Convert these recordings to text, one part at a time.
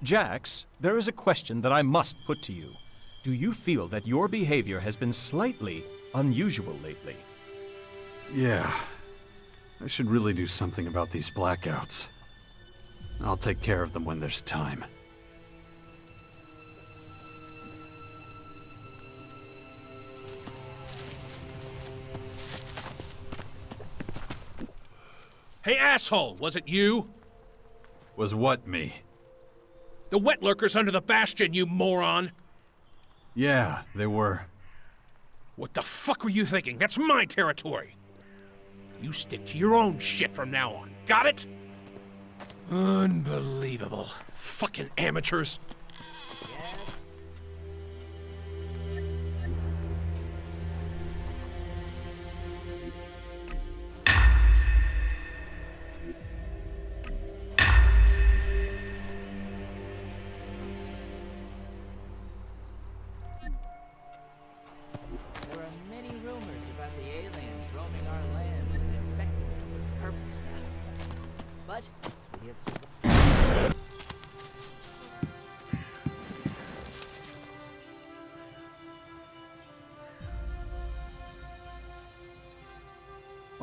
Jax, there is a question that I must put to you. Do you feel that your behavior has been slightly unusual lately? Yeah. I should really do something about these blackouts. I'll take care of them when there's time. Hey, asshole! Was it you? Was what me? The wet lurkers under the bastion, you moron! Yeah, they were. What the fuck were you thinking? That's my territory! You stick to your own shit from now on, got it? Unbelievable. Fucking amateurs.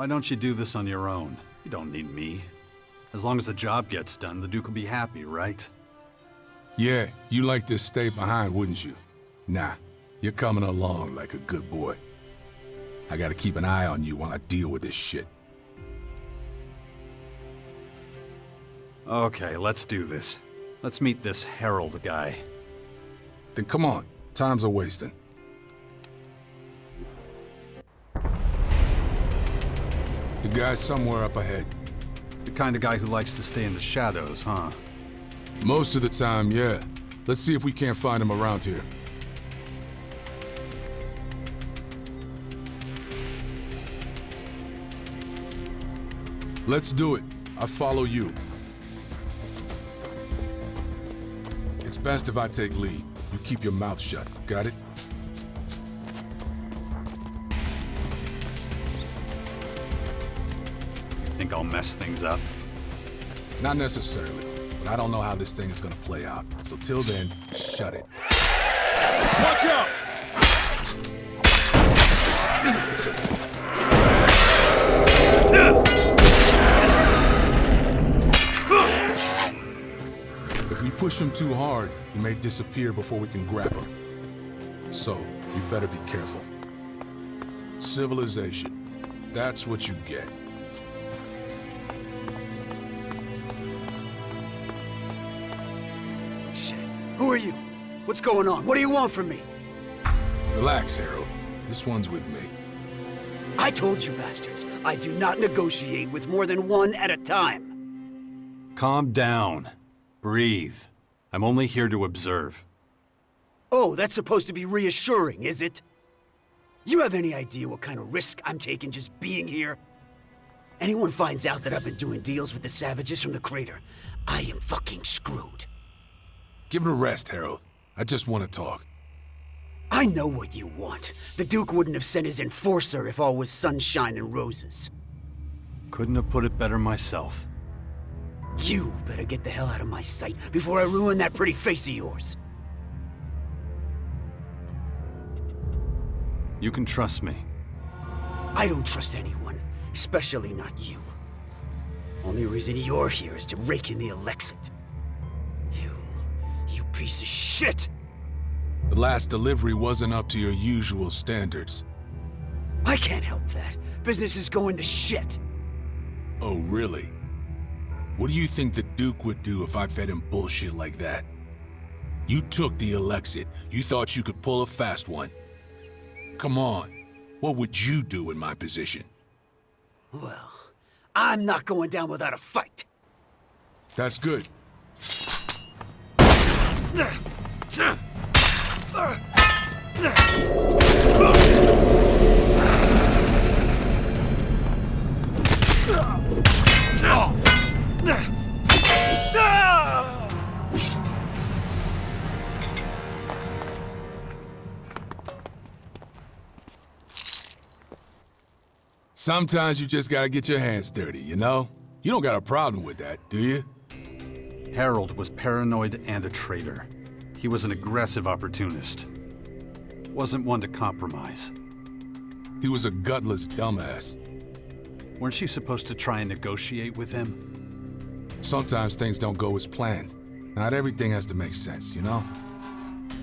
Why don't you do this on your own? You don't need me. As long as the job gets done, the Duke will be happy, right? Yeah, you like to stay behind, wouldn't you? Nah, you're coming along like a good boy. I gotta keep an eye on you while I deal with this shit. Okay, let's do this. Let's meet this Herald guy. Then come on, time's a wasting. The guy's somewhere up ahead. The kind of guy who likes to stay in the shadows, huh? Most of the time, yeah. Let's see if we can't find him around here. Let's do it. I follow you. It's best if I take lead. You keep your mouth shut. Got it? Think I'll mess things up? Not necessarily, but I don't know how this thing is gonna play out. So till then, shut it. Watch out! If we push him too hard, he may disappear before we can grab him. So, we better be careful. Civilization. That's what you get. Who are you? What's going on? What do you want from me? Relax, Harold. This one's with me. I told you bastards, I do not negotiate with more than one at a time. Calm down. Breathe. I'm only here to observe. Oh, that's supposed to be reassuring, is it? You have any idea what kind of risk I'm taking just being here? Anyone finds out that I've been doing deals with the savages from the crater, I am fucking screwed. Give it a rest, Harold. I just want to talk. I know what you want. The Duke wouldn't have sent his enforcer if all was sunshine and roses. Couldn't have put it better myself. You better get the hell out of my sight before I ruin that pretty face of yours. You can trust me. I don't trust anyone, especially not you. Only reason you're here is to rake in the ELEX. You piece of shit! The last delivery wasn't up to your usual standards. I can't help that. Business is going to shit. Oh, really? What do you think the Duke would do if I fed him bullshit like that? You took the ELEX. You thought you could pull a fast one. Come on. What would you do in my position? Well, I'm not going down without a fight. That's good. Sometimes you just gotta get your hands dirty, you know? You don't got a problem with that, do you? Harold was paranoid and a traitor. He was an aggressive opportunist. Wasn't one to compromise. He was a gutless dumbass. Weren't you supposed to try and negotiate with him? Sometimes things don't go as planned. Not everything has to make sense, you know?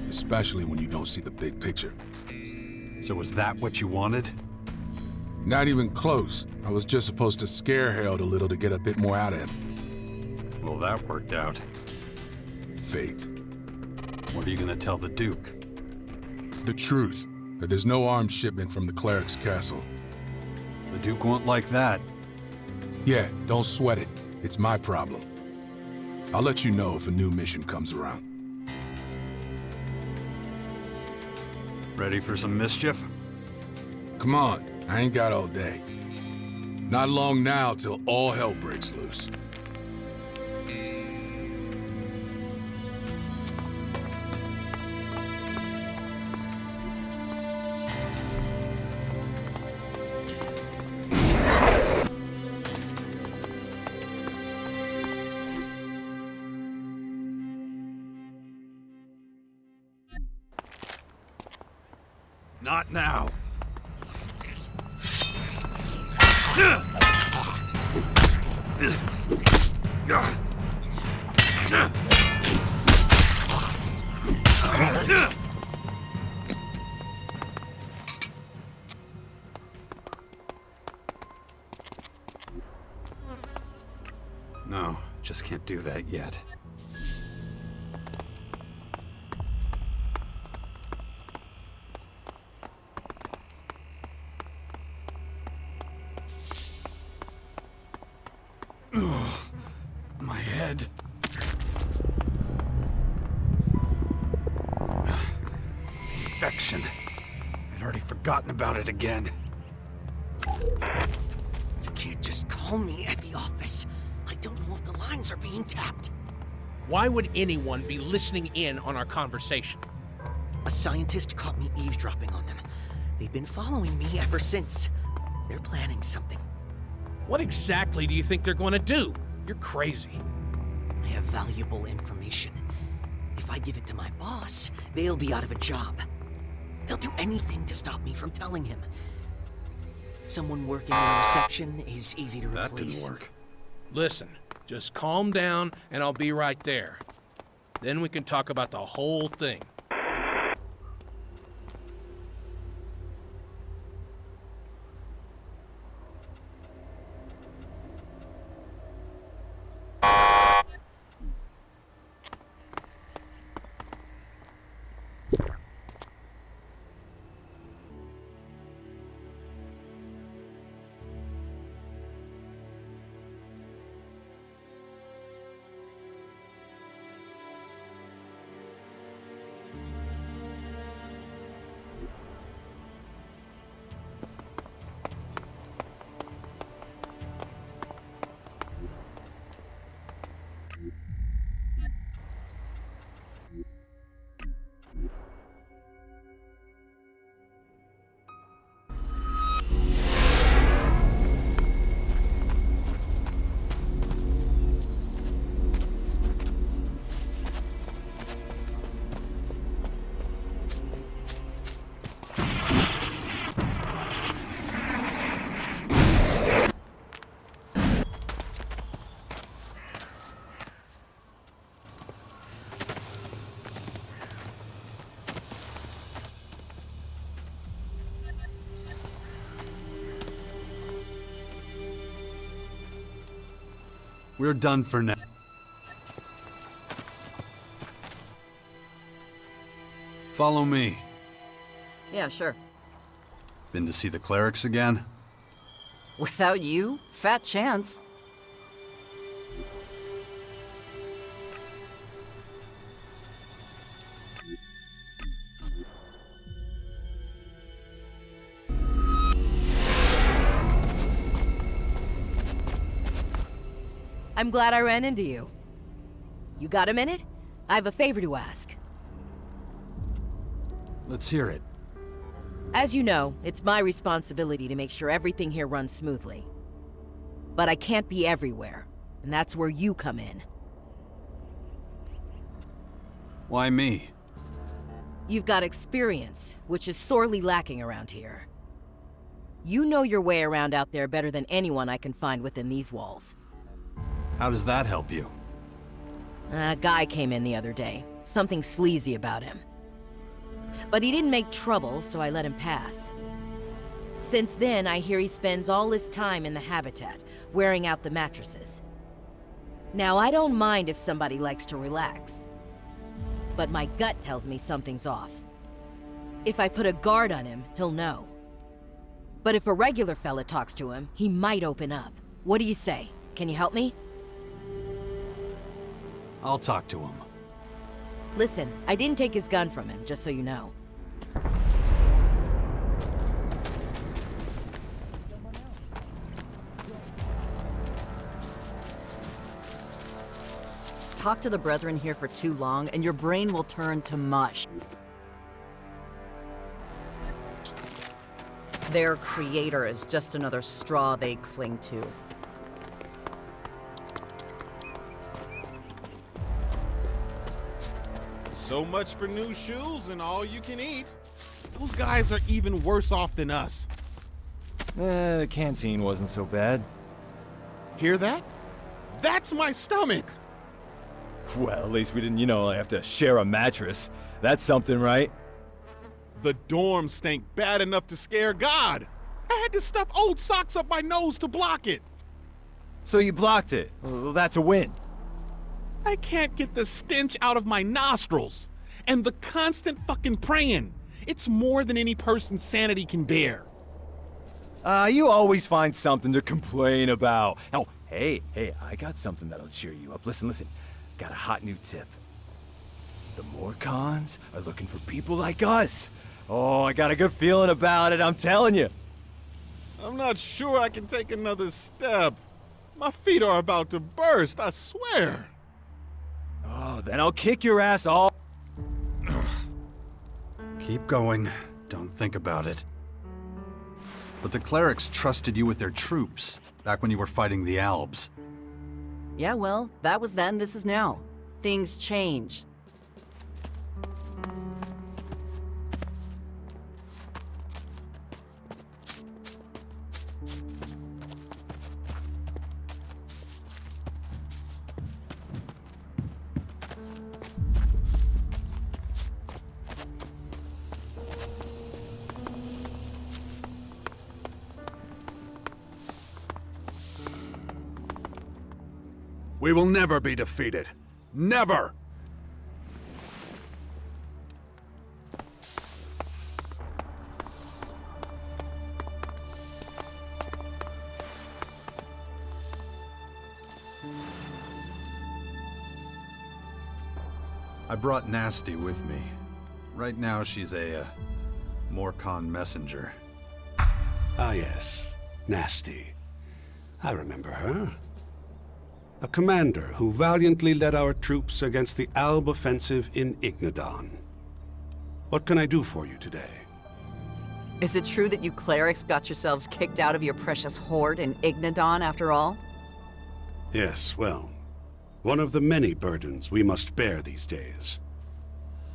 Especially when you don't see the big picture. So was that what you wanted? Not even close. I was just supposed to scare Harold a little to get a bit more out of him. Well, that worked out. Fate. What are you gonna tell the Duke? The truth. That there's no arms shipment from the cleric's castle. The Duke won't like that. Yeah, don't sweat it. It's my problem. I'll let you know if a new mission comes around. Ready for some mischief? Come on, I ain't got all day. Not long now till all hell breaks loose. Not now. No, just can't do that yet. My head. The infection. I'd already forgotten about it again. You can't just call me at the office. I don't know if the lines are being tapped. Why would anyone be listening in on our conversation? A scientist caught me eavesdropping on them. They've been following me ever since. They're planning something. What exactly do you think they're going to do? You're crazy. I have valuable information. If I give it to my boss, they'll be out of a job. They'll do anything to stop me from telling him. Someone working in reception is easy to replace. That didn't work. Listen, just calm down and I'll be right there. Then we can talk about the whole thing. We're done for now. Follow me. Yeah, sure. Been to see the clerics again? Without you? Fat chance. I'm glad I ran into you. You got a minute? I have a favor to ask. Let's hear it. As you know, it's my responsibility to make sure everything here runs smoothly. But I can't be everywhere, and that's where you come in. Why me? You've got experience, which is sorely lacking around here. You know your way around out there better than anyone I can find within these walls. How does that help you? A guy came in the other day. Something sleazy about him. But he didn't make trouble, so I let him pass. Since then, I hear he spends all his time in the habitat, wearing out the mattresses. Now, I don't mind if somebody likes to relax. But my gut tells me something's off. If I put a guard on him, he'll know. But if a regular fella talks to him, he might open up. What do you say? Can you help me? I'll talk to him. Listen, I didn't take his gun from him, just so you know. Talk to the brethren here for too long, and your brain will turn to mush. Their creator is just another straw they cling to. So much for new shoes and all you can eat. Those guys are even worse off than us. The canteen wasn't so bad. Hear that? That's my stomach! Well, at least we didn't, have to share a mattress. That's something, right? The dorm stank bad enough to scare God. I had to stuff old socks up my nose to block it. So you blocked it. Well, that's a win. I can't get the stench out of my nostrils. And the constant fucking praying. It's more than any person's sanity can bear. You always find something to complain about. Oh, hey, I got something that'll cheer you up. Listen. Got a hot new tip. The Morcons are looking for people like us. Oh, I got a good feeling about it, I'm telling you. I'm not sure I can take another step. My feet are about to burst, I swear. Oh, then I'll kick your ass all. Keep going. Don't think about it. But the clerics trusted you with their troops, back when you were fighting the Albs. Yeah, well, that was then, this is now. Things change. We will never be defeated. Never! I brought Nasty with me. Right now she's a, Morcon messenger. Ah yes, Nasty. I remember her. A commander who valiantly led our troops against the Alb offensive in Ignadon. What can I do for you today? Is it true that you clerics got yourselves kicked out of your precious hoard in Ignadon after all? Yes, well, one of the many burdens we must bear these days.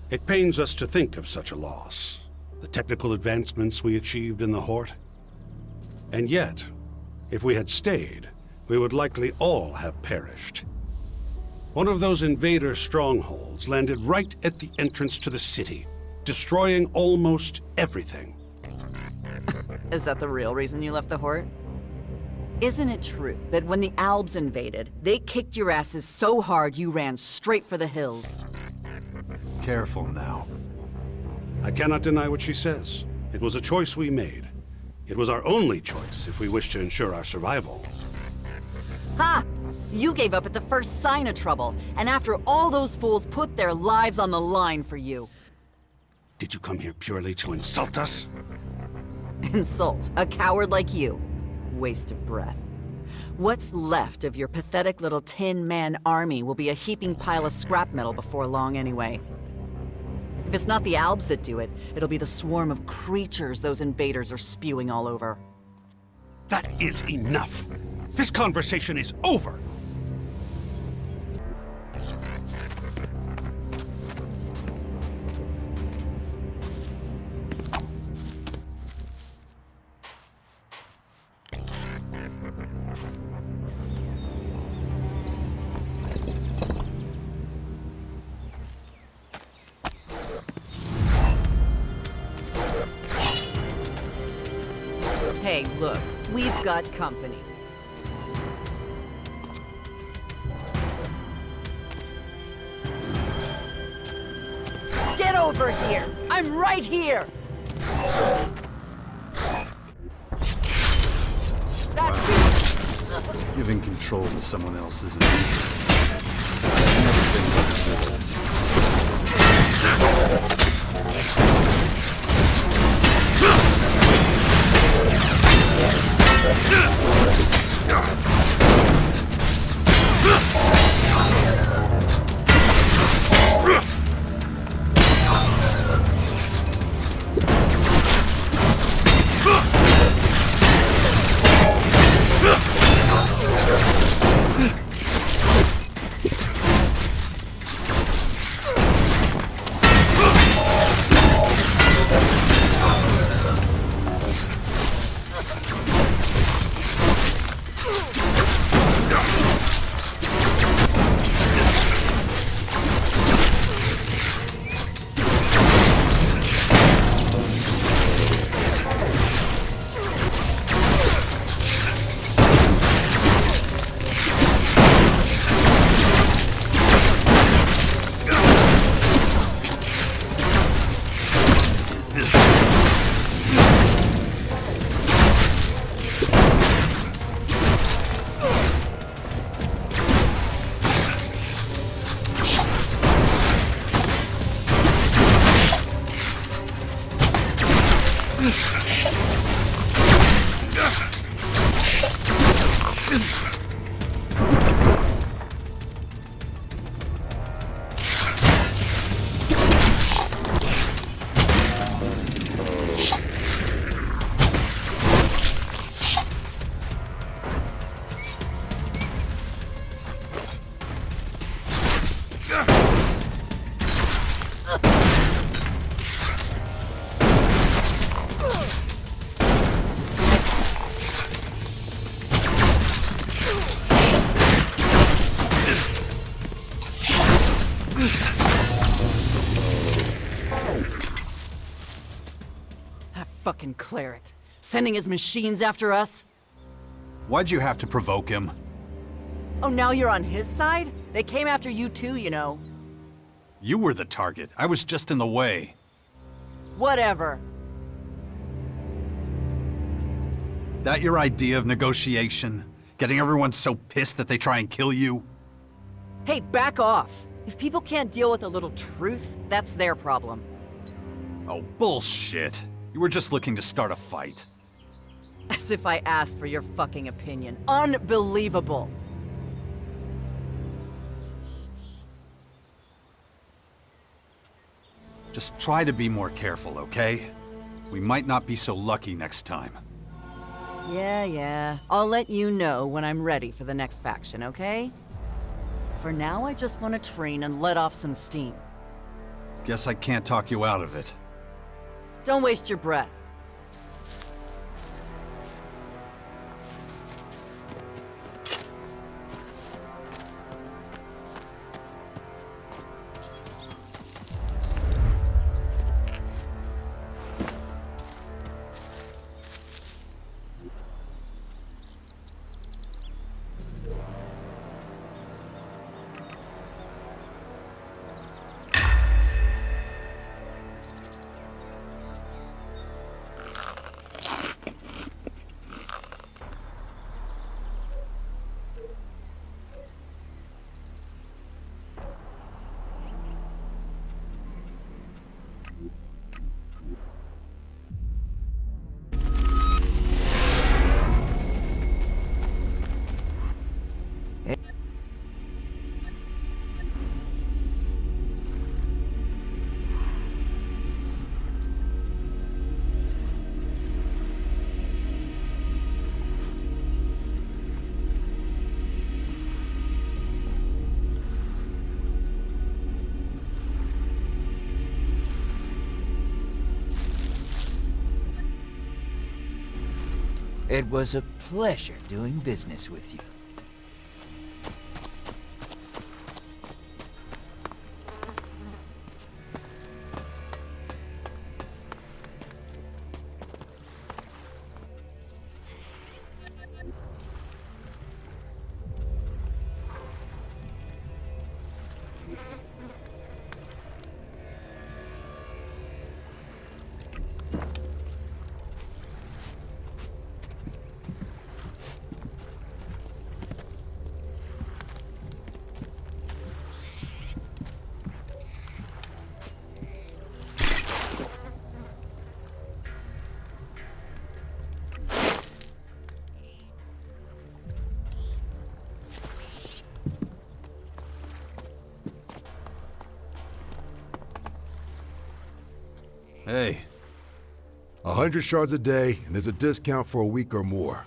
It pains us to think of such a loss, the technical advancements we achieved in the Hort. And yet, if we had stayed, we would likely all have perished. One of those invader strongholds landed right at the entrance to the city, destroying almost everything. Is that the real reason you left the Hort? Isn't it true that when the Albs invaded, they kicked your asses so hard you ran straight for the hills? Careful now. I cannot deny what she says. It was a choice we made. It was our only choice if we wish to ensure our survival. Ha! You gave up at the first sign of trouble, and after all those fools put their lives on the line for you. Did you come here purely to insult us? Insult a coward like you. Waste of breath. What's left of your pathetic little Tin Man army will be a heaping pile of scrap metal before long anyway. If it's not the Albs that do it, it'll be the swarm of creatures those invaders are spewing all over. That is enough. This conversation is over. Hey, look, we've got company. Get over here! I'm right here! Giving control to someone else isn't easy. Never been able to Fucking cleric. Sending his machines after us? Why'd you have to provoke him? Oh, now you're on his side? They came after you too, you know. You were the target. I was just in the way. Whatever. That your idea of negotiation? Getting everyone so pissed that they try and kill you? Hey, back off. If people can't deal with a little truth, that's their problem. Oh, bullshit. You were just looking to start a fight. As if I asked for your fucking opinion. Unbelievable. Just try to be more careful, okay? We might not be so lucky next time. Yeah. I'll let you know when I'm ready for the next faction, okay? For now, I just want to train and let off some steam. Guess I can't talk you out of it. Don't waste your breath. It was a pleasure doing business with you. Hey. 100 shards a day, and there's a discount for a week or more.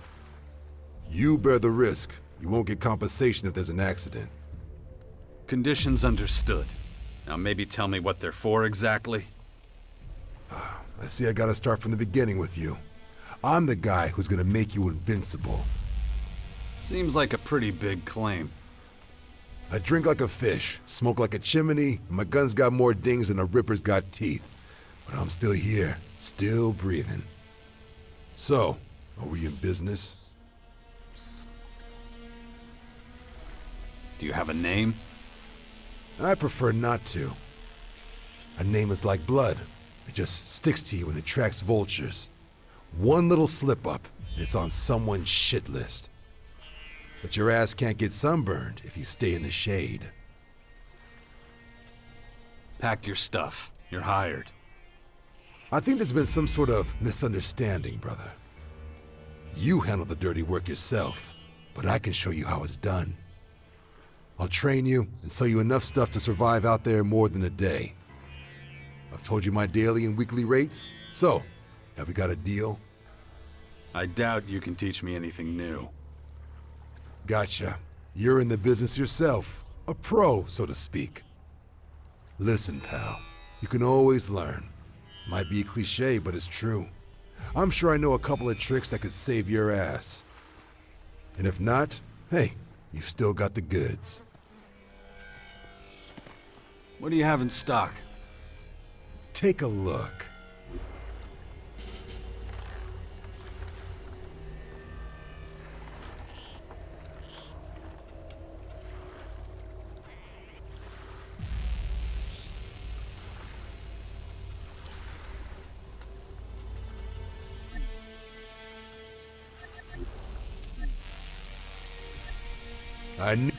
You bear the risk. You won't get compensation if there's an accident. Conditions understood. Now maybe tell me what they're for exactly? I see I gotta start from the beginning with you. I'm the guy who's gonna make you invincible. Seems like a pretty big claim. I drink like a fish, smoke like a chimney, and my gun's got more dings than a ripper's got teeth. But I'm still here, still breathing. So, are we in business? Do you have a name? I prefer not to. A name is like blood. It just sticks to you and attracts vultures. One little slip-up, and it's on someone's shit list. But your ass can't get sunburned if you stay in the shade. Pack your stuff. You're hired. I think there's been some sort of misunderstanding, brother. You handle the dirty work yourself, but I can show you how it's done. I'll train you and sell you enough stuff to survive out there more than a day. I've told you my daily and weekly rates, so have we got a deal? I doubt you can teach me anything new. Gotcha. You're in the business yourself. A pro, so to speak. Listen, pal. You can always learn. Might be a cliche, but it's true. I'm sure I know a couple of tricks that could save your ass. And if not, hey, you've still got the goods. What do you have in stock? Take a look. I knew.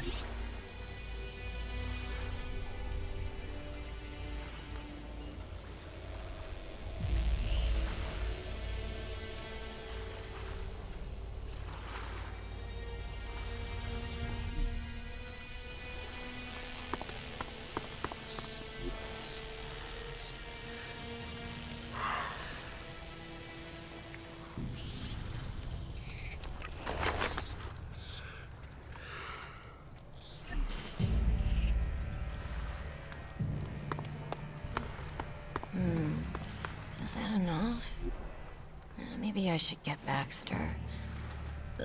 Is that enough? Maybe I should get Baxter.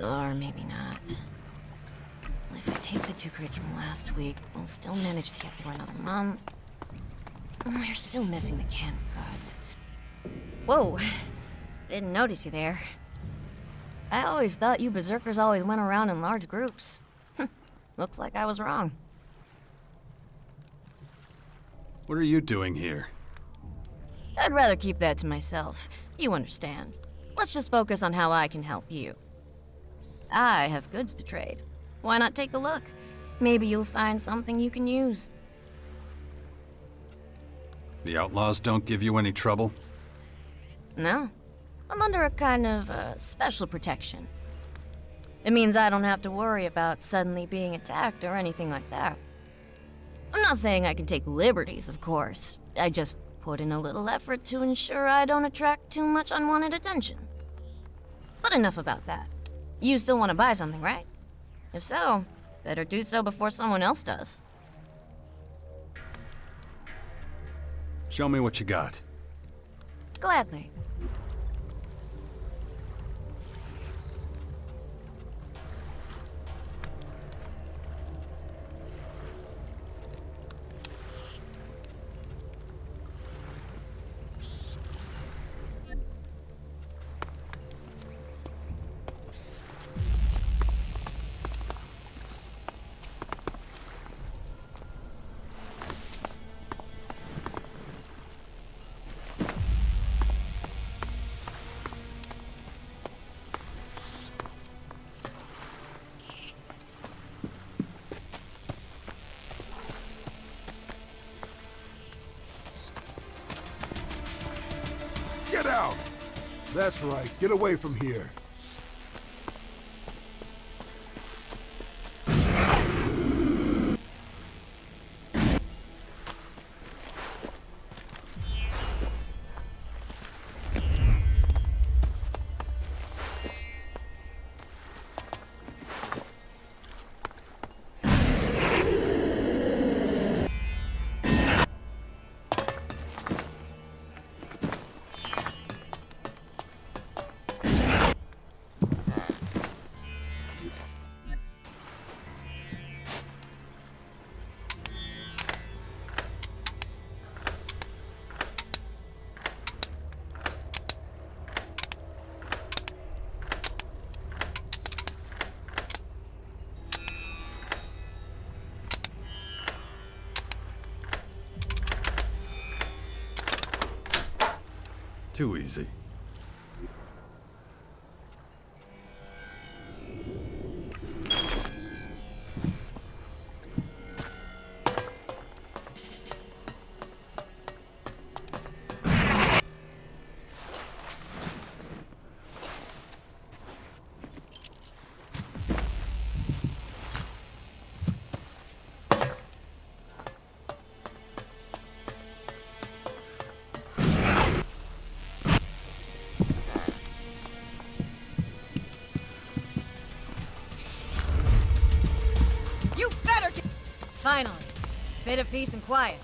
Or maybe not. Well, if I take the 2 crates from last week, we'll still manage to get through another month. We're still missing the canned goods. Whoa! Didn't notice you there. I always thought you berserkers always went around in large groups. Looks like I was wrong. What are you doing here? I'd rather keep that to myself. You understand. Let's just focus on how I can help you. I have goods to trade. Why not take a look? Maybe you'll find something you can use. The outlaws don't give you any trouble? No. I'm under a kind of special protection. It means I don't have to worry about suddenly being attacked or anything like that. I'm not saying I can take liberties, of course. I just put in a little effort to ensure I don't attract too much unwanted attention. But enough about that. You still want to buy something, right? If so, better do so before someone else does. Show me what you got. Gladly. That's right. Get away from here. Too easy. You better get... Finally. Bit of peace and quiet.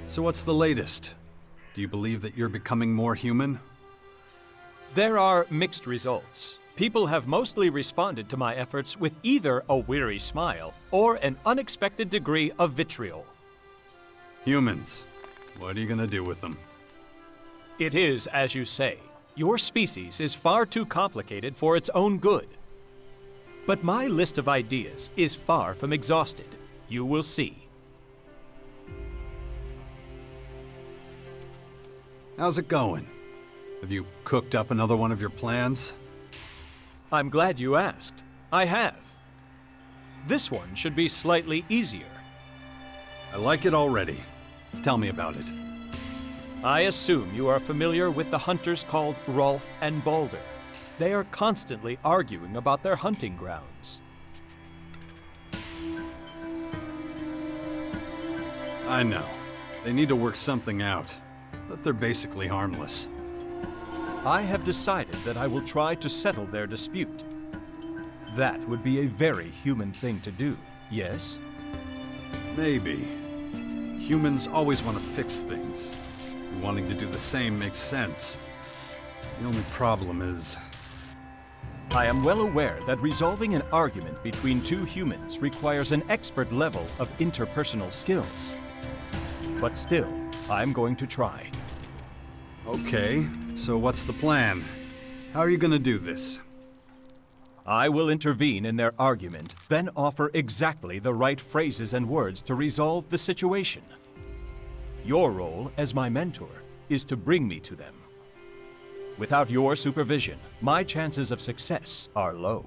So what's the latest? Do you believe that you're becoming more human? There are mixed results. People have mostly responded to my efforts with either a weary smile or an unexpected degree of vitriol. Humans. What are you gonna do with them? It is, as you say, your species is far too complicated for its own good. But my list of ideas is far from exhausted. You will see. How's it going? Have you cooked up another one of your plans? I'm glad you asked. I have. This one should be slightly easier. I like it already. Tell me about it. I assume you are familiar with the hunters called Rolf and Balder. They are constantly arguing about their hunting grounds. I know. They need to work something out, but they're basically harmless. I have decided that I will try to settle their dispute. That would be a very human thing to do, yes? Maybe. Humans always want to fix things. Wanting to do the same makes sense. The only problem is... I am well aware that resolving an argument between two humans requires an expert level of interpersonal skills. But still, I'm going to try. Okay, so what's the plan? How are you gonna do this? I will intervene in their argument, then offer exactly the right phrases and words to resolve the situation. Your role, as my mentor, is to bring me to them. Without your supervision, my chances of success are low.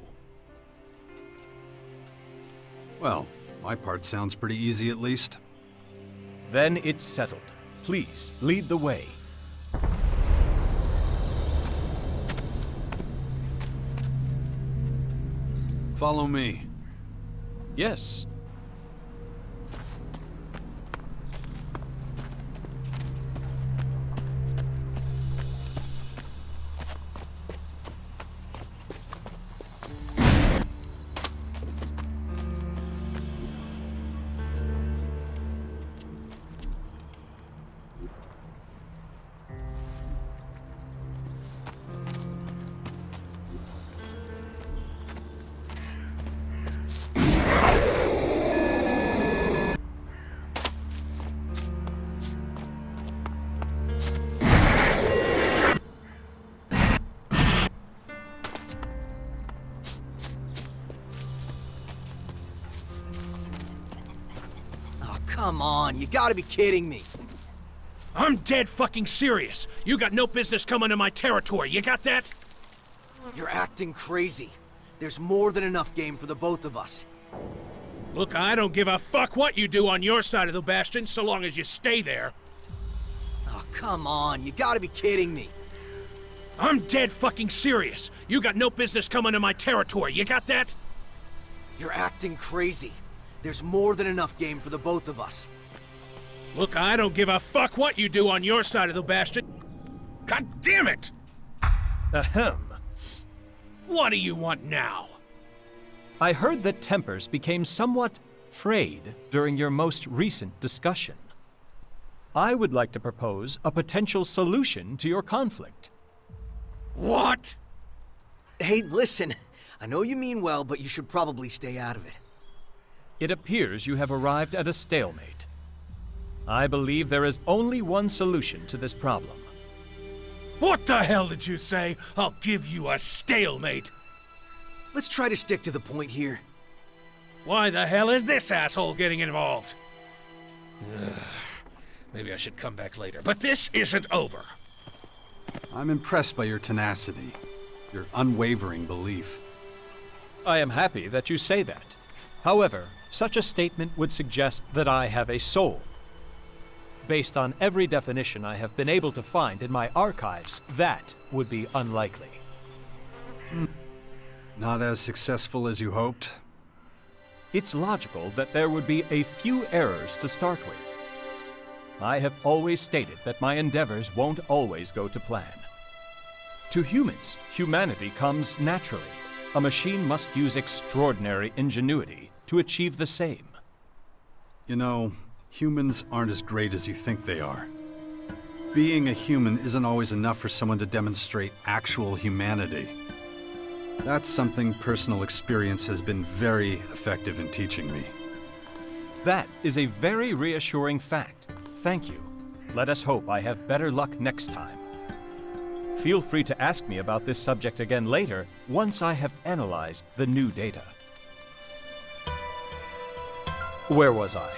Well, My part sounds pretty easy at least. Then it's settled. Please, lead the way. Follow me. Yes. Come on, you gotta be kidding me. I'm dead fucking serious. You got no business coming to my territory, you got that? You're acting crazy. There's more than enough game for the both of us. Look, I don't give a fuck what you do on your side of the bastion, so long as you stay there. Oh, come on, you gotta be kidding me. I'm dead fucking serious. You got no business coming to my territory, you got that? You're acting crazy. There's more than enough game for the both of us. Look, I don't give a fuck what you do on your side of the bastion. God damn it! Ahem. What do you want now? I heard that tempers became somewhat frayed during your most recent discussion. I would like to propose a potential solution to your conflict. What? Hey, listen. I know you mean well, but you should probably stay out of it. It appears you have arrived at a stalemate. I believe there is only one solution to this problem. What the hell did you say? I'll give you a stalemate. Let's try to stick to the point here. Why the hell is this asshole getting involved? Maybe I should come back later, but this isn't over. I'm impressed by your tenacity, your unwavering belief. I am happy that you say that. However, such a statement would suggest that I have a soul. Based on every definition I have been able to find in my archives, that would be unlikely. Not as successful as you hoped? It's logical that there would be a few errors to start with. I have always stated that my endeavors won't always go to plan. To humans, humanity comes naturally. A machine must use extraordinary ingenuity to achieve the same. You know, humans aren't as great as you think they are. Being a human isn't always enough for someone to demonstrate actual humanity. That's something personal experience has been very effective in teaching me. That is a very reassuring fact. Thank you. Let us hope I have better luck next time. Feel free to ask me about this subject again later, once I have analyzed the new data. Where was I?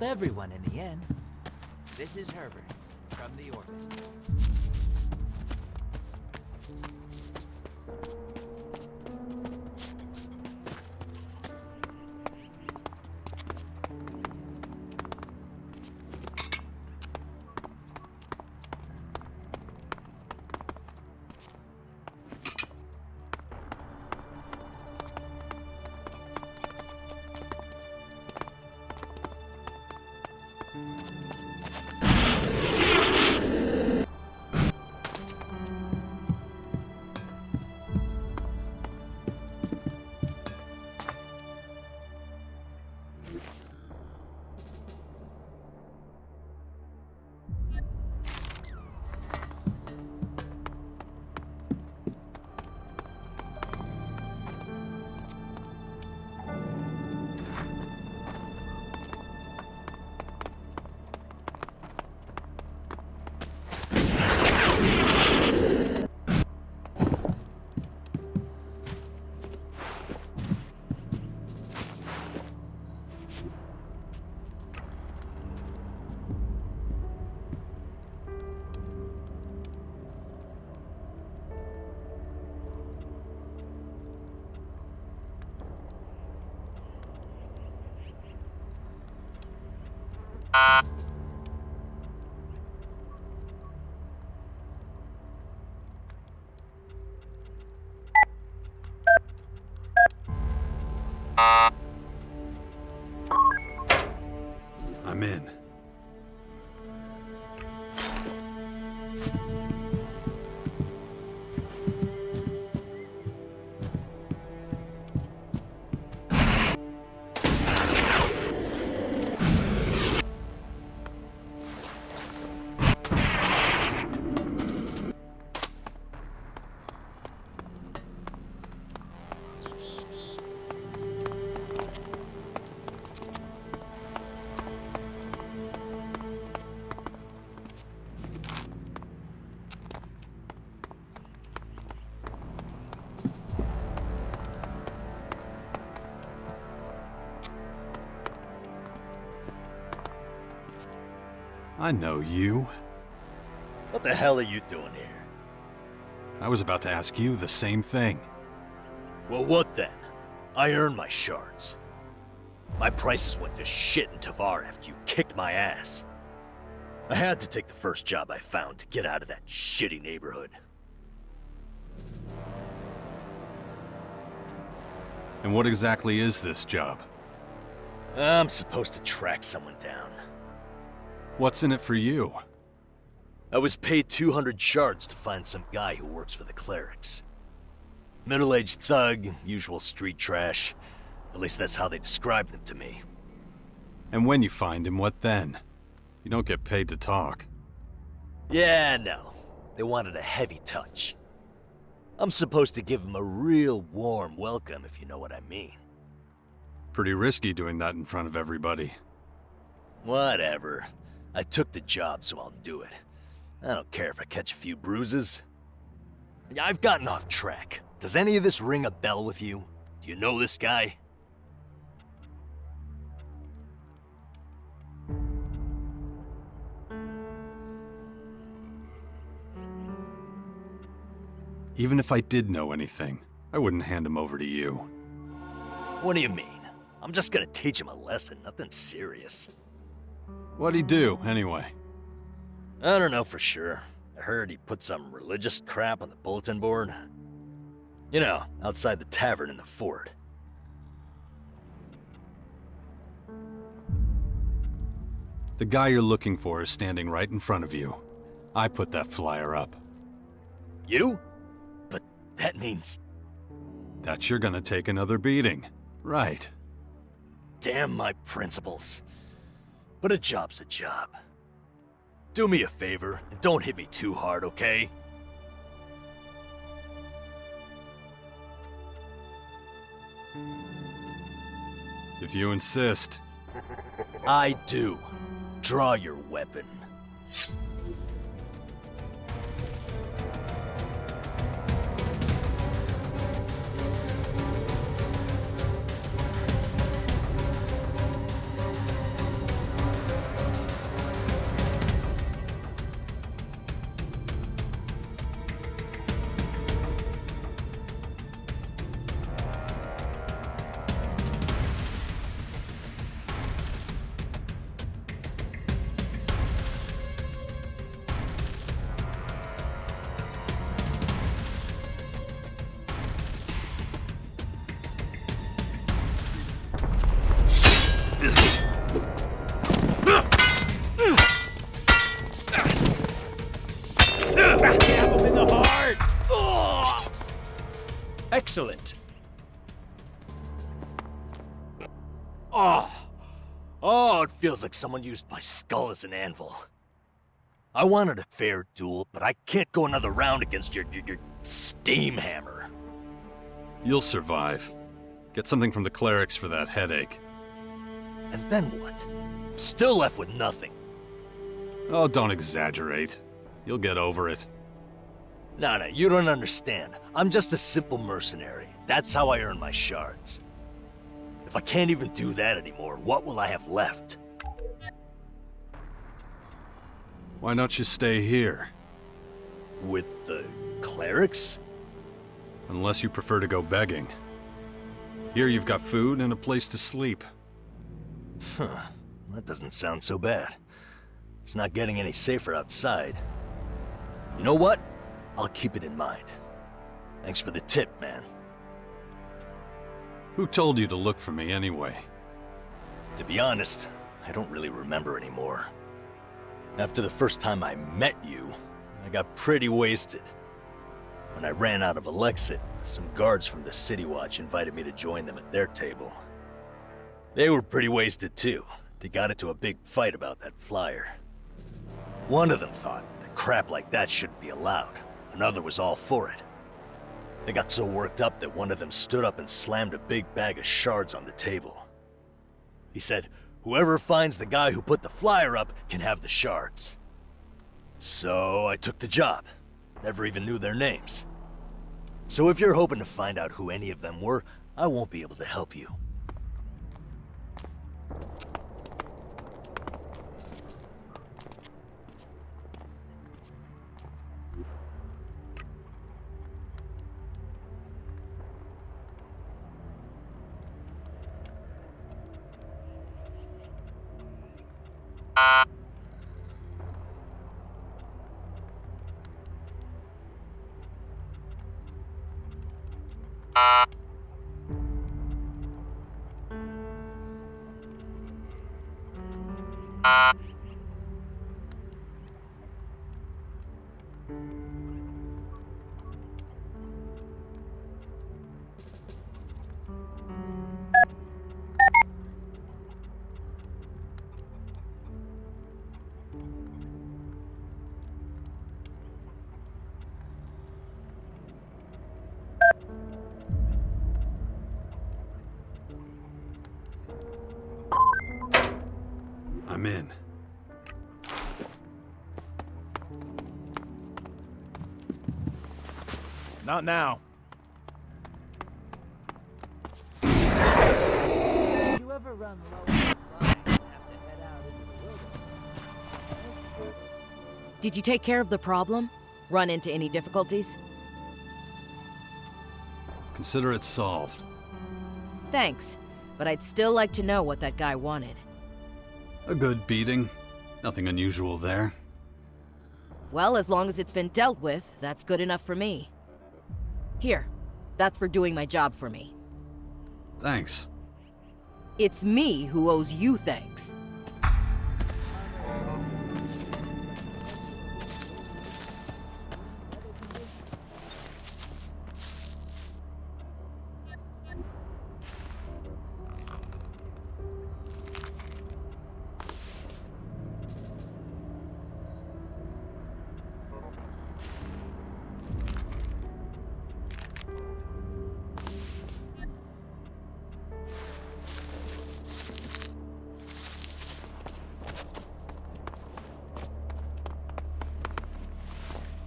everyone in the end. This is Herbert, from the Orbit. I'm in. I know you. What the hell are you doing here? I was about to ask you the same thing. Well, what then? I earned my shards. My prices went to shit in Tavar after you kicked my ass. I had to take the first job I found to get out of that shitty neighborhood. And what exactly is this job? I'm supposed to track someone down. What's in it for you? I was paid 200 shards to find some guy who works for the clerics. Middle-aged thug, usual street trash. At least that's how they described him to me. And when you find him, what then? You don't get paid to talk. Yeah, no. They wanted a heavy touch. I'm supposed to give him a real warm welcome, if you know what I mean. Pretty risky doing that in front of everybody. Whatever. I took the job, so I'll do it. I don't care if I catch a few bruises. I've gotten off track. Does any of this ring a bell with you? Do you know this guy? Even if I did know anything, I wouldn't hand him over to you. What do you mean? I'm just gonna teach him a lesson, nothing serious. What'd he do, anyway? I don't know for sure. I heard he put some religious crap on the bulletin board. You know, outside the tavern in the fort. The guy you're looking for is standing right in front of you. I put that flyer up. You? But that means... that you're gonna take another beating. Right. Damn my principles. But a job's a job. Do me a favor, and don't hit me too hard, okay? If you insist. I do. Draw your weapon. Excellent. Oh, it feels like someone used my skull as an anvil. I wanted a fair duel, but I can't go another round against your steam hammer. You'll survive. Get something from the clerics for that headache. And then what? Still left with nothing. Oh, don't exaggerate. You'll get over it. No, you don't understand. I'm just a simple mercenary. That's how I earn my shards. If I can't even do that anymore, what will I have left? Why don't you stay here? With the clerics? Unless you prefer to go begging. Here you've got food and a place to sleep. Huh. That doesn't sound so bad. It's not getting any safer outside. You know what? I'll keep it in mind. Thanks for the tip, man. Who told you to look for me anyway? To be honest, I don't really remember anymore. After the first time I met you, I got pretty wasted. When I ran out of Elexit, some guards from the City Watch invited me to join them at their table. They were pretty wasted too. They got into a big fight about that flyer. One of them thought that crap like that shouldn't be allowed. Another was all for it. They got so worked up that one of them stood up and slammed a big bag of shards on the table. He said, whoever finds the guy who put the flyer up can have the shards. So I took the job. Never even knew their names. So if you're hoping to find out who any of them were, I won't be able to help you. I'm in. Not now. You ever run low on supplies and have to head out into the wilderness? Did you take care of the problem? Run into any difficulties? Consider it solved. Thanks, but I'd still like to know what that guy wanted. A good beating. Nothing unusual there. Well, as long as it's been dealt with, that's good enough for me. Here, that's for doing my job for me. Thanks. It's me who owes you thanks.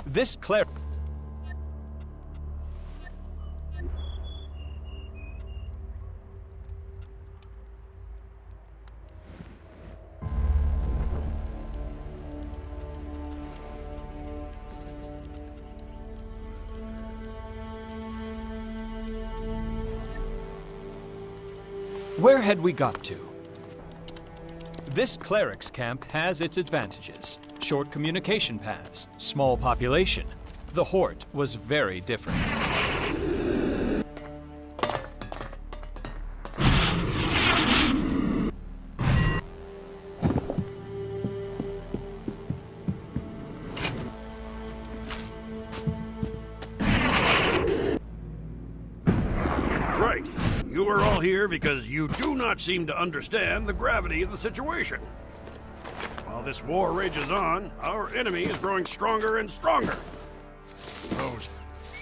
This cleric... Where had we got to? This cleric's camp has its advantages. Short communication paths, small population. The Hort was very different. all here because you do not seem to understand the gravity of the situation. While this war rages on, our enemy is growing stronger and stronger. Those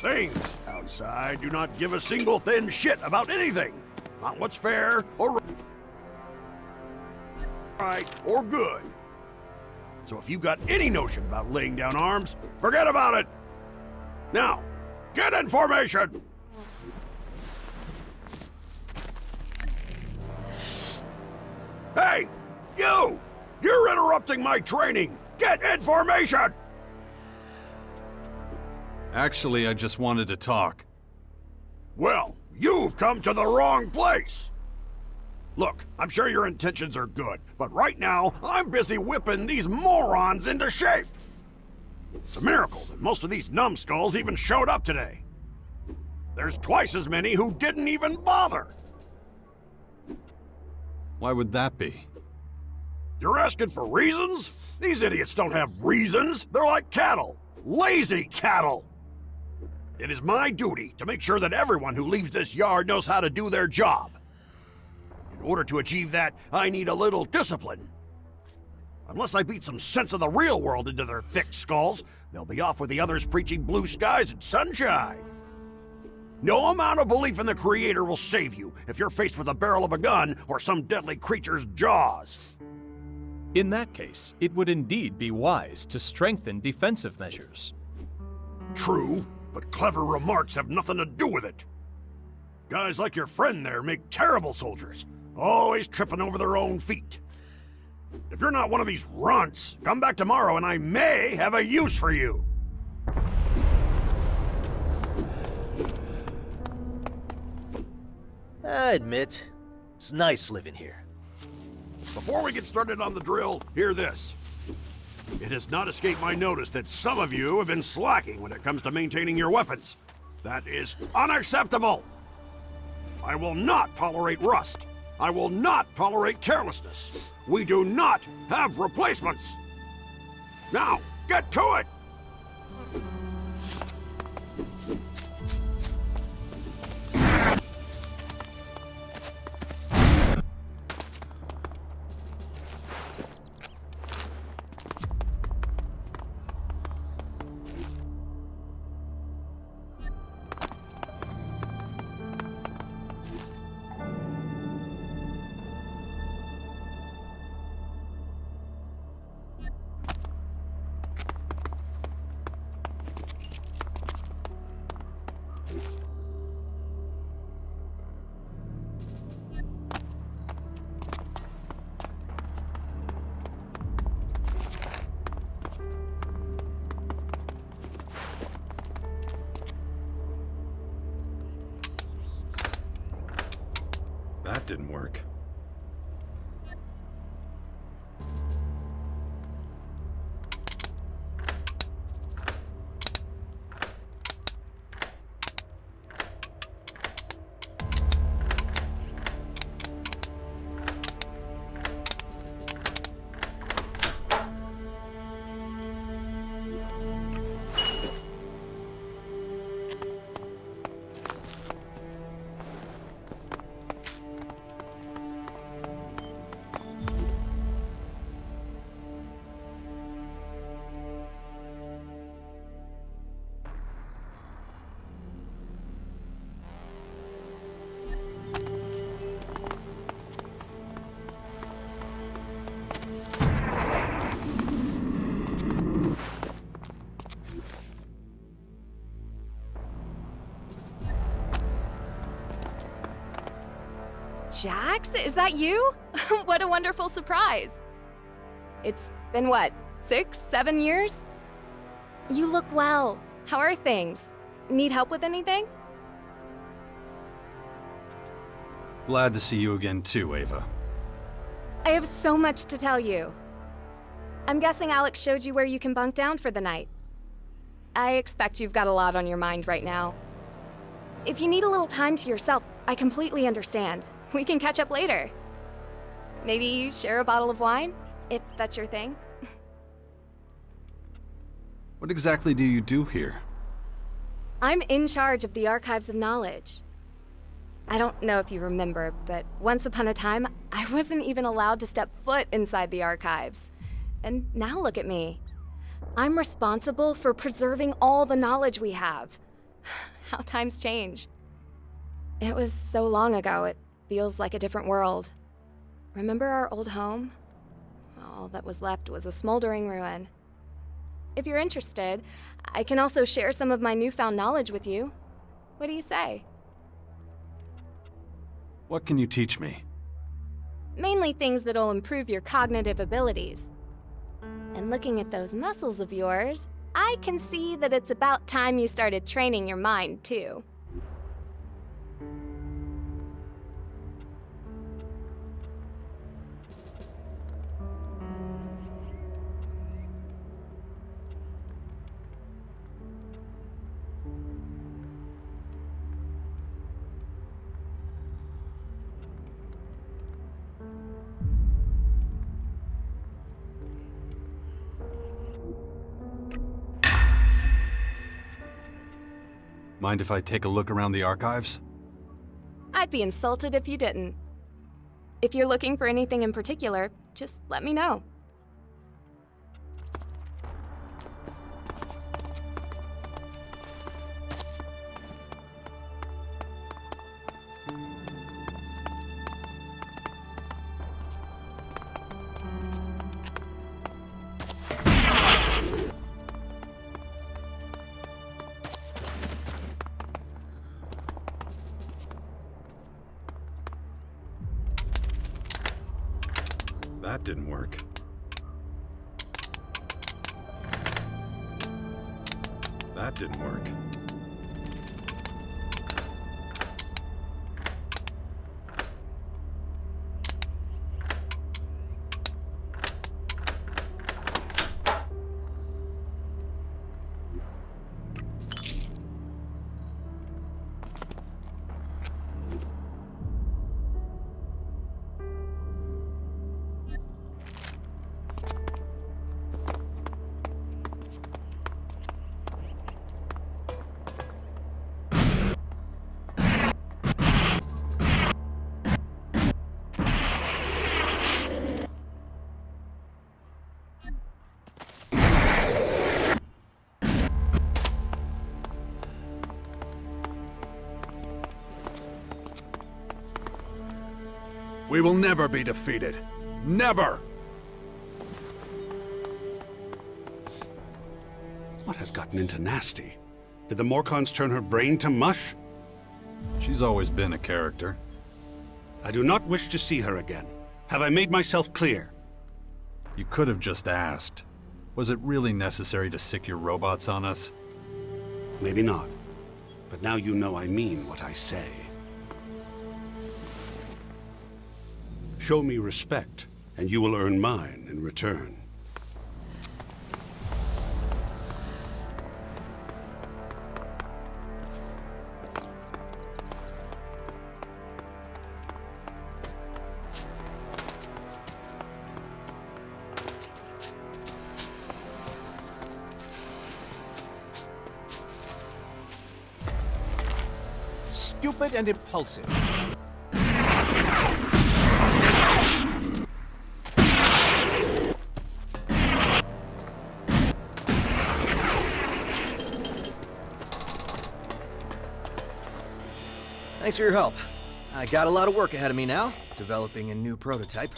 things outside do not give a single thin shit about anything. Not what's fair or right or good. So if you've got any notion about laying down arms, forget about it. Now, get in formation! Hey, you! You're interrupting my training! Get in formation! Actually, I just wanted to talk. Well, you've come to the wrong place! Look, I'm sure your intentions are good, but right now, I'm busy whipping these morons into shape! It's a miracle that most of these numbskulls even showed up today. There's twice as many who didn't even bother! Why would that be? You're asking for reasons? These idiots don't have reasons! They're like cattle! Lazy cattle! It is my duty to make sure that everyone who leaves this yard knows how to do their job. In order to achieve that, I need a little discipline. Unless I beat some sense of the real world into their thick skulls, they'll be off with the others preaching blue skies and sunshine. No amount of belief in the Creator will save you if you're faced with a barrel of a gun or some deadly creature's jaws. In that case, it would indeed be wise to strengthen defensive measures. True, but clever remarks have nothing to do with it. Guys like your friend there make terrible soldiers, always tripping over their own feet. If you're not one of these runts, come back tomorrow and I may have a use for you. I admit, it's nice living here. Before we get started on the drill, hear this. It has not escaped my notice that some of you have been slacking when it comes to maintaining your weapons. That is unacceptable. I will not tolerate rust. I will not tolerate carelessness. We do not have replacements. Now, get to it! That didn't work. Jax, is that you? What a wonderful surprise. It's been what, 6, 7 years? You look well. How are things? Need help with anything? Glad to see you again too, Ava. I have so much to tell you. I'm guessing Alex showed you where you can bunk down for the night. I expect you've got a lot on your mind right now. If you need a little time to yourself, I completely understand. We can catch up later. Maybe share a bottle of wine, if that's your thing. What exactly do you do here? I'm in charge of the Archives of Knowledge. I don't know if you remember, but once upon a time, I wasn't even allowed to step foot inside the archives. And now look at me. I'm responsible for preserving all the knowledge we have. How times change. It was so long ago, it feels like a different world. Remember our old home? All that was left was a smoldering ruin. If you're interested, I can also share some of my newfound knowledge with you. What do you say? What can you teach me? Mainly things that'll improve your cognitive abilities. And looking at those muscles of yours, I can see that it's about time you started training your mind, too. Mind if I take a look around the archives? I'd be insulted if you didn't. If you're looking for anything in particular, just let me know. That didn't work. That didn't work. We will never be defeated. Never! What has gotten into Nasty? Did the Morcons turn her brain to mush? She's always been a character. I do not wish to see her again. Have I made myself clear? You could have just asked. Was it really necessary to sick your robots on us? Maybe not. But now you know I mean what I say. Show me respect, and you will earn mine in return. Stupid and impulsive. Thanks for your help. I got a lot of work ahead of me now, developing a new prototype.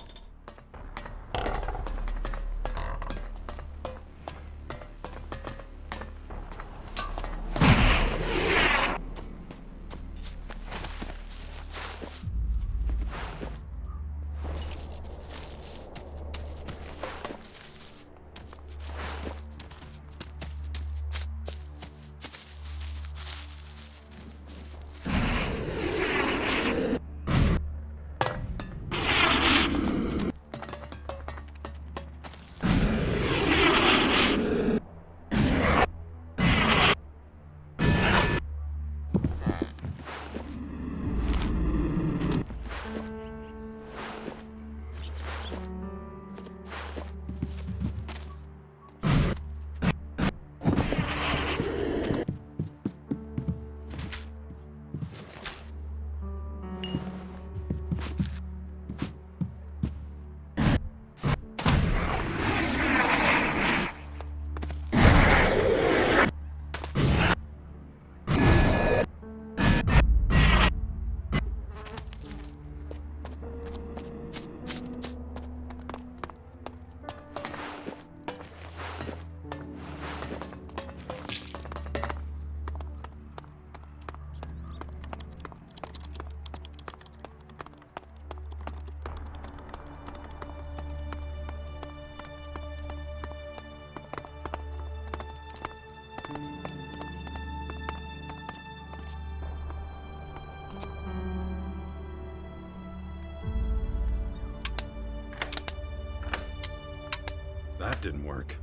work.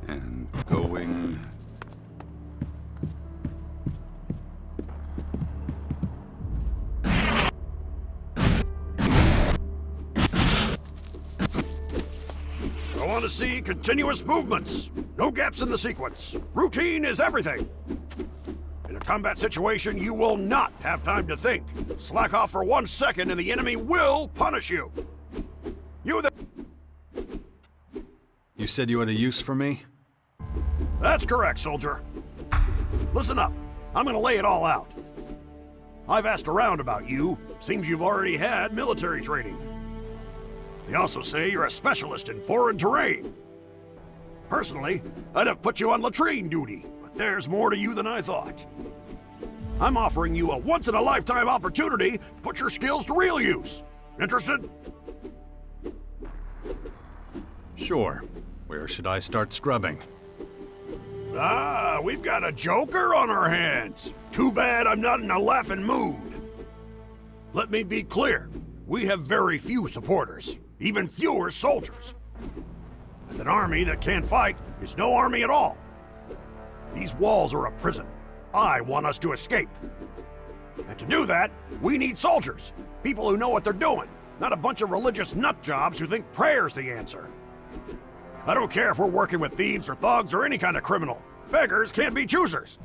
And going. I want to see continuous movements. No gaps in the sequence. Routine is everything. In a combat situation, you will not have time to think. Slack off for 1 second and the enemy will punish you. You said you had a use for me? That's correct, soldier. Listen up. I'm gonna lay it all out. I've asked around about you. Seems you've already had military training. They also say you're a specialist in foreign terrain. Personally, I'd have put you on latrine duty, but there's more to you than I thought. I'm offering you a once-in-a-lifetime opportunity to put your skills to real use. Interested? Sure. Where should I start scrubbing? Ah, we've got a joker on our hands. Too bad I'm not in a laughing mood. Let me be clear. We have very few supporters, even fewer soldiers. And an army that can't fight is no army at all. These walls are a prison. I want us to escape. And to do that, we need soldiers. People who know what they're doing, not a bunch of religious nutjobs who think prayer's the answer. I don't care if we're working with thieves or thugs or any kind of criminal. Beggars can't be choosers.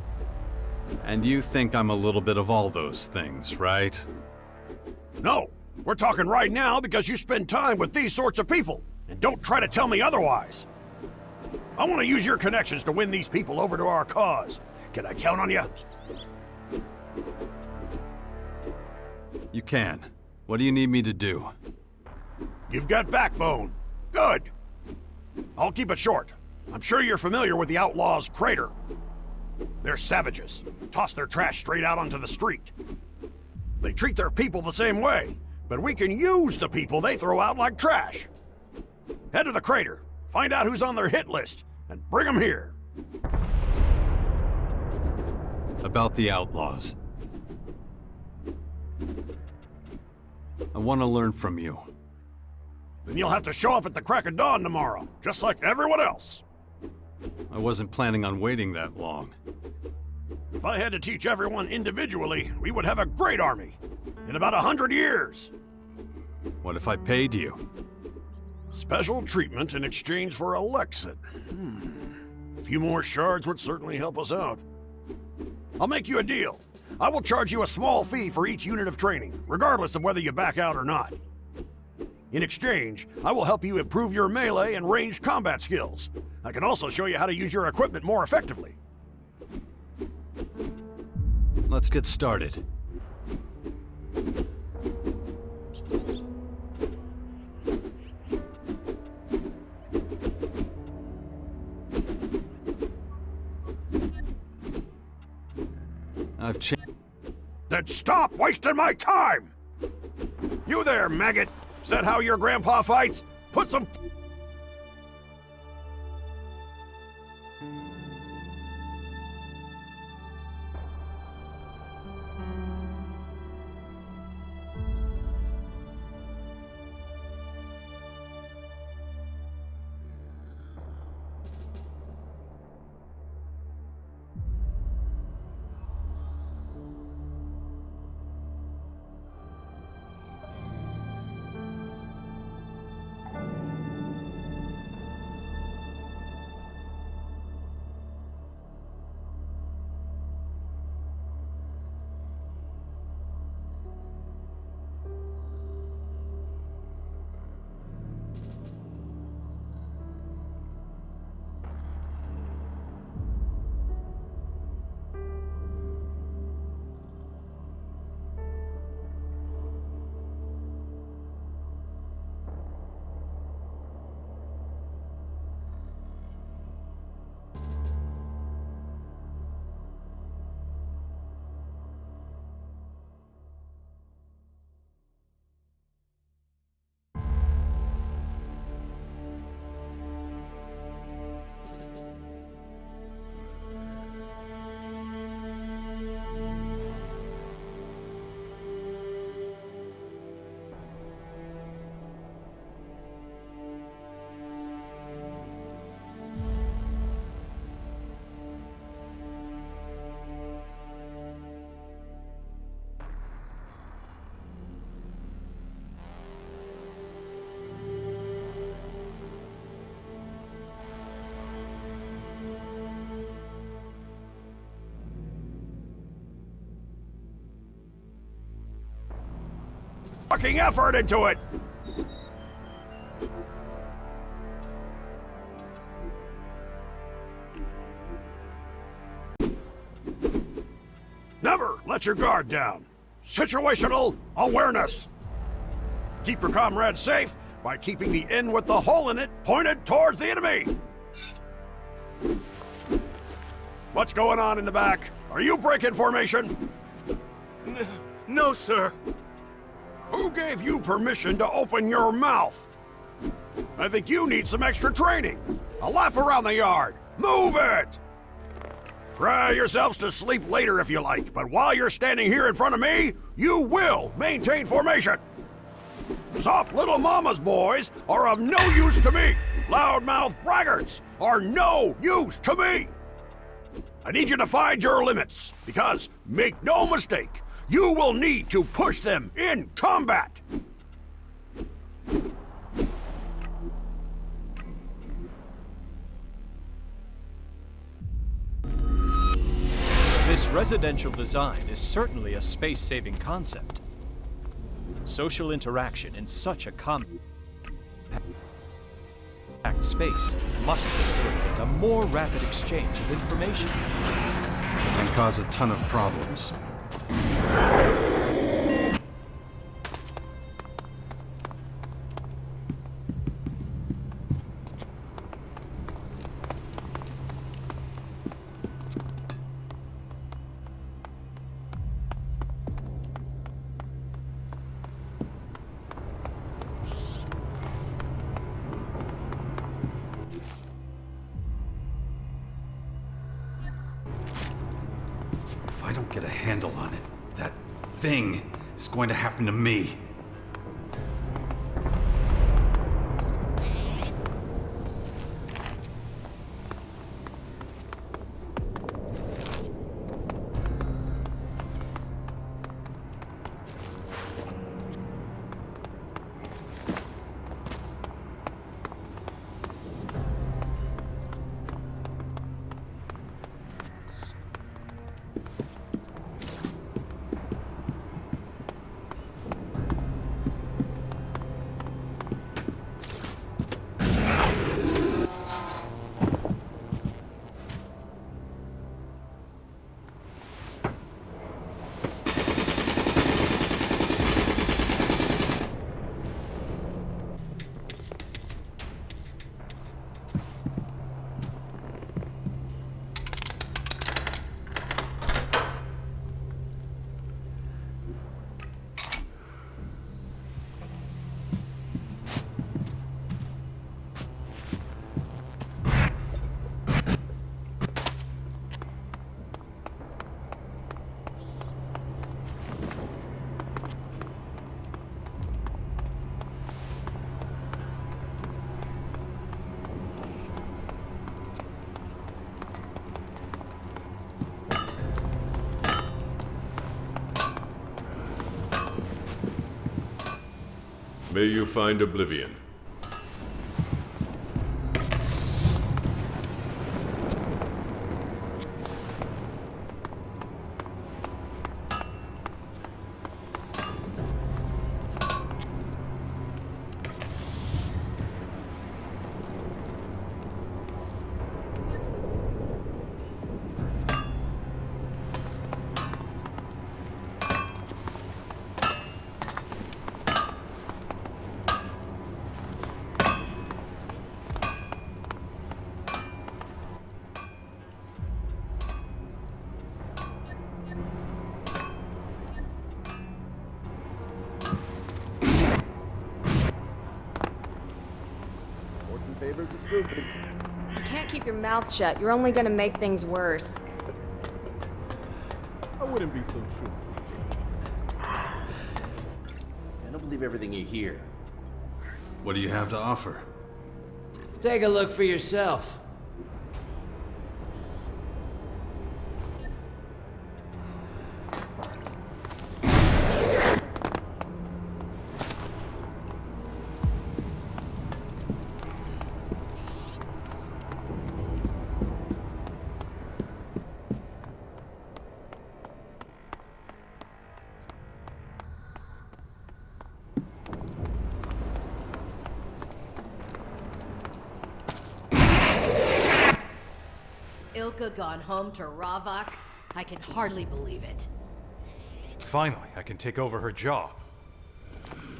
And you think I'm a little bit of all those things, right? No, we're talking right now because you spend time with these sorts of people. And don't try to tell me otherwise. I want to use your connections to win these people over to our cause. Can I count on you? You can. What do you need me to do? You've got backbone. Good. I'll keep it short. I'm sure you're familiar with the Outlaws' Crater. They're savages. Toss their trash straight out onto the street. They treat their people the same way, but we can use the people they throw out like trash. Head to the crater, find out who's on their hit list, and bring them here. About the Outlaws. I want to learn from you. Then you'll have to show up at the crack of dawn tomorrow, just like everyone else. I wasn't planning on waiting that long. If I had to teach everyone individually, we would have a great army. In about 100 years. What if I paid you? Special treatment in exchange for ELEX. A few more shards would certainly help us out. I'll make you a deal. I will charge you a small fee for each unit of training, regardless of whether you back out or not. In exchange, I will help you improve your melee and ranged combat skills. I can also show you how to use your equipment more effectively. Let's get started. I've changed. Then stop wasting my time! You there, maggot! Is that how your grandpa fights? Put some... fucking effort into it! Never let your guard down. Situational awareness. Keep your comrades safe by keeping the end with the hole in it pointed towards the enemy. What's going on in the back? Are you breaking formation? No, sir. Who gave you permission to open your mouth? I think you need some extra training. A lap around the yard. Move it! Cry yourselves to sleep later if you like, but while you're standing here in front of me, you will maintain formation. Soft little mama's boys are of no use to me. Loudmouth braggarts are no use to me. I need you to find your limits, because, make no mistake, you will need to push them in combat. This residential design is certainly a space-saving concept. Social interaction in such a compact space must facilitate a more rapid exchange of information. And cause a ton of problems. If I don't get a handle on it, that thing is going to happen to me. May you find oblivion. You can't keep your mouth shut. You're only gonna make things worse. I wouldn't be so sure. I don't believe everything you hear. What do you have to offer? Take a look for yourself. Ilka gone home to Ravak? I can hardly believe it. Finally, I can take over her job.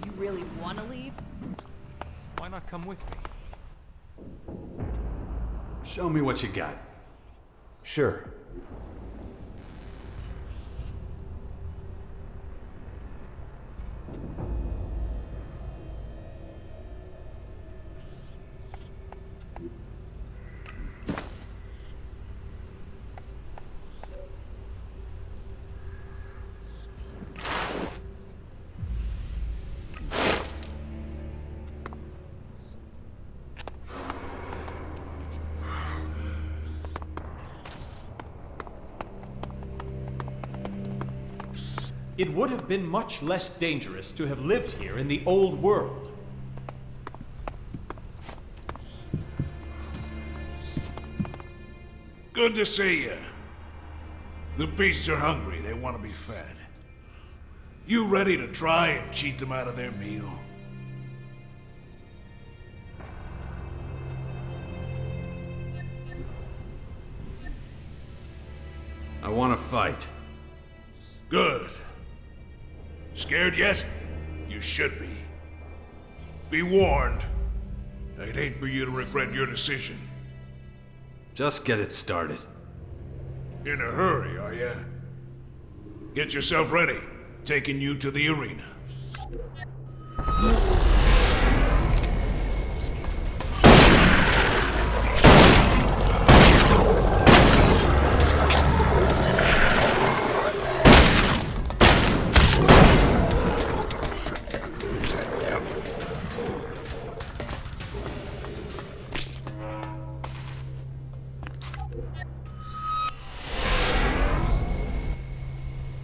You really want to leave? Why not come with me? Show me what you got. Sure. It would have been much less dangerous to have lived here in the old world. Good to see you. The beasts are hungry. They want to be fed. You ready to try and cheat them out of their meal? I want to fight. Good. Scared yet? You should be. Be warned. I'd hate for you to regret your decision. Just get it started. In a hurry, are ya? Get yourself ready. Taking you to the arena.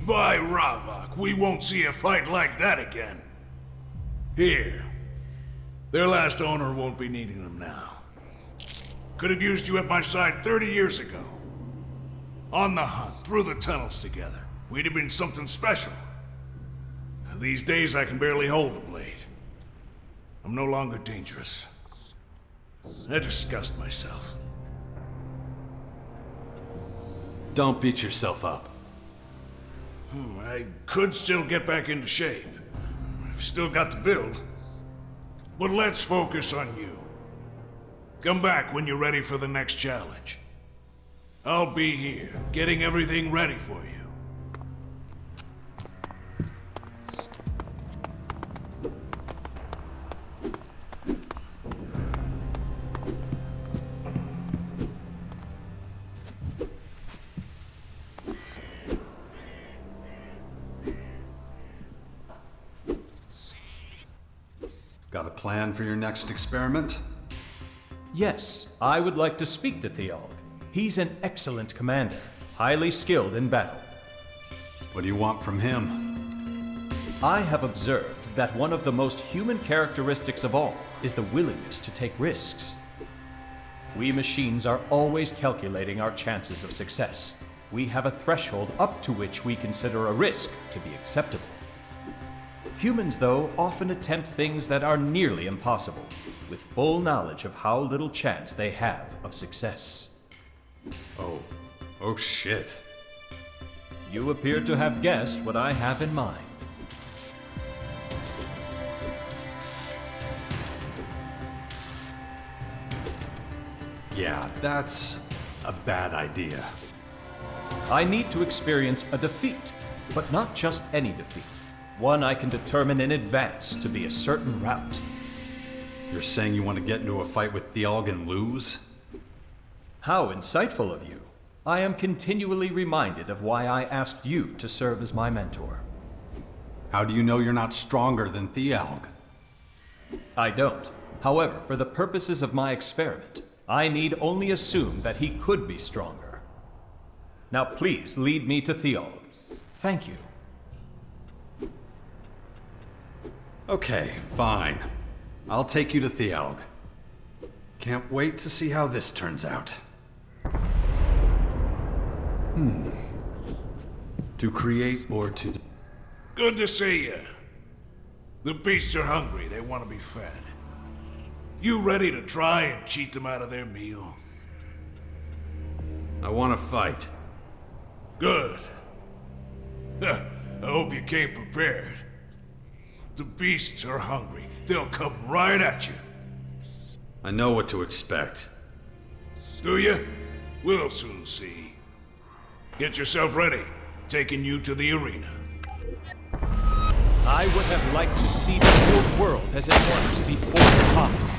By Ravak, we won't see a fight like that again. Here. Their last owner won't be needing them now. Could have used you at my side 30 years ago. On the hunt, through the tunnels together. We'd have been something special. These days I can barely hold the blade. I'm no longer dangerous. I disgust myself. Don't beat yourself up. I could still get back into shape. I've still got the build. But let's focus on you. Come back when you're ready for the next challenge. I'll be here, getting everything ready for you. Got a plan for your next experiment? Yes, I would like to speak to Thealg. He's an excellent commander, highly skilled in battle. What do you want from him? I have observed that one of the most human characteristics of all is the willingness to take risks. We machines are always calculating our chances of success. We have a threshold up to which we consider a risk to be acceptable. Humans, though, often attempt things that are nearly impossible, with full knowledge of how little chance they have of success. Oh shit. You appear to have guessed what I have in mind. Yeah, that's a bad idea. I need to experience a defeat, but not just any defeat. One I can determine in advance to be a certain route. You're saying you want to get into a fight with Thealg and lose? How insightful of you. I am continually reminded of why I asked you to serve as my mentor. How do you know you're not stronger than Thealg? I don't. However, for the purposes of my experiment, I need only assume that he could be stronger. Now please lead me to Thealg. Thank you. Okay, fine. I'll take you to Thealg. Can't wait to see how this turns out. To create or to... Good to see you. The beasts are hungry. They want to be fed. You ready to try and cheat them out of their meal? I want to fight. Good. I hope you came prepared. The beasts are hungry. They'll come right at you. I know what to expect. Do you? We'll soon see. Get yourself ready. Taking you to the arena. I would have liked to see the whole world as it was before the comet.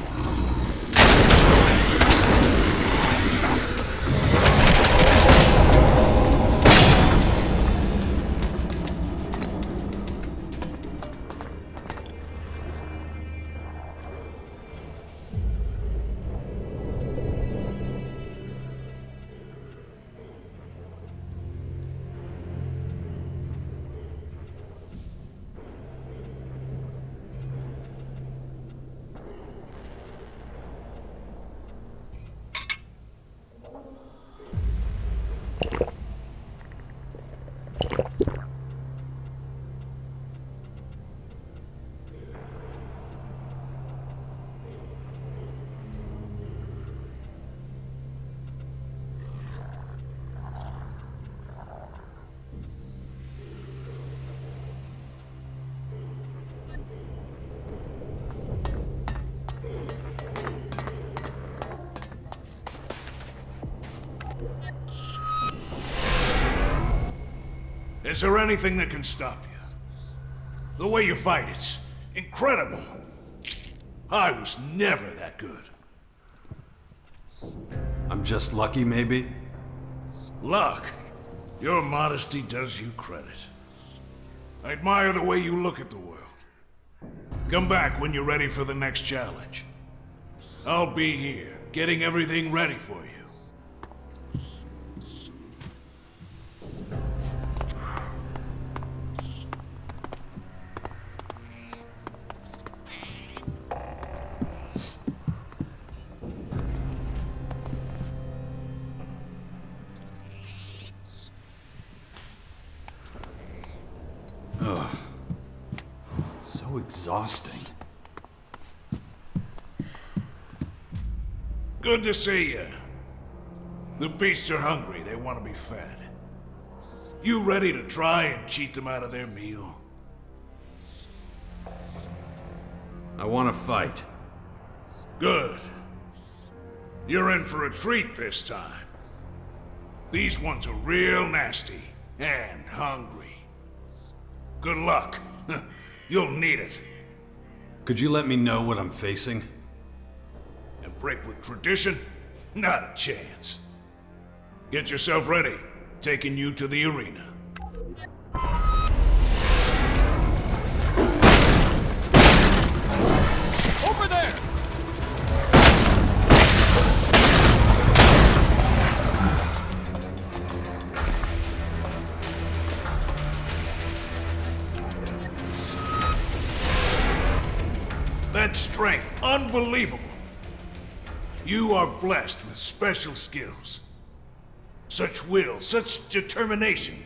Is there anything that can stop you? The way you fight, it's incredible. I was never that good. I'm just lucky, maybe? Luck? Your modesty does you credit. I admire the way you look at the world. Come back when you're ready for the next challenge. I'll be here, getting everything ready for you. Ugh. So exhausting. Good to see you. The beasts are hungry. They want to be fed. You ready to try and cheat them out of their meal? I want to fight. Good. You're in for a treat this time. These ones are real nasty and hungry. Good luck. You'll need it. Could you let me know what I'm facing? And break with tradition? Not a chance. Get yourself ready. Taking you to the arena. Over there! That strength, unbelievable. You are blessed with special skills. Such will, such determination.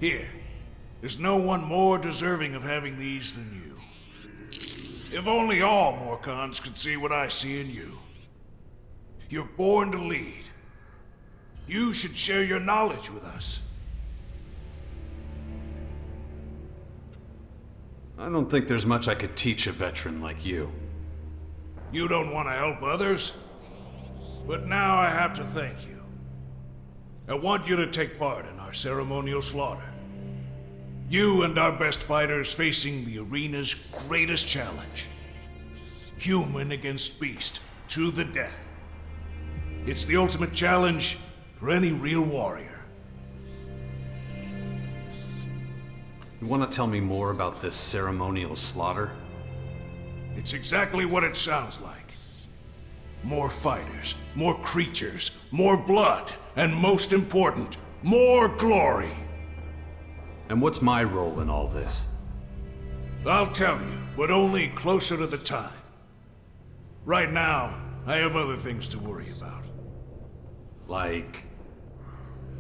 Here, there's no one more deserving of having these than you. If only all Morcons could see what I see in you. You're born to lead. You should share your knowledge with us. I don't think there's much I could teach a veteran like you. You don't want to help others? But now I have to thank you. I want you to take part in our ceremonial slaughter. You and our best fighters facing the arena's greatest challenge. Human against beast, to the death. It's the ultimate challenge for any real warrior. You want to tell me more about this ceremonial slaughter? It's exactly what it sounds like. More fighters, more creatures, more blood, and most important, more glory. And what's my role in all this? I'll tell you, but only closer to the time. Right now, I have other things to worry about. Like?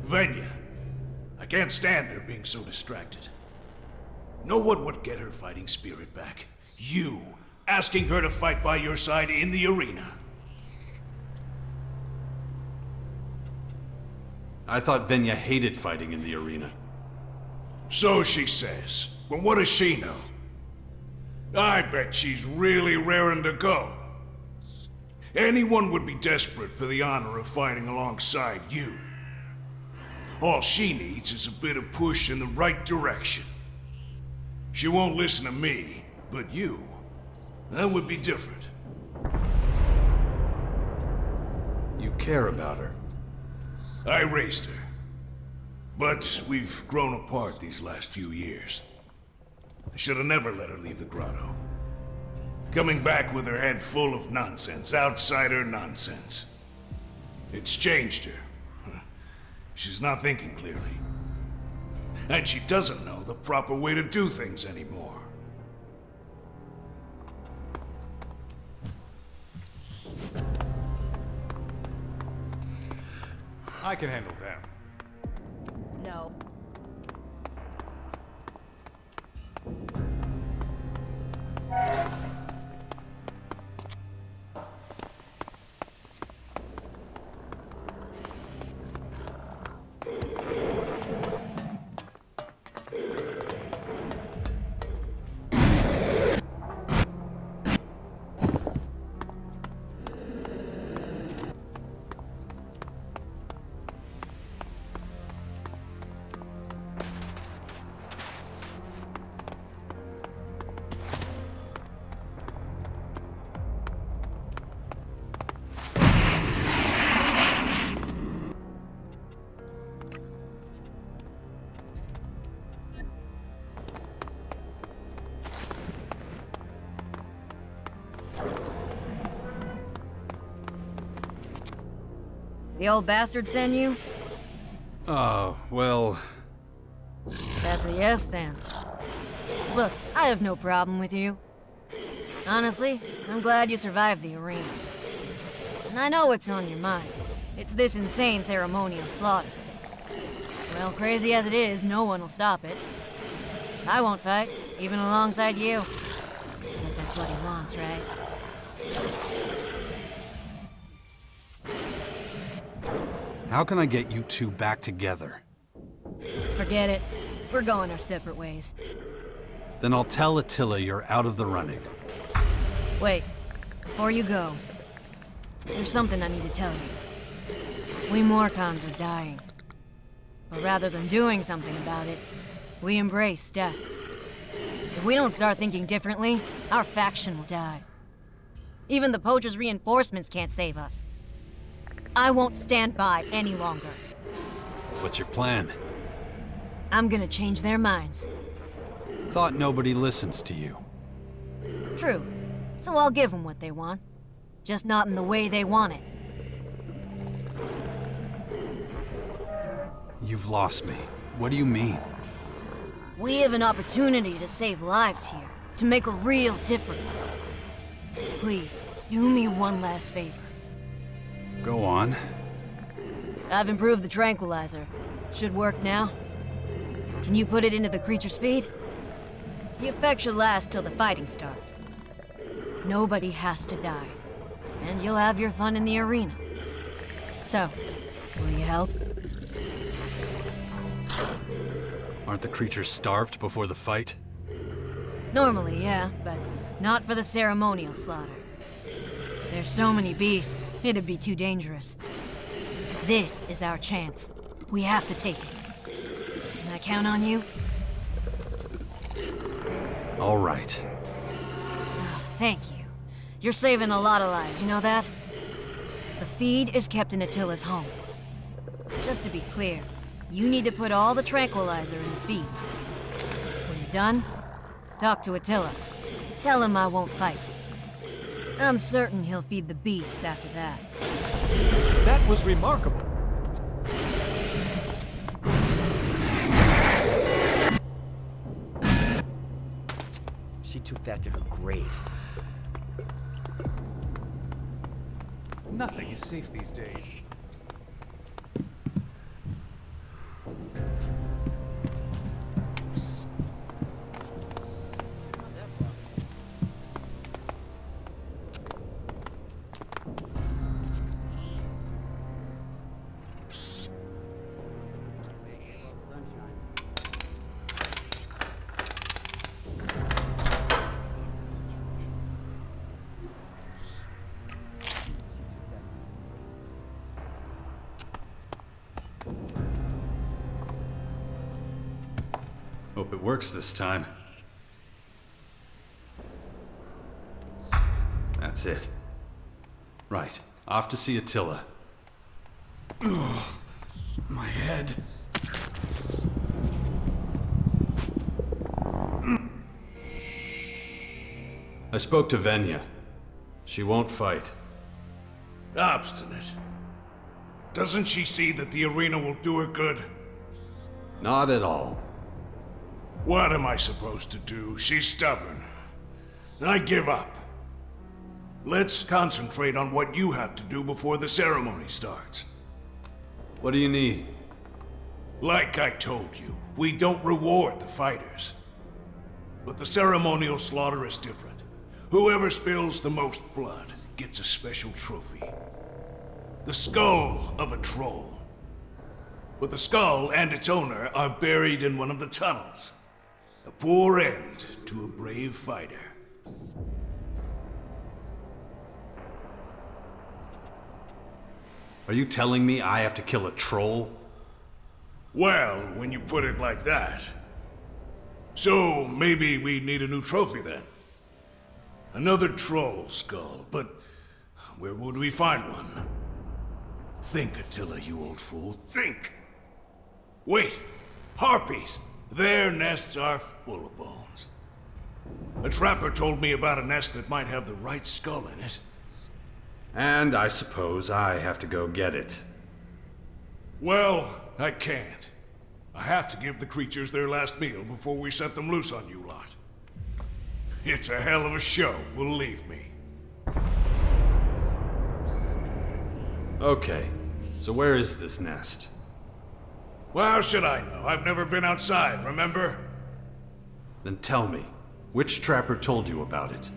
Venya. I can't stand her being so distracted. Know what would get her fighting spirit back? You, asking her to fight by your side in the arena. I thought Venya hated fighting in the arena. So she says. But what does she know? I bet she's really raring to go. Anyone would be desperate for the honor of fighting alongside you. All she needs is a bit of push in the right direction. She won't listen to me, but you, that would be different. You care about her. I raised her. But we've grown apart these last few years. I should have never let her leave the grotto. Coming back with her head full of nonsense, outsider nonsense. It's changed her. She's not thinking clearly. And she doesn't know the proper way to do things anymore. I can handle them. No. The old bastard send you? Well... That's a yes, then. Look, I have no problem with you. Honestly, I'm glad you survived the arena. And I know what's on your mind. It's this insane ceremonial slaughter. Well, crazy as it is, no one will stop it. I won't fight, even alongside you. But that's what he wants, right? How can I get you two back together? Forget it. We're going our separate ways. Then I'll tell Attila you're out of the running. Wait, before you go, there's something I need to tell you. We Morcons are dying. But rather than doing something about it, we embrace death. If we don't start thinking differently, our faction will die. Even the poachers' reinforcements can't save us. I won't stand by any longer. What's your plan? I'm gonna change their minds. Thought nobody listens to you. True. So I'll give them what they want. Just not in the way they want it. You've lost me. What do you mean? We have an opportunity to save lives here. To make a real difference. Please, do me one last favor. Go on. I've improved the tranquilizer. Should work now. Can you put it into the creature's feed? The effect should last till the fighting starts. Nobody has to die. And you'll have your fun in the arena. So, will you help? Aren't the creatures starved before the fight? Normally, yeah, but not for the ceremonial slaughter. There's so many beasts, it'd be too dangerous. This is our chance. We have to take it. Can I count on you? All right. Thank you. You're saving a lot of lives, you know that? The feed is kept in Attila's home. Just to be clear, you need to put all the tranquilizer in the feed. When you're done, talk to Attila. Tell him I won't fight. I'm certain he'll feed the beasts after that. That was remarkable. She took that to her grave. Nothing is safe these days. Hope it works this time. That's it. Right. Off to see Attila. Ugh, my head. I spoke to Venya. She won't fight. Obstinate. Doesn't she see that the arena will do her good? Not at all. What am I supposed to do? She's stubborn. I give up. Let's concentrate on what you have to do before the ceremony starts. What do you need? Like I told you, we don't reward the fighters. But the ceremonial slaughter is different. Whoever spills the most blood gets a special trophy. The skull of a troll. But the skull and its owner are buried in one of the tunnels. A poor end to a brave fighter. Are you telling me I have to kill a troll? Well, when you put it like that. So, maybe we need a new trophy then. Another troll skull, but where would we find one? Think, Attila, you old fool, think! Wait! Harpies! Their nests are full of bones. A trapper told me about a nest that might have the right skull in it. And I suppose I have to go get it. Well, I can't. I have to give the creatures their last meal before we set them loose on you lot. It's a hell of a show, believe me. Okay, so where is this nest? Well, how should I know? I've never been outside, remember? Then tell me, which trapper told you about it?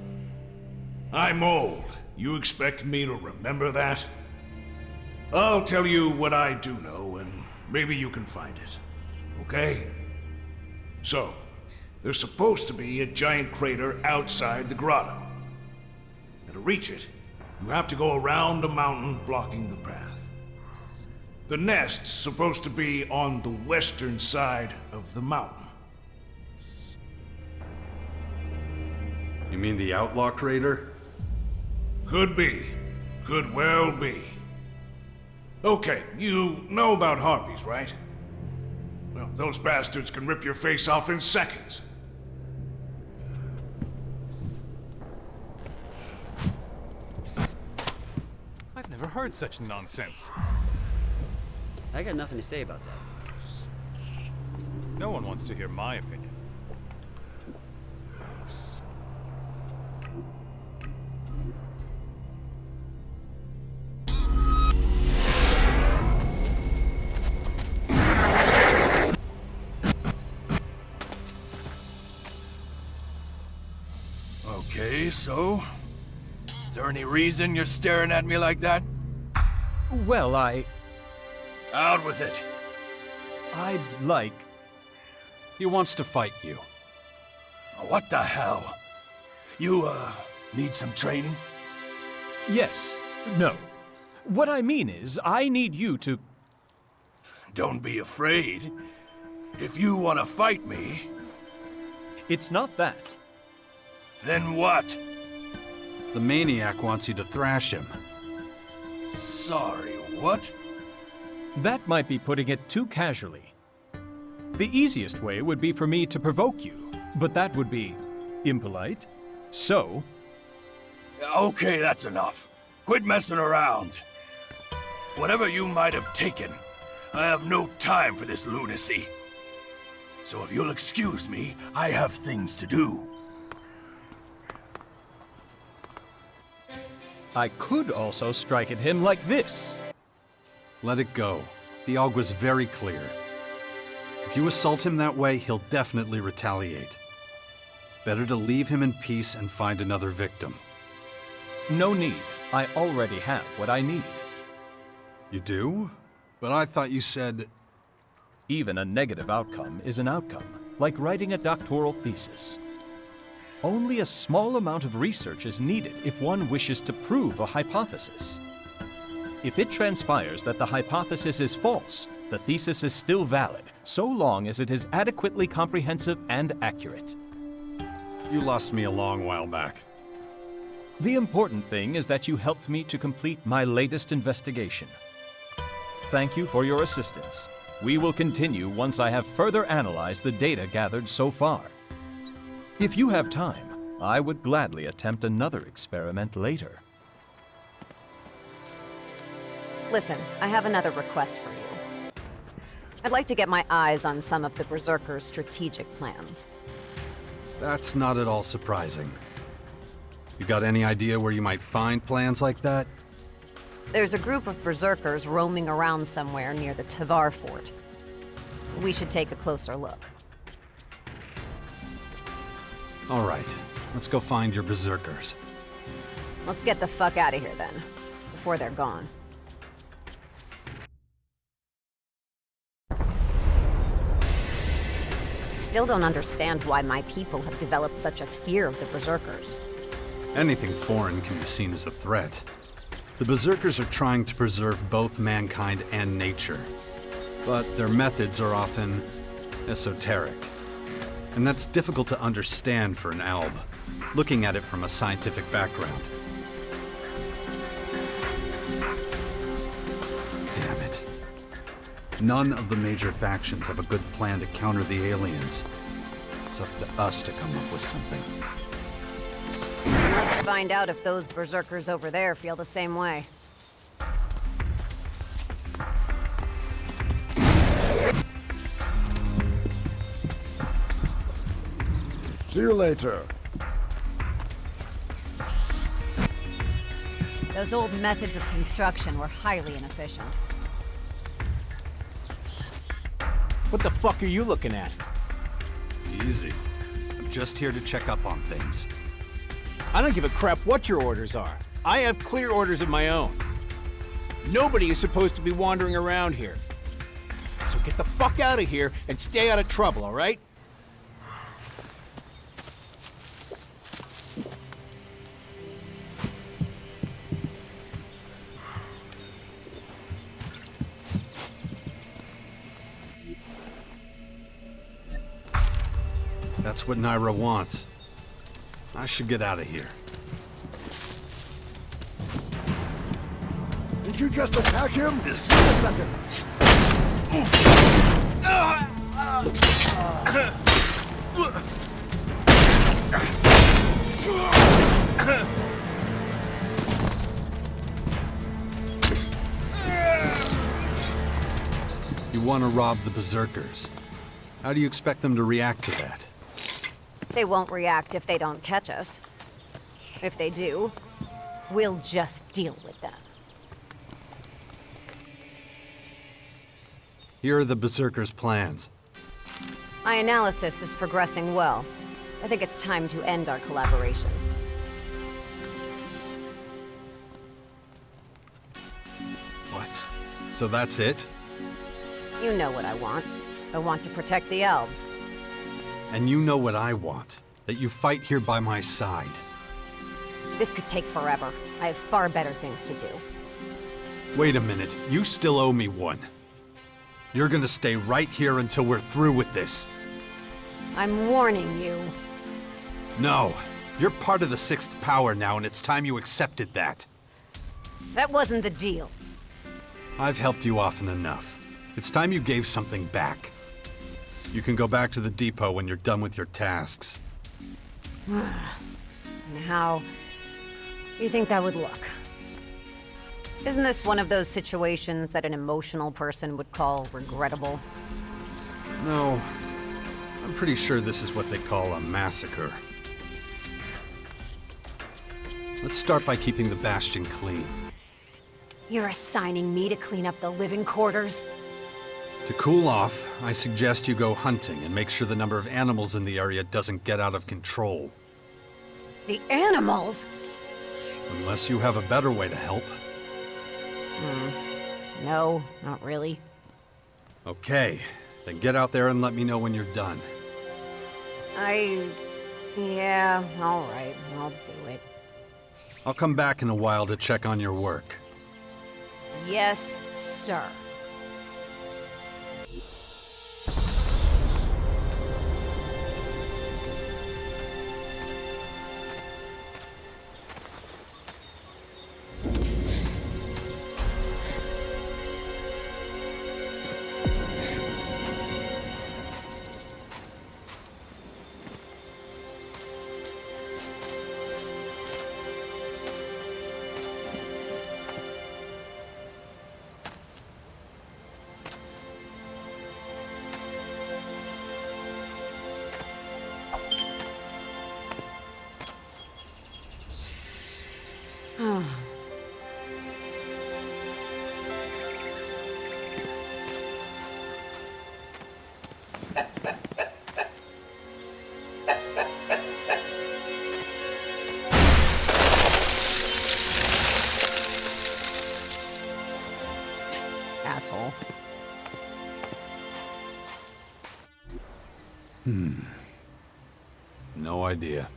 I'm old. You expect me to remember that? I'll tell you what I do know, and maybe you can find it. Okay? So, there's supposed to be a giant crater outside the grotto. And to reach it, you have to go around a mountain blocking the path. The nest's supposed to be on the western side of the mountain. You mean the outlaw crater? Could be. Could well be. Okay, you know about harpies, right? Well, those bastards can rip your face off in seconds. I've never heard such nonsense. I got nothing to say about that. No one wants to hear my opinion. Okay, so? Is there any reason you're staring at me like that? Well, Out with it. I'd like... He wants to fight you. What the hell? You, need some training? Yes. No. What I mean is, I need you to... Don't be afraid. If you want to fight me... It's not that. Then what? The maniac wants you to thrash him. Sorry, what? That might be putting it too casually. The easiest way would be for me to provoke you, but that would be impolite. So... Okay, that's enough. Quit messing around. Whatever you might have taken, I have no time for this lunacy. So if you'll excuse me, I have things to do. I could also strike at him like this. Let it go. The AUG was very clear. If you assault him that way, he'll definitely retaliate. Better to leave him in peace and find another victim. No need. I already have what I need. You do? But I thought you said... Even a negative outcome is an outcome, like writing a doctoral thesis. Only a small amount of research is needed if one wishes to prove a hypothesis. If it transpires that the hypothesis is false, the thesis is still valid, so long as it is adequately comprehensive and accurate. You lost me a long while back. The important thing is that you helped me to complete my latest investigation. Thank you for your assistance. We will continue once I have further analyzed the data gathered so far. If you have time, I would gladly attempt another experiment later. Listen, I have another request for you. I'd like to get my eyes on some of the Berserkers' strategic plans. That's not at all surprising. You got any idea where you might find plans like that? There's a group of Berserkers roaming around somewhere near the Tavar fort. We should take a closer look. All right, let's go find your Berserkers. Let's get the fuck out of here then, before they're gone. I still don't understand why my people have developed such a fear of the Berserkers. Anything foreign can be seen as a threat. The Berserkers are trying to preserve both mankind and nature, but their methods are often esoteric. And that's difficult to understand for an alb, looking at it from a scientific background. Damn it. None of the major factions have a good plan to counter the aliens. It's up to us to come up with something. Let's find out if those Berserkers over there feel the same way. See you later. Those old methods of construction were highly inefficient. What the fuck are you looking at? Easy. I'm just here to check up on things. I don't give a crap what your orders are. I have clear orders of my own. Nobody is supposed to be wandering around here. So get the fuck out of here and stay out of trouble, all right? That's what Naira wants. I should get out of here. Did you just attack him? Wait a second. You want to rob the Berserkers. How do you expect them to react to that? They won't react if they don't catch us. If they do, we'll just deal with them. Here are the Berserkers' plans. My analysis is progressing well. I think it's time to end our collaboration. What? So that's it? You know what I want. I want to protect the elves. And you know what I want. That you fight here by my side. This could take forever. I have far better things to do. Wait a minute. You still owe me one. You're gonna stay right here until we're through with this. I'm warning you. No. You're part of the Sixth Power now, and it's time you accepted that. That wasn't the deal. I've helped you often enough. It's time you gave something back. You can go back to the depot when you're done with your tasks. And how do you think that would look? Isn't this one of those situations that an emotional person would call regrettable? No. I'm pretty sure this is what they call a massacre. Let's start by keeping the Bastion clean. You're assigning me to clean up the living quarters? To cool off, I suggest you go hunting and make sure the number of animals in the area doesn't get out of control. The animals? Unless you have a better way to help. No, not really. Okay, then get out there and let me know when you're done. Yeah, all right, I'll do it. I'll come back in a while to check on your work. Yes, sir. No idea.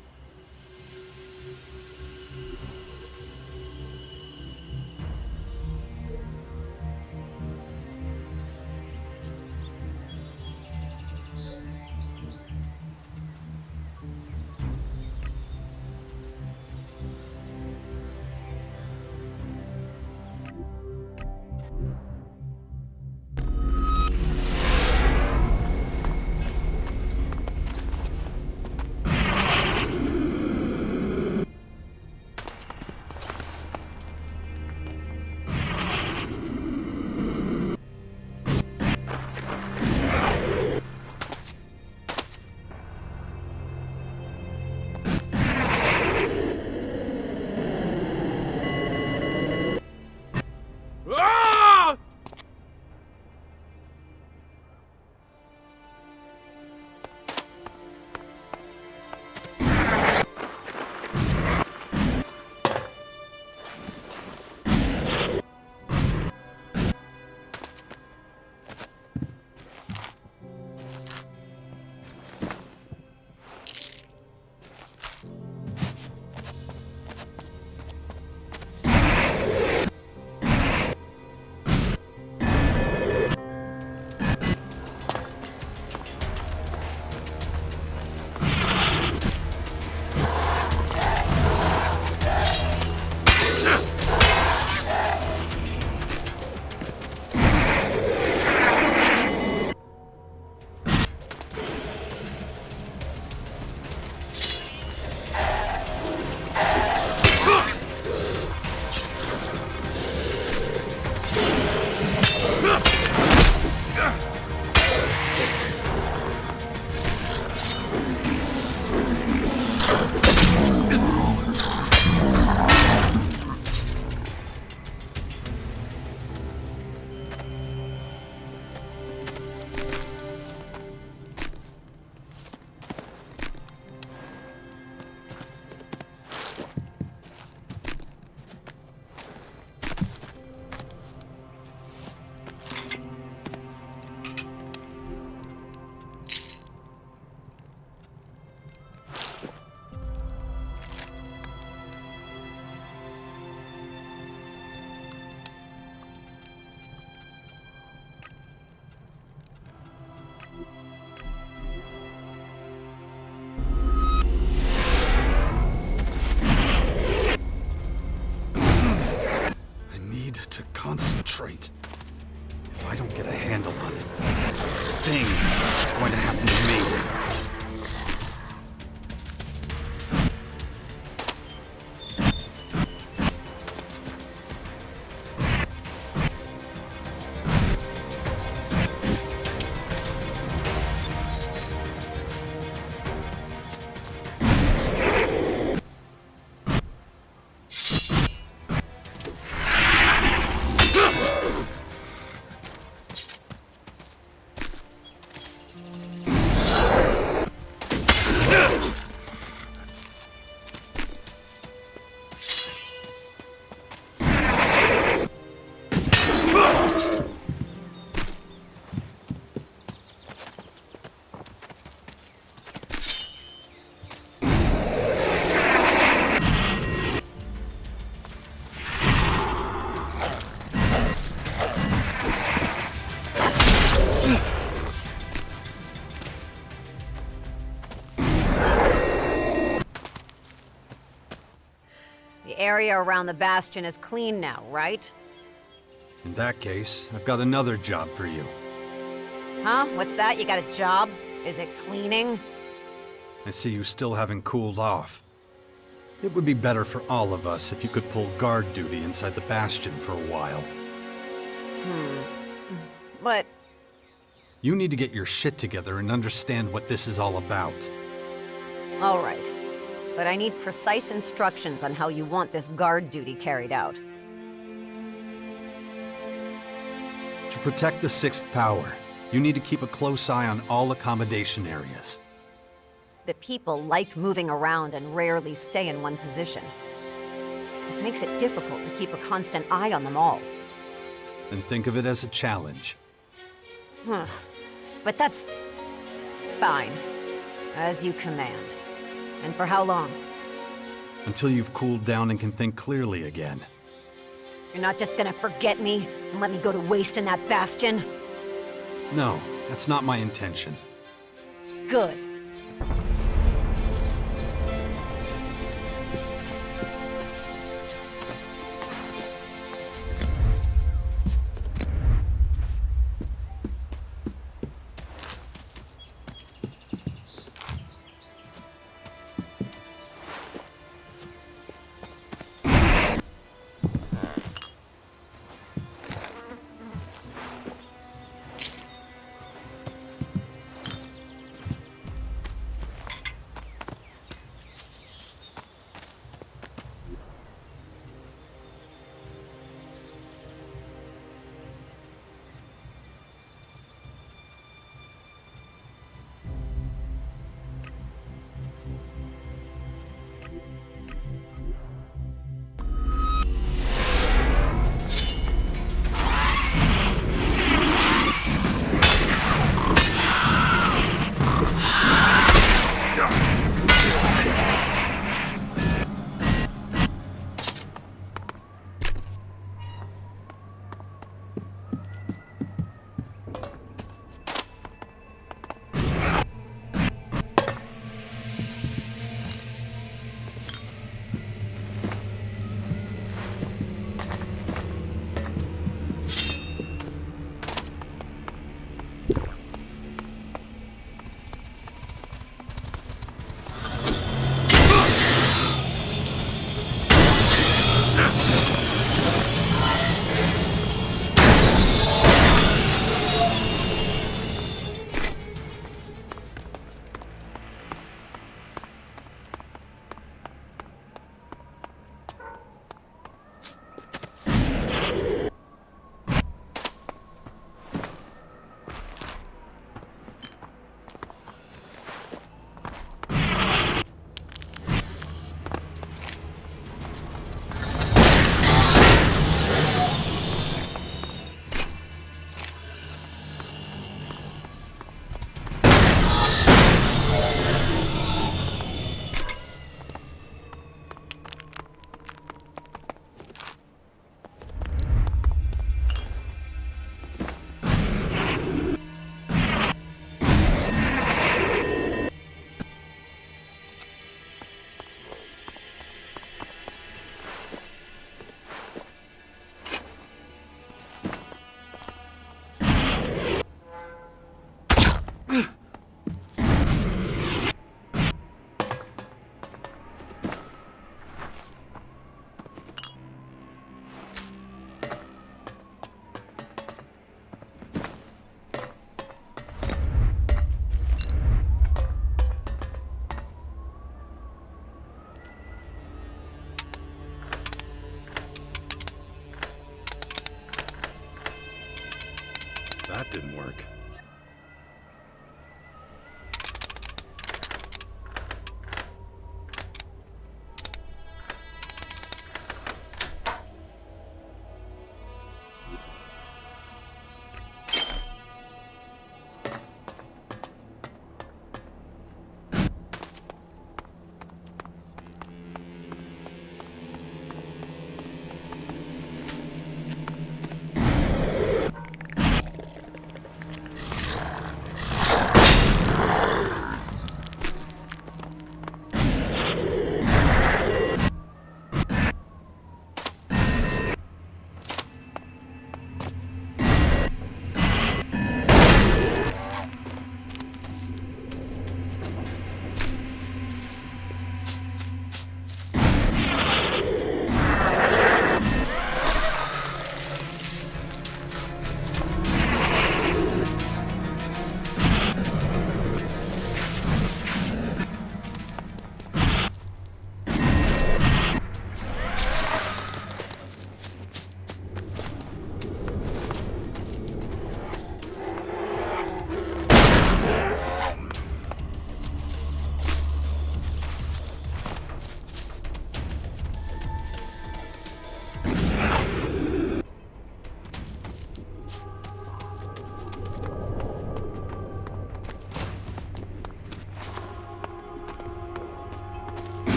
Concentrate. If I don't get a handle on it, that thing is going to happen to me. The area around the bastion is clean now, right? In that case, I've got another job for you. Huh? What's that? You got a job? Is it cleaning? I see you still haven't cooled off. It would be better for all of us if you could pull guard duty inside the bastion for a while. But... You need to get your shit together and understand what this is all about. All right. But I need precise instructions on how you want this guard duty carried out. To protect the Sixth Power, you need to keep a close eye on all accommodation areas. The people like moving around and rarely stay in one position. This makes it difficult to keep a constant eye on them all. And think of it as a challenge. But that's... fine. As you command. And for how long? Until you've cooled down and can think clearly again. You're not just gonna forget me and let me go to waste in that bastion? No, that's not my intention. Good.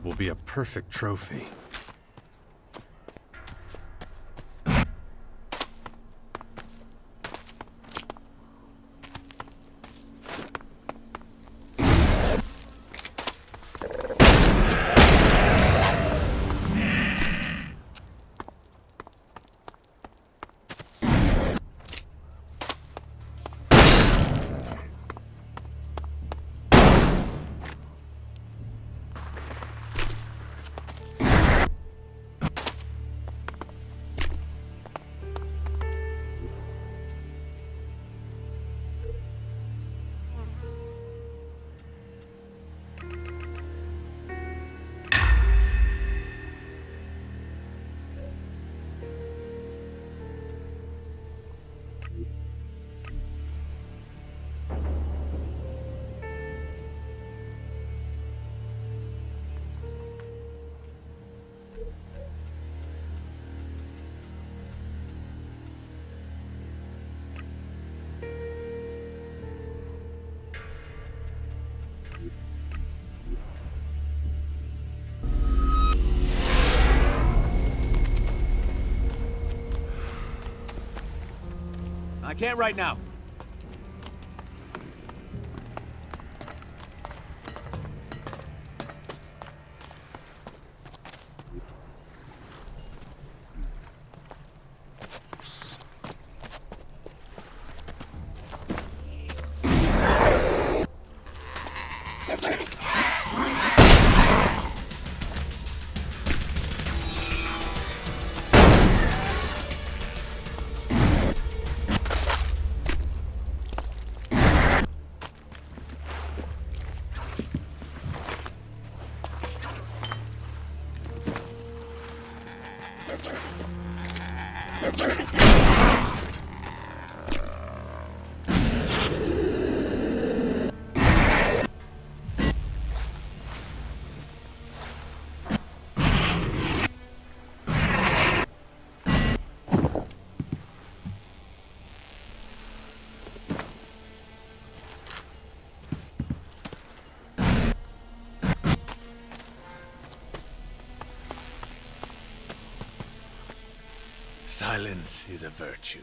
blood will be a perfect trophy. I can't right now. Silence is a virtue.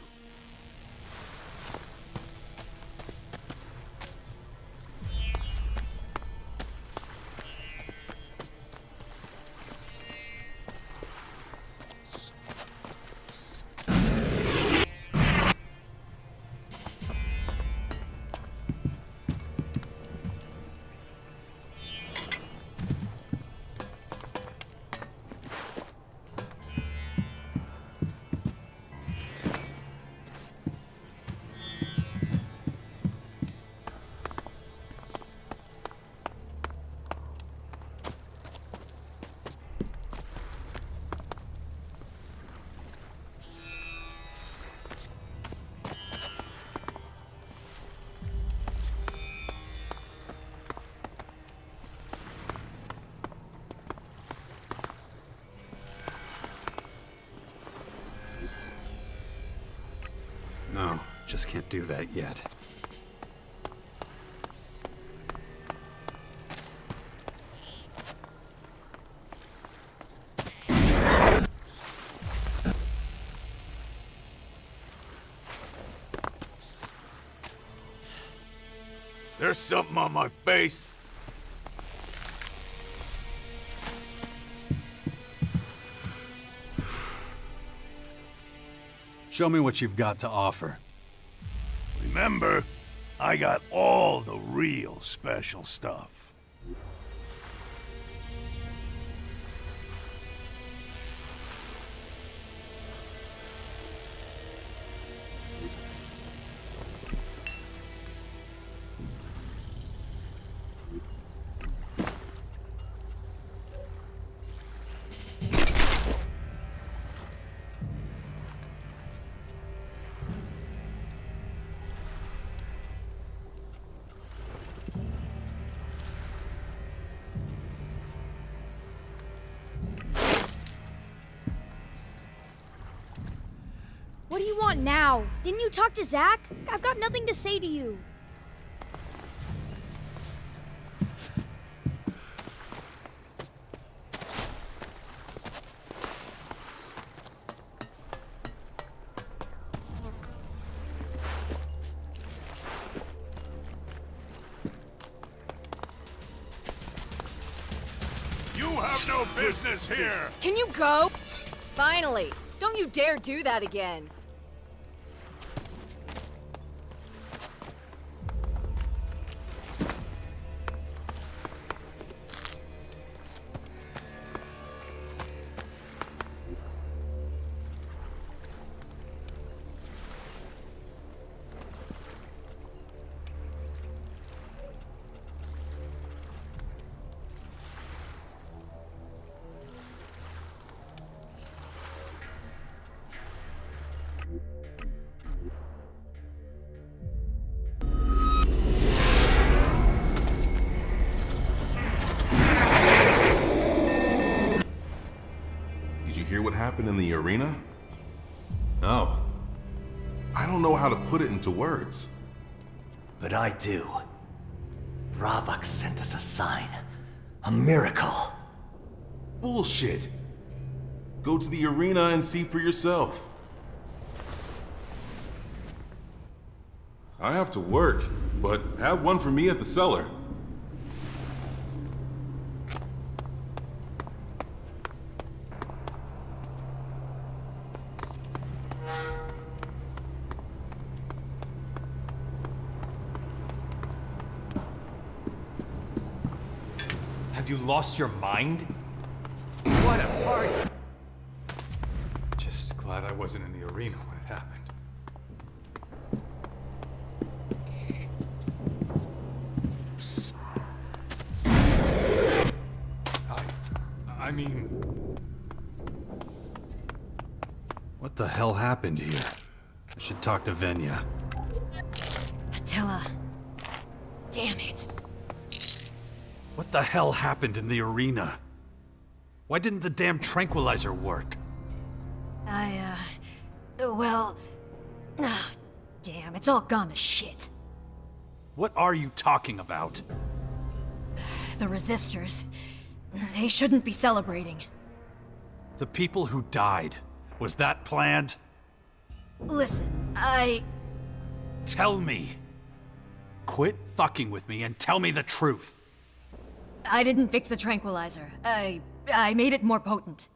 No, just can't do that yet. There's something on my face. Show me what you've got to offer. Remember, I got all the real special stuff. What do you want now? Didn't you talk to Zach? I've got nothing to say to you. have no business here! Can you go? Finally! Don't you dare do that again! Did you hear what happened in the arena? No. I don't know how to put it into words. But I do. Ravok sent us a sign. A miracle. Bullshit. Go to the arena and see for yourself. I have to work, but have one for me at the cellar. Have you lost your mind? What a party! Just glad I wasn't in the arena when it happened. I mean... What the hell happened here? I should talk to Venya. Attila. Damn it. What the hell happened in the arena? Why didn't the damn tranquilizer work? Well... damn, it's all gone to shit. What are you talking about? The resistors. They shouldn't be celebrating. The people who died. Was that planned? Listen, Tell me. Quit fucking with me and tell me the truth. I didn't fix the tranquilizer. I made it more potent.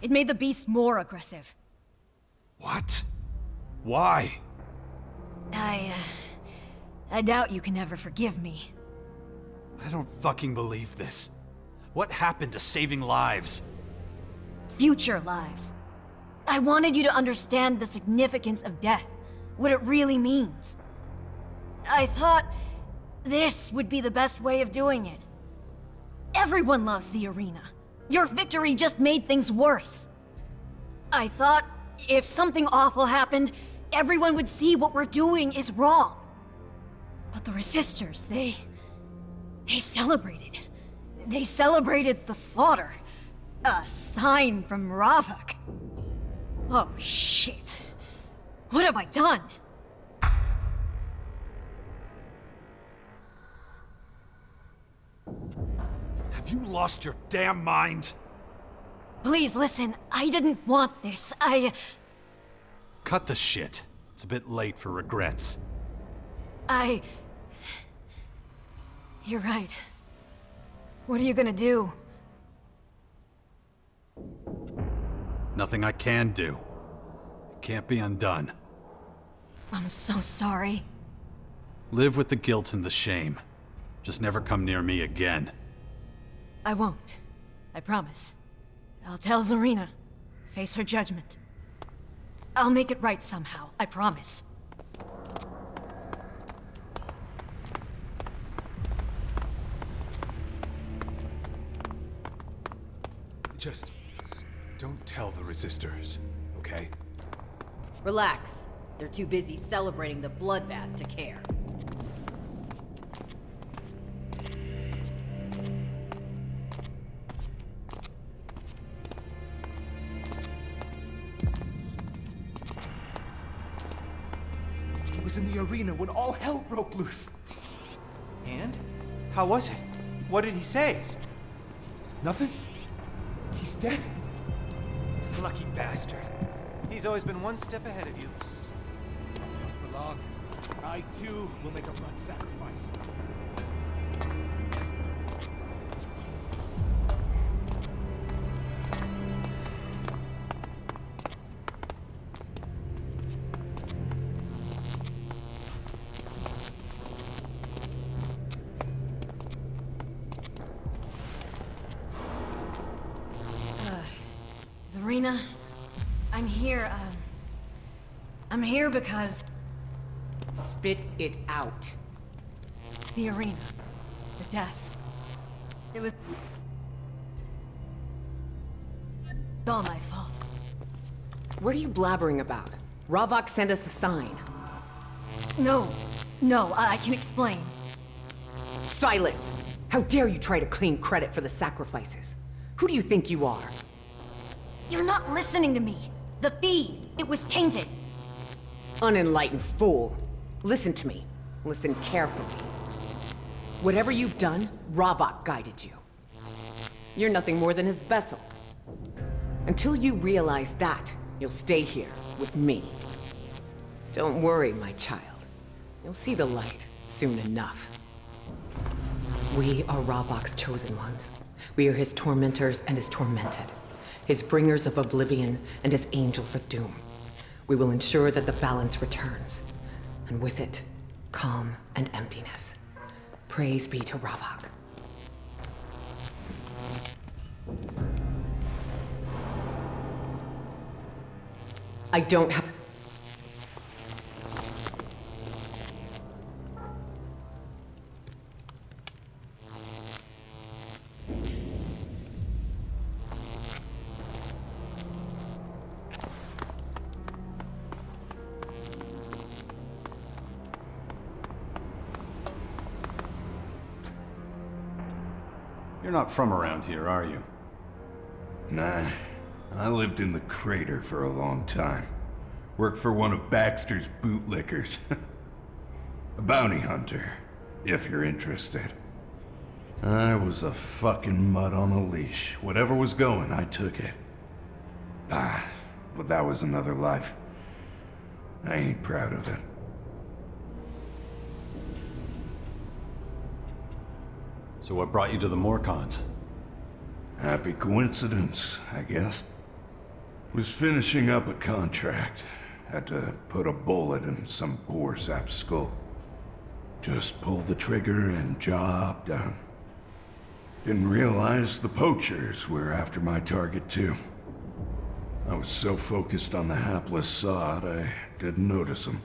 It made the beast more aggressive. What? Why? I doubt you can ever forgive me. I don't fucking believe this. What happened to saving lives? Future lives. I wanted you to understand the significance of death, what it really means. I thought this would be the best way of doing it. Everyone loves the arena. Your victory just made things worse. I thought if something awful happened, everyone would see what we're doing is wrong. But the resistors, they celebrated. They celebrated the slaughter. A sign from Ravok. Oh, shit. What have I done? Have you lost your damn mind? Please listen, I didn't want this. Cut the shit. It's a bit late for regrets. You're right. What are you gonna do? Nothing I can do. It can't be undone. I'm so sorry. Live with the guilt and the shame. Just never come near me again. I won't. I promise. I'll tell Zarina. Face her judgment. I'll make it right somehow. I promise. Just don't tell the resistors, okay? Relax. They're too busy celebrating the bloodbath to care. He was in the arena when all hell broke loose. And? How was it? What did he say? Nothing? He's dead? Lucky bastard. He's always been one step ahead of you. Not for long. I, too, will make a blood sacrifice. Arena, I'm here, I'm here because... Spit it out. The arena. The deaths. It was... all my fault. What are you blabbering about? Ravok sent us a sign. No. No, I can explain. Silence! How dare you try to claim credit for the sacrifices? Who do you think you are? You're not listening to me. The feed, it was tainted. Unenlightened fool. Listen to me. Listen carefully. Whatever you've done, Ravok guided you. You're nothing more than his vessel. Until you realize that, you'll stay here with me. Don't worry, my child. You'll see the light soon enough. We are Ravok's chosen ones. We are his tormentors and his tormented. His bringers of oblivion and his angels of doom. We will ensure that the balance returns, and with it, calm and emptiness. Praise be to Ravok. I don't have... You're not from around here, are you? Nah. I lived in the crater for a long time. Worked for one of Baxter's bootlickers. A bounty hunter, if you're interested. I was a fucking mutt on a leash. Whatever was going, I took it. But that was another life. I ain't proud of it. So what brought you to the Morcons? Happy coincidence, I guess. Was finishing up a contract. Had to put a bullet in some poor sap's skull. Just pulled the trigger and job done. Didn't realize the poachers were after my target too. I was so focused on the hapless sod, I didn't notice them.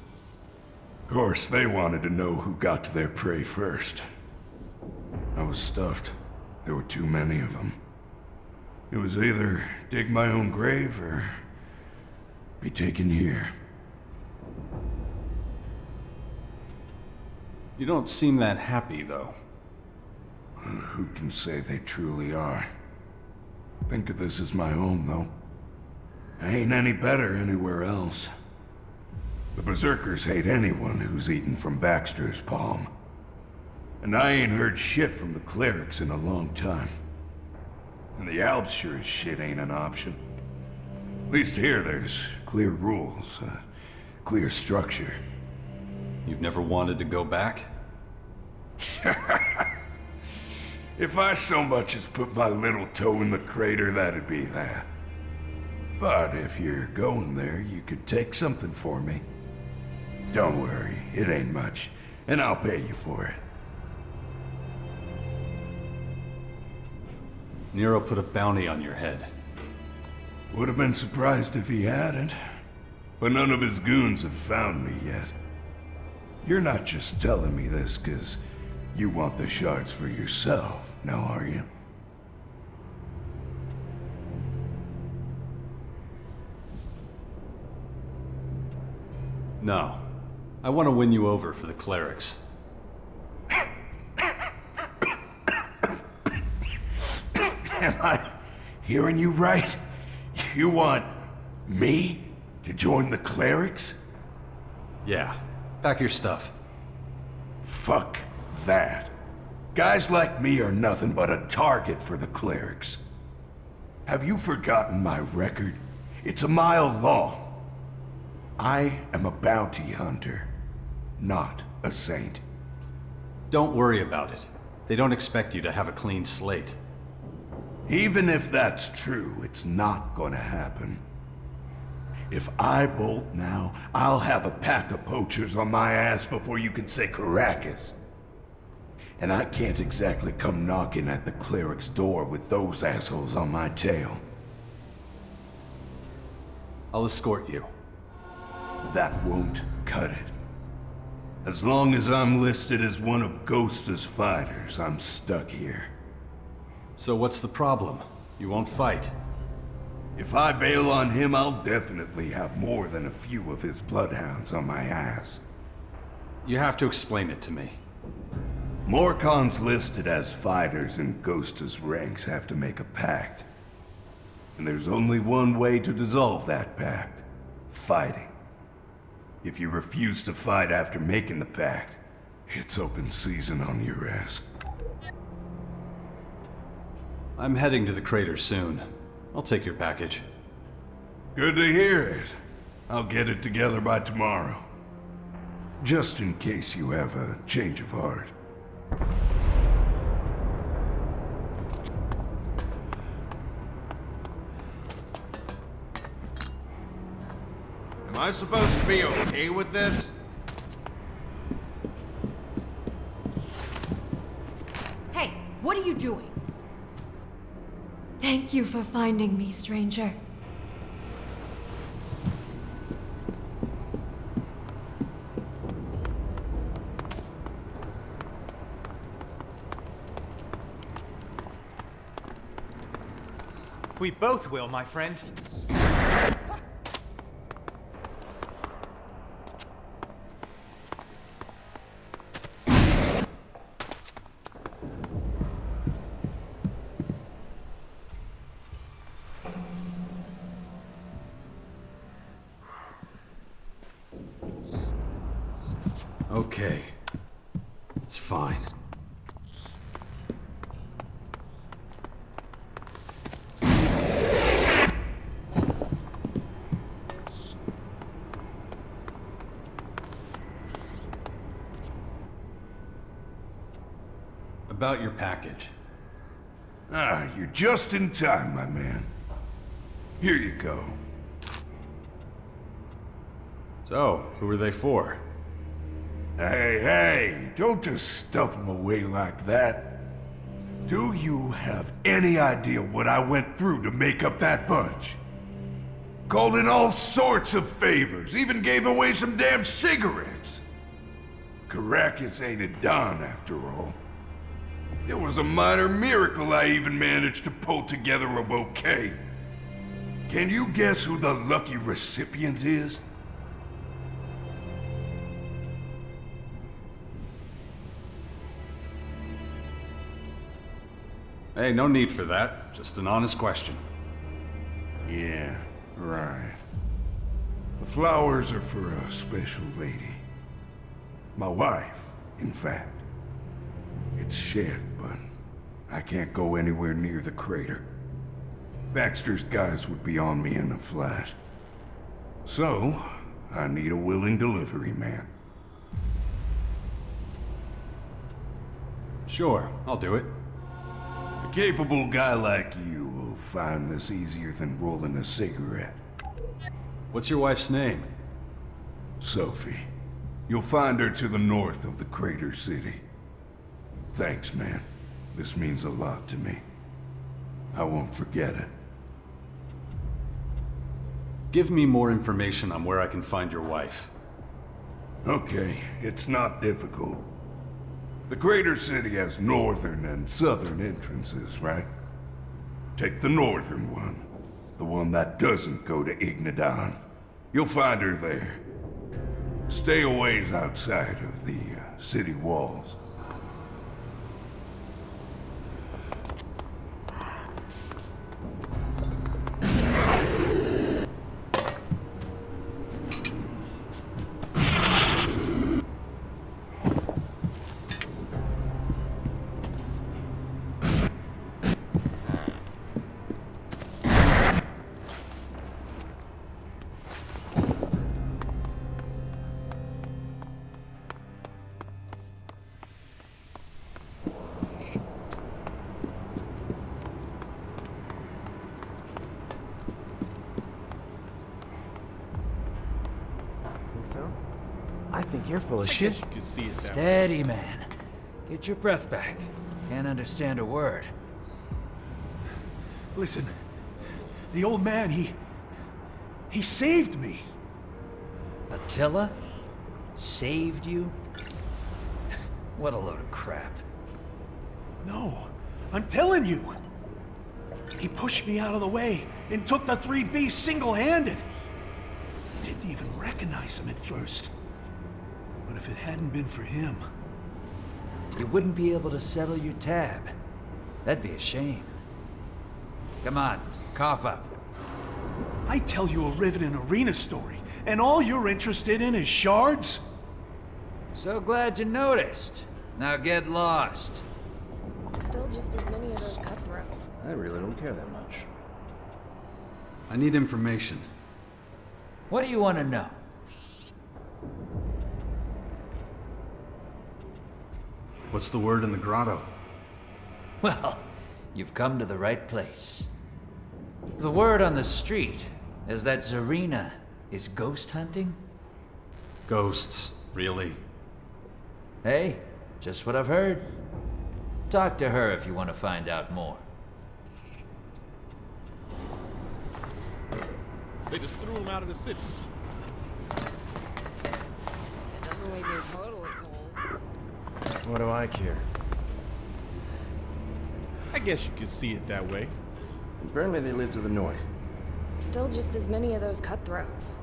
Of course, they wanted to know who got to their prey first. I was stuffed. There were too many of them. It was either dig my own grave or be taken here. You don't seem that happy, though. Who can say they truly are? Think of this as my home, though. I ain't any better anywhere else. The Berserkers hate anyone who's eaten from Baxter's palm. And I ain't heard shit from the clerics in a long time. And the Alps sure as shit ain't an option. At least here there's clear rules, clear structure. You've never wanted to go back? If I so much as put my little toe in the crater, that'd be that. But if you're going there, you could take something for me. Don't worry, it ain't much, and I'll pay you for it. Nero put a bounty on your head. Would have been surprised if he hadn't. But none of his goons have found me yet. You're not just telling me this because you want the shards for yourself, now are you? No. I want to win you over for the clerics. Am I hearing you right? You want me to join the clerics? Yeah. Pack your stuff. Fuck that. Guys like me are nothing but a target for the clerics. Have you forgotten my record? It's a mile long. I am a bounty hunter, not a saint. Don't worry about it. They don't expect you to have a clean slate. Even if that's true, it's not gonna happen. If I bolt now, I'll have a pack of poachers on my ass before you can say Caracas. And I can't exactly come knocking at the cleric's door with those assholes on my tail. I'll escort you. That won't cut it. As long as I'm listed as one of Ghost's fighters, I'm stuck here. So what's the problem? You won't fight? If I bail on him, I'll definitely have more than a few of his bloodhounds on my ass. You have to explain it to me. Morcons listed as fighters in Ghost's ranks have to make a pact. And there's only one way to dissolve that pact. Fighting. If you refuse to fight after making the pact, it's open season on your ass. I'm heading to the crater soon. I'll take your package. Good to hear it. I'll get it together by tomorrow. Just in case you have a change of heart. Am I supposed to be okay with this? Hey, what are you doing? Thank you for finding me, stranger. We both will, my friend. Okay. It's fine. About your package. Ah, you're just in time, my man. Here you go. So, who are they for? Hey, don't just stuff them away like that. Do you have any idea what I went through to make up that bunch? Called in all sorts of favors, even gave away some damn cigarettes. Caracas ain't a Don, after all. It was a minor miracle I even managed to pull together a bouquet. Can you guess who the lucky recipient is? Hey, no need for that. Just an honest question. Yeah, right. The flowers are for a special lady. My wife, in fact. It's shit, but I can't go anywhere near the crater. Baxter's guys would be on me in a flash. So, I need a willing delivery man. Sure, I'll do it. A capable guy like you will find this easier than rolling a cigarette. What's your wife's name? Sophie. You'll find her to the north of the crater city. Thanks, man. This means a lot to me. I won't forget it. Give me more information on where I can find your wife. Okay, it's not difficult. The crater city has northern and southern entrances, right? Take the northern one. The one that doesn't go to Ignadon. You'll find her there. Stay a ways outside of the city walls. I think you're full of shit. You can see it that way. Steady, man. Get your breath back. Can't understand a word. Listen, the old man, He saved me. Attila? Saved you? What a load of crap. No, I'm telling you. He pushed me out of the way and took the 3 beasts single-handed. Didn't even recognize him at first. But if it hadn't been for him... You wouldn't be able to settle your tab. That'd be a shame. Come on, cough up. I tell you a riveting arena story, and all you're interested in is shards? So glad you noticed. Now get lost. Still just as many of those cutthroats. I really don't care that much. I need information. What do you want to know? What's the word in the grotto? Well, you've come to the right place. The word on the street is that Zarina is ghost hunting? Ghosts, really? Hey, just what I've heard. Talk to her if you want to find out more. They just threw him out of the city. It doesn't leave me totally cold. What do I care? I guess you could see it that way. Apparently they live to the north. Still just as many of those cutthroats.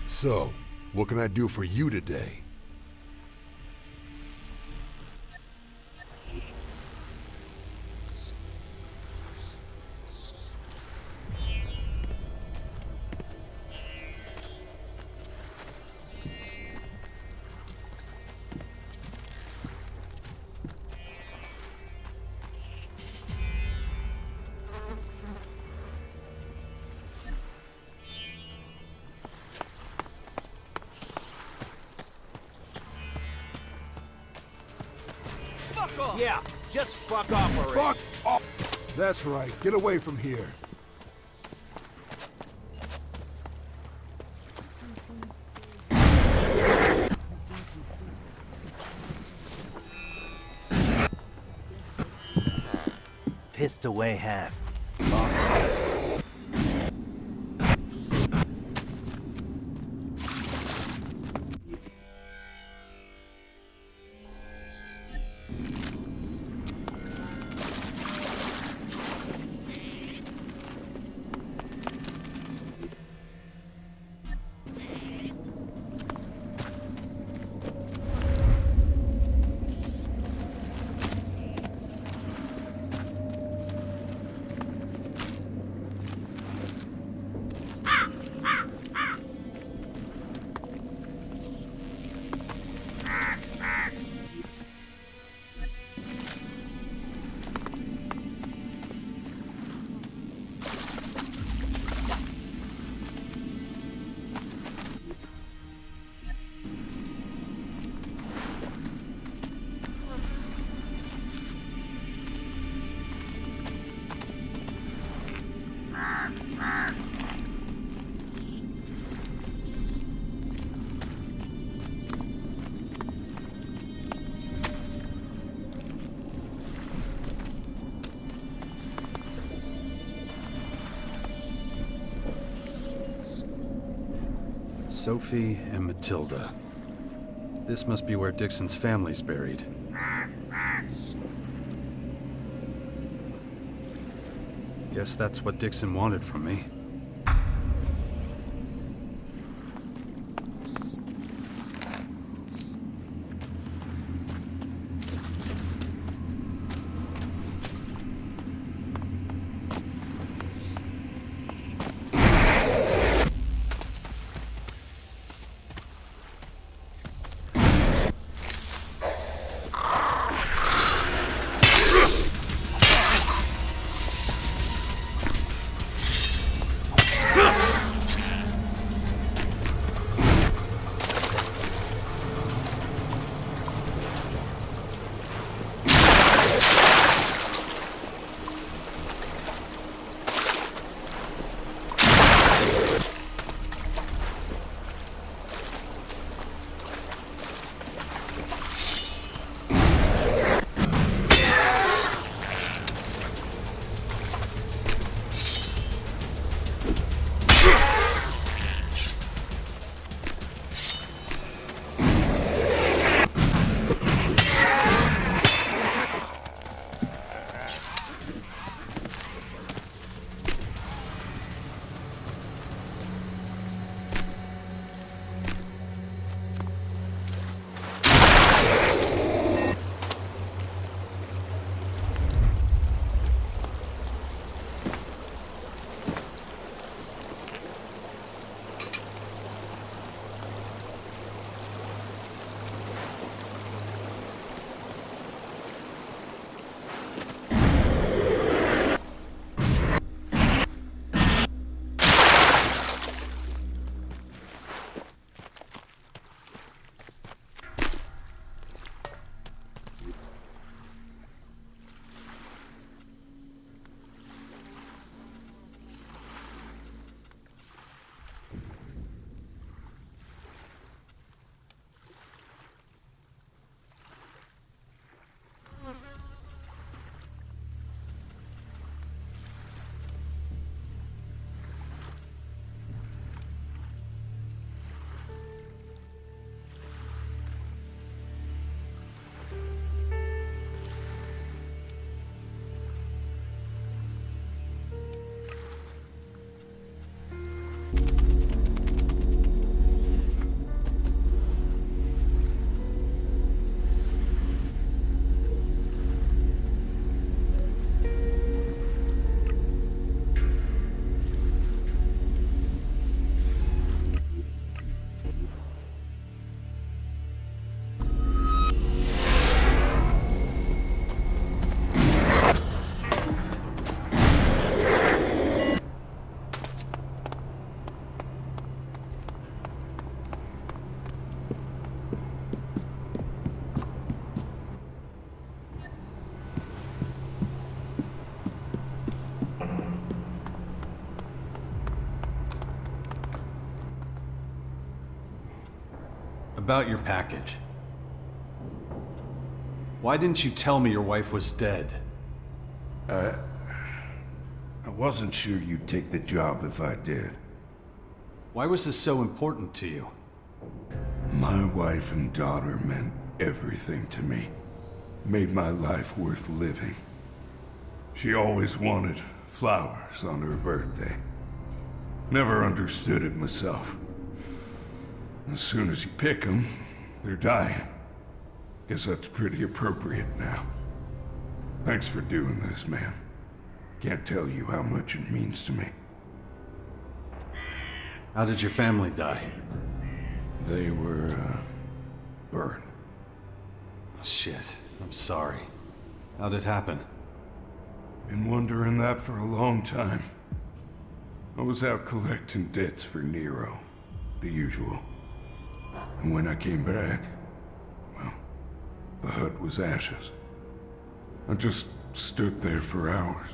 So, what can I do for you today? Yeah, just fuck off already. Fuck off! That's right. Get away from here. Pissed away half. Lost half. Sophie and Matilda. This must be where Dixon's family's buried. Guess that's what Dixon wanted from me. About your package. Why didn't you tell me your wife was dead? I wasn't sure you'd take the job if I did. Why was this so important to you? My wife and daughter meant everything to me. Made my life worth living. She always wanted flowers on her birthday. Never understood it myself. As soon as you pick them, they're dying. Guess that's pretty appropriate now. Thanks for doing this, man. Can't tell you how much it means to me. How did your family die? They were, burned. Oh, shit. I'm sorry. How'd it happen? Been wondering that for a long time. I was out collecting debts for Nero. The usual. And when I came back, well, the hut was ashes. I just stood there for hours,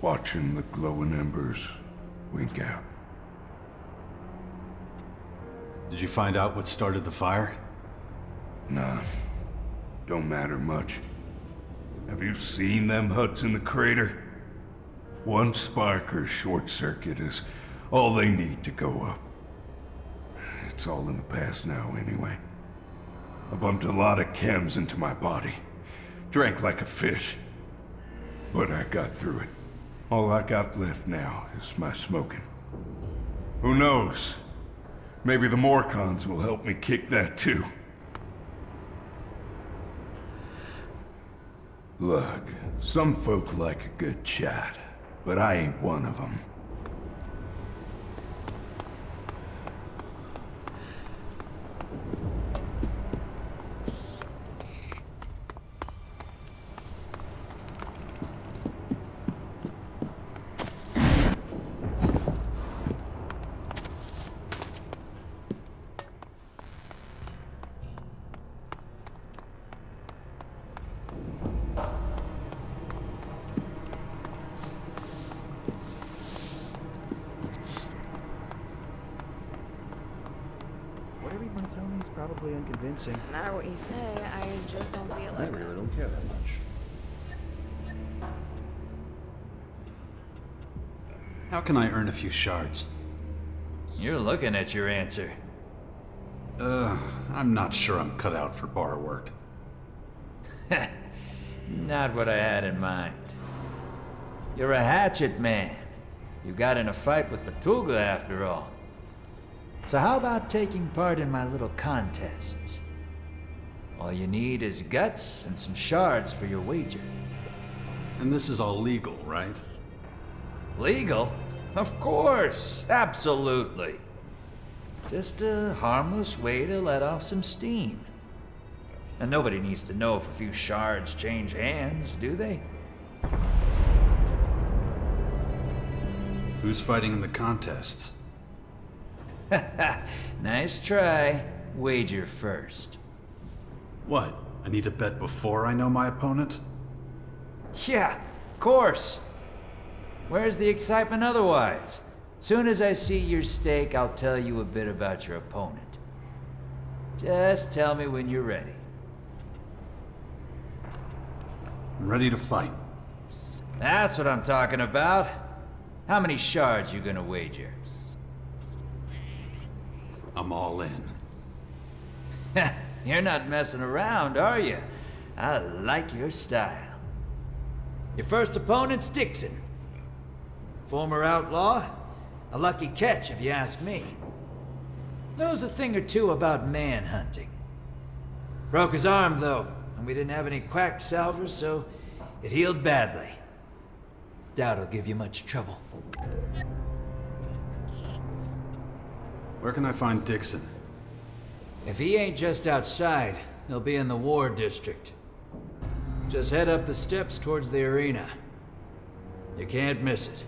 watching the glowing embers wink out. Did you find out what started the fire? Nah, don't matter much. Have you seen them huts in the crater? One spark or short circuit is all they need to go up. It's all in the past now, anyway. I bumped a lot of chems into my body. Drank like a fish. But I got through it. All I got left now is my smoking. Who knows? Maybe the Morcons will help me kick that too. Look, some folk like a good chat, but I ain't one of them. Probably unconvincing. No matter what you say, I just don't see it like that. really don't care that much. How can I earn a few shards? You're looking at your answer. I'm not sure I'm cut out for bar work. Not what I had in mind. You're a hatchet man. You got in a fight with Patuga after all. So how about taking part in my little contests? All you need is guts and some shards for your wager. And this is all legal, right? Legal? Of course, absolutely. Just a harmless way to let off some steam. And nobody needs to know if a few shards change hands, do they? Who's fighting in the contests? Nice try. Wager first. What? I need to bet before I know my opponent? Yeah, of course. Where's the excitement otherwise? Soon as I see your stake, I'll tell you a bit about your opponent. Just tell me when you're ready. I'm ready to fight. That's what I'm talking about. How many shards you gonna wager? I'm all in. You're not messing around, are you? I like your style. Your first opponent's Dixon. Former outlaw, a lucky catch if you ask me. Knows a thing or two about manhunting. Broke his arm though, and we didn't have any quack salvers, so it healed badly. Doubt it'll give you much trouble. Where can I find Dixon? If he ain't just outside, he'll be in the War District. Just head up the steps towards the arena. You can't miss it.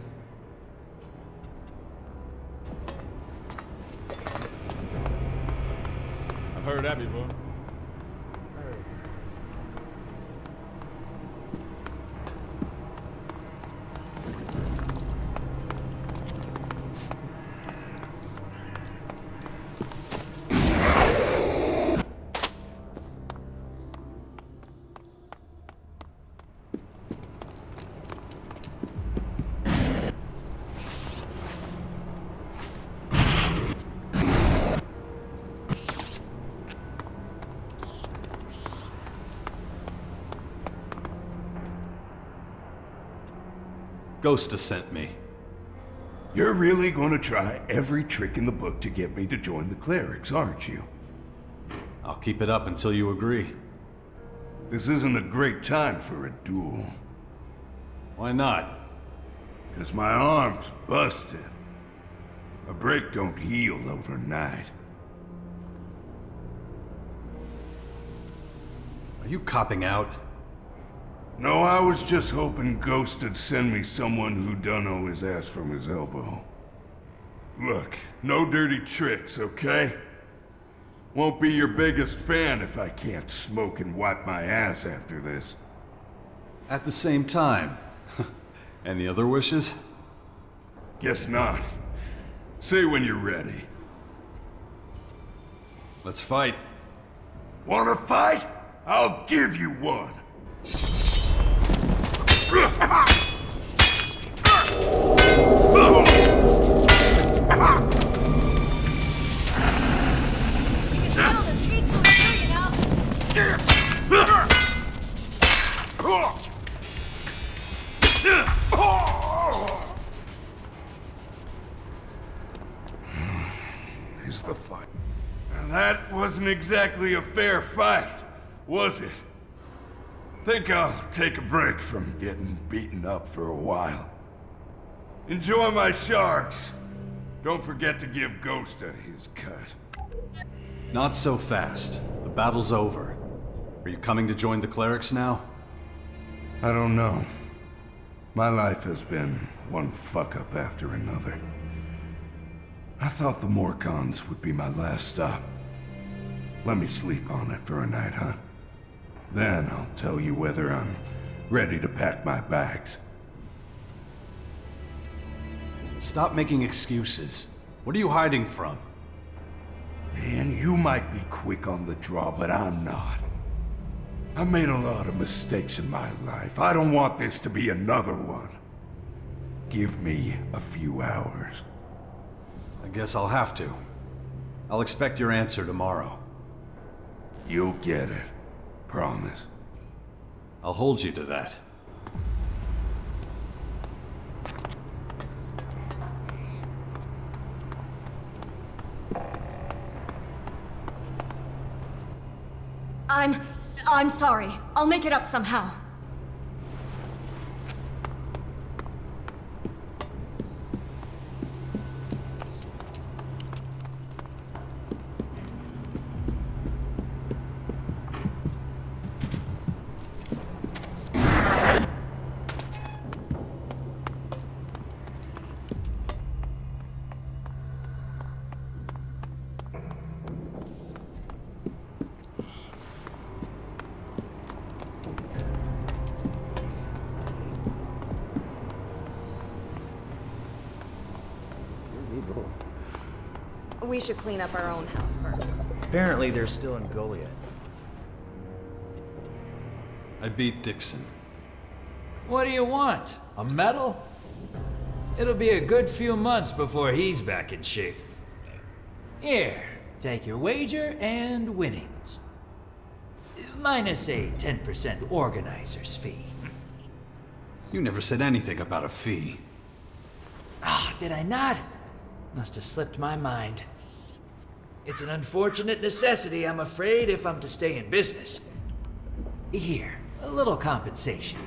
I've heard that before. Ghosta sent me. You're really gonna try every trick in the book to get me to join the clerics, aren't you? I'll keep it up until you agree. This isn't a great time for a duel. Why not? 'Cause my arm's busted. A break don't heal overnight. Are you copping out? No, I was just hoping Ghost'd send me someone who don't know his ass from his elbow. Look, no dirty tricks, okay? Won't be your biggest fan if I can't smoke and wipe my ass after this. At the same time. Any other wishes? Guess not. Say when you're ready. Let's fight. Wanna fight? I'll give you one. You can settle this peacefully through, you know? Is the fight. Now that wasn't exactly a fair fight, was it? Think I'll take a break from getting beaten up for a while. Enjoy my sharks. Don't forget to give Ghosta his cut. Not so fast. The battle's over. Are you coming to join the clerics now? I don't know. My life has been one fuck-up after another. I thought the Morcons would be my last stop. Let me sleep on it for a night, huh? Then I'll tell you whether I'm ready to pack my bags. Stop making excuses. What are you hiding from? Man, you might be quick on the draw, but I'm not. I've made a lot of mistakes in my life. I don't want this to be another one. Give me a few hours. I guess I'll have to. I'll expect your answer tomorrow. You'll get it. Promise. I'll hold you to that. I'm sorry. I'll make it up somehow. We should clean up our own house first. Apparently they're still in Goliath. I beat Dixon. What do you want? A medal? It'll be a good few months before he's back in shape. Here, take your wager and winnings. Minus a 10% organizer's fee. You never said anything about a fee. Ah, did I not? Must have slipped my mind. It's an unfortunate necessity, I'm afraid, if I'm to stay in business. Here, a little compensation.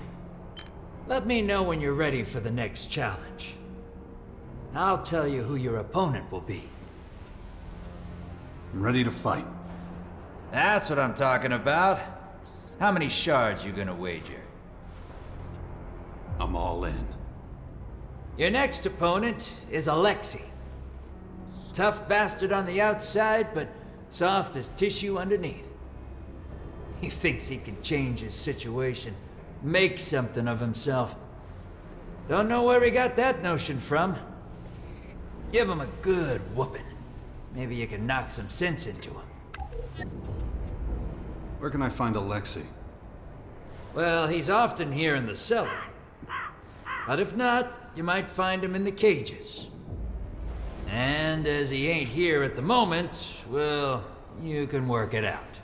Let me know when you're ready for the next challenge. I'll tell you who your opponent will be. I'm ready to fight. That's what I'm talking about. How many shards you gonna wager? I'm all in. Your next opponent is ELEX. Tough bastard on the outside, but soft as tissue underneath. He thinks he can change his situation, make something of himself. Don't know where he got that notion from. Give him a good whooping. Maybe you can knock some sense into him. Where can I find ELEX? Well, he's often here in the cellar. But if not, you might find him in the cages. And as he ain't here at the moment, well, you can work it out.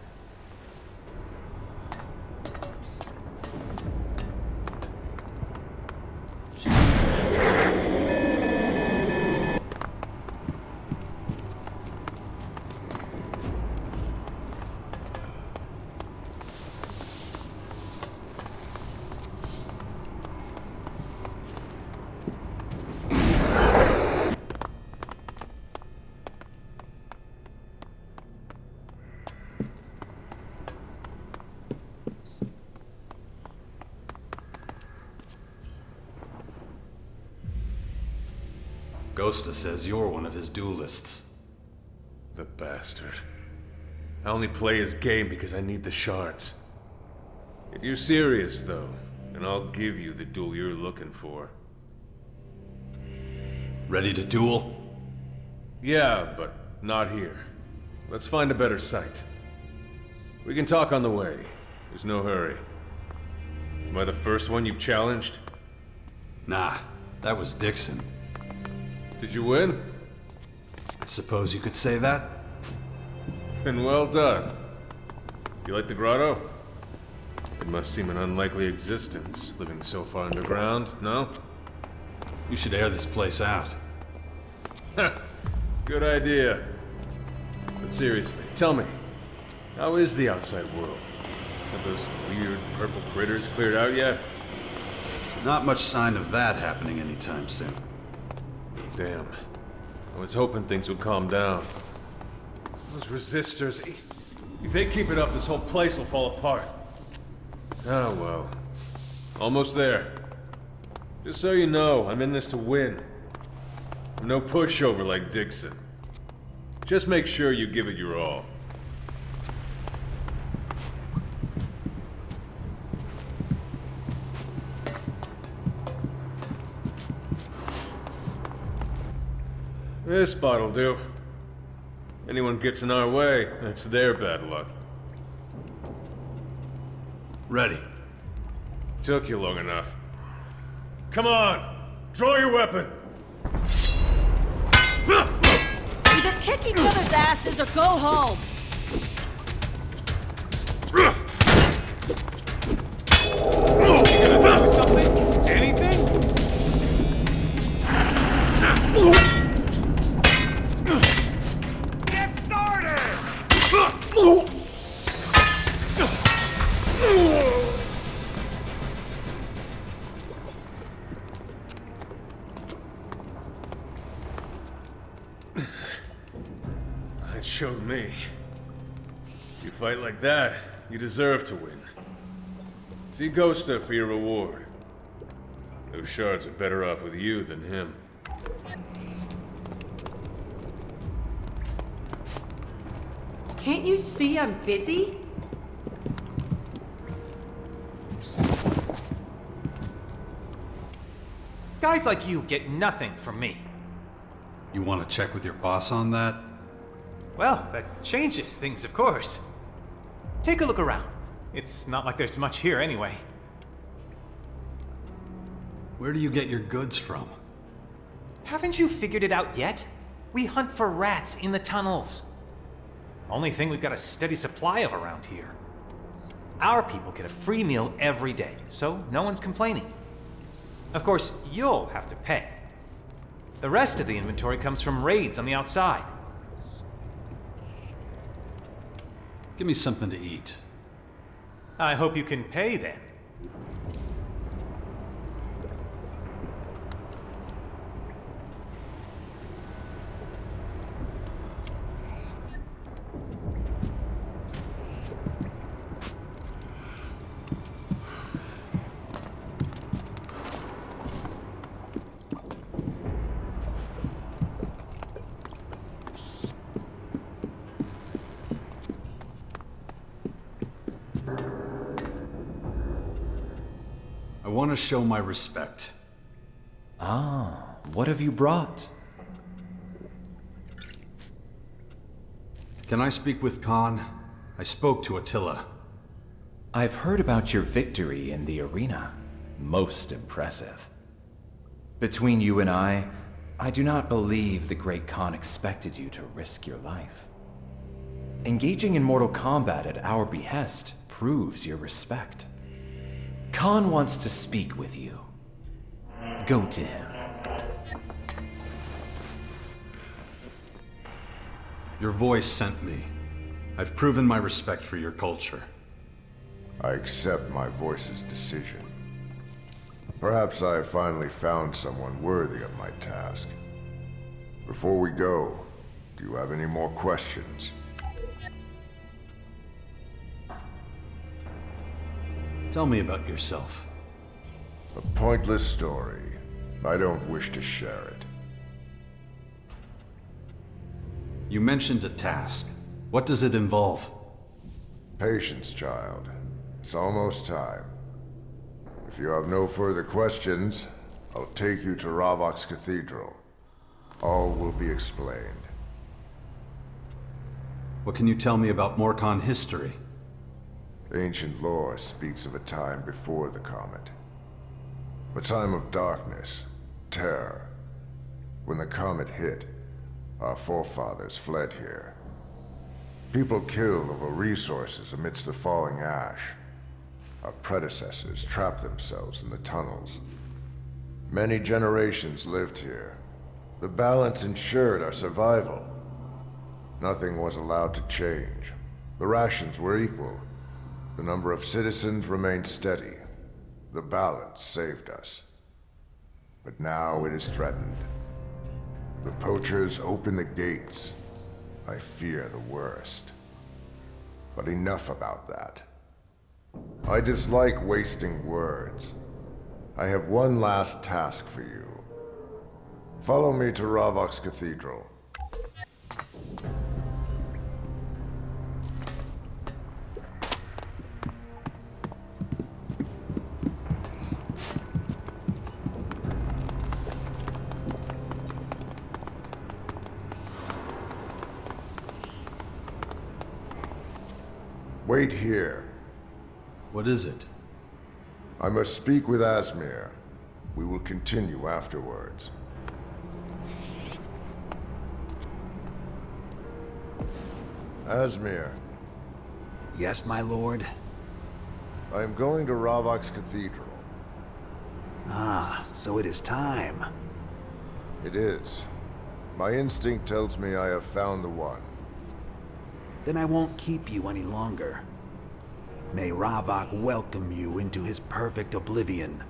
Ghosta says you're one of his duelists. The bastard. I only play his game because I need the shards. If you're serious, though, then I'll give you the duel you're looking for. Ready to duel? Yeah, but not here. Let's find a better site. We can talk on the way. There's no hurry. Am I the first one you've challenged? Nah, that was Dixon. Did you win? I suppose you could say that. Then well done. You like the grotto? It must seem an unlikely existence, living so far underground, no? You should air this place out. Good idea. But seriously, tell me, how is the outside world? Have those weird purple critters cleared out yet? Not much sign of that happening anytime soon. Damn. I was hoping things would calm down. Those resistors, if they keep it up, this whole place will fall apart. Oh well. Almost there. Just so you know, I'm in this to win. I'm no pushover like Dixon. Just make sure you give it your all. This spot'll do. Anyone gets in our way, that's their bad luck. Ready. Took you long enough. Come on! Draw your weapon! Either kick each other's asses or go home! You gonna do something? Anything? Get started! It showed me. You fight like that, you deserve to win. See Ghosta for your reward. Those shards are better off with you than him. Can't you see I'm busy? Guys like you get nothing from me. You want to check with your boss on that? Well, that changes things, of course. Take a look around. It's not like there's much here anyway. Where do you get your goods from? Haven't you figured it out yet? We hunt for rats in the tunnels. Only thing we've got a steady supply of around here. Our people get a free meal every day, so no one's complaining. Of course, you'll have to pay. The rest of the inventory comes from raids on the outside. Give me something to eat. I hope you can pay then. I want to show my respect. Ah, what have you brought? Can I speak with Khan? I spoke to Attila. I've heard about your victory in the arena. Most impressive. Between you and I do not believe the great Khan expected you to risk your life. Engaging in mortal combat at our behest proves your respect. Khan wants to speak with you. Go to him. Your voice sent me. I've proven my respect for your culture. I accept my voice's decision. Perhaps I have finally found someone worthy of my task. Before we go, do you have any more questions? Tell me about yourself. A pointless story. I don't wish to share it. You mentioned a task. What does it involve? Patience, child. It's almost time. If you have no further questions, I'll take you to Ravok's Cathedral. All will be explained. What can you tell me about Morcon history? Ancient lore speaks of a time before the comet. A time of darkness, terror. When the comet hit, our forefathers fled here. People killed over resources amidst the falling ash. Our predecessors trapped themselves in the tunnels. Many generations lived here. The balance ensured our survival. Nothing was allowed to change. The rations were equal. The number of citizens remained steady. The balance saved us. But now it is threatened. The poachers open the gates. I fear the worst. But enough about that. I dislike wasting words. I have one last task for you. Follow me to Ravok's Cathedral. Wait here. What is it? I must speak with Asmir. We will continue afterwards. Asmir. Yes, my lord? I am going to Ravok's Cathedral. Ah, so it is time. It is. My instinct tells me I have found the one. Then I won't keep you any longer. May Ravok welcome you into his perfect oblivion.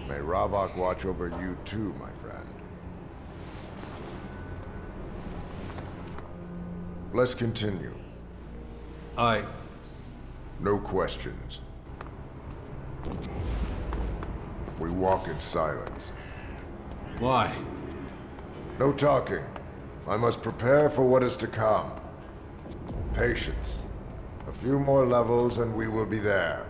May Ravok watch over you too, my friend. Let's continue. No questions. We walk in silence. Why? No talking. I must prepare for what is to come. Patience. A few more levels and we will be there.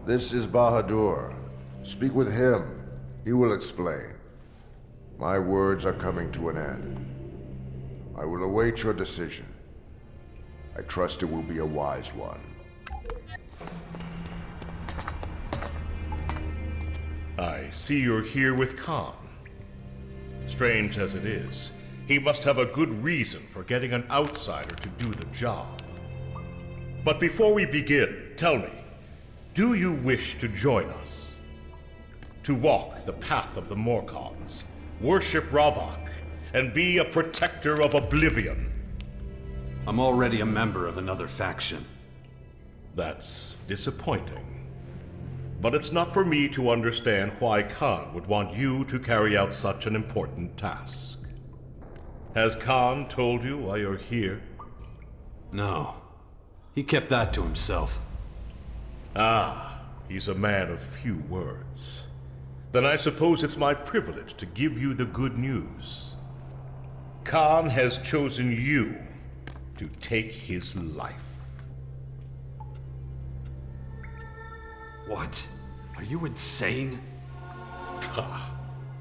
This is Bahadur. Speak with him. He will explain. My words are coming to an end. I will await your decision. I trust it will be a wise one. I see you're here with Khan. Strange as it is, he must have a good reason for getting an outsider to do the job. But before we begin, tell me, do you wish to join us? To walk the path of the Morcons, worship Ravok, and be a protector of Oblivion? I'm already a member of another faction. That's disappointing. But it's not for me to understand why Khan would want you to carry out such an important task. Has Khan told you why you're here? No. He kept that to himself. Ah, he's a man of few words. Then I suppose it's my privilege to give you the good news. Khan has chosen you to take his life. What? Are you insane? Ha!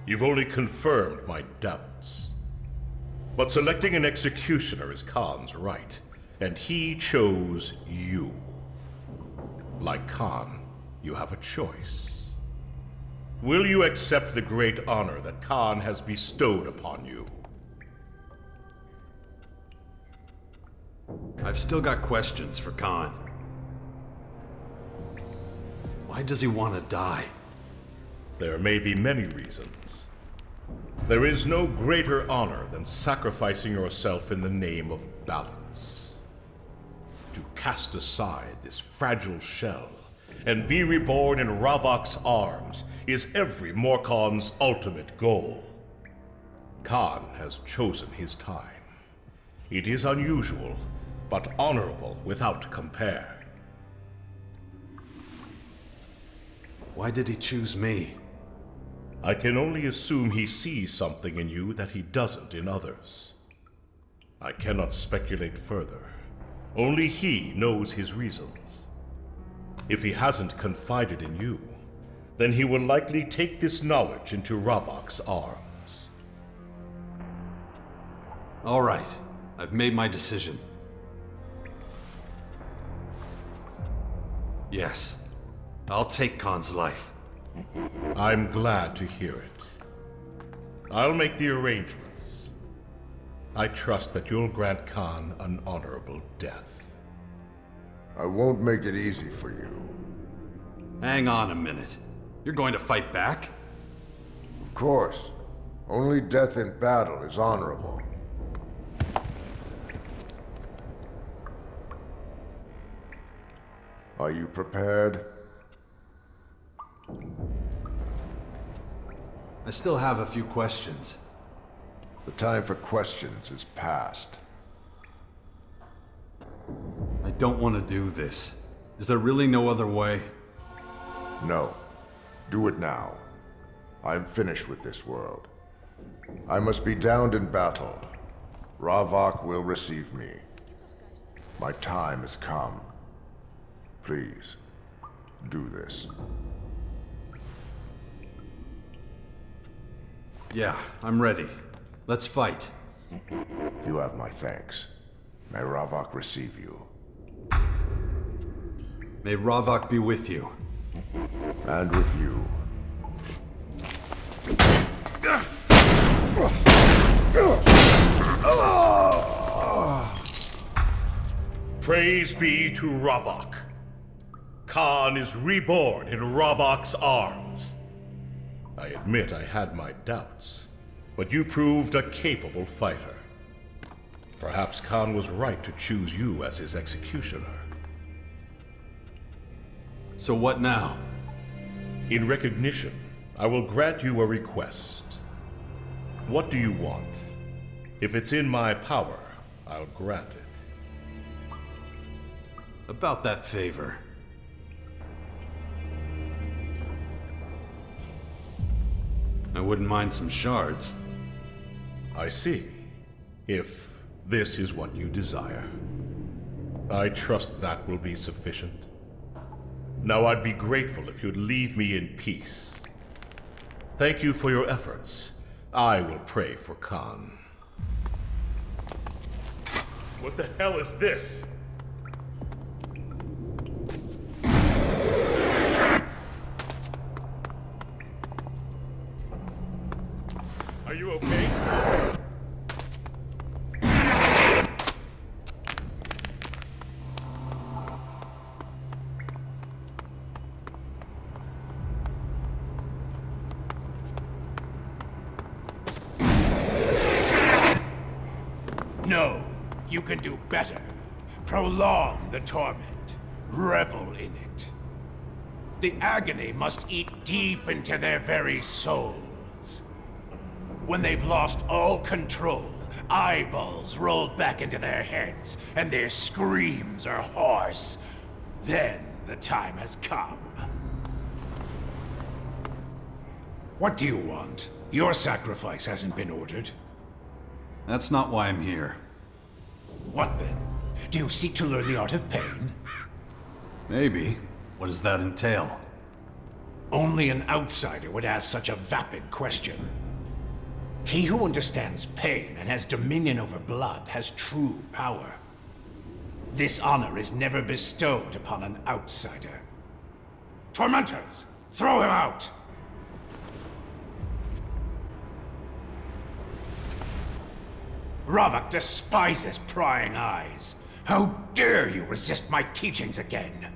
You've only confirmed my doubts. But selecting an executioner is Khan's right, and he chose you. Like Khan, you have a choice. Will you accept the great honor that Khan has bestowed upon you? I've still got questions for Khan. Why does he want to die? There may be many reasons. There is no greater honor than sacrificing yourself in the name of balance. To cast aside this fragile shell and be reborn in Ravok's arms is every Morkon's ultimate goal. Khan has chosen his time. It is unusual, but honorable without compare. Why did he choose me? I can only assume he sees something in you that he doesn't in others. I cannot speculate further. Only he knows his reasons. If he hasn't confided in you, then he will likely take this knowledge into Ravok's arms. All right, I've made my decision. Yes, I'll take Khan's life. I'm glad to hear it. I'll make the arrangements. I trust that you'll grant Khan an honorable death. I won't make it easy for you. Hang on a minute. You're going to fight back? Of course. Only death in battle is honorable. Are you prepared? I still have a few questions. The time for questions is past. I don't want to do this. Is there really no other way? No. Do it now. I'm finished with this world. I must be downed in battle. Ravok will receive me. My time has come. Please, do this. Yeah, I'm ready. Let's fight. You have my thanks. May Ravok receive you. May Ravok be with you. And with you. Praise be to Ravok. Khan is reborn in Ravok's arms. I admit I had my doubts, but you proved a capable fighter. Perhaps Khan was right to choose you as his executioner. So what now? In recognition, I will grant you a request. What do you want? If it's in my power, I'll grant it. About that favor. I wouldn't mind some shards. I see. If this is what you desire. I trust that will be sufficient. Now I'd be grateful if you'd leave me in peace. Thank you for your efforts. I will pray for Khan. What the hell is this? Are you okay? No, you can do better. Prolong the torment. Revel in it. The agony must eat deep into their very souls. When they've lost all control, eyeballs rolled back into their heads, and their screams are hoarse, then the time has come. What do you want? Your sacrifice hasn't been ordered. That's not why I'm here. What then? Do you seek to learn the art of pain? Maybe. What does that entail? Only an outsider would ask such a vapid question. He who understands pain and has dominion over blood has true power. This honor is never bestowed upon an outsider. Tormentors, throw him out! Ravak despises prying eyes. How dare you resist my teachings again?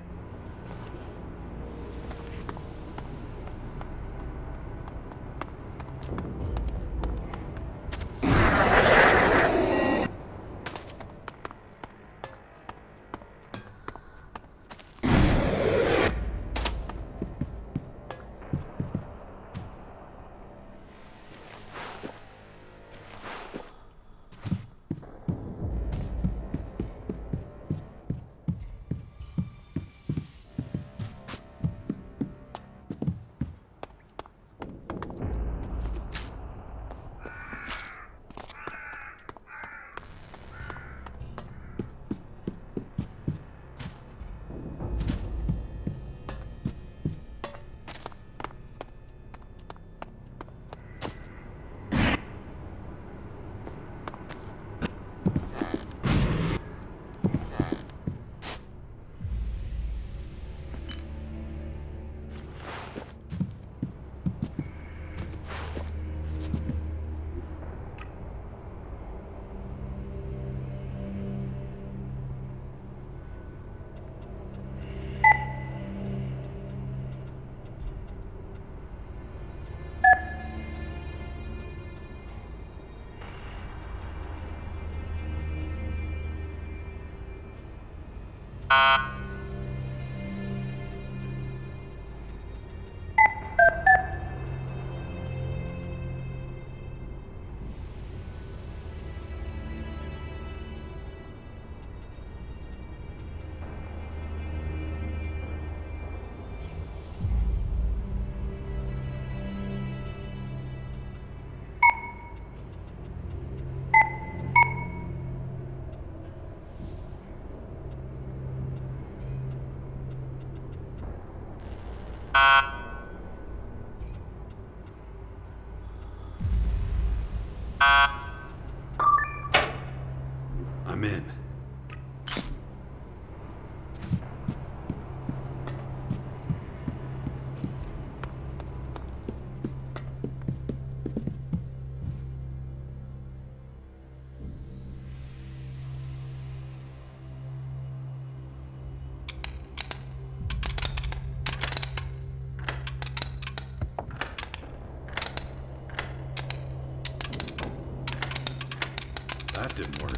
I'm in. That didn't work.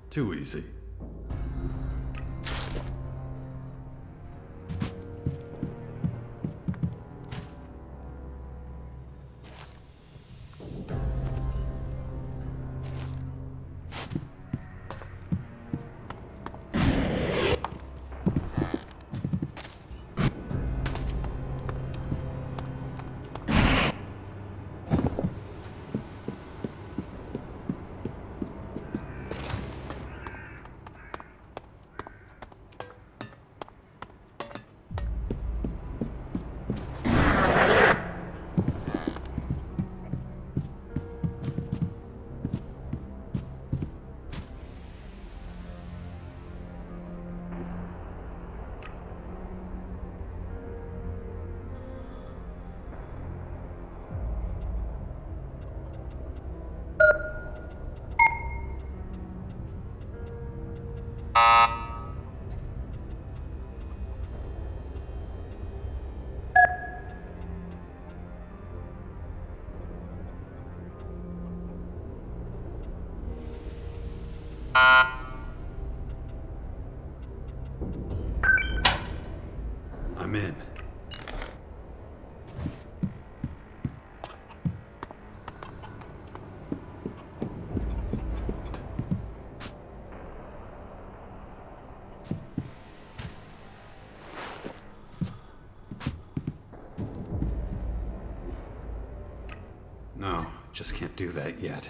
Too easy. I'm in. No, just can't do that yet.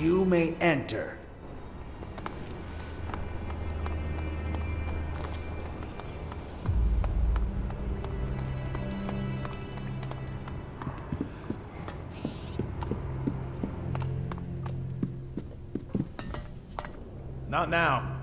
you may enter. Not now.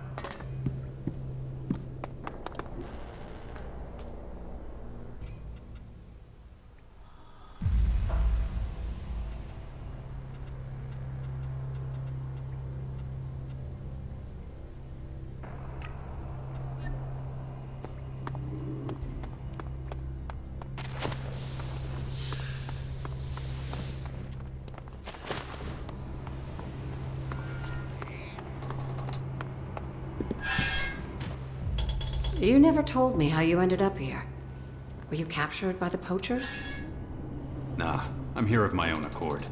You never told me how you ended up here. Were you captured by the poachers? Nah, I'm here of my own accord.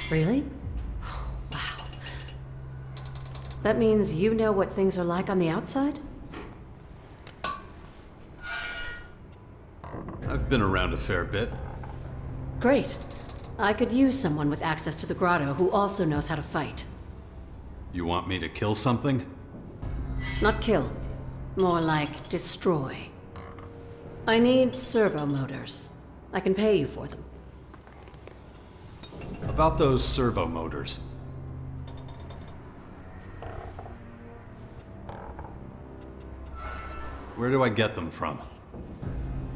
Really? Wow. That means you know what things are like on the outside? I've been around a fair bit. Great. I could use someone with access to the grotto who also knows how to fight. You want me to kill something? Not kill. More like destroy. I need servo motors. I can pay you for them. About those servo motors. Where do I get them from?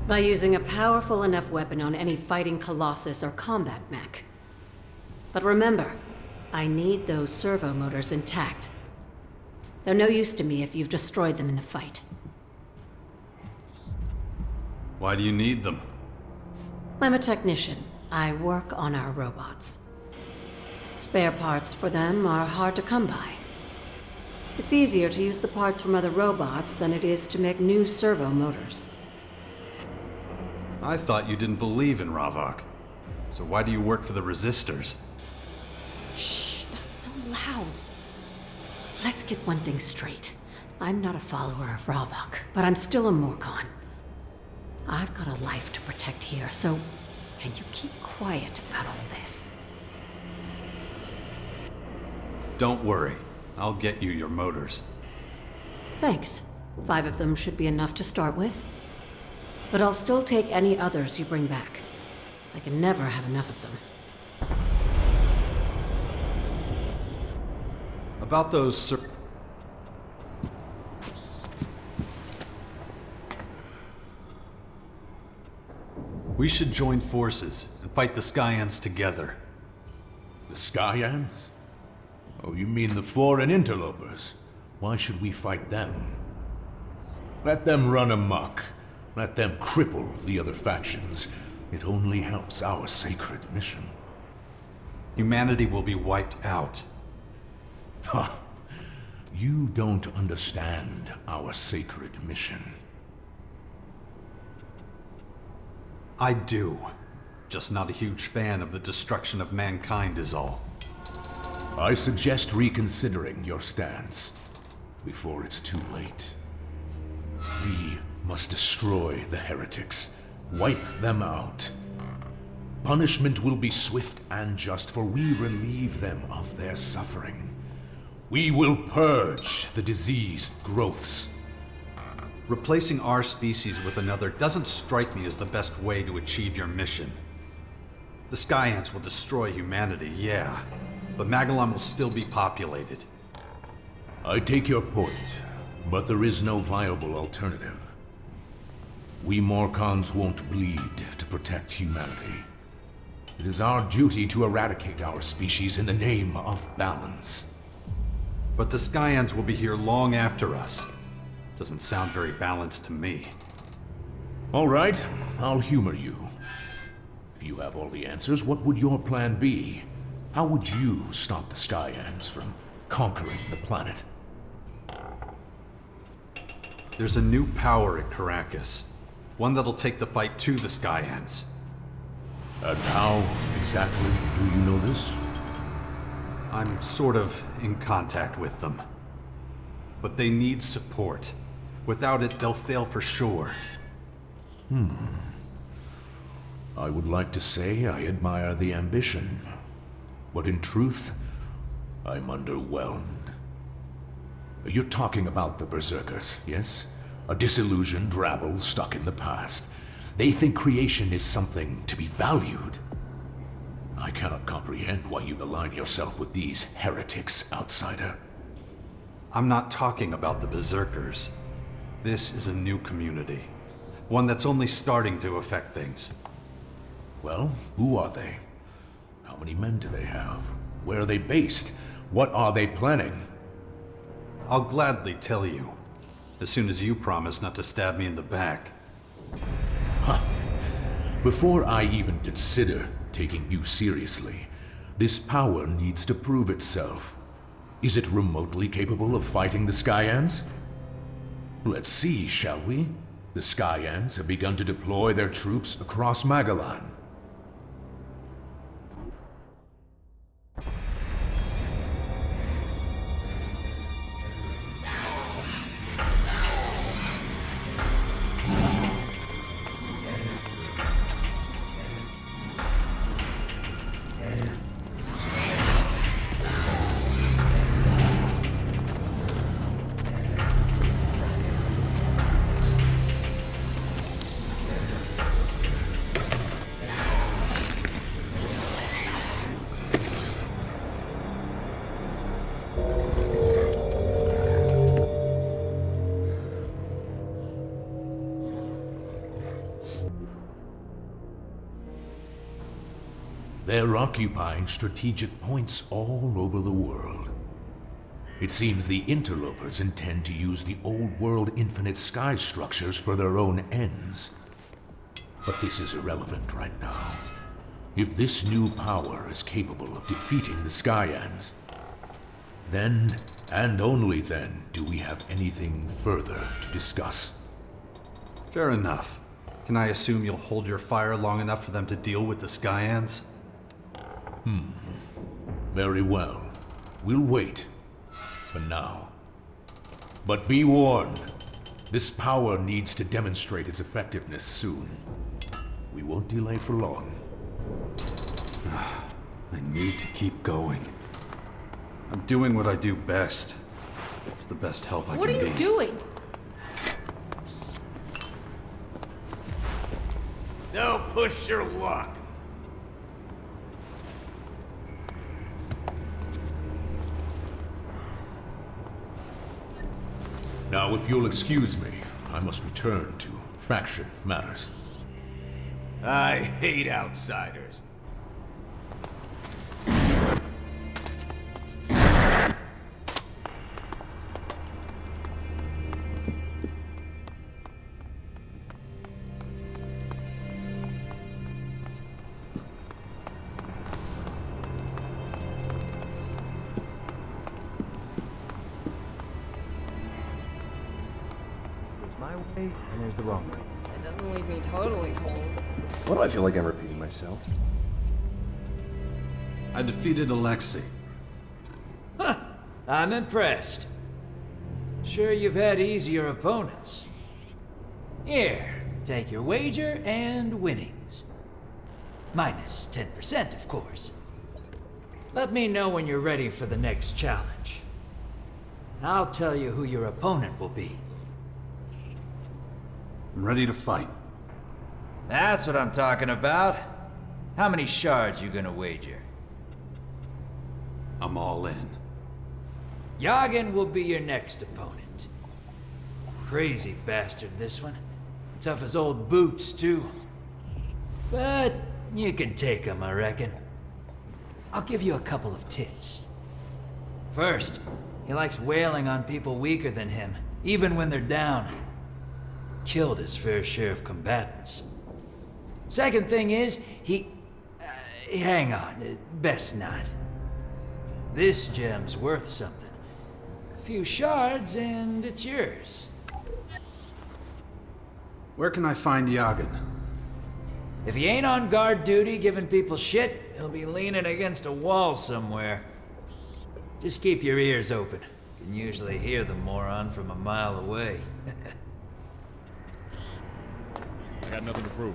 By using a powerful enough weapon on any fighting colossus or combat mech. But remember, I need those servo motors intact. They're no use to me if you've destroyed them in the fight. Why do you need them? I'm a technician. I work on our robots. Spare parts for them are hard to come by. It's easier to use the parts from other robots than it is to make new servo motors. I thought you didn't believe in Ravok. So why do you work for the Resistors? Shh, not so loud. Let's get one thing straight. I'm not a follower of Ravok, but I'm still a Morcon. I've got a life to protect here, so can you keep quiet about all this? Don't worry. I'll get you your motors. Thanks. 5 of them should be enough to start with. But I'll still take any others you bring back. I can never have enough of them. About those We should join forces and fight the Skyans together. The Skyans? Oh, you mean the foreign interlopers? Why should we fight them? Let them run amok. Let them cripple the other factions. It only helps our sacred mission. Humanity will be wiped out. Ha! You don't understand our sacred mission. I do. Just not a huge fan of the destruction of mankind is all. I suggest reconsidering your stance before it's too late. We must destroy the heretics, wipe them out. Punishment will be swift and just, for we relieve them of their suffering. We will purge the diseased growths. Replacing our species with another doesn't strike me as the best way to achieve your mission. The Skyants will destroy humanity, yeah, but Magellan will still be populated. I take your point, but there is no viable alternative. We Morcons won't bleed to protect humanity. It is our duty to eradicate our species in the name of balance. But the Skyans will be here long after us. Doesn't sound very balanced to me. All right, I'll humor you. If you have all the answers, what would your plan be? How would you stop the Skyans from conquering the planet? There's a new power at Caracas. One that'll take the fight to the Skyans. And how exactly do you know this? I'm sort of in contact with them. But they need support. Without it, they'll fail for sure. I would like to say I admire the ambition. But in truth, I'm underwhelmed. You're talking about the Berserkers, yes? A disillusioned rabble stuck in the past. They think creation is something to be valued. I cannot comprehend why you align yourself with these heretics, outsider. I'm not talking about the Berserkers. This is a new community. One that's only starting to affect things. Well, who are they? How many men do they have? Where are they based? What are they planning? I'll gladly tell you, as soon as you promise not to stab me in the back. Huh. Before I even consider taking you seriously, this power needs to prove itself. Is it remotely capable of fighting the Skyans? Let's see, shall we? The Skyans have begun to deploy their troops across Magellan. They're occupying strategic points all over the world. It seems the interlopers intend to use the old world infinite sky structures for their own ends. But this is irrelevant right now. If this new power is capable of defeating the Skyans, then, and only then, do we have anything further to discuss. Fair enough. Can I assume you'll hold your fire long enough for them to deal with the Skyans? Very well. We'll wait. For now. But be warned. This power needs to demonstrate its effectiveness soon. We won't delay for long. I need to keep going. I'm doing what I do best. It's the best help I can be. What are you doing? Now push your luck. Now, if you'll excuse me, I must return to faction matters. I hate outsiders. And there's the wrong way. It doesn't leave me totally cold. Why do I feel like I'm repeating myself? I defeated Alexei. Huh. I'm impressed. Sure you've had easier opponents. Here, take your wager and winnings. Minus 10%, of course. Let me know when you're ready for the next challenge. I'll tell you who your opponent will be. I'm ready to fight. That's what I'm talking about. How many shards you gonna wager? I'm all in. Yagen will be your next opponent. Crazy bastard, this one. Tough as old boots, too. But you can take him, I reckon. I'll give you a couple of tips. First, he likes wailing on people weaker than him, even when they're down. Killed his fair share of combatants. Second thing is, hang on, best not. This gem's worth something. A few shards and it's yours. Where can I find Yagen? If he ain't on guard duty giving people shit, he'll be leaning against a wall somewhere. Just keep your ears open. You can usually hear the moron from a mile away. I got nothing to prove.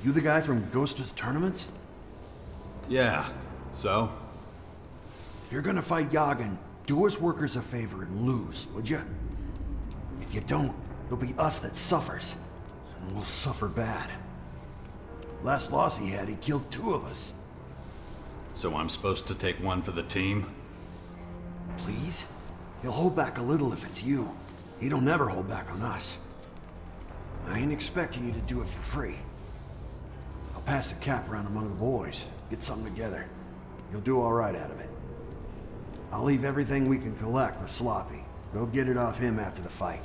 You the guy from Ghost's tournaments? Yeah, so? If you're gonna fight Yagan, do us workers a favor and lose, would you? If you don't, it'll be us that suffers. And we'll suffer bad. Last loss he had, he killed 2 of us. So I'm supposed to take one for the team? Please? He'll hold back a little if it's you. He don't never hold back on us. I ain't expecting you to do it for free. I'll pass the cap around among the boys, get something together. You'll do all right out of it. I'll leave everything we can collect with Sloppy. Go get it off him after the fight.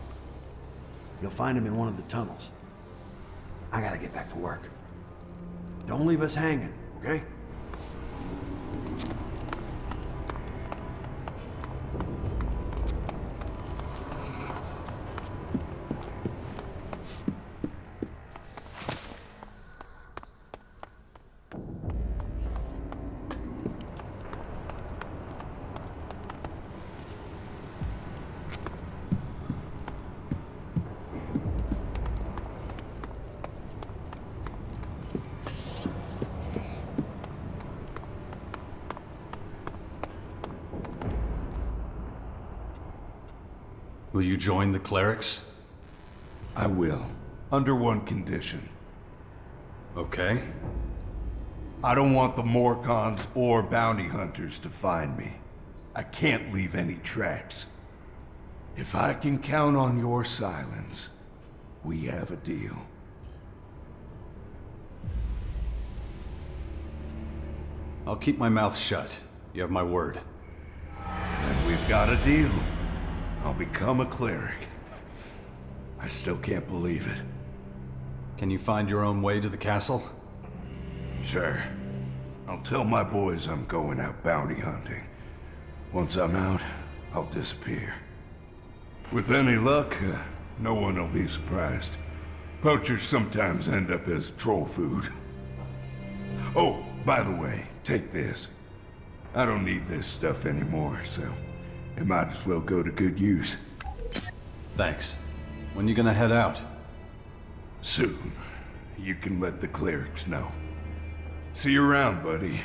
You'll find him in one of the tunnels. I gotta get back to work. Don't leave us hanging, okay? Will you join the clerics? I will, under one condition. Okay. I don't want the Morgons or bounty hunters to find me. I can't leave any tracks. If I can count on your silence, we have a deal. I'll keep my mouth shut. You have my word. Then we've got a deal. I'll become a cleric. I still can't believe it. Can you find your own way to the castle? Sure. I'll tell my boys I'm going out bounty hunting. Once I'm out, I'll disappear. With any luck, no one will be surprised. Poachers sometimes end up as troll food. Oh, by the way, take this. I don't need this stuff anymore, so it might as well go to good use. Thanks. When you gonna head out? Soon. You can let the clerics know. See you around, buddy.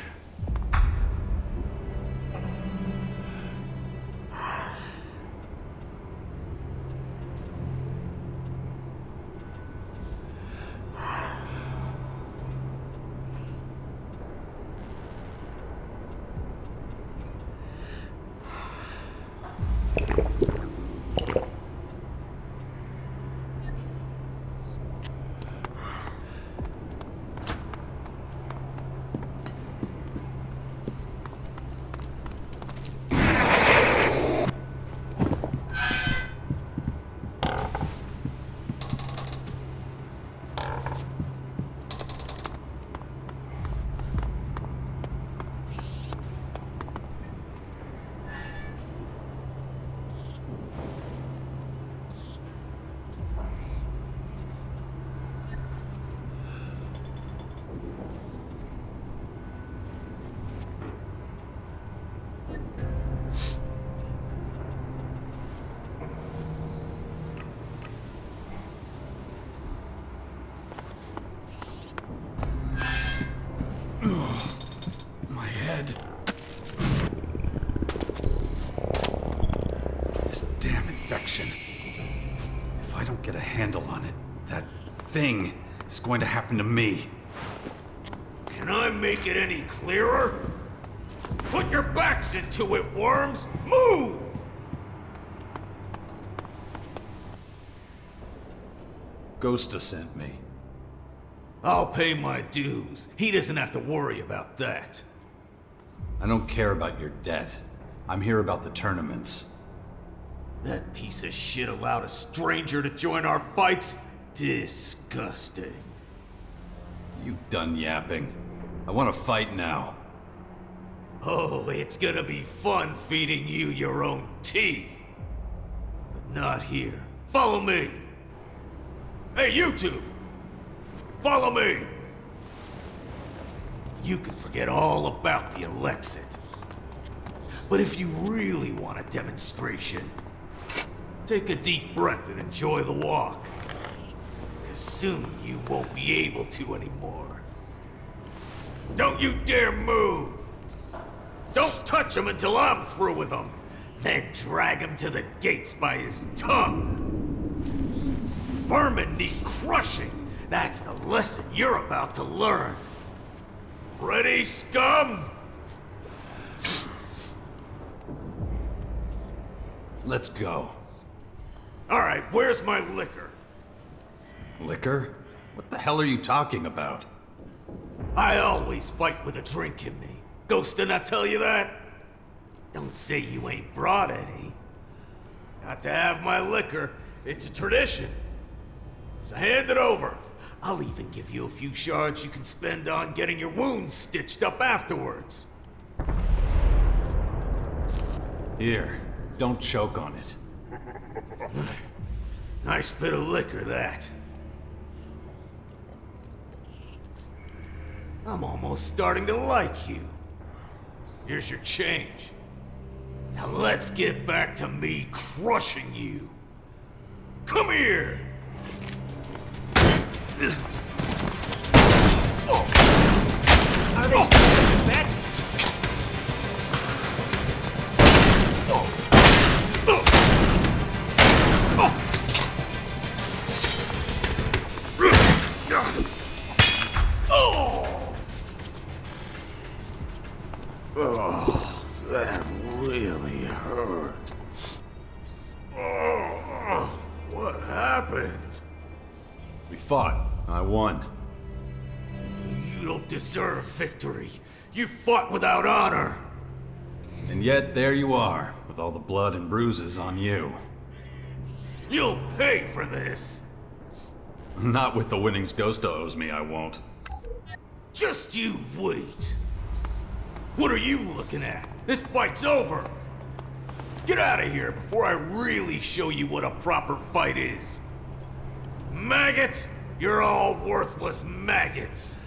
My head. This damn infection. If I don't get a handle on it, that thing is going to happen to me. Can I make it any clearer? Put your backs into it, worms! Move! Ghosta sent me. I'll pay my dues. He doesn't have to worry about that. I don't care about your debt. I'm here about the tournaments. That piece of shit allowed a stranger to join our fights? Disgusting. You done yapping? I want to fight now. Oh, it's gonna be fun feeding you your own teeth. But not here. Follow me. Hey, you two! Follow me! You can forget all about the ELEX. But if you really want a demonstration, take a deep breath and enjoy the walk. 'Cause soon you won't be able to anymore. Don't you dare move! Don't touch him until I'm through with him! Then drag him to the gates by his tongue! Vermin need crushing! That's the lesson you're about to learn! Ready, scum? Let's go. Alright, where's my liquor? Liquor? What the hell are you talking about? I always fight with a drink in me. Ghost did not tell you that? Don't say you ain't brought any. Got to have my liquor. It's a tradition. So hand it over. I'll even give you a few shards you can spend on getting your wounds stitched up afterwards. Here, don't choke on it. Nice bit of liquor, that. I'm almost starting to like you. Here's your change. Now let's get back to me crushing you. Come here! Are they still bets? Oh, that really hurt. Oh, what happened? We fought. I won. You don't deserve victory. You fought without honor. And yet, there you are, with all the blood and bruises on you. You'll pay for this. Not with the winnings Ghosta owes me, I won't. Just you wait. What are you looking at? This fight's over. Get out of here before I really show you what a proper fight is. Maggots, you're all worthless maggots.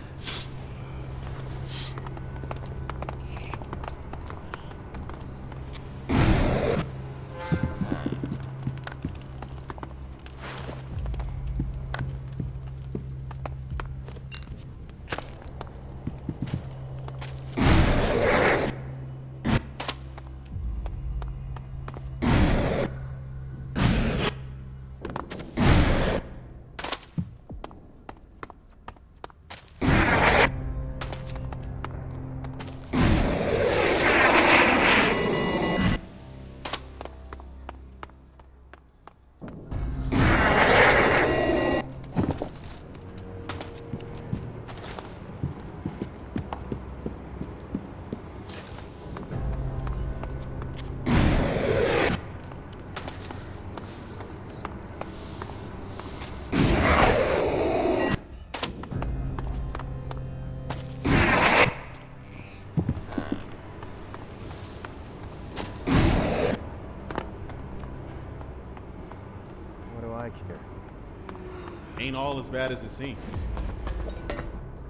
Ain't all as bad as it seems.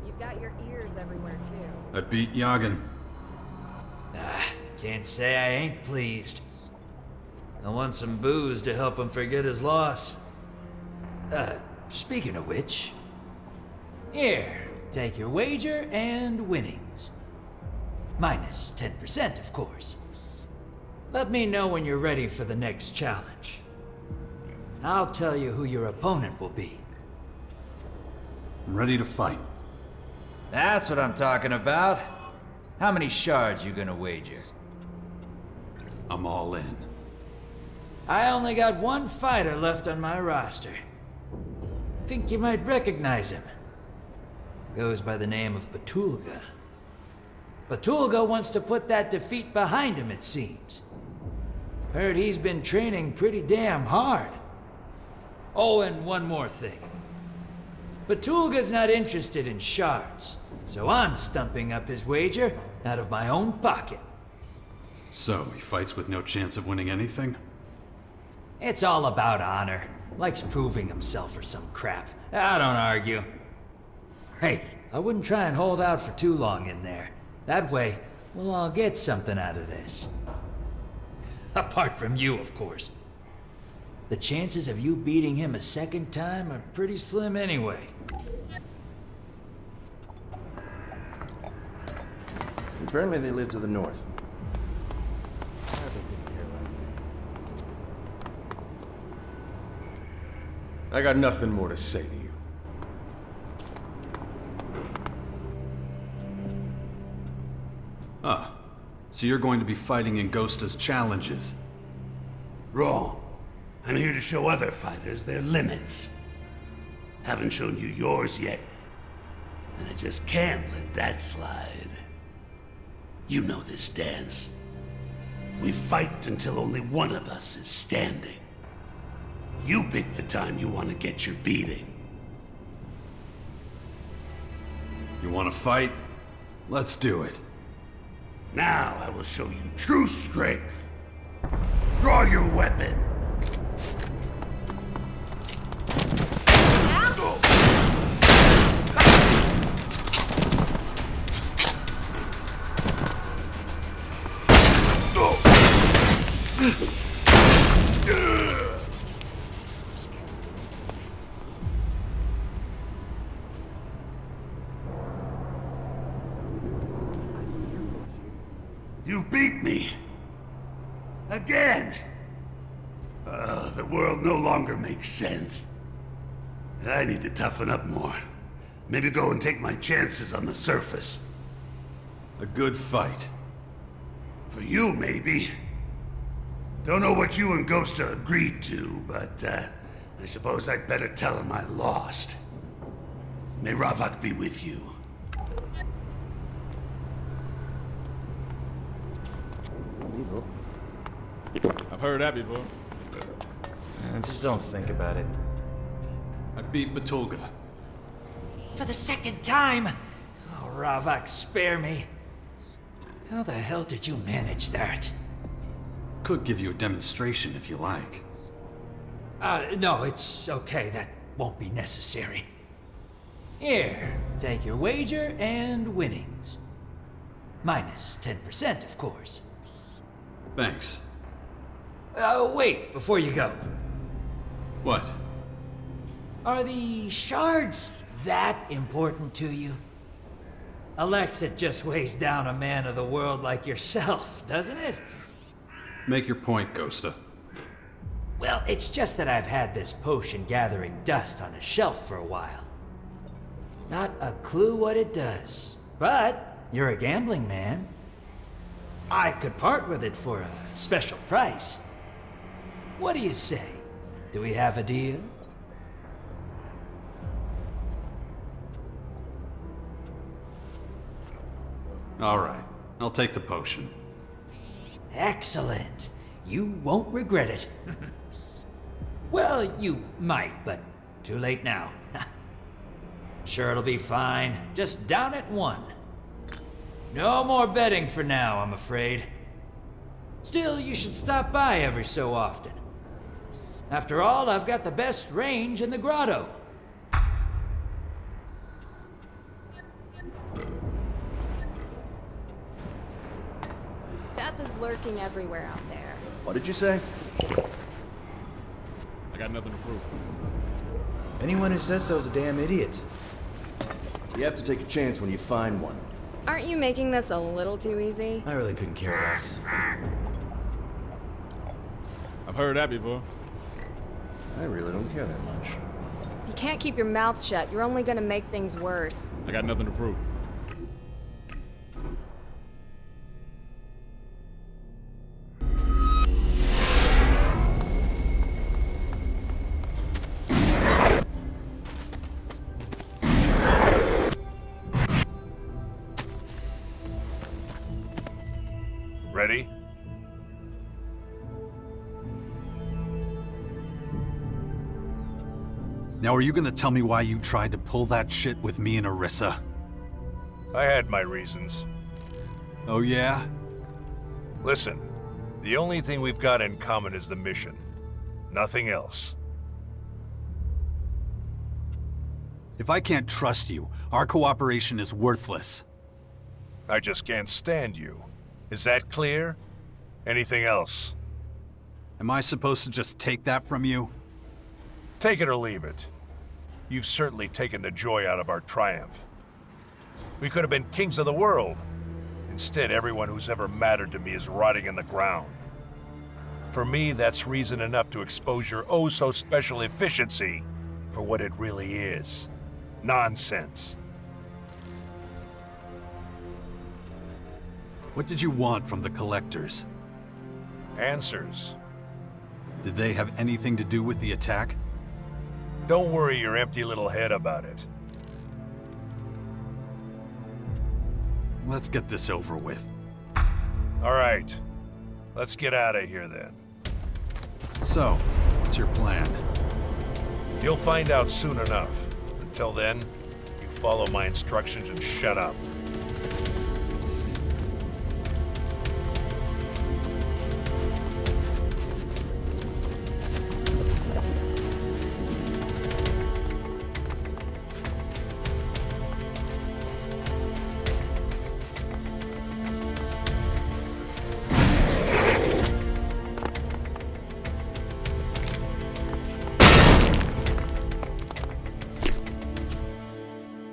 You've got your ears everywhere, too. I beat Yagan. Can't say I ain't pleased. I want some booze to help him forget his loss. Speaking of which... Here, take your wager and winnings. Minus 10%, of course. Let me know when you're ready for the next challenge. I'll tell you who your opponent will be. I'm ready to fight. That's what I'm talking about. How many shards you gonna wager? I'm all in. I only got one fighter left on my roster. Think you might recognize him. Goes by the name of Batulga. Batulga wants to put that defeat behind him, it seems. Heard he's been training pretty damn hard. Oh, and one more thing. Batulga's not interested in shards, so I'm stumping up his wager out of my own pocket. So, he fights with no chance of winning anything? It's all about honor. Likes proving himself or some crap. I don't argue. Hey, I wouldn't try and hold out for too long in there. That way, we'll all get something out of this. Apart from you, of course. The chances of you beating him a second time are pretty slim anyway. Apparently they live to the north. I got nothing more to say to you. Ah, so you're going to be fighting in Ghosta's challenges. Wrong. I'm here to show other fighters their limits. Haven't shown you yours yet. And I just can't let that slide. You know this dance. We fight until only one of us is standing. You pick the time you want to get your beating. You want to fight? Let's do it. Now I will show you true strength. Draw your weapon. You beat me. Again. The world no longer makes sense. I need to toughen up more. Maybe go and take my chances on the surface. A good fight. For you, maybe. Don't know what you and Ghosta agreed to, but I suppose I'd better tell him I lost. May Ravak be with you. I've heard that before. Just don't think about it. I beat Batulga. For the second time! Oh, Ravak, spare me. How the hell did you manage that? Could give you a demonstration if you like. No, it's okay. That won't be necessary. Here, take your wager and winnings. Minus 10%, of course. Thanks. Wait, before you go. What? Are the shards that important to you? ELEX, it just weighs down a man of the world like yourself, doesn't it? Make your point, Ghosta. Well, it's just that I've had this potion gathering dust on a shelf for a while. Not a clue what it does. But you're a gambling man. I could part with it for a special price. What do you say? Do we have a deal? All right, I'll take the potion. Excellent. You won't regret it. Well, you might, but too late now. Sure it'll be fine. Just down at 1. No more betting for now, I'm afraid. Still, you should stop by every so often. After all, I've got the best range in the grotto. Death is lurking everywhere out there. What did you say? I got nothing to prove. Anyone who says so is a damn idiot. You have to take a chance when you find one. Aren't you making this a little too easy? I really couldn't care less. I've heard that before. I really don't care that much. If you can't keep your mouth shut, you're only gonna make things worse. I got nothing to prove. Ready? Now, are you gonna tell me why you tried to pull that shit with me and Orisa? I had my reasons. Oh, yeah? Listen, the only thing we've got in common is the mission. Nothing else. If I can't trust you, our cooperation is worthless. I just can't stand you. Is that clear? Anything else? Am I supposed to just take that from you? Take it or leave it. You've certainly taken the joy out of our triumph. We could have been kings of the world, Instead, everyone who's ever mattered to me is rotting in the ground. For me, that's reason enough to expose your oh-so-special efficiency for what it really is. Nonsense. What did you want from the collectors? Answers. Did they have anything to do with the attack? Don't worry your empty little head about it. Let's get this over with. All right. Let's get out of here then. So, what's your plan? You'll find out soon enough. Until then, you follow my instructions and shut up.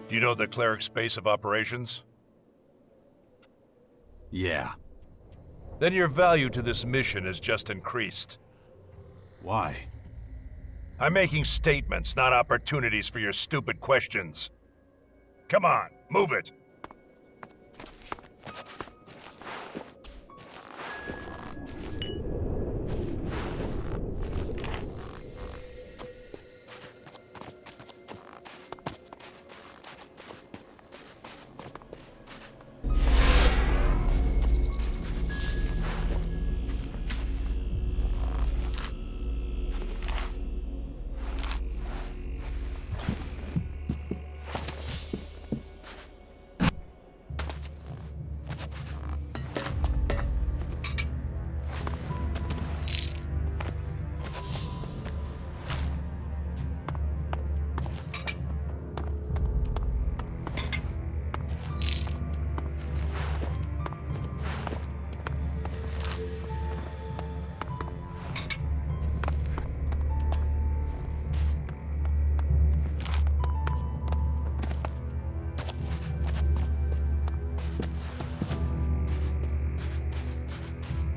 Do you know the cleric's base of operations? Yeah. Then your value to this mission has just increased. Why? I'm making statements, not opportunities for your stupid questions. Come on, move it!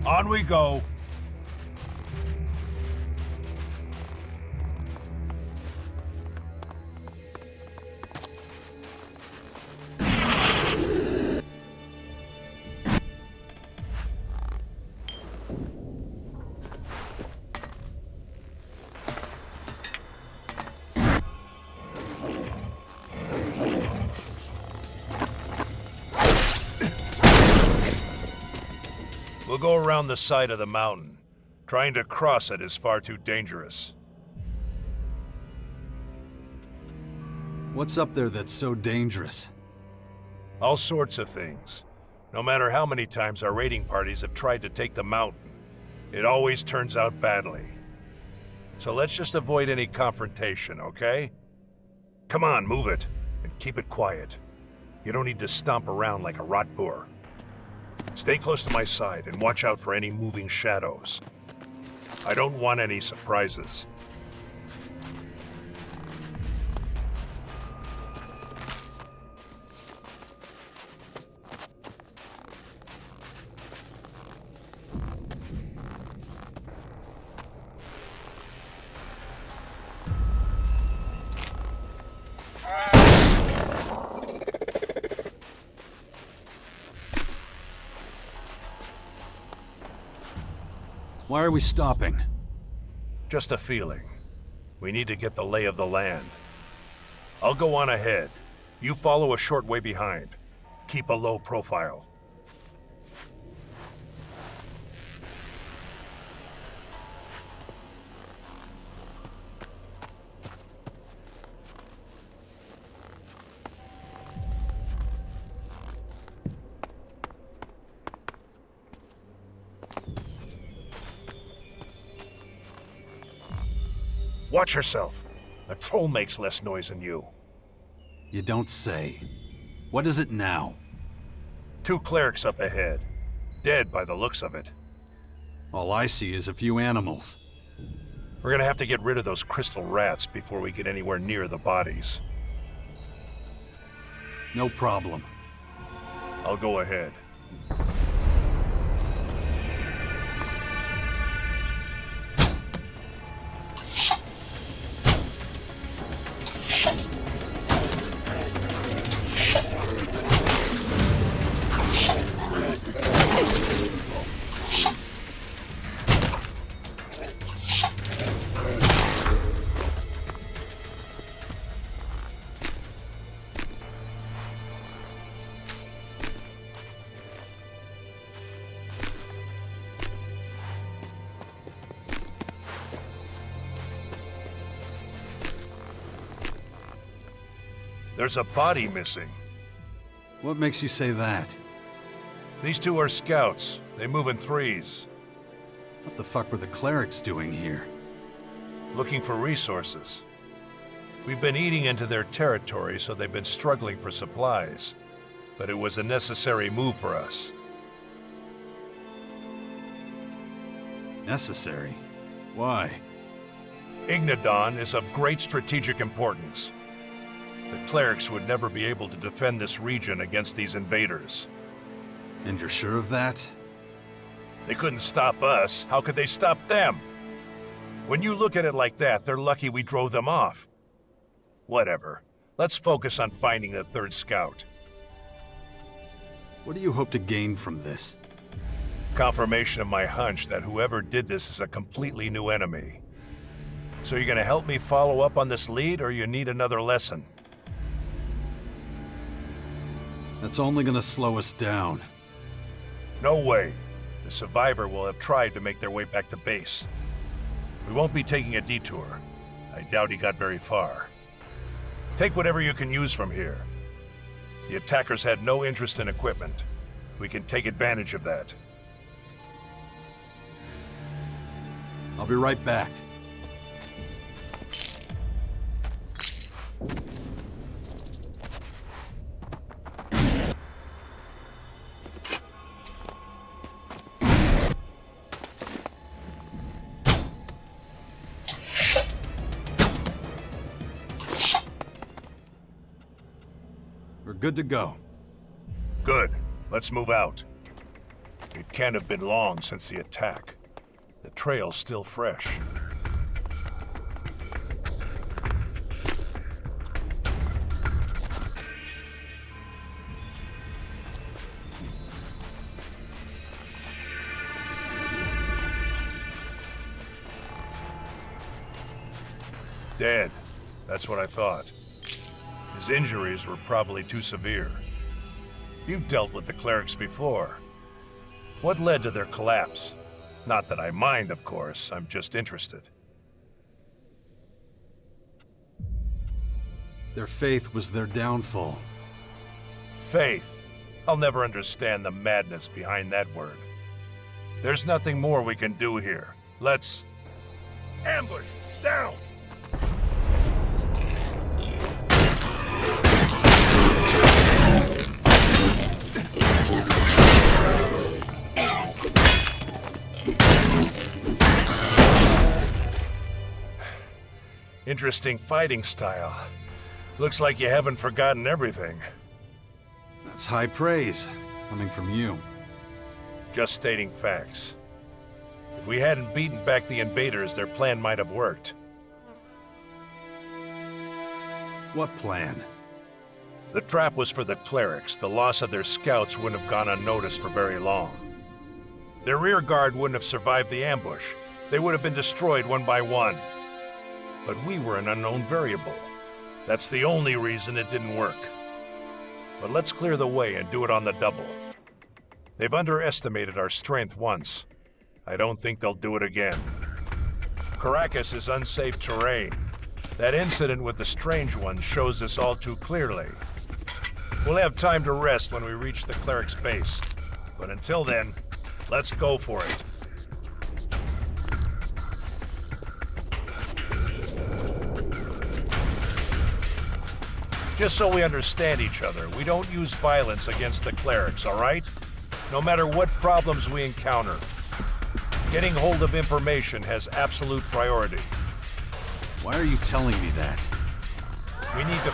On we go. We'll go around the side of the mountain. Trying to cross it is far too dangerous. What's up there that's so dangerous? All sorts of things. No matter how many times our raiding parties have tried to take the mountain, it always turns out badly. So let's just avoid any confrontation, okay? Come on, move it, and keep it quiet. You don't need to stomp around like a rot boar. Stay close to my side and watch out for any moving shadows. I don't want any surprises. Why are we stopping? Just a feeling. We need to get the lay of the land. I'll go on ahead. You follow a short way behind. Keep a low profile. Watch yourself. A troll makes less noise than you. You don't say. What is it now? 2 clerics up ahead. Dead by the looks of it. All I see is a few animals. We're gonna have to get rid of those crystal rats before we get anywhere near the bodies. No problem. I'll go ahead. There's a body missing. What makes you say that? These two are scouts. They move in threes. What the fuck were the clerics doing here? Looking for resources. We've been eating into their territory, so they've been struggling for supplies. But it was a necessary move for us. Necessary? Why? Ignadon is of great strategic importance. The clerics would never be able to defend this region against these invaders. And you're sure of that? They couldn't stop us. How could they stop them? When you look at it like that, they're lucky we drove them off. Whatever. Let's focus on finding the third scout. What do you hope to gain from this? Confirmation of my hunch that whoever did this is a completely new enemy. So you're gonna help me follow up on this lead, or you need another lesson? That's only gonna slow us down. No way. The survivor will have tried to make their way back to base. We won't be taking a detour. I doubt he got very far. Take whatever you can use from here. The attackers had no interest in equipment. We can take advantage of that. I'll be right back. We're good to go. Good. Let's move out. It can't have been long since the attack. The trail's still fresh. Dead. That's what I thought. His injuries were probably too severe. You've dealt with the clerics before. What led to their collapse? Not that I mind, of course. I'm just interested. Their faith was their downfall. Faith. I'll never understand the madness behind that word. There's nothing more we can do here. Let's... ambush! Down! Interesting fighting style. Looks like you haven't forgotten everything. That's high praise, coming from you. Just stating facts. If we hadn't beaten back the invaders, their plan might have worked. What plan? The trap was for the clerics. The loss of their scouts wouldn't have gone unnoticed for very long. Their rear guard wouldn't have survived the ambush. They would have been destroyed one by one. But we were an unknown variable. That's the only reason it didn't work. But let's clear the way and do it on the double. They've underestimated our strength once. I don't think they'll do it again. Caracas is unsafe terrain. That incident with the Strange Ones shows this all too clearly. We'll have time to rest when we reach the cleric's base. But until then, let's go for it. Just so we understand each other, we don't use violence against the clerics, all right? No matter what problems we encounter. Getting hold of information has absolute priority. Why are you telling me that? We need to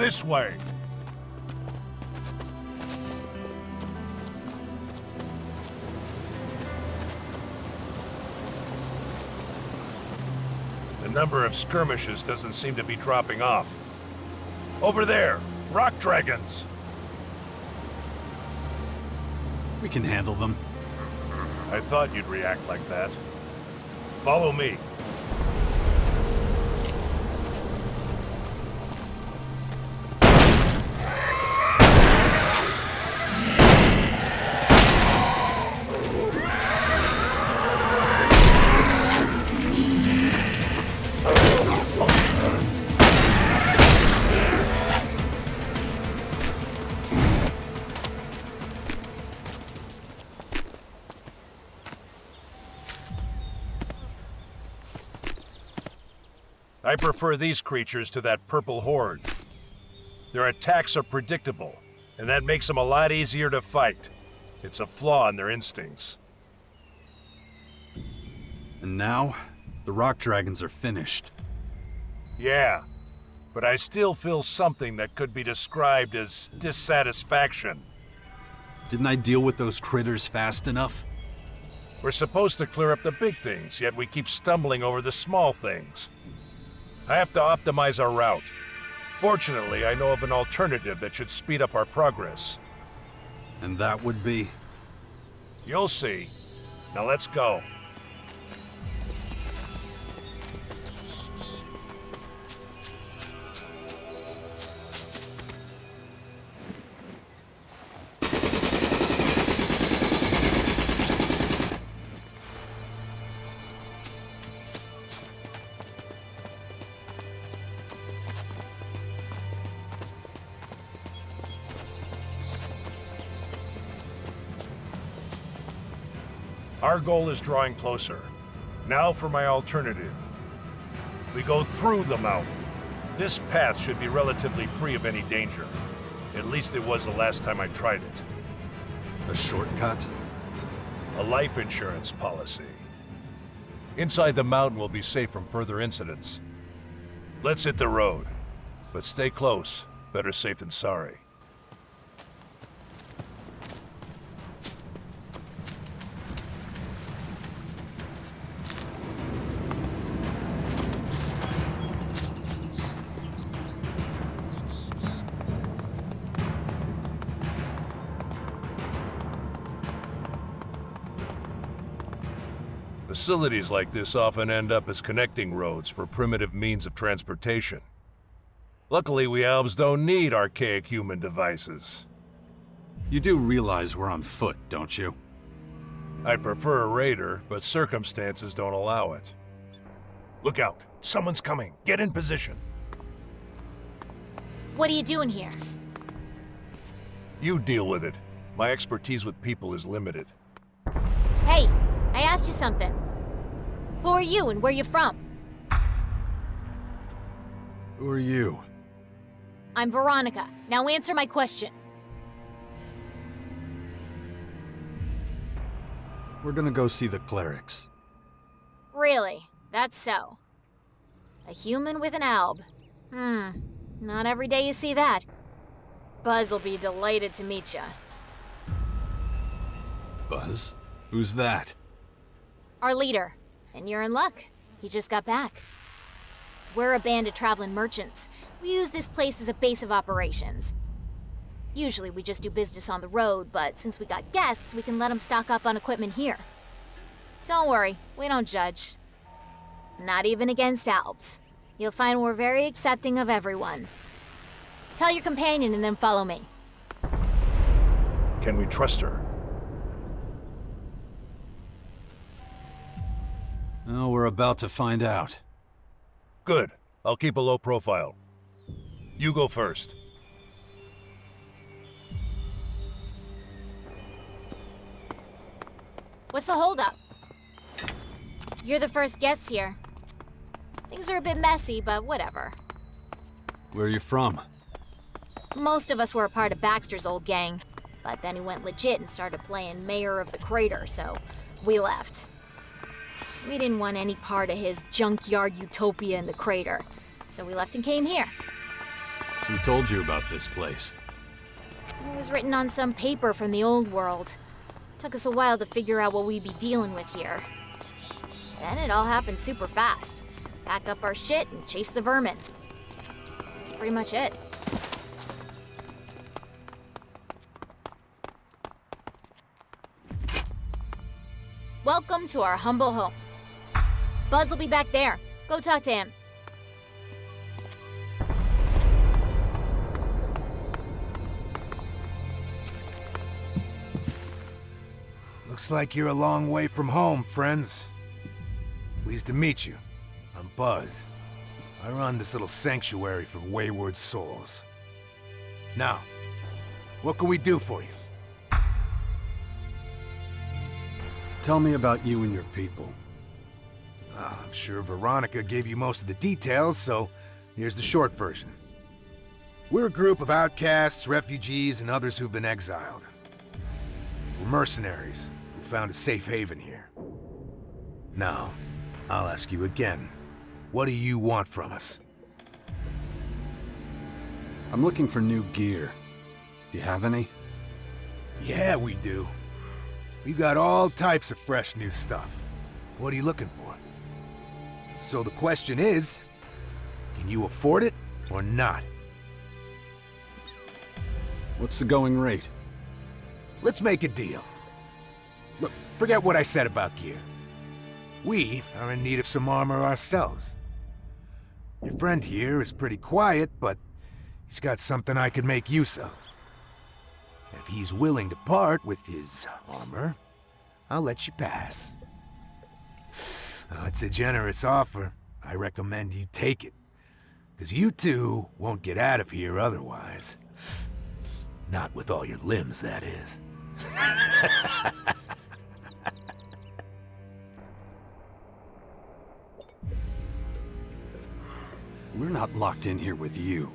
This way! The number of skirmishes doesn't seem to be dropping off. Over there! Rock dragons! We can handle them. I thought you'd react like that. Follow me. I prefer these creatures to that purple horde. Their attacks are predictable, and that makes them a lot easier to fight. It's a flaw in their instincts. And now, the rock dragons are finished. Yeah, but I still feel something that could be described as dissatisfaction. Didn't I deal with those critters fast enough? We're supposed to clear up the big things, yet we keep stumbling over the small things. I have to optimize our route. Fortunately, I know of an alternative that should speed up our progress. And that would be? You'll see. Now let's go. Our goal is drawing closer. Now for my alternative. We go through the mountain. This path should be relatively free of any danger. At least it was the last time I tried it. A shortcut? A life insurance policy. Inside the mountain will be safe from further incidents. Let's hit the road. But stay close. Better safe than sorry. Facilities like this often end up as connecting roads for primitive means of transportation. Luckily, we elves don't need archaic human devices. You do realize we're on foot, don't you? I prefer a raider, but circumstances don't allow it. Look out! Someone's coming! Get in position! What are you doing here? You deal with it. My expertise with people is limited. Hey, I asked you something. Who are you and where you from? Who are you? I'm Veronica. Now answer my question. We're gonna go see the clerics. Really? That's so. A human with an alb. Not every day you see that. Buzz'll be delighted to meet ya. Buzz? Who's that? Our leader. And you're in luck. He just got back. We're a band of traveling merchants. We use this place as a base of operations. Usually we just do business on the road, but since we got guests, we can let them stock up on equipment here. Don't worry, we don't judge. Not even against albs. You'll find we're very accepting of everyone. Tell your companion and then follow me. Can we trust her? Oh, we're about to find out. Good. I'll keep a low profile. You go first. What's the holdup? You're the first guests here. Things are a bit messy, but whatever. Where are you from? Most of us were a part of Baxter's old gang, but then he went legit and started playing Mayor of the Crater, so we left. We didn't want any part of his junkyard utopia in the crater, so we left and came here. Who told you about this place? It was written on some paper from the old world. Took us a while to figure out what we'd be dealing with here. Then it all happened super fast. Pack up our shit and chase the vermin. That's pretty much it. Welcome to our humble home. Buzz will be back there. Go talk to him. Looks like you're a long way from home, friends. Pleased to meet you. I'm Buzz. I run this little sanctuary for wayward souls. Now, what can we do for you? Tell me about you and your people. I'm sure Veronica gave you most of the details, so here's the short version. We're a group of outcasts, refugees, and others who've been exiled. We're mercenaries who found a safe haven here. Now, I'll ask you again. What do you want from us? I'm looking for new gear. Do you have any? Yeah, we do. We've got all types of fresh new stuff. What are you looking for? So the question is, can you afford it or not? What's the going rate? Let's make a deal. Look, forget what I said about gear. We are in need of some armor ourselves. Your friend here is pretty quiet, but he's got something I could make use of. If he's willing to part with his armor, I'll let you pass. Oh, it's a generous offer. I recommend you take it. Because you two won't get out of here otherwise. Not with all your limbs, that is. We're not locked in here with you.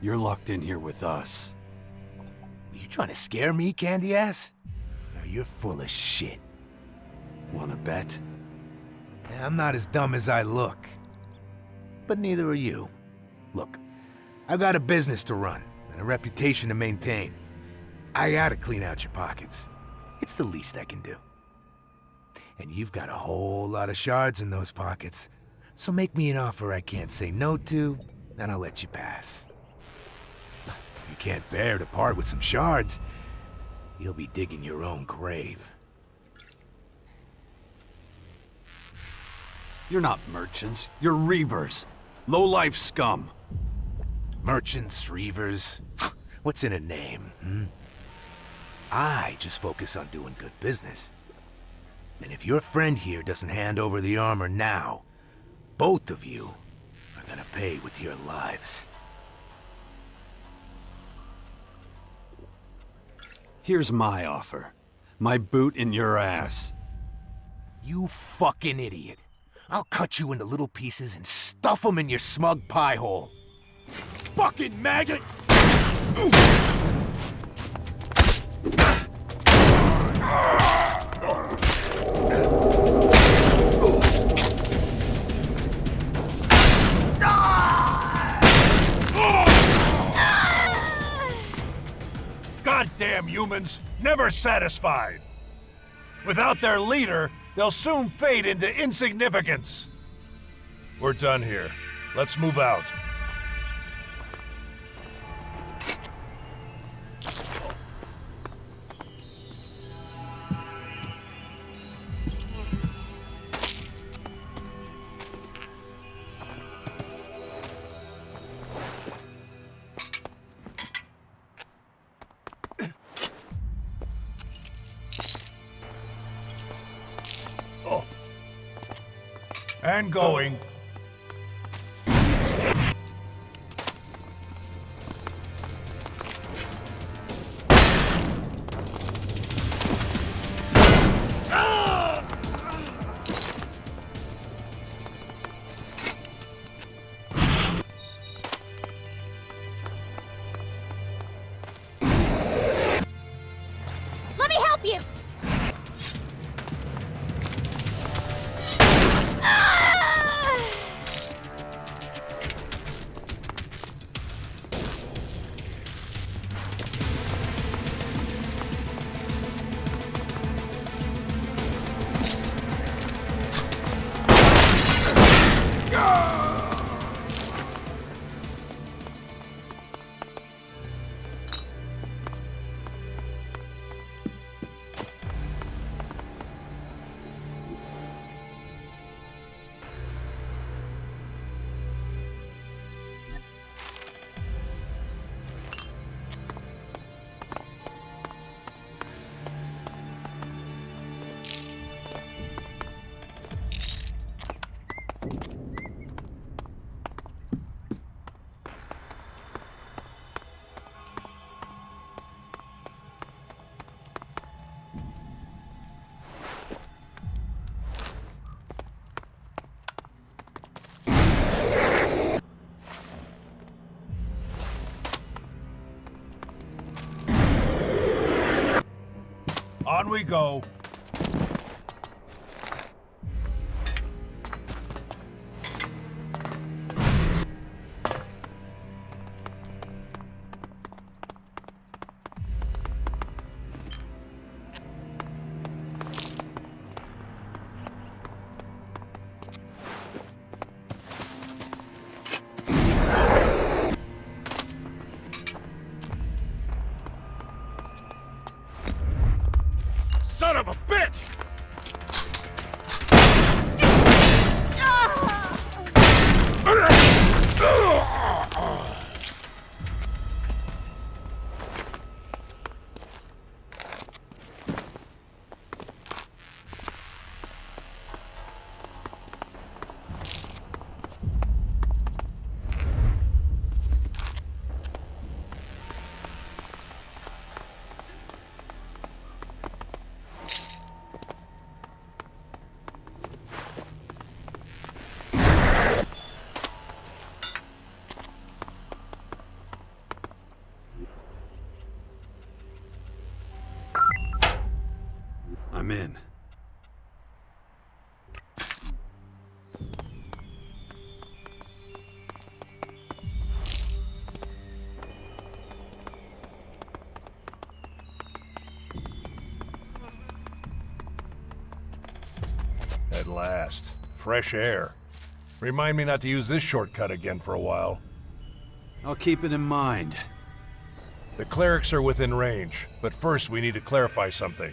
You're locked in here with us. You trying to scare me, candy ass? Now you're full of shit. Wanna bet? I'm not as dumb as I look. But neither are you. Look, I've got a business to run and a reputation to maintain. I gotta clean out your pockets. It's the least I can do. And you've got a whole lot of shards in those pockets. So make me an offer I can't say no to, and I'll let you pass. If you can't bear to part with some shards, you'll be digging your own grave. You're not merchants, you're reavers. Low-life scum. Merchants, reavers, what's in a name, I just focus on doing good business. And if your friend here doesn't hand over the armor now, both of you are gonna pay with your lives. Here's my offer. My boot in your ass. You fucking idiot. I'll cut you into little pieces and stuff them in your smug pie hole. Fucking maggot! Goddamn humans, never satisfied. Without their leader, they'll soon fade into insignificance. We're done here. Let's move out. And going. Let me help you! Ah! we go. Son of a bitch! I'm in. At last. Fresh air. Remind me not to use this shortcut again for a while. I'll keep it in mind. The clerics are within range, but first we need to clarify something.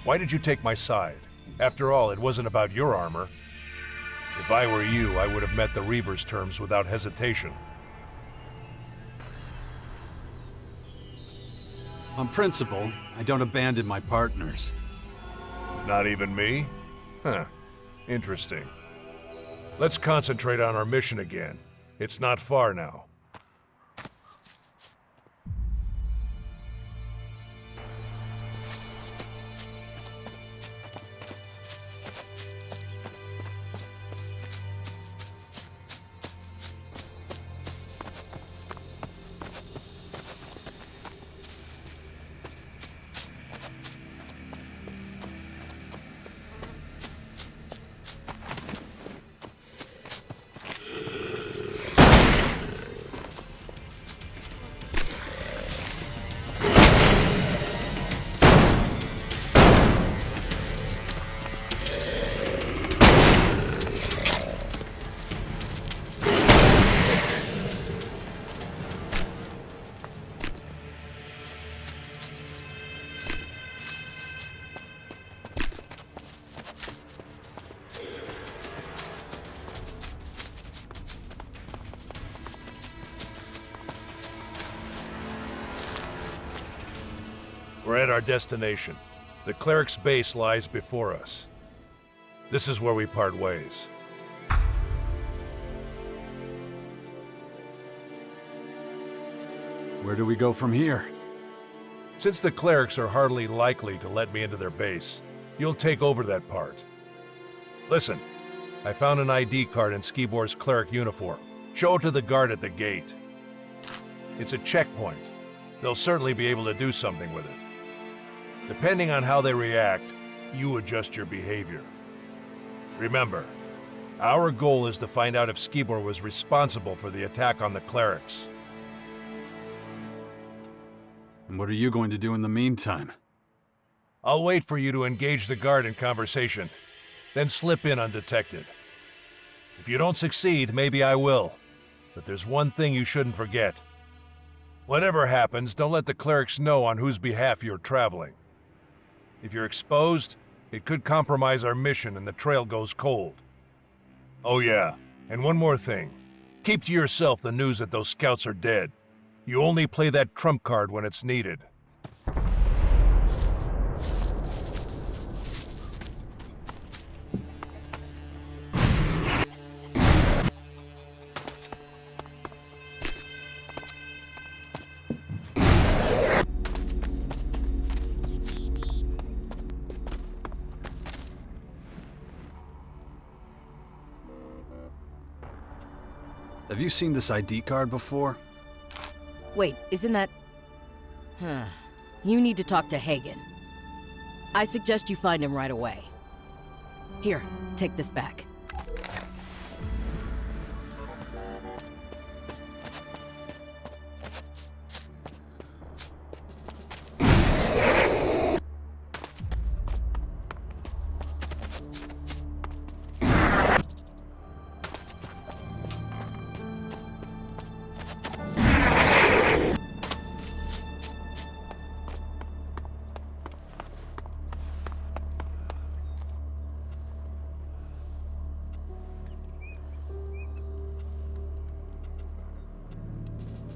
Why did you take my side? After all, it wasn't about your armor. If I were you, I would have met the Reaver's terms without hesitation. On principle, I don't abandon my partners. Not even me? Huh. Interesting. Let's concentrate on our mission again. It's not far now. We're at our destination. The cleric's base lies before us. This is where we part ways. Where do we go from here? Since the clerics are hardly likely to let me into their base, you'll take over that part. Listen, I found an ID card in Skibor's cleric uniform. Show it to the guard at the gate. It's a checkpoint. They'll certainly be able to do something with it. Depending on how they react, you adjust your behavior. Remember, our goal is to find out if Skibor was responsible for the attack on the clerics. And what are you going to do in the meantime? I'll wait for you to engage the guard in conversation, then slip in undetected. If you don't succeed, maybe I will. But there's one thing you shouldn't forget. Whatever happens, don't let the clerics know on whose behalf you're traveling. If you're exposed, it could compromise our mission and the trail goes cold. Oh yeah, and one more thing. Keep to yourself the news that those scouts are dead. You only play that trump card when it's needed. Have you seen this ID card before? Wait, isn't that... You need to talk to Hagen. I suggest you find him right away. Here, take this back.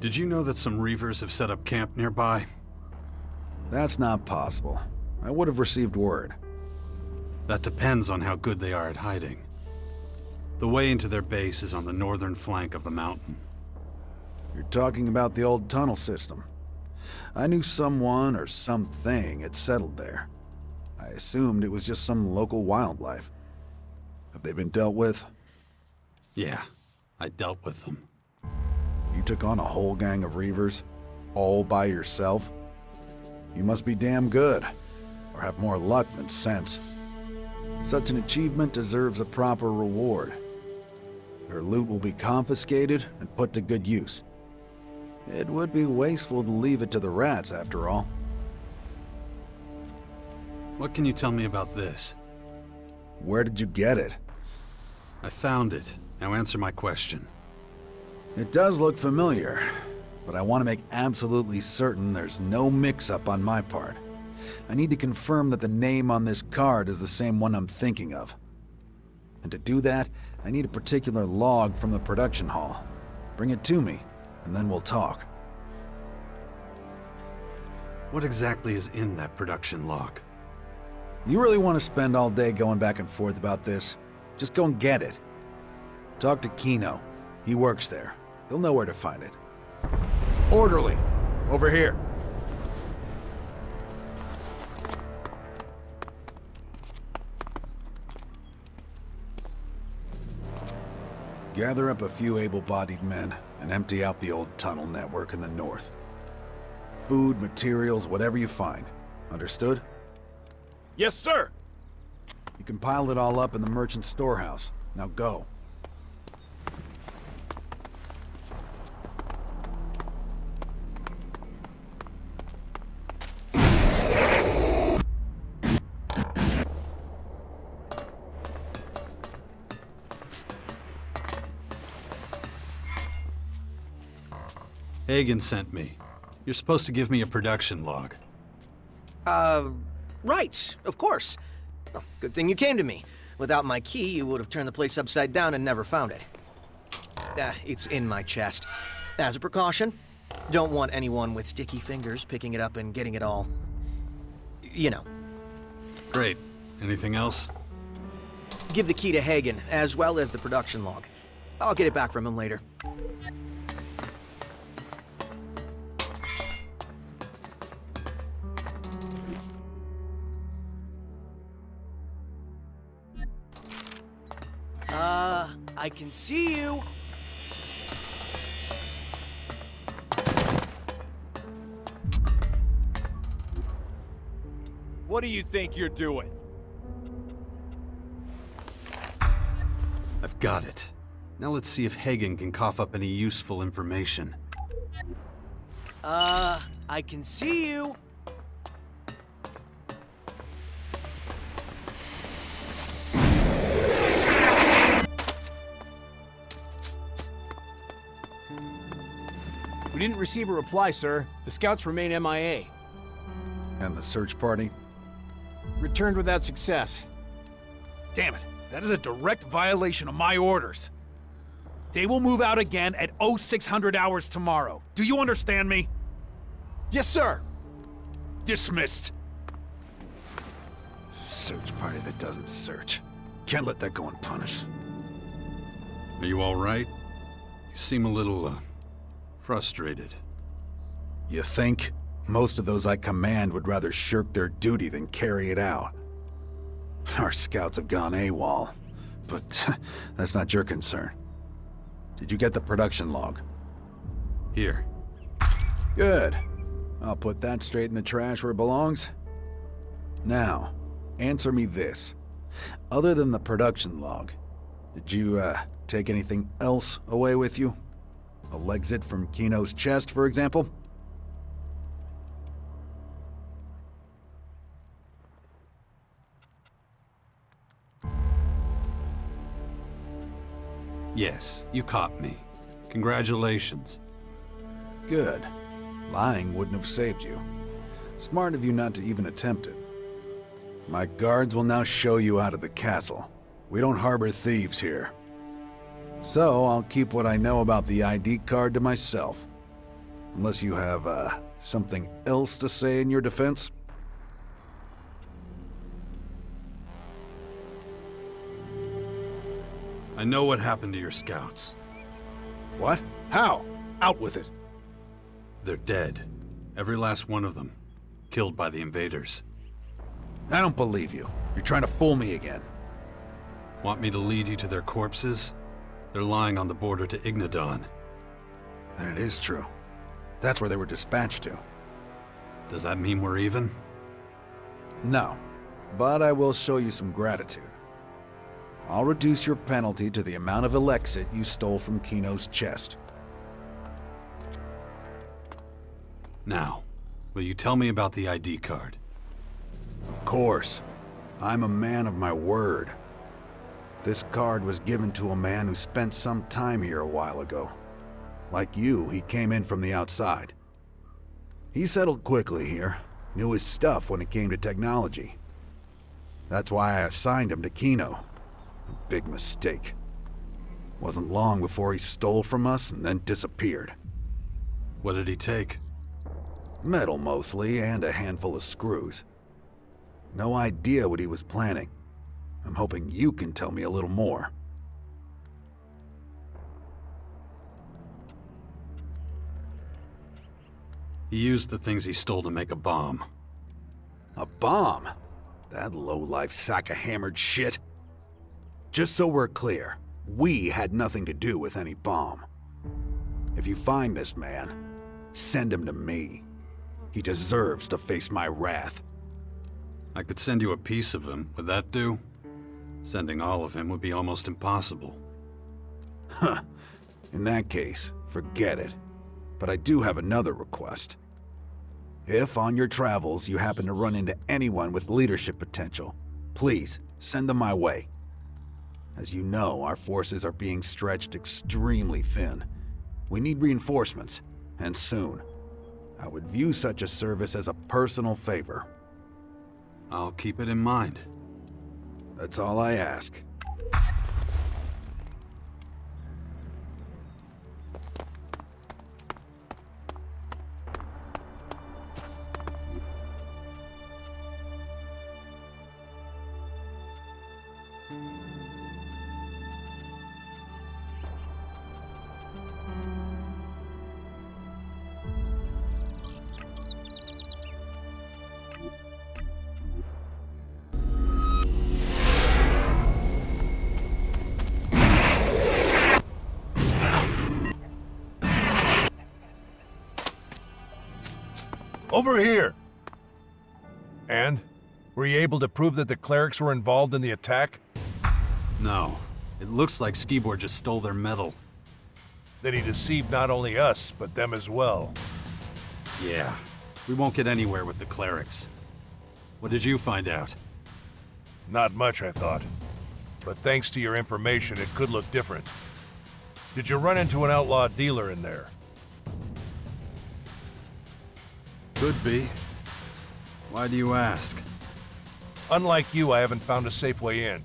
Did you know that some Reavers have set up camp nearby? That's not possible. I would have received word. That depends on how good they are at hiding. The way into their base is on the northern flank of the mountain. You're talking about the old tunnel system. I knew someone or something had settled there. I assumed it was just some local wildlife. Have they been dealt with? Yeah, I dealt with them. You took on a whole gang of Reavers? All by yourself? You must be damn good, or have more luck than sense. Such an achievement deserves a proper reward. Your loot will be confiscated and put to good use. It would be wasteful to leave it to the rats, after all. What can you tell me about this? Where did you get it? I found it. Now answer my question. It does look familiar, but I want to make absolutely certain there's no mix-up on my part. I need to confirm that the name on this card is the same one I'm thinking of. And to do that, I need a particular log from the production hall. Bring it to me, and then we'll talk. What exactly is in that production log? You really want to spend all day going back and forth about this? Just go and get it. Talk to Kino. He works there. He'll know where to find it. Orderly! Over here. Gather up a few able-bodied men and empty out the old tunnel network in the north. Food, materials, whatever you find. Understood? Yes, sir! You can pile it all up in the merchant storehouse. Now go. Hagen sent me. You're supposed to give me a production log. Right, of course. Well, good thing you came to me. Without my key, you would have turned the place upside down and never found it. It's in my chest. As a precaution. Don't want anyone with sticky fingers picking it up and getting it all... you know. Great. Anything else? Give the key to Hagen, as well as the production log. I'll get it back from him later. I can see you. What do you think you're doing? I've got it. Now let's see if Hagen can cough up any useful information. I can see you. We didn't receive a reply, sir. The scouts remain MIA. And the search party? Returned without success. Damn it. That is a direct violation of my orders. They will move out again at 0600 hours tomorrow. Do you understand me? Yes, sir. Dismissed. Search party that doesn't search. Can't let that go unpunished. Are you all right? You seem a little, frustrated. You think? Most of those I command would rather shirk their duty than carry it out. Our scouts have gone AWOL, but that's not your concern. Did you get the production log? Here. Good. I'll put that straight in the trash where it belongs. Now, answer me this. Other than the production log, did you, take anything else away with you? A exit from Kino's chest, for example? Yes, you caught me. Congratulations. Good. Lying wouldn't have saved you. Smart of you not to even attempt it. My guards will now show you out of the castle. We don't harbor thieves here. So, I'll keep what I know about the ID card to myself. Unless you have, something else to say in your defense? I know what happened to your scouts. What? How? Out with it. They're dead. Every last one of them. Killed by the invaders. I don't believe you. You're trying to fool me again. Want me to lead you to their corpses? They're lying on the border to Ignadon. Then it is true. That's where they were dispatched to. Does that mean we're even? No. But I will show you some gratitude. I'll reduce your penalty to the amount of ELEX you stole from Kino's chest. Now, will you tell me about the ID card? Of course. I'm a man of my word. This card was given to a man who spent some time here a while ago. Like you, he came in from the outside. He settled quickly here, knew his stuff when it came to technology. That's why I assigned him to Kino. A big mistake. Wasn't long before he stole from us and then disappeared. What did he take? Metal mostly, and a handful of screws. No idea what he was planning. I'm hoping you can tell me a little more. He used the things he stole to make a bomb. A bomb? That low-life sack of hammered shit. Just so we're clear, we had nothing to do with any bomb. If you find this man, send him to me. He deserves to face my wrath. I could send you a piece of him. Would that do? Sending all of him would be almost impossible. Huh. In that case, forget it. But I do have another request. If on your travels you happen to run into anyone with leadership potential, please send them my way. As you know, our forces are being stretched extremely thin. We need reinforcements, and soon. I would view such a service as a personal favor. I'll keep it in mind. That's all I ask. Over here! And? Were you able to prove that the clerics were involved in the attack? No. It looks like Skibor just stole their metal. Then he deceived not only us, but them as well. Yeah. We won't get anywhere with the clerics. What did you find out? Not much, I thought. But thanks to your information, it could look different. Did you run into an outlaw dealer in there? Could be. Why do you ask? Unlike you, I haven't found a safe way in.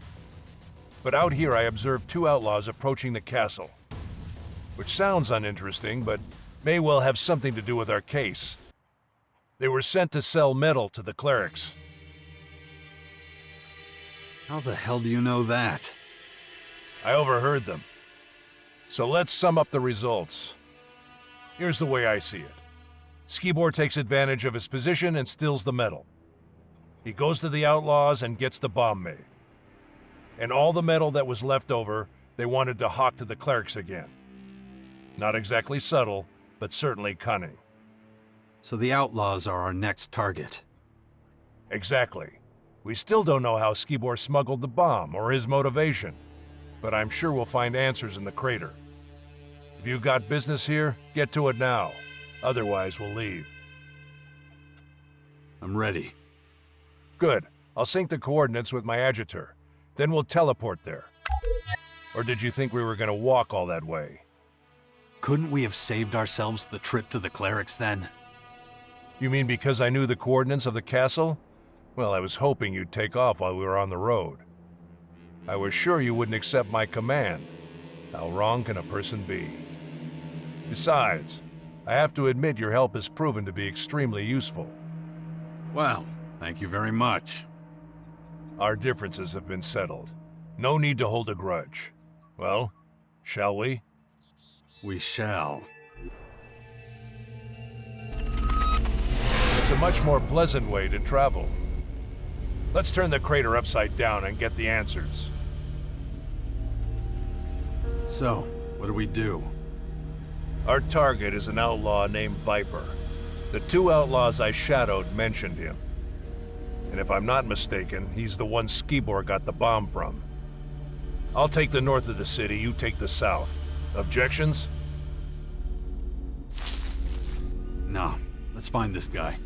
But out here, I observed two outlaws approaching the castle. Which sounds uninteresting, but may well have something to do with our case. They were sent to sell metal to the clerics. How the hell do you know that? I overheard them. So let's sum up the results. Here's the way I see it. Skibor takes advantage of his position and steals the metal. He goes to the outlaws and gets the bomb made. And all the metal that was left over, they wanted to hawk to the clerics again. Not exactly subtle, but certainly cunning. So the outlaws are our next target. Exactly. We still don't know how Skibor smuggled the bomb or his motivation, but I'm sure we'll find answers in the crater. If you got business here, get to it now. Otherwise, we'll leave. I'm ready. Good. I'll sync the coordinates with my adjutor. Then we'll teleport there. Or did you think we were gonna walk all that way? Couldn't we have saved ourselves the trip to the clerics then? You mean because I knew the coordinates of the castle? Well, I was hoping you'd take off while we were on the road. I was sure you wouldn't accept my command. How wrong can a person be? Besides, I have to admit your help has proven to be extremely useful. Well, thank you very much. Our differences have been settled. No need to hold a grudge. Well, shall we? We shall. It's a much more pleasant way to travel. Let's turn the crater upside down and get the answers. So, what do we do? Our target is an outlaw named Viper. The two outlaws I shadowed mentioned him. And if I'm not mistaken, he's the one Skibor got the bomb from. I'll take the north of the city, you take the south. Objections? No. Let's find this guy.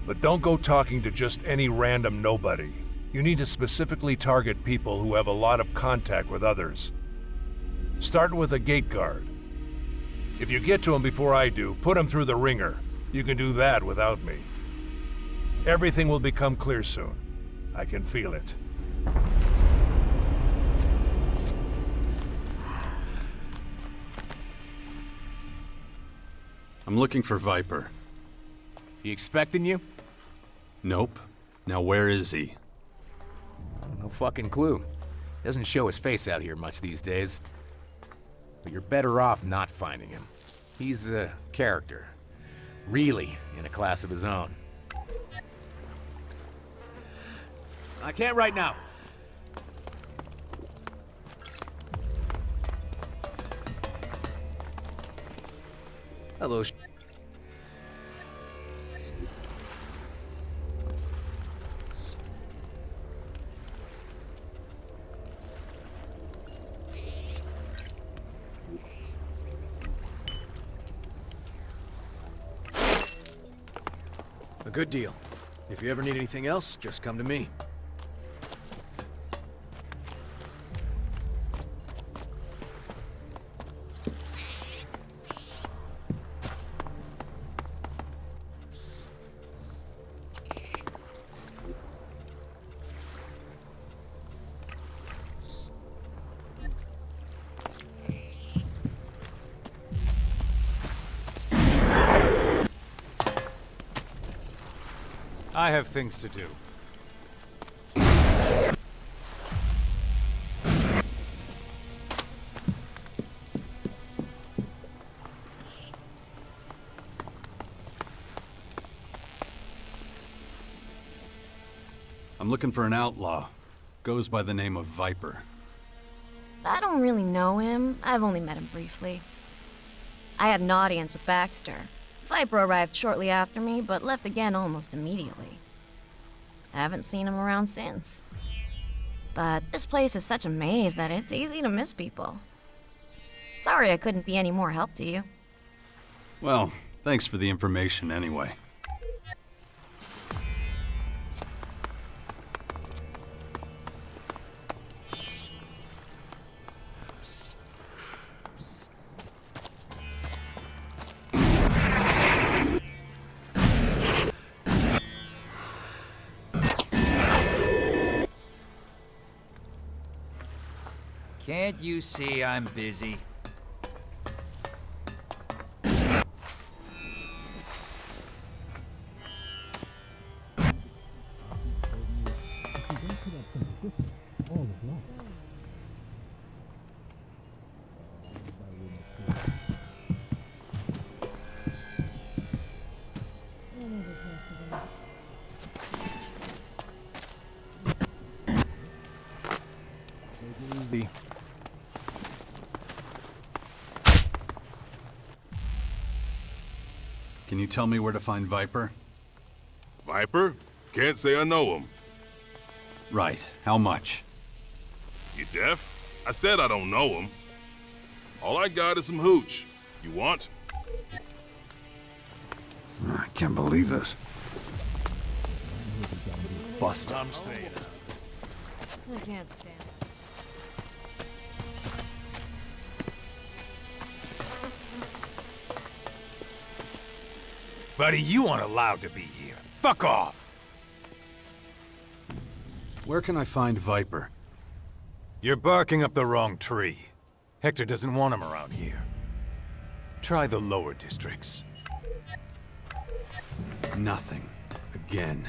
But don't go talking to just any random nobody. You need to specifically target people who have a lot of contact with others. Start with a gate guard. If you get to him before I do, put him through the ringer. You can do that without me. Everything will become clear soon. I can feel it. I'm looking for Viper. He expecting you? Nope. Now where is he? No fucking clue. Doesn't show his face out here much these days. But you're better off not finding him. He's a character. Really in a class of his own. I can't right now. Hello. A good deal. If you ever need anything else, just come to me. I have things to do. I'm looking for an outlaw. Goes by the name of Viper. I don't really know him. I've only met him briefly. I had an audience with Baxter. Viper arrived shortly after me, but left again almost immediately. I haven't seen him around since. But this place is such a maze that it's easy to miss people. Sorry I couldn't be any more help to you. Well, thanks for the information anyway. Can't you see I'm busy? Can you tell me where to find Viper? Viper? Can't say I know him. Right. How much? You deaf? I said I don't know him. All I got is some hooch. You want? I can't believe this. Busted. I'm staying. I can't stand it. Buddy, you aren't allowed to be here. Fuck off! Where can I find Viper? You're barking up the wrong tree. Hector doesn't want him around here. Try the lower districts. Nothing. Again.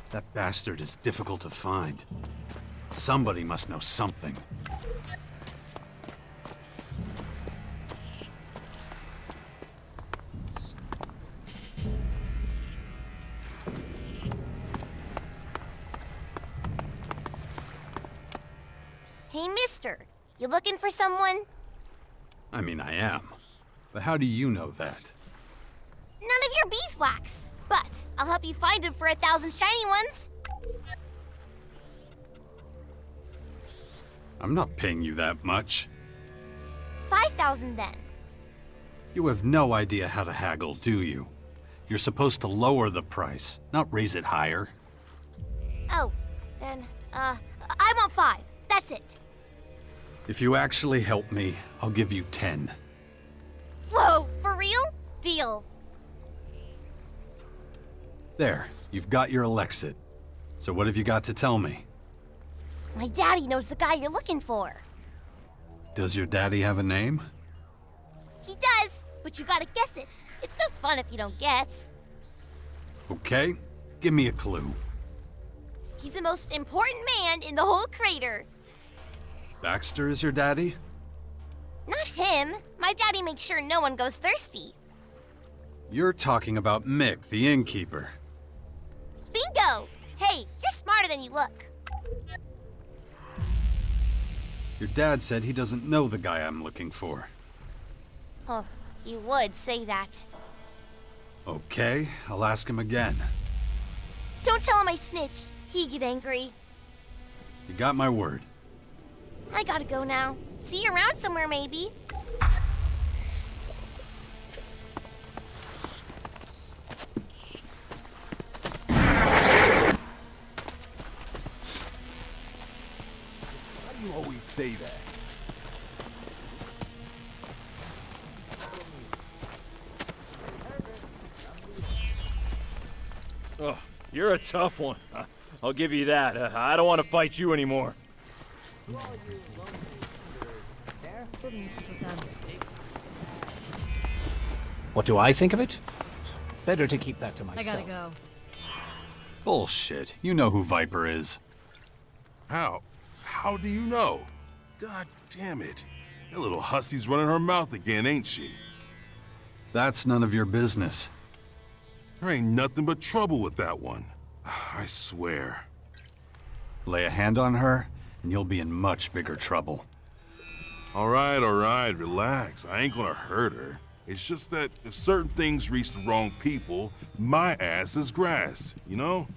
That bastard is difficult to find. Somebody must know something. Hey, mister. You looking for someone? I mean, I am. But how do you know that? None of your beeswax. But I'll help you find him for 1,000 shiny ones. I'm not paying you that much. 5,000 then. You have no idea how to haggle, do you? You're supposed to lower the price, not raise it higher. Oh, then, I want 5. That's it. If you actually help me, I'll give you 10. Whoa, for real? Deal. There, you've got your Elexit. So what have you got to tell me? My daddy knows the guy you're looking for. Does your daddy have a name? He does, but you gotta guess it. It's no fun if you don't guess. Okay, give me a clue. He's the most important man in the whole crater. Baxter is your daddy? Not him. My daddy makes sure no one goes thirsty. You're talking about Mick, the innkeeper. Bingo! Hey, you're smarter than you look. Your dad said he doesn't know the guy I'm looking for. Oh, you would say that. Okay, I'll ask him again. Don't tell him I snitched. He'd get angry. You got my word. I gotta go now. See you around somewhere, maybe. Why do you always say that? Oh, you're a tough one. I'll give you that. I don't want to fight you anymore. What do I think of it? Better to keep that to myself. I gotta go. Bullshit. You know who Viper is. How? How do you know? God damn it. That little hussy's running her mouth again, ain't she? That's none of your business. There ain't nothing but trouble with that one. I swear. Lay a hand on her, and you'll be in much bigger trouble. All right, relax. I ain't gonna hurt her. It's just that if certain things reach the wrong people, my ass is grass, you know?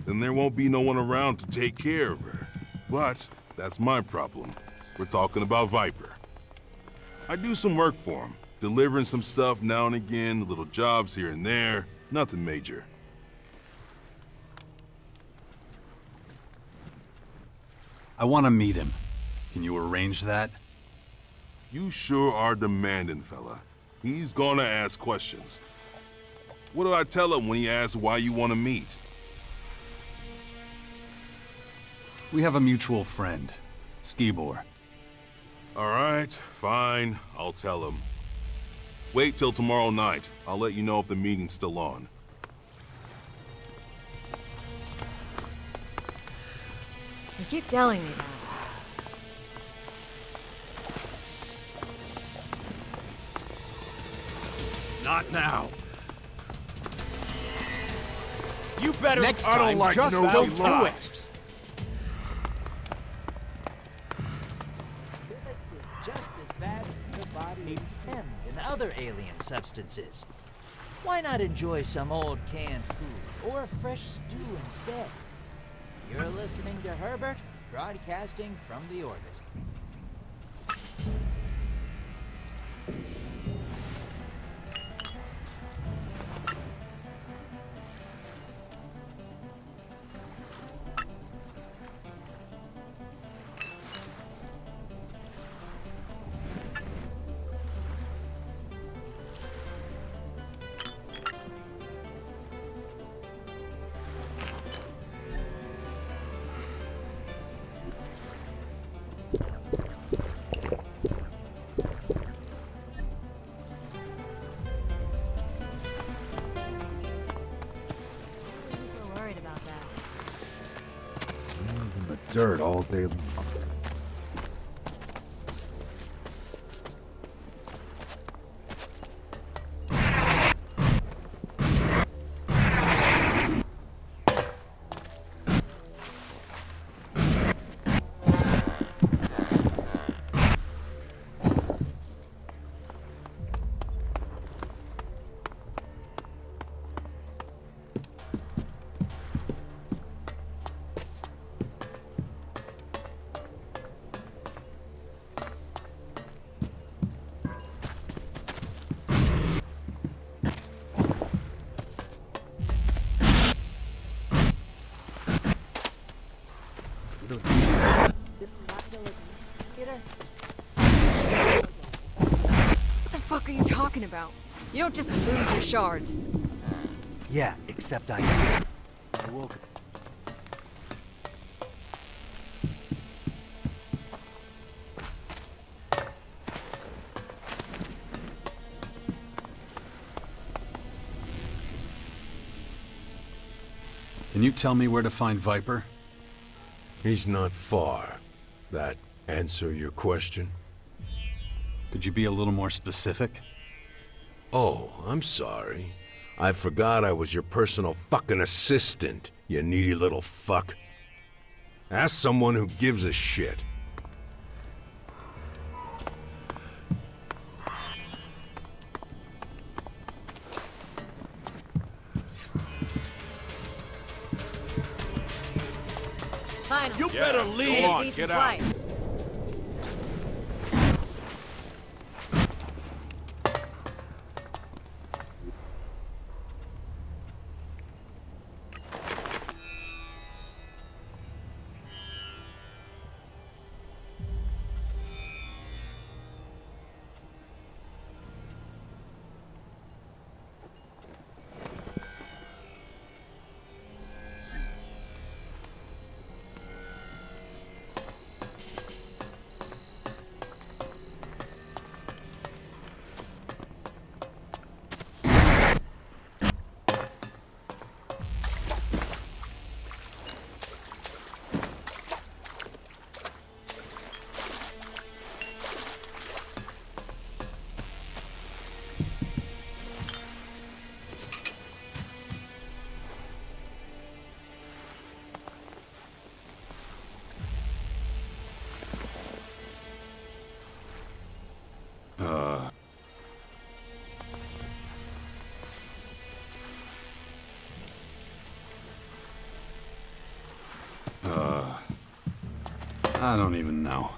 Then there won't be no one around to take care of her. But that's my problem. We're talking about Viper. I do some work for him, delivering some stuff now and again, little jobs here and there, nothing major. I want to meet him. Can you arrange that? You sure are demanding, fella. He's gonna ask questions. What do I tell him when he asks why you want to meet? We have a mutual friend, Skibor. All right, fine. I'll tell him. Wait till tomorrow night. I'll let you know if the meeting's still on. You keep telling me that. Not now. You better. Next I don't time, like just nosy don't do lives. ELEX is just as bad for the body as hemp and other alien substances. Why not enjoy some old canned food or a fresh stew instead? You're listening to Herbert, broadcasting from the orbit. Dirt all day long. What the fuck are you talking about? You don't just lose your shards. Yeah, except I did. I woke. Can you tell me where to find Viper? He's not far. That answer your question? Could you be a little more specific? Oh, I'm sorry. I forgot I was your personal fucking assistant, you needy little fuck. Ask someone who gives a shit. Fine. You better leave. Go on, get out. I don't even know.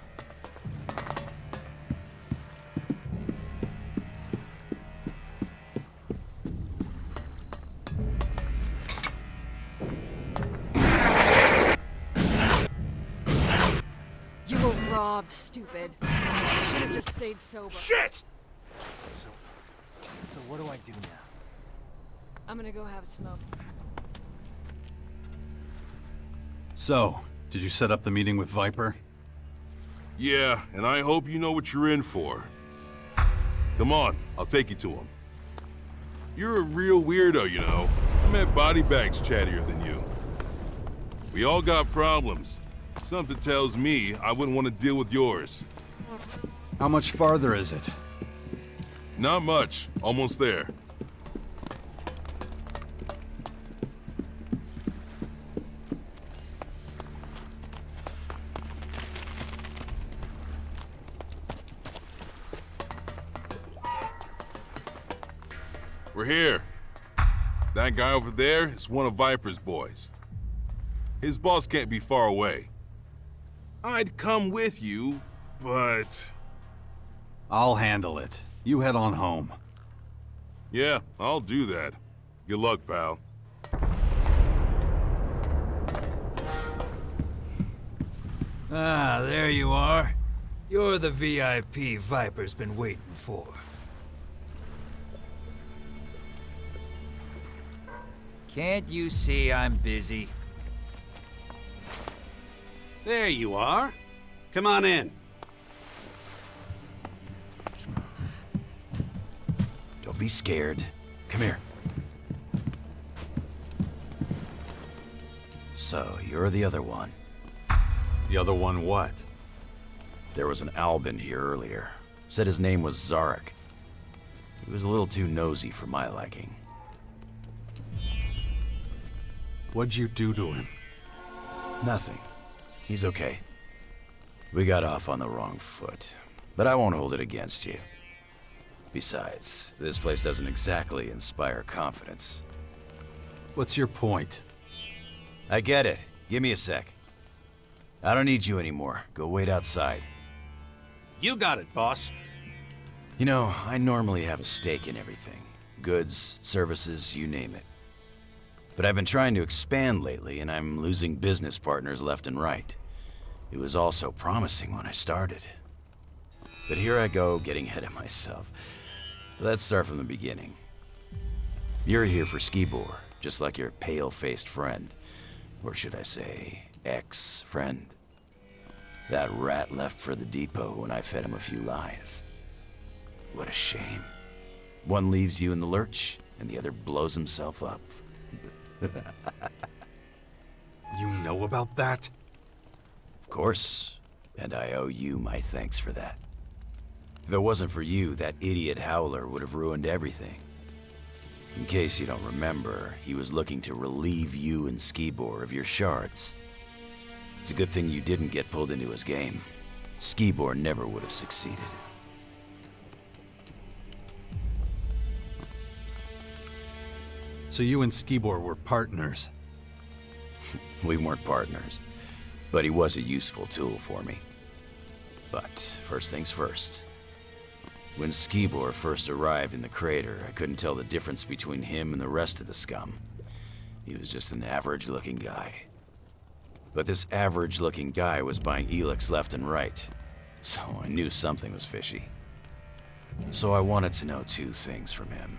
You were robbed, stupid. You should have just stayed sober. Shit! So what do I do now? I'm gonna go have a smoke. So, did you set up the meeting with Viper? Yeah, and I hope you know what you're in for. Come on, I'll take you to him. You're a real weirdo, you know. I met body bags chattier than you. We all got problems. Something tells me I wouldn't want to deal with yours. How much farther is it? Not much. Almost there. We're here. That guy over there is one of Viper's boys. His boss can't be far away. I'd come with you, but... I'll handle it. You head on home. Yeah, I'll do that. Good luck, pal. Ah, there you are. You're the VIP Viper's been waiting for. Can't you see I'm busy? There you are. Come on in. Don't be scared. Come here. So, you're the other one. The other one what? There was an Albin here earlier. Said his name was Zarek. He was a little too nosy for my liking. What'd you do to him? Nothing. He's okay. We got off on the wrong foot, but I won't hold it against you. Besides, this place doesn't exactly inspire confidence. What's your point? I get it. Give me a sec. I don't need you anymore. Go wait outside. You got it, boss. You know, I normally have a stake in everything. Goods, services, you name it. But I've been trying to expand lately, and I'm losing business partners left and right. It was all so promising when I started. But here I go, getting ahead of myself. Let's start from the beginning. You're here for Skibor, just like your pale-faced friend. Or should I say, ex-friend. That rat left for the depot when I fed him a few lies. What a shame. One leaves you in the lurch, and the other blows himself up. You know about that? Of course, and I owe you my thanks for that. If it wasn't for you, that idiot Howler would have ruined everything. In case you don't remember, he was looking to relieve you and Skibor of your shards. It's a good thing you didn't get pulled into his game. Skibor never would have succeeded. So you and Skibor were partners? We weren't partners, but he was a useful tool for me. But first things first. When Skibor first arrived in the crater, I couldn't tell the difference between him and the rest of the scum. He was just an average-looking guy. But this average-looking guy was buying ELEX left and right, so I knew something was fishy. So I wanted to know two things from him.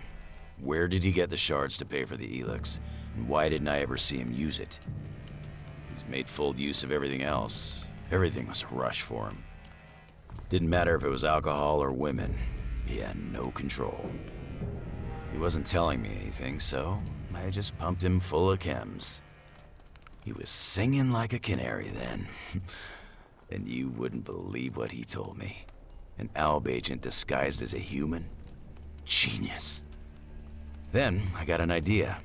Where did he get the shards to pay for the ELEX, and why didn't I ever see him use it? He's made full use of everything else. Everything was a rush for him. Didn't matter if it was alcohol or women. He had no control. He wasn't telling me anything, so I just pumped him full of chems. He was singing like a canary then. And you wouldn't believe what he told me. An ALB agent disguised as a human? Genius. Then I got an idea.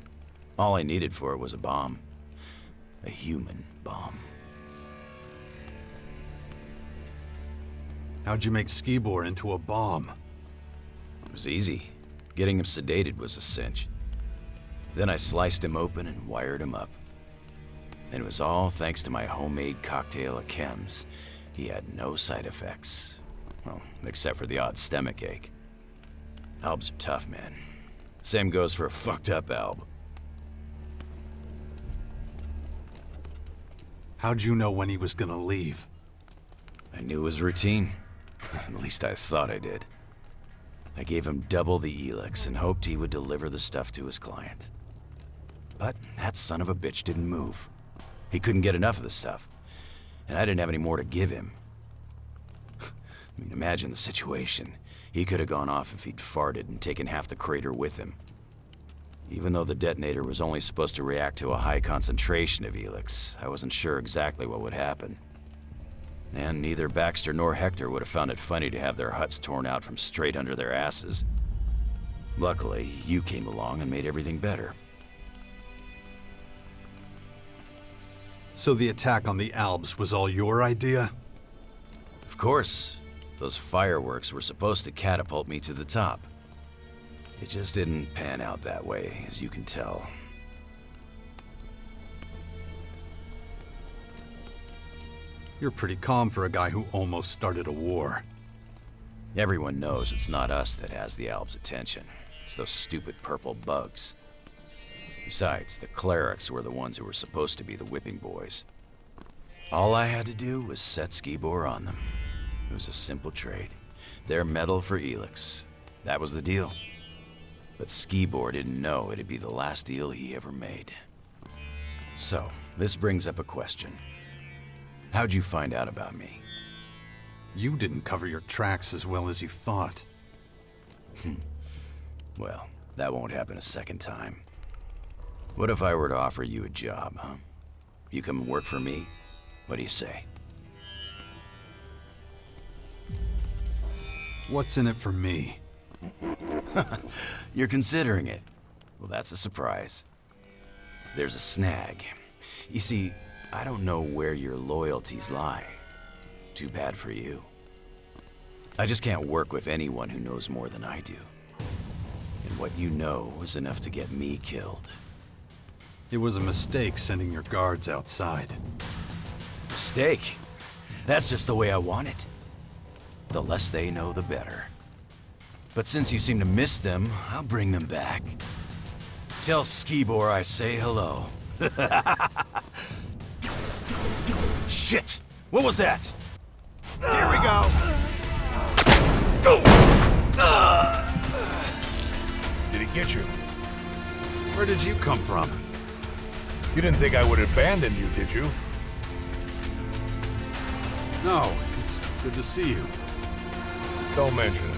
All I needed for it was a bomb. A human bomb. How'd you make Skibor into a bomb? It was easy. Getting him sedated was a cinch. Then I sliced him open and wired him up. And it was all thanks to my homemade cocktail of chems. He had no side effects. Well, except for the odd stomach ache. Albs are tough, man. Same goes for a fucked up Alb. How'd you know when he was gonna leave? I knew his routine. At least I thought I did. I gave him double the ELEX and hoped he would deliver the stuff to his client. But that son of a bitch didn't move. He couldn't get enough of the stuff, and I didn't have any more to give him. I mean, imagine the situation. He could have gone off if he'd farted and taken half the crater with him. Even though the detonator was only supposed to react to a high concentration of ELEX, I wasn't sure exactly what would happen. And neither Baxter nor Hector would have found it funny to have their huts torn out from straight under their asses. Luckily, you came along and made everything better. So the attack on the Albs was all your idea? Of course. Those fireworks were supposed to catapult me to the top. It just didn't pan out that way, as you can tell. You're pretty calm for a guy who almost started a war. Everyone knows it's not us that has the Alb's attention. It's those stupid purple bugs. Besides, the clerics were the ones who were supposed to be the whipping boys. All I had to do was set Skibor on them. It was a simple trade. Their metal for ELEX. That was the deal. But Skibor didn't know it'd be the last deal he ever made. So, this brings up a question. How'd you find out about me? You didn't cover your tracks as well as you thought. Well, that won't happen a second time. What if I were to offer you a job, huh? You come and work for me? What do you say? What's in it for me? You're considering it. Well, that's a surprise. There's a snag. You see, I don't know where your loyalties lie. Too bad for you. I just can't work with anyone who knows more than I do. And what you know is enough to get me killed. It was a mistake sending your guards outside. Mistake? That's just the way I want it. The less they know, the better. But since you seem to miss them, I'll bring them back. Tell Skibor I say hello. Shit! What was that? Here we go! Did he get you? Where did you come from? You didn't think I would abandon you, did you? No, it's good to see you. Don't mention it.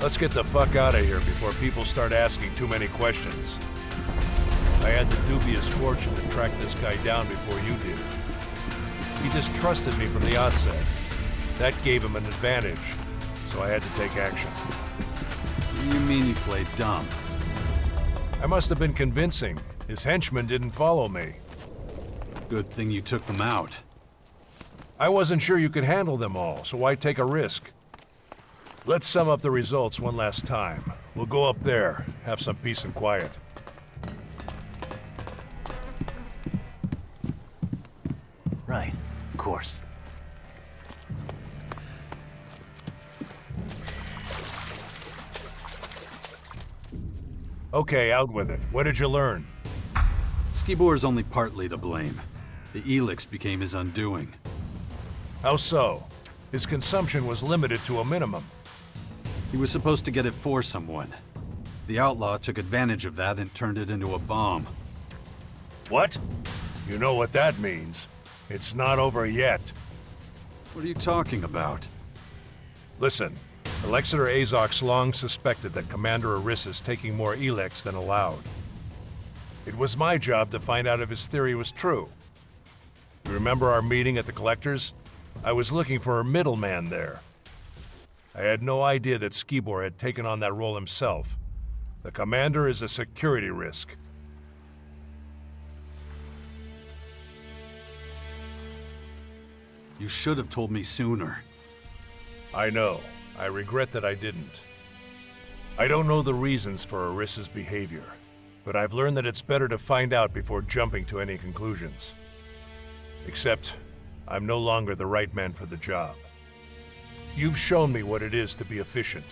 Let's get the fuck out of here before people start asking too many questions. I had the dubious fortune to track this guy down before you did. He distrusted me from the outset. That gave him an advantage, so I had to take action. You mean you played dumb? I must have been convincing. His henchmen didn't follow me. Good thing you took them out. I wasn't sure you could handle them all, so why take a risk? Let's sum up the results one last time. We'll go up there, have some peace and quiet. Right, of course. Okay, out with it. What did you learn? Skibor is only partly to blame. The ELEX became his undoing. How so? His consumption was limited to a minimum. He was supposed to get it for someone. The outlaw took advantage of that and turned it into a bomb. What? You know what that means. It's not over yet. What are you talking about? Listen, Alexander Azok's long suspected that Commander Aris is taking more ELEX than allowed. It was my job to find out if his theory was true. You remember our meeting at the Collectors? I was looking for a middleman there. I had no idea that Skibor had taken on that role himself. The Commander is a security risk. You should have told me sooner. I know. I regret that I didn't. I don't know the reasons for Aris's behavior, but I've learned that it's better to find out before jumping to any conclusions. Except, I'm no longer the right man for the job. You've shown me what it is to be efficient,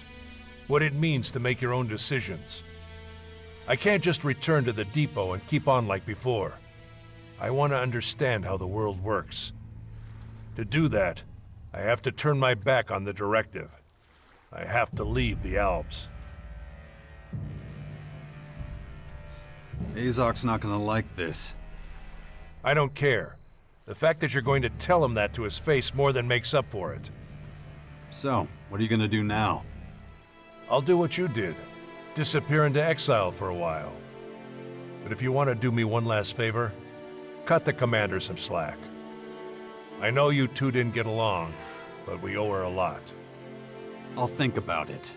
what it means to make your own decisions. I can't just return to the depot and keep on like before. I want to understand how the world works. To do that, I have to turn my back on the directive. I have to leave the Alps. Azok's not gonna like this. I don't care. The fact that you're going to tell him that to his face more than makes up for it. So, what are you gonna do now? I'll do what you did. Disappear into exile for a while. But if you want to do me one last favor, cut the commander some slack. I know you two didn't get along, but we owe her a lot. I'll think about it.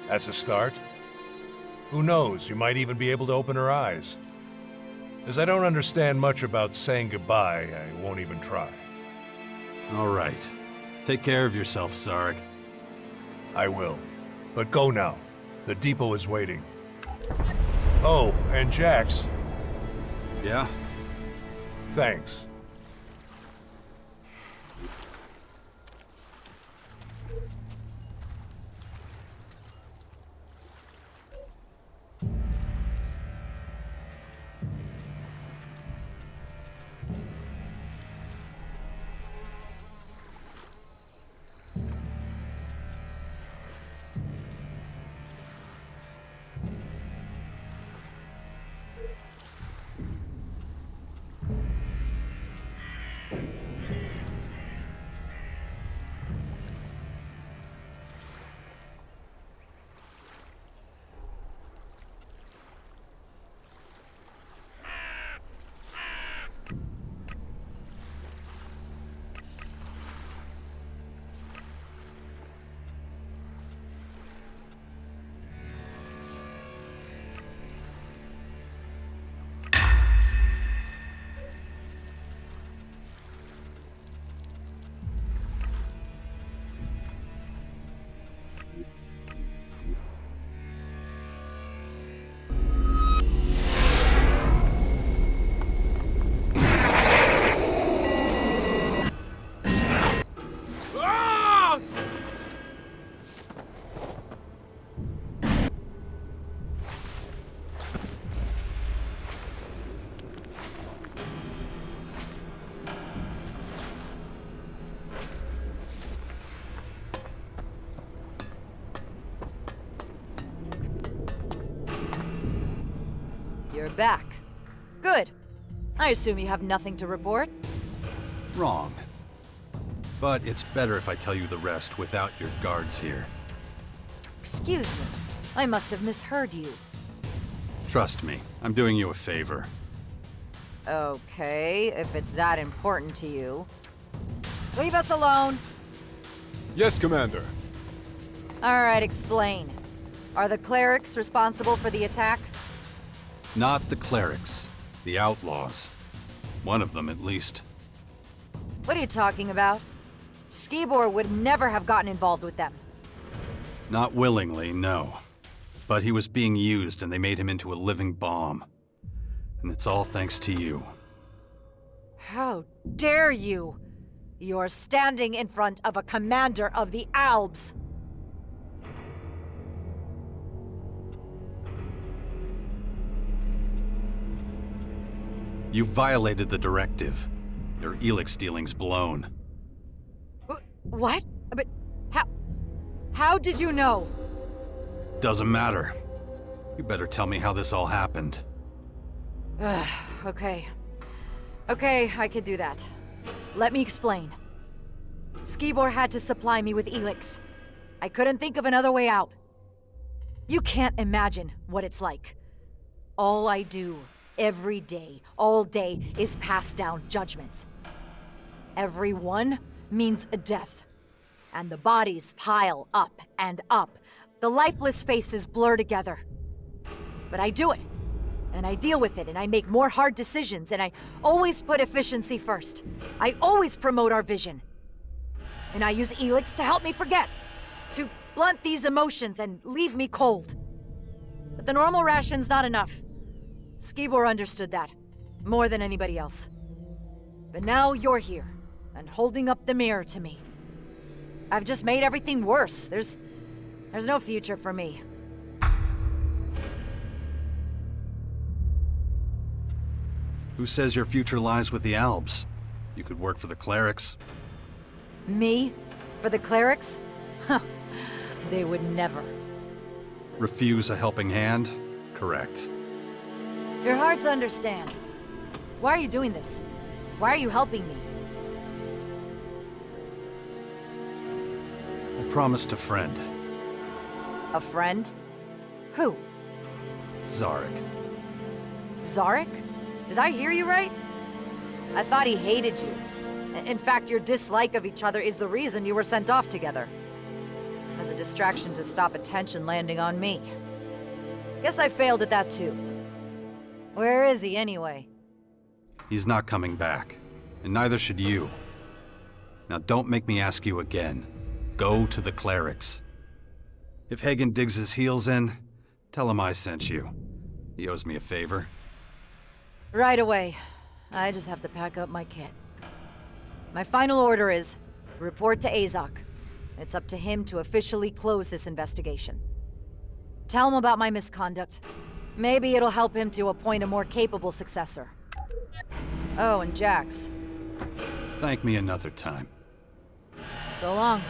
As a start? Who knows, you might even be able to open her eyes. As I don't understand much about saying goodbye, I won't even try. All right. Take care of yourself, Zarg. I will. But go now. The depot is waiting. Oh, and Jax. Yeah? Thanks. back. Good. I assume you have nothing to report? Wrong. But it's better if I tell you the rest without your guards here. Excuse me. I must have misheard you. Trust me, I'm doing you a favor. Okay, if it's that important to you. Leave us alone! Yes, Commander. Alright, explain. Are the clerics responsible for the attack? Not the clerics. The outlaws. One of them, at least. What are you talking about? Skibor would never have gotten involved with them. Not willingly, no. But he was being used and they made him into a living bomb. And it's all thanks to you. How dare you! You're standing in front of a commander of the Albs! You violated the directive. Your ELEX dealing's blown. What? But how did you know? Doesn't matter. You better tell me how this all happened. Okay. Okay, I could do that. Let me explain. Skibor had to supply me with ELEX. I couldn't think of another way out. You can't imagine what it's like. All I do, every day, all day, is pass down judgments. Every one means a death. And the bodies pile up and up. The lifeless faces blur together. But I do it. And I deal with it, and I make more hard decisions, and I always put efficiency first. I always promote our vision. And I use ELEX to help me forget. To blunt these emotions and leave me cold. But the normal ration's not enough. Skibor understood that. More than anybody else. But now you're here, and holding up the mirror to me. I've just made everything worse. There's no future for me. Who says your future lies with the Albs? You could work for the clerics. Me? For the clerics? Huh. They would never. Refuse a helping hand? Correct. You're hard to understand. Why are you doing this? Why are you helping me? I promised a friend. A friend? Who? Zarek. Zarek? Did I hear you right? I thought he hated you. In fact, your dislike of each other is the reason you were sent off together. As a distraction to stop attention landing on me. Guess I failed at that too. Where is he anyway? He's not coming back. And neither should you. Now don't make me ask you again. Go to the clerics. If Hagen digs his heels in, tell him I sent you. He owes me a favor. Right away. I just have to pack up my kit. My final order is, report to Azok. It's up to him to officially close this investigation. Tell him about my misconduct. Maybe it'll help him to appoint a more capable successor. Oh, and Jax. Thank me another time. So long.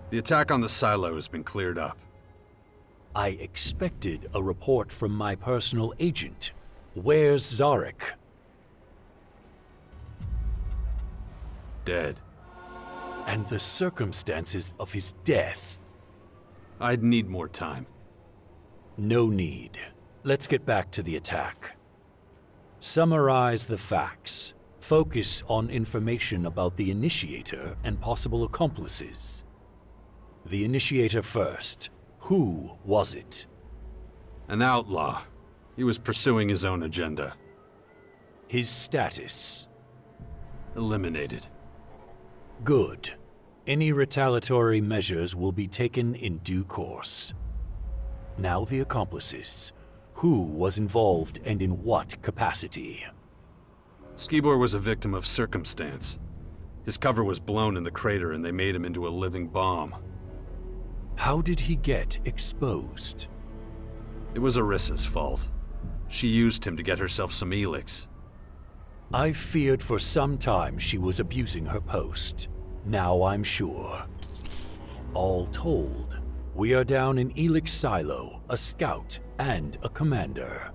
The attack on the silo has been cleared up. I expected a report from my personal agent. Where's Zarek? Dead. And the circumstances of his death? I'd need more time. No need. Let's get back to the attack. Summarize the facts. Focus on information about the initiator and possible accomplices. The initiator first. Who was it? An outlaw. He was pursuing his own agenda. His status? Eliminated. Good. Any retaliatory measures will be taken in due course. Now the accomplices. Who was involved and in what capacity? Skibor was a victim of circumstance. His cover was blown in the crater and they made him into a living bomb. How did he get exposed? It was Arissa's fault. She used him to get herself some ELEX. I feared for some time she was abusing her post. Now I'm sure. All told, we are down an ELEX silo, a scout, and a commander.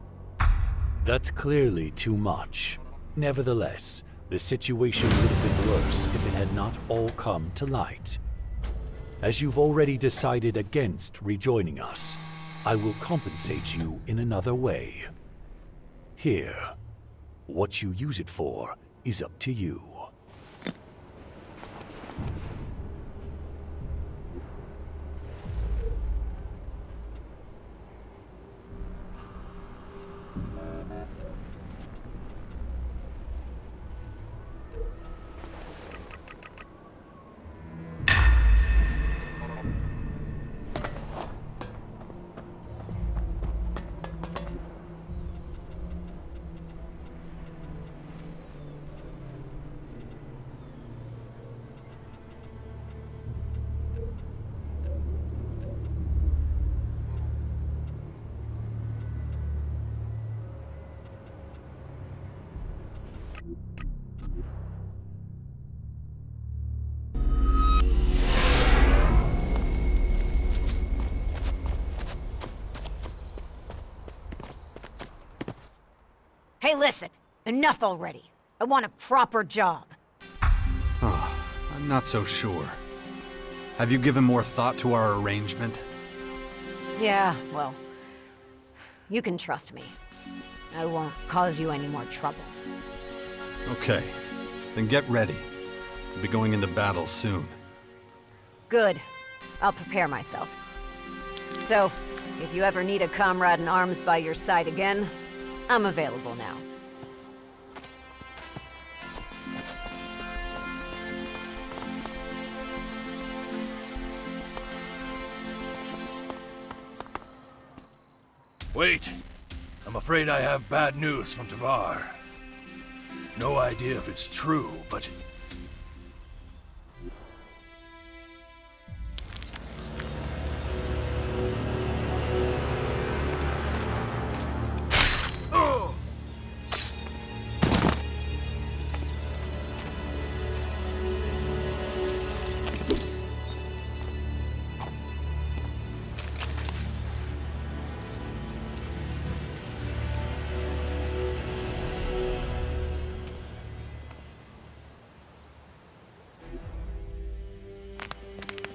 That's clearly too much. Nevertheless, the situation would have been worse if it had not all come to light. As you've already decided against rejoining us, I will compensate you in another way. Here. What you use it for is up to you. Hey, listen. Enough already. I want a proper job. Oh, I'm not so sure. Have you given more thought to our arrangement? Yeah, well, you can trust me. I won't cause you any more trouble. Okay, then get ready. We'll be going into battle soon. Good. I'll prepare myself. So, if you ever need a comrade in arms by your side again, I'm available now. Wait. I'm afraid I have bad news from Tavar. No idea if it's true, but...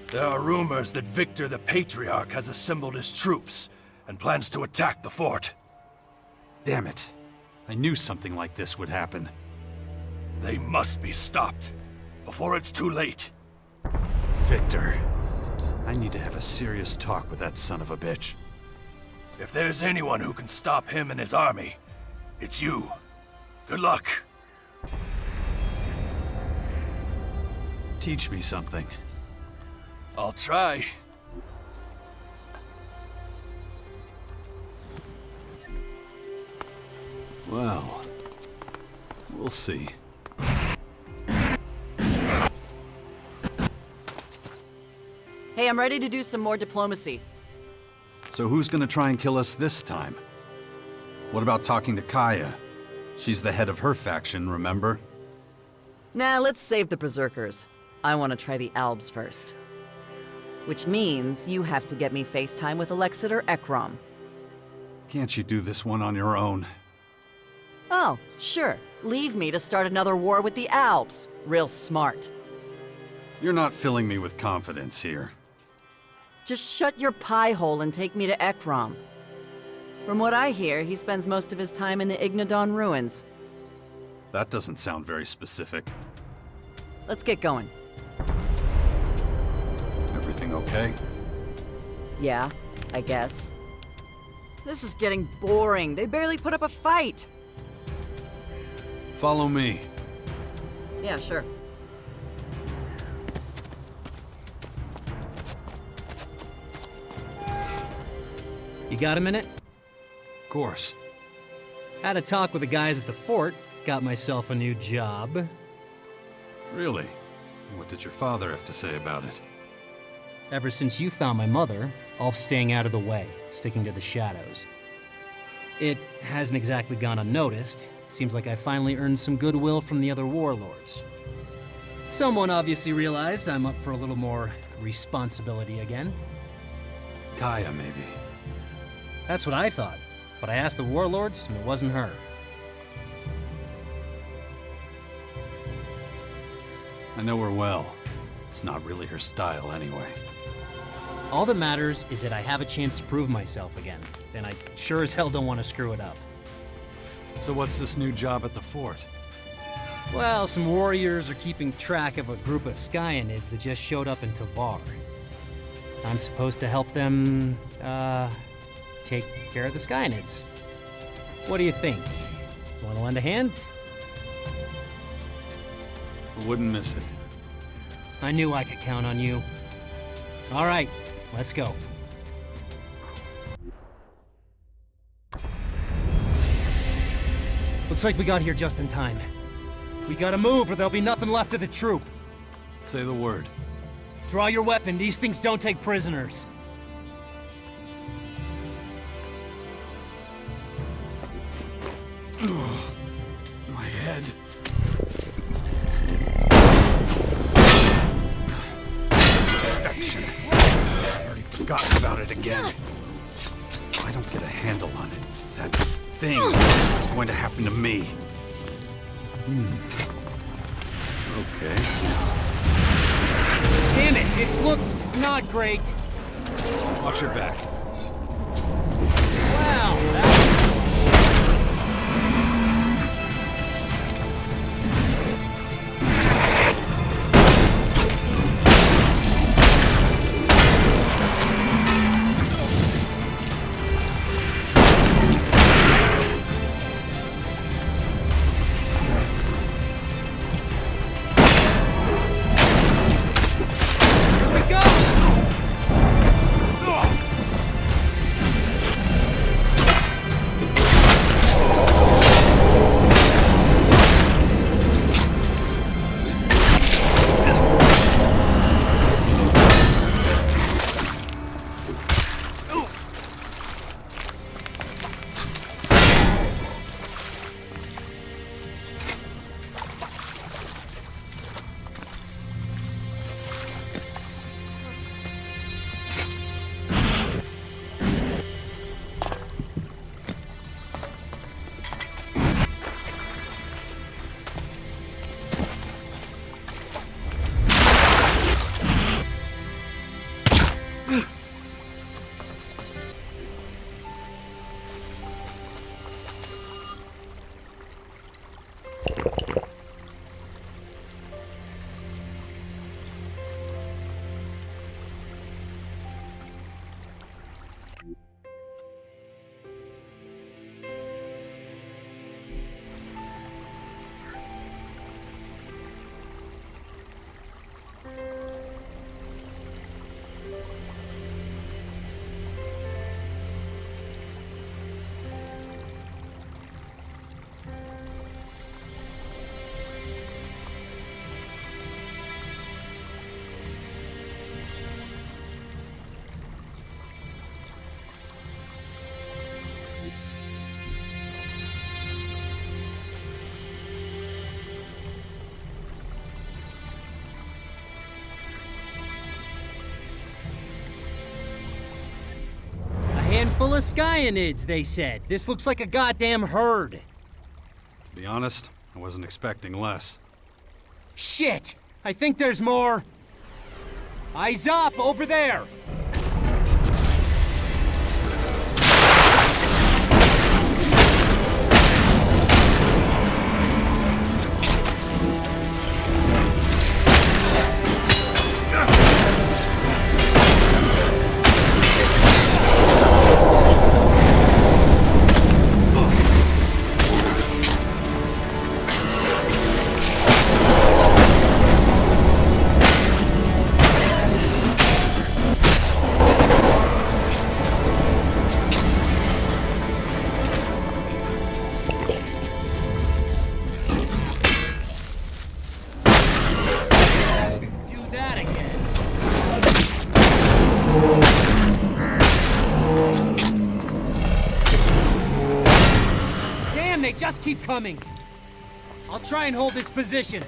There are rumors that Victor the Patriarch has assembled his troops and plans to attack the fort. Damn it. I knew something like this would happen. They must be stopped before it's too late. Victor, I need to have a serious talk with that son of a bitch. If there's anyone who can stop him and his army, it's you. Good luck. Teach me something. I'll try. Well, we'll see. Hey, I'm ready to do some more diplomacy. So who's gonna try and kill us this time? What about talking to Kaya? She's the head of her faction, remember? Nah, let's save the Berserkers. I want to try the Albs first. Which means you have to get me FaceTime with Alexit or Ekrom. Can't you do this one on your own? Oh, sure. Leave me to start another war with the Alps. Real smart. You're not filling me with confidence here. Just shut your pie hole and take me to Ekrom. From what I hear, he spends most of his time in the Ignadon ruins. That doesn't sound very specific. Let's get going. Everything okay? Yeah, I guess. This is getting boring. They barely put up a fight. Follow me. Yeah, sure. You got a minute? Of course. Had a talk with the guys at the fort. Got myself a new job. Really? What did your father have to say about it? Ever since you found my mother, I'll staying out of the way, sticking to the shadows. It hasn't exactly gone unnoticed. Seems like I finally earned some goodwill from the other warlords. Someone obviously realized I'm up for a little more responsibility again. Kaya, maybe. That's what I thought, but I asked the warlords, and it wasn't her. I know her well. It's not really her style anyway. All that matters is that I have a chance to prove myself again, and I sure as hell don't want to screw it up. So what's this new job at the fort? Well, some warriors are keeping track of a group of Skyanids that just showed up in Tavar. I'm supposed to help them, take care of the Skyanids. What do you think? Want to lend a hand? I wouldn't miss it. I knew I could count on you. All right, let's go. Looks like we got here just in time. We gotta move or there'll be nothing left of the troop. Say the word. Draw your weapon. These things don't take prisoners. My head. Infection. I already forgotten about it again. If I don't get a handle on it, that thing is going to happen to me. Okay. Damn it, this looks not great. Watch your back. Wow, Handful of skyanids, they said. This looks like a goddamn herd. To be honest, I wasn't expecting less. Shit! I think there's more. Eyes up, over there! They just keep coming. I'll try and hold this position.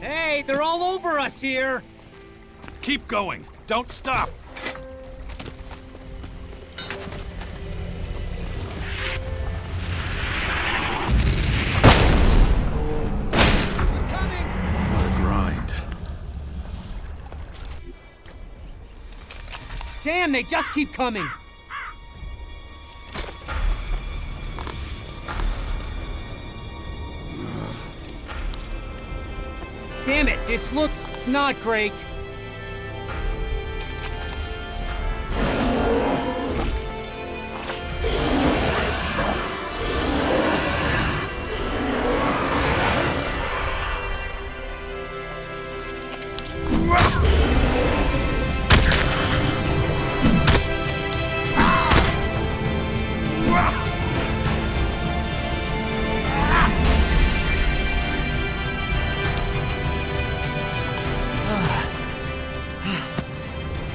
Hey, they're all over us here. Keep going. Don't stop. Damn, they just keep coming! Damn it, this looks not great.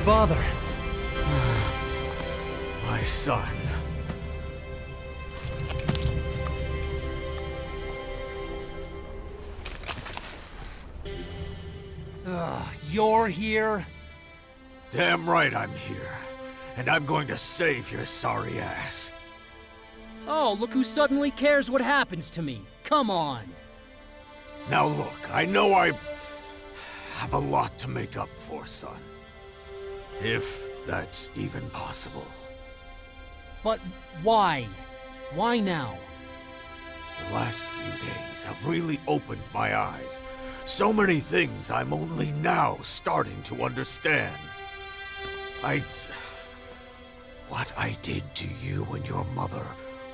Father. My son. You're here? Damn right I'm here. And I'm going to save your sorry ass. Oh, look who suddenly cares what happens to me. Come on. Now look, I know I have a lot to make up for, son. If that's even possible. But why? Why now? The last few days have really opened my eyes. So many things I'm only now starting to understand. What I did to you and your mother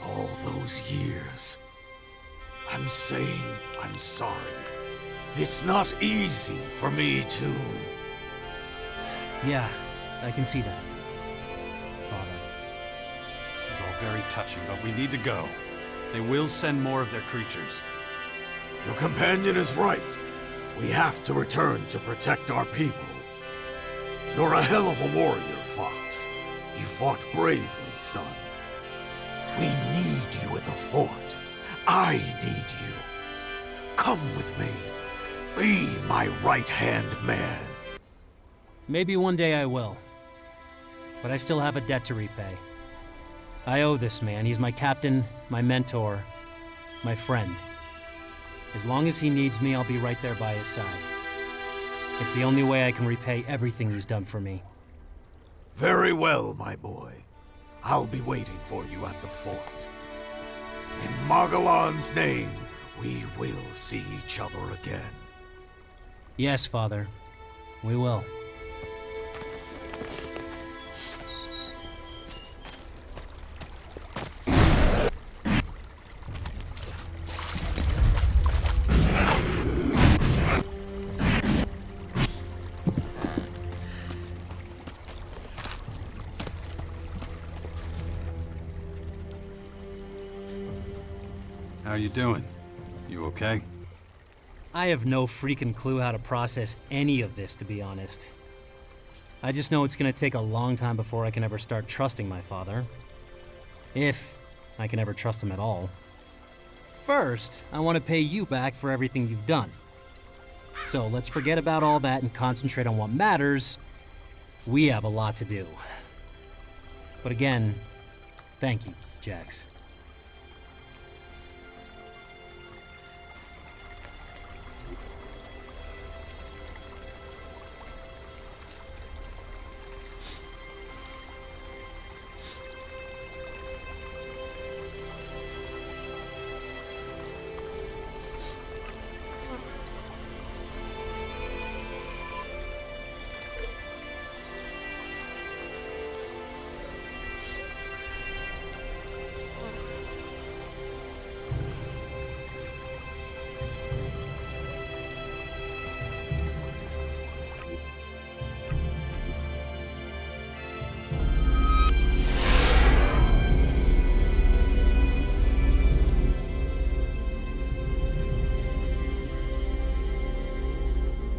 all those years. I'm saying I'm sorry. It's not easy for me to... Yeah, I can see that, Father. This is all very touching, but we need to go. They will send more of their creatures. Your companion is right. We have to return to protect our people. You're a hell of a warrior, Fox. You fought bravely, son. We need you at the fort. I need you. Come with me. Be my right-hand man. Maybe one day I will. But I still have a debt to repay. I owe this man. He's my captain, my mentor, my friend. As long as he needs me, I'll be right there by his side. It's the only way I can repay everything he's done for me. Very well, my boy. I'll be waiting for you at the fort. In Magellan's name, we will see each other again. Yes, Father. We will. How you doing? You okay? I have no freaking clue how to process any of this, to be honest. I just know it's gonna take a long time before I can ever start trusting my father. If I can ever trust him at all. First, I want to pay you back for everything you've done. So let's forget about all that and concentrate on what matters. We have a lot to do. But again, thank you, Jax.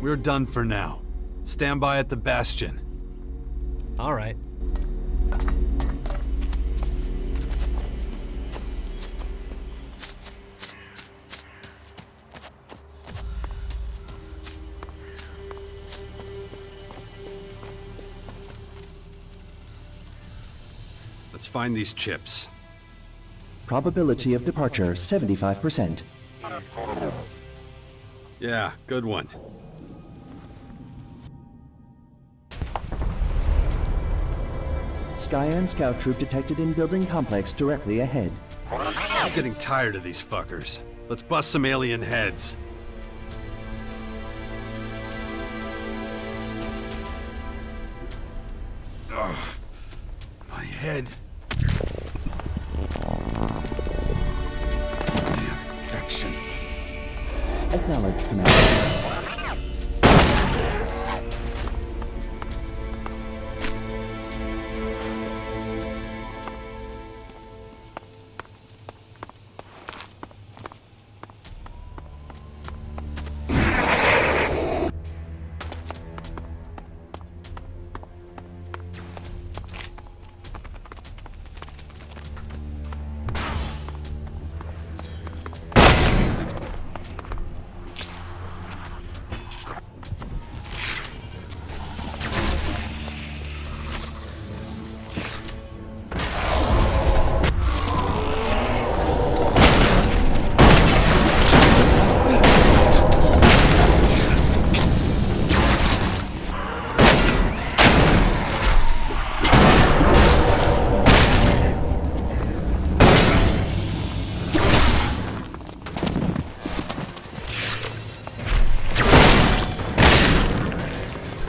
We're done for now. Stand by at the bastion. All right. Let's find these chips. Probability of departure 75%. Yeah, good one. Skyan scout troop detected in building complex directly ahead. I'm getting tired of these fuckers. Let's bust some alien heads. Ugh. My head. Damn infection. Acknowledged, Commander.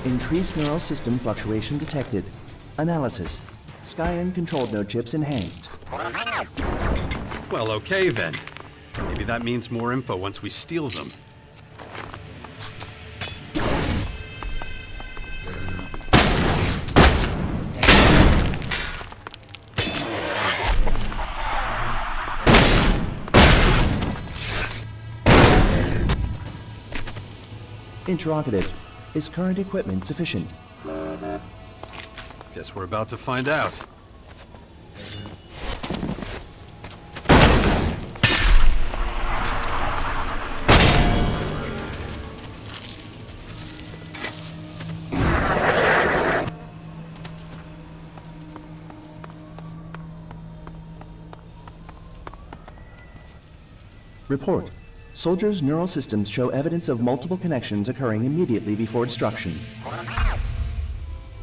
Increased neural system fluctuation detected. Analysis. Skyan controlled node chips enhanced. Well, okay then. Maybe that means more info once we steal them. Interrogative. Is current equipment sufficient? Guess we're about to find out. Report. Soldiers' neural systems show evidence of multiple connections occurring immediately before destruction.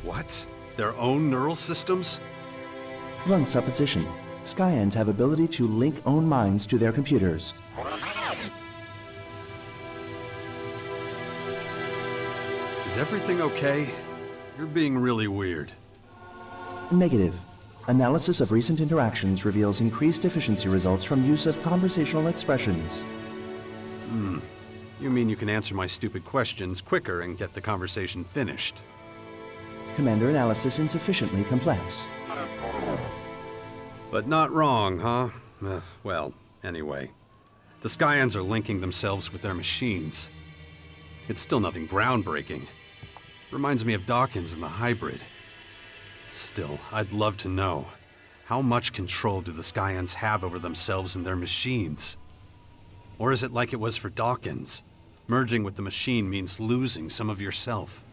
What? Their own neural systems? Run supposition. Skyans have ability to link own minds to their computers. Is everything okay? You're being really weird. Negative. Analysis of recent interactions reveals increased efficiency results from use of conversational expressions. You mean you can answer my stupid questions quicker and get the conversation finished? Commander, analysis insufficiently complex. But not wrong, huh? Well, anyway. The Skyans are linking themselves with their machines. It's still nothing groundbreaking. Reminds me of Dawkins and the hybrid. Still, I'd love to know. How much control do the Scions have over themselves and their machines? Or is it like it was for Dawkins? Merging with the machine means losing some of yourself.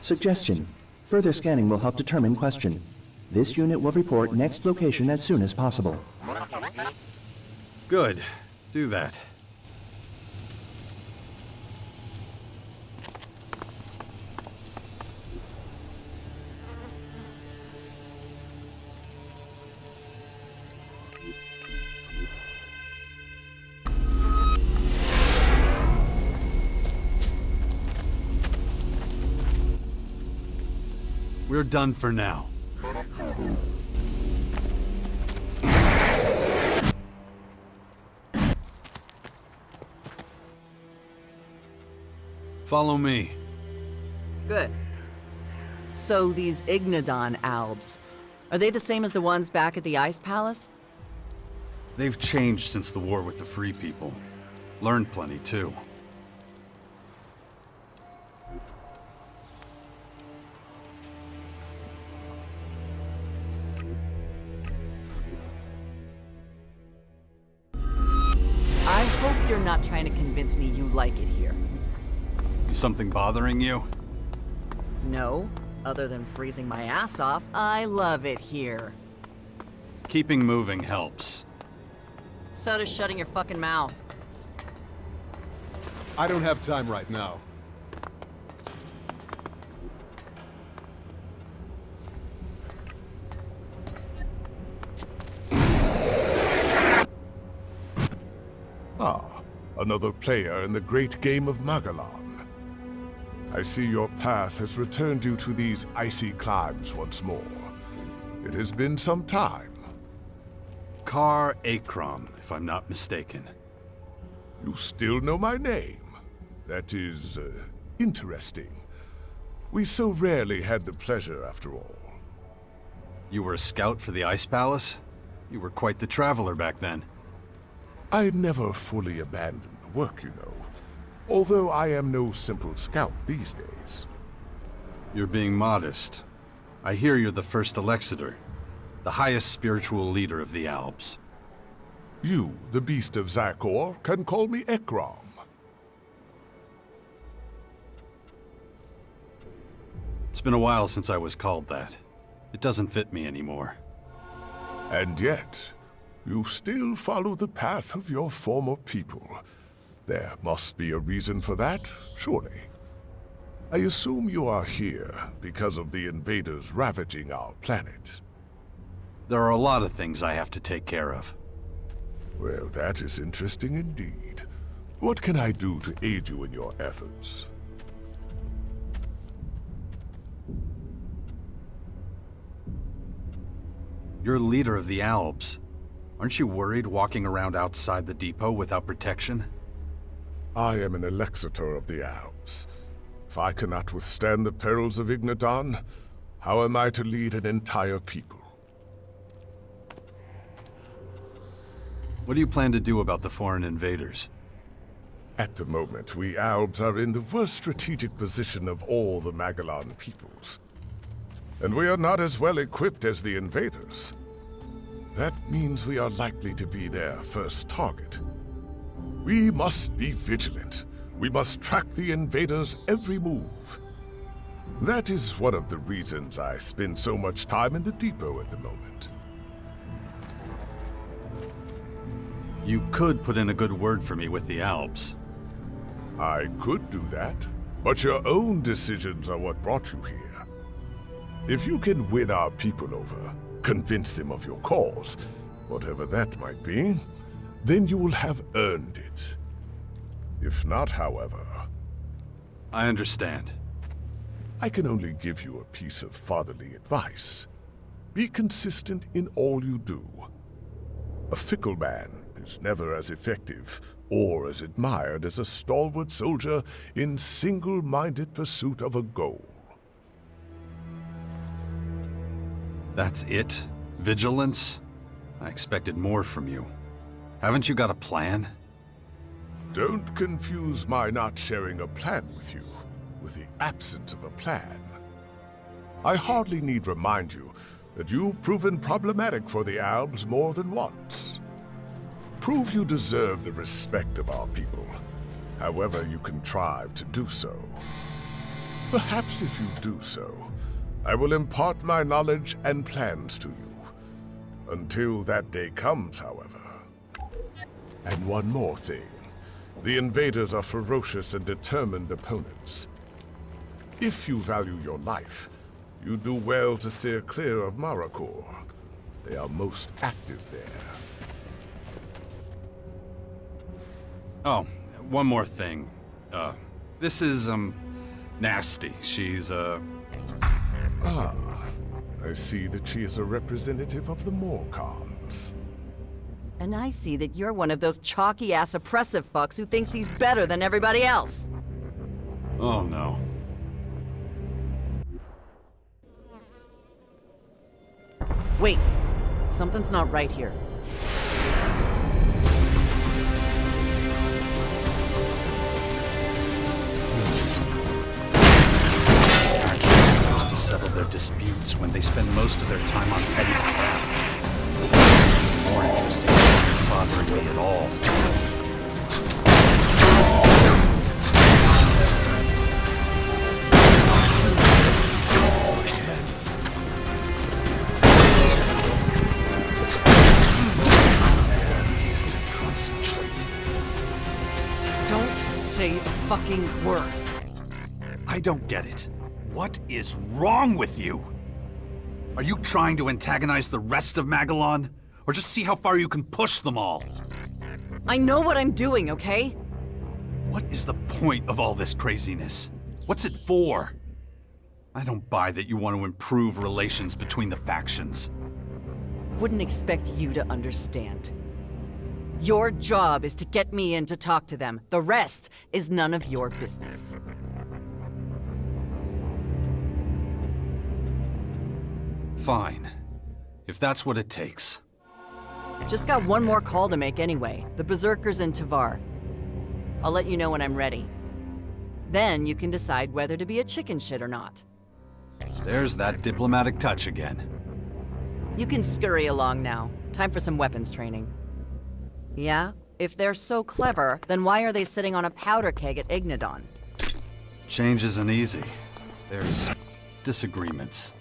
Suggestion. Further scanning will help determine question. This unit will report next location as soon as possible. Good. Do that. We're done for now. Follow me. Good. So these Ignodon albs, are they the same as the ones back at the Ice Palace? They've changed since the war with the Free People. Learned plenty, too. I hope you're not trying to convince me you like it here. Is something bothering you? No, other than freezing my ass off, I love it here. Keeping moving helps. So does shutting your fucking mouth. I don't have time right now. Ah, another player in the great game of Magellan. I see your path has returned you to these icy climes once more. It has been some time. Kar Akrom, if I'm not mistaken. You still know my name. That is, interesting. We so rarely had the pleasure, after all. You were a scout for the Ice Palace? You were quite the traveler back then. I never fully abandoned the work, you know. Although I am no simple scout these days. You're being modest. I hear you're the first Elexiter, the highest spiritual leader of the Alps. You, the beast of Zakor, can call me Ekrom. It's been a while since I was called that. It doesn't fit me anymore. And yet, you still follow the path of your former people. There must be a reason for that, surely. I assume you are here because of the invaders ravaging our planet. There are a lot of things I have to take care of. Well, that is interesting indeed. What can I do to aid you in your efforts? You're leader of the Alps. Aren't you worried walking around outside the depot without protection? I am an Elexiter of the Alps. If I cannot withstand the perils of Ignodon, how am I to lead an entire people? What do you plan to do about the foreign invaders? At the moment, we Albs are in the worst strategic position of all the Magellan peoples. And we are not as well equipped as the invaders. That means we are likely to be their first target. We must be vigilant. We must track the invaders' every move. That is one of the reasons I spend so much time in the depot at the moment. You could put in a good word for me with the Alps. I could do that, but your own decisions are what brought you here. If you can win our people over, convince them of your cause, whatever that might be, then you will have earned it. If not, however... I understand. I can only give you a piece of fatherly advice. Be consistent in all you do. A fickle man is never as effective or as admired as a stalwart soldier in single-minded pursuit of a goal. That's it? Vigilance? I expected more from you. Haven't you got a plan? Don't confuse my not sharing a plan with you. with the absence of a plan. I hardly need remind you that you've proven problematic for the Albs more than once. Prove you deserve the respect of our people, however you contrive to do so. Perhaps if you do so, I will impart my knowledge and plans to you. Until that day comes, however. And one more thing. The invaders are ferocious and determined opponents. If you value your life, you do well to steer clear of Maracor. They are most active there. Oh, one more thing. This is, Nasty. She's, Ah, I see that she is a representative of the Morcons. And I see that you're one of those chalky-ass oppressive fucks who thinks he's better than everybody else. Oh no. Wait, something's not right here. Supposed to settle their disputes when they spend most of their time on petty crap. More interesting than it's bothering me at all. Say a fucking word. I don't get it. What is wrong with you? Are you trying to antagonize the rest of Magellan? Or just see how far you can push them all? I know what I'm doing, okay? What is the point of all this craziness? What's it for? I don't buy that you want to improve relations between the factions. Wouldn't expect you to understand. Your job is to get me in to talk to them. The rest is none of your business. Fine. If that's what it takes. Just got one more call to make anyway. The Berserkers in Tavar. I'll let you know when I'm ready. Then you can decide whether to be a chicken shit or not. There's that diplomatic touch again. You can scurry along now. Time for some weapons training. Yeah? If they're so clever, then why are they sitting on a powder keg at Ignadon? Change isn't easy. There's disagreements.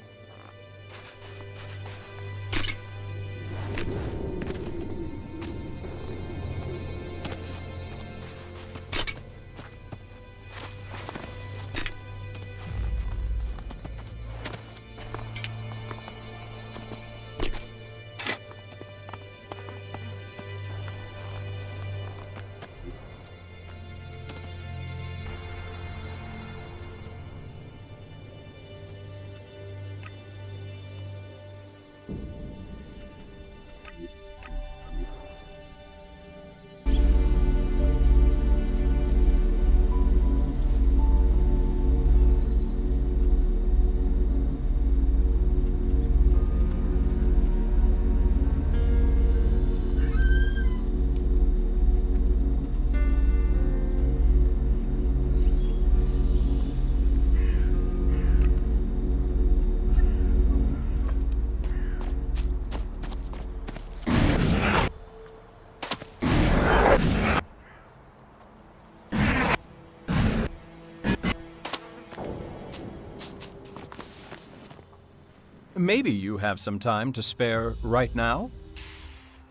Maybe you have some time to spare right now?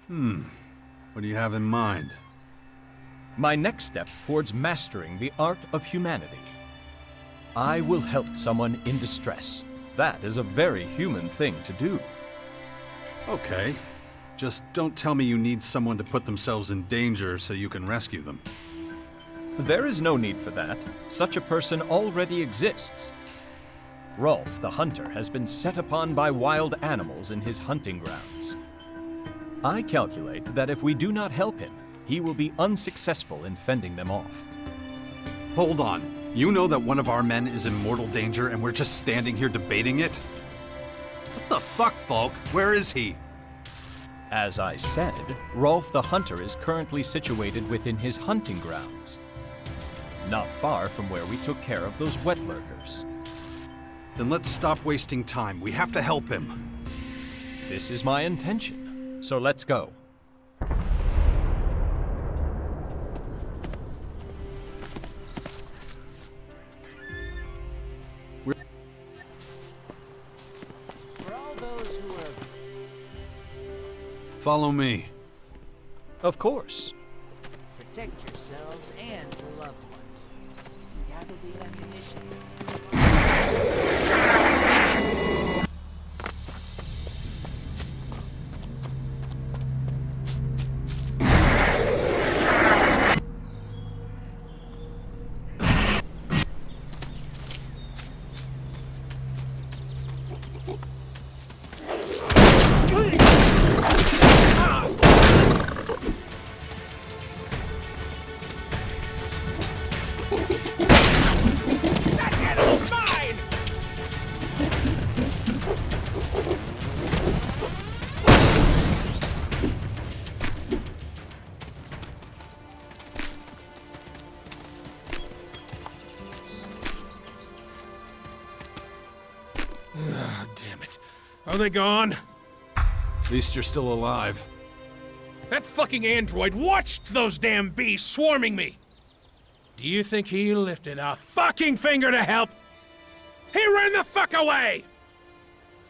What do you have in mind? My next step towards mastering the art of humanity. I will help someone in distress. That is a very human thing to do. Okay. Just don't tell me you need someone to put themselves in danger so you can rescue them. There is no need for that. Such a person already exists. Rolf the Hunter has been set upon by wild animals in his hunting grounds. I calculate that if we do not help him, he will be unsuccessful in fending them off. Hold on. You know that one of our men is in mortal danger and we're just standing here debating it? What the fuck, Falk? Where is he? As I said, Rolf the Hunter is currently situated within his hunting grounds. not far from where we took care of those wet lurkers. Then let's stop wasting time. We have to help him. This is my intention, so let's go. For all those who are... Follow me. Of course. Protect yourselves and your loved ones. Gather the ammunition that's still Damn it. Are they gone? At least you're still alive. That fucking android watched those damn beasts swarming me! Do you think he lifted a fucking finger to help? He ran the fuck away!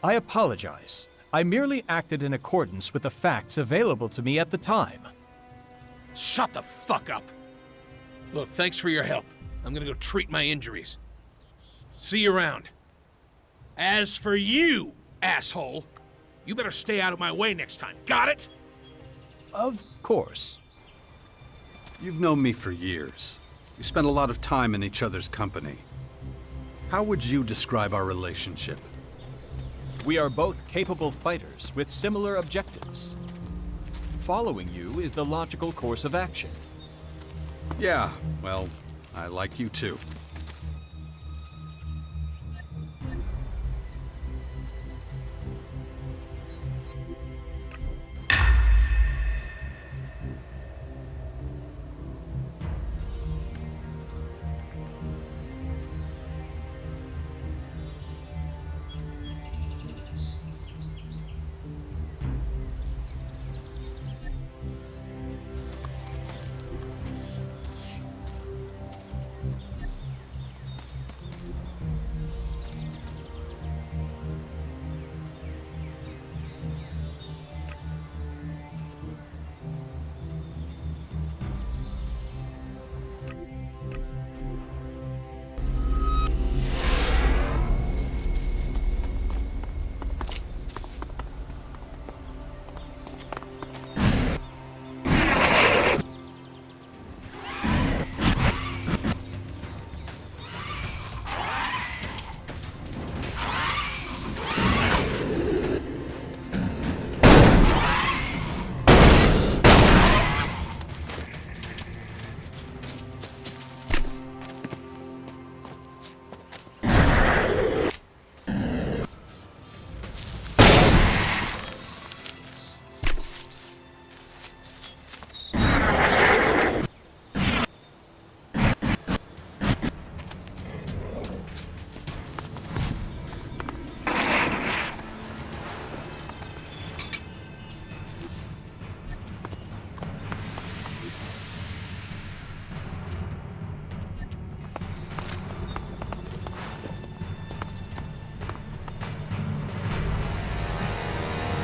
I apologize. I merely acted in accordance with the facts available to me at the time. Shut the fuck up! Look, thanks for your help. I'm gonna go treat my injuries. See you around. As for you, asshole, you better stay out of my way next time. Got it? Of course. You've known me for years. We spent a lot of time in each other's company. How would you describe our relationship? We are both capable fighters with similar objectives. Following you is the logical course of action. Yeah, well, I like you too.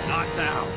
Not now.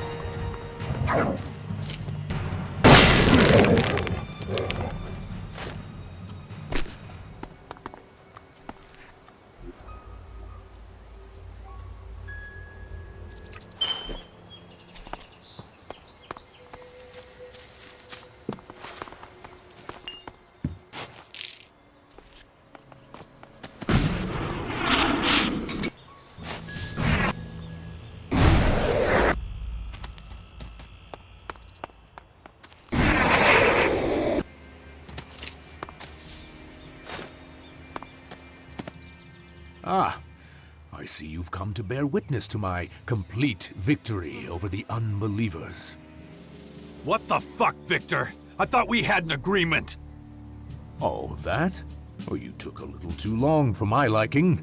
Ah, I see you've come to bear witness to my complete victory over the unbelievers. What the fuck, Victor? I thought we had an agreement. Oh, that? Oh, you took a little too long for my liking.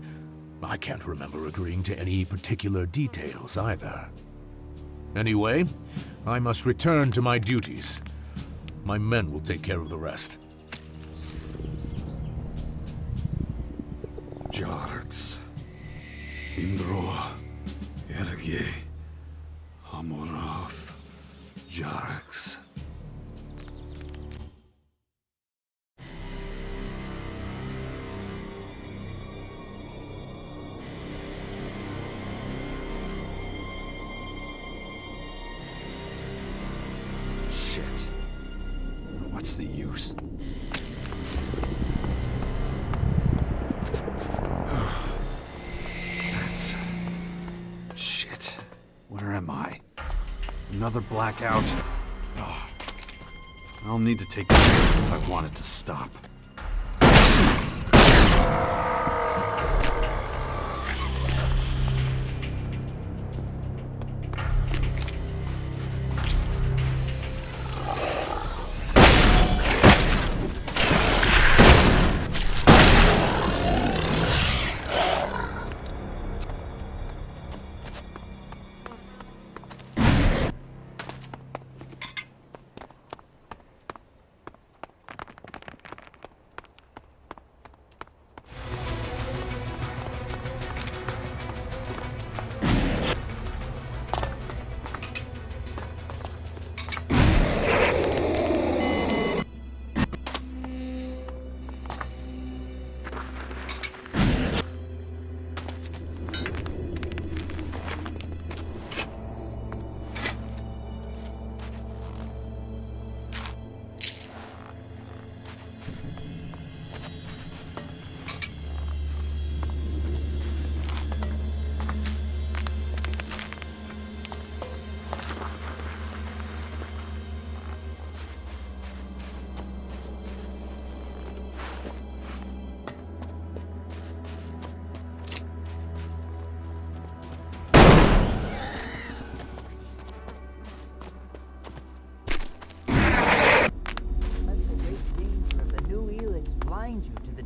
I can't remember agreeing to any particular details either. Anyway, I must return to my duties. My men will take care of the rest. Jarx. Imbro. Erge. Amorath. Jarx. Shit. What's the use? That's... Shit. Where am I? Another blackout? Oh. I'll need to take this if I want it to stop.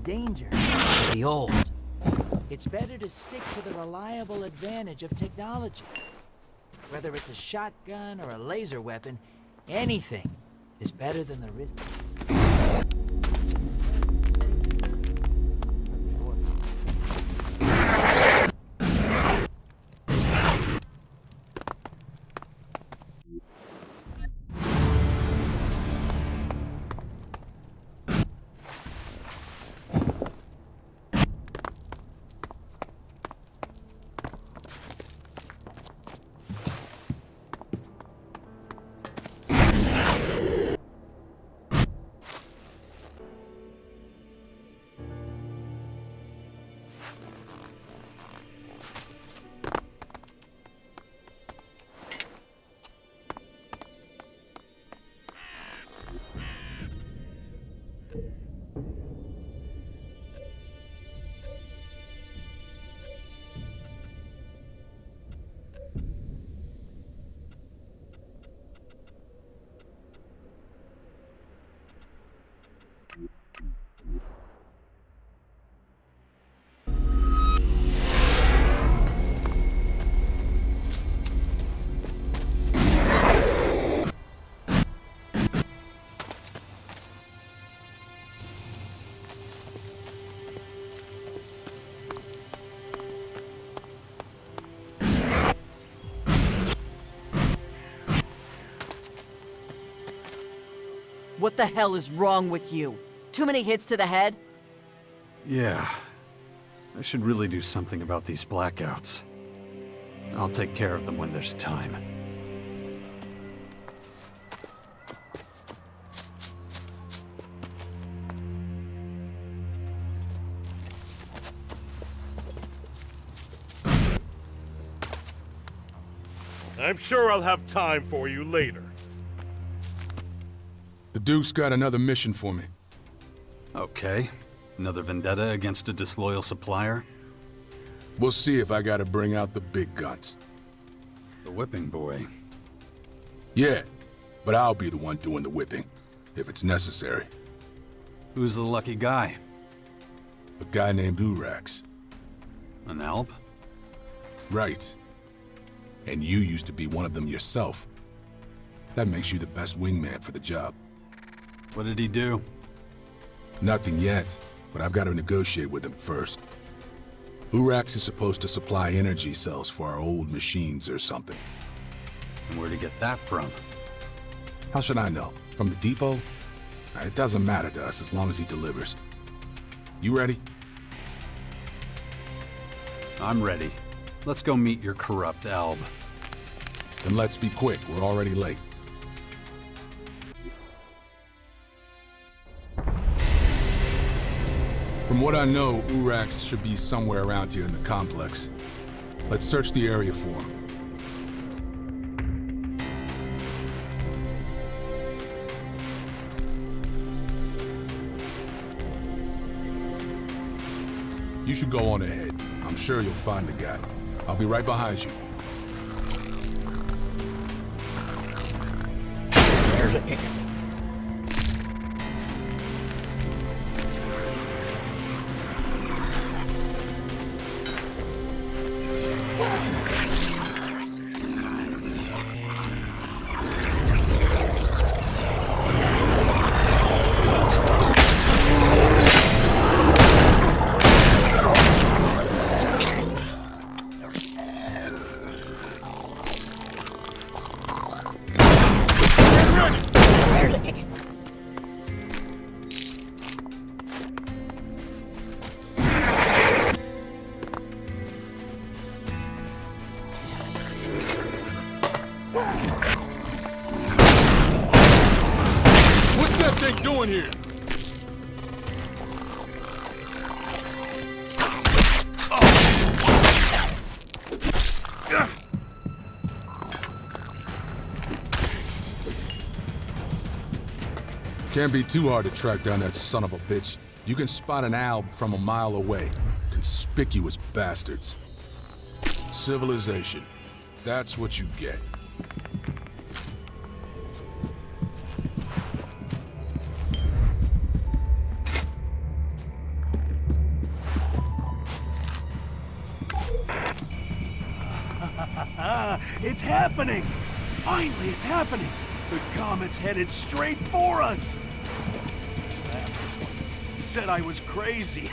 Danger. The old. It's better to stick to the reliable advantage of technology. Whether it's a shotgun or a laser weapon, anything is better than the risk. What the hell is wrong with you? Too many hits to the head? Yeah. I should really do something about these blackouts. I'll take care of them when there's time. I'm sure I'll have time for you later. The Duke's got another mission for me. Okay. Another vendetta against a disloyal supplier? We'll see if I gotta bring out the big guns. The whipping boy. Yeah, but I'll be the one doing the whipping, if it's necessary. Who's the lucky guy? A guy named Urax. An Alp? Right. And you used to be one of them yourself. That makes you the best wingman for the job. What did he do? Nothing yet, but I've got to negotiate with him first. Urax is supposed to supply energy cells for our old machines or something. And where'd he get that from? How should I know? From the depot? It doesn't matter to us as long as he delivers. You ready? I'm ready. Let's go meet your corrupt Alb. Then let's be quick, we're already late. From what I know, Urax should be somewhere around here in the complex. Let's search the area for him. You should go on ahead. I'm sure you'll find the guy. I'll be right behind you. There's it. What's that thing doing here? Can't be too hard to track down that son of a bitch. You can spot an alb from a mile away. Conspicuous bastards. Civilization. That's what you get. It's happening! Finally, it's happening! The comet's headed straight for us! Said I was crazy.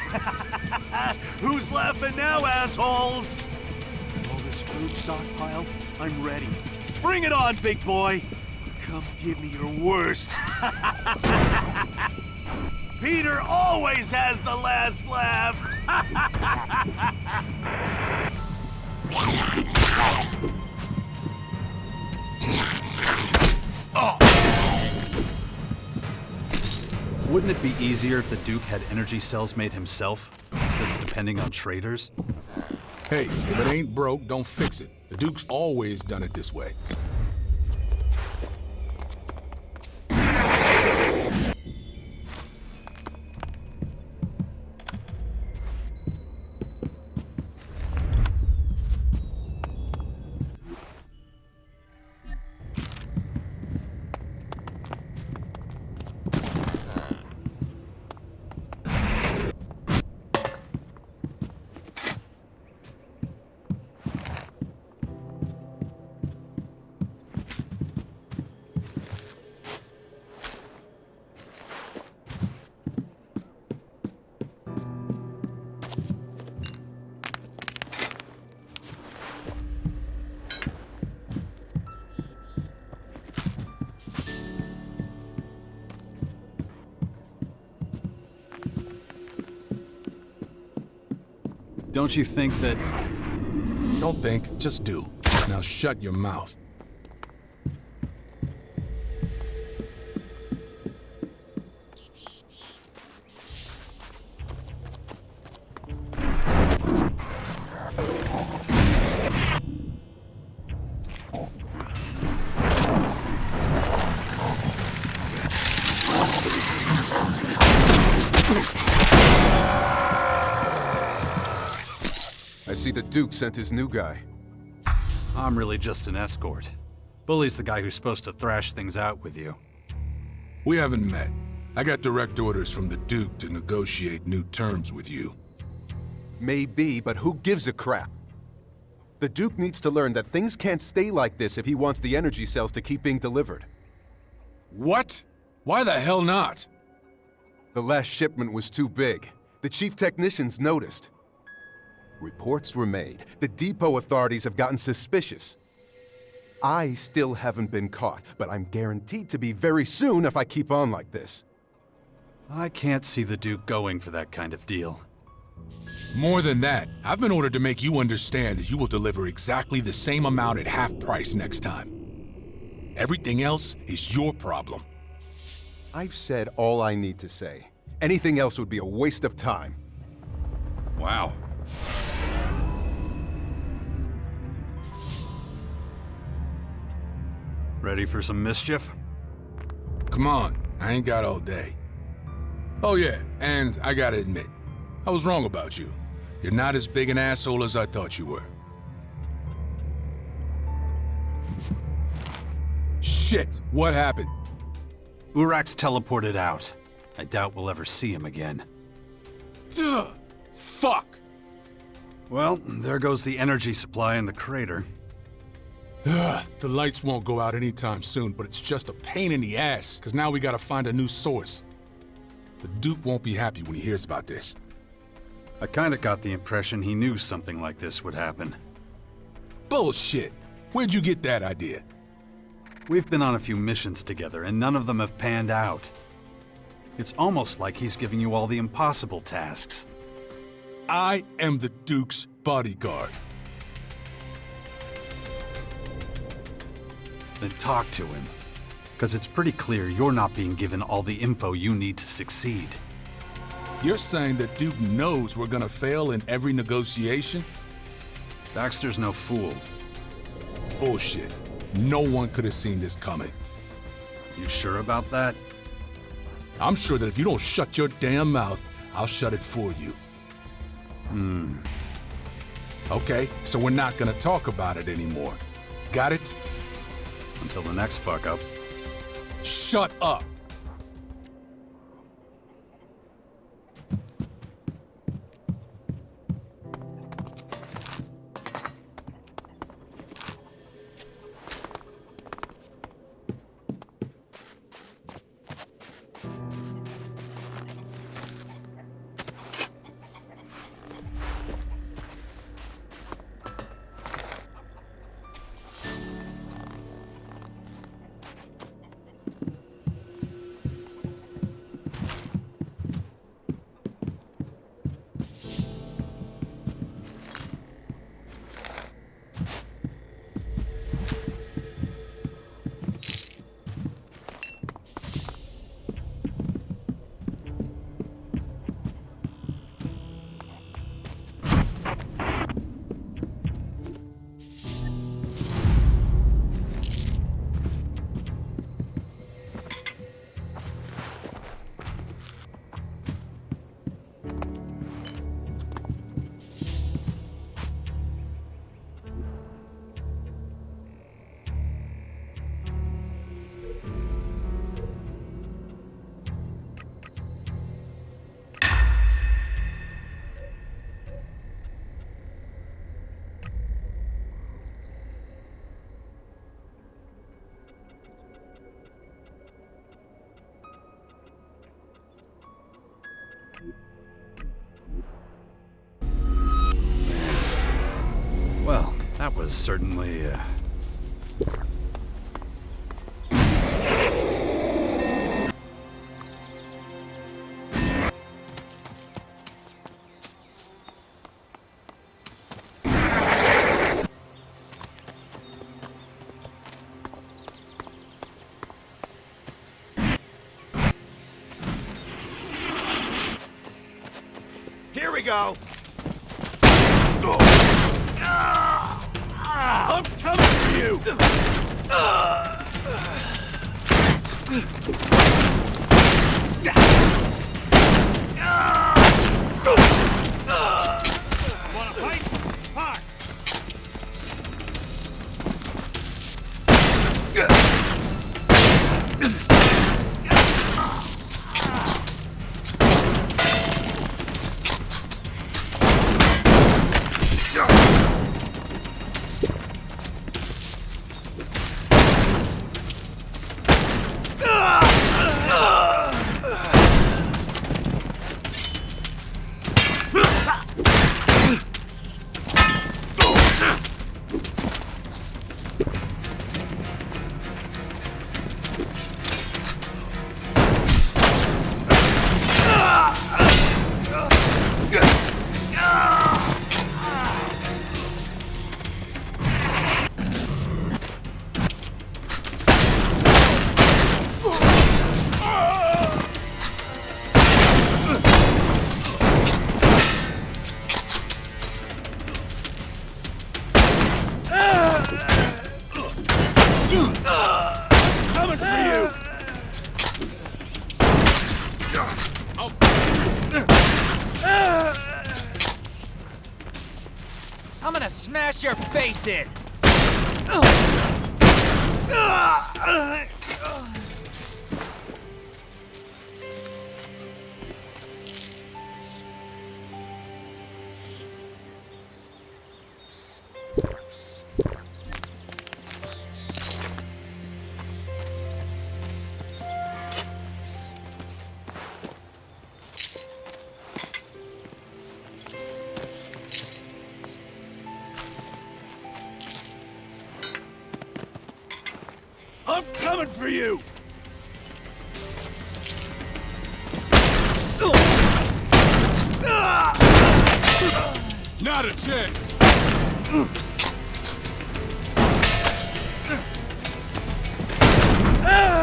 Who's laughing now, assholes? All this food stockpile, I'm ready. Bring it on, big boy! Come give me your worst. Peter always has the last laugh! Wouldn't it be easier if the Duke had energy cells made himself, instead of depending on traders? Hey, if it ain't broke, don't fix it. The Duke's always done it this way. Don't you think that... Don't think, just do. Now shut your mouth. I see the Duke sent his new guy. I'm really just an escort. Bully's the guy who's supposed to thrash things out with you. We haven't met. I got direct orders from the Duke to negotiate new terms with you. Maybe, but who gives a crap? The Duke needs to learn that things can't stay like this if he wants the energy cells to keep being delivered. What? Why the hell not? The last shipment was too big. The chief technicians noticed. Reports were made. The depot authorities have gotten suspicious. I still haven't been caught, but I'm guaranteed to be very soon if I keep on like this. I can't see the Duke going for that kind of deal. More than that, I've been ordered to make you understand that you will deliver exactly the same amount at half price next time. Everything else is your problem. I've said all I need to say. Anything else would be a waste of time. Wow. Ready for some mischief? Come on, I ain't got all day. Oh yeah, and I gotta admit, I was wrong about you. You're not as big an asshole as I thought you were. Shit, what happened? Urak's teleported out. I doubt we'll ever see him again. Duh! Fuck! Well, there goes the energy supply in the crater. Ugh, the lights won't go out anytime soon, but it's just a pain in the ass, because now we gotta find a new source. The Duke won't be happy when he hears about this. I kinda got the impression he knew something like this would happen. Bullshit! Where'd you get that idea? We've been on a few missions together, and none of them have panned out. It's almost like he's giving you all the impossible tasks. I am the Duke's bodyguard. Then talk to him. Because it's pretty clear you're not being given all the info you need to succeed. You're saying that Duke knows we're gonna fail in every negotiation? Baxter's no fool. Bullshit. No one could have seen this coming. You sure about that? I'm sure that if you don't shut your damn mouth, I'll shut it for you. Okay, so we're not gonna talk about it anymore. Got it? Until the next fuck-up. Shut up! Well, that was certainly, Here we go! I'm coming for you! Wanna fight? Fuck! I'm gonna smash your face in! I'm coming for you! Not a chance!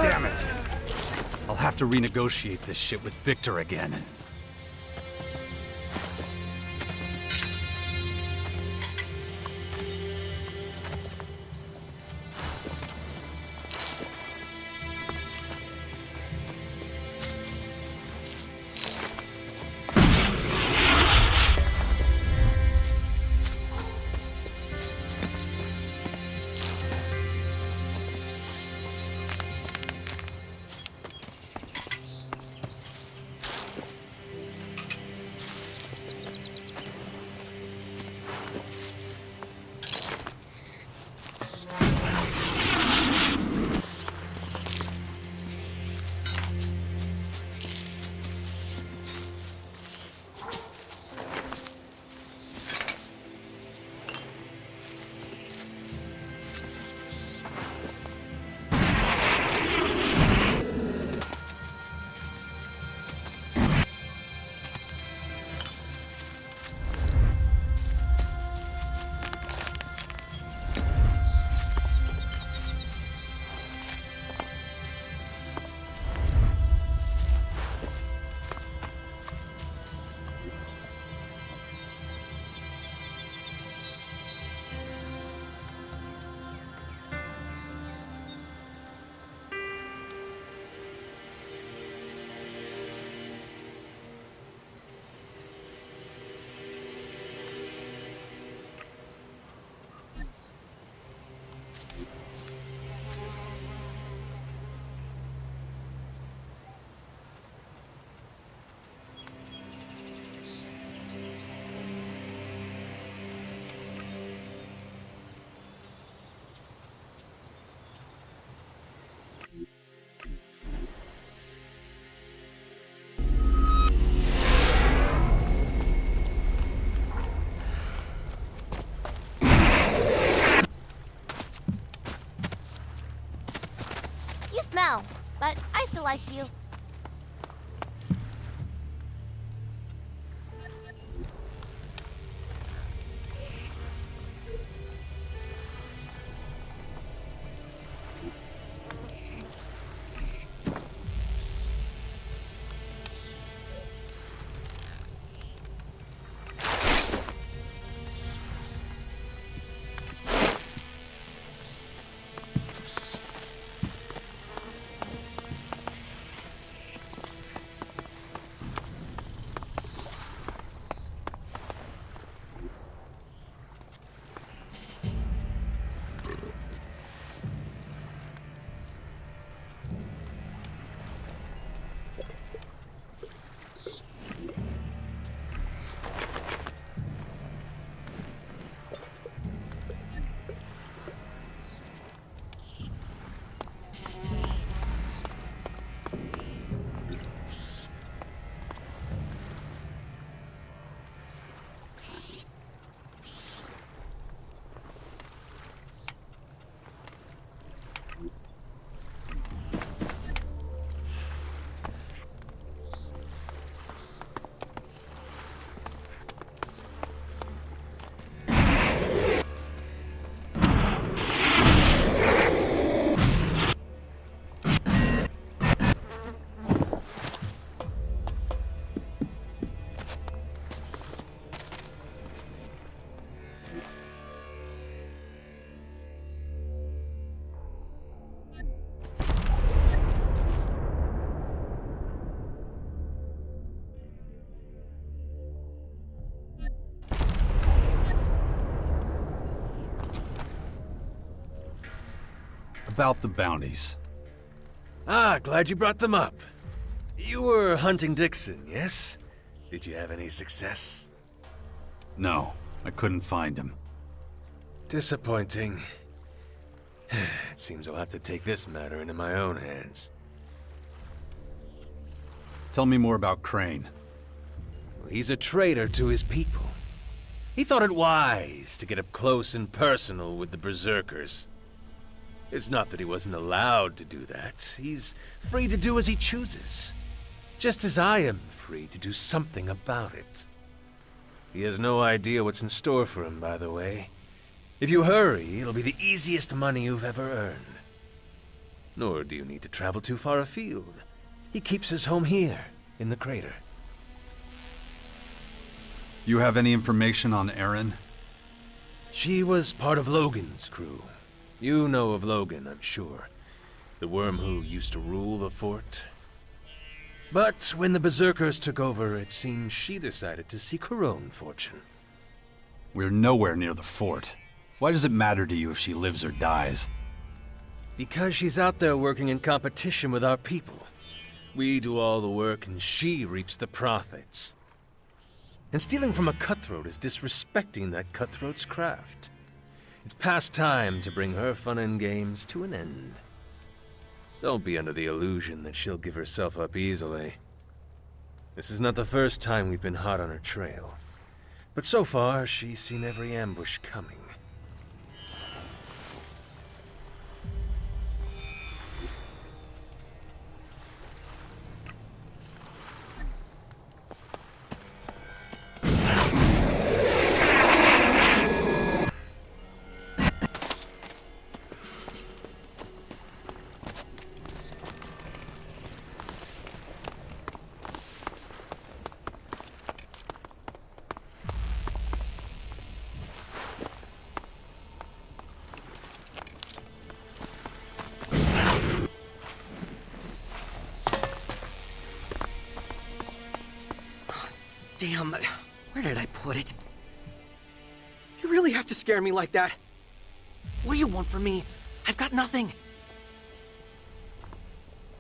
Damn it! I'll have to renegotiate this shit with Victor again. You smell, but I still like you. About the bounties. Ah, glad you brought them up. You were hunting Dixon, yes? Did you have any success? No, I couldn't find him. Disappointing. It seems I'll have to take this matter into my own hands. Tell me more about Crane. He's a traitor to his people. He thought it wise to get up close and personal with the Berserkers. It's not that he wasn't allowed to do that. He's free to do as he chooses. Just as I am free to do something about it. He has no idea what's in store for him, by the way. If you hurry, it'll be the easiest money you've ever earned. Nor do you need to travel too far afield. He keeps his home here, in the crater. You have any information on Erin? She was part of Logan's crew. You know of Logan, I'm sure. The worm who used to rule the fort. But when the Berserkers took over, it seems she decided to seek her own fortune. We're nowhere near the fort. Why does it matter to you if she lives or dies? Because she's out there working in competition with our people. We do all the work and she reaps the profits. And stealing from a cutthroat is disrespecting that cutthroat's craft. It's past time to bring her fun and games to an end. Don't be under the illusion that she'll give herself up easily. This is not the first time we've been hot on her trail. But so far, she's seen every ambush coming. Damn, where did I put it? You really have to scare me like that? What do you want from me? I've got nothing.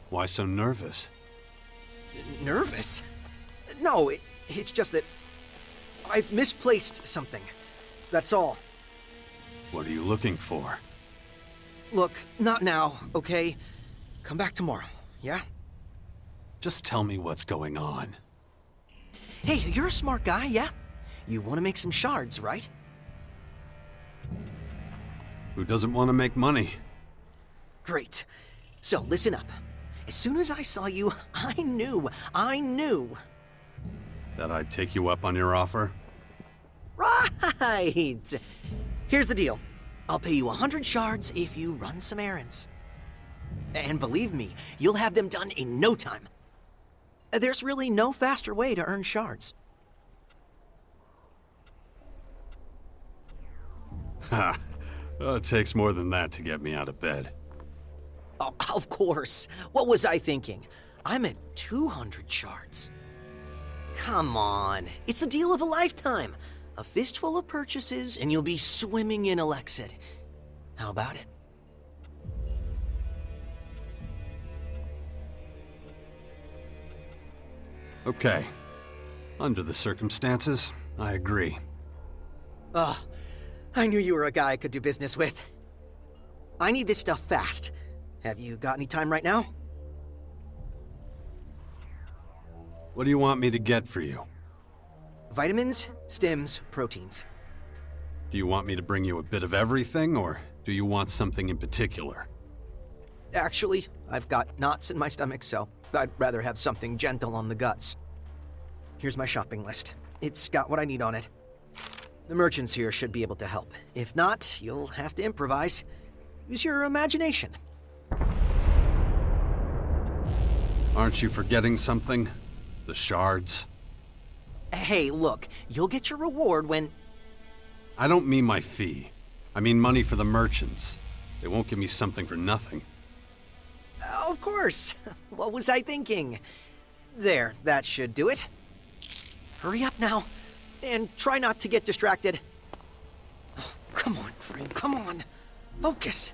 Why so nervous? Nervous? No, it's just that I've misplaced something. That's all. What are you looking for? Look, not now, okay? Come back tomorrow, yeah? Just tell me what's going on. Hey, you're a smart guy, yeah? You want to make some shards, right? Who doesn't want to make money? Great. So, listen up. As soon as I saw you, I knew. That I'd take you up on your offer? Right! Here's the deal. I'll pay you 100 shards if you run some errands. And believe me, you'll have them done in no time. There's really no faster way to earn shards. Ha! It takes more than that to get me out of bed. Oh, of course. What was I thinking? I'm at 200 shards. Come on. It's the deal of a lifetime. A fistful of purchases, and you'll be swimming in ELEX. How about it? Okay. Under the circumstances, I agree. Ugh. I knew you were a guy I could do business with. I need this stuff fast. Have you got any time right now? What do you want me to get for you? Vitamins, stems, proteins. Do you want me to bring you a bit of everything, or do you want something in particular? Actually, I've got knots in my stomach, so I'd rather have something gentle on the guts. Here's my shopping list. It's got what I need on it. The merchants here should be able to help. If not, you'll have to improvise. Use your imagination. Aren't you forgetting something? The shards? Hey, look, you'll get your reward when... I don't mean my fee. I mean money for the merchants. They won't give me something for nothing. Of course. What was I thinking? There, that should do it. Hurry up now, and try not to get distracted. Oh, come on, Crane, come on. Focus.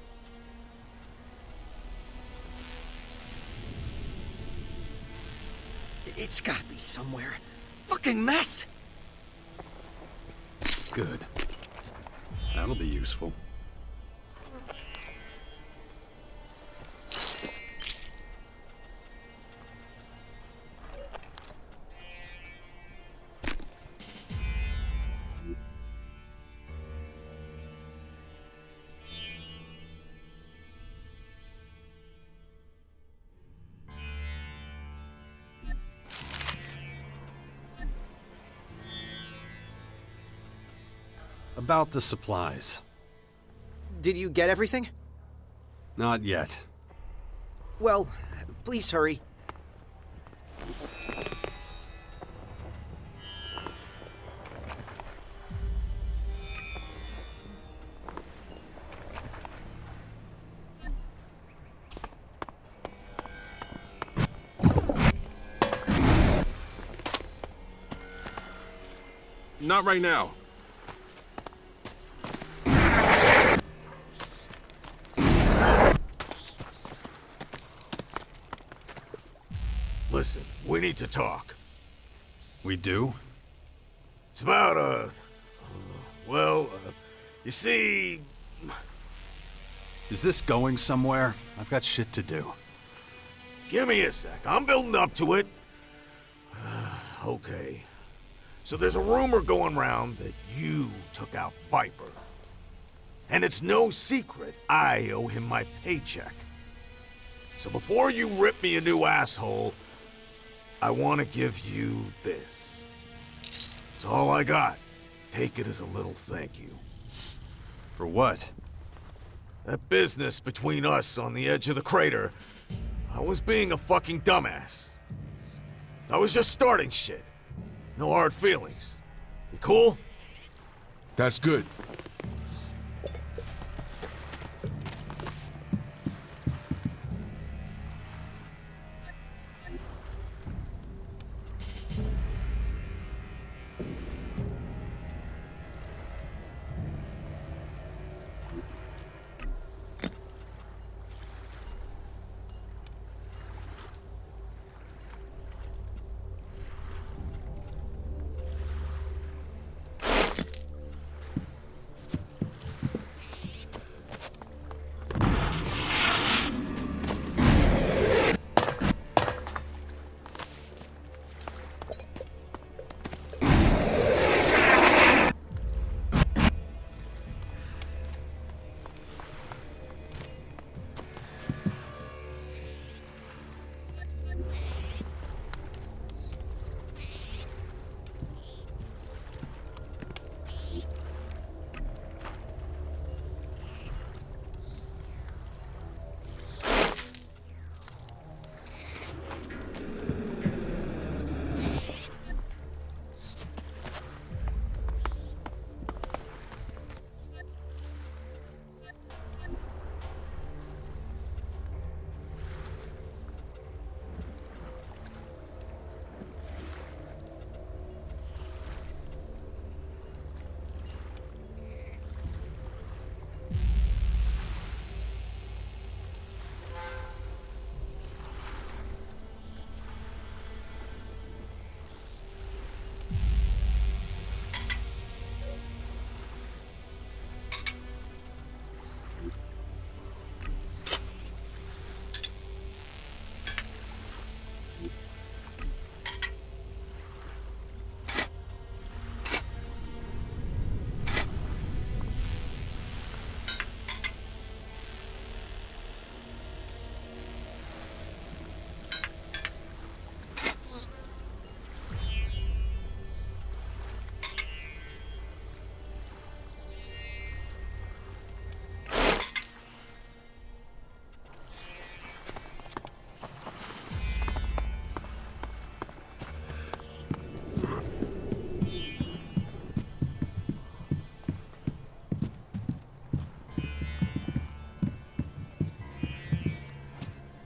It's gotta be somewhere. Fucking mess! Good. That'll be useful. About the supplies. Did you get everything? Not yet. Well, please hurry. Not right now. Listen, we need to talk. We do? It's about, you see... Is this going somewhere? I've got shit to do. Give me a sec. I'm building up to it. Okay. So there's a rumor going around that you took out Viper. And it's no secret I owe him my paycheck. So before you rip me a new asshole, I want to give you this. It's all I got. Take it as a little thank you. For what? That business between us on the edge of the crater, I was being a fucking dumbass. I was just starting shit. No hard feelings. You cool? That's good.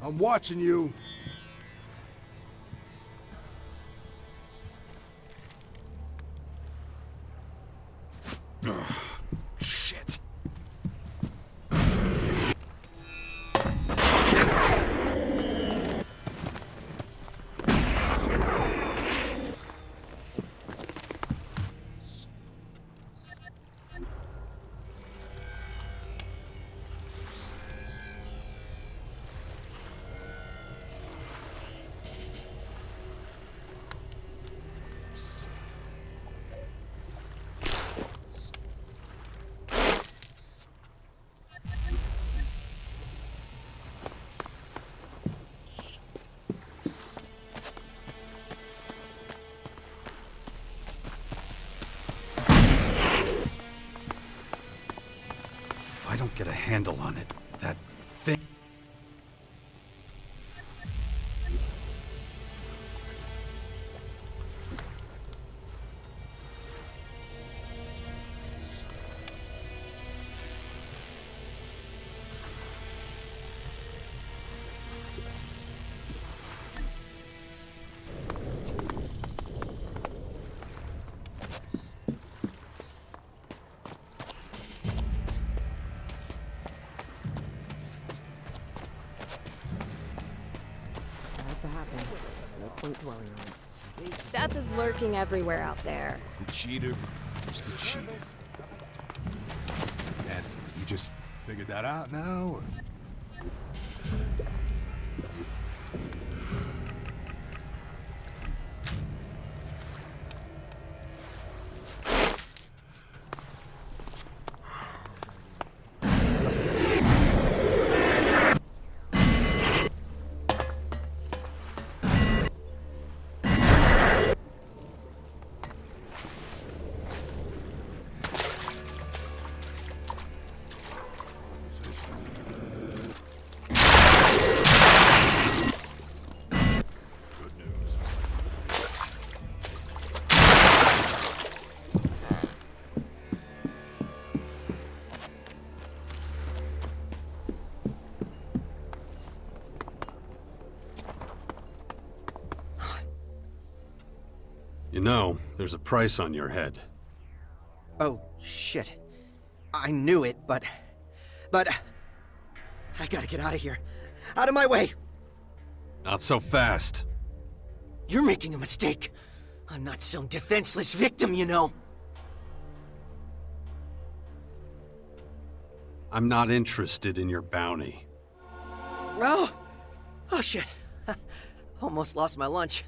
I'm watching you. Shit. get a handle on it. That thing... Death is lurking everywhere out there. The cheater was the cheated. And you just figured that out now, or? You know, there's a price on your head. Oh, shit. I knew it, but... I gotta get out of here. Out of my way! Not so fast. You're making a mistake. I'm not some defenseless victim, you know. I'm not interested in your bounty. Oh shit. Almost lost my lunch.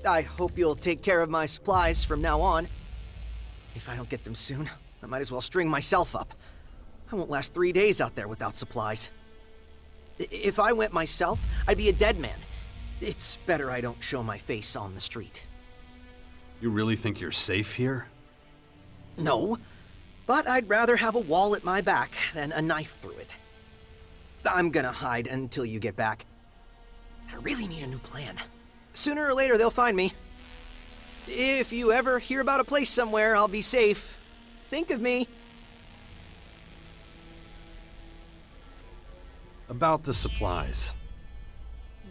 I hope you'll take care of my supplies from now on. If I don't get them soon, I might as well string myself up. I won't last 3 days out there without supplies. If I went myself, I'd be a dead man. It's better I don't show my face on the street. You really think you're safe here? No, but I'd rather have a wall at my back than a knife through it. I'm gonna hide until you get back. I really need a new plan. Sooner or later, they'll find me. If you ever hear about a place somewhere I'll be safe, think of me. About the supplies.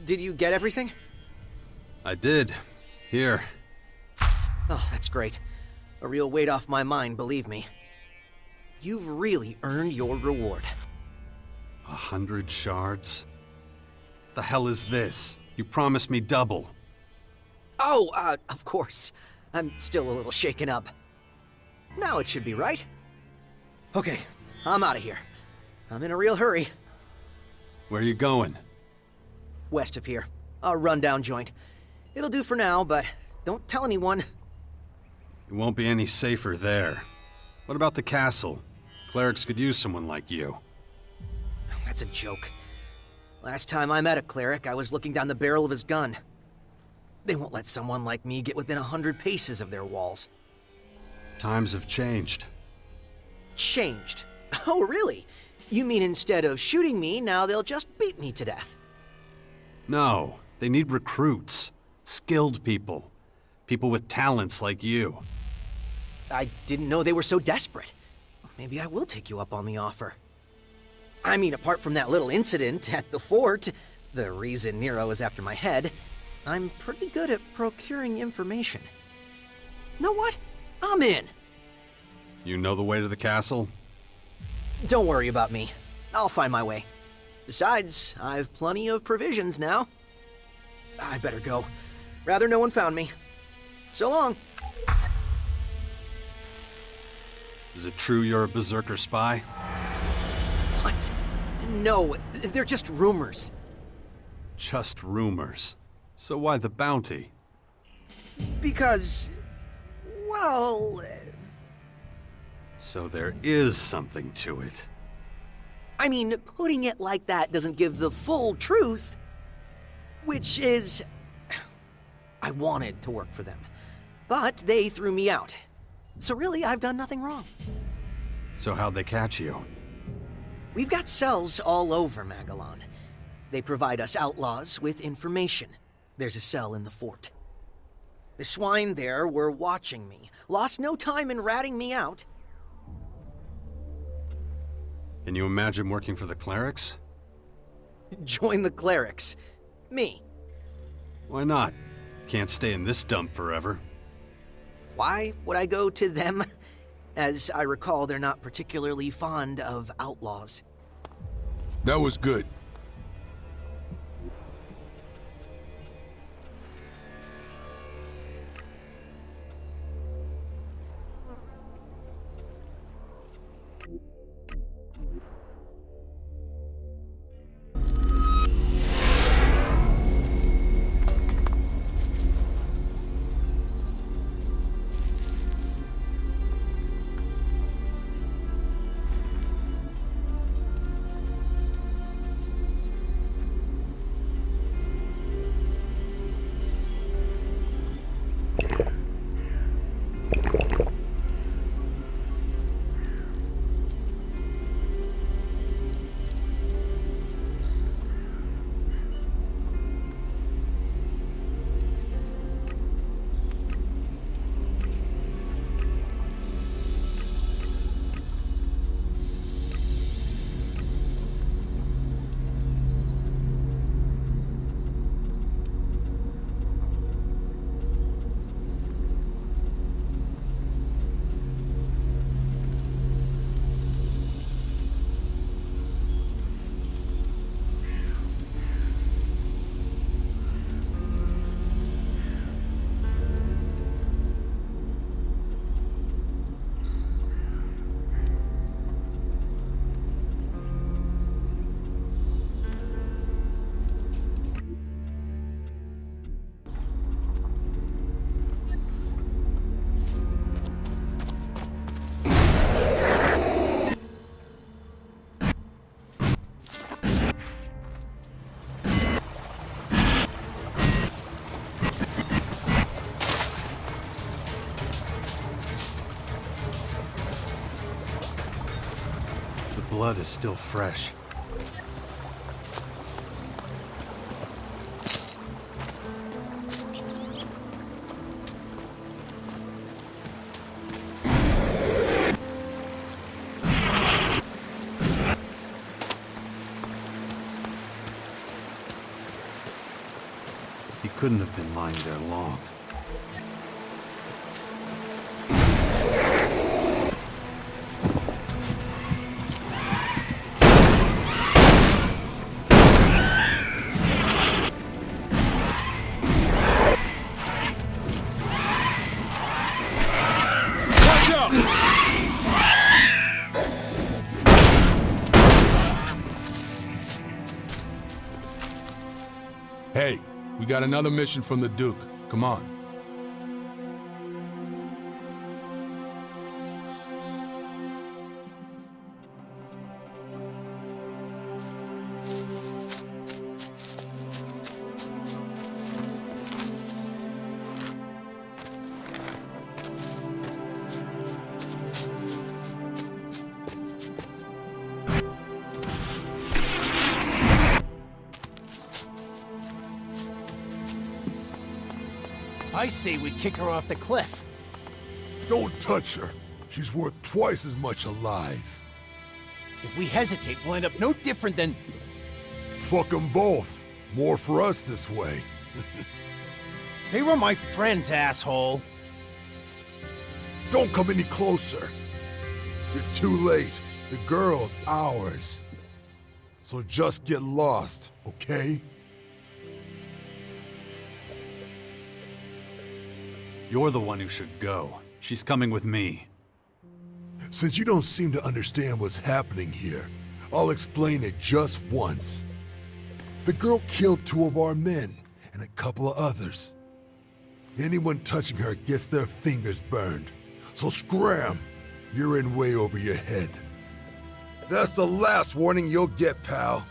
Did you get everything? I did. Here. Oh, that's great. A real weight off my mind, believe me. You've really earned your reward. 100 shards? The hell is this? You promised me double. Oh, of course. I'm still a little shaken up. Now it should be right. Okay, I'm out of here. I'm in a real hurry. Where are you going? West of here. A rundown joint. It'll do for now, but don't tell anyone. It won't be any safer there. What about the castle? Clerics could use someone like you. That's a joke. Last time I met a cleric, I was looking down the barrel of his gun. They won't let someone like me get within 100 paces of their walls. Times have changed. Changed? Oh, really? You mean instead of shooting me, now they'll just beat me to death? No, they need recruits. Skilled people. People with talents like you. I didn't know they were so desperate. Maybe I will take you up on the offer. I mean, apart from that little incident at the fort, the reason Nero is after my head, I'm pretty good at procuring information. Know what? I'm in. You know the way to the castle? Don't worry about me. I'll find my way. Besides, I've plenty of provisions now. I'd better go. Rather no one found me. So long. Is it true you're a Berserker spy? What? No, they're just rumors. Just rumors. So why the bounty? Because... well... So there is something to it. I mean, putting it like that doesn't give the full truth. Which is... I wanted to work for them. But they threw me out. So really, I've done nothing wrong. So how'd they catch you? We've got cells all over Magellan. They provide us outlaws with information. There's a cell in the fort. The swine there were watching me, lost no time in ratting me out. Can you imagine working for the clerics? Join the clerics. Me. Why not? Can't stay in this dump forever. Why would I go to them? As I recall, they're not particularly fond of outlaws. That was good. Blood is still fresh. He couldn't have been lying there long. Hey, we got another mission from the Duke. Come on. I say we kick her off the cliff. Don't touch her. She's worth twice as much alive. If we hesitate, we'll end up no different than... Fuck them both. More for us this way. They were my friends, asshole. Don't come any closer. You're too late. The girl's ours. So just get lost, okay? You're the one who should go. She's coming with me. Since you don't seem to understand what's happening here, I'll explain it just once. The girl killed 2 of our men, and a couple of others. Anyone touching her gets their fingers burned. So scram! You're in way over your head. That's the last warning you'll get, pal.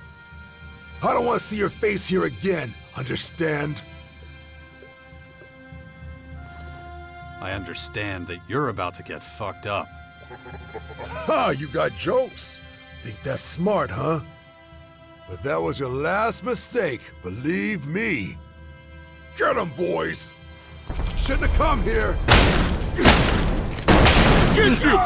I don't want to see your face here again, understand? I understand that you're about to get fucked up. Ha! You got jokes? Think that's smart, huh? But that was your last mistake, believe me. Get 'em, boys! Shouldn't have come here! Get you!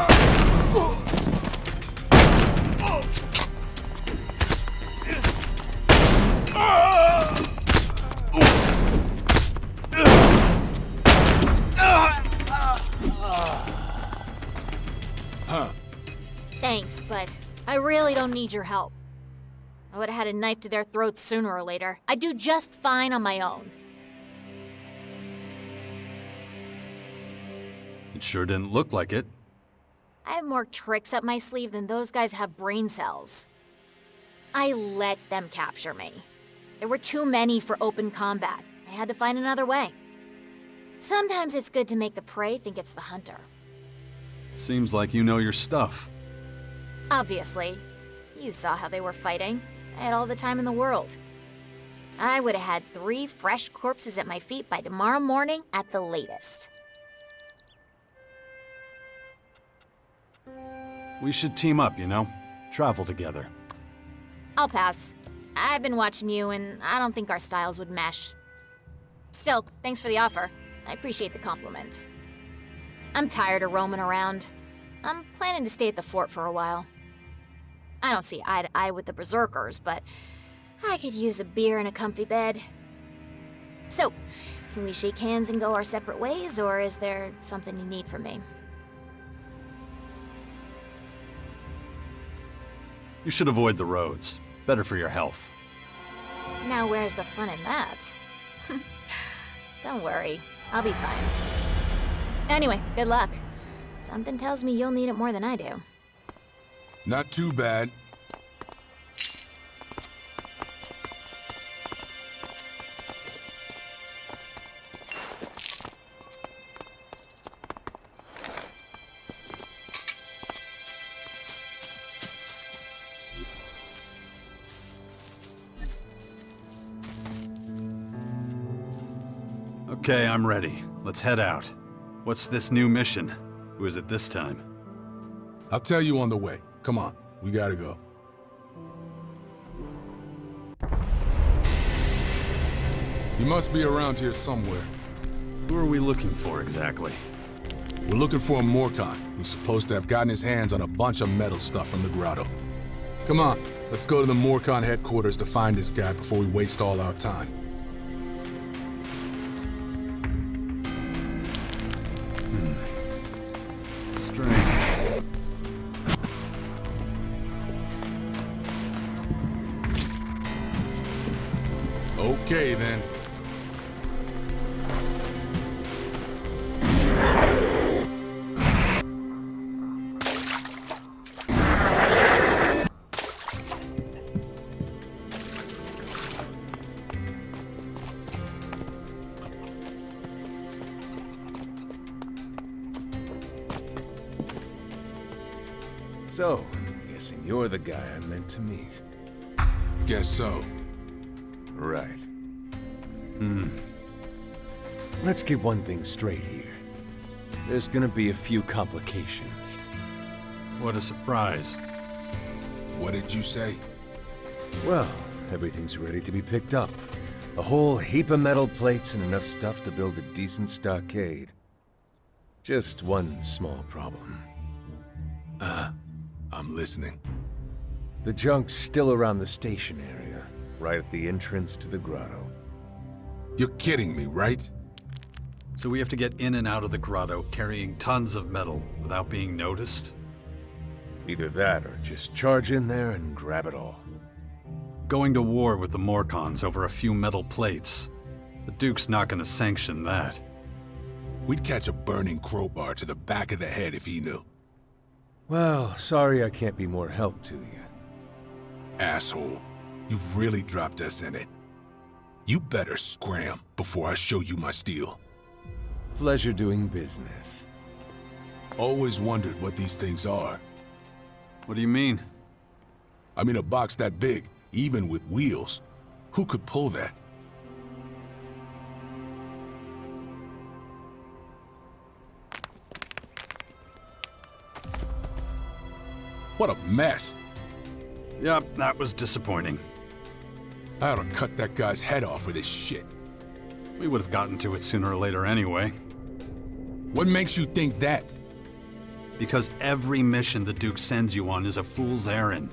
Thanks, but I really don't need your help. I would have had a knife to their throats sooner or later. I'd do just fine on my own. It sure didn't look like it. I have more tricks up my sleeve than those guys have brain cells. I let them capture me. There were too many for open combat. I had to find another way. Sometimes it's good to make the prey think it's the hunter. Seems like you know your stuff. Obviously. You saw how they were fighting. I had all the time in the world. I would have had 3 fresh corpses at my feet by tomorrow morning at the latest. We should team up, you know? Travel together. I'll pass. I've been watching you, and I don't think our styles would mesh. Still, thanks for the offer. I appreciate the compliment. I'm tired of roaming around. I'm planning to stay at the fort for a while. I don't see eye to eye with the berserkers, but I could use a beer and a comfy bed. So, can we shake hands and go our separate ways, or is there something you need from me? You should avoid the roads. Better for your health. Now where's the fun in that? Don't worry, I'll be fine. Anyway, good luck. Something tells me you'll need it more than I do. Not too bad. Okay, I'm ready. Let's head out. What's this new mission? Who is it this time? I'll tell you on the way. Come on, we gotta go. You must be around here somewhere. Who are we looking for exactly? We're looking for a Morcon who's supposed to have gotten his hands on a bunch of metal stuff from the grotto. Come on, let's go to the Morcon headquarters to find this guy before we waste all our time. Strange. Okay, then. So, I'm guessing you're the guy I meant to meet. Guess so. Right. Let's get one thing straight here. There's gonna be a few complications. What a surprise. What did you say? Well, everything's ready to be picked up. A whole heap of metal plates and enough stuff to build a decent stockade. Just one small problem. I'm listening. The junk's still around the station area, right at the entrance to the grotto. You're kidding me, right? So we have to get in and out of the grotto carrying tons of metal without being noticed? Either that or just charge in there and grab it all. Going to war with the Morcons over a few metal plates. The Duke's not gonna sanction that. We'd catch a burning crowbar to the back of the head if he knew. Well, sorry I can't be more help to you. Asshole, you've really dropped us in it. You better scram before I show you my steel. Pleasure doing business. Always wondered what these things are. What do you mean? I mean a box that big, even with wheels. Who could pull that? What a mess. Yep, that was disappointing. I ought to cut that guy's head off for this shit. We would have gotten to it sooner or later anyway. What makes you think that? Because every mission the Duke sends you on is a fool's errand.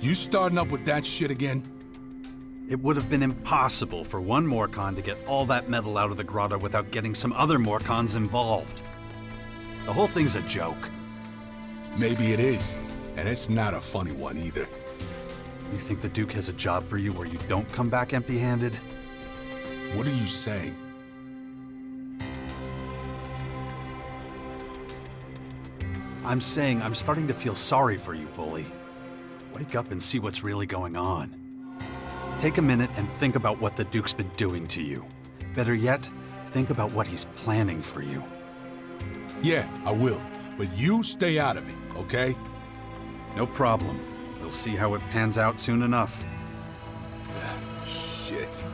You starting up with that shit again? It would have been impossible for one Morcon to get all that metal out of the grotto without getting some other Morcons involved. The whole thing's a joke. Maybe it is, and it's not a funny one either. You think the Duke has a job for you where you don't come back empty-handed? What are you saying? I'm saying I'm starting to feel sorry for you, Bully. Wake up and see what's really going on. Take a minute and think about what the Duke's been doing to you. Better yet, think about what he's planning for you. Yeah, I will. But you stay out of it, okay? No problem. We'll see how it pans out soon enough. Shit.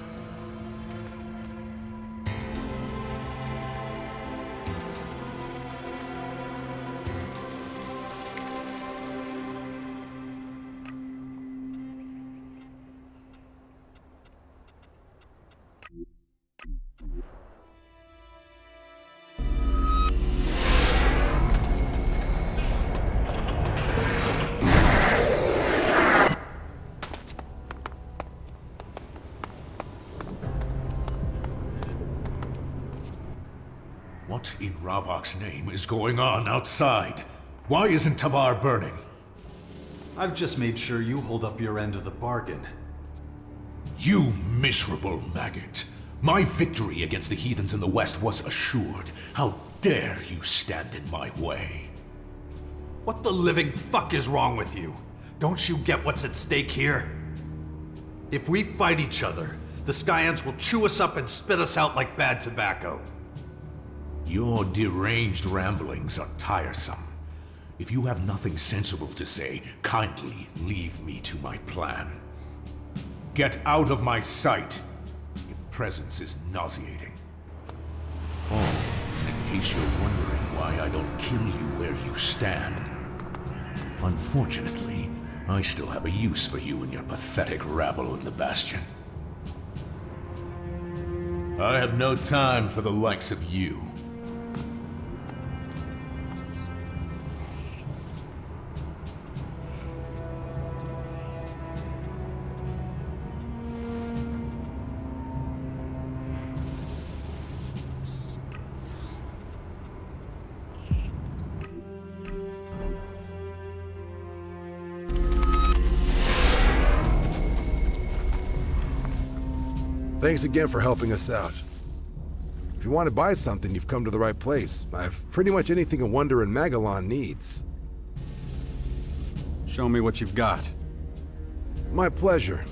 What in Ravok's name is going on outside? Why isn't Tavar burning? I've just made sure you hold up your end of the bargain. You miserable maggot. My victory against the heathens in the west was assured. How dare you stand in my way? What the living fuck is wrong with you? Don't you get what's at stake here? If we fight each other, the Skyans will chew us up and spit us out like bad tobacco. Your deranged ramblings are tiresome. If you have nothing sensible to say, kindly leave me to my plan. Get out of my sight. Your presence is nauseating. Oh, in case you're wondering why I don't kill you where you stand. Unfortunately, I still have a use for you and your pathetic rabble in the Bastion. I have no time for the likes of you. Thanks again for helping us out. If you want to buy something, you've come to the right place. I have pretty much anything a Wonder in Magellan needs. Show me what you've got. My pleasure.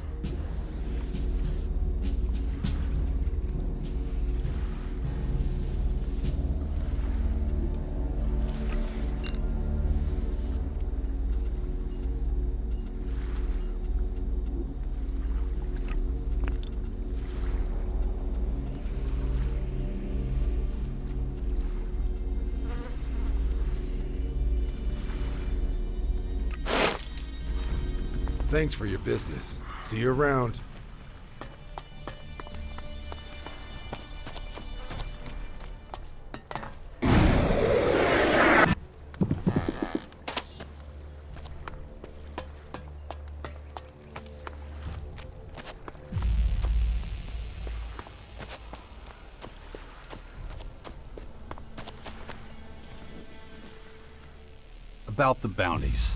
Thanks for your business. See you around. About the bounties.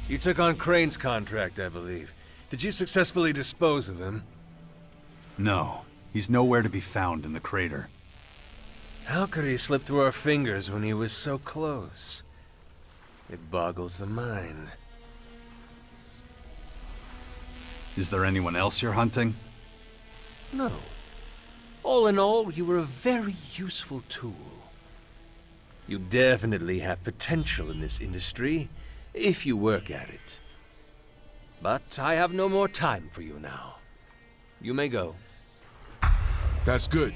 You took on Crane's contract, I believe. Did you successfully dispose of him? No. He's nowhere to be found in the crater. How could he slip through our fingers when he was so close? It boggles the mind. Is there anyone else you're hunting? No. All in all, you were a very useful tool. You definitely have potential in this industry, if you work at it. But I have no more time for you now. You may go. That's good.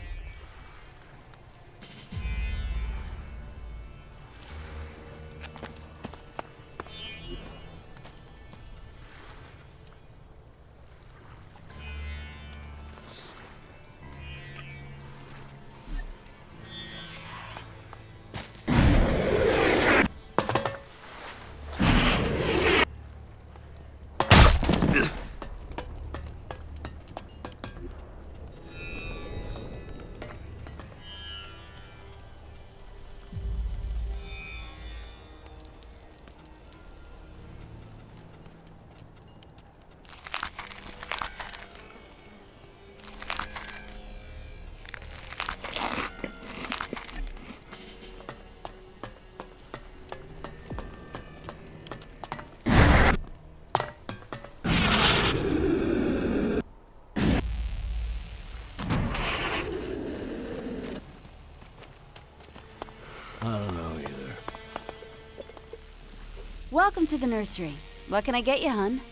Welcome to the nursery. What can I get you, hun?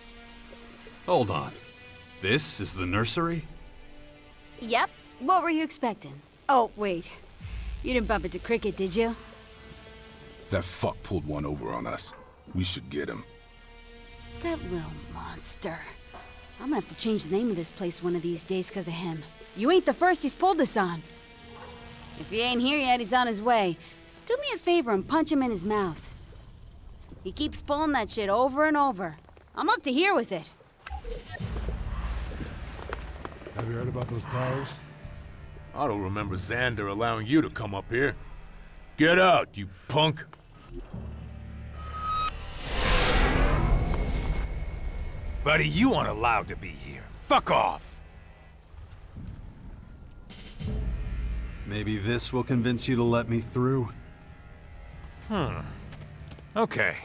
Hold on. This is the nursery? Yep. What were you expecting? Oh, wait. You didn't bump into Cricket, did you? That fuck pulled one over on us. We should get him. That little monster. I'm gonna have to change the name of this place one of these days because of him. You ain't the first he's pulled this on. If he ain't here yet, he's on his way. Do me a favor and punch him in his mouth. He keeps pulling that shit over and over. I'm up to here with it. Have you heard about those towers? I don't remember Xander allowing you to come up here. Get out, you punk! Buddy, you aren't allowed to be here. Fuck off! Maybe this will convince you to let me through? Okay.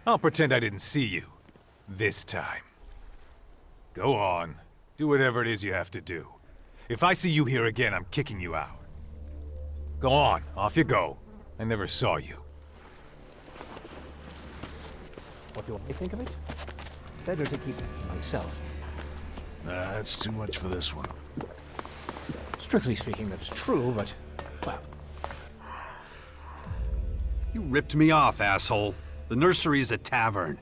I'll pretend I didn't see you. This time. Go on. Do whatever it is you have to do. If I see you here again, I'm kicking you out. Go on. Off you go. I never saw you. What do I think of it? Better to keep it to myself. That's too much for this one. Strictly speaking, that's true, but, well... You ripped me off, asshole. The nursery is a tavern.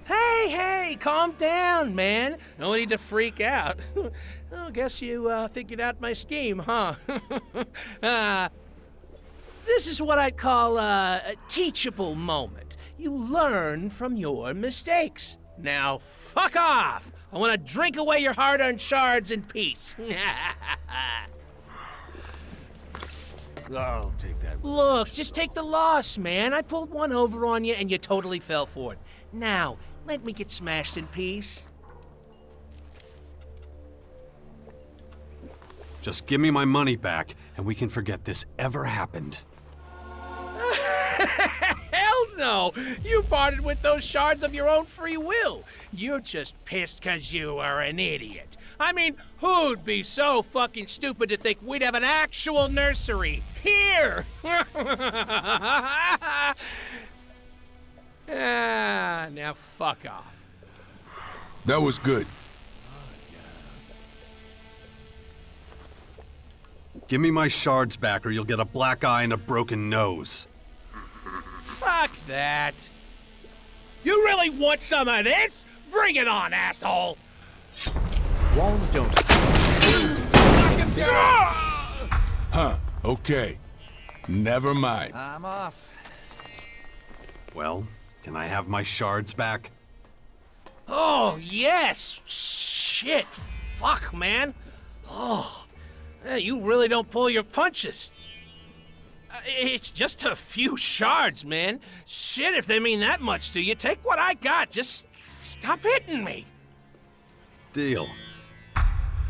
Hey, calm down, man. No need to freak out. Well, guess you figured out my scheme, huh? This is what I'd call a teachable moment. You learn from your mistakes. Now, fuck off! I want to drink away your hard-earned shards in peace. I'll take that. Look, just take the loss, man. I pulled one over on you and you totally fell for it. Now, let me get smashed in peace. Just give me my money back, and we can forget this ever happened. Hell no! You parted with those shards of your own free will. You're just pissed because you are an idiot. I mean, who'd be so fucking stupid to think we'd have an actual nursery here? Now fuck off. That was good. Give me my shards back, or you'll get a black eye and a broken nose. Fuck that. You really want some of this? Bring it on, asshole! Walls don't... Huh, okay. Never mind. I'm off. Well, can I have my shards back? Oh, yes! Shit! Fuck, man! Oh, you really don't pull your punches. It's just a few shards, man. Shit, if they mean that much to you, take what I got. Just stop hitting me. Deal.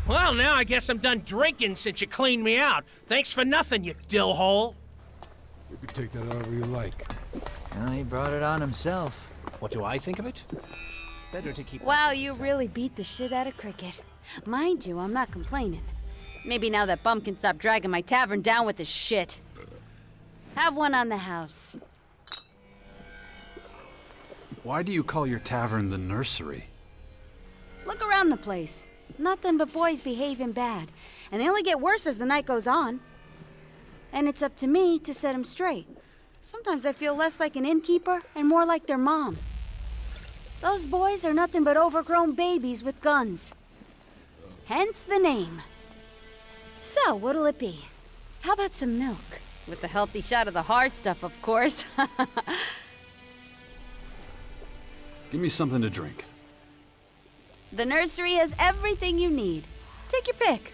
Well, now I guess I'm done drinking since you cleaned me out. Thanks for nothing, you dillhole. You can take that however you like. Well, he brought it on himself. What do I think of it? Better to keep... Wow, you really beat the shit out of Cricket. Mind you, I'm not complaining. Maybe now that bum can stop dragging my tavern down with his shit. Have one on the house. Why do you call your tavern the nursery? Look around the place. Nothing but boys behaving bad. And they only get worse as the night goes on. And it's up to me to set them straight. Sometimes I feel less like an innkeeper and more like their mom. Those boys are nothing but overgrown babies with guns. Hence the name. So, what'll it be? How about some milk? With the healthy shot of the hard stuff, of course. Give me something to drink. The nursery has everything you need. Take your pick.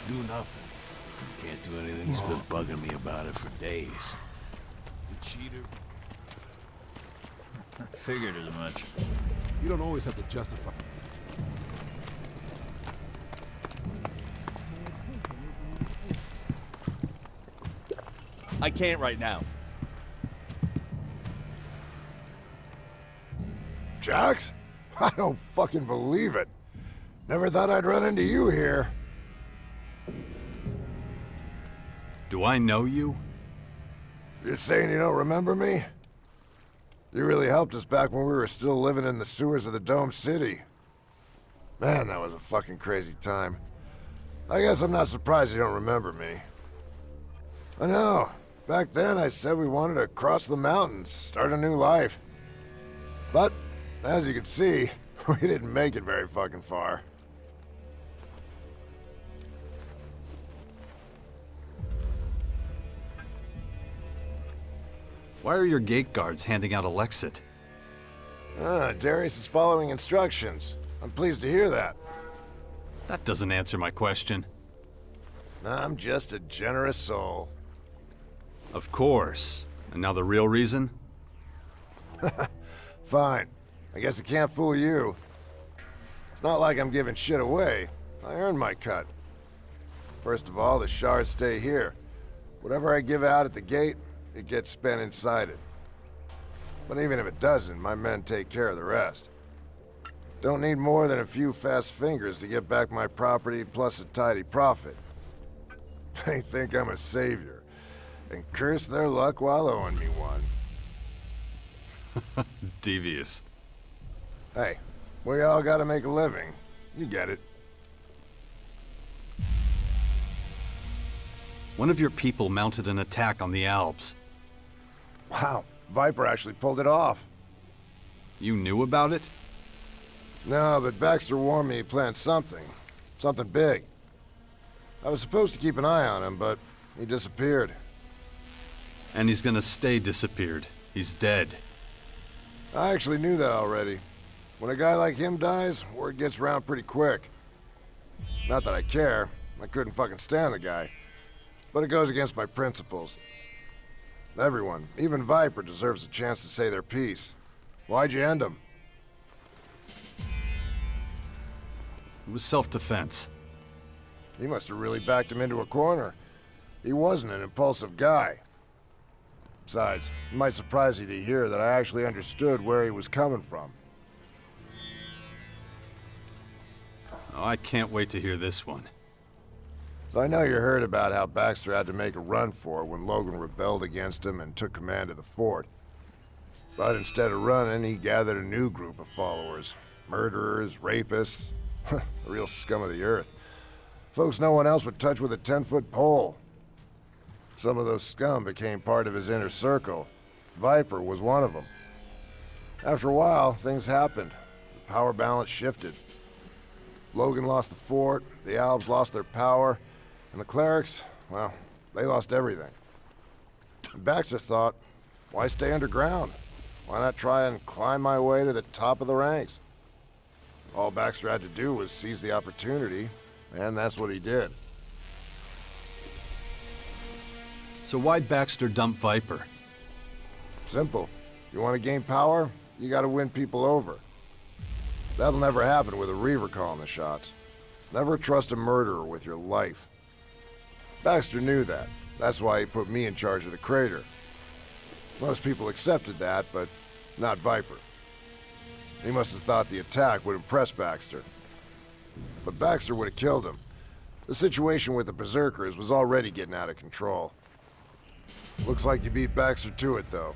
Do nothing. Can't do anything. He's been bugging me about it for days. You cheater. I figured as much. You don't always have to justify. I can't right now. Jax? I don't fucking believe it. Never thought I'd run into you here. Do I know you? You're saying you don't remember me? You really helped us back when we were still living in the sewers of the Dome City. Man, that was a fucking crazy time. I guess I'm not surprised you don't remember me. I know. Back then I said we wanted to cross the mountains, start a new life. But, as you can see, we didn't make it very fucking far. Why are your gate guards handing out Elexit? Darius is following instructions. I'm pleased to hear that. That doesn't answer my question. I'm just a generous soul. Of course. And now the real reason? Fine. I guess I can't fool you. It's not like I'm giving shit away. I earned my cut. First of all, the shards stay here. Whatever I give out at the gate, it gets spent inside it. But even if it doesn't, my men take care of the rest. Don't need more than a few fast fingers to get back my property plus a tidy profit. They think I'm a savior, and curse their luck while owing me one. Devious. Hey, we all gotta make a living. You get it. One of your people mounted an attack on the Alps. Wow, Viper actually pulled it off. You knew about it? No, but Baxter warned me he planned something. Something big. I was supposed to keep an eye on him, but he disappeared. And he's gonna stay disappeared. He's dead. I actually knew that already. When a guy like him dies, word gets around pretty quick. Not that I care. I couldn't fucking stand the guy. But it goes against my principles. Everyone, even Viper, deserves a chance to say their piece. Why'd you end him? It was self-defense. He must have really backed him into a corner. He wasn't an impulsive guy. Besides, it might surprise you to hear that I actually understood where he was coming from. Oh, I can't wait to hear this one. So I know you heard about how Baxter had to make a run for it when Logan rebelled against him and took command of the fort. But instead of running, he gathered a new group of followers. Murderers, rapists, the real scum of the earth. Folks no one else would touch with a 10-foot pole. Some of those scum became part of his inner circle. Viper was one of them. After a while, things happened. The power balance shifted. Logan lost the fort, the Albs lost their power, and the clerics, well, they lost everything. And Baxter thought, why stay underground? Why not try and climb my way to the top of the ranks? All Baxter had to do was seize the opportunity, and that's what he did. So why'd Baxter dump Viper? Simple. You want to gain power, you gotta win people over. That'll never happen with a Reaver calling the shots. Never trust a murderer with your life. Baxter knew that. That's why he put me in charge of the crater. Most people accepted that, but not Viper. He must have thought the attack would impress Baxter. But Baxter would have killed him. The situation with the Berserkers was already getting out of control. Looks like you beat Baxter to it, though.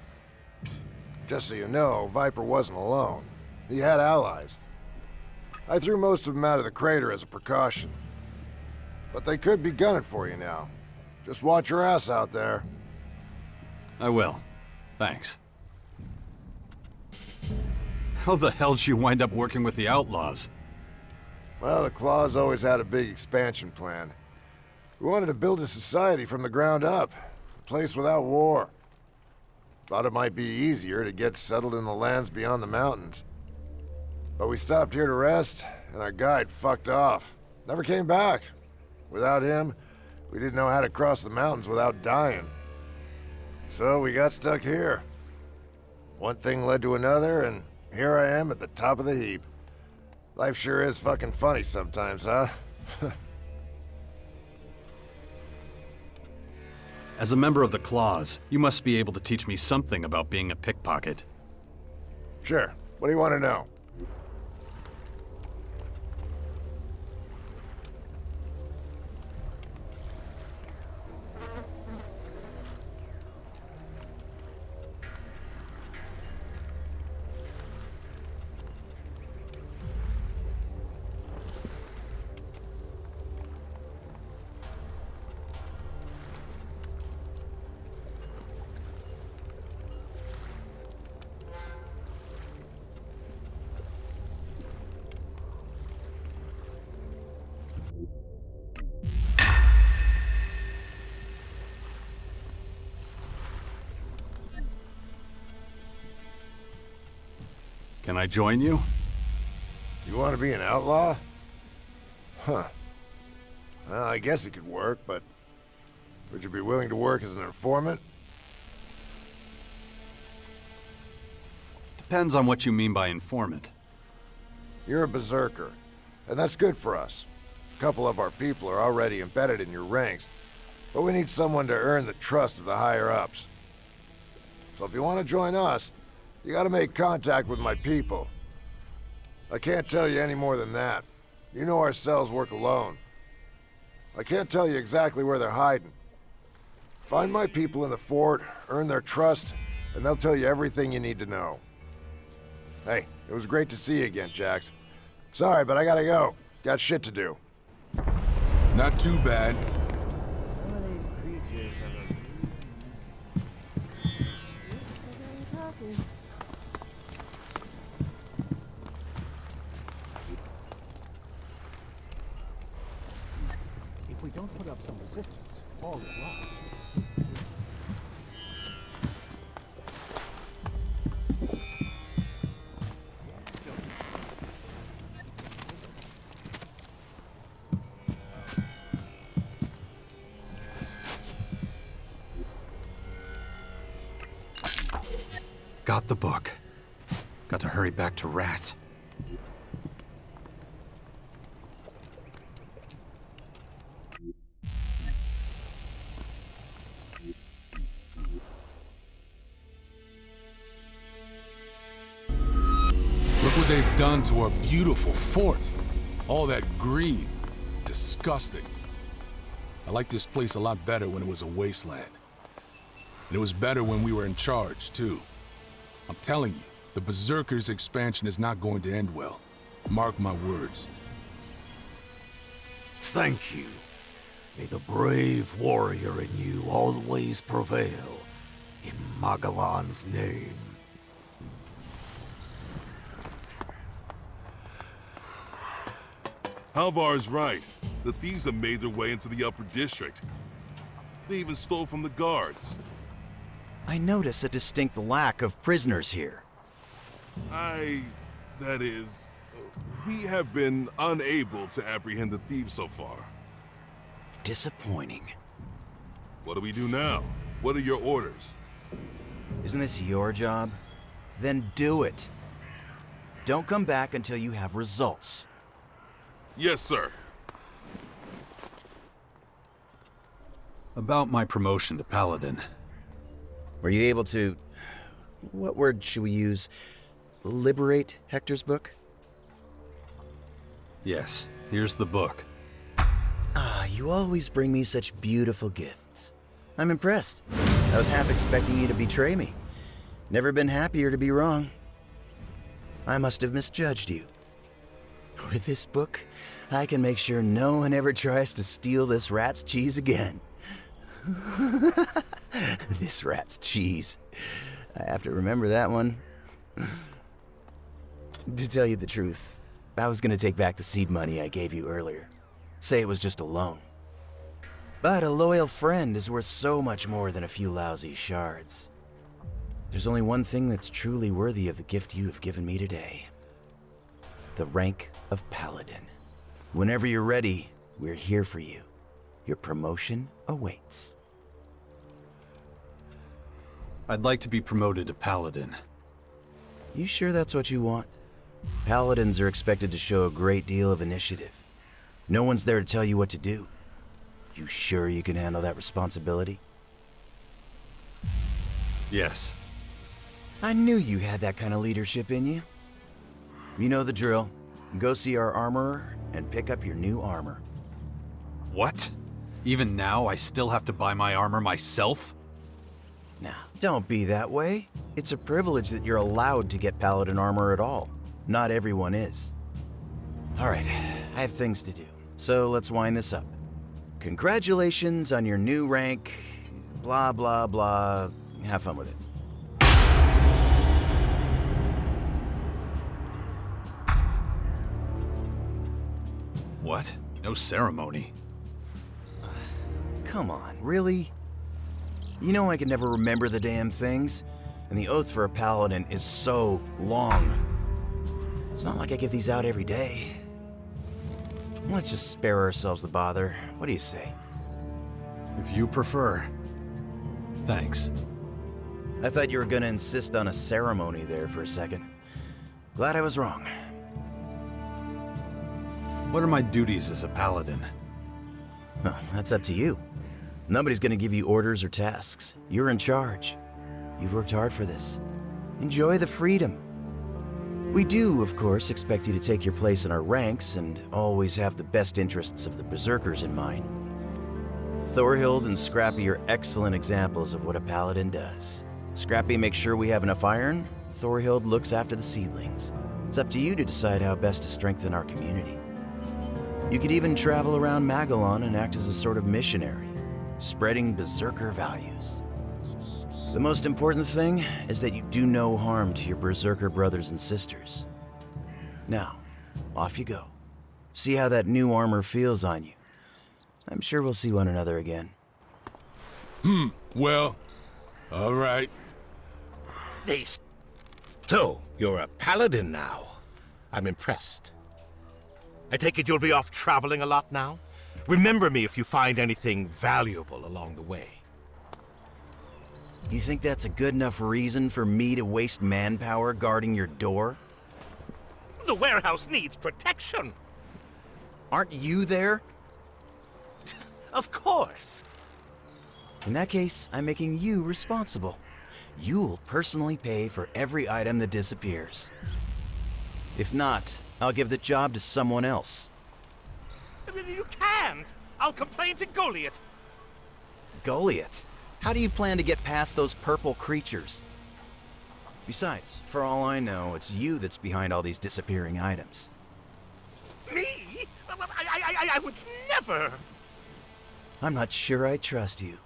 Just so you know, Viper wasn't alone. He had allies. I threw most of them out of the crater as a precaution. But they could be gunning for you now. Just watch your ass out there. I will. Thanks. How the hell did you wind up working with the Outlaws? Well, the Claws always had a big expansion plan. We wanted to build a society from the ground up. A place without war. Thought it might be easier to get settled in the lands beyond the mountains. But we stopped here to rest, and our guide fucked off. Never came back. Without him, we didn't know how to cross the mountains without dying. So we got stuck here. One thing led to another, and here I am at the top of the heap. Life sure is fucking funny sometimes, huh? As a member of the Claws, you must be able to teach me something about being a pickpocket. Sure. What do you want to know? Can I join you? You want to be an outlaw? Huh. Well, I guess it could work, but would you be willing to work as an informant? Depends on what you mean by informant. You're a berserker, and that's good for us. A couple of our people are already embedded in your ranks, but we need someone to earn the trust of the higher-ups. So if you want to join us, you gotta make contact with my people. I can't tell you any more than that. You know our cells work alone. I can't tell you exactly where they're hiding. Find my people in the fort, earn their trust, and they'll tell you everything you need to know. Hey, it was great to see you again, Jax. Sorry, but I gotta go. Got shit to do. Not too bad. If we don't put up some resistance, all is lost. Got the book. Got to hurry back to Rat. Look what they've done to our beautiful fort. All that green. Disgusting. I like this place a lot better when it was a wasteland. And it was better when we were in charge, too. I'm telling you, the Berserkers' expansion is not going to end well. Mark my words. Thank you. May the brave warrior in you always prevail. In Magellan's name. Halvar's right. The thieves have made their way into the upper district. They even stole from the guards. I notice a distinct lack of prisoners here. That is, we have been unable to apprehend the thieves so far. Disappointing. What do we do now? What are your orders? Isn't this your job? Then do it. Don't come back until you have results. Yes, sir. About my promotion to Paladin. Were you able to... what word should we use? Liberate Hector's book? Yes, here's the book. Ah, you always bring me such beautiful gifts. I'm impressed. I was half expecting you to betray me. Never been happier to be wrong. I must have misjudged you. With this book, I can make sure no one ever tries to steal this rat's cheese again. This rat's cheese. I have to remember that one. To tell you the truth, I was gonna take back the seed money I gave you earlier. Say it was just a loan. But a loyal friend is worth so much more than a few lousy shards. There's only one thing that's truly worthy of the gift you have given me today. The rank of Paladin. Whenever you're ready, we're here for you. Your promotion awaits. I'd like to be promoted to Paladin. You sure that's what you want? Paladins are expected to show a great deal of initiative. No one's there to tell you what to do. You sure you can handle that responsibility? Yes. I knew you had that kind of leadership in you. You know the drill. Go see our armorer and pick up your new armor. What? Even now, I still have to buy my armor myself? Now, don't be that way. It's a privilege that you're allowed to get Paladin armor at all. Not everyone is. Alright, I have things to do, so let's wind this up. Congratulations on your new rank, blah blah blah. Have fun with it. What? No ceremony. Come on, really? You know I can never remember the damn things, and the oath for a paladin is so long. It's not like I give these out every day. Let's just spare ourselves the bother. What do you say? If you prefer. Thanks. I thought you were gonna insist on a ceremony there for a second. Glad I was wrong. What are my duties as a paladin? Well, that's up to you. Nobody's gonna give you orders or tasks. You're in charge. You've worked hard for this. Enjoy the freedom. We do, of course, expect you to take your place in our ranks and always have the best interests of the Berserkers in mind. Thorhild and Scrappy are excellent examples of what a paladin does. Scrappy makes sure we have enough iron. Thorhild looks after the seedlings. It's up to you to decide how best to strengthen our community. You could even travel around Magellan and act as a sort of missionary, spreading Berserker values. The most important thing is that you do no harm to your Berserker brothers and sisters. Now, off you go. See how that new armor feels on you. I'm sure we'll see one another again. Well, all right. So, you're a paladin now. I'm impressed. I take it you'll be off traveling a lot now? Remember me if you find anything valuable along the way. You think that's a good enough reason for me to waste manpower guarding your door? The warehouse needs protection. Aren't you there? Of course. In that case, I'm making you responsible. You'll personally pay for every item that disappears. If not, I'll give the job to someone else. You can't. I'll complain to Goliath. Goliath? How do you plan to get past those purple creatures? Besides, for all I know, it's you that's behind all these disappearing items. Me? I would never. I'm not sure I trust you.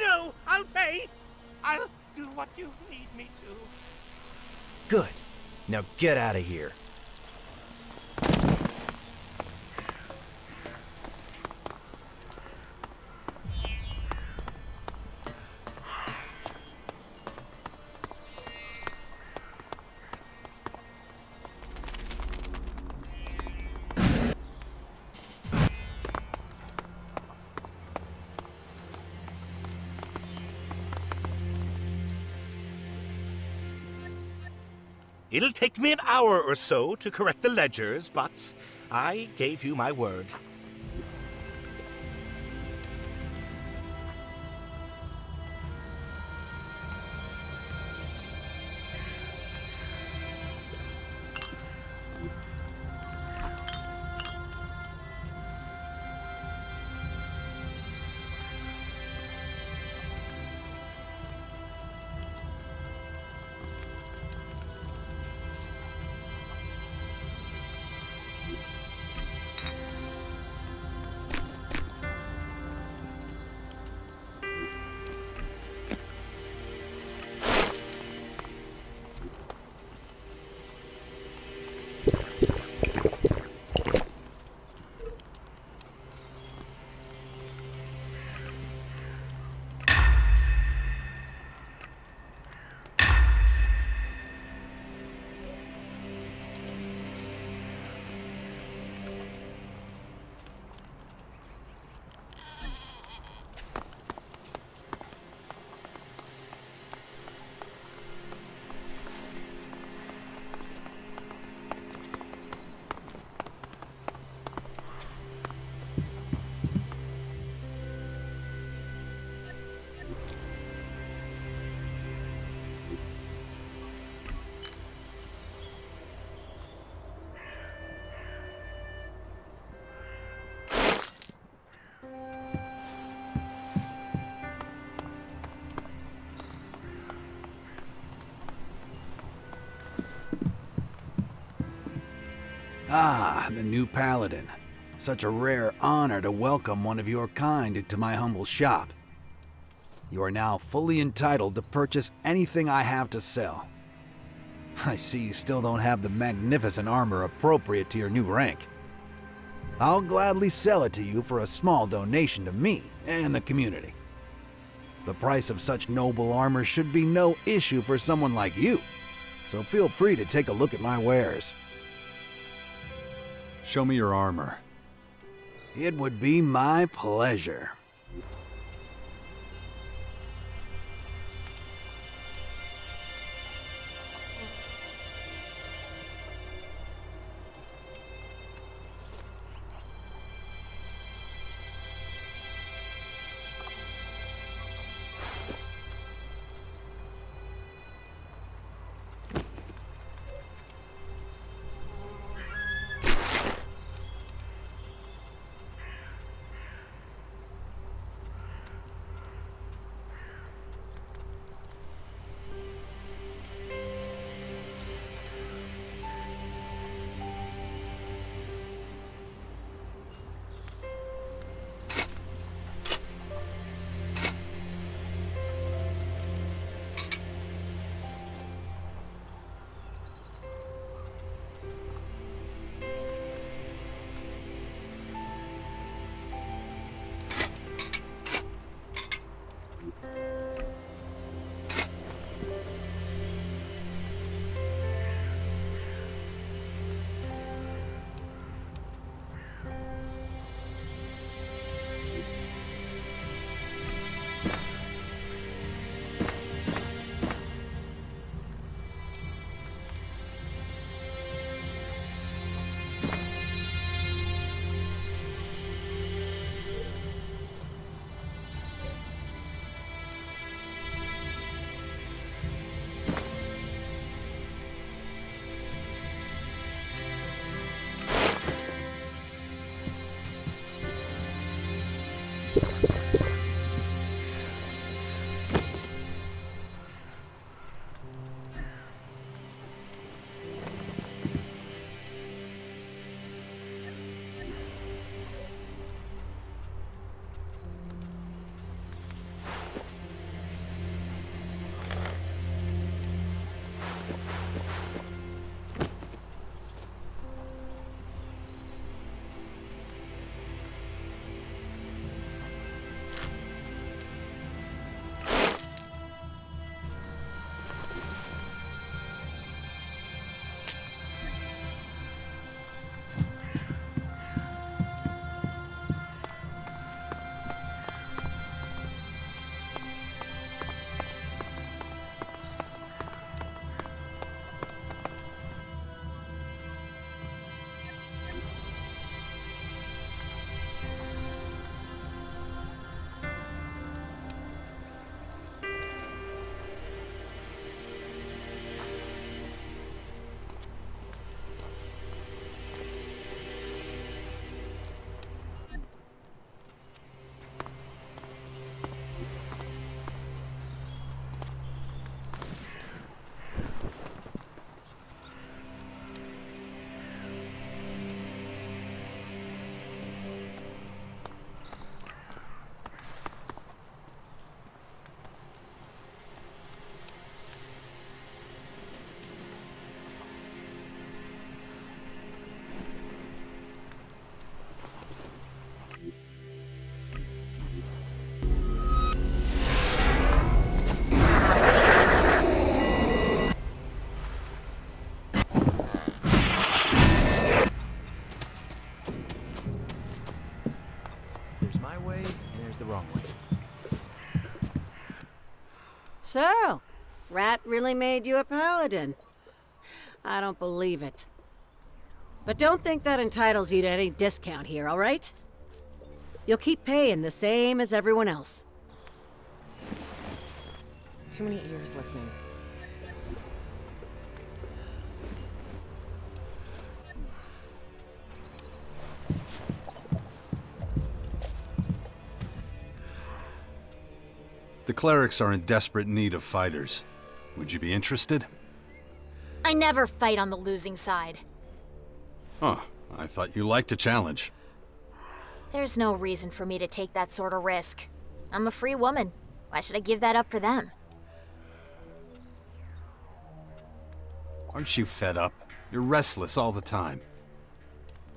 No, I'll pay. I'll do what you need me to. Good. Now get out of here. It'll take me an hour or so to correct the ledgers, but I gave you my word. Ah, the new paladin. Such a rare honor to welcome one of your kind into my humble shop. You are now fully entitled to purchase anything I have to sell. I see you still don't have the magnificent armor appropriate to your new rank. I'll gladly sell it to you for a small donation to me and the community. The price of such noble armor should be no issue for someone like you, so feel free to take a look at my wares. Show me your armor. It would be my pleasure. So, Rat really made you a paladin. I don't believe it. But don't think that entitles you to any discount here, all right? You'll keep paying the same as everyone else. Too many ears listening. The clerics are in desperate need of fighters. Would you be interested? I never fight on the losing side. Huh. I thought you liked a challenge. There's no reason for me to take that sort of risk. I'm a free woman. Why should I give that up for them? Aren't you fed up? You're restless all the time.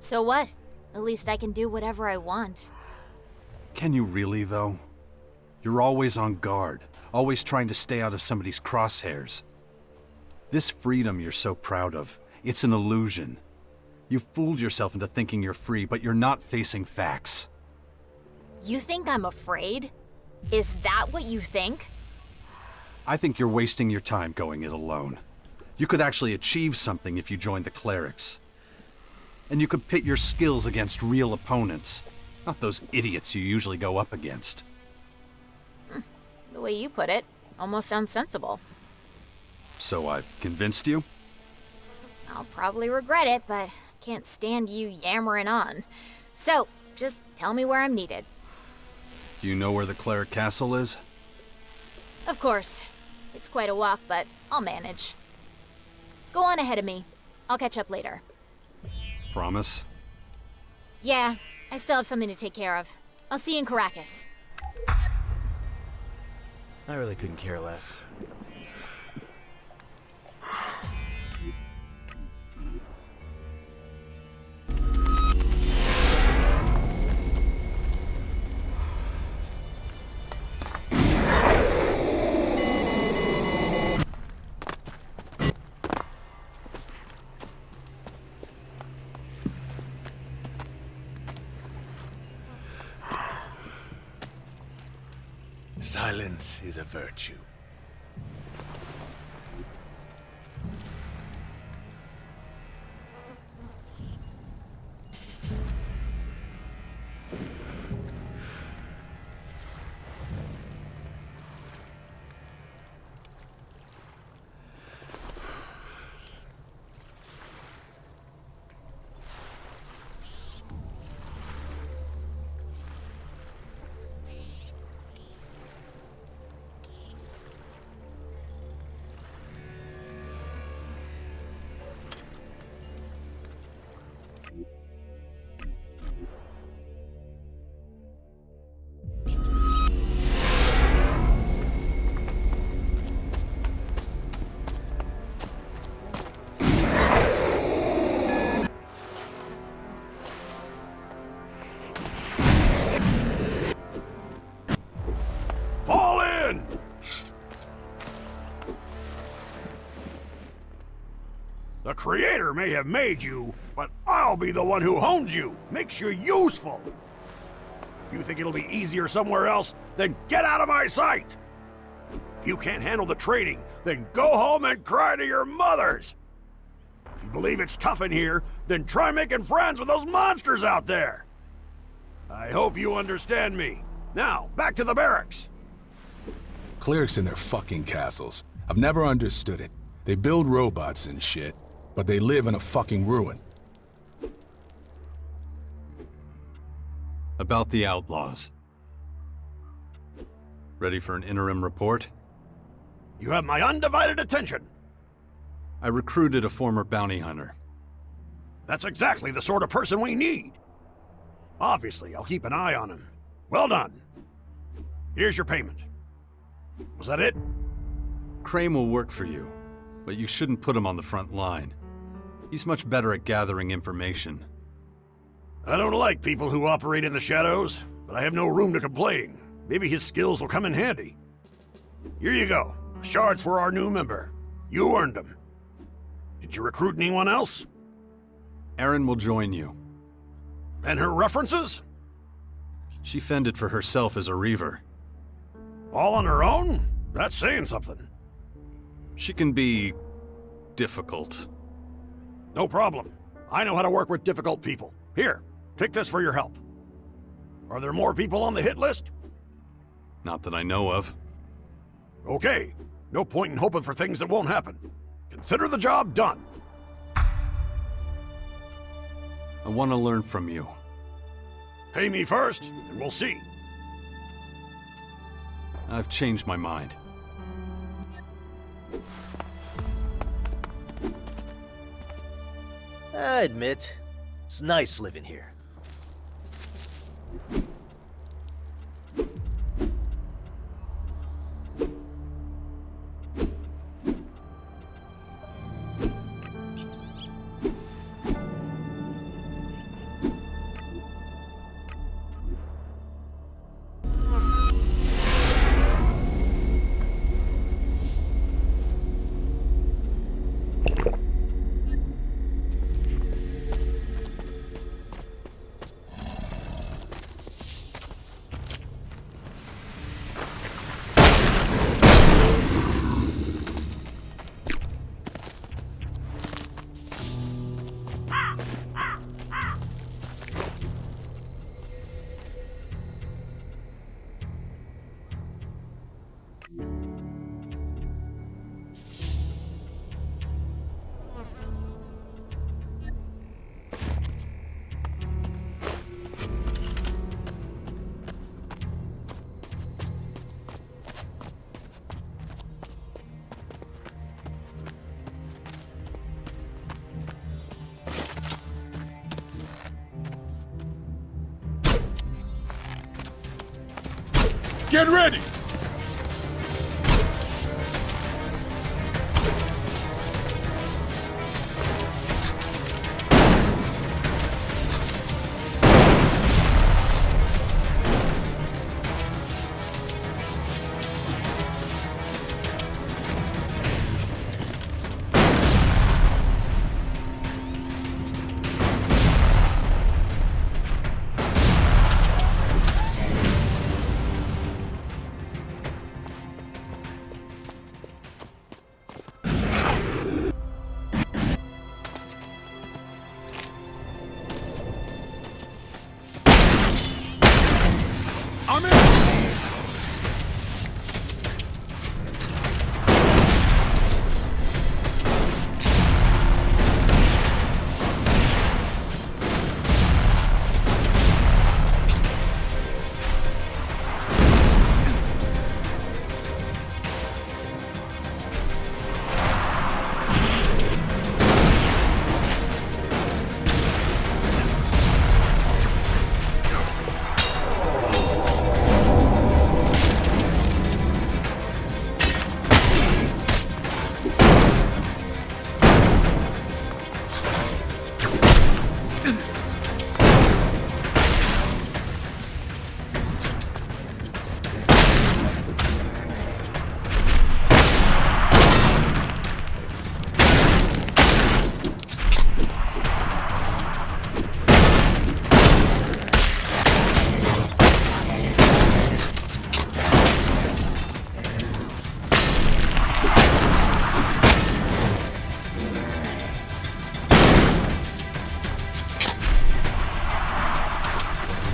So what? At least I can do whatever I want. Can you really, though? You're always on guard, always trying to stay out of somebody's crosshairs. This freedom you're so proud of, it's an illusion. You fooled yourself into thinking you're free, but you're not facing facts. You think I'm afraid? Is that what you think? I think you're wasting your time going it alone. You could actually achieve something if you joined the clerics. And you could pit your skills against real opponents, not those idiots you usually go up against. The way you put it, almost sounds sensible. So I've convinced you? I'll probably regret it, but can't stand you yammering on. So, just tell me where I'm needed. Do you know where the cleric castle is? Of course. It's quite a walk, but I'll manage. Go on ahead of me. I'll catch up later. Promise? Yeah, I still have something to take care of. I'll see you in Caracas. I really couldn't care less. Silence is a virtue. Fall in! The Creator may have made you, but I'll be the one who hones you, makes you useful. If you think it'll be easier somewhere else, then get out of my sight! If you can't handle the training, then go home and cry to your mothers! If you believe it's tough in here, then try making friends with those monsters out there! I hope you understand me. Now, back to the barracks. Clerics in their fucking castles. I've never understood it. They build robots and shit, but they live in a fucking ruin. About the outlaws. Ready for an interim report? You have my undivided attention. I recruited a former bounty hunter. That's exactly the sort of person we need. Obviously, I'll keep an eye on him. Well done. Here's your payment. Was that it? Crane will work for you, but you shouldn't put him on the front line. He's much better at gathering information. I don't like people who operate in the shadows, but I have no room to complain. Maybe his skills will come in handy. Here you go. Shards for our new member. You earned them. Did you recruit anyone else? Erin will join you. And her references? She fended for herself as a Reaver. All on her own? That's saying something. She can be difficult. No problem. I know how to work with difficult people. Here, take this for your help. Are there more people on the hit list? Not that I know of. Okay. No point in hoping for things that won't happen. Consider the job done. I want to learn from you. Pay me first, and we'll see. I've changed my mind. I admit, it's nice living here. Get ready! I'm in!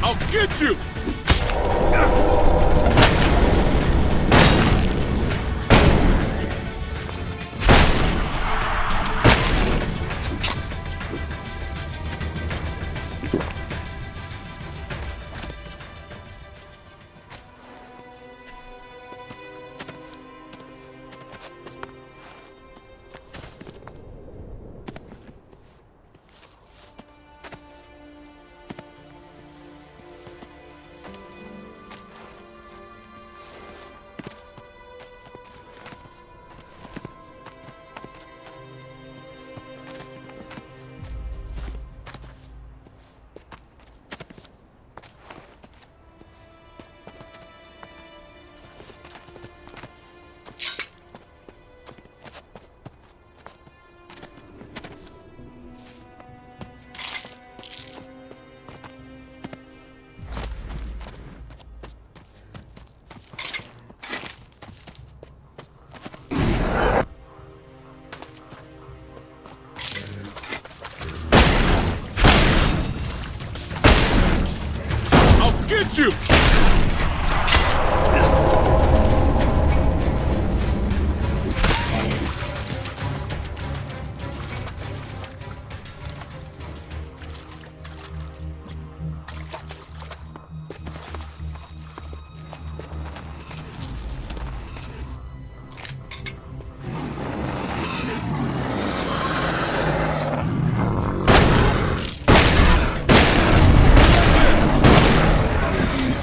I'll get you! Get you!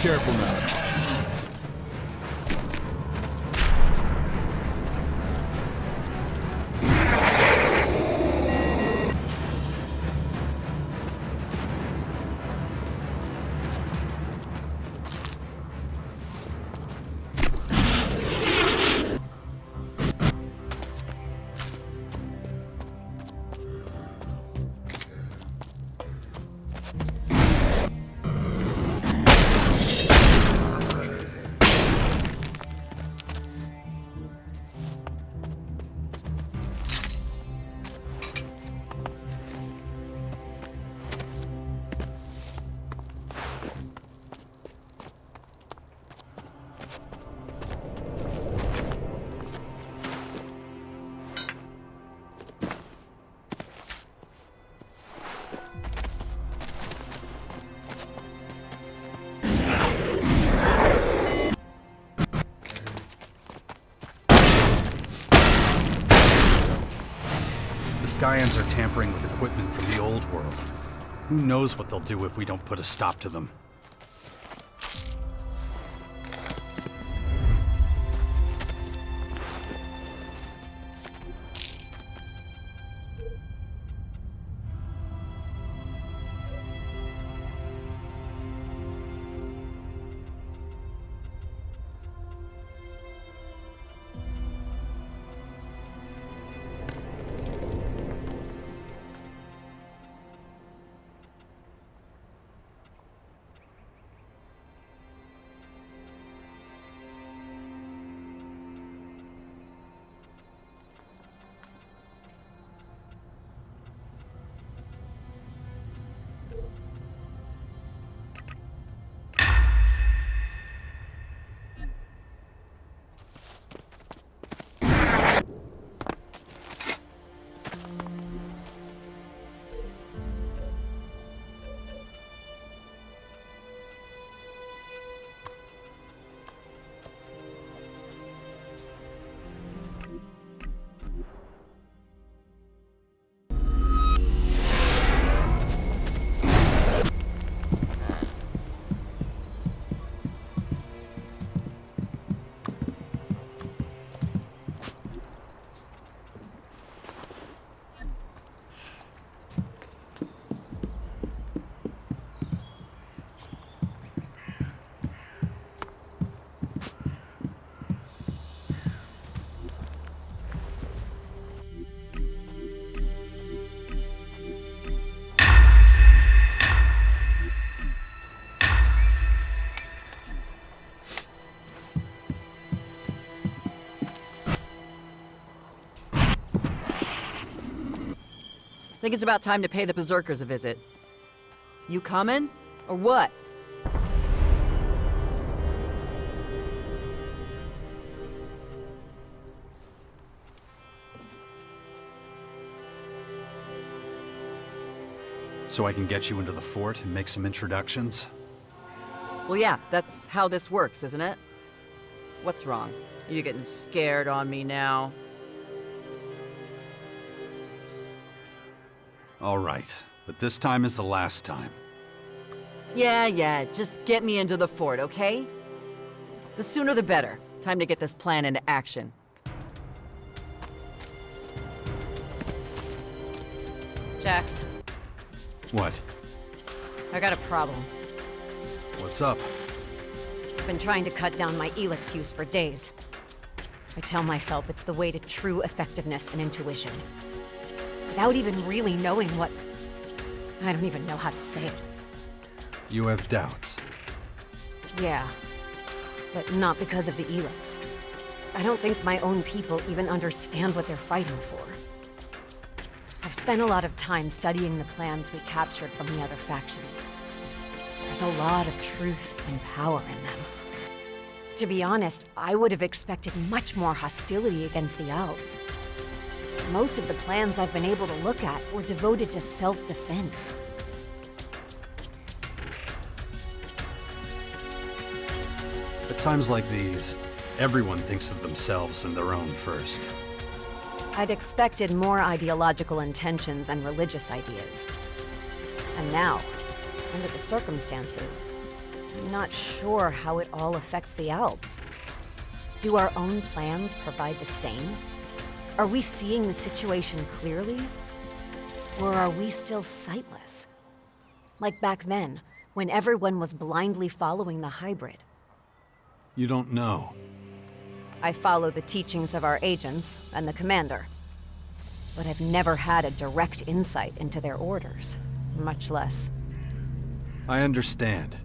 Careful now. Scions are tampering with equipment from the old world. Who knows what they'll do if we don't put a stop to them? think it's about time to pay the Berserkers a visit. You coming? Or what? So I can get you into the fort and make some introductions? Well, yeah, that's how this works, isn't it? What's wrong? You getting scared on me now? All right, but this time is the last time. Yeah, just get me into the fort, okay? The sooner the better. Time to get this plan into action. Jax, What? I got a problem. What's up? I've been trying to cut down my ELEX use for days. I tell myself it's the way to true effectiveness and intuition. Without even really knowing what... I don't even know how to say it. You have doubts. Yeah, but not because of the ELEX. I don't think my own people even understand what they're fighting for. I've spent a lot of time studying the plans we captured from the other factions. There's a lot of truth and power in them. To be honest, I would have expected much more hostility against the Alps. Most of the plans I've been able to look at were devoted to self-defense. At times like these, everyone thinks of themselves and their own first. I'd expected more ideological intentions and religious ideas. And now, under the circumstances, I'm not sure how it all affects the Alps. Do our own plans provide the same? Are we seeing the situation clearly? Or are we still sightless? Like back then, when everyone was blindly following the hybrid. You don't know. I follow the teachings of our agents and the commander. But I've never had a direct insight into their orders, much less. I understand.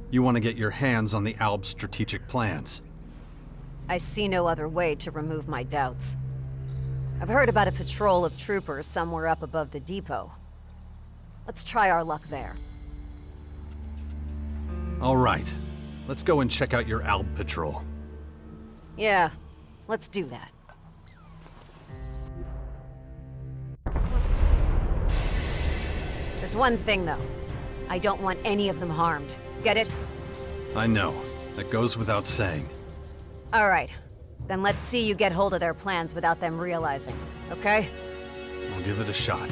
You want to get your hands on the Alps' strategic plans. I see no other way to remove my doubts. I've heard about a patrol of troopers somewhere up above the depot. Let's try our luck there. All right. Let's go and check out your Alp patrol. Yeah, let's do that. There's one thing, though. I don't want any of them harmed. Get it? I know. That goes without saying. All right. Then let's see you get hold of their plans without them realizing, okay? I'll give it a shot.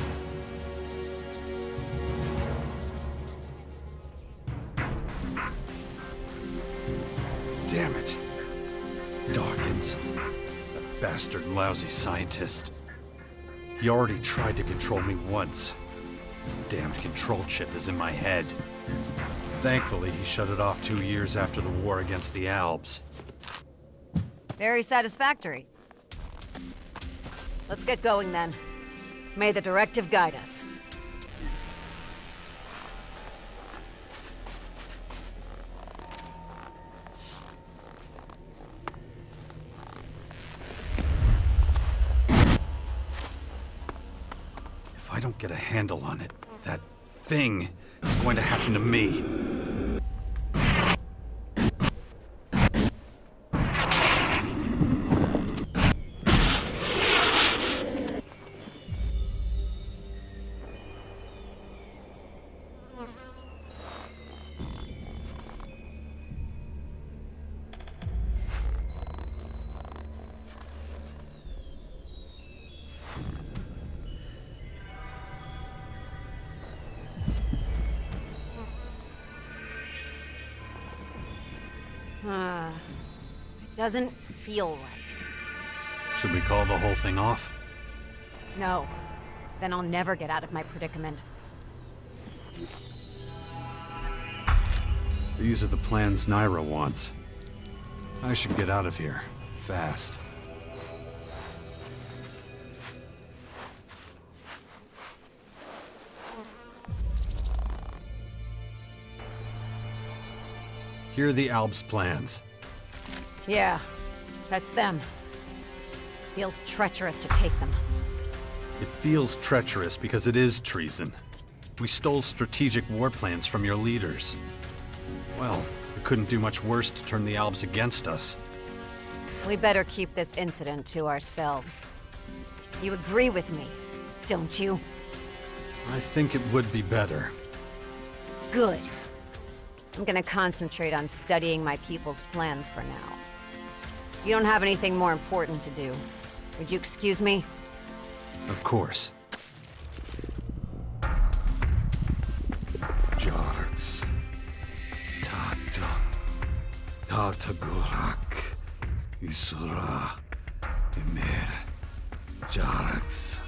Damn it. Dawkins. That bastard lousy scientist. He already tried to control me once. This damned control chip is in my head. Thankfully, he shut it off 2 years after the war against the Alps. Very satisfactory. Let's get going then. May the directive guide us. If I don't get a handle on it, that thing is going to happen to me. It doesn't feel right. Should we call the whole thing off? No. Then I'll never get out of my predicament. These are the plans Naira wants. I should get out of here. Fast. Here are the Alps' plans. Yeah, that's them. Feels treacherous to take them. It feels treacherous because it is treason. We stole strategic war plans from your leaders. Well, it couldn't do much worse to turn the Albs against us. We better keep this incident to ourselves. You agree with me, don't you? I think it would be better. Good. I'm gonna concentrate on studying my people's plans for now. You don't have anything more important to do. Would you excuse me? Of course. Jarks. Tatagurak. Isura. Emir. Jarks.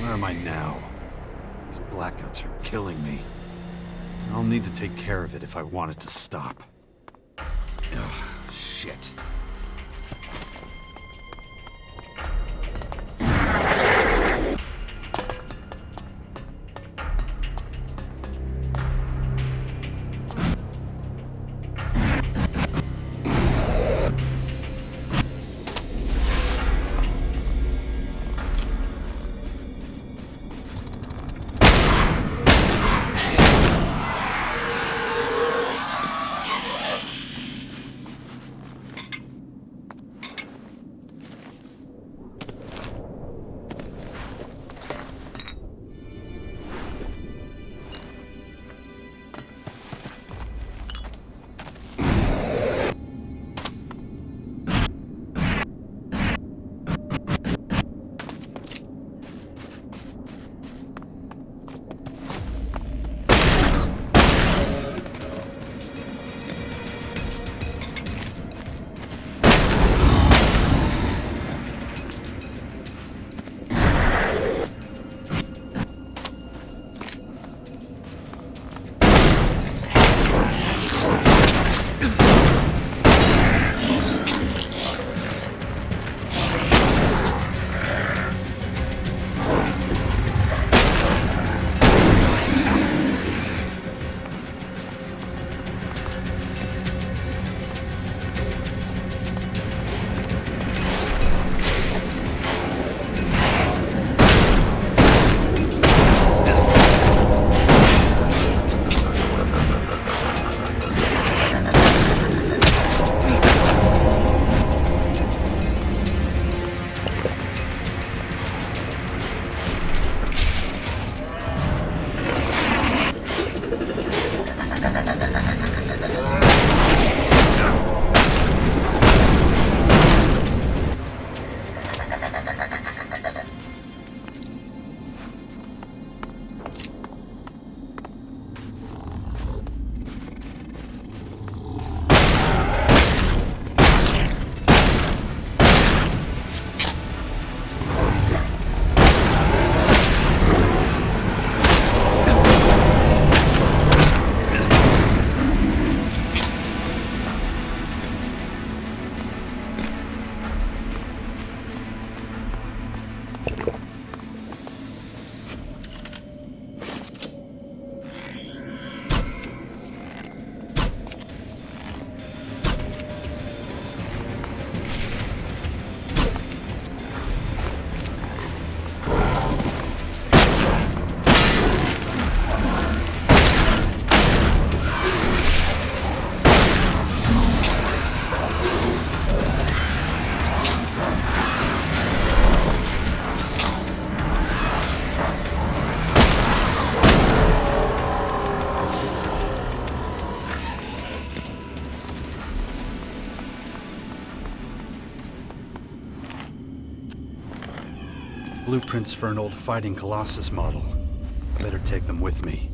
Where am I now? These blackouts are killing me. I'll need to take care of it if I want it to stop. Ugh, shit. Blueprints for an old fighting Colossus model. Better take them with me.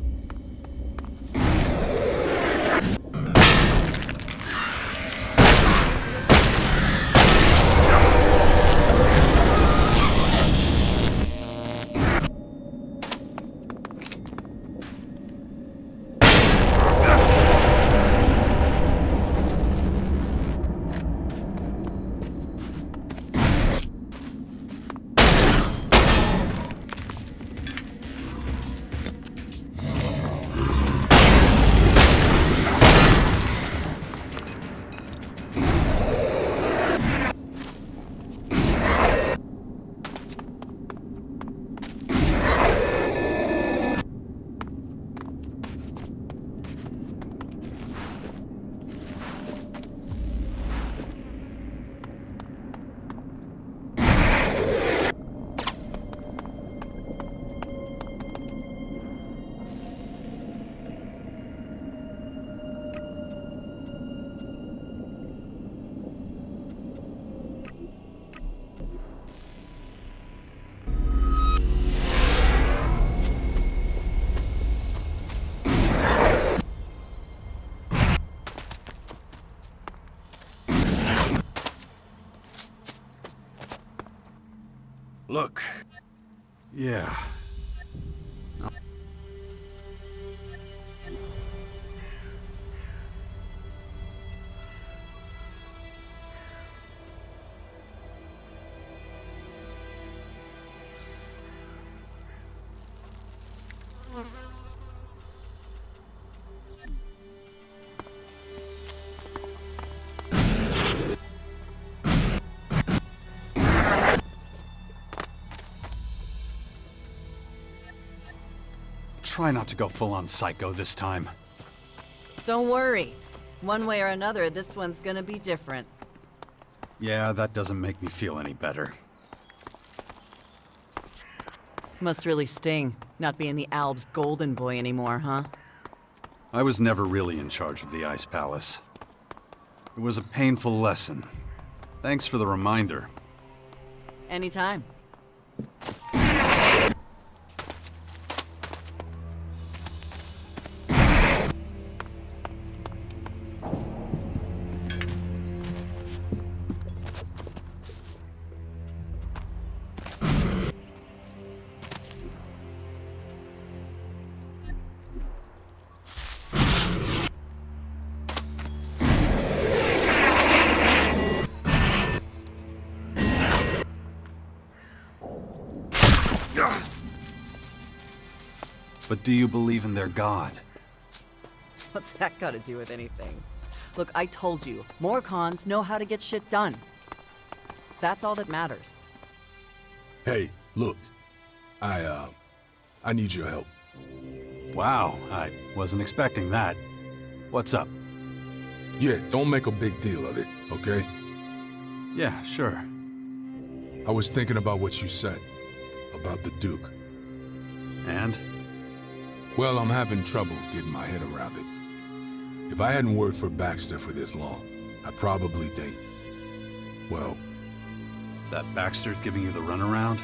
Yeah. Try not to go full-on psycho this time. Don't worry. One way or another, this one's gonna be different. Yeah, that doesn't make me feel any better. Must really sting, not being the Alb's golden boy anymore, huh? I was never really in charge of the Ice Palace. It was a painful lesson. Thanks for the reminder. Anytime. But do you believe in their god? What's that got to do with anything? Look, I told you, more cons know how to get shit done. That's all that matters. Hey, look. I need your help. Wow, I wasn't expecting that. What's up? Yeah, don't make a big deal of it, okay? Yeah, sure. I was thinking about what you said. About the Duke. And? Well, I'm having trouble getting my head around it. If I hadn't worked for Baxter for this long, I'd probably think, well... That Baxter's giving you the runaround?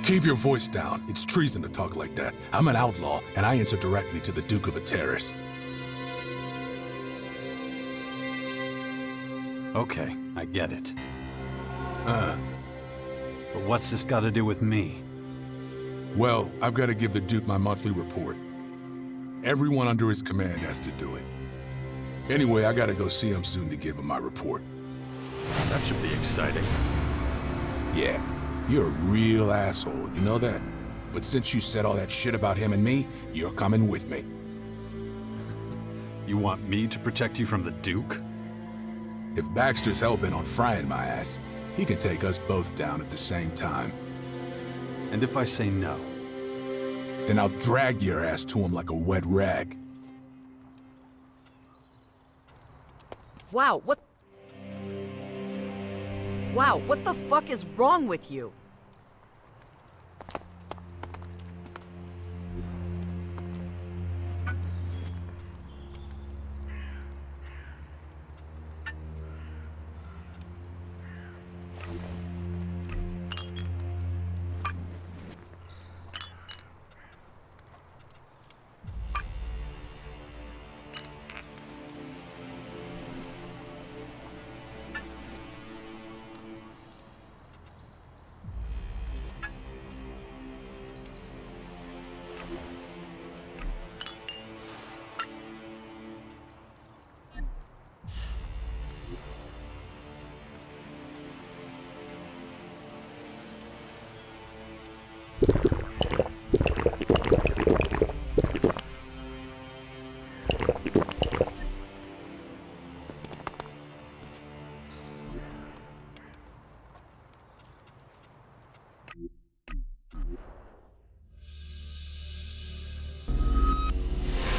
Keep your voice down. It's treason to talk like that. I'm an outlaw, and I answer directly to the Duke of Ateris. Okay, I get it. But what's this got to do with me? Well, I've got to give the Duke my monthly report. Everyone under his command has to do it. Anyway, I gotta go see him soon to give him my report. That should be exciting. Yeah, you're a real asshole, you know that? But since you said all that shit about him and me, you're coming with me. You want me to protect you from the Duke? If Baxter's hell-bent on frying my ass, he can take us both down at the same time. And if I say no? Then I'll drag your ass to him like a wet rag. Wow, what the fuck is wrong with you?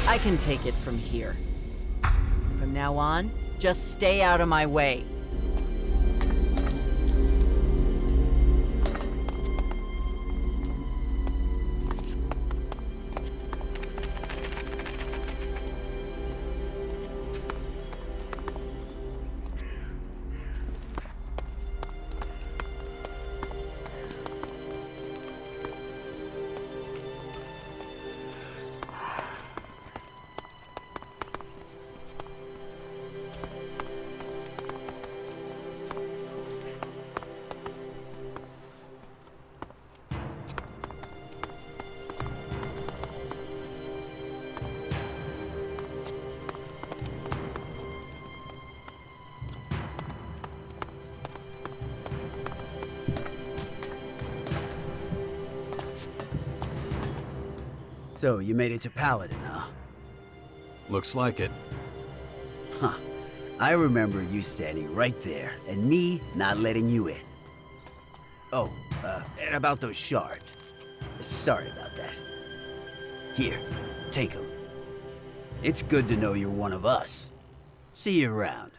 I can take it from here. From now on, just stay out of my way. So, you made it to Paladin, huh? Looks like it. Huh. I remember you standing right there, and me not letting you in. Oh, and about those shards. Sorry about that. Here, take them. It's good to know you're one of us. See you around.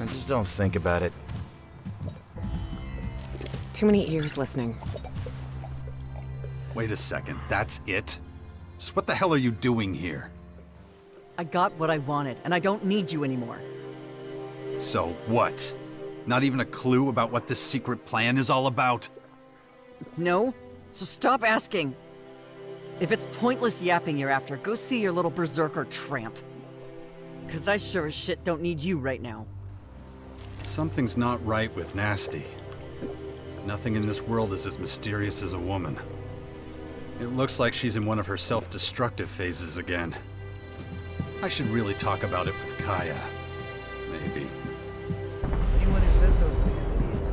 Just don't think about it. Too many ears listening. Wait a second, that's it? Just what the hell are you doing here? I got what I wanted, and I don't need you anymore. So what? Not even a clue about what this secret plan is all about? No? So stop asking. If it's pointless yapping you're after, go see your little berserker tramp. 'Cause I sure as shit don't need you right now. Something's not right with Nasty. Nothing in this world is as mysterious as a woman. It looks like she's in one of her self-destructive phases again. I should really talk about it with Kaya. Maybe. Anyone who says so is a damn idiot.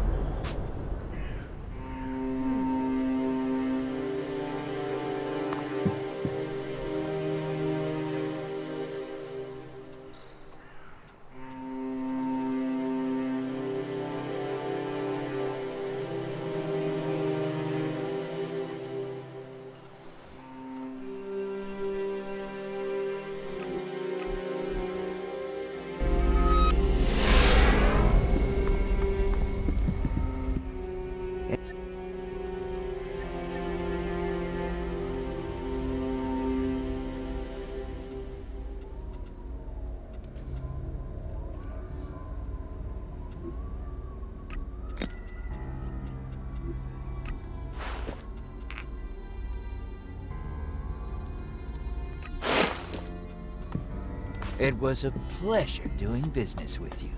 It was a pleasure doing business with you.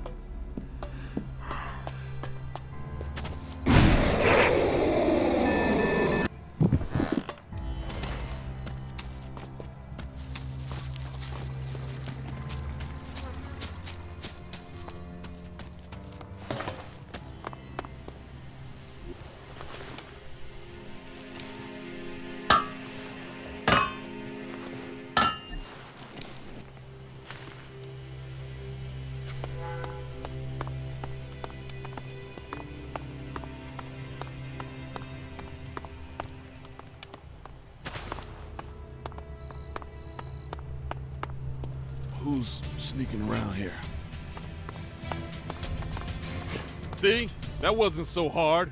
Who's sneaking around here? See? That wasn't so hard.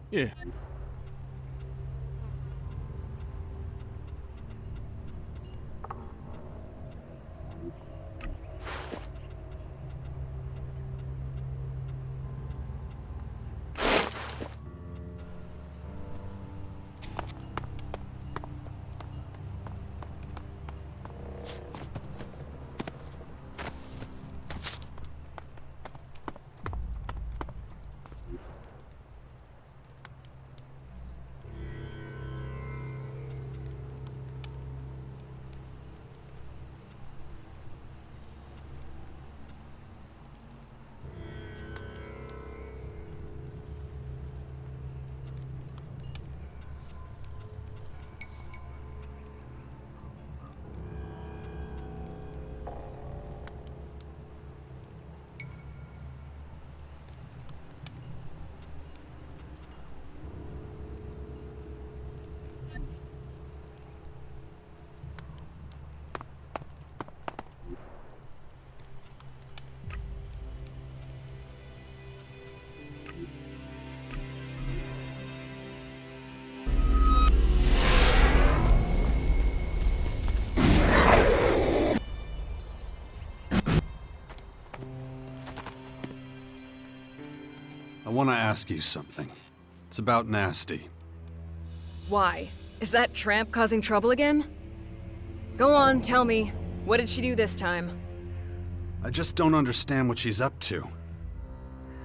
Yeah. I want to ask you something. It's about Nasty. Why? Is that tramp causing trouble again? Go on, tell me. What did she do this time? I just don't understand what she's up to.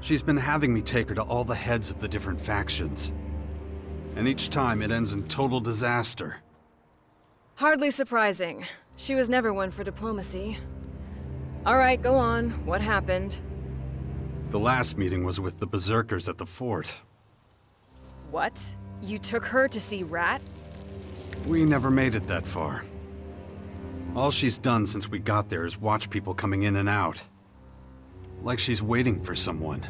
She's been having me take her to all the heads of the different factions. And each time it ends in total disaster. Hardly surprising. She was never one for diplomacy. All right, go on. What happened? The last meeting was with the Berserkers at the fort. What? You took her to see Rat? We never made it that far. All she's done since we got there is watch people coming in and out. Like she's waiting for someone.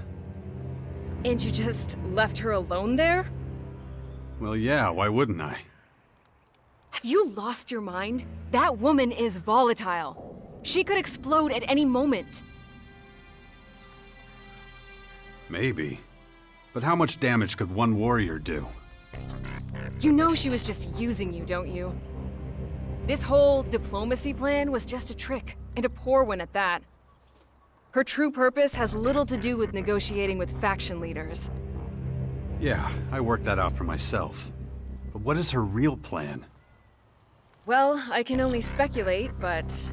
And you just left her alone there? Well, yeah, why wouldn't I? Have you lost your mind? That woman is volatile. She could explode at any moment. Maybe. But how much damage could one warrior do? You know she was just using you, don't you? This whole diplomacy plan was just a trick, and a poor one at that. Her true purpose has little to do with negotiating with faction leaders. Yeah, I worked that out for myself. But what is her real plan? Well, I can only speculate, but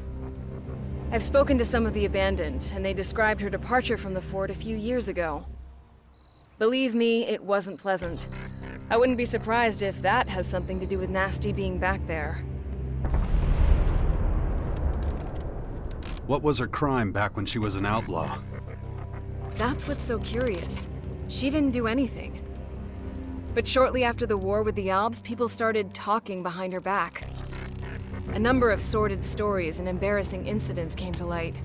I've spoken to some of the Abandoned, and they described her departure from the fort a few years ago. Believe me, it wasn't pleasant. I wouldn't be surprised if that has something to do with Nasty being back there. What was her crime back when she was an outlaw? That's what's so curious. She didn't do anything. But shortly after the war with the Albs, people started talking behind her back. A number of sordid stories and embarrassing incidents came to light.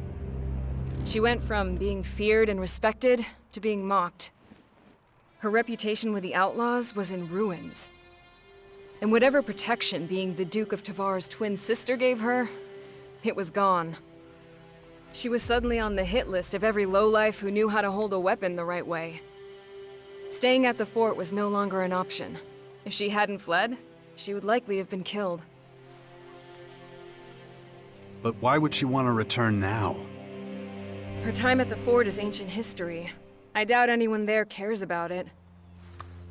She went from being feared and respected to being mocked. Her reputation with the outlaws was in ruins. And whatever protection being the Duke of Tavar's twin sister gave her, it was gone. She was suddenly on the hit list of every lowlife who knew how to hold a weapon the right way. Staying at the fort was no longer an option. If she hadn't fled, she would likely have been killed. But why would she want to return now? Her time at the fort is ancient history. I doubt anyone there cares about it.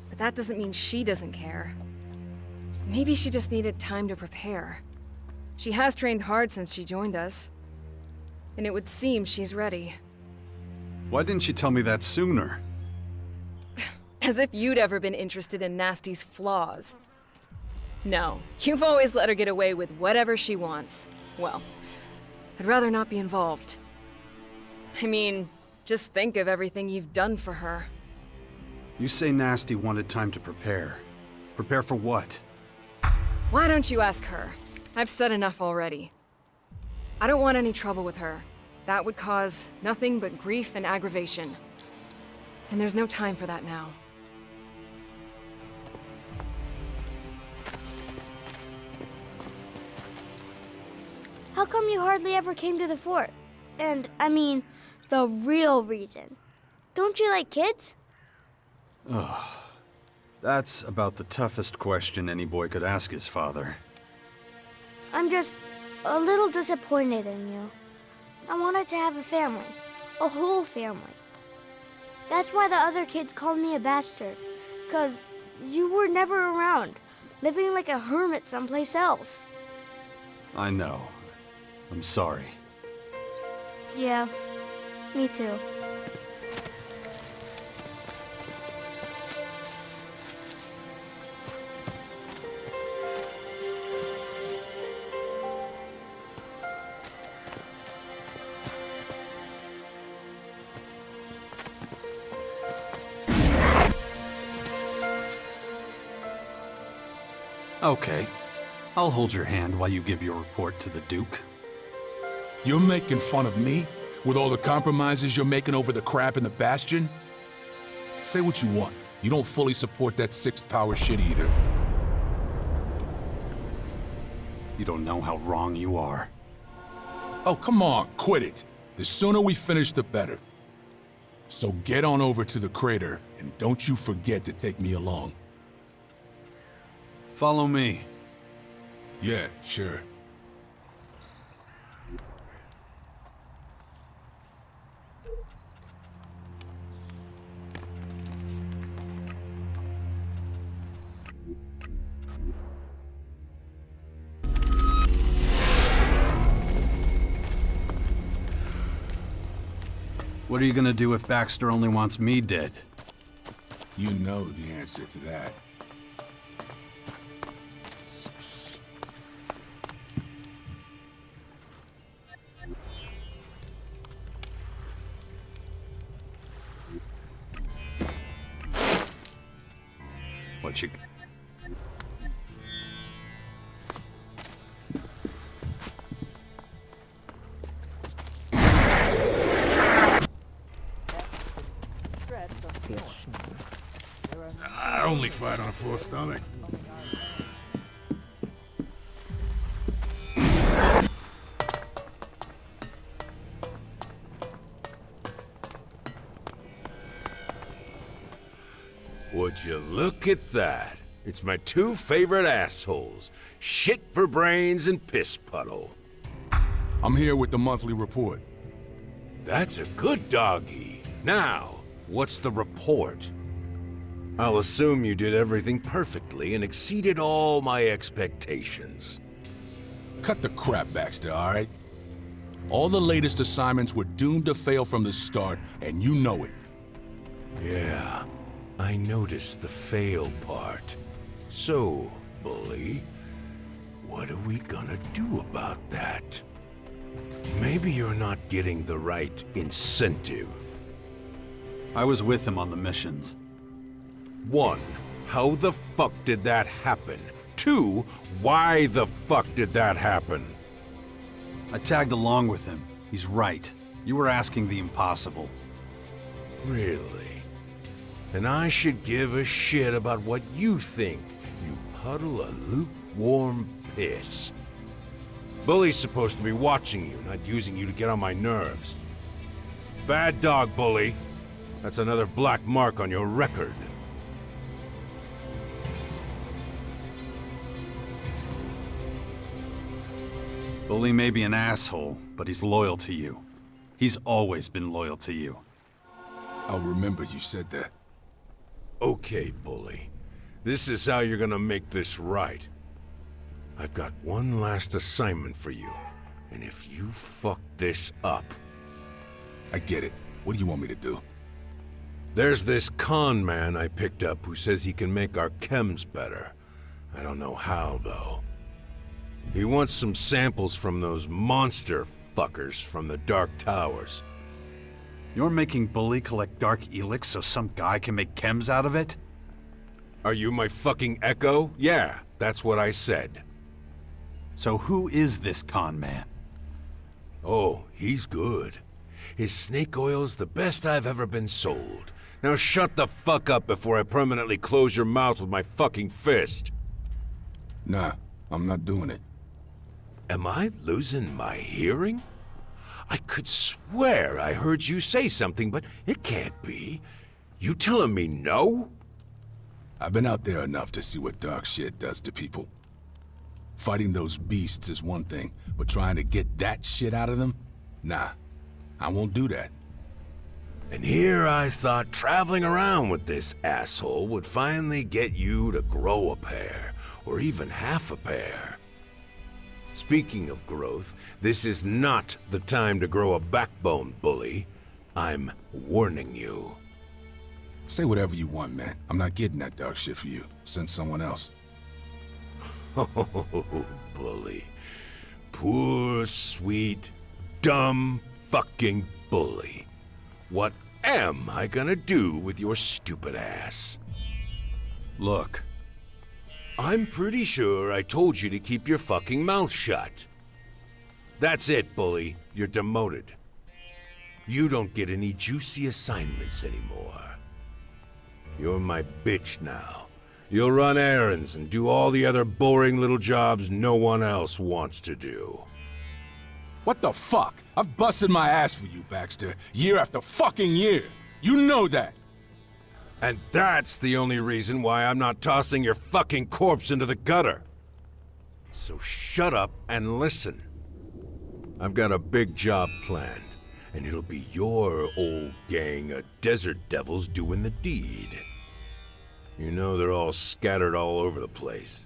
But that doesn't mean she doesn't care. Maybe she just needed time to prepare. She has trained hard since she joined us. And it would seem she's ready. Why didn't you tell me that sooner? As if you'd ever been interested in Nasty's flaws. No, you've always let her get away with whatever she wants. Well, I'd rather not be involved. I mean, just think of everything you've done for her. You say Nasty wanted time to prepare. Prepare for what? Why don't you ask her? I've said enough already. I don't want any trouble with her. That would cause nothing but grief and aggravation. And there's no time for that now. How come you hardly ever came to the fort? And, I mean, the real reason. Don't you like kids? Ugh. That's about the toughest question any boy could ask his father. I'm just a little disappointed in you. I wanted to have a family. A whole family. That's why the other kids called me a bastard. 'Cause you were never around, living like a hermit someplace else. I know. I'm sorry. Yeah, me too. Okay. I'll hold your hand while you give your report to the Duke. You're making fun of me? With all the compromises you're making over the crap in the Bastion? Say what you want. You don't fully support that sixth power shit either. You don't know how wrong you are. Oh, come on, quit it. The sooner we finish, the better. So get on over to the crater, and don't you forget to take me along. Follow me. Yeah, sure. What are you gonna do if Baxter only wants me dead? You know the answer to that. What you... I only fight on a full stomach. Would you look at that? It's my two favorite assholes. Shit for brains and piss puddle. I'm here with the monthly report. That's a good doggy. Now, what's the report? I'll assume you did everything perfectly and exceeded all my expectations. Cut the crap, Baxter, all right? All the latest assignments were doomed to fail from the start, and you know it. Yeah, I noticed the fail part. So, Bully, what are we gonna do about that? Maybe you're not getting the right incentive. I was with him on the missions. 1, how the fuck did that happen? 2, why the fuck did that happen? I tagged along with him. He's right. You were asking the impossible. Really? And I should give a shit about what you think, you puddle of lukewarm piss. Bully's supposed to be watching you, not using you to get on my nerves. Bad dog, Bully. That's another black mark on your record. Bully may be an asshole, but he's loyal to you. He's always been loyal to you. I'll remember you said that. Okay, Bully. This is how you're gonna make this right. I've got one last assignment for you, and if you fuck this up... I get it. What do you want me to do? There's this con man I picked up who says he can make our chems better. I don't know how, though. He wants some samples from those monster fuckers from the Dark Towers. You're making Bully collect Dark ELEX so some guy can make chems out of it? Are you my fucking echo? Yeah, that's what I said. So who is this con man? Oh, he's good. His snake oil's the best I've ever been sold. Now shut the fuck up before I permanently close your mouth with my fucking fist. Nah, I'm not doing it. Am I losing my hearing? I could swear I heard you say something, but it can't be. You telling me no? I've been out there enough to see what dark shit does to people. Fighting those beasts is one thing, but trying to get that shit out of them? Nah, I won't do that. And here I thought traveling around with this asshole would finally get you to grow a pair, or even half a pair. Speaking of growth, this is not the time to grow a backbone, bully. I'm warning you. Say whatever you want, man. I'm not getting that dark shit for you. Send someone else. Oh, bully. Poor, sweet, dumb fucking bully. What am I gonna do with your stupid ass? Look. I'm pretty sure I told you to keep your fucking mouth shut. That's it, bully. You're demoted. You don't get any juicy assignments anymore. You're my bitch now. You'll run errands and do all the other boring little jobs no one else wants to do. What the fuck? I've busted my ass for you, Baxter. Year after fucking year. You know that. And that's the only reason why I'm not tossing your fucking corpse into the gutter. So shut up and listen. I've got a big job planned, and it'll be your old gang of desert devils doing the deed. You know they're all scattered all over the place.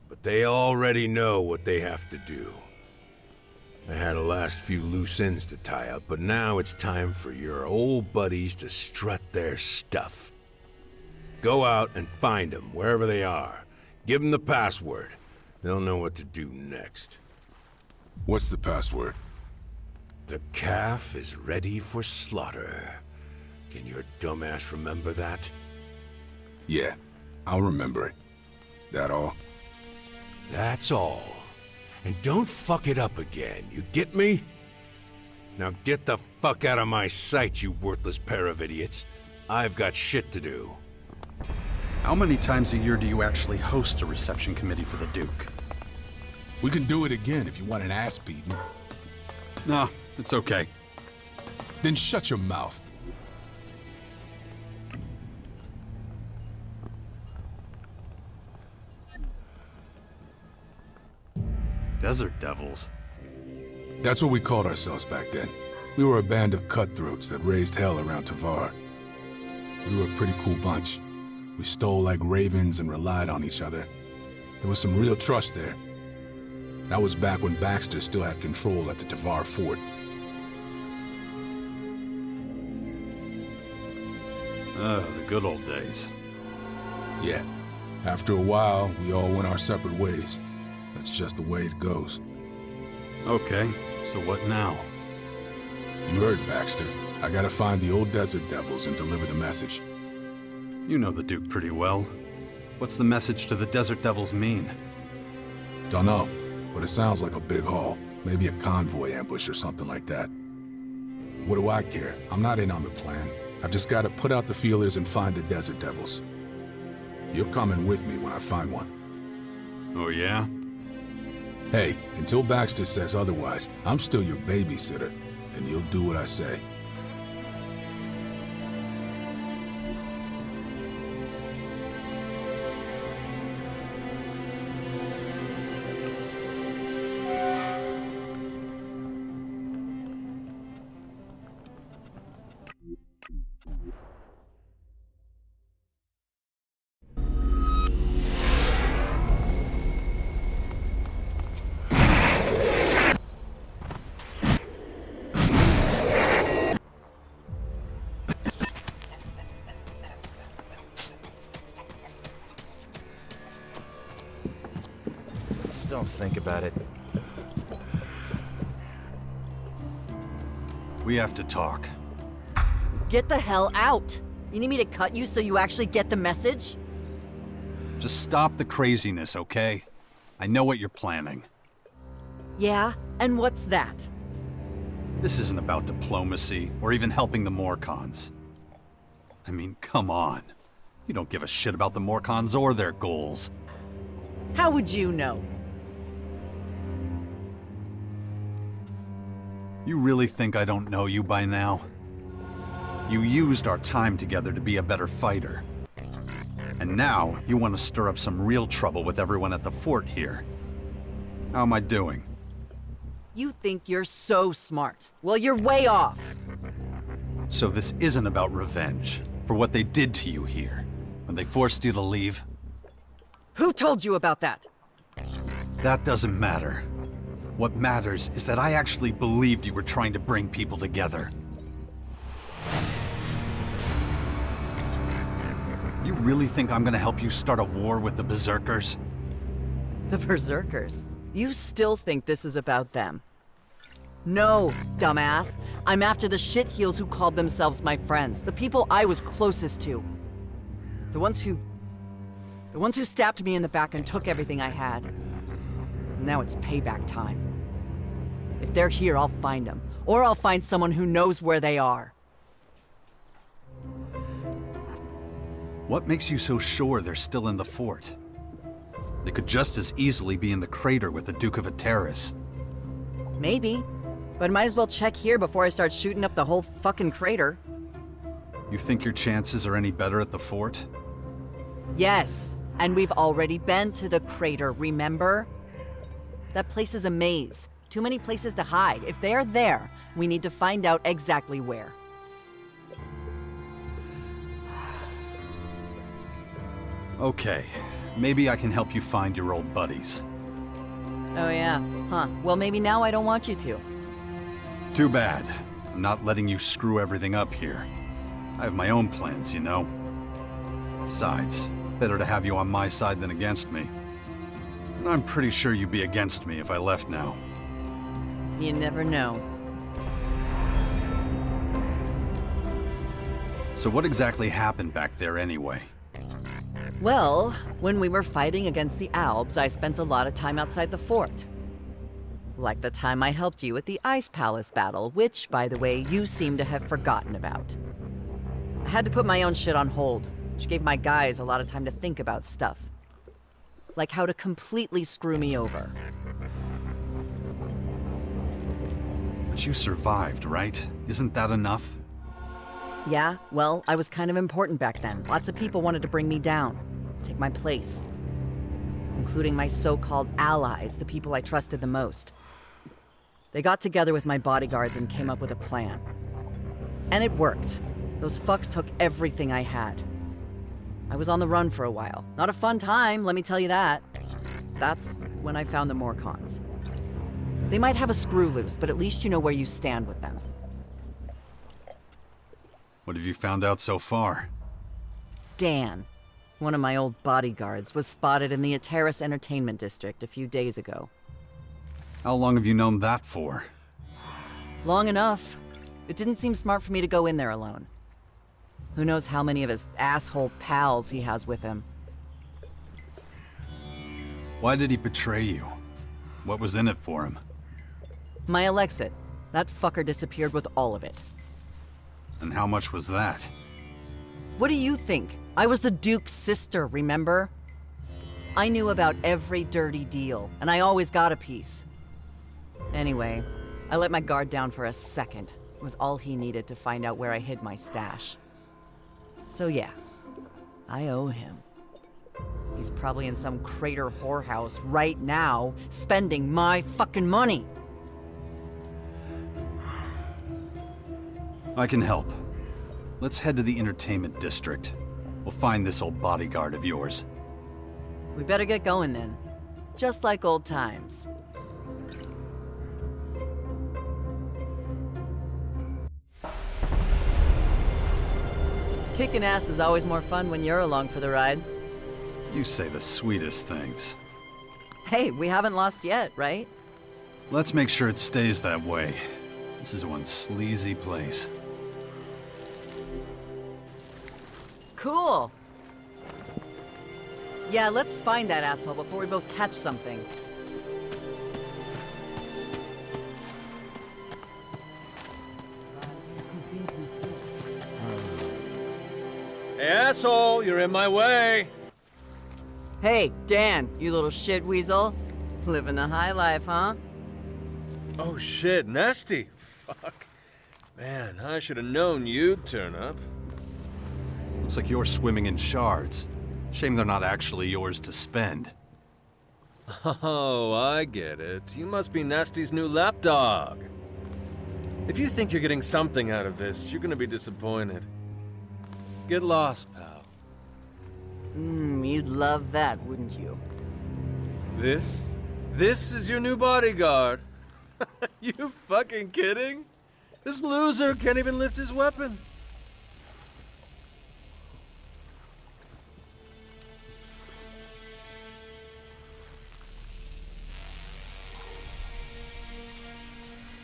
But they already know what they have to do. I had a last few loose ends to tie up, but now it's time for your old buddies to strut their stuff. Go out and find them, wherever they are. Give them the password. They'll know what to do next. What's the password? The calf is ready for slaughter. Can your dumbass remember that? Yeah, I'll remember it. That all? That's all. And don't fuck it up again, you get me? Now get the fuck out of my sight, you worthless pair of idiots. I've got shit to do. How many times a year do you actually host a reception committee for the Duke? We can do it again if you want an ass beating. No, it's okay. Then shut your mouth. Desert Devils? That's what we called ourselves back then. We were a band of cutthroats that raised hell around Tavar. We were a pretty cool bunch. We stole like ravens and relied on each other. There was some real trust there. That was back when Baxter still had control at the Tavar fort. The good old days. Yeah. After a while, we all went our separate ways. That's just the way it goes. Okay, so what now? You heard, Baxter. I gotta find the old Desert Devils and deliver the message. You know the Duke pretty well. What's the message to the Desert Devils mean? Dunno, but it sounds like a big haul. Maybe a convoy ambush or something like that. What do I care? I'm not in on the plan. I've just gotta put out the feelers and find the Desert Devils. You're coming with me when I find one. Oh yeah? Hey, until Baxter says otherwise, I'm still your babysitter, and you'll do what I say. Don't think about it. We have to talk. Get the hell out! You need me to cut you so you actually get the message? Just stop the craziness, okay? I know what you're planning. Yeah? And what's that? This isn't about diplomacy, or even helping the Morcons. I mean, come on. You don't give a shit about the Morcons or their goals. How would you know? You really think I don't know you by now? You used our time together to be a better fighter. And now, you want to stir up some real trouble with everyone at the fort here. How am I doing? You think you're so smart. Well, you're way off. So this isn't about revenge for what they did to you here, when they forced you to leave? Who told you about that? That doesn't matter. What matters is that I actually believed you were trying to bring people together. You really think I'm gonna help you start a war with the Berserkers? The Berserkers? You still think this is about them? No, dumbass. I'm after the shitheels who called themselves my friends. The people I was closest to. The ones who stabbed me in the back and took everything I had. Now it's payback time. If they're here, I'll find them. Or I'll find someone who knows where they are. What makes you so sure they're still in the fort? They could just as easily be in the crater with the Duke of Ateris. Maybe. But might as well check here before I start shooting up the whole fucking crater. You think your chances are any better at the fort? Yes. And we've already been to the crater, remember? That place is a maze. Too many places to hide. If they're there, we need to find out exactly where. Okay, maybe I can help you find your old buddies. Oh yeah, huh. Well, maybe now I don't want you to. Too bad. I'm not letting you screw everything up here. I have my own plans, you know. Besides, better to have you on my side than against me. And I'm pretty sure you'd be against me if I left now. You never know. So what exactly happened back there anyway? Well, when we were fighting against the Albs, I spent a lot of time outside the fort. Like the time I helped you at the Ice Palace battle, which, by the way, you seem to have forgotten about. I had to put my own shit on hold, which gave my guys a lot of time to think about stuff. Like how to completely screw me over. But you survived, right? Isn't that enough? Yeah, well, I was kind of important back then. Lots of people wanted to bring me down, take my place. Including my so-called allies, the people I trusted the most. They got together with my bodyguards and came up with a plan. And it worked. Those fucks took everything I had. I was on the run for a while. Not a fun time, let me tell you that. That's when I found the Morcons. They might have a screw loose, but at least you know where you stand with them. What have you found out so far? Dan, one of my old bodyguards, was spotted in the Ateris Entertainment District a few days ago. How long have you known that for? Long enough. It didn't seem smart for me to go in there alone. Who knows how many of his asshole pals he has with him. Why did he betray you? What was in it for him? My Elexit. That fucker disappeared with all of it. And how much was that? What do you think? I was the Duke's sister, remember? I knew about every dirty deal, and I always got a piece. Anyway, I let my guard down for a second. It was all he needed to find out where I hid my stash. So yeah, I owe him. He's probably in some crater whorehouse right now, spending my fucking money. I can help. Let's head to the entertainment district. We'll find this old bodyguard of yours. We better get going then. Just like old times. Kicking ass is always more fun when you're along for the ride. You say the sweetest things. Hey, we haven't lost yet, right? Let's make sure it stays that way. This is one sleazy place. Cool. Yeah, let's find that asshole before we both catch something. asshole! You're in my way! Hey, Dan, you little shit weasel. Living the high life, huh? Oh shit, Nasty! Fuck. Man, I should have known you'd turn up. Looks like you're swimming in shards. Shame they're not actually yours to spend. Oh, I get it. You must be Nasty's new lapdog. If you think you're getting something out of this, you're gonna be disappointed. Get lost, pal. You'd love that, wouldn't you? This is your new bodyguard. You fucking kidding? This loser can't even lift his weapon.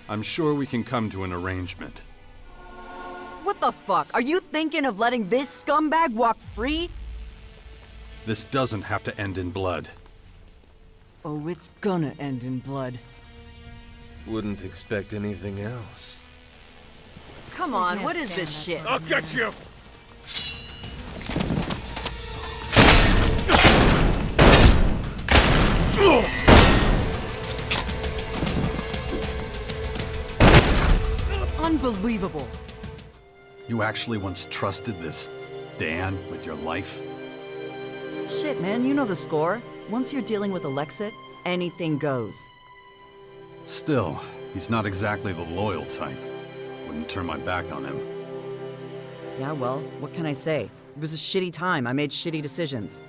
I'm sure we can come to an arrangement. What the fuck? Are you thinking of letting this scumbag walk free? This doesn't have to end in blood. Oh, it's gonna end in blood. Wouldn't expect anything else. Come on, what is this shit? I'll get you! Unbelievable. You actually once trusted this Dan with your life? Shit, man, you know the score. Once you're dealing with ELEX, anything goes. Still, he's not exactly the loyal type. Wouldn't turn my back on him. Yeah, well, what can I say? It was a shitty time. I made shitty decisions.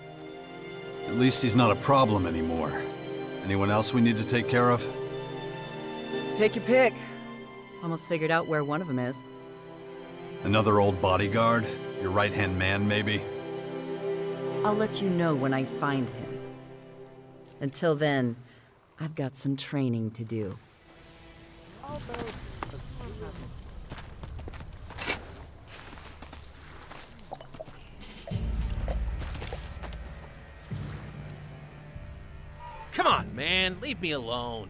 At least he's not a problem anymore. Anyone else we need to take care of? Take your pick. Almost figured out where one of them is. Another old bodyguard? Your right-hand man, maybe? I'll let you know when I find him. Until then, I've got some training to do. Come on, man. Leave me alone.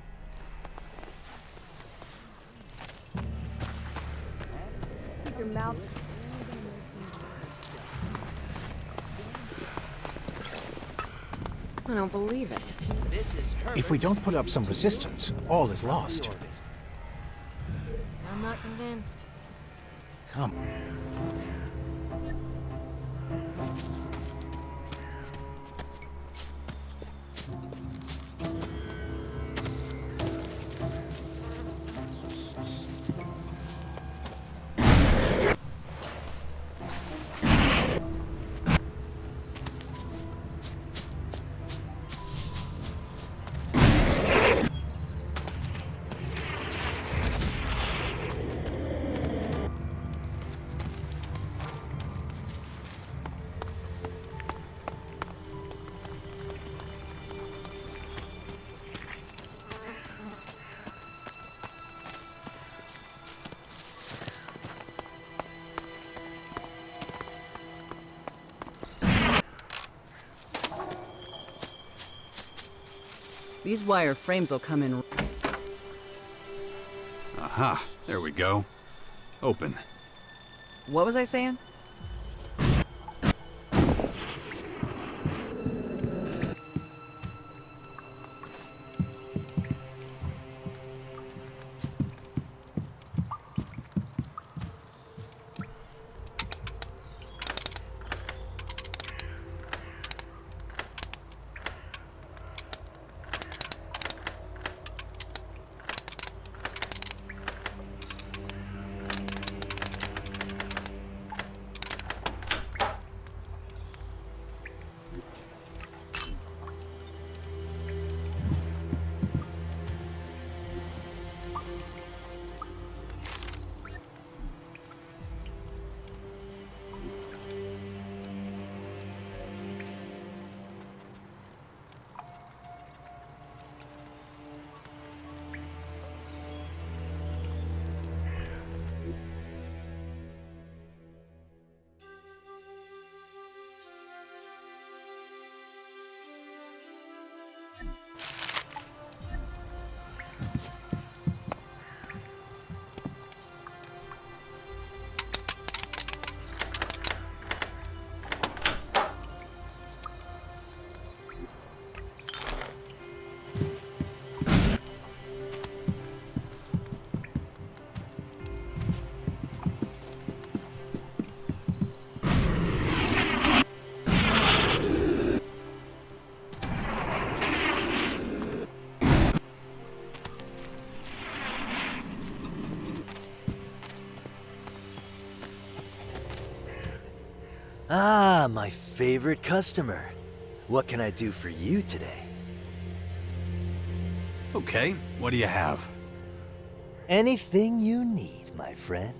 Your mouth. I don't believe it. If we don't put up some resistance, all is lost. I'm not convinced. Come. These wire frames will come in. Aha, there we go. Open. What was I saying? Ah, my favorite customer. What can I do for you today? Okay, what do you have? Anything you need, my friend.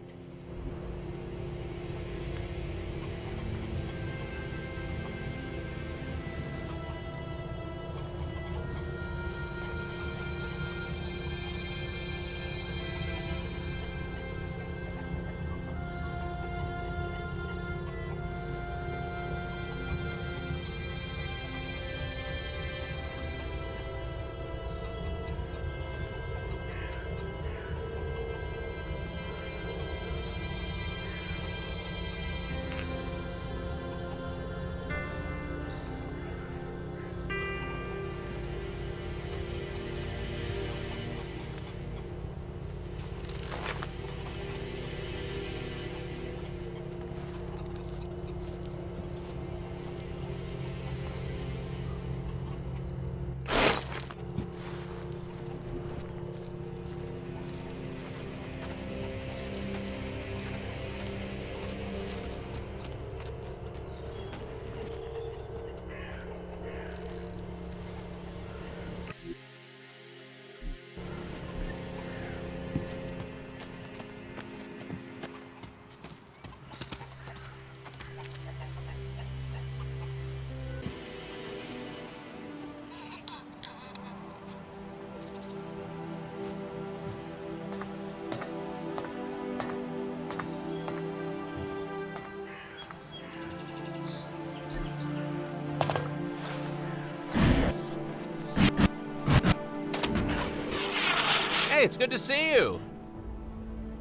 Hey, it's good to see you.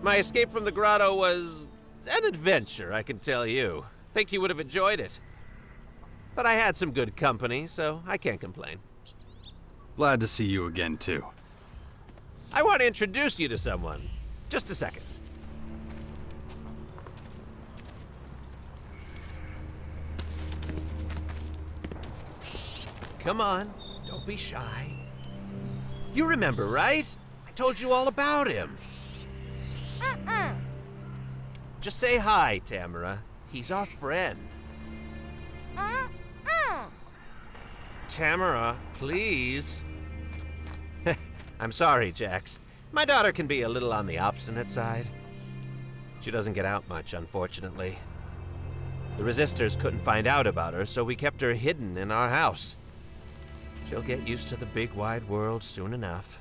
My escape from the grotto was an adventure, I can tell you. Think you would have enjoyed it. But I had some good company, so I can't complain. Glad to see you again, too. I want to introduce you to someone. Just a second. Come on, don't be shy. You remember, right? I told you all about him. Just say hi, Tamara. He's our friend. Tamara, please. I'm sorry, Jax. My daughter can be a little on the obstinate side. She doesn't get out much, unfortunately. The resistors couldn't find out about her, so we kept her hidden in our house. She'll get used to the big wide world soon enough.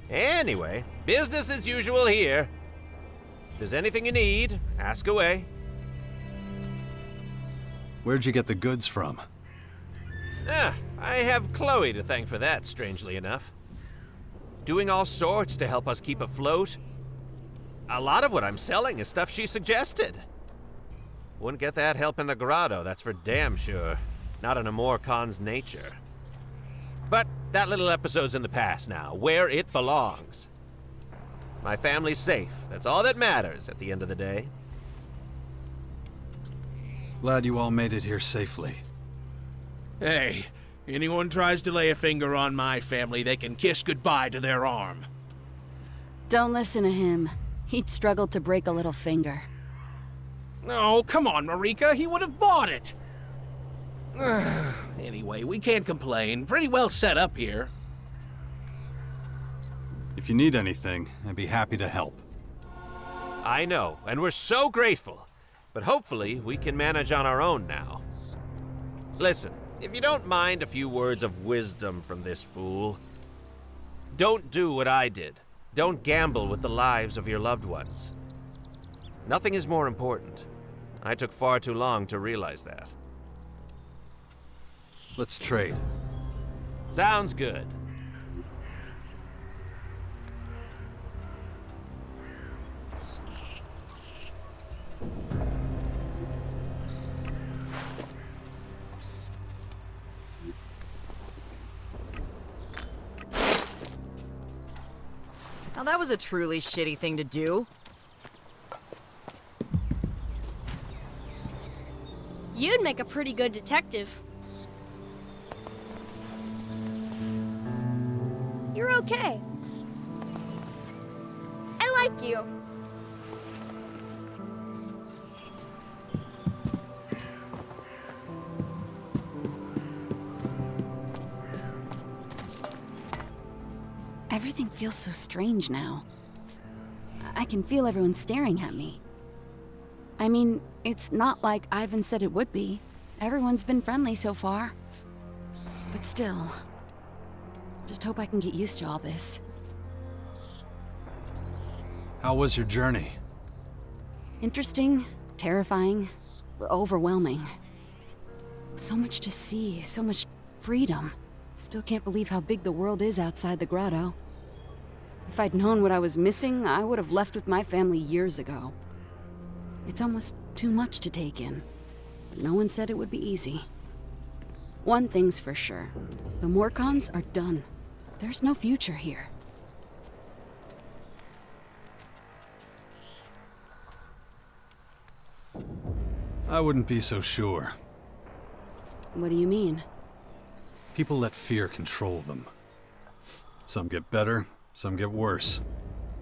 Anyway, business as usual here. If there's anything you need, ask away. Where'd you get the goods from? I have Chloe to thank for that, strangely enough. Doing all sorts to help us keep afloat. A lot of what I'm selling is stuff she suggested. Wouldn't get that help in the grotto, that's for damn sure. Not in Amor Khan's nature. But that little episode's in the past now, where it belongs. My family's safe. That's all that matters at the end of the day. Glad you all made it here safely. Hey, anyone tries to lay a finger on my family, they can kiss goodbye to their arm. Don't listen to him. He'd struggle to break a little finger. Oh, come on, Marika. He would have bought it. Anyway, we can't complain. Pretty well set up here. If you need anything, I'd be happy to help. I know, and we're so grateful. But hopefully, we can manage on our own now. Listen, if you don't mind a few words of wisdom from this fool, don't do what I did. Don't gamble with the lives of your loved ones. Nothing is more important. I took far too long to realize that. Let's trade. Sounds good. Now that was a truly shitty thing to do. You'd make a pretty good detective. You're okay. I like you. Everything feels so strange now. I can feel everyone staring at me. I mean, it's not like Ivan said it would be. Everyone's been friendly so far. But still, just hope I can get used to all this. How was your journey? Interesting, terrifying, overwhelming. So much to see, so much freedom. Still can't believe how big the world is outside the grotto. If I'd known what I was missing, I would have left with my family years ago. It's almost too much to take in. But no one said it would be easy. One thing's for sure. The Morcons are done. There's no future here. I wouldn't be so sure. What do you mean? People let fear control them. Some get better, some get worse.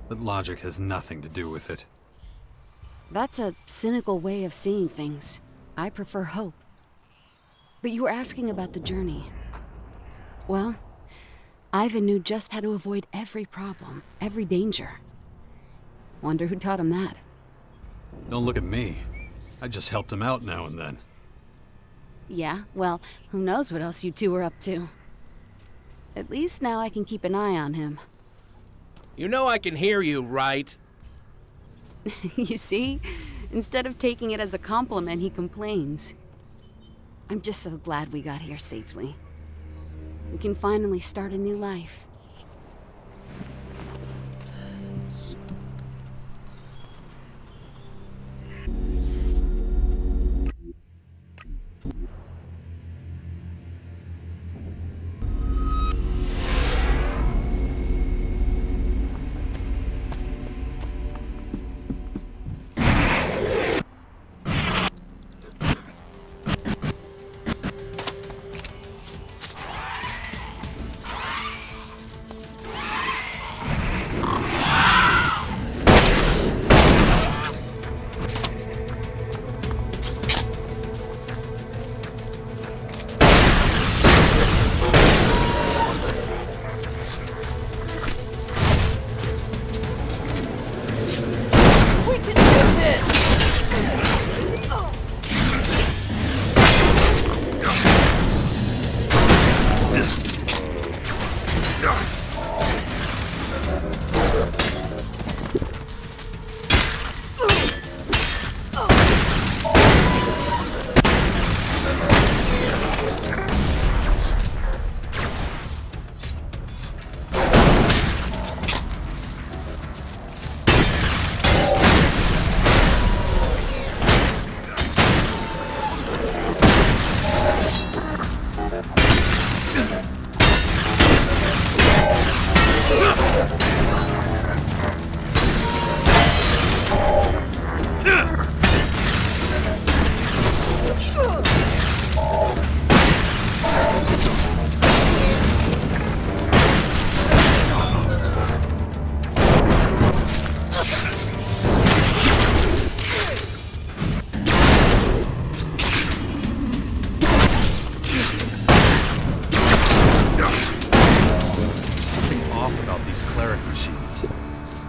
But logic has nothing to do with it. That's a cynical way of seeing things. I prefer hope. But you were asking about the journey. Well, Ivan knew just how to avoid every problem, every danger. Wonder who taught him that. Don't look at me. I just helped him out now and then. Yeah, well, who knows what else you two are up to. At least now I can keep an eye on him. You know I can hear you, right? You see? Instead of taking it as a compliment, he complains. I'm just so glad we got here safely. We can finally start a new life.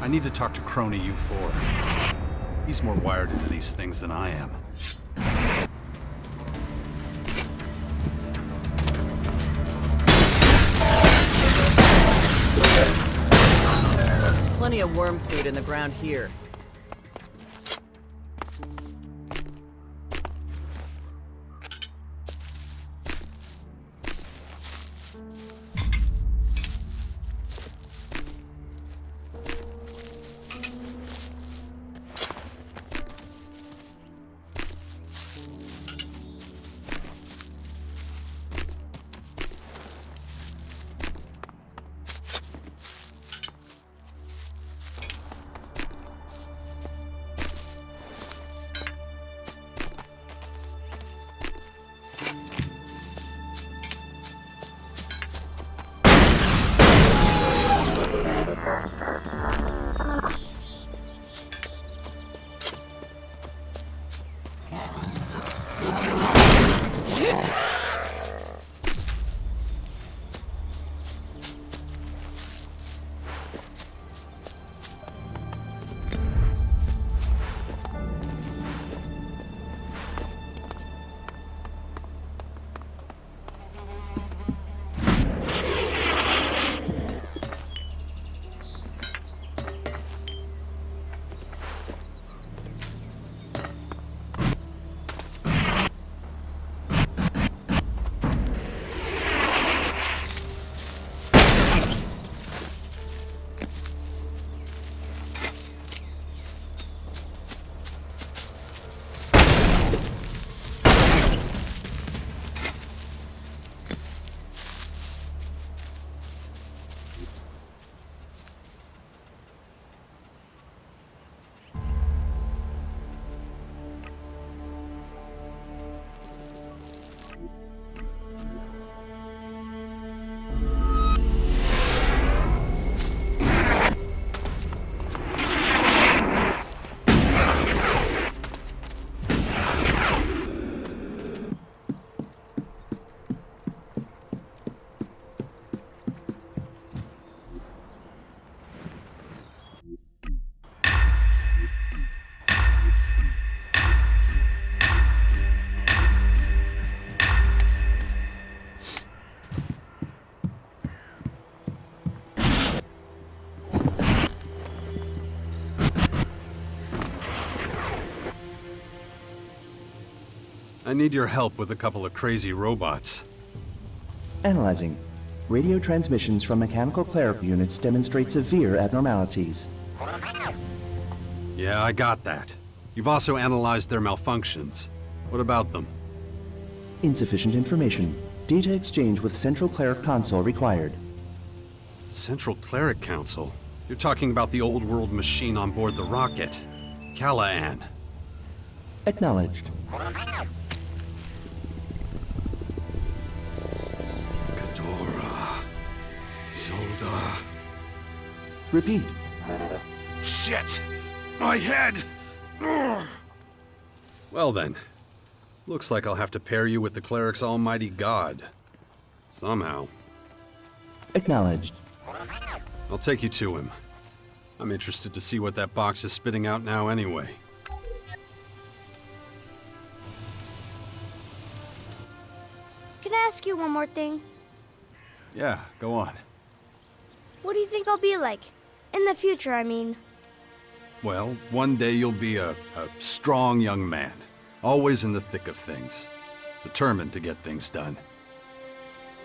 I need to talk to Crony U4. He's more wired into these things than I am. There's plenty of worm food in the ground here. I need your help with a couple of crazy robots. Analyzing. Radio transmissions from mechanical cleric units demonstrate severe abnormalities. Yeah, I got that. You've also analyzed their malfunctions. What about them? Insufficient information. Data exchange with Central Cleric Console required. Central Cleric Council? You're talking about the old world machine on board the rocket. Callahan. Acknowledged. Ghidorah. Isolde. Repeat. Shit! My head! Ugh. Well then. Looks like I'll have to pair you with the cleric's almighty god. Somehow. Acknowledged. I'll take you to him. I'm interested to see what that box is spitting out now anyway. Can I ask you one more thing? Yeah, go on. What do you think I'll be like? In the future, I mean. Well, one day you'll be a strong young man. Always in the thick of things. Determined to get things done.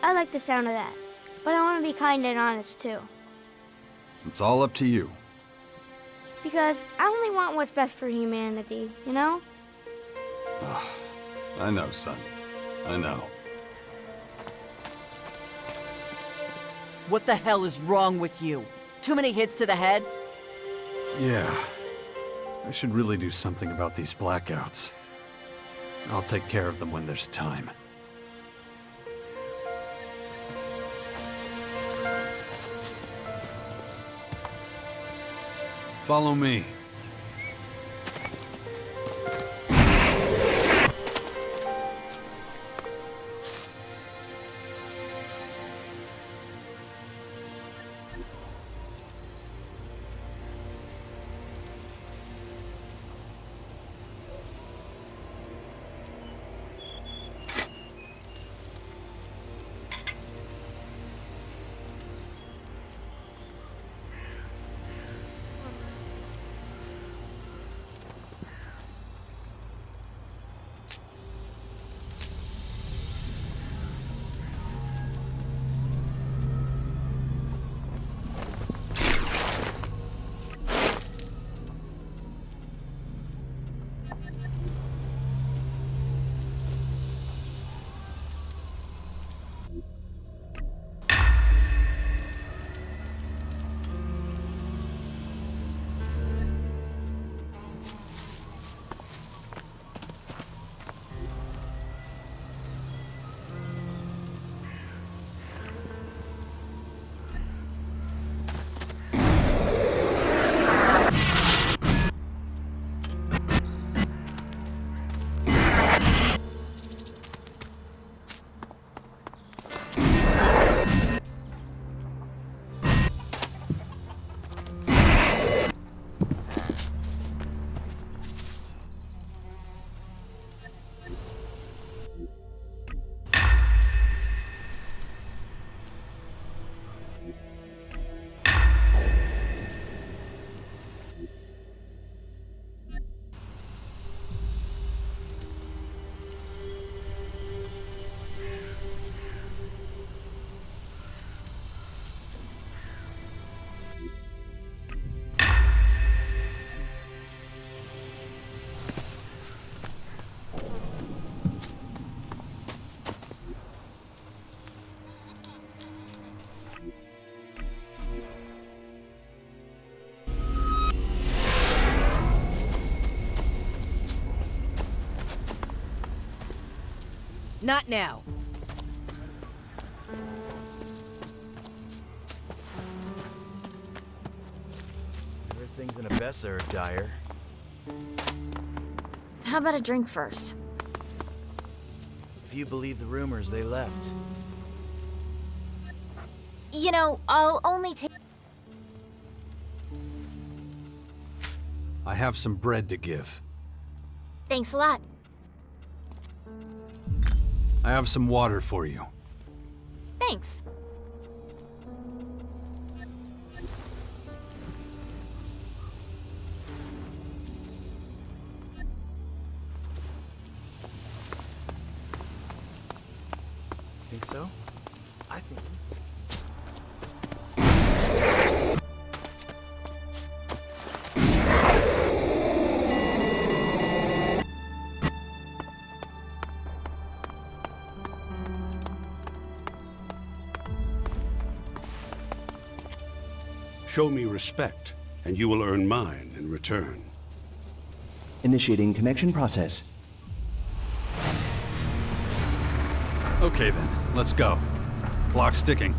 I like the sound of that. But I want to be kind and honest, too. It's all up to you. Because I only want what's best for humanity, you know? I know, son. I know. What the hell is wrong with you? Too many hits to the head? Yeah. I should really do something about these blackouts. I'll take care of them when there's time. Follow me. Not now. Things in Abessa are dire. How about a drink first? If you believe the rumors, they left. You know, I'll only take... I have some bread to give. Thanks a lot. I have some water for you. Thanks. think so. I think. Show me respect, and you will earn mine in return. Initiating connection process. Okay then, let's go. Clock's ticking.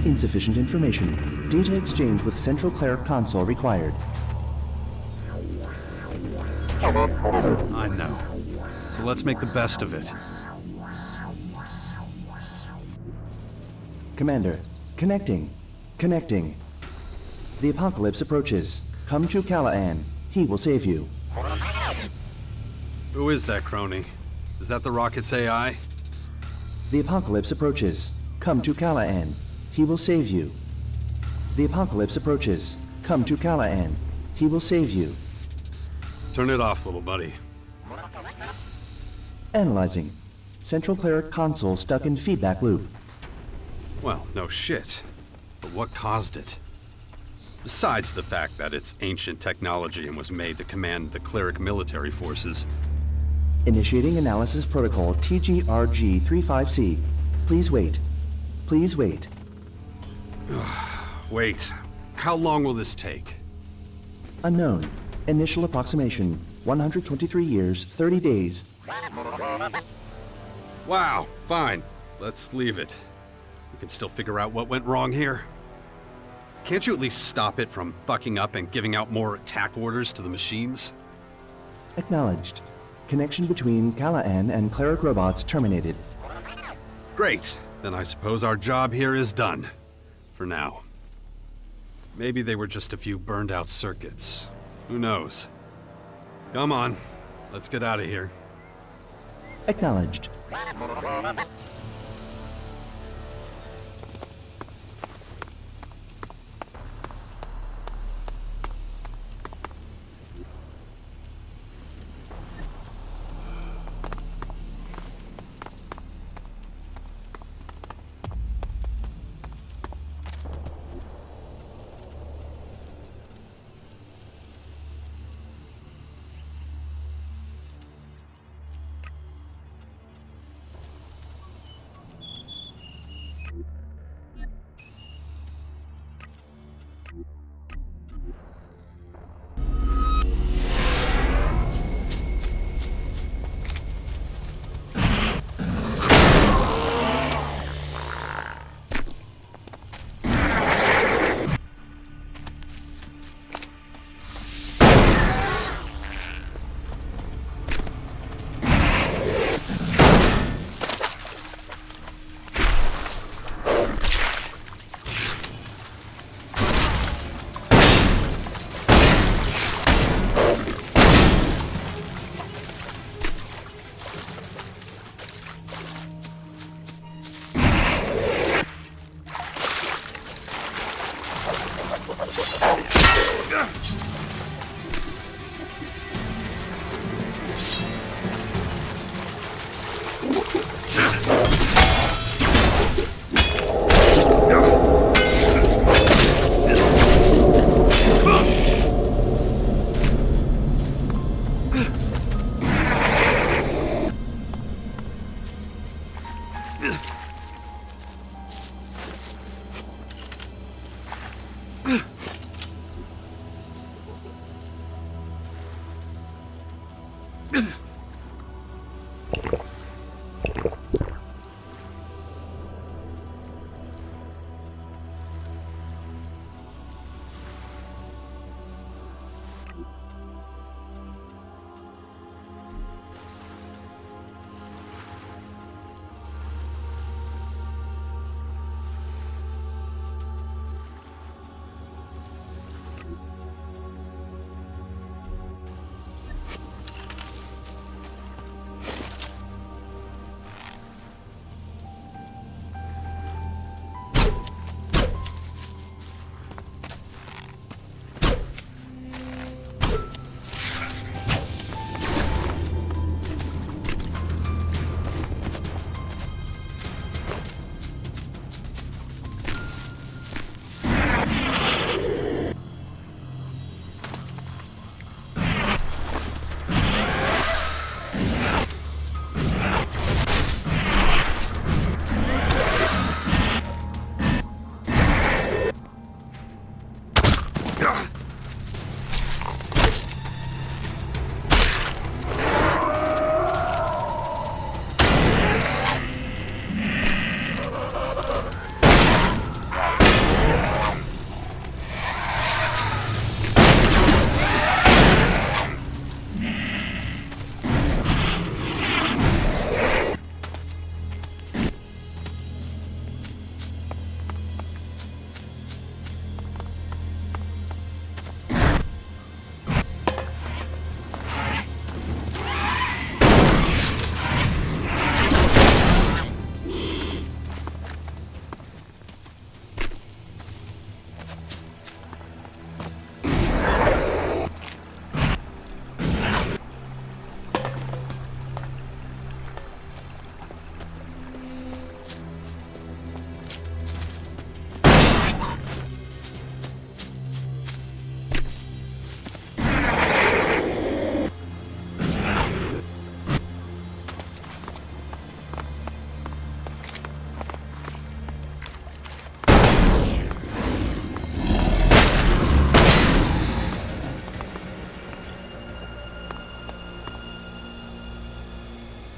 Insufficient information. Data exchange with Central Cleric Console required. I know. So let's make the best of it. Commander, connecting. Connecting. The apocalypse approaches. Come to Callahan. He will save you. Who is that crony? Is that the rocket's AI? The apocalypse approaches. Come to Callahan. He will save you. The apocalypse approaches. Come to Callahan. He will save you. Turn it off, little buddy. Analyzing. Central Cleric Console stuck in feedback loop. Well, no shit. But what caused it? Besides the fact that it's ancient technology and was made to command the cleric military forces. Initiating analysis protocol TGRG-35C. Please wait. Please wait. Wait. How long will this take? Unknown. Initial approximation. 123 years, 30 days. Wow, fine. Let's leave it. We can still figure out what went wrong here. Can't you at least stop it from fucking up and giving out more attack orders to the machines? Acknowledged. Connection between Callahan and cleric robots terminated. Great. Then I suppose our job here is done. For now. Maybe they were just a few burned out circuits. Who knows? Come on. Let's get out of here. Acknowledged.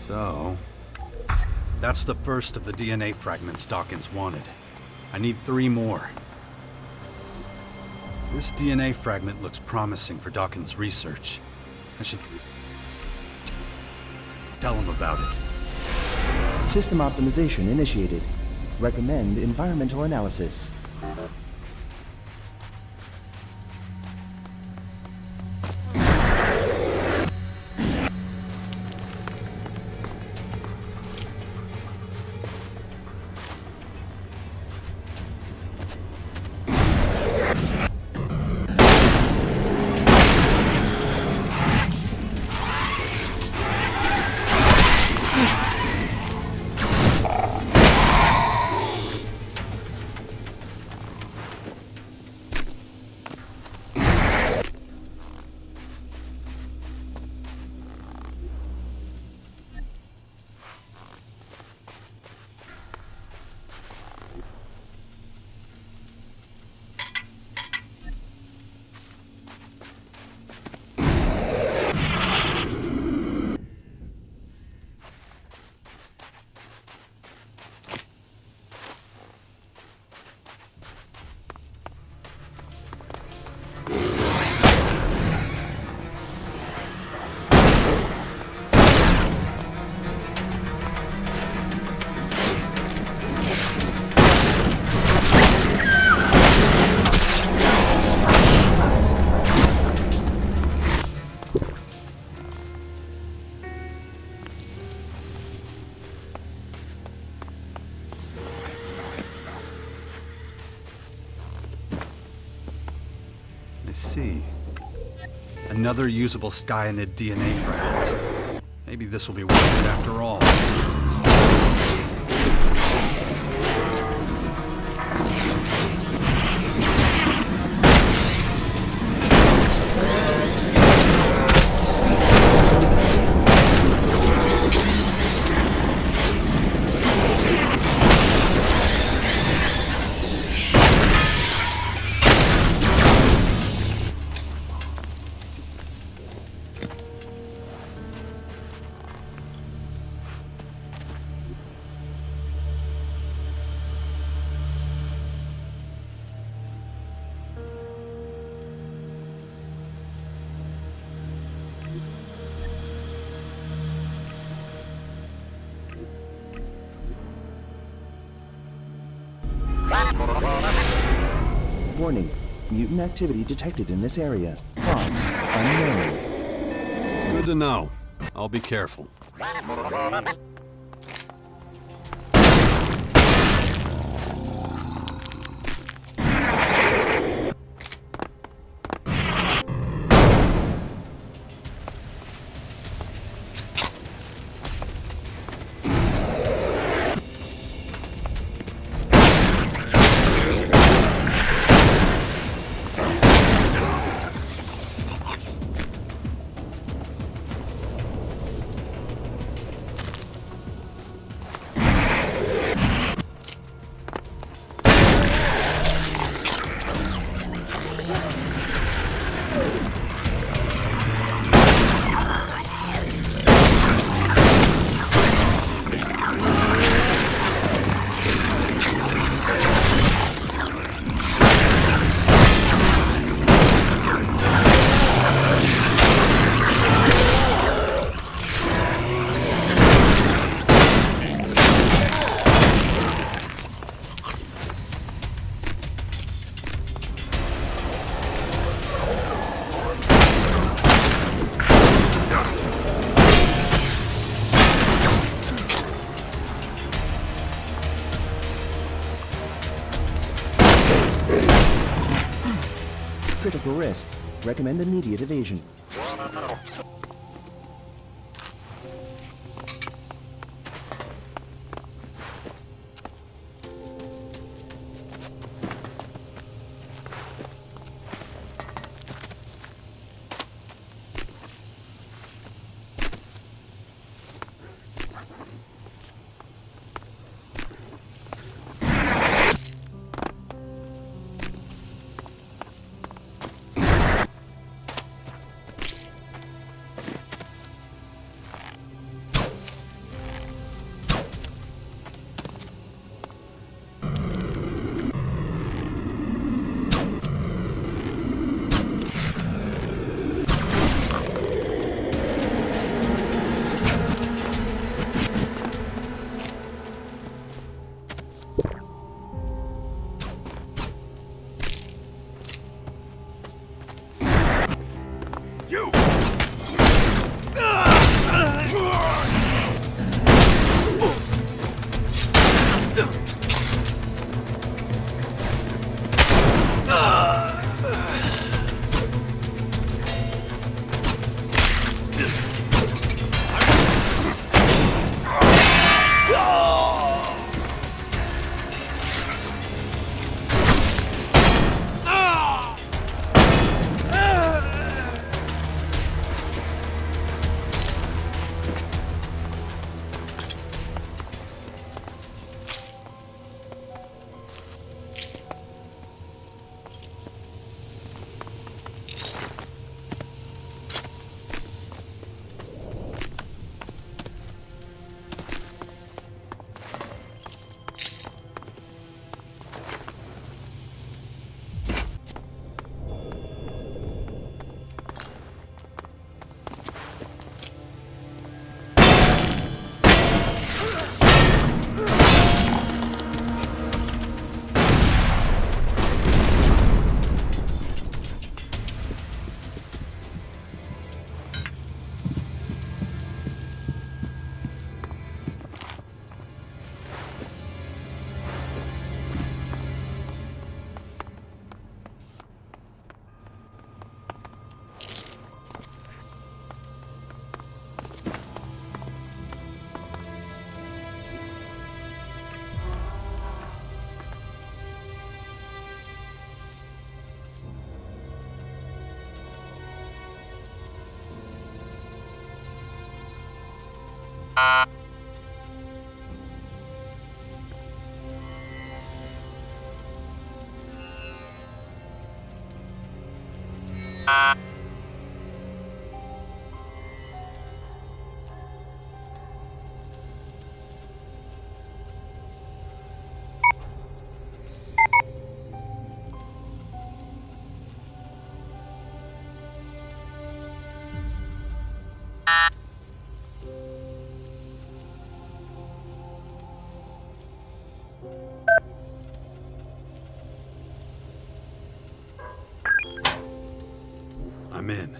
So, that's the first of the DNA fragments Dawkins wanted. I need 3 more. This DNA fragment looks promising for Dawkins' research. I should tell him about it. System optimization initiated. Recommend environmental analysis. I see. Another usable Skyanid DNA fragment. Maybe this will be worth it after all. Warning. Mutant activity detected in this area. Cause unknown. Good to know. I'll be careful. Critical risk. Recommend immediate evasion. I'm in.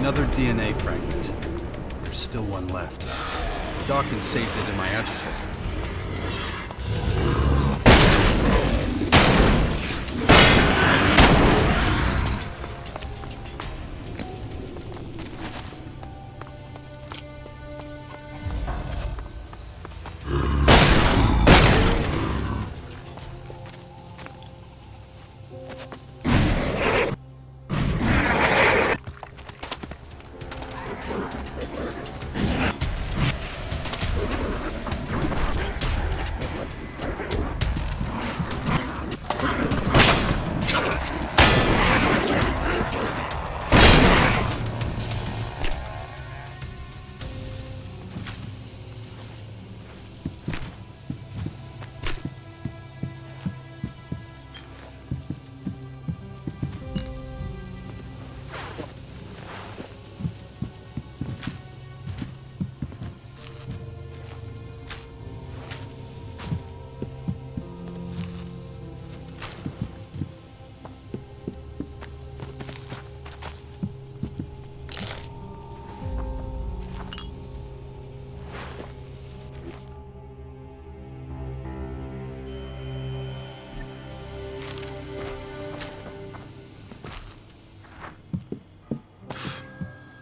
Another DNA fragment. There's still one left. Dawkins saved it in my agitator.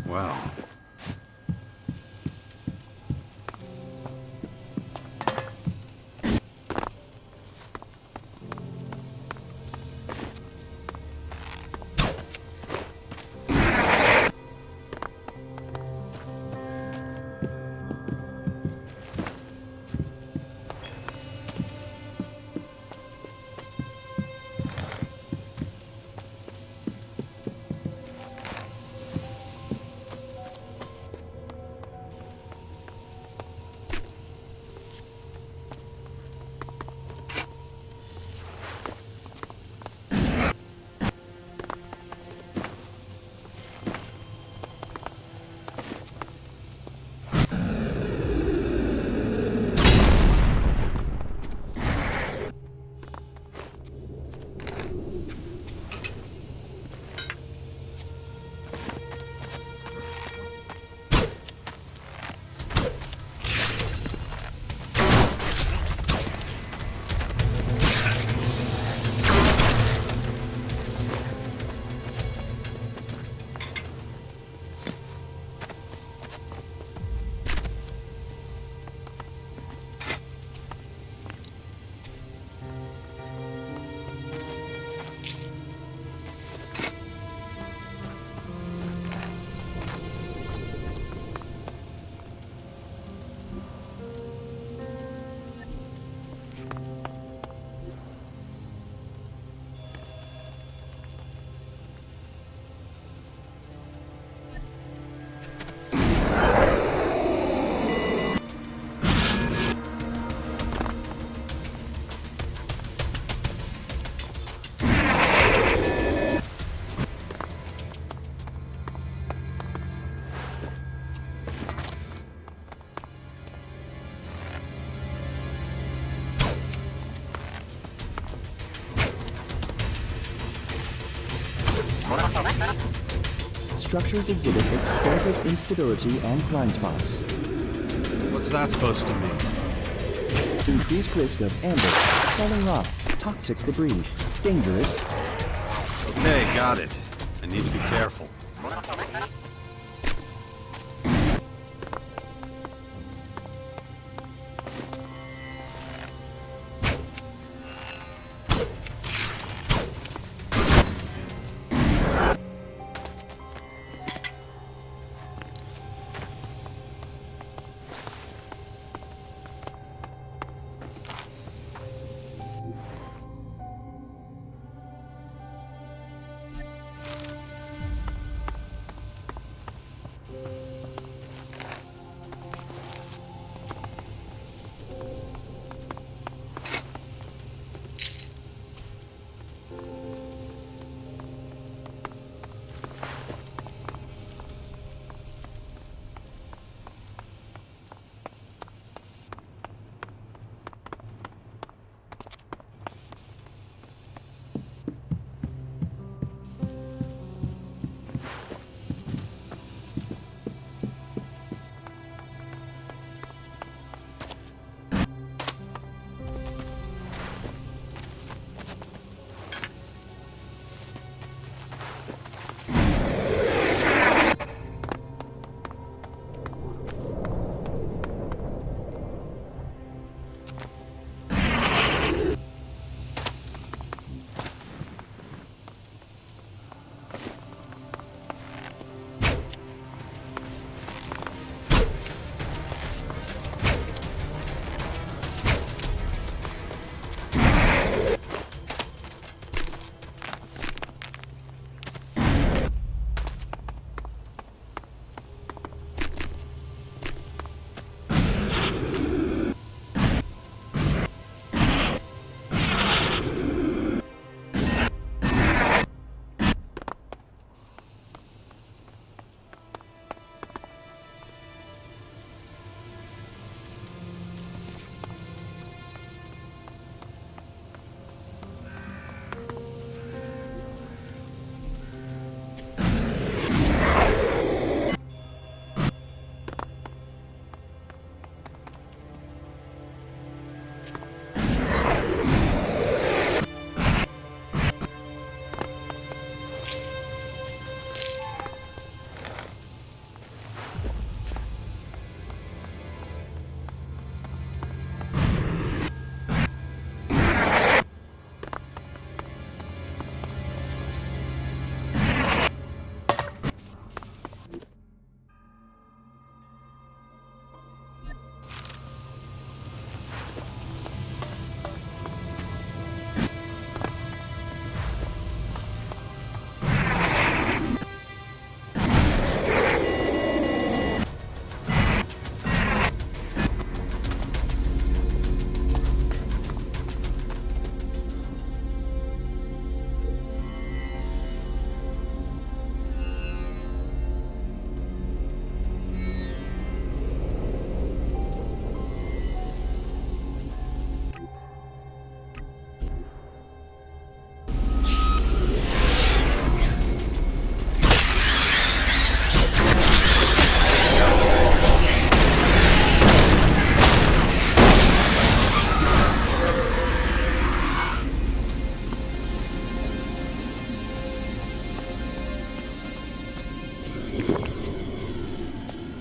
Wow. Structures exhibit extensive instability and blind spots. What's that supposed to mean? Increased risk of amber, falling rock, toxic debris, dangerous. Okay, got it. I need to be careful.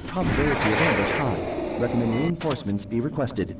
Probability of ambush high. Recommend reinforcements be requested.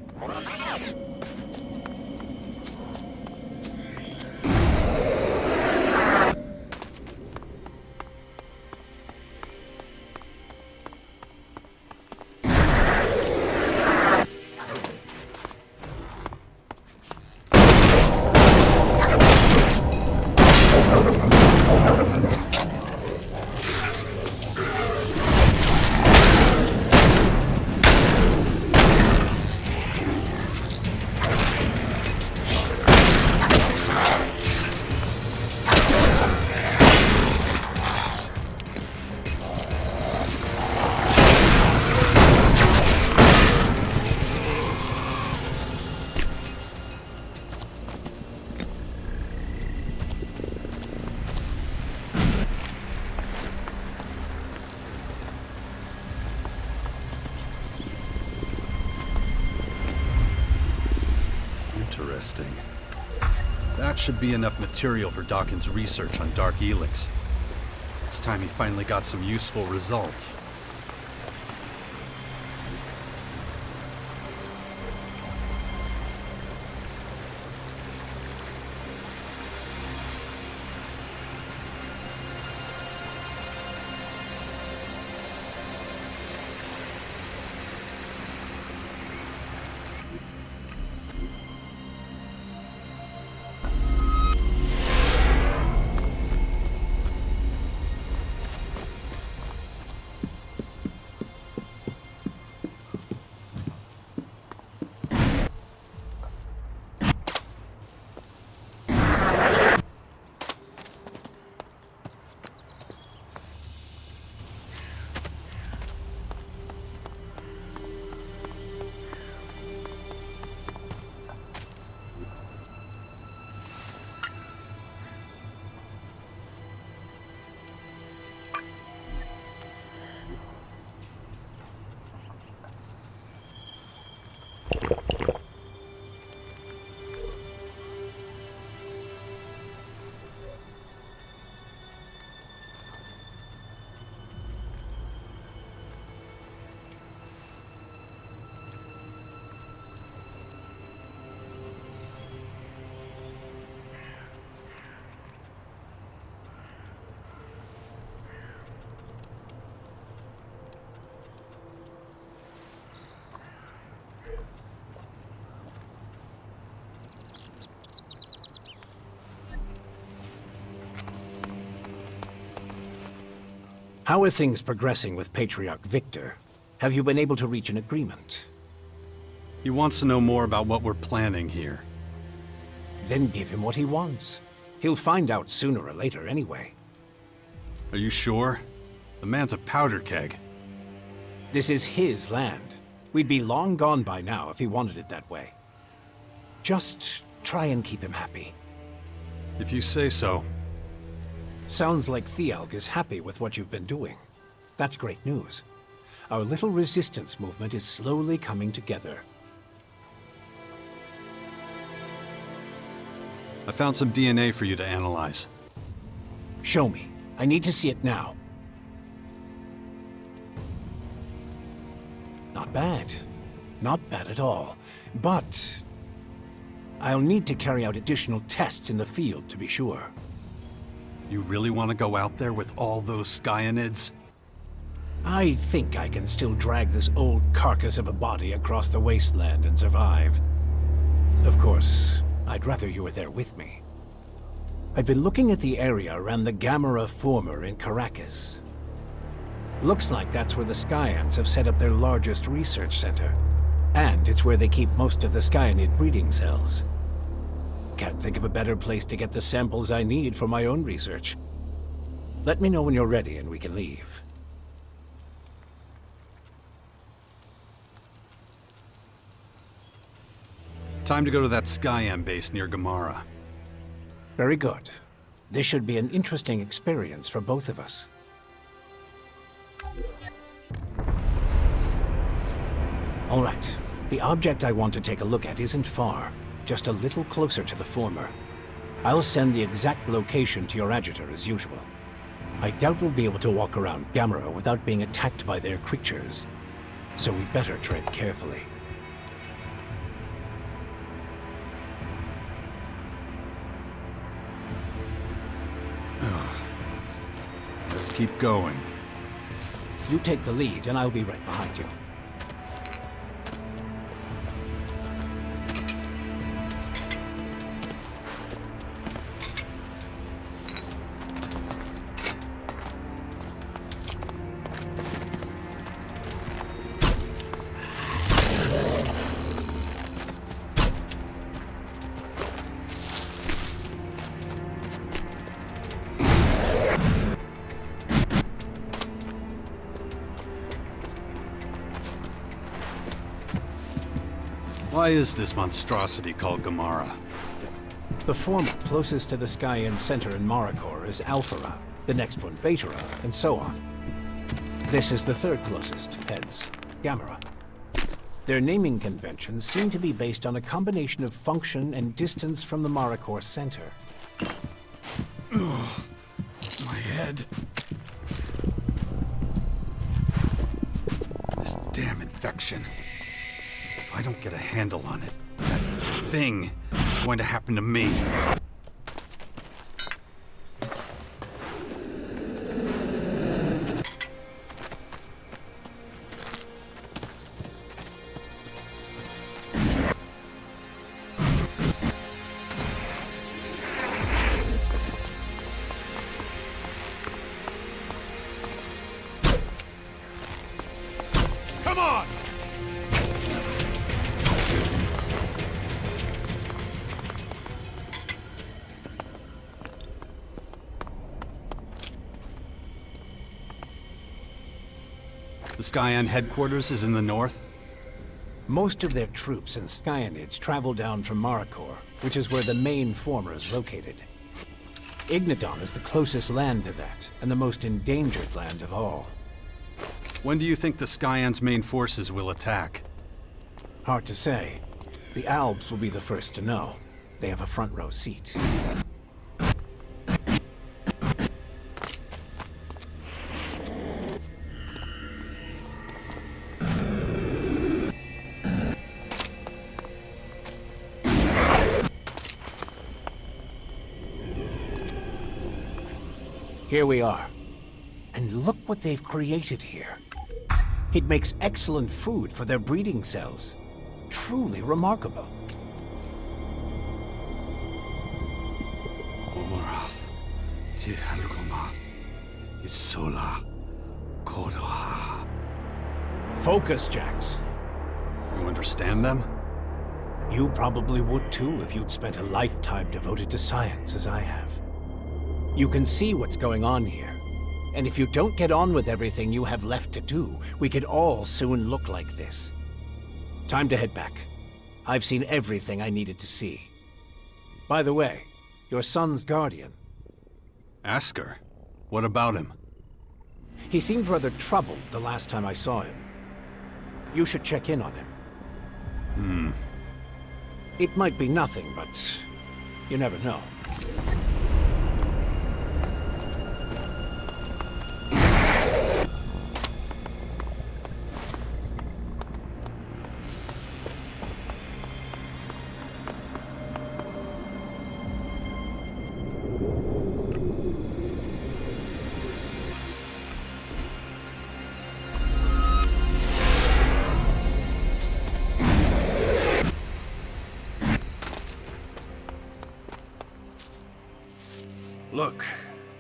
should be enough material for Dawkins' research on Dark ELEX. It's time he finally got some useful results. How are things progressing with Patriarch Victor? Have you been able to reach an agreement? He wants to know more about what we're planning here. Then give him what he wants. He'll find out sooner or later anyway. Are you sure? The man's a powder keg. This is his land. We'd be long gone by now if he wanted it that way. Just try and keep him happy. If you say so. Sounds like Thialg is happy with what you've been doing. That's great news. Our little resistance movement is slowly coming together. I found some DNA for you to analyze. Show me. I need to see it now. Not bad. Not bad at all. But I'll need to carry out additional tests in the field to be sure. You really want to go out there with all those Skyanids? I think I can still drag this old carcass of a body across the wasteland and survive. Of course, I'd rather you were there with me. I've been looking at the area around the Gamera Former in Caracas. Looks like that's where the Skyans have set up their largest research center. And it's where they keep most of the Skyanid breeding cells. Can't think of a better place to get the samples I need for my own research. Let me know when you're ready and we can leave. Time to go to that Skyan base near Gamera. Very good. This should be an interesting experience for both of us. All right. The object I want to take a look at isn't far. Just a little closer to the former. I'll send the exact location to your adjutor as usual. I doubt we'll be able to walk around Gamera without being attacked by their creatures, so we better tread carefully. Let's keep going. You take the lead and I'll be right behind you. Why is this monstrosity called Gamera? The former closest to the Skyan center in Maricor is Alphara, the next one Betara, and so on. This is the third closest, hence Gamera. Their naming conventions seem to be based on a combination of function and distance from the Maricor center. Ugh, my head. This damn infection. If I don't get a handle on it, that thing is going to happen to me. Come on! The Skyan headquarters is in the north? Most of their troops and Skyanids travel down from Maricor, which is where the main former is located. Ignodon is the closest land to that, and the most endangered land of all. When do you think the Skyan's main forces will attack? Hard to say. The Albs will be the first to know. They have a front row seat. Here we are. And look what they've created here. It makes excellent food for their breeding cells. Truly remarkable. Omarath, Tihandrakomath, Isola, Kodoha. Focus, Jax. You understand them? You probably would too if you'd spent a lifetime devoted to science as I have. You can see what's going on here. And if you don't get on with everything you have left to do, we could all soon look like this. Time to head back. I've seen everything I needed to see. By the way, your son's guardian. Asker? What about him? He seemed rather troubled the last time I saw him. You should check in on him. It might be nothing, but you never know. Look,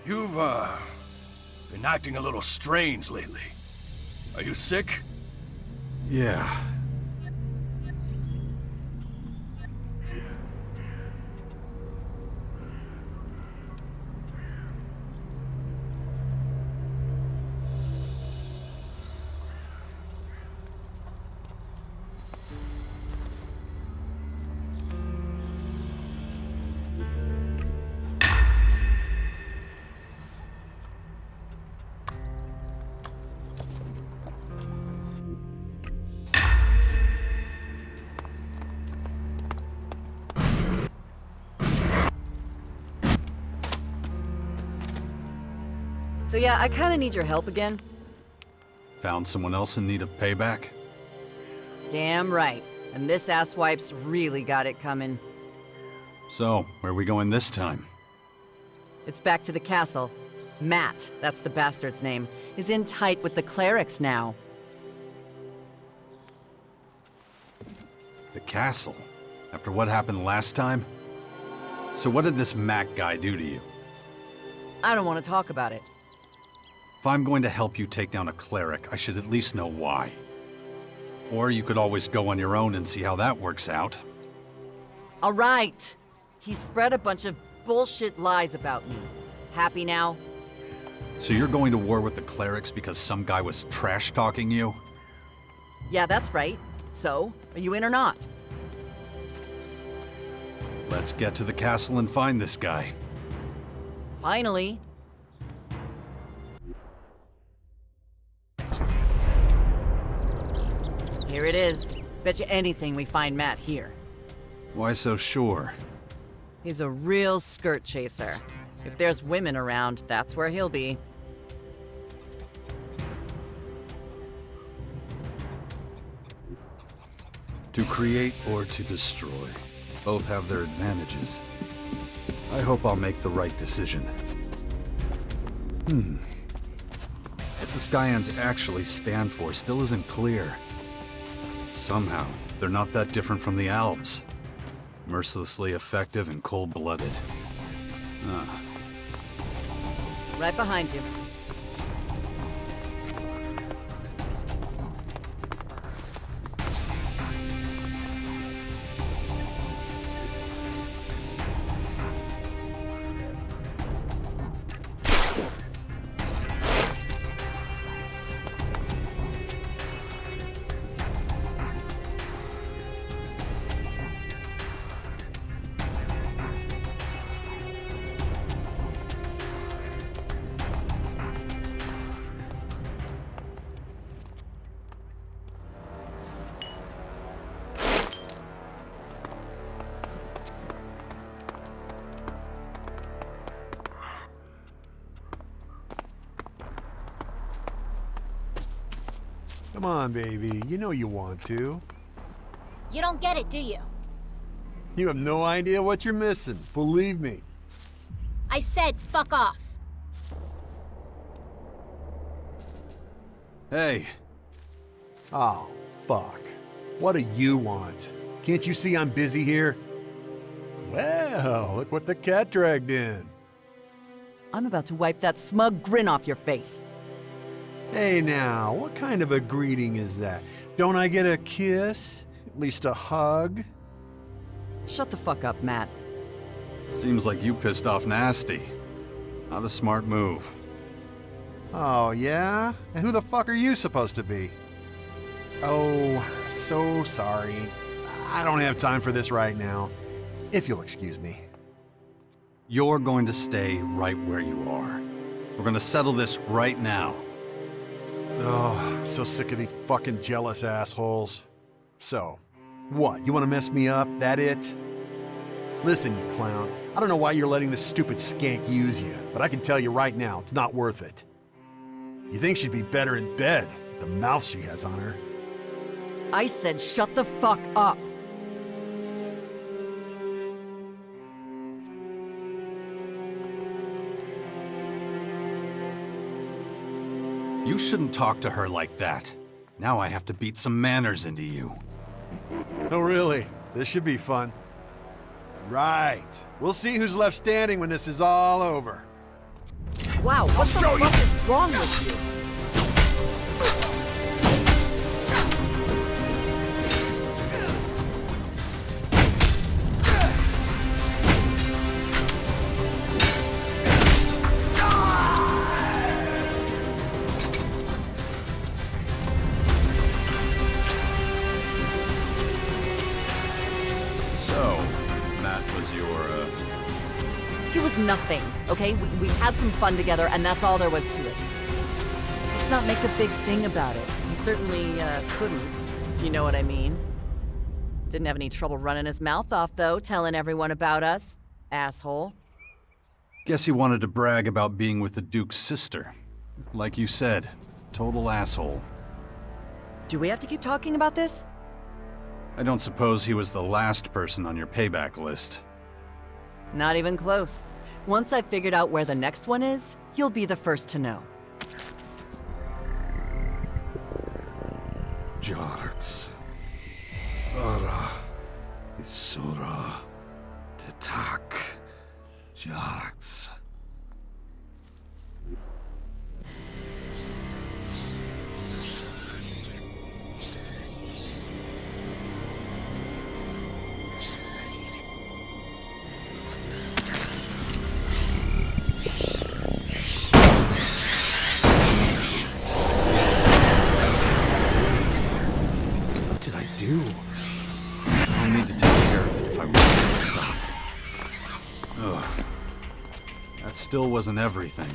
you've, been acting a little strange lately. Are you sick? Yeah. So yeah, I kinda need your help again. Found someone else in need of payback? Damn right. And this asswipe's really got it coming. So, where are we going this time? It's back to the castle. Matt, that's the bastard's name, is in tight with the clerics now. The castle? After what happened last time? So what did this Mac guy do to you? I don't want to talk about it. If I'm going to help you take down a cleric, I should at least know why. Or you could always go on your own and see how that works out. All right. He spread a bunch of bullshit lies about me. Happy now? So you're going to war with the clerics because some guy was trash-talking you? Yeah, that's right. So, are you in or not? Let's get to the castle and find this guy. Finally. Here it is. Bet you anything we find Matt here. Why so sure? He's a real skirt chaser. If there's women around, that's where he'll be. To create or to destroy. Both have their advantages. I hope I'll make the right decision. What the Skyans actually stand for still isn't clear. Somehow, they're not that different from the Alps. Mercilessly effective and cold-blooded. Right behind you. Come on, baby. You know you want to. You don't get it, do you? You have no idea what you're missing. Believe me. I said fuck off. Hey. Oh, fuck. What do you want? Can't you see I'm busy here? Well, look what the cat dragged in. I'm about to wipe that smug grin off your face. Hey now, what kind of a greeting is that? Don't I get a kiss? At least a hug? Shut the fuck up, Matt. Seems like you pissed off Nasty. Not a smart move. Oh, yeah? And who the fuck are you supposed to be? Oh, so sorry. I don't have time for this right now. If you'll excuse me. You're going to stay right where you are. We're gonna settle this right now. Oh, I'm so sick of these fucking jealous assholes. So, what? You want to mess me up? That it? Listen, you clown. I don't know why you're letting this stupid skank use you, but I can tell you right now, it's not worth it. You think she'd be better in bed, with the mouth she has on her. I said shut the fuck up. You shouldn't talk to her like that. Now I have to beat some manners into you. Oh, really? This should be fun. Right. We'll see who's left standing when this is all over. Wow, what the fuck is wrong with you? He was nothing, okay? We had some fun together, and that's all there was to it. Let's not make a big thing about it. He certainly couldn't, if you know what I mean. Didn't have any trouble running his mouth off, though, telling everyone about us. Asshole. Guess he wanted to brag about being with the Duke's sister. Like you said, total asshole. Do we have to keep talking about this? I don't suppose he was the last person on your payback list. Not even close. Once I've figured out where the next one is, you'll be the first to know. Jarks. Ara. Isura. Titak. Jarks. I'll need to take care of it if I want it to stop. Ugh. That still wasn't everything.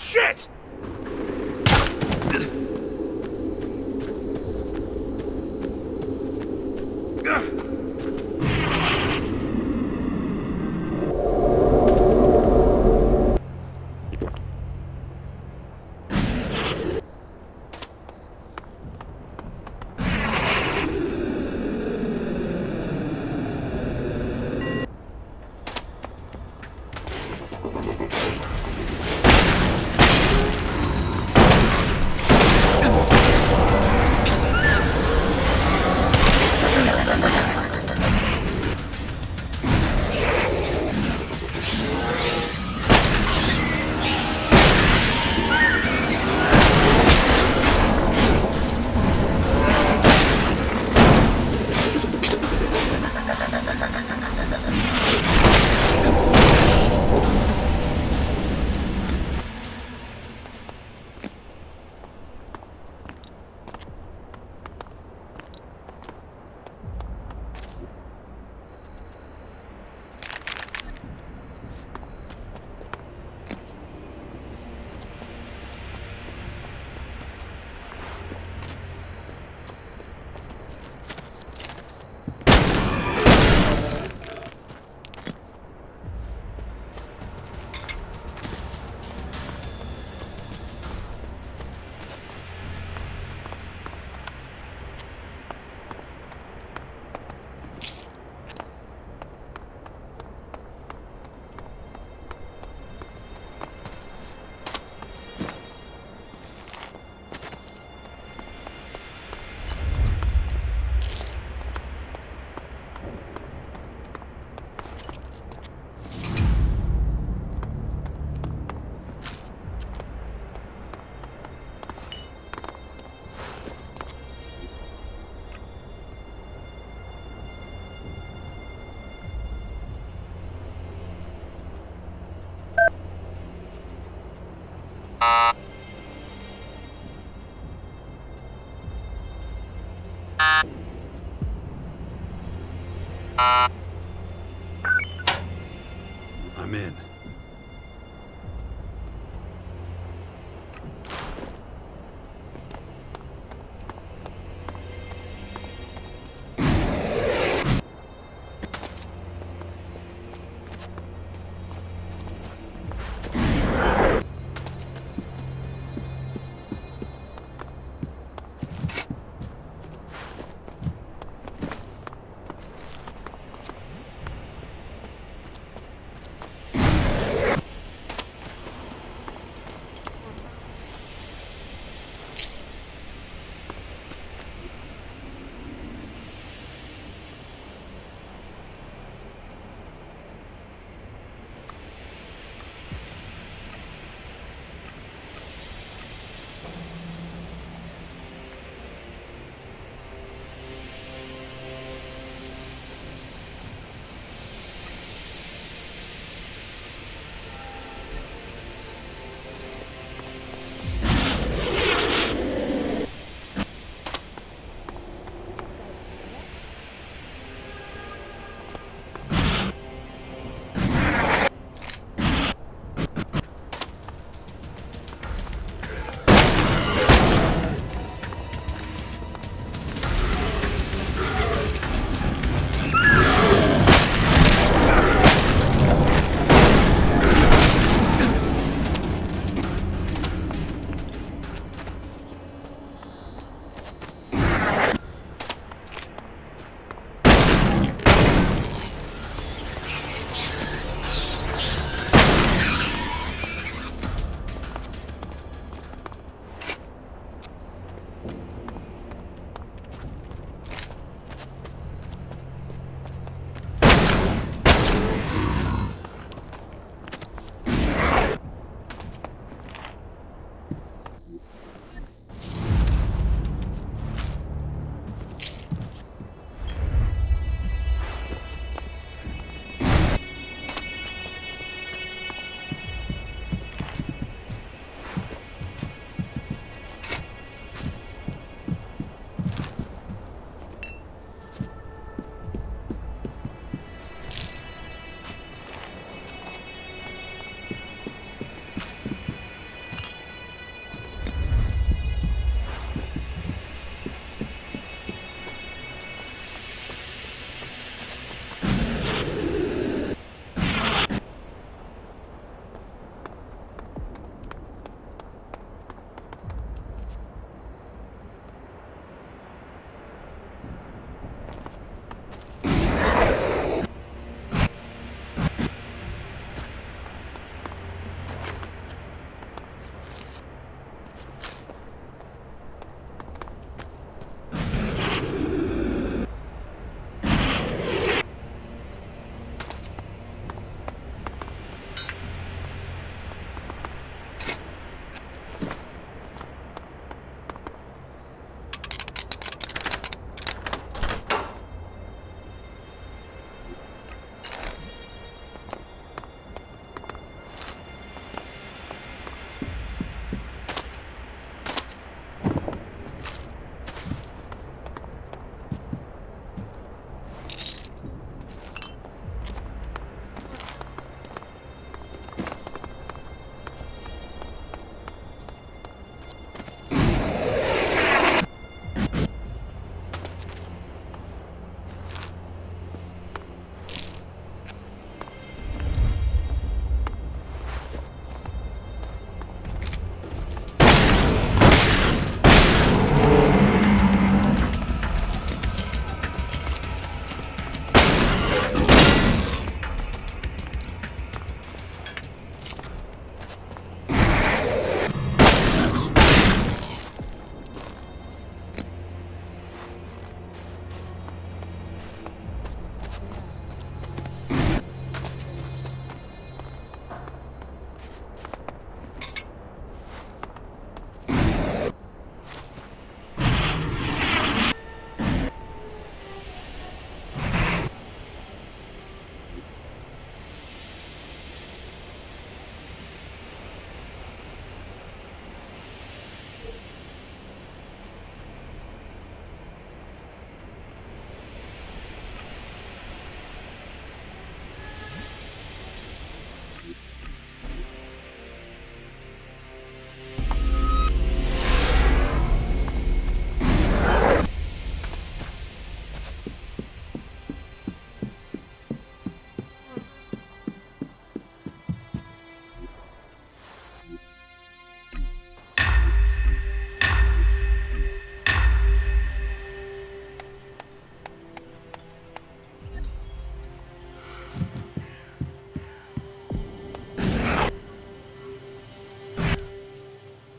Shit! I'm in.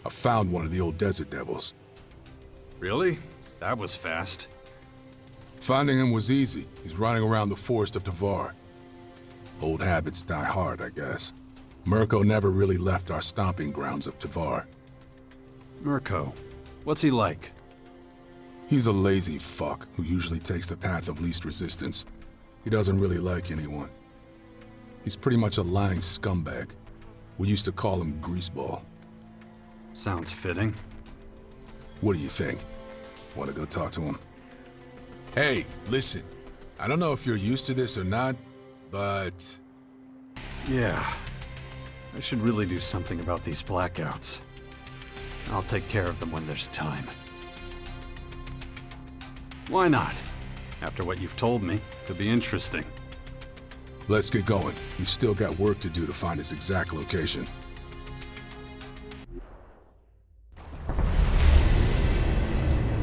I found one of the old desert devils. Really? That was fast. Finding him was easy. He's running around the forest of Tavar. Old habits die hard, I guess. Mirko never really left our stomping grounds of Tavar. Mirko, what's he like? He's a lazy fuck who usually takes the path of least resistance. He doesn't really like anyone. He's pretty much a lying scumbag. We used to call him Greaseball. Sounds fitting. What do you think? Want to go talk to him? Hey, listen. I don't know if you're used to this or not, but... Yeah. I should really do something about these blackouts. I'll take care of them when there's time. Why not? After what you've told me, could be interesting. Let's get going. We've still got work to do to find his exact location.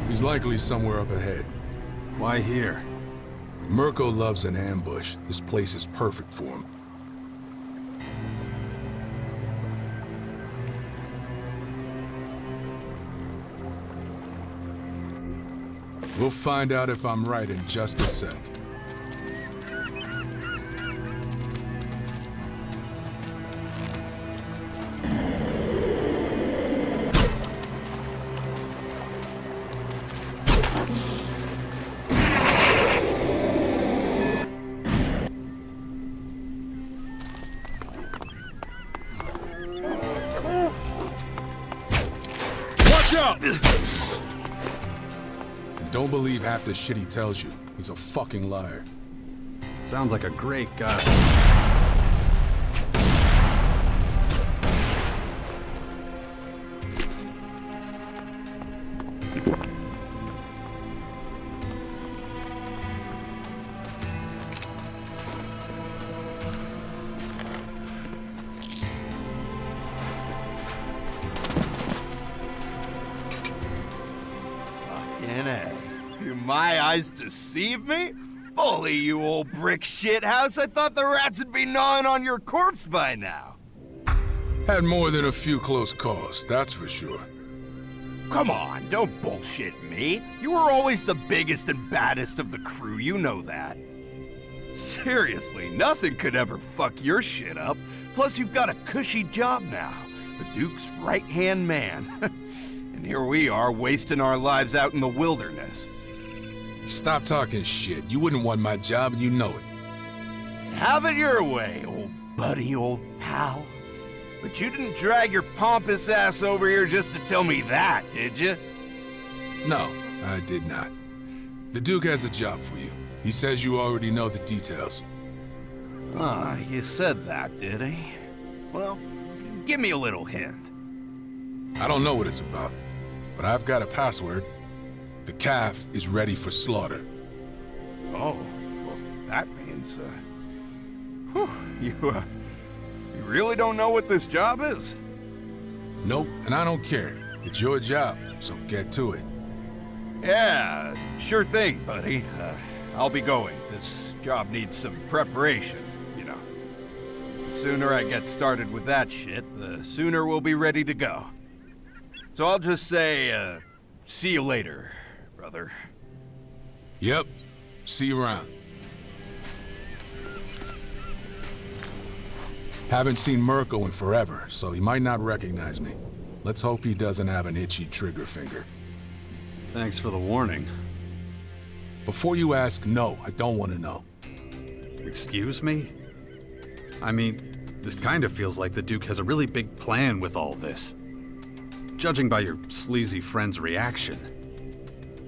He's likely somewhere up ahead. Why here? Mirko loves an ambush. This place is perfect for him. We'll find out if I'm right in just a sec. Watch out! Don't believe half the shit he tells you. He's a fucking liar. Sounds like a great guy. Do my eyes deceive me? Bully, you old brick shithouse. I thought the rats would be gnawing on your corpse by now. Had more than a few close calls, that's for sure. Come on, don't bullshit me. You were always the biggest and baddest of the crew, you know that. Seriously, nothing could ever fuck your shit up. Plus, you've got a cushy job now. The Duke's right-hand man. And here we are, wasting our lives out in the wilderness. Stop talking shit. You wouldn't want my job, and you know it. Have it your way, old buddy, old pal. But you didn't drag your pompous ass over here just to tell me that, did you? No, I did not. The Duke has a job for you. He says you already know the details. Ah, he said that, did he? Well, give me a little hint. I don't know what it's about, but I've got a password. The calf is ready for slaughter. Oh, well, that means, you really don't know what this job is? Nope, and I don't care. It's your job, so get to it. Yeah, sure thing, buddy. I'll be going. This job needs some preparation, you know. The sooner I get started with that shit, the sooner we'll be ready to go. So I'll just say, see you later, brother. Yep. See you around. Haven't seen Mirko in forever, so he might not recognize me. Let's hope he doesn't have an itchy trigger finger. Thanks for the warning. Before you ask, no, I don't want to know. Excuse me? I mean, this kind of feels like the Duke has a really big plan with all this. Judging by your sleazy friend's reaction.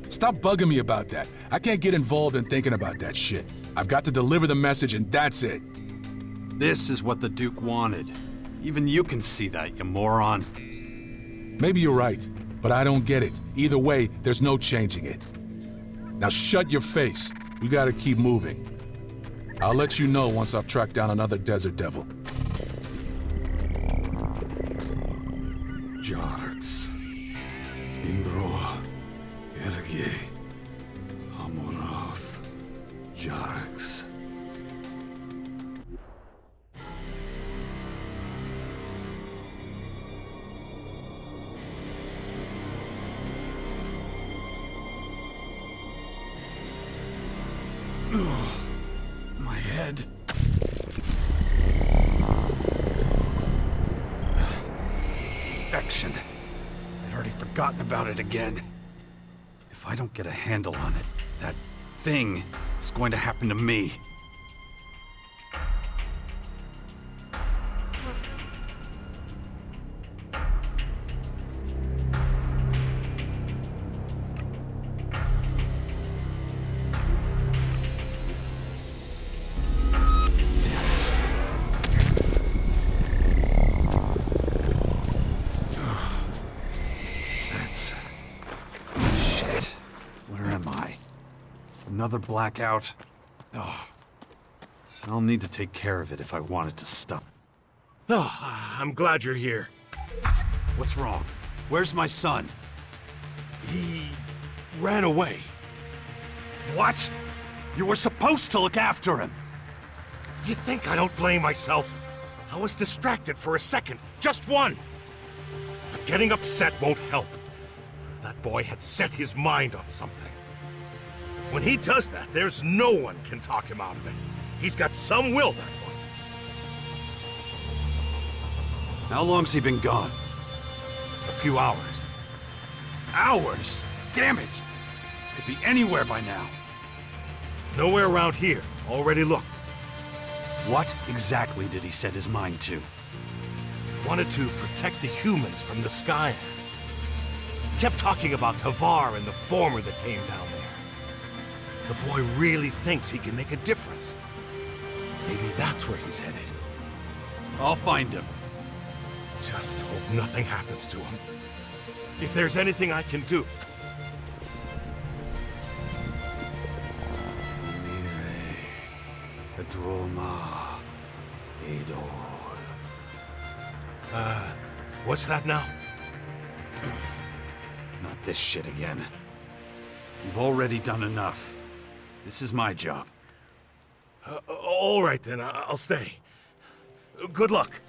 Stop bugging me about that. I can't get involved in thinking about that shit. I've got to deliver the message and that's it. This is what the Duke wanted. Even you can see that, you moron. Maybe you're right, but I don't get it. Either way, there's no changing it. Now shut your face. We gotta keep moving. I'll let you know once I've tracked down another desert devil. Jarx. Imbro. Erge. Amorath. Jarx. infection. I'd already forgotten about it again. If I don't get a handle on it, that thing is going to happen to me. Another blackout? Oh. I'll need to take care of it if I want it to stop. Oh, I'm glad you're here. What's wrong? Where's my son? He ran away. What? You were supposed to look after him. You think I don't blame myself? I was distracted for a second, just one. But getting upset won't help. That boy had set his mind on something. When he does that, there's no one can talk him out of it. He's got some will, that one. How long's he been gone? A few hours. Hours? Damn it! Could be anywhere by now. Nowhere around here. Already looked. What exactly did he set his mind to? Wanted to protect the humans from the Skyhands. Kept talking about Tavar and the former that came down there. The boy really thinks he can make a difference. Maybe that's where he's headed. I'll find him. Just hope nothing happens to him. If there's anything I can do. Droma. Adol. What's that now? Not this shit again. We've already done enough. This is my job. All right then, I'll stay. Good luck.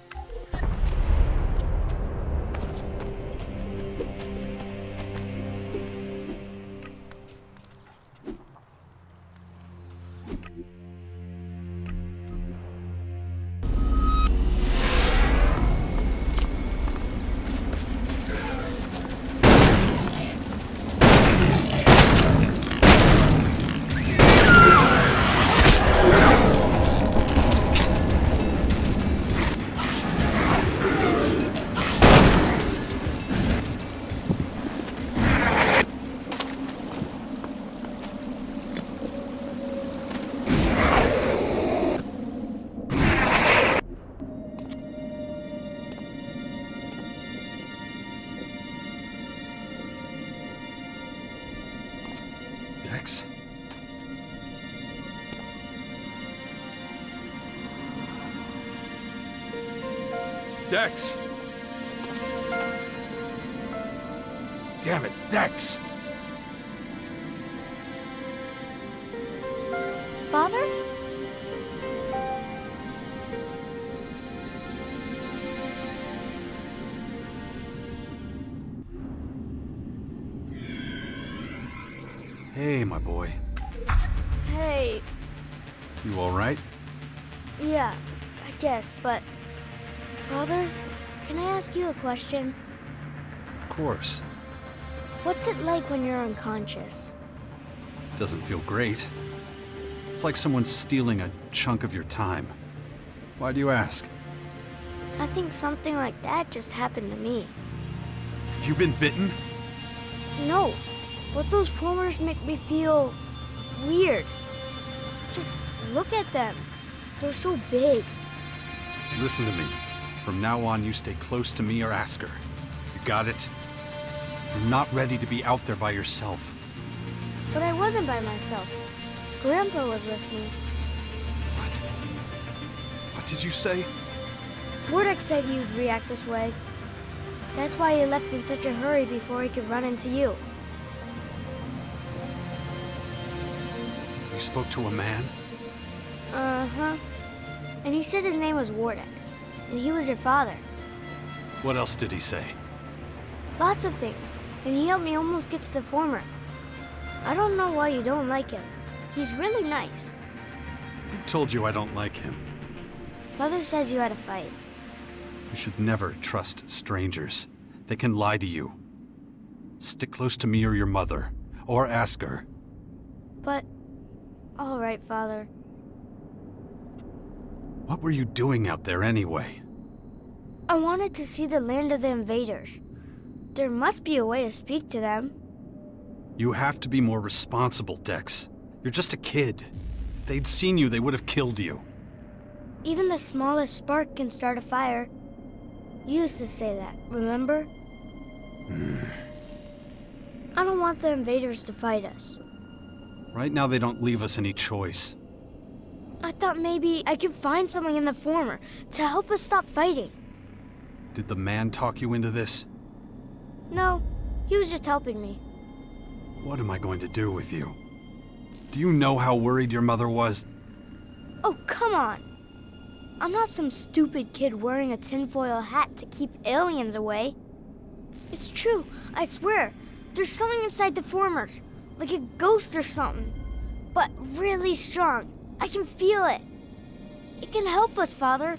Dex? Dex! Damn it, Dex! Father? Hey, my boy. Hey. You alright? Yeah, I guess, but... Father, can I ask you a question? Of course. What's it like when you're unconscious? Doesn't feel great. It's like someone's stealing a chunk of your time. Why do you ask? I think something like that just happened to me. Have you been bitten? No, but those formers make me feel... weird. Just look at them. They're so big. Listen to me. From now on, you stay close to me or ask her. You got it? You're not ready to be out there by yourself. But I wasn't by myself. Grandpa was with me. What? What did you say? Wardek said you'd react this way. That's why he left in such a hurry before he could run into you. You spoke to a man? Uh-huh. And he said his name was Wardek. And he was your father. What else did he say? Lots of things. And he helped me almost get to the former. I don't know why you don't like him. He's really nice. Who told you I don't like him? Mother says you had a fight. You should never trust strangers. They can lie to you. Stick close to me or your mother, or ask her. But... all right, Father. What were you doing out there anyway? I wanted to see the land of the invaders. There must be a way to speak to them. You have to be more responsible, Dex. You're just a kid. If they'd seen you, they would have killed you. Even the smallest spark can start a fire. You used to say that, remember? I don't want the invaders to fight us. Right now, they don't leave us any choice. I thought maybe I could find something in the former to help us stop fighting. Did the man talk you into this? No, he was just helping me. What am I going to do with you? Do you know how worried your mother was? Oh, come on. I'm not some stupid kid wearing a tinfoil hat to keep aliens away. It's true, I swear. There's something inside the formers, like a ghost or something. But really strong. I can feel it. It can help us, Father.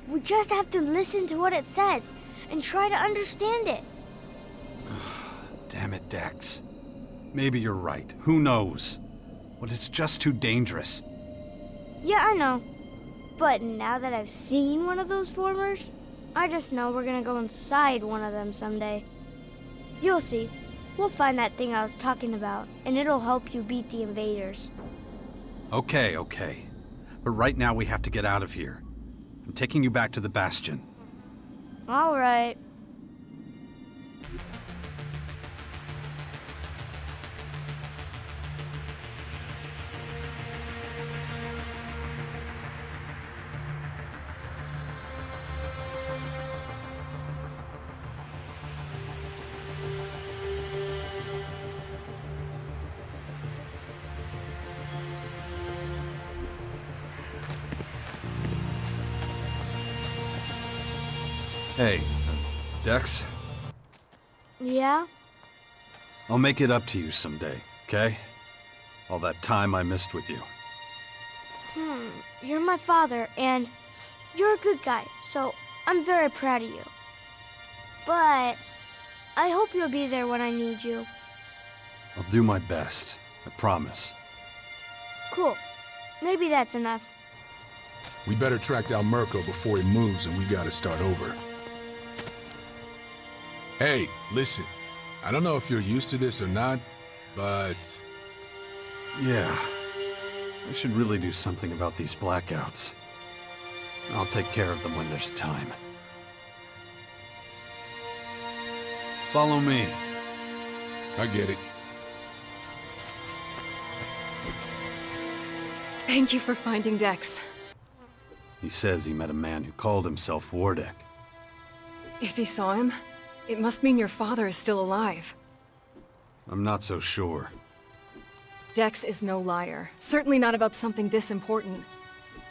We just have to listen to what it says and try to understand it. Damn it, Dex. Maybe you're right. Who knows? But it's just too dangerous. Yeah, I know. But now that I've seen one of those formers, I just know we're gonna go inside one of them someday. You'll see. We'll find that thing I was talking about, and it'll help you beat the invaders. Okay. But right now we have to get out of here. I'm taking you back to the Bastion. All right. Hey, Dex? Yeah? I'll make it up to you someday, okay? All that time I missed with you. You're my father, and you're a good guy, so I'm very proud of you. But I hope you'll be there when I need you. I'll do my best, I promise. Cool. Maybe that's enough. We better track down Mirko before he moves and we gotta start over. Hey, listen. I don't know if you're used to this or not, but... Yeah. I should really do something about these blackouts. I'll take care of them when there's time. Follow me. I get it. Thank you for finding Dex. He says he met a man who called himself Wardek. If he saw him, it must mean your father is still alive. I'm not so sure. Dex is no liar. Certainly not about something this important.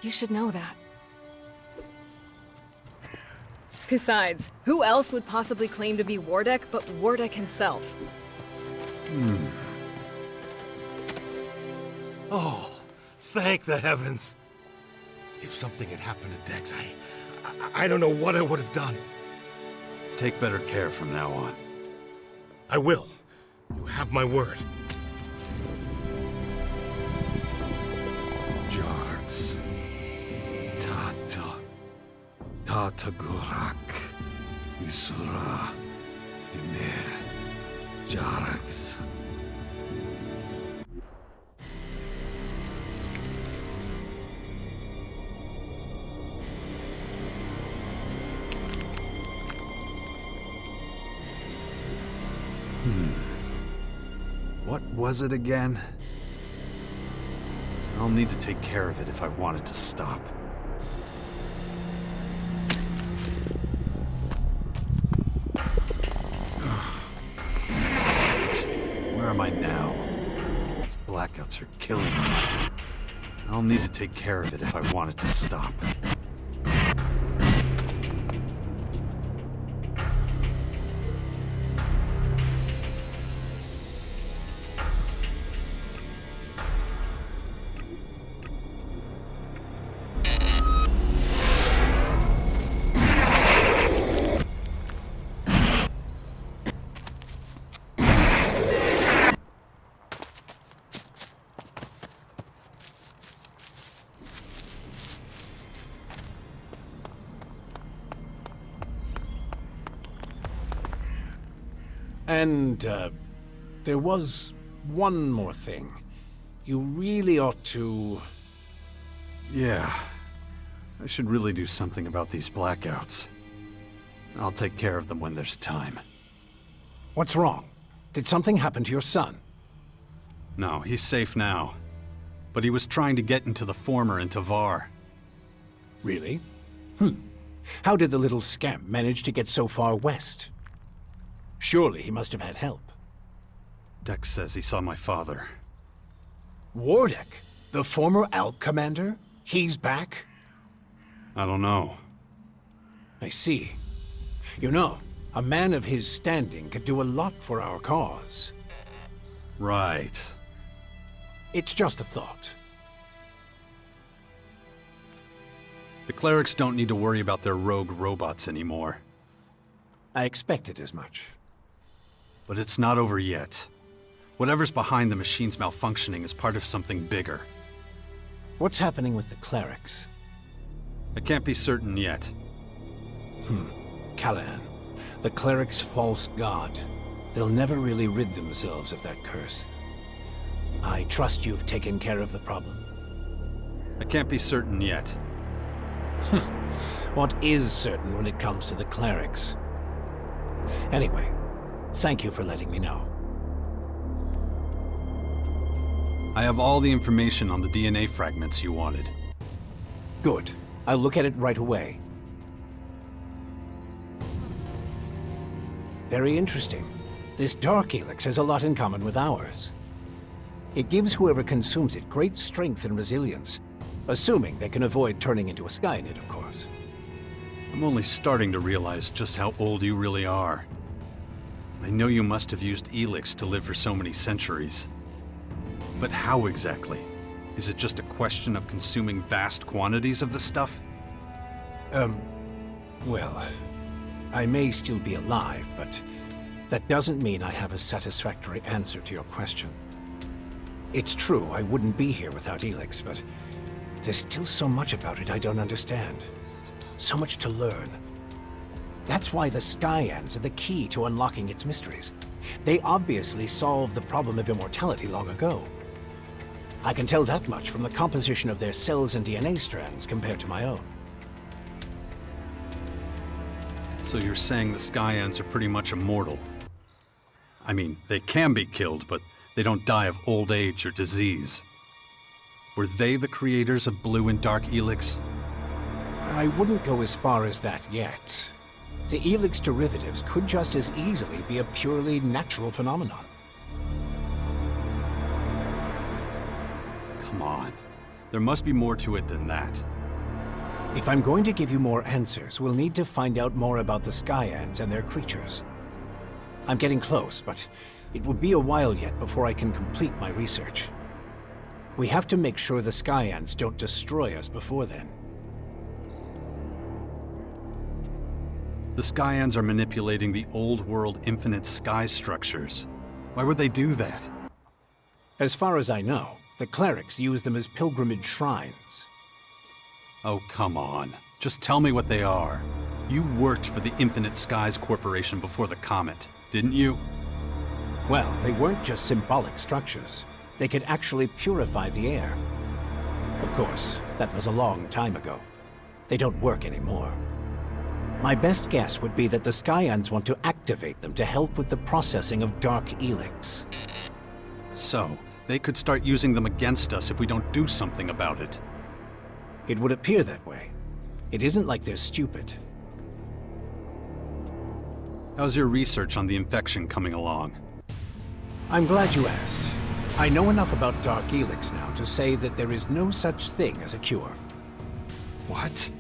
You should know that. Besides, who else would possibly claim to be Wardek but Wardek himself? Oh, thank the heavens. If something had happened to Dex, I don't know what I would have done. Take better care from now on. I will. You have my word. Jarks. Tata Gurak. Isura. Ymir. Jarks. What was it again? I'll need to take care of it if I want it to stop. Damn it. Where am I now? These blackouts are killing me. I'll need to take care of it if I want it to stop. And, there was one more thing. You really ought to... Yeah. I should really do something about these blackouts. I'll take care of them when there's time. What's wrong? Did something happen to your son? No, he's safe now. But he was trying to get into the former in Tavar. Really? How did the little scamp manage to get so far west? Surely he must have had help. Dex says he saw my father. Wardeck, the former Alp commander? He's back? I don't know. I see. You know, a man of his standing could do a lot for our cause. Right. It's just a thought. The clerics don't need to worry about their rogue robots anymore. I expected as much. But it's not over yet. Whatever's behind the machines malfunctioning is part of something bigger. What's happening with the clerics? I can't be certain yet. Callahan, the cleric's false god. They'll never really rid themselves of that curse. I trust you've taken care of the problem. I can't be certain yet. What is certain when it comes to the clerics? Anyway, thank you for letting me know. I have all the information on the DNA fragments you wanted. Good. I'll look at it right away. Very interesting. This dark ELEX has a lot in common with ours. It gives whoever consumes it great strength and resilience, assuming they can avoid turning into a Skynet, of course. I'm only starting to realize just how old you really are. I know you must have used ELEX to live for so many centuries. But how exactly? Is it just a question of consuming vast quantities of the stuff? Well, I may still be alive, but that doesn't mean I have a satisfactory answer to your question. It's true, I wouldn't be here without ELEX, but there's still so much about it I don't understand. So much to learn. That's why the Skyans are the key to unlocking its mysteries. They obviously solved the problem of immortality long ago. I can tell that much from the composition of their cells and DNA strands compared to my own. So you're saying the Skyans are pretty much immortal? I mean, they can be killed, but they don't die of old age or disease. Were they the creators of Blue and Dark ELEX? I wouldn't go as far as that yet. The ELEX derivatives could just as easily be a purely natural phenomenon. Come on. There must be more to it than that. If I'm going to give you more answers, we'll need to find out more about the Skyans and their creatures. I'm getting close, but it will be a while yet before I can complete my research. We have to make sure the Skyans don't destroy us before then. The Skyans are manipulating the old world infinite sky structures. Why would they do that? As far as I know, the clerics use them as pilgrimage shrines. Oh, come on. Just tell me what they are. You worked for the Infinite Skies Corporation before the comet, didn't you? Well, they weren't just symbolic structures. They could actually purify the air. Of course, that was a long time ago. They don't work anymore. My best guess would be that the Skyans want to activate them to help with the processing of Dark ELEX. So, they could start using them against us if we don't do something about it. It would appear that way. It isn't like they're stupid. How's your research on the infection coming along? I'm glad you asked. I know enough about Dark ELEX now to say that there is no such thing as a cure. What?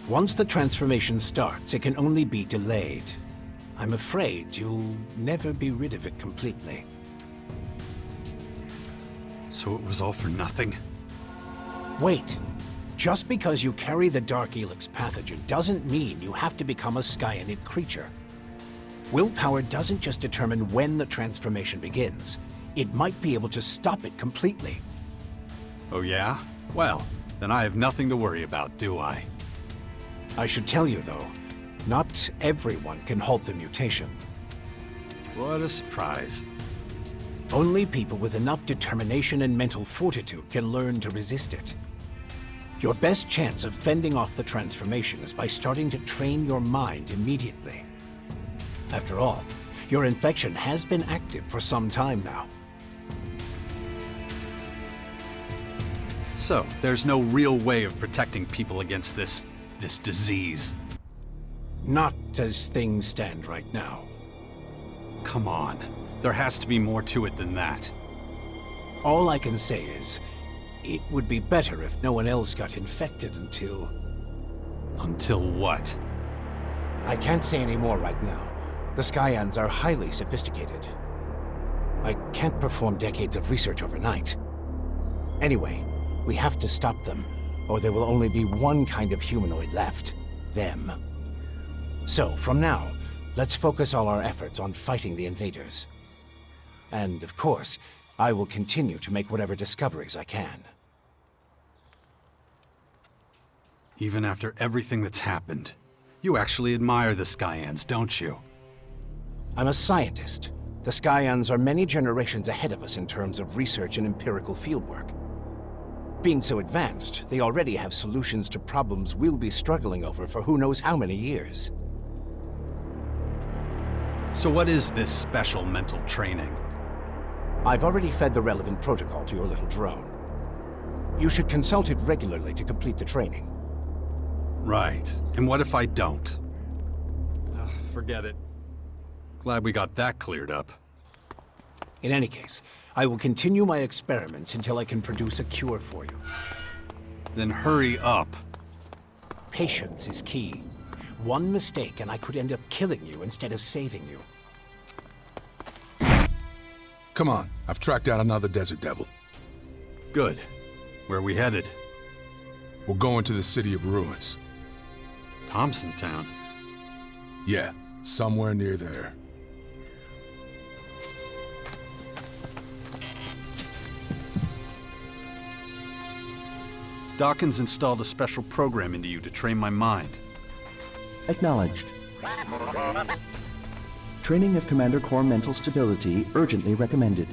Once the transformation starts, it can only be delayed. I'm afraid you'll never be rid of it completely. So it was all for nothing? Wait. Just because you carry the Dark ELEX pathogen doesn't mean you have to become a Skyanid creature. Willpower doesn't just determine when the transformation begins. It might be able to stop it completely. Oh yeah? Well, then I have nothing to worry about, do I? I should tell you, though, not everyone can halt the mutation. What a surprise. Only people with enough determination and mental fortitude can learn to resist it. Your best chance of fending off the transformation is by starting to train your mind immediately. After all, your infection has been active for some time now. So, there's no real way of protecting people against this disease? Not as things stand right now. Come on. There has to be more to it than that. All I can say is, it would be better if no one else got infected until... Until what? I can't say any more right now. The Skyans are highly sophisticated. I can't perform decades of research overnight. Anyway, we have to stop them, or there will only be one kind of humanoid left. Them. So, from now, let's focus all our efforts on fighting the invaders. And, of course, I will continue to make whatever discoveries I can. Even after everything that's happened, you actually admire the Skyans, don't you? I'm a scientist. The Skyans are many generations ahead of us in terms of research and empirical fieldwork. Being so advanced, they already have solutions to problems we'll be struggling over for who knows how many years. So what is this special mental training? I've already fed the relevant protocol to your little drone. You should consult it regularly to complete the training. Right. And what if I don't? Ugh, forget it. Glad we got that cleared up. In any case, I will continue my experiments until I can produce a cure for you. Then hurry up. Patience is key. One mistake and I could end up killing you instead of saving you. Come on, I've tracked down another Desert Devil. Good. Where are we headed? We're going to the City of Ruins. Thompson Town? Yeah, somewhere near there. Dawkins installed a special program into you to train my mind. Acknowledged. Training of Commander Core mental stability urgently recommended.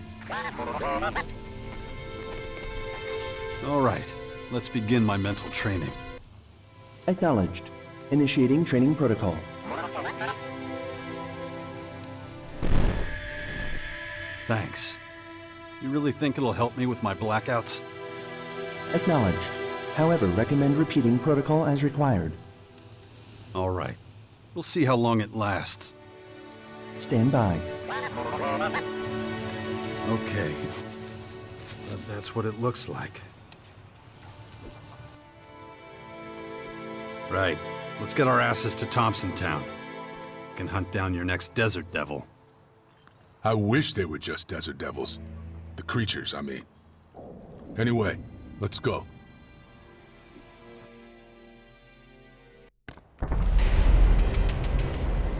All right, let's begin my mental training. Acknowledged. Initiating training protocol. Thanks. You really think it'll help me with my blackouts? Acknowledged. However, recommend repeating protocol as required. All right. We'll see how long it lasts. Stand by. Okay. But that's what it looks like. Right. Let's get our asses to Thompson Town. We can hunt down your next Desert Devil. I wish they were just Desert Devils. The creatures, I mean. Anyway, let's go.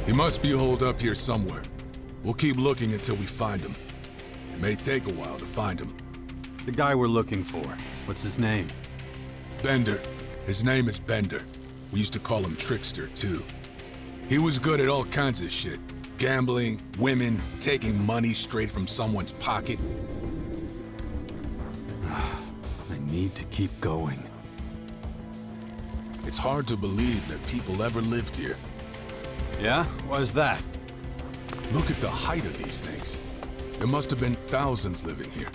He must be holed up here somewhere. We'll keep looking until we find him. It may take a while to find him. The guy we're looking for. What's his name? Bender. His name is Bender. We used to call him Trickster, too. He was good at all kinds of shit. Gambling, women, taking money straight from someone's pocket. I need to keep going. It's hard to believe that people ever lived here. Yeah? Why is that? Look at the height of these things. There must have been thousands living here.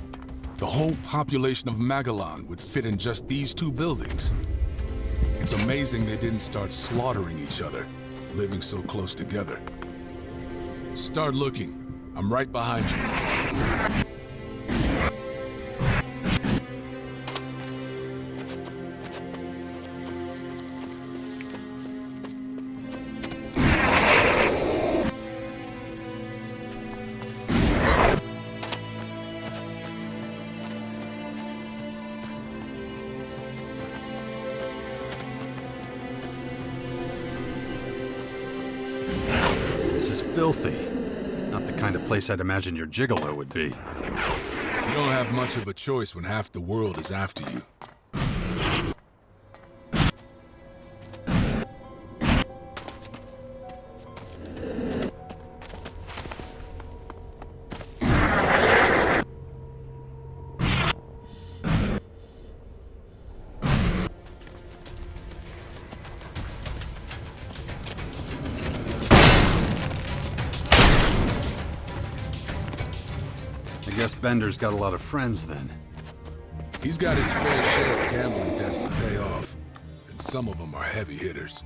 The whole population of Magellan would fit in just these two buildings. It's amazing they didn't start slaughtering each other, living so close together. Start looking. I'm right behind you. This is filthy. Not the kind of place I'd imagine your gigolo would be. You don't have much of a choice when half the world is after you. guess Bender's got a lot of friends then. He's got his fair share of gambling debts to pay off, and some of them are heavy hitters.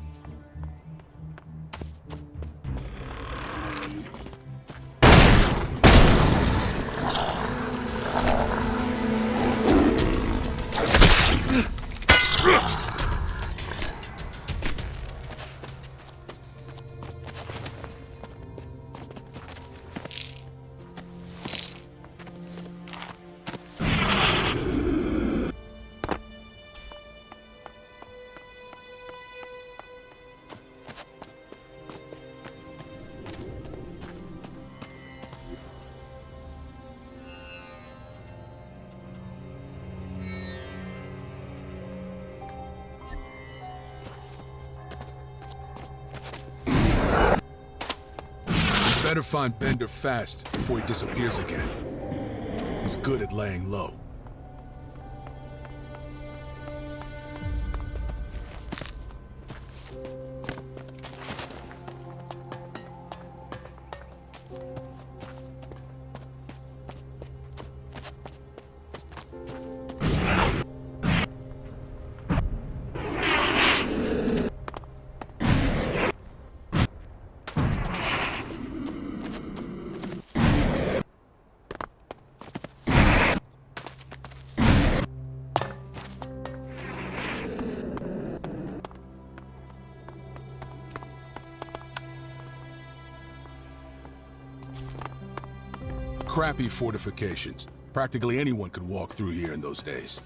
Better find Bender fast before he disappears again. He's good at laying low. Crappy fortifications. Practically anyone could walk through here in those days.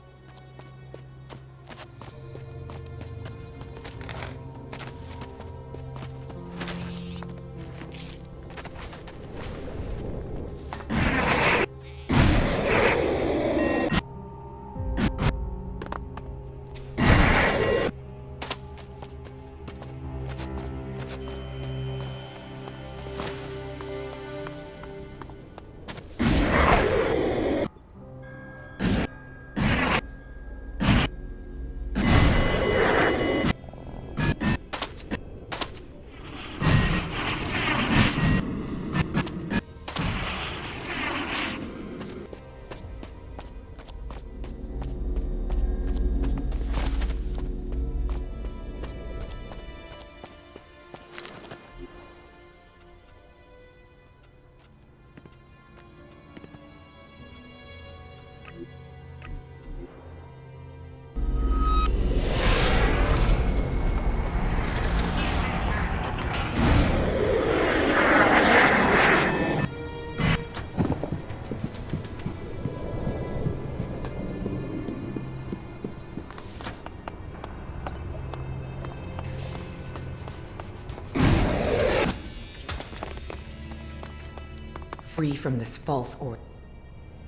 Free from this false order.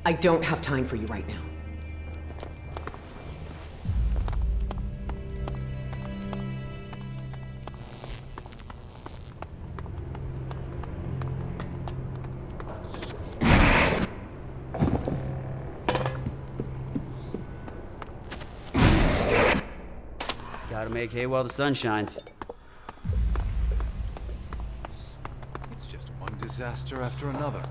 I don't have time for you right now. Gotta make hay while the sun shines. It's just one disaster after another.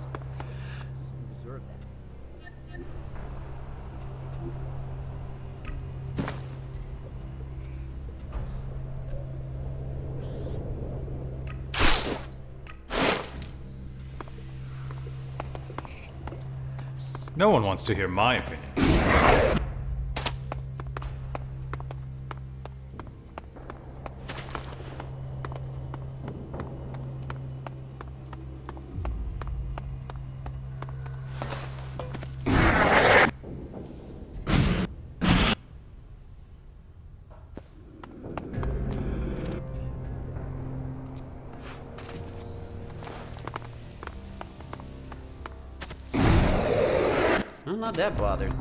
No one wants to hear my opinion. I'm not that bothered.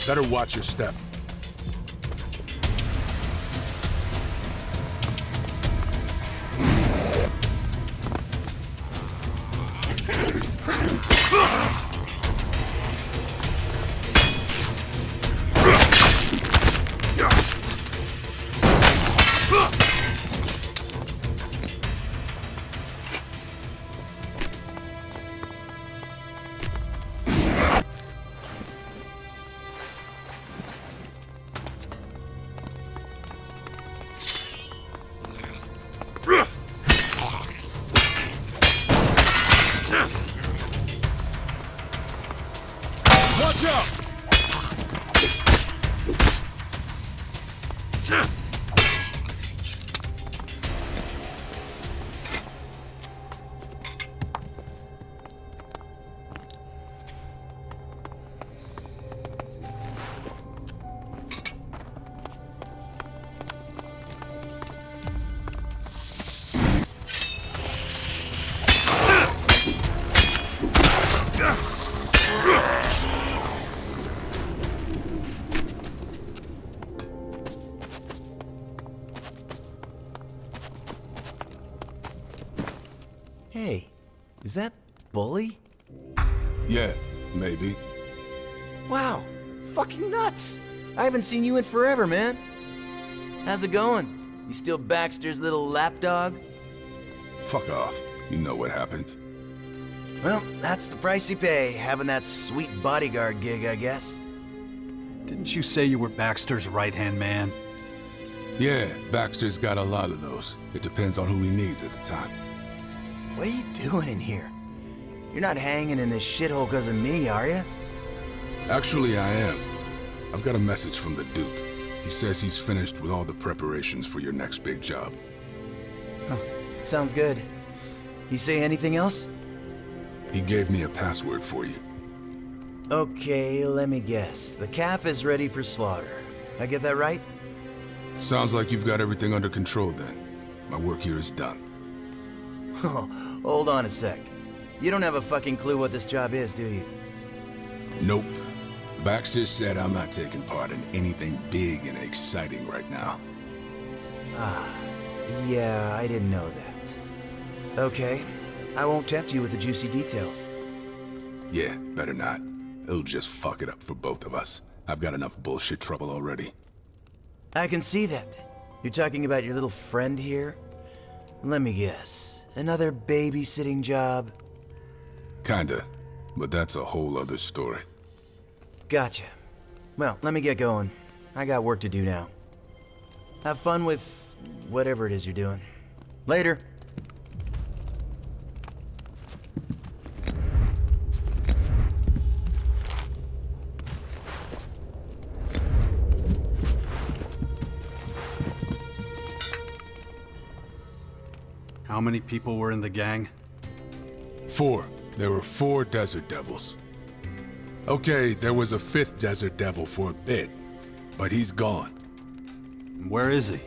Better watch your step. Watch out! Hey, is that Bully? Yeah, maybe. Wow, fucking nuts! I haven't seen you in forever, man. How's it going? You still Baxter's little lapdog? Fuck off. You know what happened. Well, that's the price you pay, having that sweet bodyguard gig, I guess. Didn't you say you were Baxter's right-hand man? Yeah, Baxter's got a lot of those. It depends on who he needs at the time. What are you doing in here? You're not hanging in this shithole because of me, are you? Actually, I am. I've got a message from the Duke. He says he's finished with all the preparations for your next big job. Huh. Sounds good. He say anything else? He gave me a password for you. Okay, let me guess. The calf is ready for slaughter. I get that right? Sounds like you've got everything under control then. My work here is done. Oh, hold on a sec. You don't have a fucking clue what this job is, do you? Nope. Baxter said I'm not taking part in anything big and exciting right now. Ah, yeah, I didn't know that. Okay, I won't tempt you with the juicy details. Yeah, better not. It'll just fuck it up for both of us. I've got enough bullshit trouble already. I can see that. You're talking about your little friend here? Let me guess. Another babysitting job? Kinda, but that's a whole other story. Gotcha. Well, let me get going. I got work to do now. Have fun with whatever it is you're doing. Later. How many people were in the gang? 4. There were 4 Desert Devils. Okay, there was a 5th Desert Devil for a bit, but he's gone. Where is he?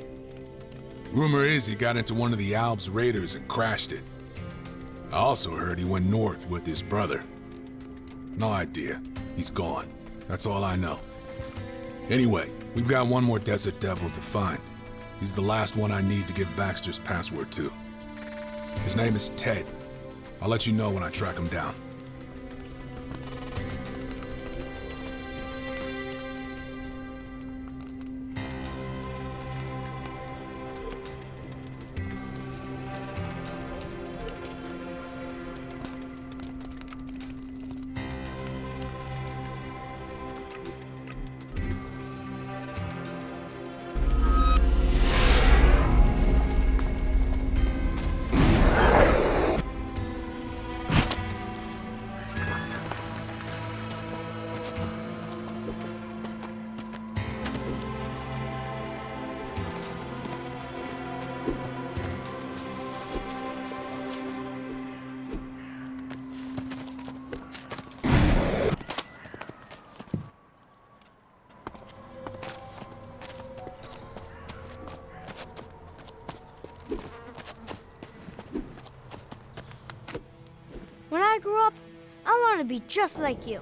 Rumor is he got into one of the Albs raiders and crashed it. I also heard he went north with his brother. No idea. He's gone. That's all I know. Anyway, we've got one more Desert Devil to find. He's the last one I need to give Baxter's password to. His name is Ted. I'll let you know when I track him down. When I grow up, I want to be just like you.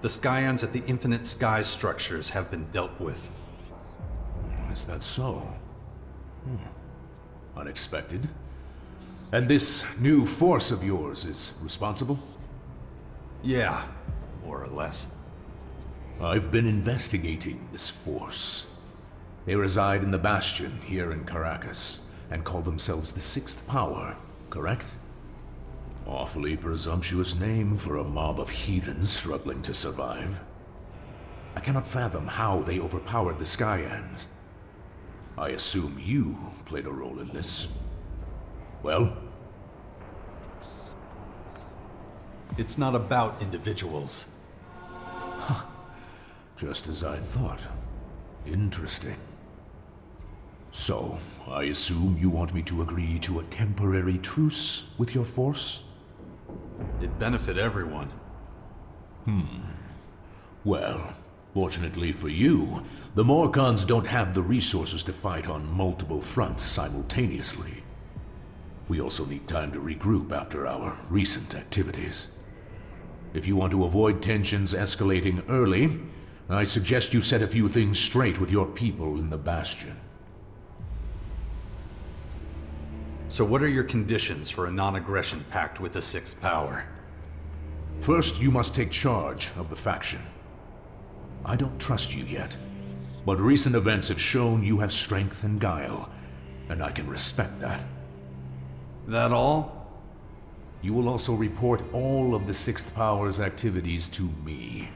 The Scions at the Infinite Sky structures have been dealt with. Is that so? Unexpected. And this new force of yours is responsible? Yeah, more or less. I've been investigating this force. They reside in the Bastion here in Caracas, and call themselves the Sixth Power, correct? Awfully presumptuous name for a mob of heathens struggling to survive. I cannot fathom how they overpowered the Skyans. I assume you played a role in this. Well? It's not about individuals. Huh. Just as I thought. Interesting. So, I assume you want me to agree to a temporary truce with your force? It'd benefit everyone. Well, fortunately for you, the Morcons don't have the resources to fight on multiple fronts simultaneously. We also need time to regroup after our recent activities. If you want to avoid tensions escalating early, I suggest you set a few things straight with your people in the Bastion. So what are your conditions for a non-aggression pact with the Sixth Power? First, you must take charge of the faction. I don't trust you yet, but recent events have shown you have strength and guile, and I can respect that. That all? You will also report all of the Sixth Power's activities to me.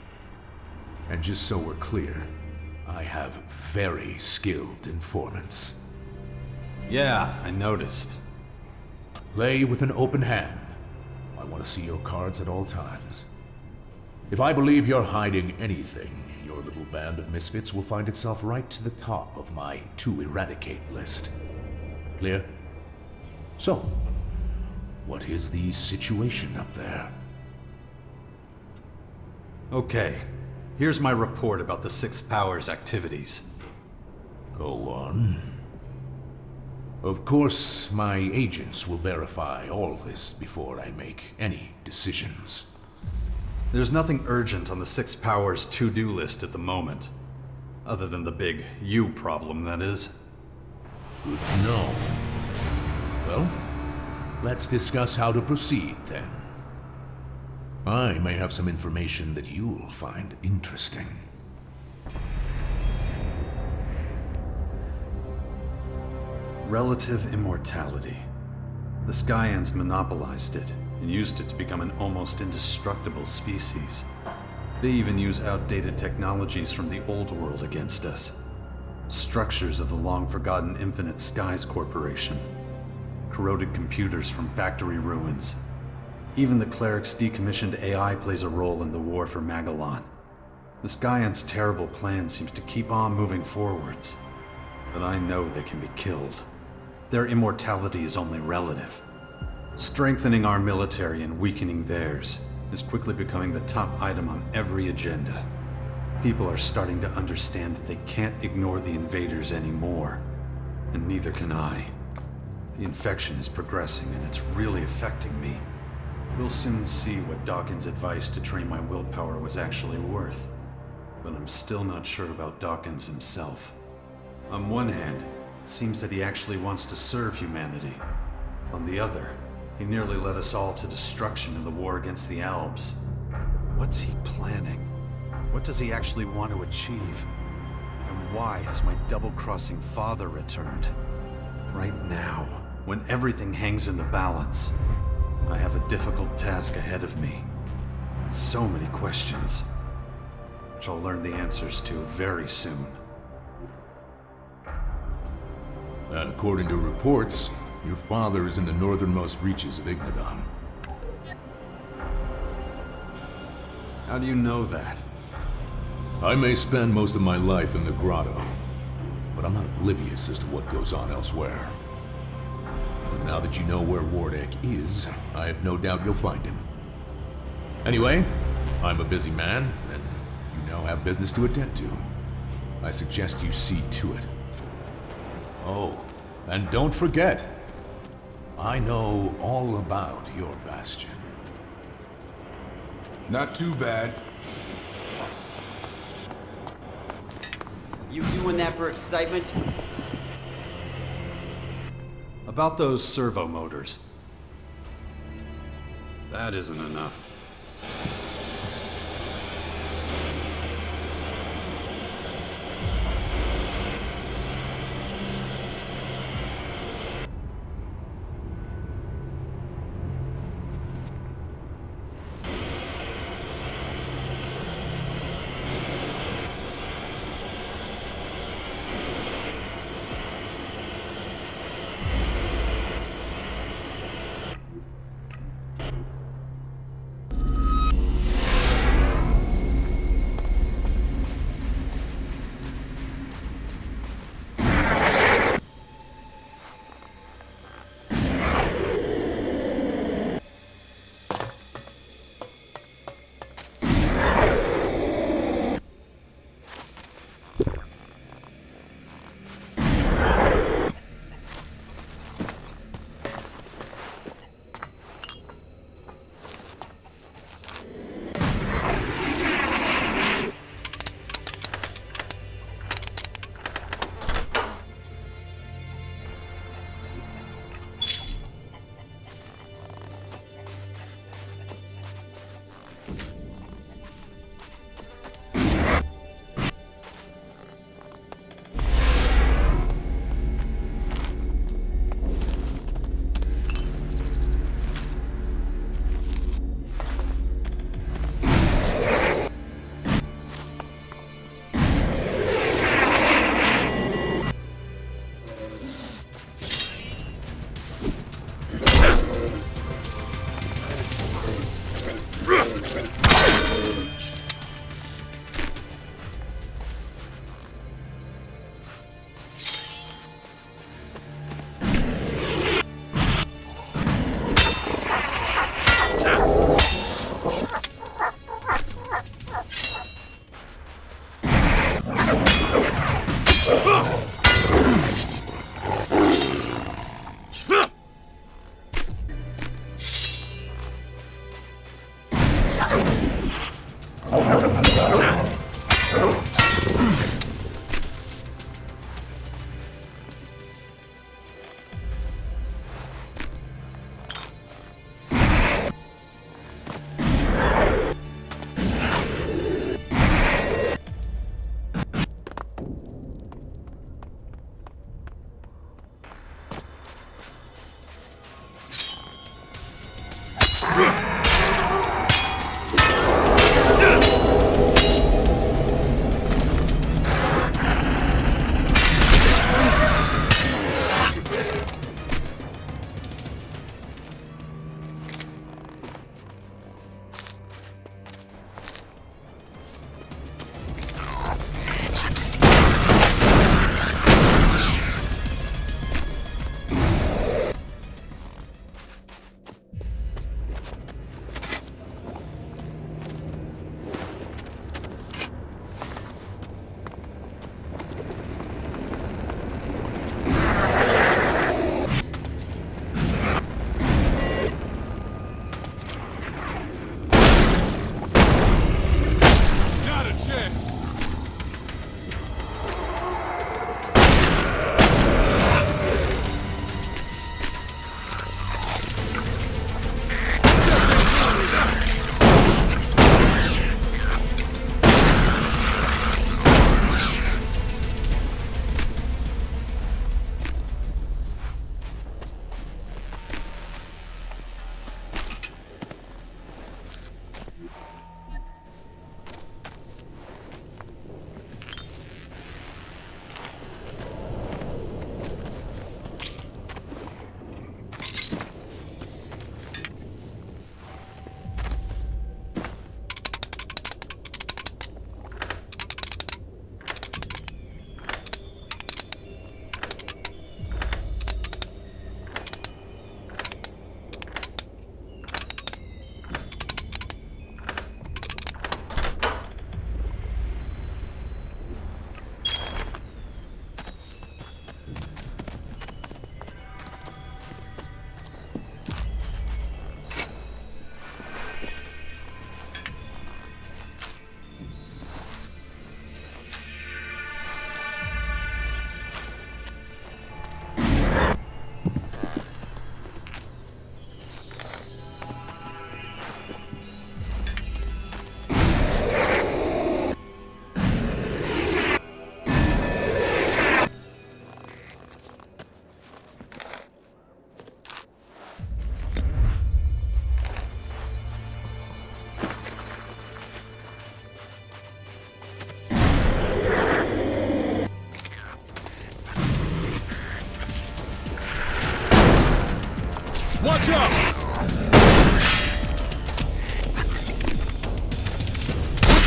And just so we're clear, I have very skilled informants. Yeah, I noticed. Play with an open hand. I want to see your cards at all times. If I believe you're hiding anything, your little band of misfits will find itself right to the top of my to-eradicate list. Clear? So, what is the situation up there? Okay, here's my report about the Sixth Power's activities. Go on. Of course, my agents will verify all this before I make any decisions. There's nothing urgent on the Sixth Power's to-do list at the moment. Other than the big you problem, that is. Good to know. Well, let's discuss how to proceed, then. I may have some information that you'll find interesting. Relative immortality. The Skyans monopolized it and used it to become an almost indestructible species. They even use outdated technologies from the old world against us. Structures of the long-forgotten Infinite Skies Corporation. Corroded computers from factory ruins. Even the cleric's decommissioned AI plays a role in the war for Magellan. The Skyans' terrible plan seems to keep on moving forwards. But I know they can be killed. Their immortality is only relative. Strengthening our military and weakening theirs is quickly becoming the top item on every agenda. People are starting to understand that they can't ignore the invaders anymore. And neither can I. The infection is progressing and it's really affecting me. We'll soon see what Dawkins' advice to train my willpower was actually worth. But I'm still not sure about Dawkins himself. On one hand, it seems that he actually wants to serve humanity. On the other, he nearly led us all to destruction in the war against the Albs. What's he planning? What does he actually want to achieve? And why has my double-crossing father returned? Right now, when everything hangs in the balance, I have a difficult task ahead of me. And so many questions, which I'll learn the answers to very soon. According to reports, your father is in the northernmost reaches of Ignadon. How do you know that? I may spend most of my life in the grotto, but I'm not oblivious as to what goes on elsewhere. But now that you know where Wardek is, I have no doubt you'll find him. Anyway, I'm a busy man, and you now have business to attend to. I suggest you see to it. Oh, and don't forget, I know all about your bastion. Not too bad. You doing that for excitement? About those servo motors. That isn't enough.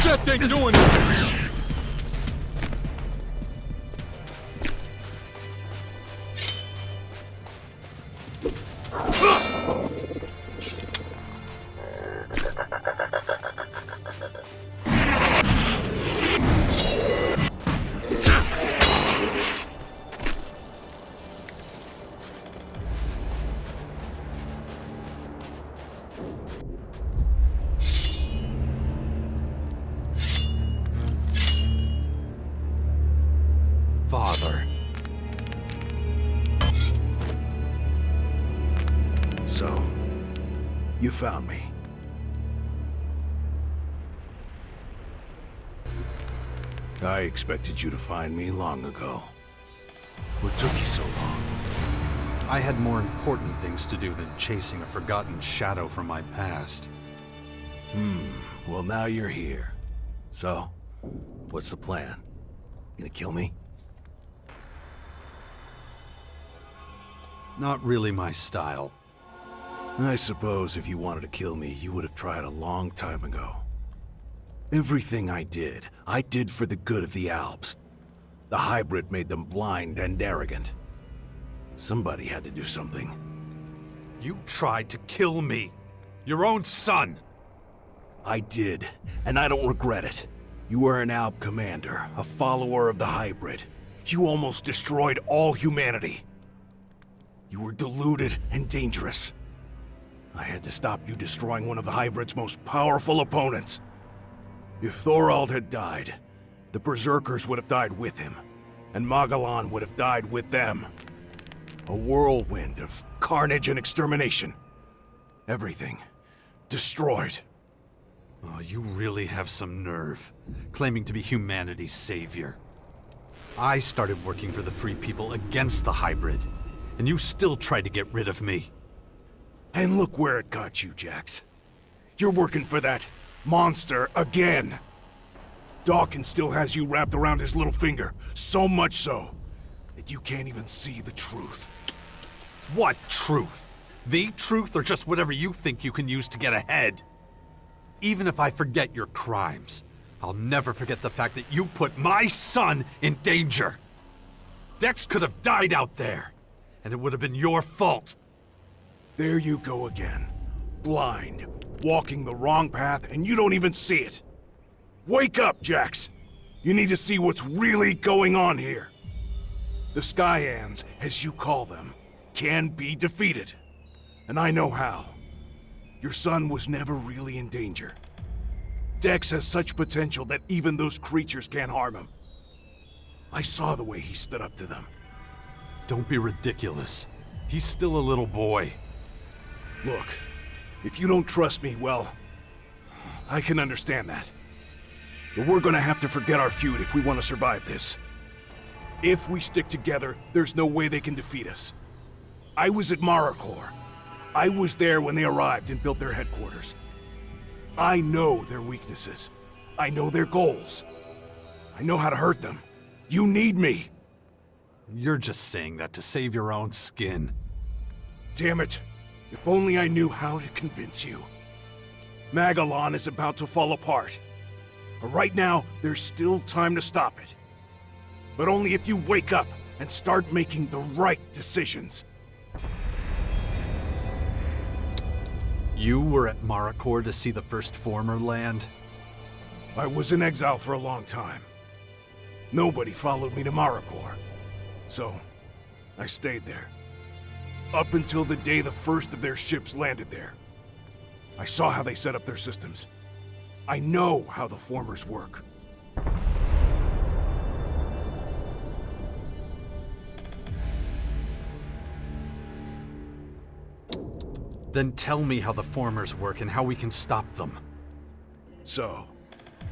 Death ain't doing it! Father. So, you found me. I expected you to find me long ago. What took you so long? I had more important things to do than chasing a forgotten shadow from my past. Well, now you're here. So, what's the plan? Gonna kill me? Not really my style. I suppose if you wanted to kill me, you would have tried a long time ago. Everything I did for the good of the Alps. The hybrid made them blind and arrogant. Somebody had to do something. You tried to kill me. Your own son. I did, and I don't regret it. You were an Alp commander, a follower of the hybrid. You almost destroyed all humanity. You were deluded and dangerous. I had to stop you destroying one of the hybrid's most powerful opponents. If Thorald had died, the Berserkers would have died with him, and Magellan would have died with them. A whirlwind of carnage and extermination. Everything destroyed. Oh, you really have some nerve, claiming to be humanity's savior. I started working for the Free People against the hybrid, and you still tried to get rid of me. And look where it got you, Jax. You're working for that monster again. Dawkins still has you wrapped around his little finger, so much so that you can't even see the truth. What truth? The truth, or just whatever you think you can use to get ahead? Even if I forget your crimes, I'll never forget the fact that you put my son in danger. Dex could have died out there, and it would have been your fault. There you go again. Blind, walking the wrong path, and you don't even see it. Wake up, Jax! You need to see what's really going on here. The Skyans, as you call them, can be defeated. And I know how. Your son was never really in danger. Dex has such potential that even those creatures can't harm him. I saw the way he stood up to them. Don't be ridiculous. He's still a little boy. Look, if you don't trust me, well, I can understand that. But we're gonna have to forget our feud if we want to survive this. If we stick together, there's no way they can defeat us. I was at Maricor. I was there when they arrived and built their headquarters. I know their weaknesses. I know their goals. I know how to hurt them. You need me. You're just saying that to save your own skin. Damn it. If only I knew how to convince you. Magellan is about to fall apart. But right now, there's still time to stop it. But only if you wake up and start making the right decisions. You were at Maricor to see the first former land? I was in exile for a long time. Nobody followed me to Maricor. So, I stayed there. Up until the day the first of their ships landed there. I saw how they set up their systems. I know how the formers work. Then tell me how the formers work and how we can stop them. So,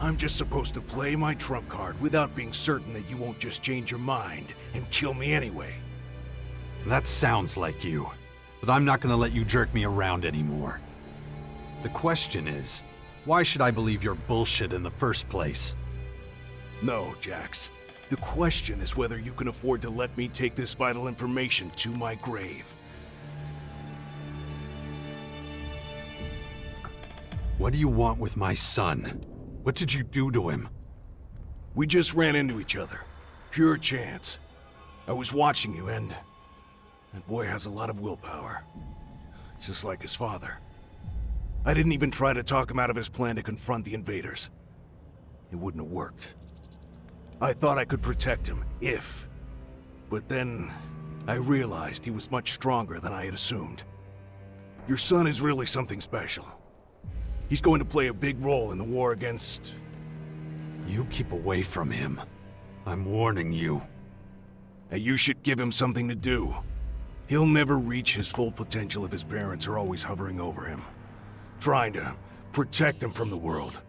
I'm just supposed to play my trump card without being certain that you won't just change your mind and kill me anyway. That sounds like you, but I'm not gonna let you jerk me around anymore. The question is, why should I believe your bullshit in the first place? No, Jax. The question is whether you can afford to let me take this vital information to my grave. What do you want with my son? What did you do to him? We just ran into each other. Pure chance. I was watching you, and that boy has a lot of willpower. Just like his father. I didn't even try to talk him out of his plan to confront the invaders. It wouldn't have worked. I thought I could protect him, if... But then, I realized he was much stronger than I had assumed. Your son is really something special. He's going to play a big role in the war against... You keep away from him. I'm warning you. And you should give him something to do. He'll never reach his full potential if his parents are always hovering over him, trying to protect him from the world.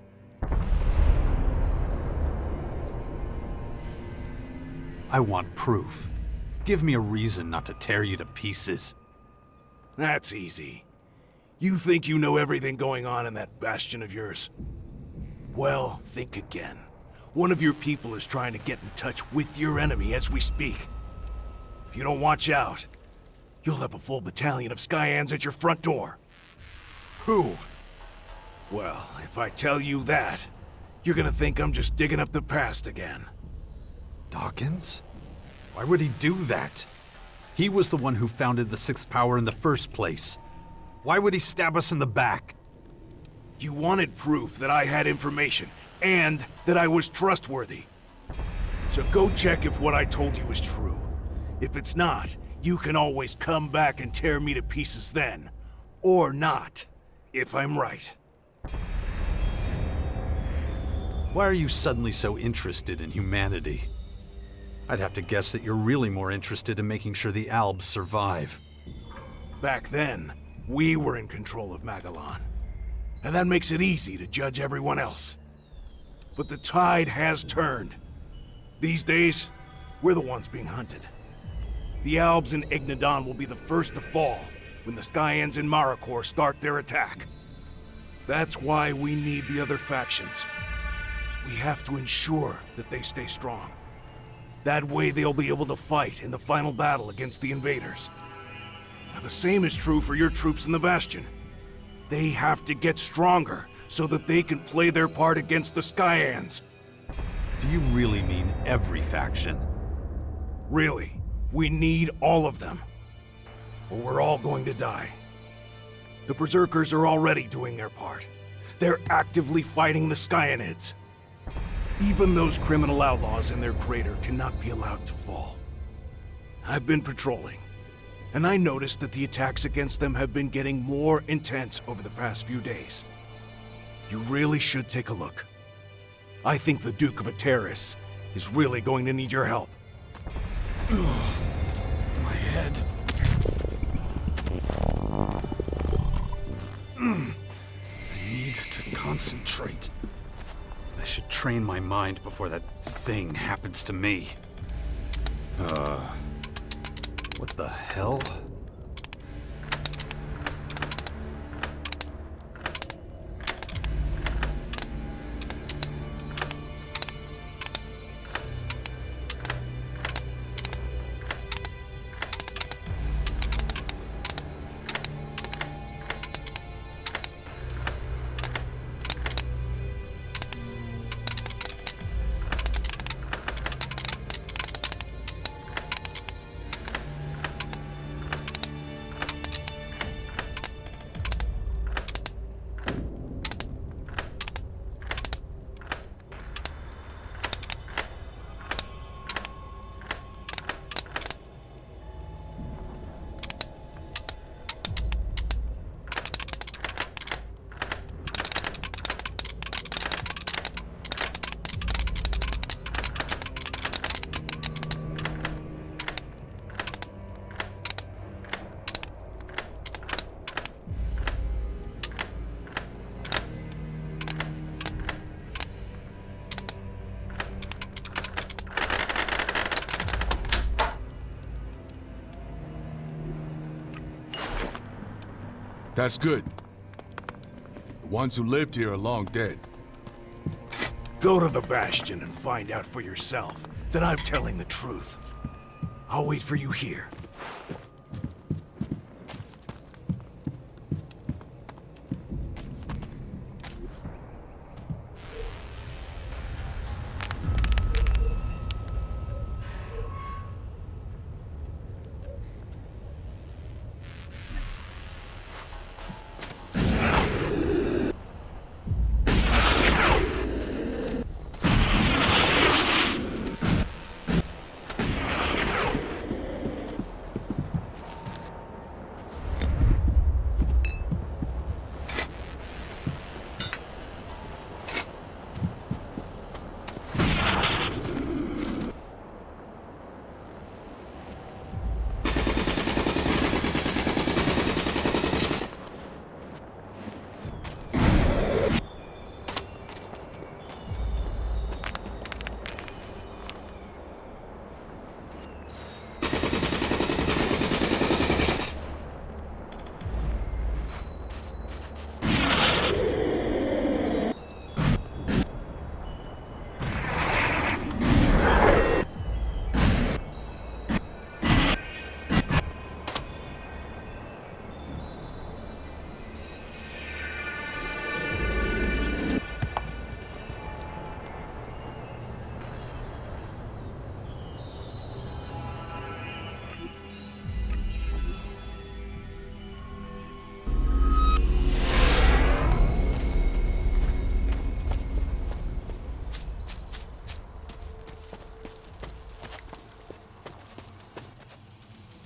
I want proof. Give me a reason not to tear you to pieces. That's easy. You think you know everything going on in that bastion of yours? Well, think again. One of your people is trying to get in touch with your enemy as we speak. If you don't watch out, you'll have a full battalion of Skyans at your front door. Who? Well, if I tell you that, you're gonna think I'm just digging up the past again. Dawkins? Why would he do that? He was the one who founded the Sixth Power in the first place. Why would he stab us in the back? You wanted proof that I had information, and that I was trustworthy. So go check if what I told you is true. If it's not, you can always come back and tear me to pieces then. Or not, if I'm right. Why are you suddenly so interested in humanity? I'd have to guess that you're really more interested in making sure the Albs survive. Back then, we were in control of Magellan. And that makes it easy to judge everyone else. But the tide has turned. These days, we're the ones being hunted. The Albs in Ignadon will be the first to fall when the Skyans in Marikor start their attack. That's why we need the other factions. We have to ensure that they stay strong. That way they'll be able to fight in the final battle against the invaders. Now, the same is true for your troops in the Bastion. They have to get stronger so that they can play their part against the Skyans. Do you really mean every faction? Really, we need all of them. Or we're all going to die. The Berserkers are already doing their part. They're actively fighting the Skyanids. Even those criminal outlaws in their crater cannot be allowed to fall. I've been patrolling, and I noticed that the attacks against them have been getting more intense over the past few days. You really should take a look. I think the Duke of Ateris is really going to need your help. My head. I need to concentrate. I should train my mind before that thing happens to me. What the hell? That's good. The ones who lived here are long dead. Go to the Bastion and find out for yourself that I'm telling the truth. I'll wait for you here.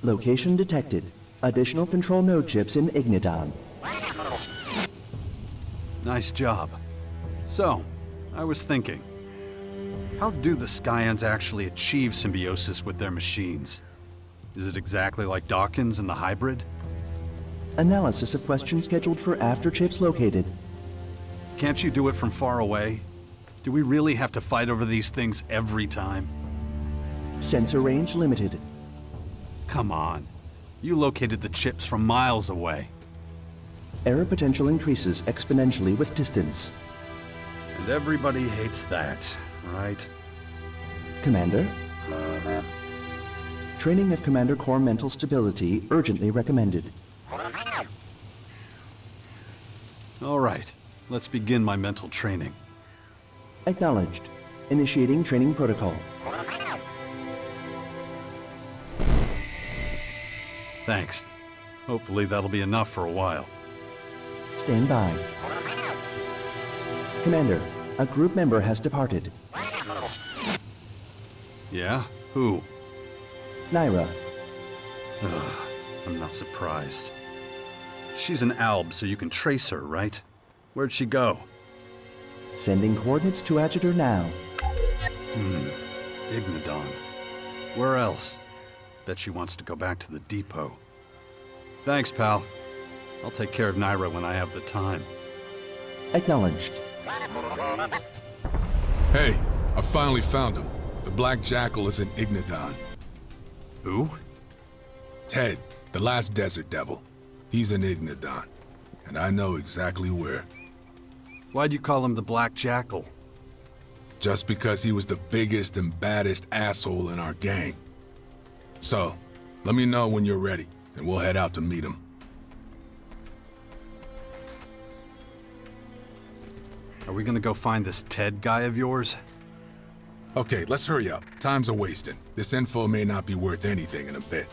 Location detected. Additional control node chips in Igniton. Nice job. So, I was thinking, how do the Skyans actually achieve symbiosis with their machines? Is it exactly like Dawkins and the hybrid? Analysis of question scheduled for after chips located. Can't you do it from far away? Do we really have to fight over these things every time? Sensor range limited. Come on. You located the chips from miles away. Error potential increases exponentially with distance. And everybody hates that, right? Commander? Training of Commander Core mental stability urgently recommended. All right, let's begin my mental training. Acknowledged. Initiating training protocol. Thanks. Hopefully that'll be enough for a while. Stand by. Commander, a group member has departed. Yeah? Who? Naira. Ugh, I'm not surprised. She's an alb, so you can trace her, right? Where'd she go? Sending coordinates to Adjutor now. Ignodon. Where else? Bet she wants to go back to the depot. Thanks, pal. I'll take care of Naira when I have the time. Acknowledged. Hey, I finally found him. The Black Jackal is in Ignodon. Who? Ted, the last Desert Devil. He's in Ignodon, and I know exactly where. Why'd you call him the Black Jackal? Just because he was the biggest and baddest asshole in our gang. So, let me know when you're ready, and we'll head out to meet him. Are we gonna go find this Ted guy of yours? Okay, let's hurry up. Time's a-wasting. This info may not be worth anything in a bit.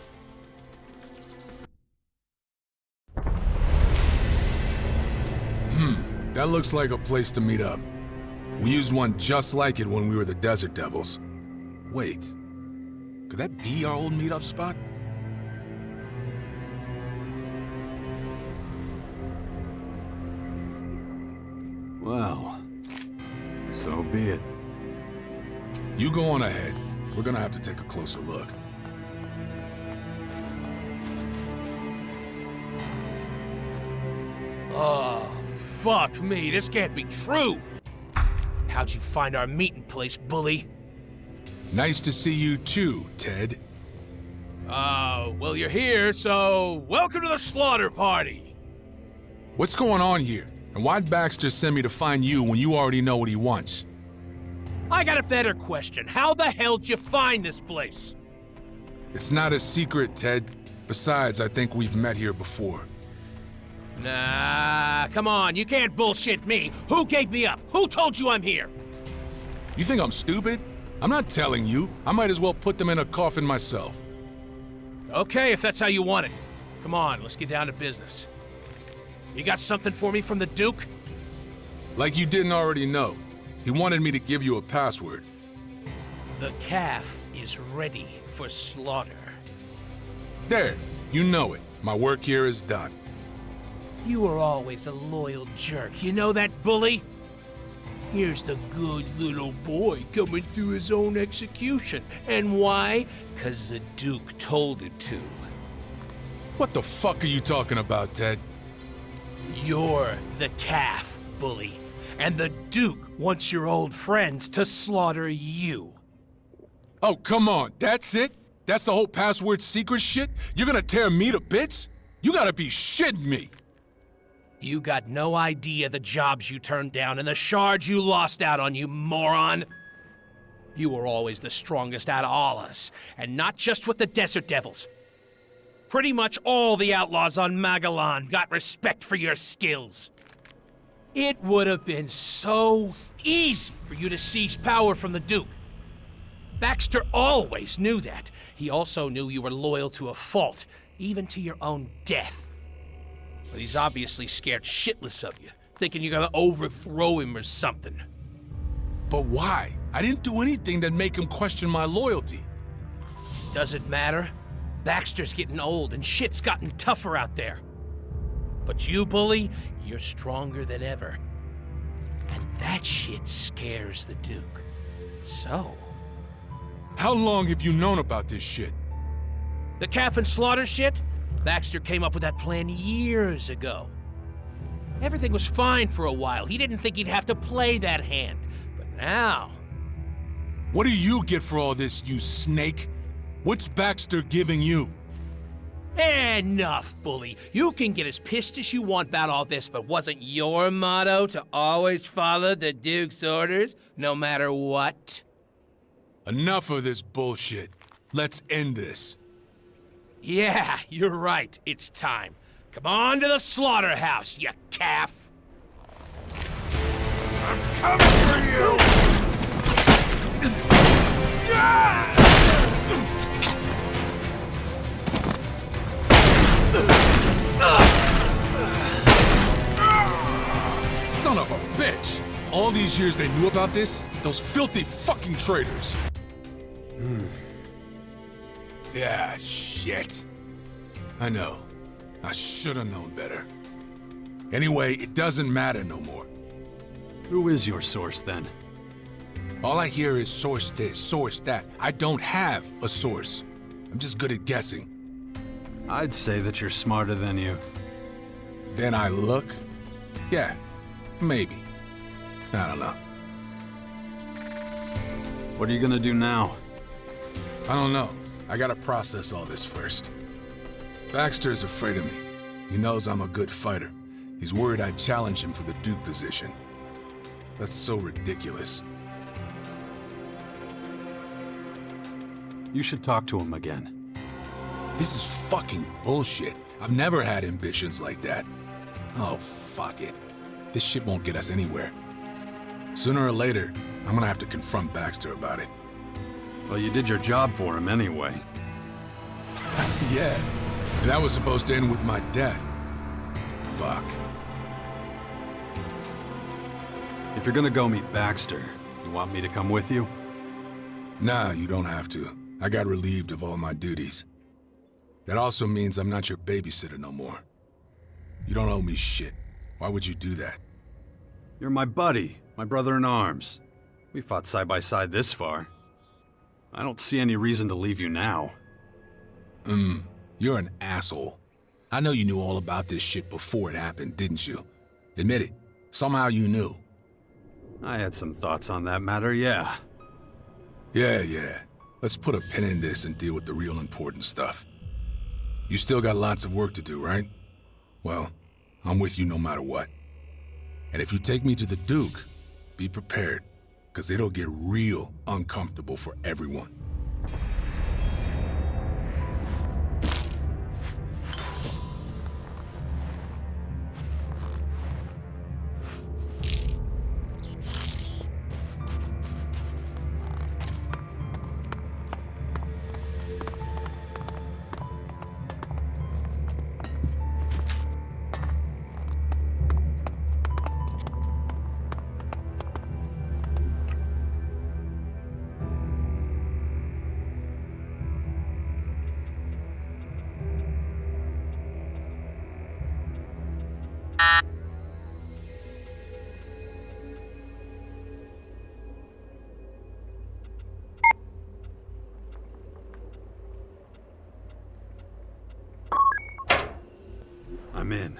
That looks like a place to meet up. We used one just like it when we were the Desert Devils. Wait, could that be our old meetup spot? Well, so be it. You go on ahead. We're gonna have to take a closer look. Oh, fuck me, this can't be true! How'd you find our meeting place, bully? Nice to see you too, Ted. Well, you're here, so welcome to the slaughter party! What's going on here? And why'd Baxter send me to find you when you already know what he wants? I got a better question. How the hell'd you find this place? It's not a secret, Ted. Besides, I think we've met here before. Nah, come on, you can't bullshit me. Who gave me up? Who told you I'm here? You think I'm stupid? I'm not telling you. I might as well put them in a coffin myself. Okay, if that's how you want it. Come on, let's get down to business. You got something for me from the Duke? Like you didn't already know. He wanted me to give you a password. The calf is ready for slaughter. There, you know it. My work here is done. You were always a loyal jerk, you know that, bully? Here's the good little boy coming to his own execution. And why? 'Cause the Duke told him to. What the fuck are you talking about, Ted? You're the calf, bully. And the Duke wants your old friends to slaughter you. Oh, come on, that's it? That's the whole password secret shit? You're gonna tear me to bits? You gotta be shitting me! You got no idea the jobs you turned down and the shards you lost out on, you moron! You were always the strongest out of all us, and not just with the Desert Devils. Pretty much all the outlaws on Magellan got respect for your skills. It would have been so easy for you to seize power from the Duke. Baxter always knew that. He also knew you were loyal to a fault, even to your own death. But he's obviously scared shitless of you, thinking you're gonna overthrow him or something. But why? I didn't do anything that make him question my loyalty. Does it matter? Baxter's getting old and shit's gotten tougher out there. But you, Bully, you're stronger than ever. And that shit scares the Duke. So... How long have you known about this shit? The calf and slaughter shit? Baxter came up with that plan years ago. Everything was fine for a while. He didn't think he'd have to play that hand. But now... What do you get for all this, you snake? What's Baxter giving you? Enough, Bully. You can get as pissed as you want about all this, but wasn't your motto to always follow the Duke's orders, no matter what? Enough of this bullshit. Let's end this. Yeah, you're right. It's time. Come on to the slaughterhouse, you calf! I'm coming for you! Son of a bitch! All these years they knew about this? Those filthy fucking traitors! Yeah, shit. I know. I should have known better. Anyway, it doesn't matter no more. Who is your source, then? All I hear is source this, source that. I don't have a source. I'm just good at guessing. I'd say that you're smarter than you. Then I look? Yeah, maybe. I don't know. What are you gonna do now? I don't know. I gotta process all this first. Baxter's afraid of me. He knows I'm a good fighter. He's worried I'd challenge him for the Duke position. That's so ridiculous. You should talk to him again. This is fucking bullshit. I've never had ambitions like that. Oh, fuck it. This shit won't get us anywhere. Sooner or later, I'm gonna have to confront Baxter about it. Well, you did your job for him anyway. Yeah, and that was supposed to end with my death. Fuck. If you're gonna go meet Baxter, you want me to come with you? Nah, you don't have to. I got relieved of all my duties. That also means I'm not your babysitter no more. You don't owe me shit. Why would you do that? You're my buddy, my brother in arms. We fought side by side this far. I don't see any reason to leave you now. You're an asshole. I know you knew all about this shit before it happened, didn't you? Admit it. Somehow you knew. I had some thoughts on that matter, yeah. Yeah. Let's put a pin in this and deal with the real important stuff. You still got lots of work to do, right? Well, I'm with you no matter what. And if you take me to the Duke, be prepared, because it'll get real uncomfortable for everyone. I'm in.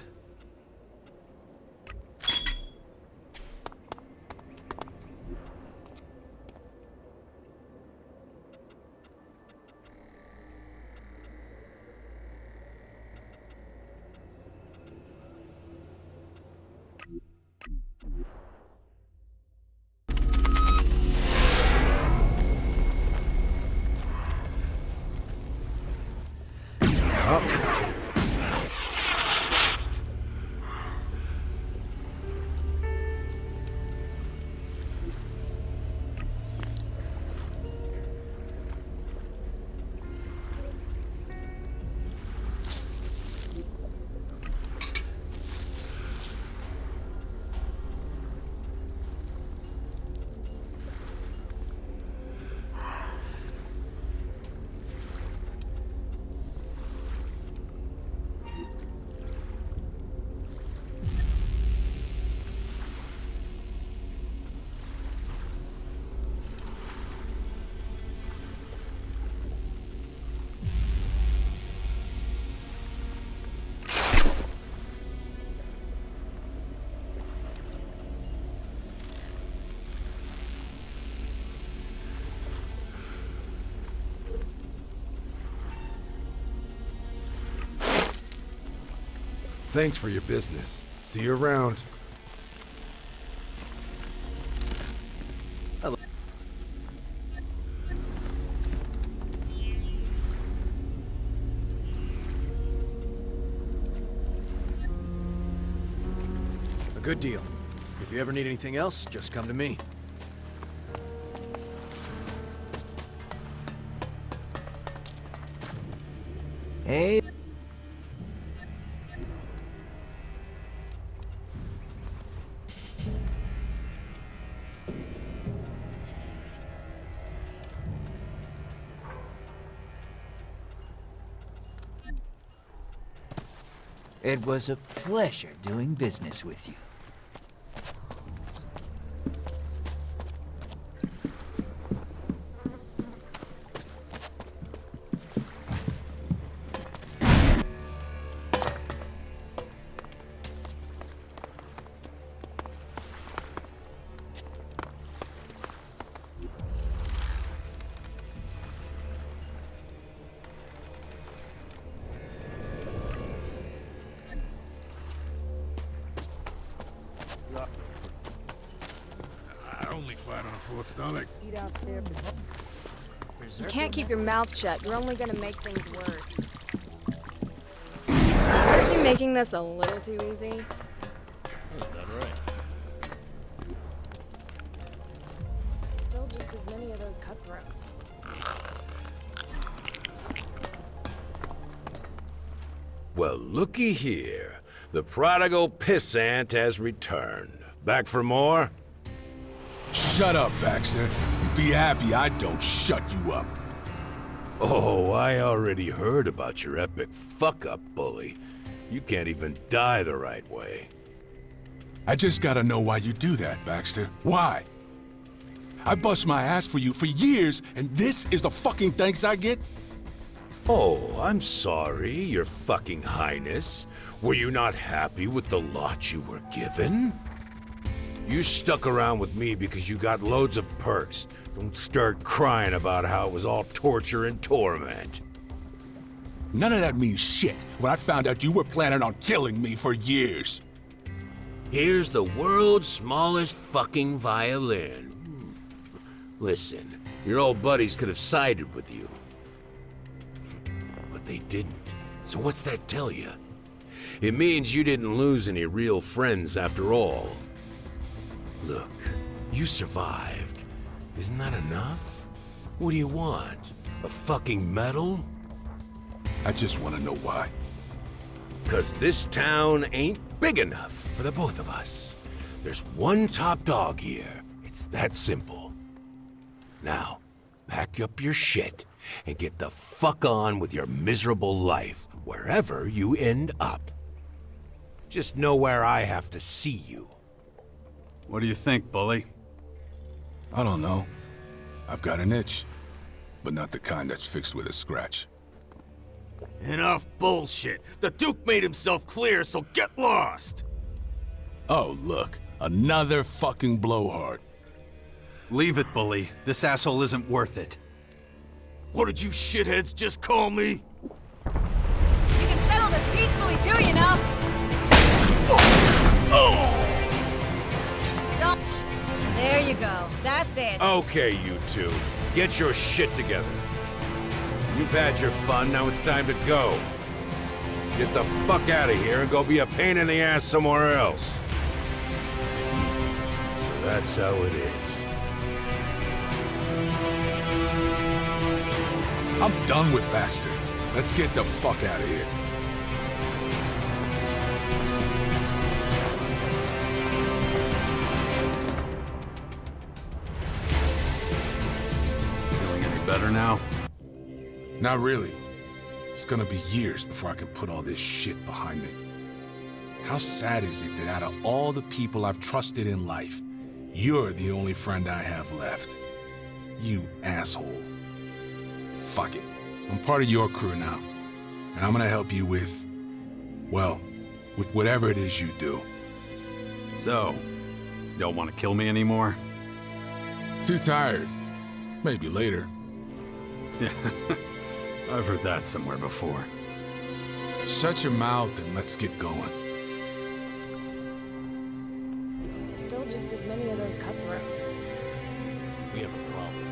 Thanks for your business. See you around. A good deal. If you ever need anything else, just come to me. Hey. It was a pleasure doing business with you. I only fight on a full stomach. You can't keep your mouth shut. You're only gonna make things worse. Aren't you making this a little too easy? Still just as many of those cutthroats. Well, looky here. The prodigal pissant has returned. Back for more? Shut up, Baxter. Be happy I don't shut you up. Oh, I already heard about your epic fuck-up, bully. You can't even die the right way. I just gotta know why you do that, Baxter. Why? I bust my ass for you for years, and this is the fucking thanks I get? Oh, I'm sorry, your fucking highness. Were you not happy with the lot you were given? You stuck around with me because you got loads of perks. Don't start crying about how it was all torture and torment. None of that means shit when I found out you were planning on killing me for years. Here's the world's smallest fucking violin. Listen, your old buddies could have sided with you. But they didn't. So what's that tell you? It means you didn't lose any real friends after all. Look, you survived. Isn't that enough? What do you want? A fucking medal? I just want to know why. 'Cause this town ain't big enough for the both of us. There's one top dog here. It's that simple. Now, pack up your shit and get the fuck on with your miserable life, wherever you end up. Just know where I have to see you. What do you think, bully? I don't know. I've got an itch, but not the kind that's fixed with a scratch. Enough bullshit. The Duke made himself clear, so get lost! Oh, look. Another fucking blowhard. Leave it, bully. This asshole isn't worth it. What did you shitheads just call me? You can settle this peacefully too, you know? Don't. There you go. That's it. Okay, you two. Get your shit together. You've had your fun, now it's time to go. Get the fuck out of here and go be a pain in the ass somewhere else. So that's how it is. I'm done with Baxter. Let's get the fuck out of here. Feeling any better now? Not really. It's gonna be years before I can put all this shit behind me. How sad is it that out of all the people I've trusted in life, you're the only friend I have left? You asshole. Fuck it. I'm part of your crew now. And I'm gonna help you with, well, with whatever it is you do. So, don't want to kill me anymore? Too tired. Maybe later. Yeah, I've heard that somewhere before. Shut your mouth and let's get going. just as many of those cutthroats. We have a problem.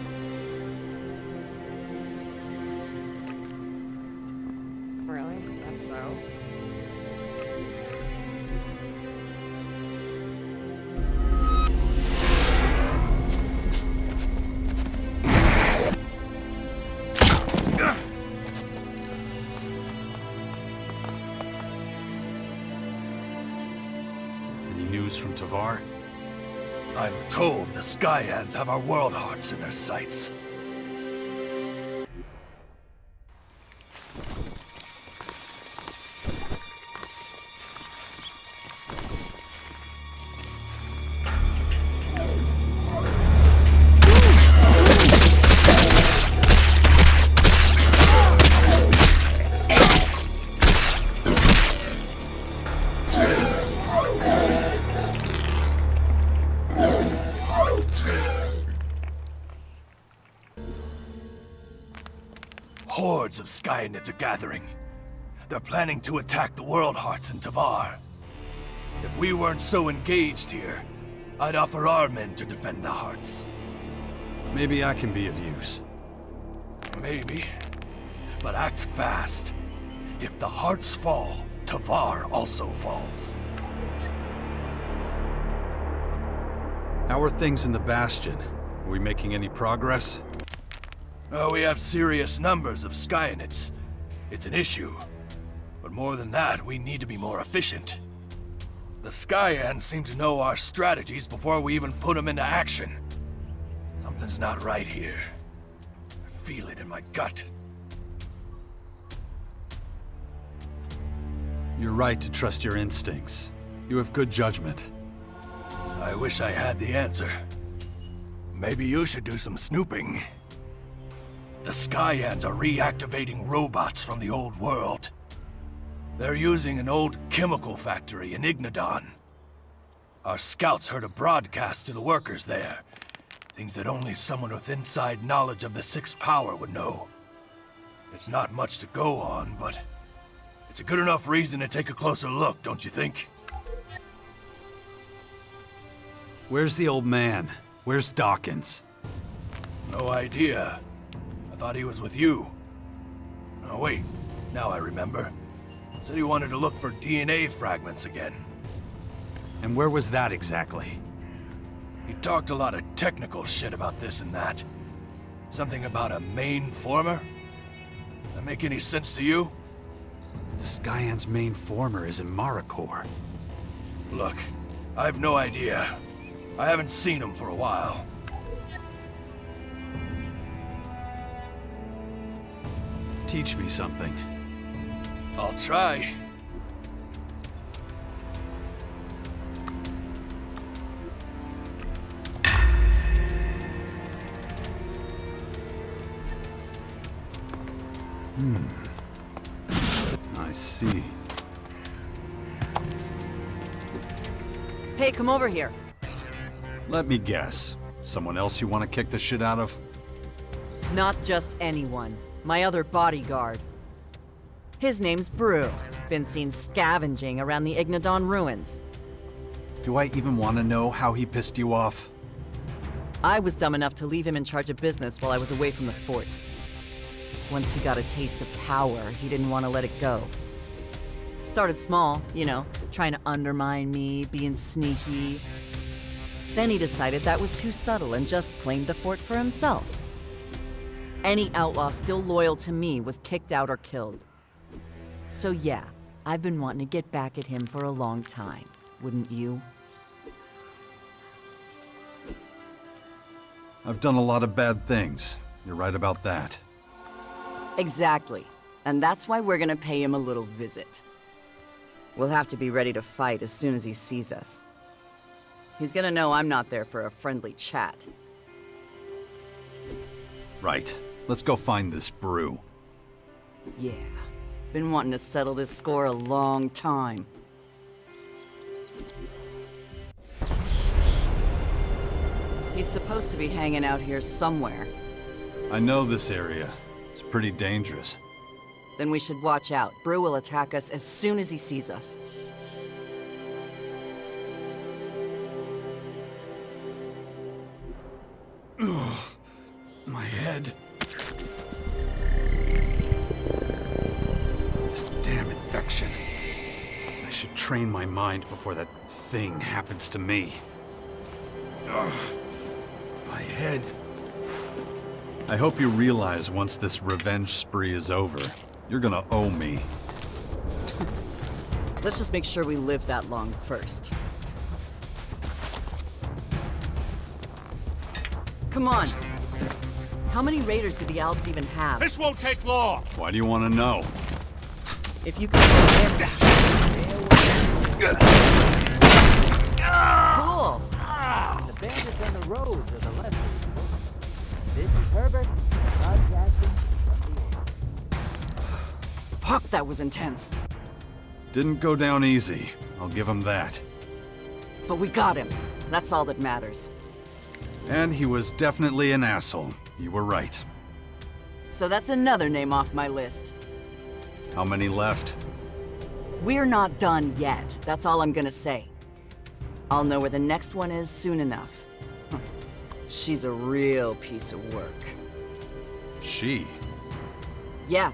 Really? That's so? Any news from Tavar? I'm told the Skyans have our world hearts in their sights. Hordes of Skyanids are gathering. They're planning to attack the World Hearts in Tavar. If we weren't so engaged here, I'd offer our men to defend the Hearts. Maybe I can be of use. Maybe. But act fast. If the Hearts fall, Tavar also falls. How are things in the Bastion? Are we making any progress? Oh, we have serious numbers of Skyanids. It's an issue. But more than that, we need to be more efficient. The Skyans seem to know our strategies before we even put them into action. Something's not right here. I feel it in my gut. You're right to trust your instincts. You have good judgment. I wish I had the answer. Maybe you should do some snooping. The Skyans are reactivating robots from the old world. They're using an old chemical factory in Ignadon. Our scouts heard a broadcast to the workers there. Things that only someone with inside knowledge of the Sixth Power would know. It's not much to go on, but it's a good enough reason to take a closer look, don't you think? Where's the old man? Where's Dawkins? No idea. I thought he was with you. Oh wait, now I remember. Said he wanted to look for DNA fragments again. And where was that exactly? He talked a lot of technical shit about this and that. Something about a main former? That make any sense to you? The Skyan's main former is in Marikor. Look, I've no idea. I haven't seen him for a while. Teach me something. I'll try. I see. Hey, come over here. Let me guess. Someone else you want to kick the shit out of? Not just anyone. My other bodyguard. His name's Brew. Been seen scavenging around the Ignadon ruins. Do I even want to know how he pissed you off? I was dumb enough to leave him in charge of business while I was away from the fort. Once he got a taste of power, he didn't want to let it go. Started small, you know, trying to undermine me, being sneaky. Then he decided that was too subtle and just claimed the fort for himself. Any outlaw still loyal to me was kicked out or killed. So yeah, I've been wanting to get back at him for a long time. Wouldn't you? I've done a lot of bad things. You're right about that. Exactly. And that's why we're gonna pay him a little visit. We'll have to be ready to fight as soon as he sees us. He's gonna know I'm not there for a friendly chat. Right. Let's go find this Brew. Yeah. Been wanting to settle this score a long time. He's supposed to be hanging out here somewhere. I know this area. It's pretty dangerous. Then we should watch out. Brew will attack us as soon as he sees us. Ugh, my head. This damn infection. I should train my mind before that thing happens to me. Ugh, my head. I hope you realize once this revenge spree is over, you're gonna owe me. Let's just make sure we live that long first. Come on. How many raiders do the Alps even have? This won't take long! Why do you want to know? If you can get there. Cool. The bandits on the roads are the left. This is Herbert, broadcasting from the... Fuck, that was intense. Didn't go down easy. I'll give him that. But we got him. That's all that matters. And he was definitely an asshole. You were right. So that's another name off my list. How many left? We're not done yet. That's all I'm gonna say. I'll know where the next one is soon enough. She's a real piece of work. She? Yeah.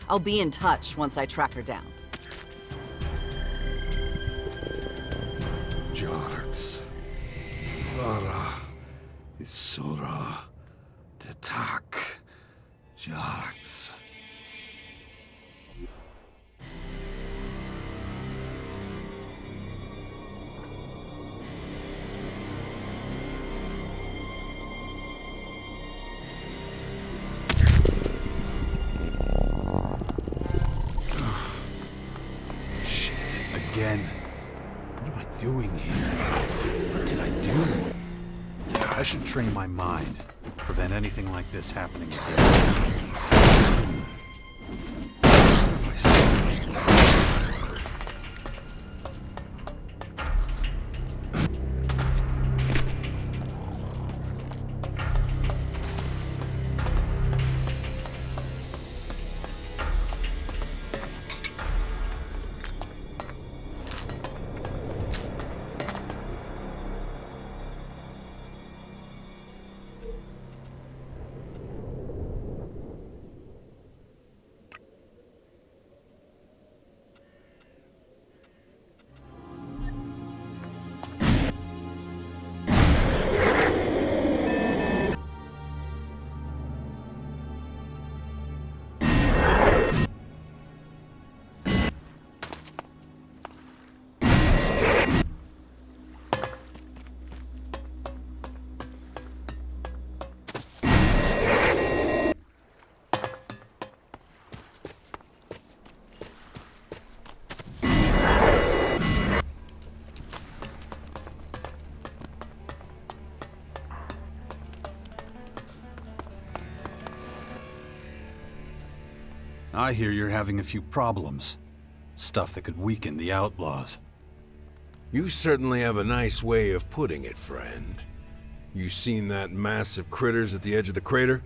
I'll be in touch once I track her down. Jarks. Lara. Isura. Detak. Jarks. Shit. Again. What am I doing here? What did I do? I should train my mind. Prevent anything like this happening again. I hear you're having a few problems. Stuff that could weaken the outlaws. You certainly have a nice way of putting it, friend. You seen that mass of critters at the edge of the crater?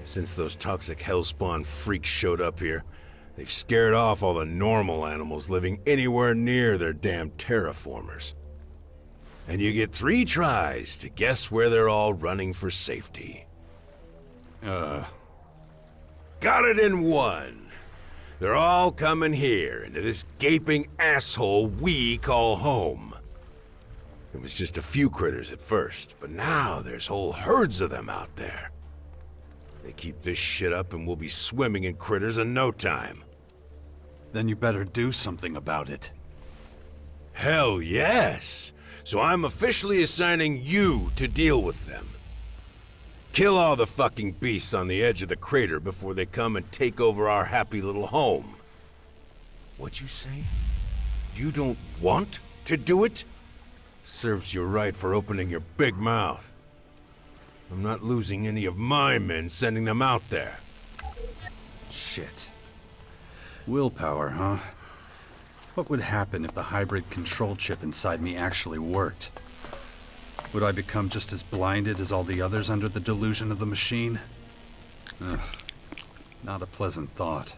Since those toxic hellspawn freaks showed up here, they've scared off all the normal animals living anywhere near their damn terraformers. And you get 3 tries to guess where they're all running for safety. Got it in 1. They're all coming here, into this gaping asshole we call home. It was just a few critters at first, but now there's whole herds of them out there. They keep this shit up and we'll be swimming in critters in no time. Then you better do something about it. Hell yes! So I'm officially assigning you to deal with them. Kill all the fucking beasts on the edge of the crater before they come and take over our happy little home. What'd you say? You don't want to do it? Serves you right for opening your big mouth. I'm not losing any of my men sending them out there. Shit. Willpower, huh? What would happen if the hybrid control chip inside me actually worked? Would I become just as blinded as all the others under the delusion of the machine? Ugh, not a pleasant thought.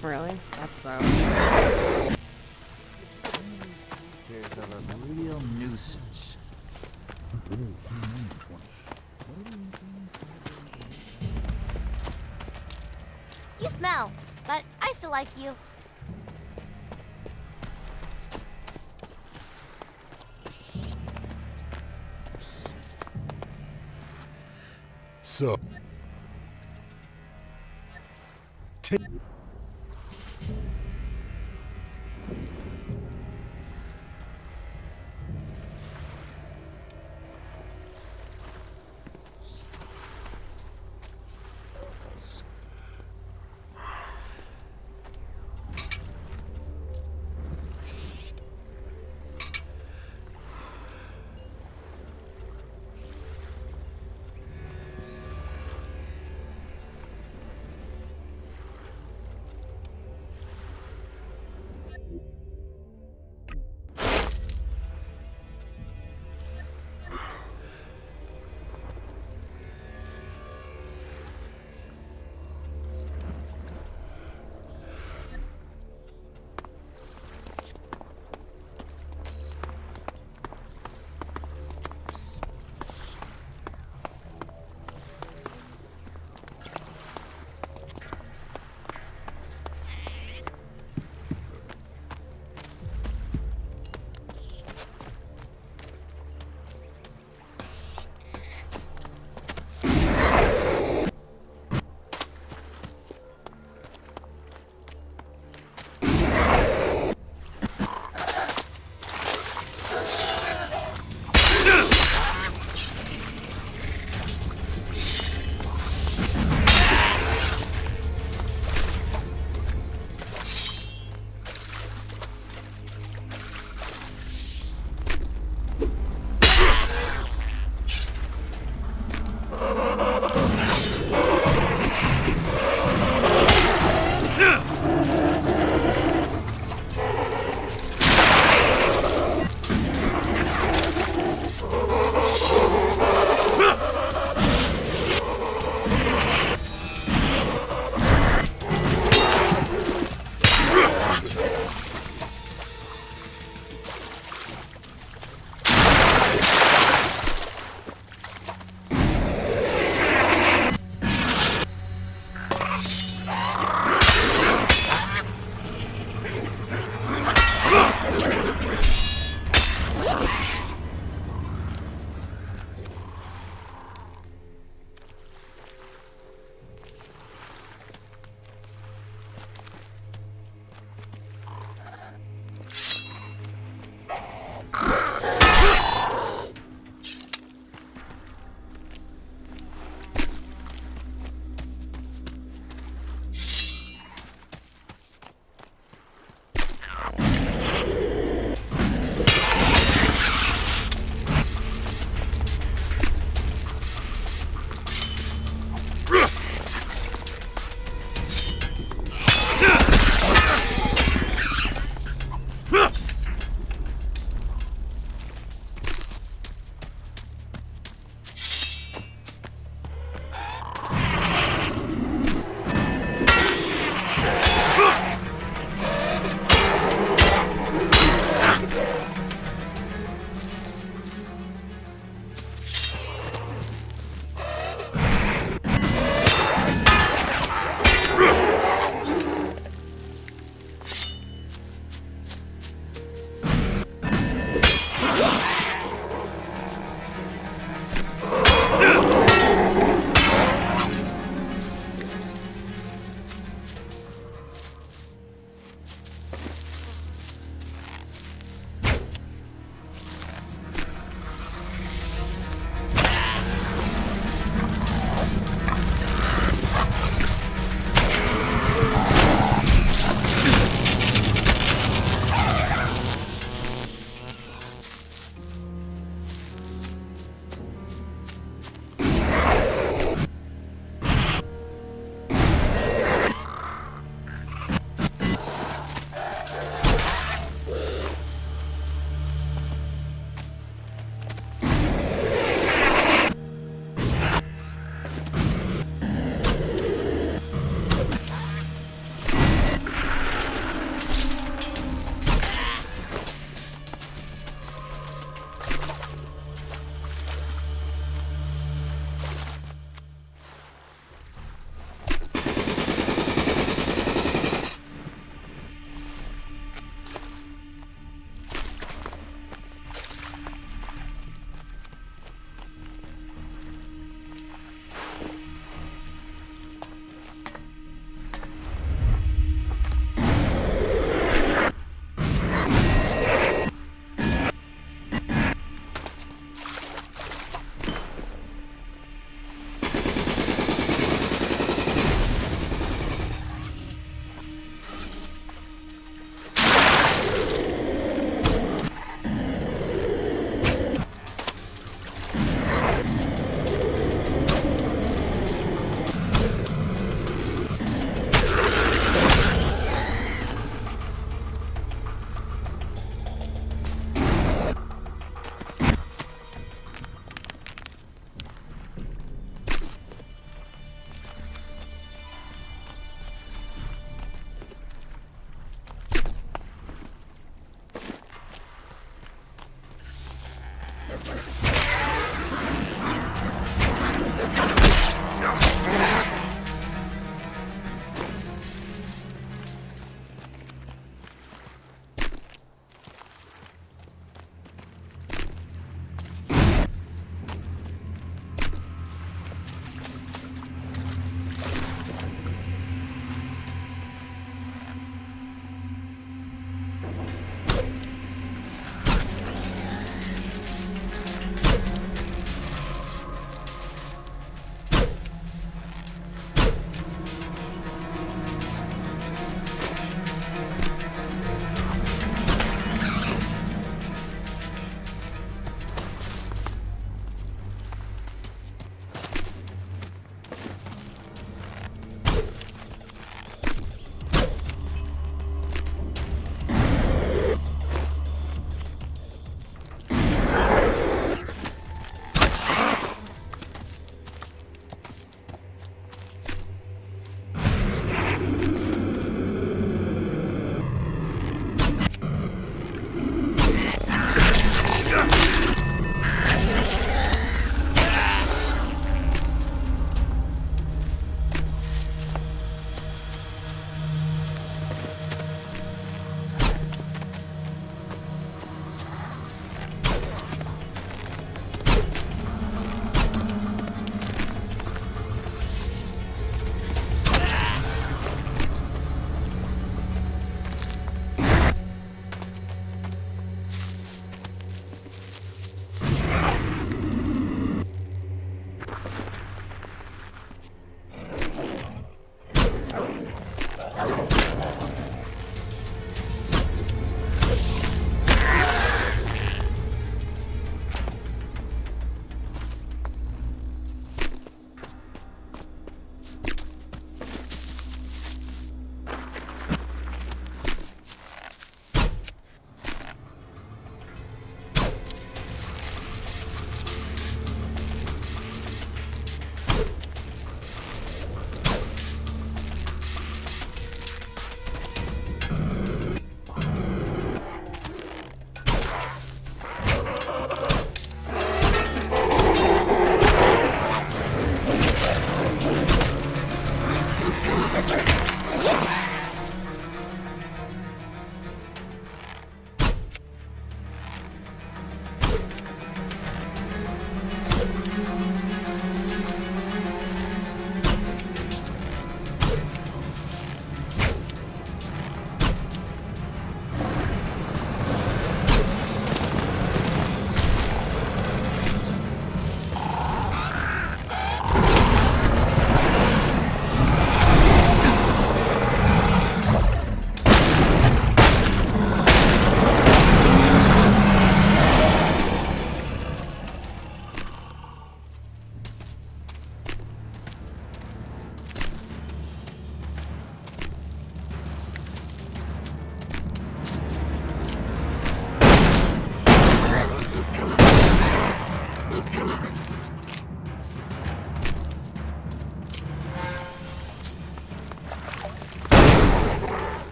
Really? That's so. Here's a real nuisance. You smell, but I still like you. So...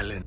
island.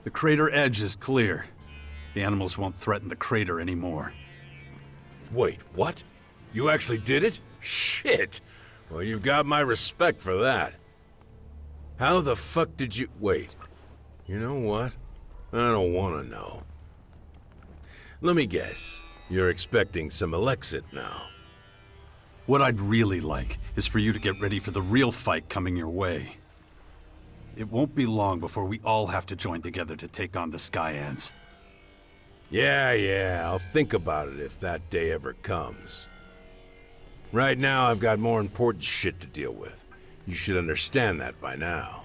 The crater edge is clear. The animals won't threaten the crater anymore. Wait, what? You actually did it? Shit! Well, you've got my respect for that. How the fuck did you... Wait. You know what? I don't want to know. Let me guess. You're expecting some Elexit now. What I'd really like is for you to get ready for the real fight coming your way. It won't be long before we all have to join together to take on the Skyans. Yeah, I'll think about it if that day ever comes. Right now, I've got more important shit to deal with. You should understand that by now.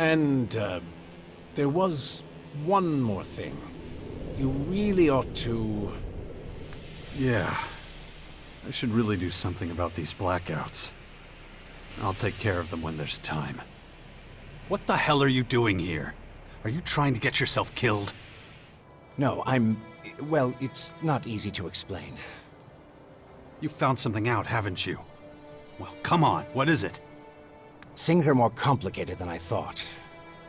And, there was one more thing. You really ought to... Yeah. I should really do something about these blackouts. I'll take care of them when there's time. What the hell are you doing here? Are you trying to get yourself killed? No, well, it's not easy to explain. You found something out, haven't you? Well, come on, what is it? Things are more complicated than I thought.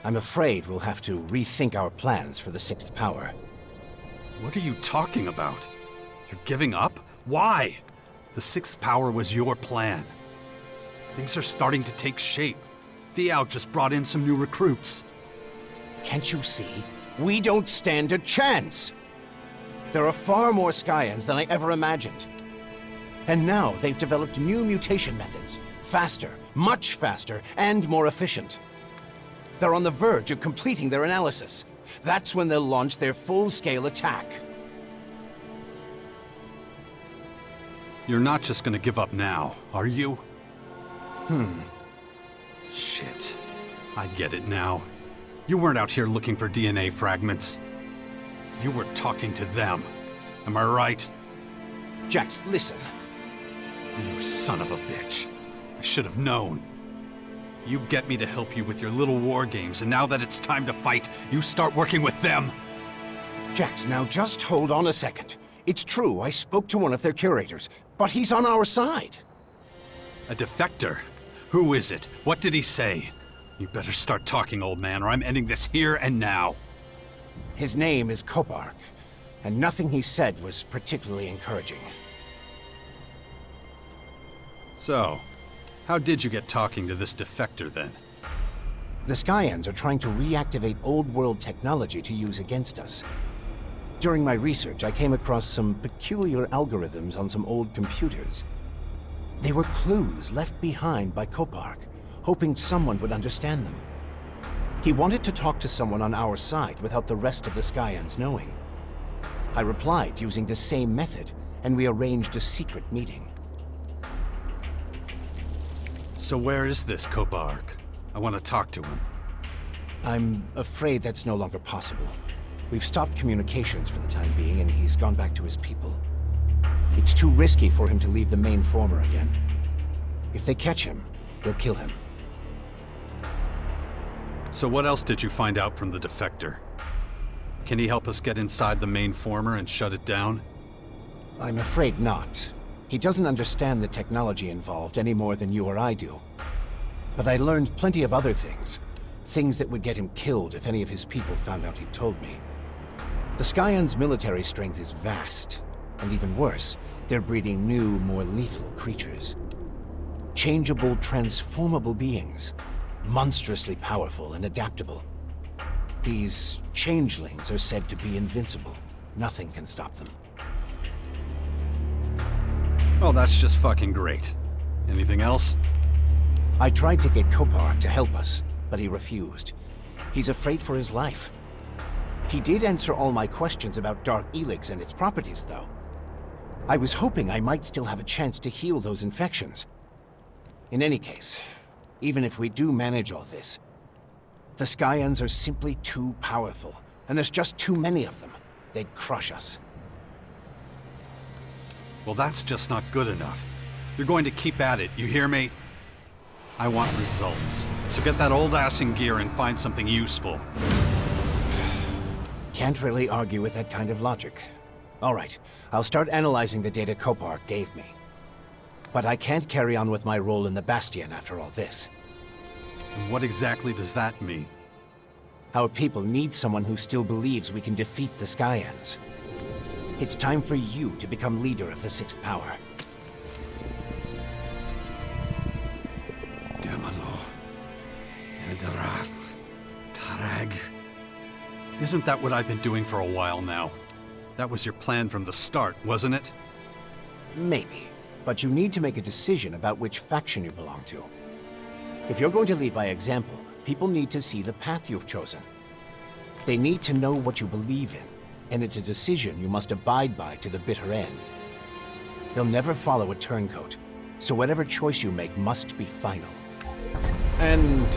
I'm afraid we'll have to rethink our plans for the sixth power. What are you talking about? You're giving up? Why? The sixth power was your plan. Things are starting to take shape. Thiao just brought in some new recruits. Can't you see? We don't stand a chance! There are far more Skyans than I ever imagined. And now they've developed new mutation methods. Faster, much faster, and more efficient. They're on the verge of completing their analysis. That's when they'll launch their full-scale attack. You're not just gonna give up now, are you? Shit. I get it now. You weren't out here looking for DNA fragments. You were talking to them. Am I right? Jax, listen. You son of a bitch. I should have known. You get me to help you with your little war games, and now that it's time to fight, you start working with them. Jax, now just hold on a second. It's true, I spoke to one of their curators, but he's on our side. A defector? Who is it? What did he say? You better start talking, old man, or I'm ending this here and now. His name is Kopark, and nothing he said was particularly encouraging. So, how did you get talking to this defector then? The Skyans are trying to reactivate old-world technology to use against us. During my research, I came across some peculiar algorithms on some old computers. They were clues left behind by Kopark, hoping someone would understand them. He wanted to talk to someone on our side without the rest of the Skyans knowing. I replied using the same method, and we arranged a secret meeting. So where is this Kopark? I want to talk to him. I'm afraid that's no longer possible. We've stopped communications for the time being, and he's gone back to his people. It's too risky for him to leave the main former again. If they catch him, they'll kill him. So what else did you find out from the defector? Can he help us get inside the main former and shut it down? I'm afraid not. He doesn't understand the technology involved any more than you or I do. But I learned plenty of other things. Things that would get him killed if any of his people found out he'd told me. The Skyans' military strength is vast. And even worse, they're breeding new, more lethal creatures. Changeable, transformable beings. Monstrously powerful and adaptable. These changelings are said to be invincible. Nothing can stop them. Oh, that's just fucking great. Anything else? I tried to get Kopark to help us, but he refused. He's afraid for his life. He did answer all my questions about Dark ELEX and its properties, though. I was hoping I might still have a chance to heal those infections. In any case, even if we do manage all this, the Skyans are simply too powerful, and there's just too many of them. They'd crush us. Well, that's just not good enough. You're going to keep at it, you hear me? I want results. So get that old ass in gear and find something useful. Can't really argue with that kind of logic. All right, I'll start analyzing the data Kopark gave me. But I can't carry on with my role in the Bastion after all this. And what exactly does that mean? Our people need someone who still believes we can defeat the Skyans. It's time for you to become leader of the Sixth Power. Demalo. Enedarath. Tarag. Isn't that what I've been doing for a while now? That was your plan from the start, wasn't it? Maybe. But you need to make a decision about which faction you belong to. If you're going to lead by example, people need to see the path you've chosen. They need to know what you believe in, and it's a decision you must abide by to the bitter end. They'll never follow a turncoat, so whatever choice you make must be final. And,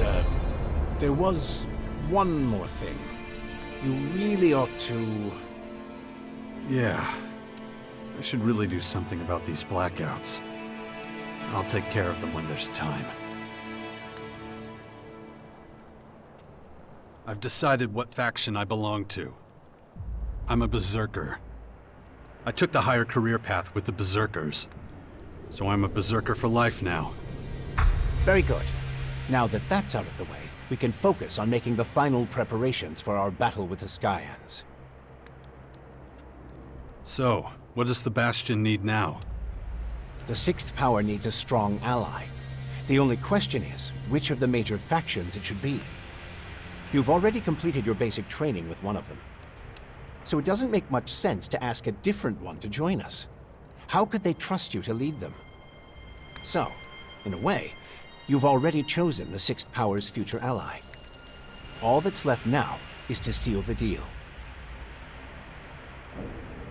There was one more thing. You really ought to... Yeah. I should really do something about these blackouts. I'll take care of them when there's time. I've decided what faction I belong to. I'm a berserker. I took the higher career path with the berserkers. So I'm a berserker for life now. Very good. Now that that's out of the way, we can focus on making the final preparations for our battle with the Skyans. So, what does the Bastion need now? The Sixth Power needs a strong ally. The only question is, which of the major factions it should be. You've already completed your basic training with one of them. So it doesn't make much sense to ask a different one to join us. How could they trust you to lead them? So, in a way, you've already chosen the Sixth Power's future ally. All that's left now is to seal the deal.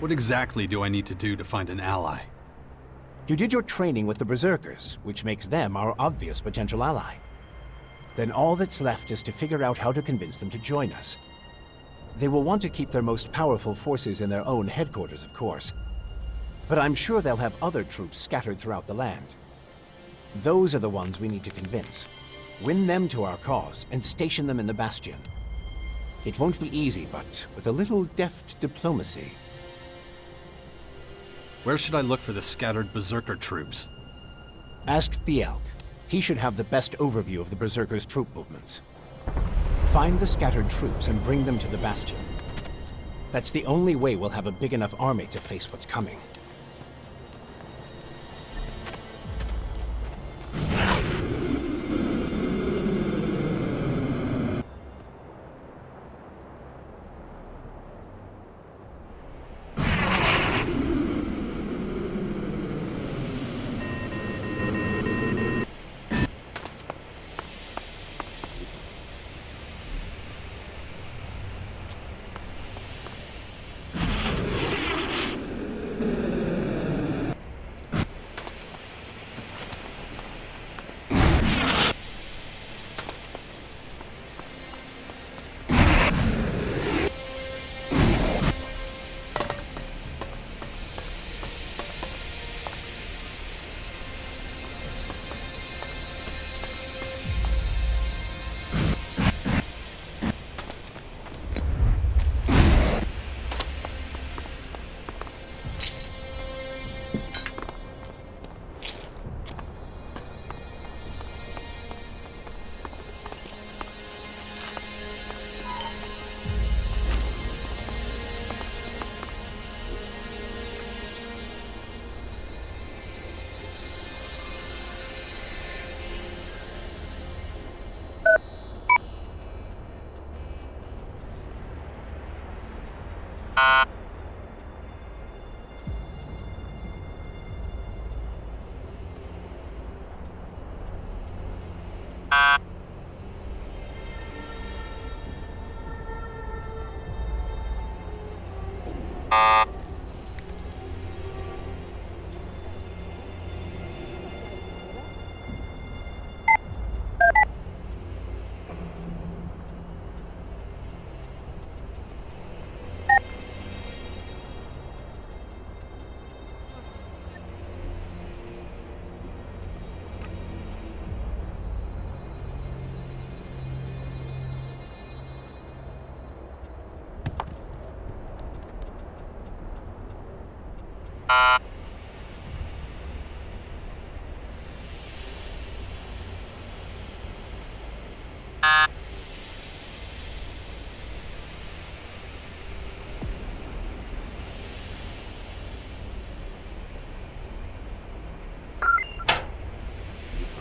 What exactly do I need to do to find an ally? You did your training with the Berserkers, which makes them our obvious potential ally. Then all that's left is to figure out how to convince them to join us. They will want to keep their most powerful forces in their own headquarters, of course. But I'm sure they'll have other troops scattered throughout the land. Those are the ones we need to convince. Win them to our cause and station them in the Bastion. It won't be easy, but with a little deft diplomacy... Where should I look for the scattered Berserker troops? Ask the Elk. He should have the best overview of the Berserkers' troop movements. Find the scattered troops and bring them to the Bastion. That's the only way we'll have a big enough army to face what's coming.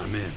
I'm in.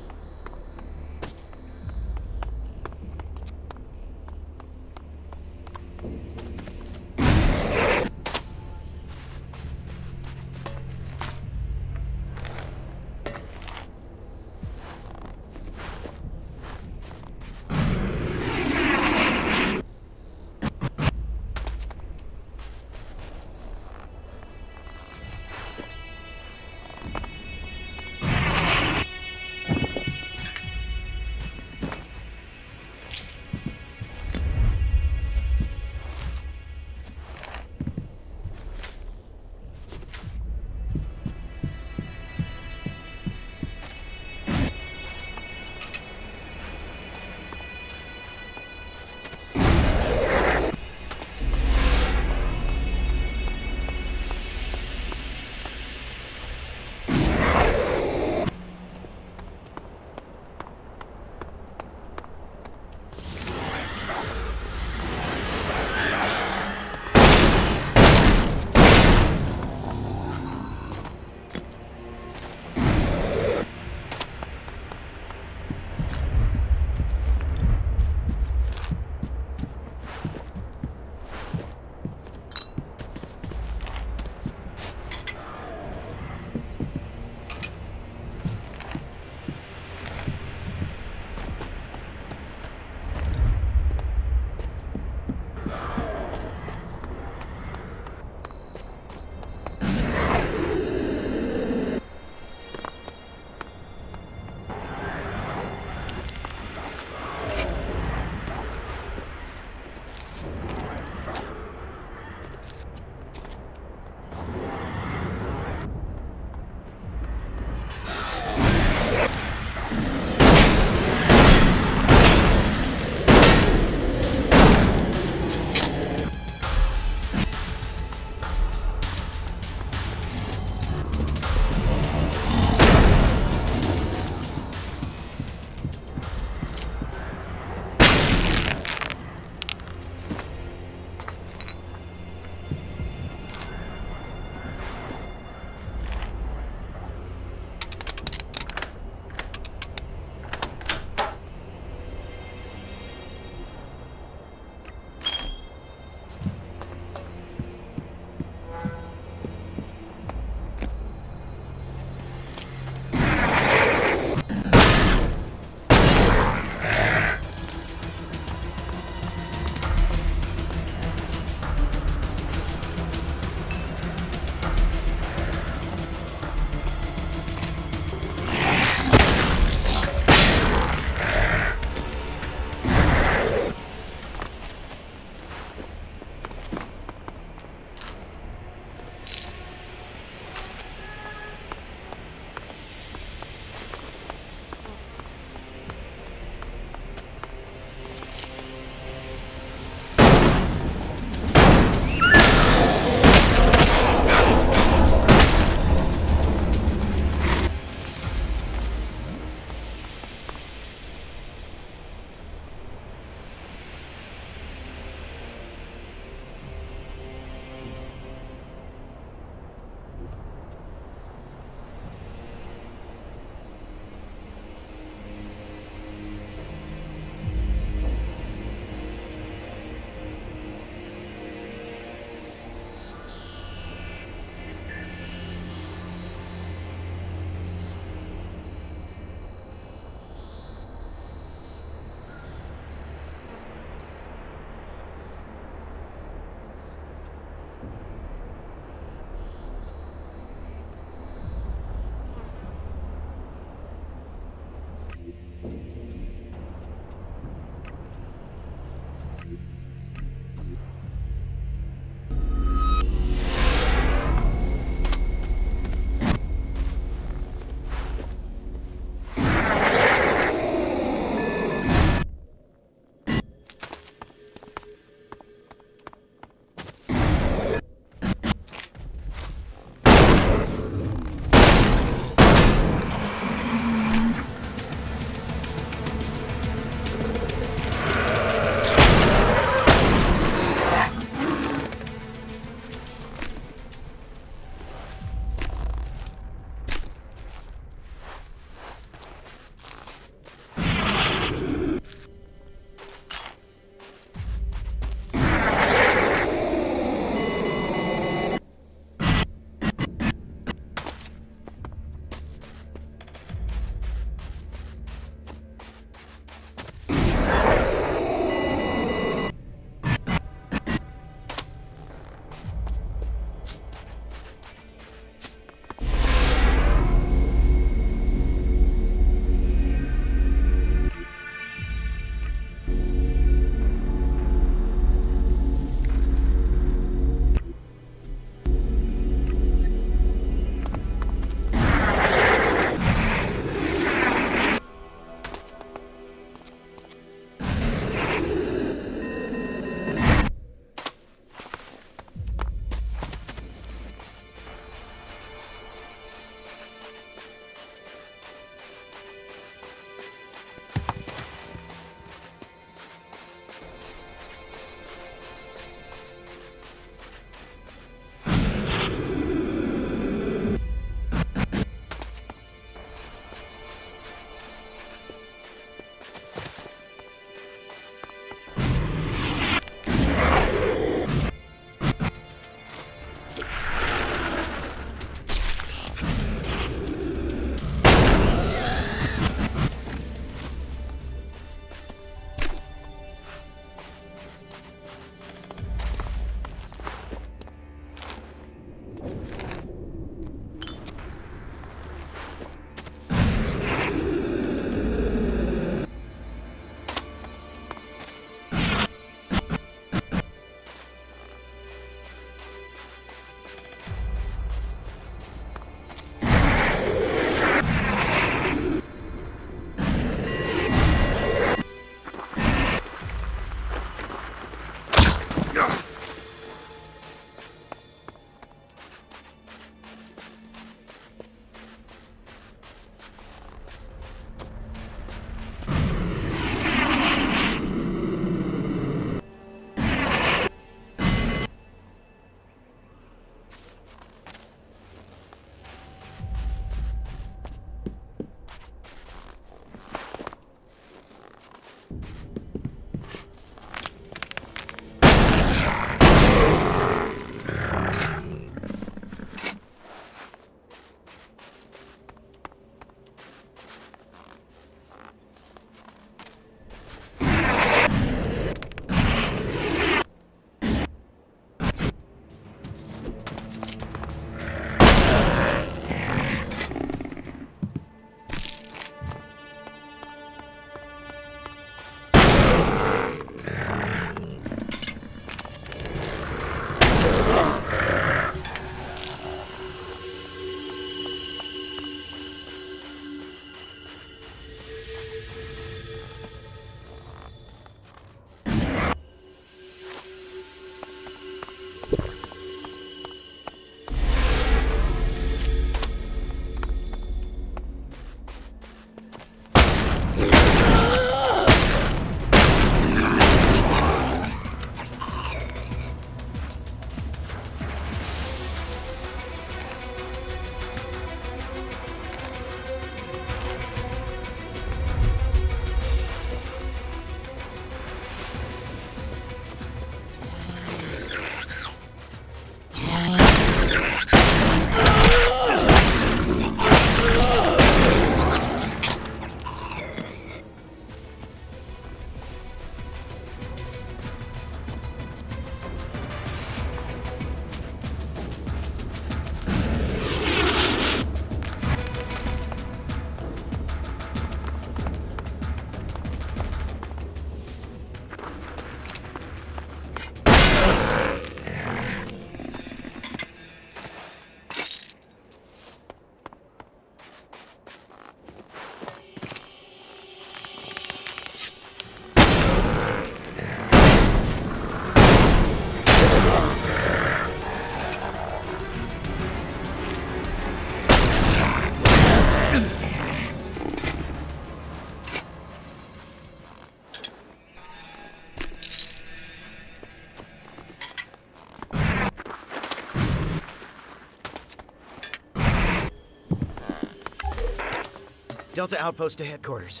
Delta Outpost to headquarters.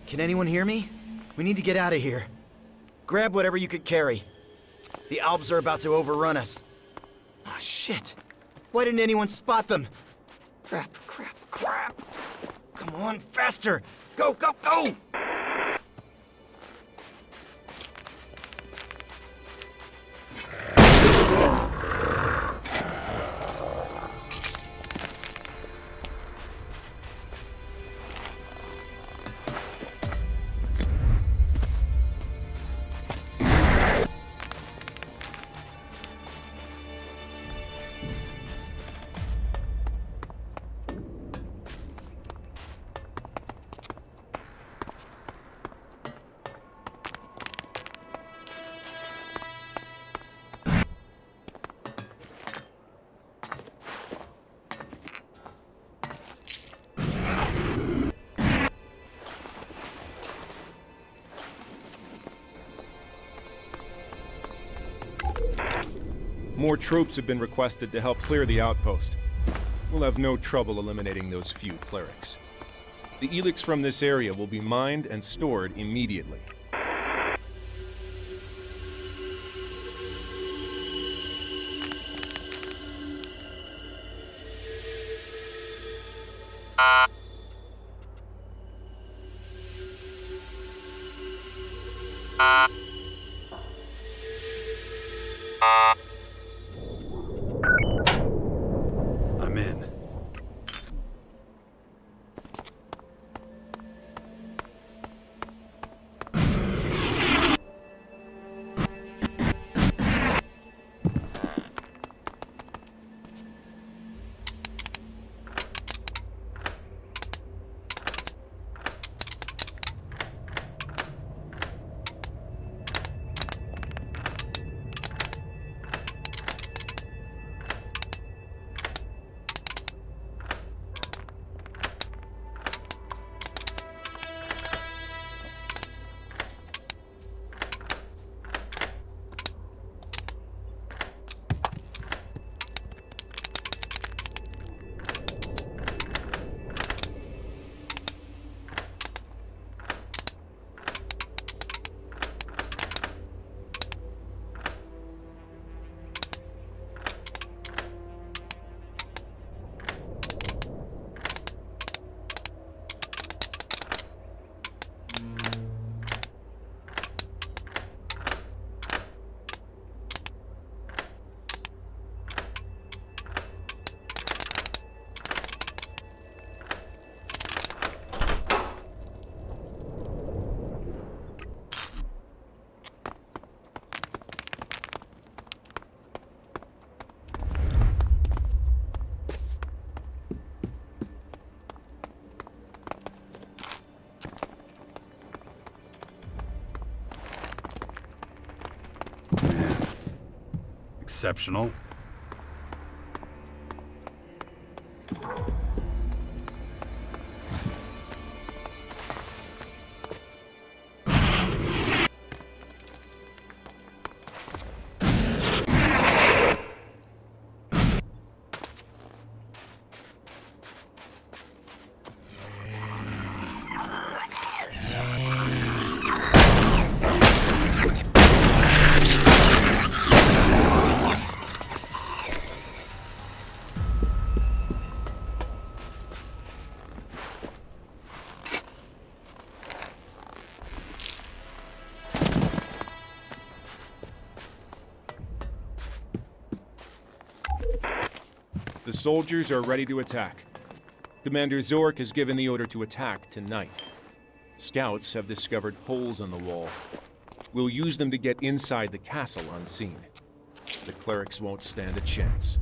Can anyone hear me? We need to get out of here. Grab whatever you could carry. The Albs are about to overrun us. Oh, shit. Why didn't anyone spot them? Crap. Come on, faster! Go! More troops have been requested to help clear the outpost. We'll have no trouble eliminating those few clerics. The ELEX from this area will be mined and stored immediately. I'm in. Exceptional. The soldiers are ready to attack. Commander Zork has given the order to attack tonight. Scouts have discovered holes in the wall. We'll use them to get inside the castle unseen. The clerics won't stand a chance.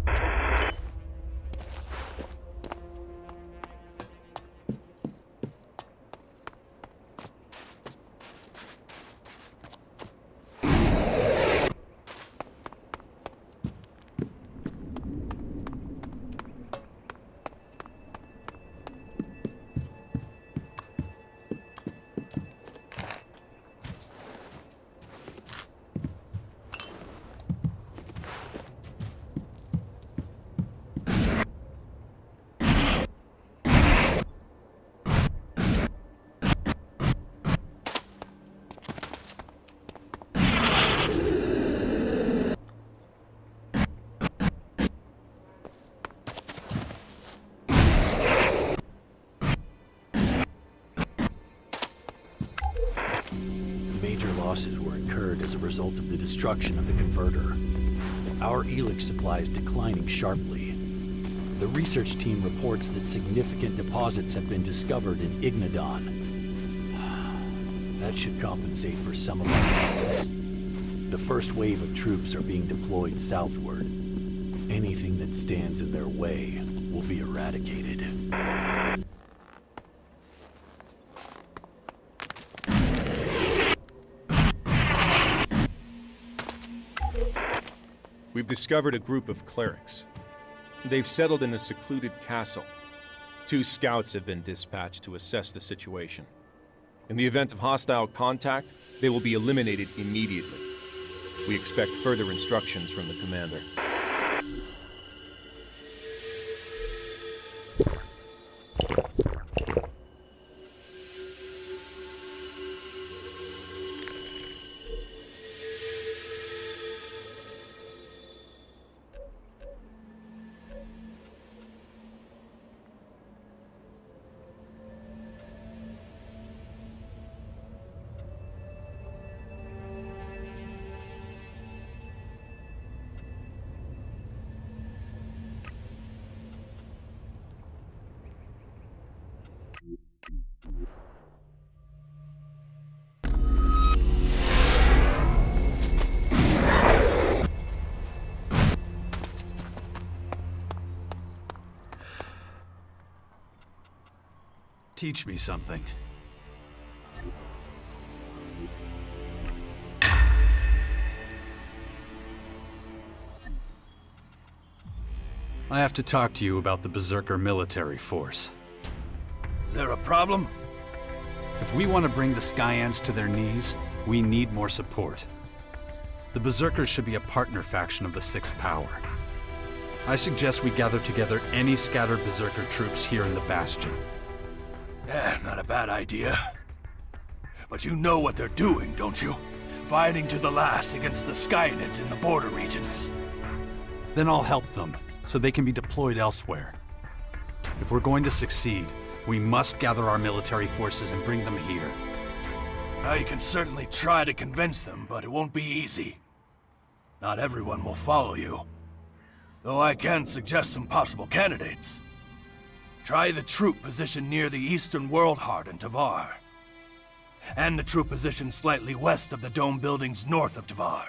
major losses were incurred as a result of the destruction of the converter. Our ELEX supply is declining sharply. The research team reports that significant deposits have been discovered in Ignadon. That should compensate for some of our losses. The first wave of troops are being deployed southward. Anything that stands in their way will be eradicated. We've discovered a group of clerics. They've settled in a secluded castle. 2 scouts have been dispatched to assess the situation. In the event of hostile contact, they will be eliminated immediately. We expect further instructions from the commander. Teach me something. I have to talk to you about the Berserker military force. Is there a problem? If we want to bring the Sky Ants to their knees, we need more support. The Berserkers should be a partner faction of the Sixth Power. I suggest we gather together any scattered Berserker troops here in the Bastion. Yeah, not a bad idea. But you know what they're doing, don't you? Fighting to the last against the Skynids in the border regions. Then I'll help them, so they can be deployed elsewhere. If we're going to succeed, we must gather our military forces and bring them here. Now, you can certainly try to convince them, but it won't be easy. Not everyone will follow you. Though I can suggest some possible candidates. Try the troop position near the eastern world heart in Tavar. And the troop position slightly west of the dome buildings north of Tavar.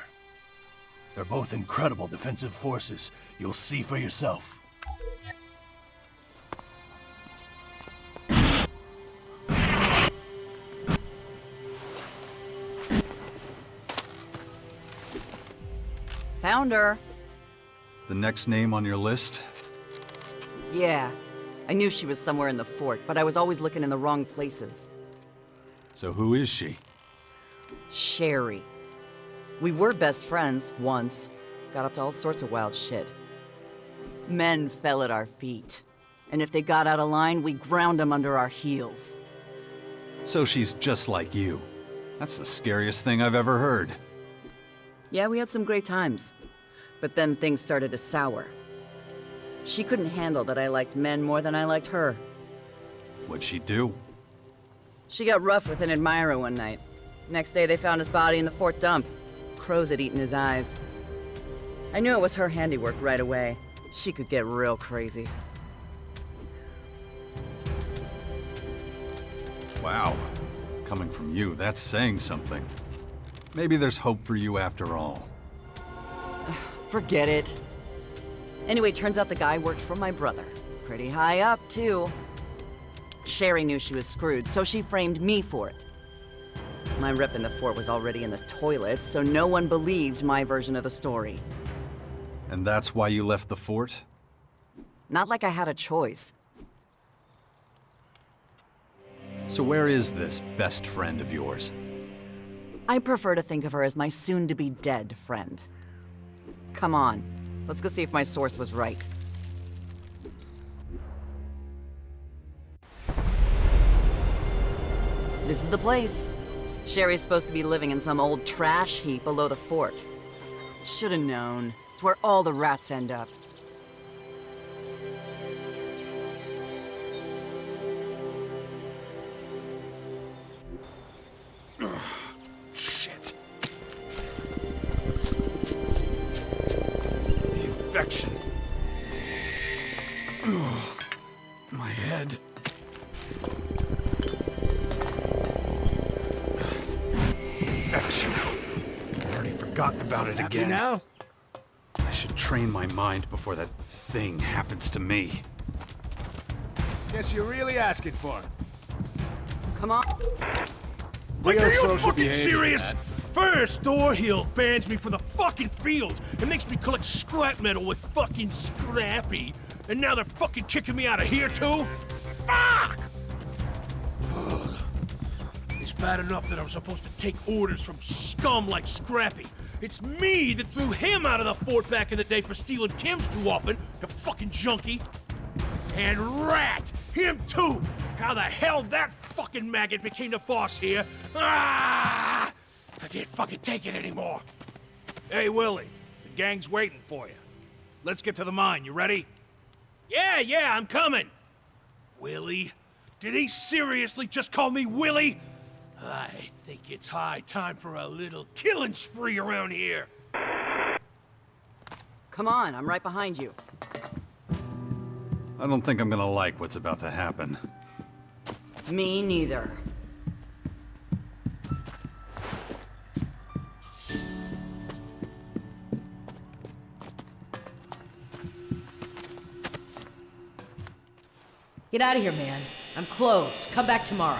They're both incredible defensive forces. You'll see for yourself. Found her. The next name on your list? Yeah. I knew she was somewhere in the fort, but I was always looking in the wrong places. So who is she? Sherry. We were best friends, once. Got up to all sorts of wild shit. Men fell at our feet. And if they got out of line, we ground them under our heels. So she's just like you. That's the scariest thing I've ever heard. Yeah, we had some great times. But then things started to sour. She couldn't handle that I liked men more than I liked her. What'd she do? She got rough with an admirer one night. Next day, they found his body in the fort dump. Crows had eaten his eyes. I knew it was her handiwork right away. She could get real crazy. Wow. Coming from you, that's saying something. Maybe there's hope for you after all. Forget it. Anyway, turns out the guy worked for my brother. Pretty high up, too. Sherry knew she was screwed, so she framed me for it. My rep in the fort was already in the toilet, so no one believed my version of the story. And that's why you left the fort? Not like I had a choice. So where is this best friend of yours? I prefer to think of her as my soon-to-be-dead friend. Come on, let's go see if my source was right. This is the place. Sherry's supposed to be living in some old trash heap below the fort. Should've known. It's where all the rats end up. Shit. forgotten about it Happy again. now? I should train my mind before that thing happens to me. Guess you're really asking for it. Come on. Like, are you social fucking behavior, serious? man. First, Thorhill bans me from the fucking fields and makes me collect scrap metal with fucking Scrappy. And now they're fucking kicking me out of here, too? Fuck! It's bad enough that I'm supposed to take orders from scum like Scrappy. It's me that threw him out of the fort back in the day for stealing chems too often, the fucking junkie. And Rat, him too! How the hell that fucking maggot became the boss here? Ah! I can't fucking take it anymore. Hey, Willie. The gang's waiting for you. Let's get to the mine. You ready? Yeah, I'm coming. Willie? Did he seriously just call me Willie? I think it's high time for a little killing spree around here. Come on, I'm right behind you. I don't think I'm gonna like what's about to happen. Me neither. Get out of here, man. I'm closed. Come back tomorrow.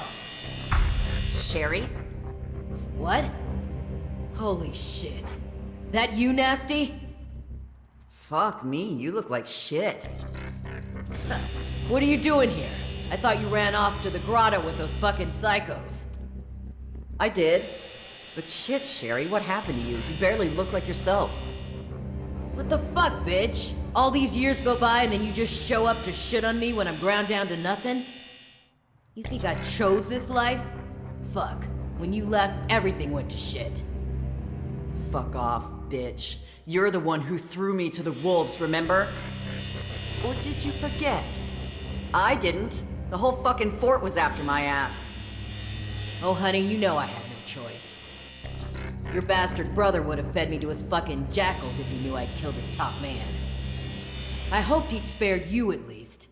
Sherry? What? Holy shit. That you, Nasty? Fuck me, you look like shit. What are you doing here? I thought you ran off to the grotto with those fucking psychos. I did. But shit, Sherry, what happened to you? You barely look like yourself. What the fuck, bitch? All these years go by and then you just show up to shit on me when I'm ground down to nothing? You think I chose this life? Fuck. When you left, everything went to shit. Fuck off, bitch. You're the one who threw me to the wolves, remember? Or did you forget? I didn't. The whole fucking fort was after my ass. Oh, honey, you know I had no choice. Your bastard brother would have fed me to his fucking jackals if he knew I'd killed his top man. I hoped he'd spared you at least.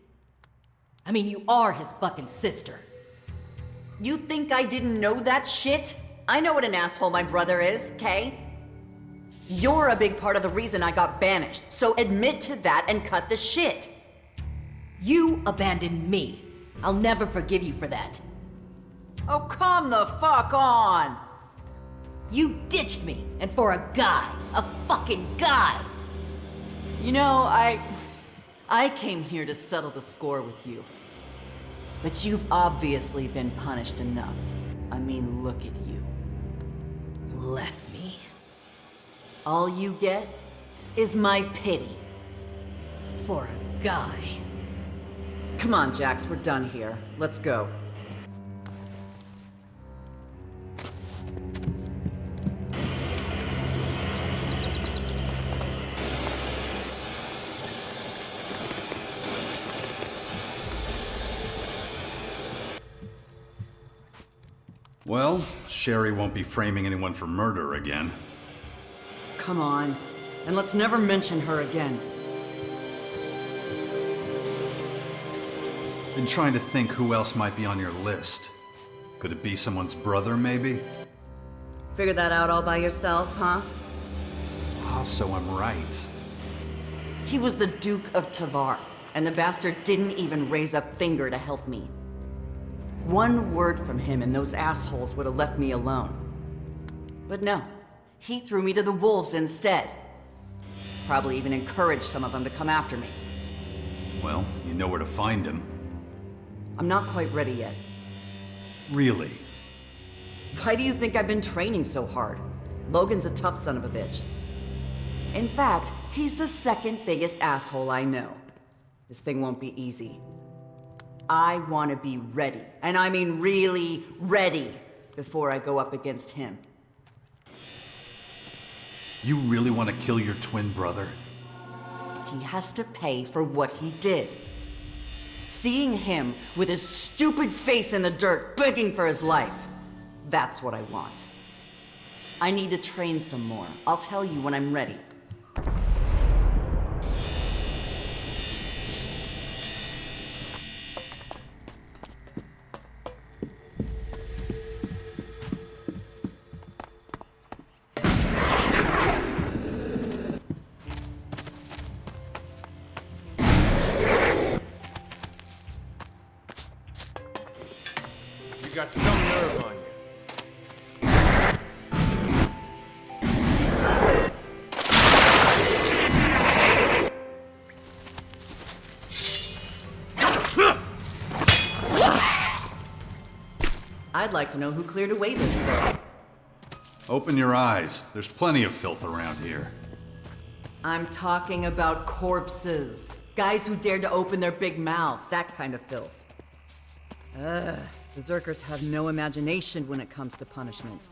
I mean, you are his fucking sister. You think I didn't know that shit? I know what an asshole my brother is, okay? You're a big part of the reason I got banished, so admit to that and cut the shit. You abandoned me. I'll never forgive you for that. Oh, come the fuck on! You ditched me, and for a guy. A fucking guy! You know, I came here to settle the score with you. But you've obviously been punished enough. I mean, look at you. Left me. All you get is my pity. For a guy. Come on, Jax, we're done here. Let's go. Well, Sherry won't be framing anyone for murder again. Come on. And let's never mention her again. Been trying to think who else might be on your list. Could it be someone's brother, maybe? Figure that out all by yourself, huh? Ah, so I'm right. He was the Duke of Tavar, and the bastard didn't even raise a finger to help me. One word from him and those assholes would have left me alone. But no, he threw me to the wolves instead. Probably even encouraged some of them to come after me. Well, you know where to find him. I'm not quite ready yet. Really? Why do you think I've been training so hard? Logan's a tough son of a bitch. In fact, he's the second biggest asshole I know. This thing won't be easy. I want to be ready, and I mean really ready, before I go up against him. You really want to kill your twin brother? He has to pay for what he did. Seeing him with his stupid face in the dirt begging for his life, that's what I want. I need to train some more. I'll tell you when I'm ready. I'd like to know who cleared away this filth. Open your eyes. There's plenty of filth around here. I'm talking about corpses. Guys who dared to open their big mouths, that kind of filth. Ugh, berserkers have no imagination when it comes to punishment.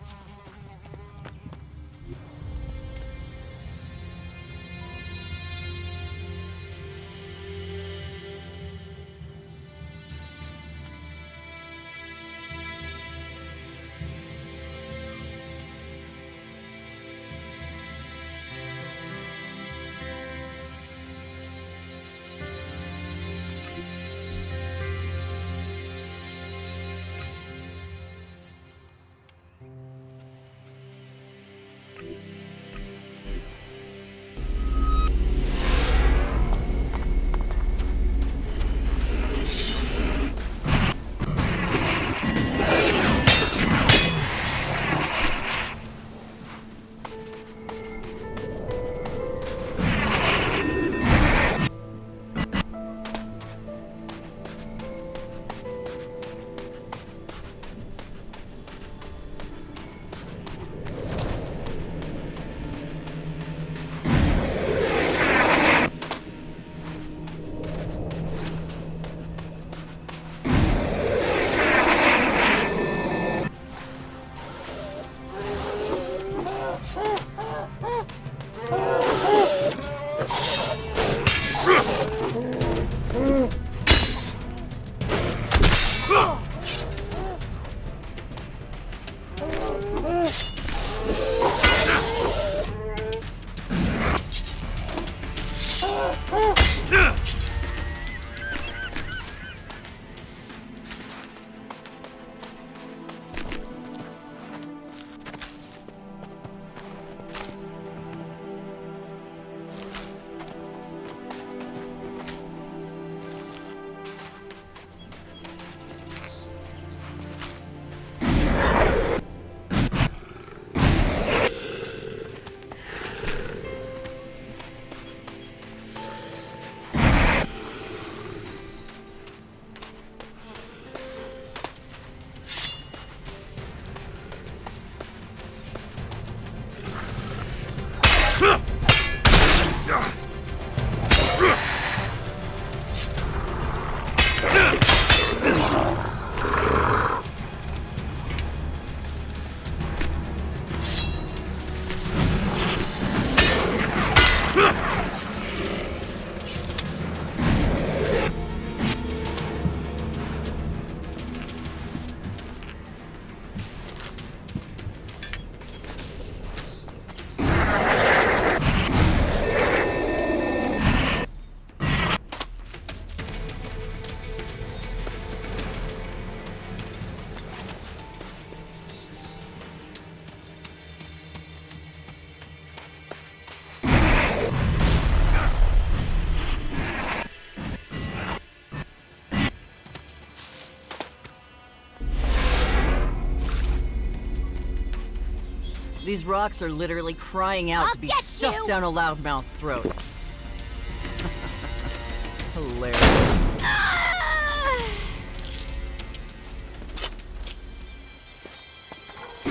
These rocks are literally crying out to be stuffed down a loudmouth's throat. Hilarious. We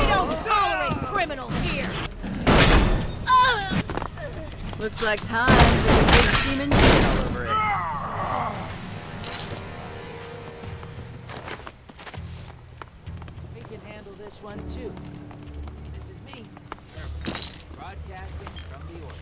don't tolerate criminals here! Looks like time for the big steaming shit all over it. We can handle this one too. This is me, broadcasting from the orbit.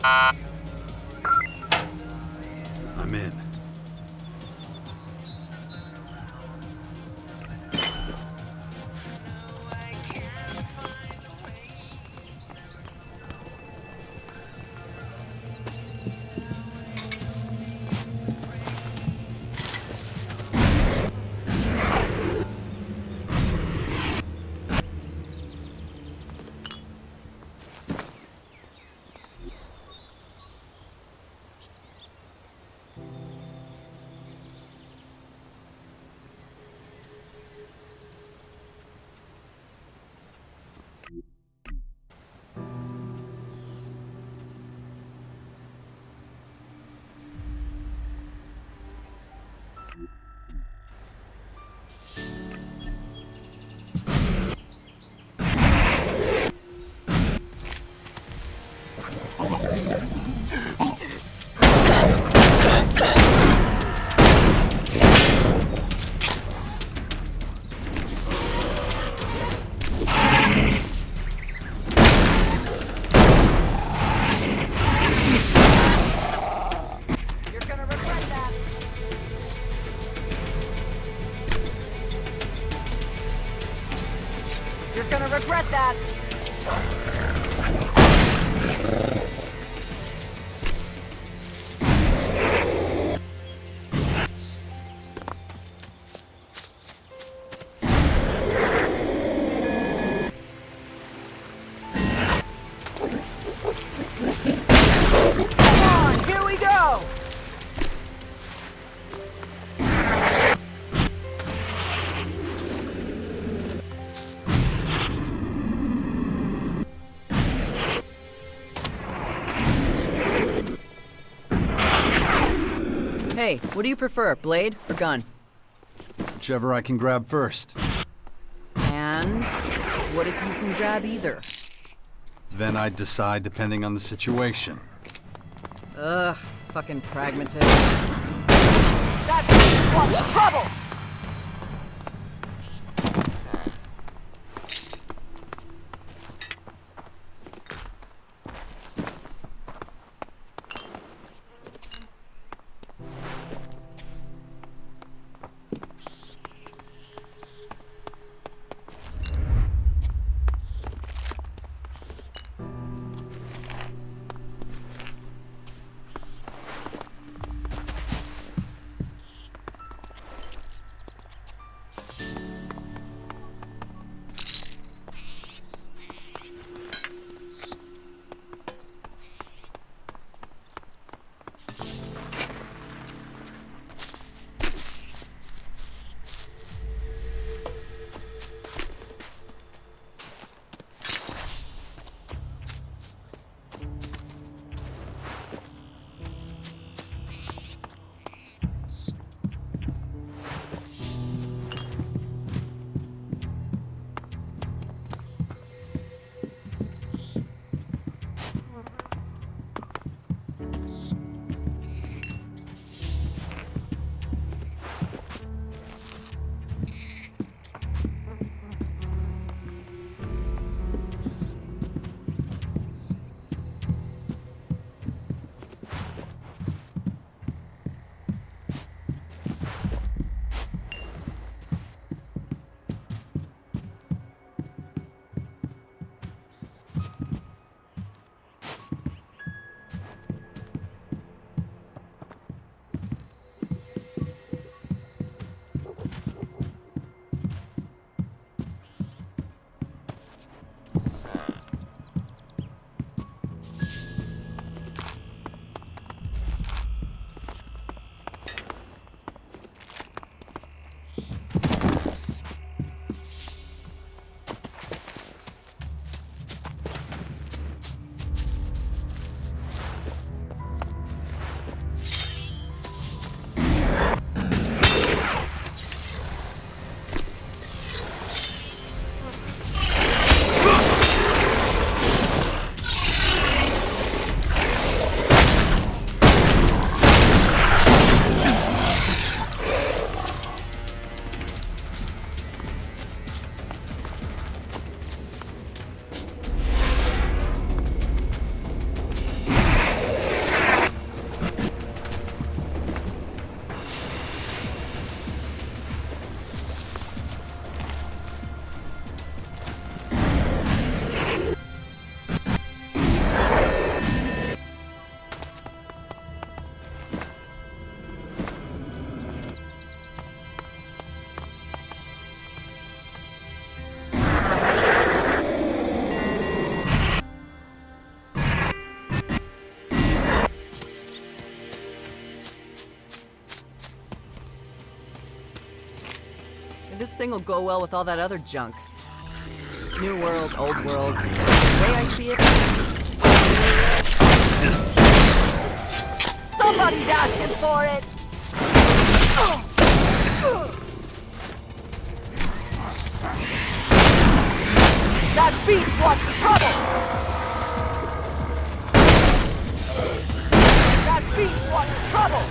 I'm in. You're gonna regret that! Come on, here we go! Hey, what do you prefer, blade or gun? Whichever I can grab first. And what if you can grab either? Then I'd decide depending on the situation. Ugh, fucking pragmatist. That bitch wants trouble! this thing will go well with all that other junk. New world, old world. The way I see it... Somebody's asking for it! That beast wants trouble! That beast wants trouble!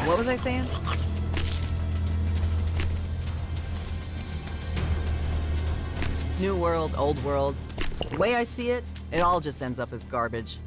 What was I saying? New world, old world. The way I see it, it all just ends up as garbage.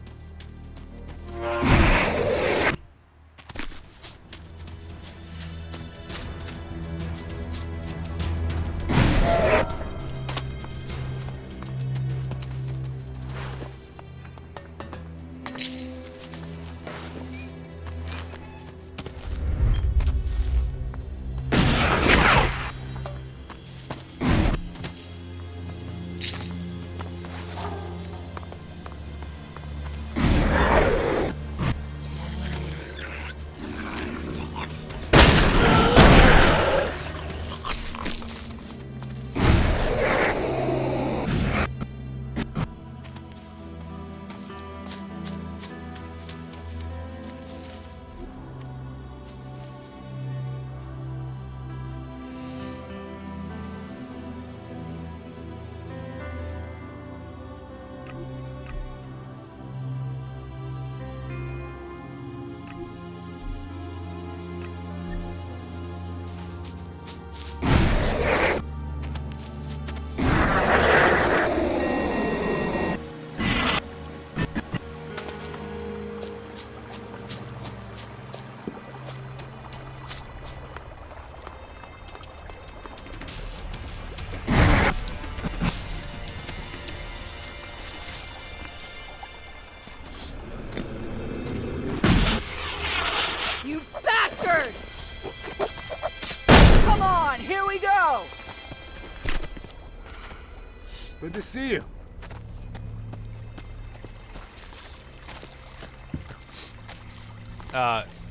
Good to see you.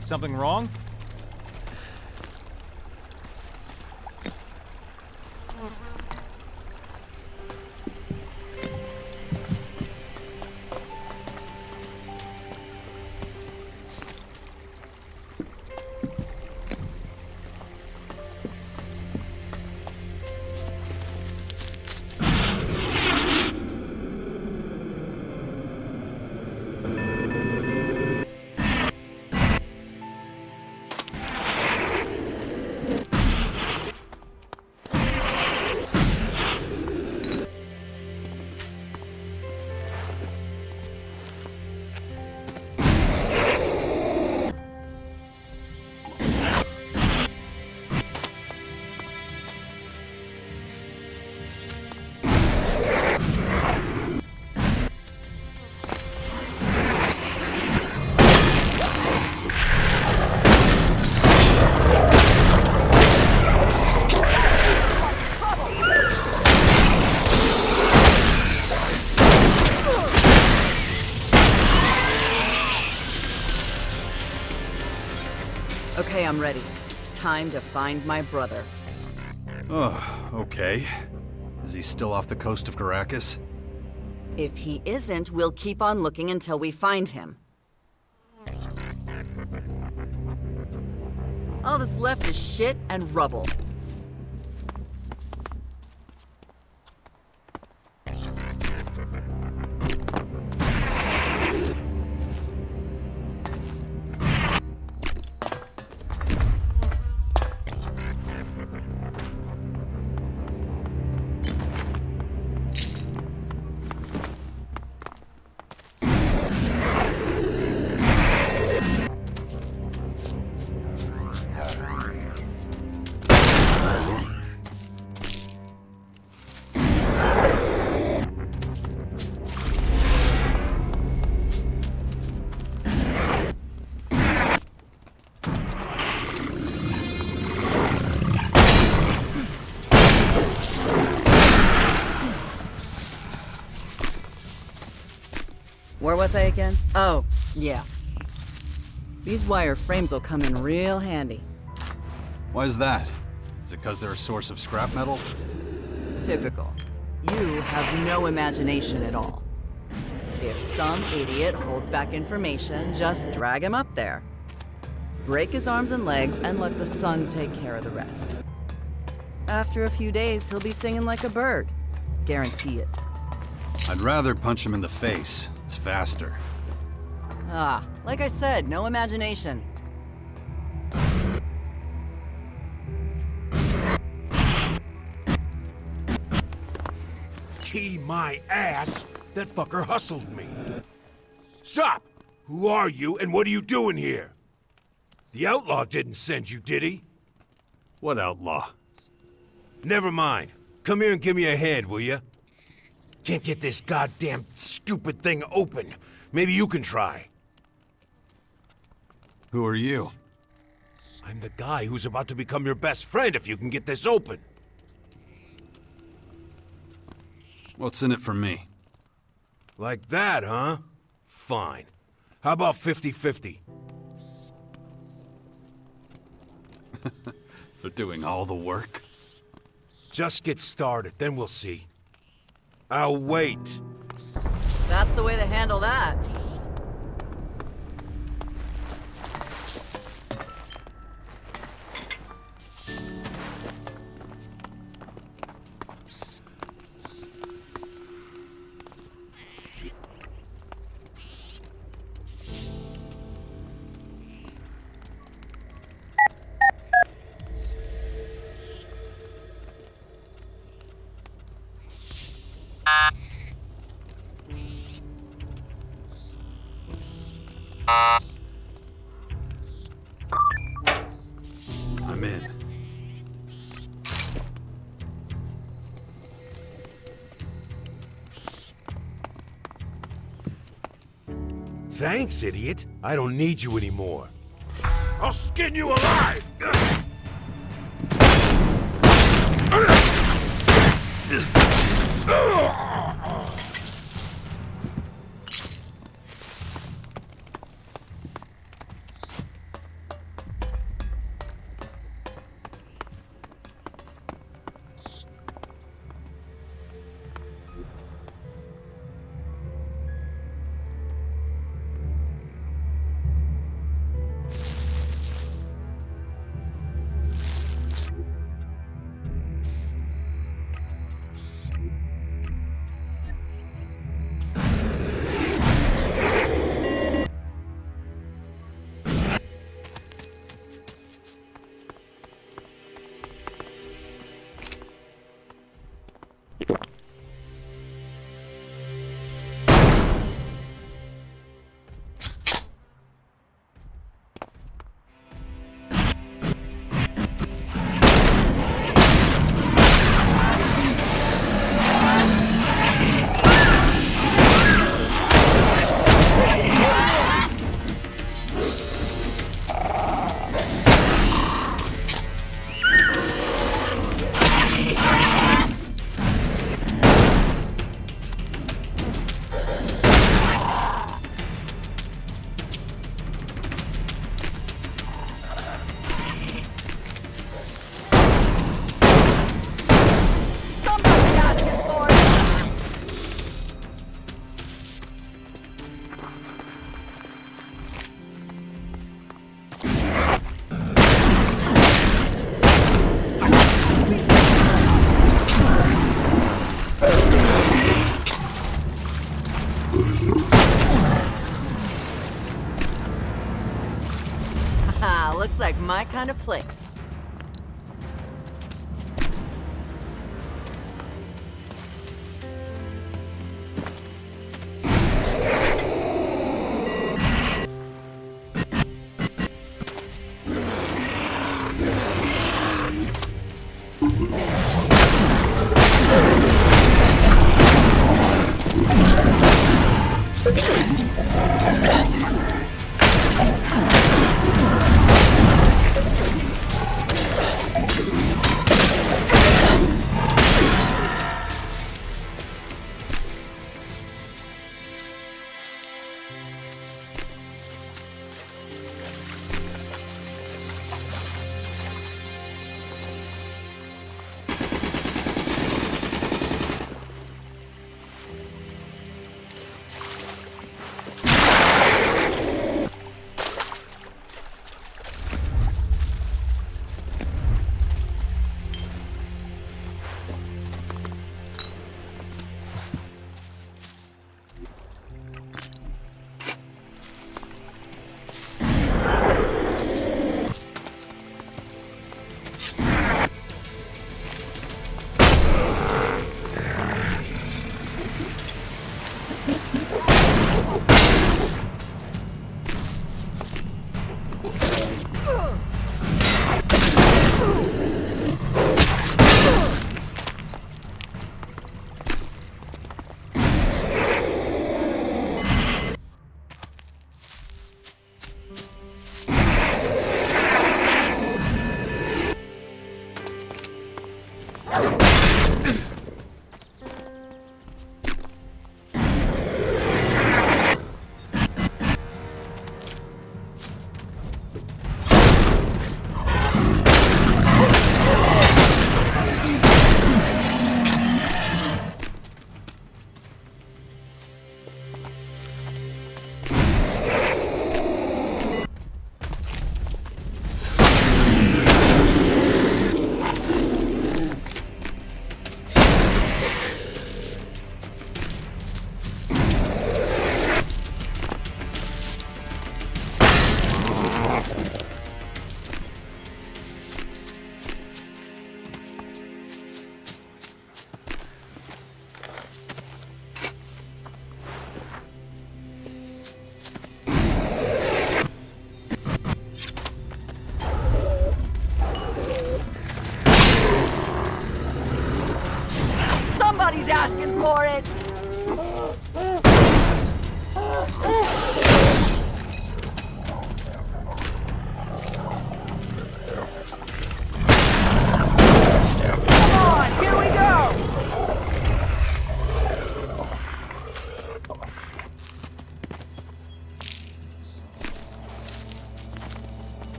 Something wrong? Okay, I'm ready. Time to find my brother. Oh, okay. Is he still off the coast of Caracas? If he isn't, we'll keep on looking until we find him. All that's left is shit and rubble. Where was I again? Oh, yeah. These wire frames will come in real handy. Why is that? Is it because they're a source of scrap metal? Typical. You have no imagination at all. If some idiot holds back information, just drag him up there. Break his arms and legs and let the sun take care of the rest. After a few days, he'll be singing like a bird. Guarantee it. I'd rather punch him in the face. It's faster. Ah, like I said, no imagination. Key my ass! That fucker hustled me. Stop! Who are you and what are you doing here? The outlaw didn't send you, did he? What outlaw? Never mind. Come here and give me a hand, will you? Can't get this goddamn stupid thing open. Maybe you can try. Who are you? I'm the guy who's about to become your best friend if you can get this open. What's in it for me? Like that, huh? Fine. How about 50-50? For doing all the work? Just get started, then we'll see. I'll wait. That's the way to handle that. I'm in. Thanks, idiot. I don't need you anymore. I'll skin you alive! Looks like my kind of place.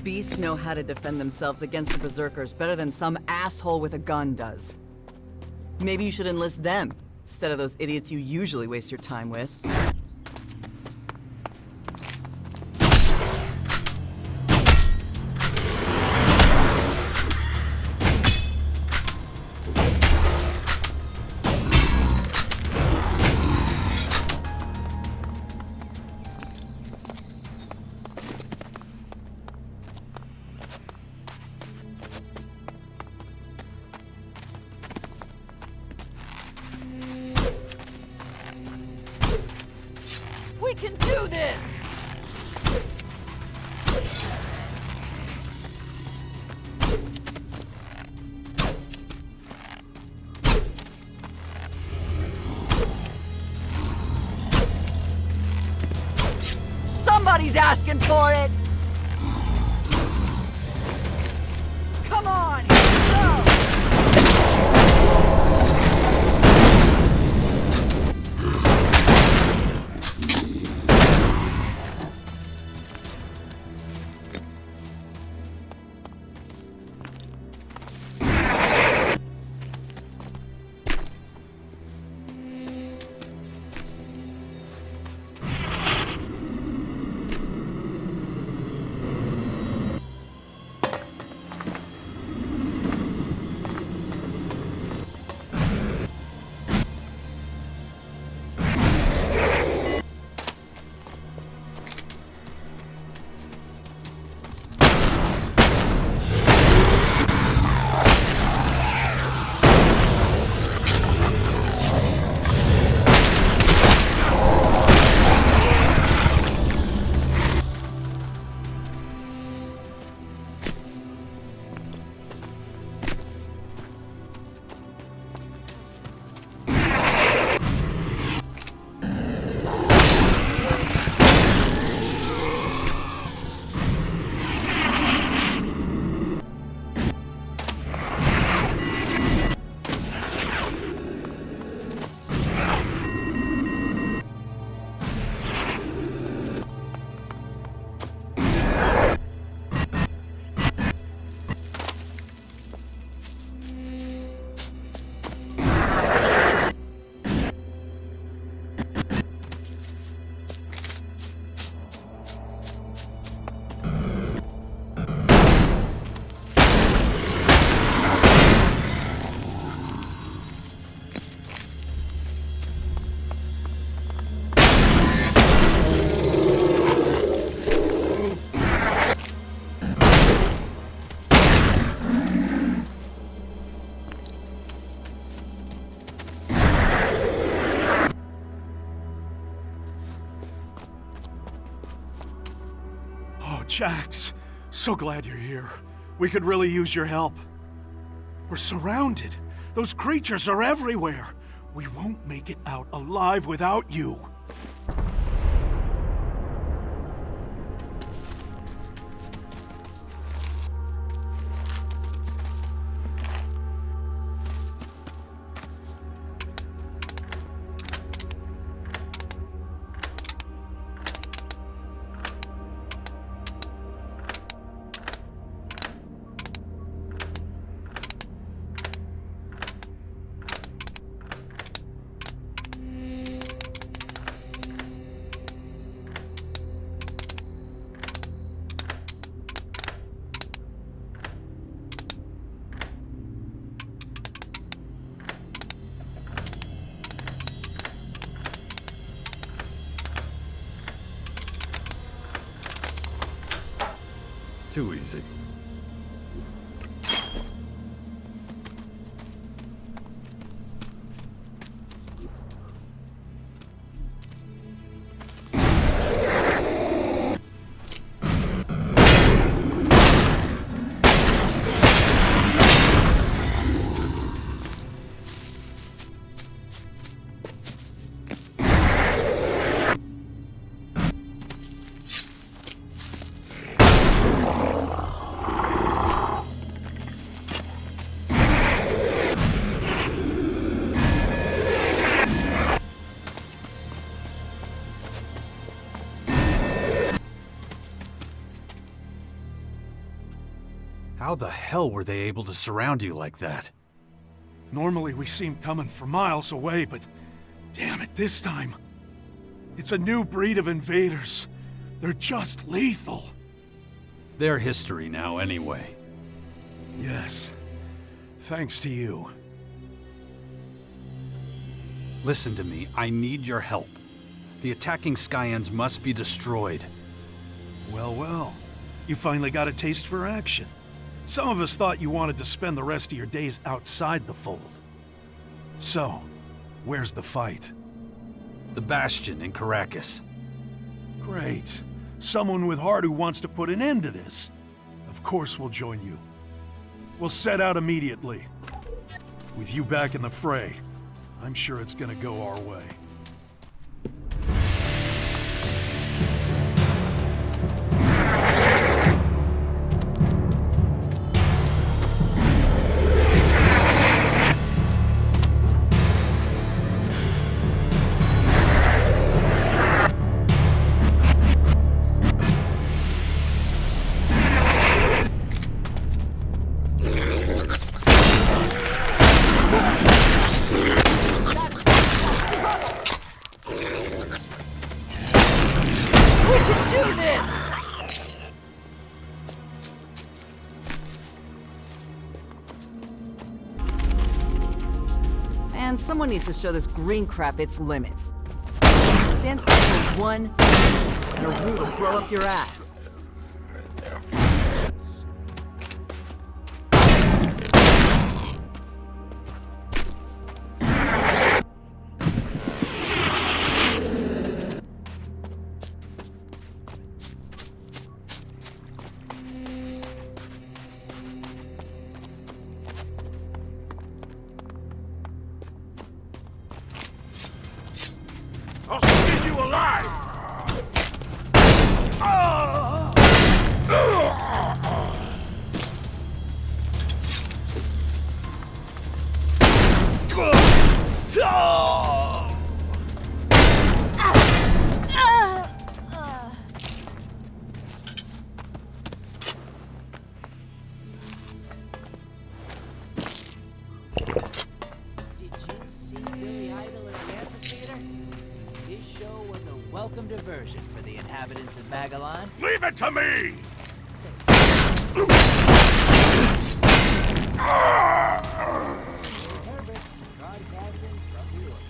beasts know how to defend themselves against the berserkers better than some asshole with a gun does. Maybe you should enlist them, instead of those idiots you usually waste your time with. We can do this! Somebody's asking for it! Come on, go! Jax, so glad you're here. We could really use your help. We're surrounded. Those creatures are everywhere. We won't make it out alive without you. Too easy. How the hell were they able to surround you like that? Normally we see 'em coming from miles away, but damn it, this time. It's a new breed of invaders. They're just lethal. They're history now, anyway. Yes. Thanks to you. Listen to me, I need your help. The attacking Skyans must be destroyed. Well, well. You finally got a taste for action. Some of us thought you wanted to spend the rest of your days outside the fold. So, where's the fight? The Bastion in Caracas. Great. Someone with heart who wants to put an end to this. Of course we'll join you. We'll set out immediately. With you back in the fray, I'm sure it's gonna go our way. Man, someone needs to show this green crap its limits. Stand still for one, and a root will blow up your ass. I'll skin you alive! Did you see Billy Idol at the amphitheater? His show was a welcome diversion for the inhabitants of Magellan. Leave it to me! Herbert, broadcasting from New York.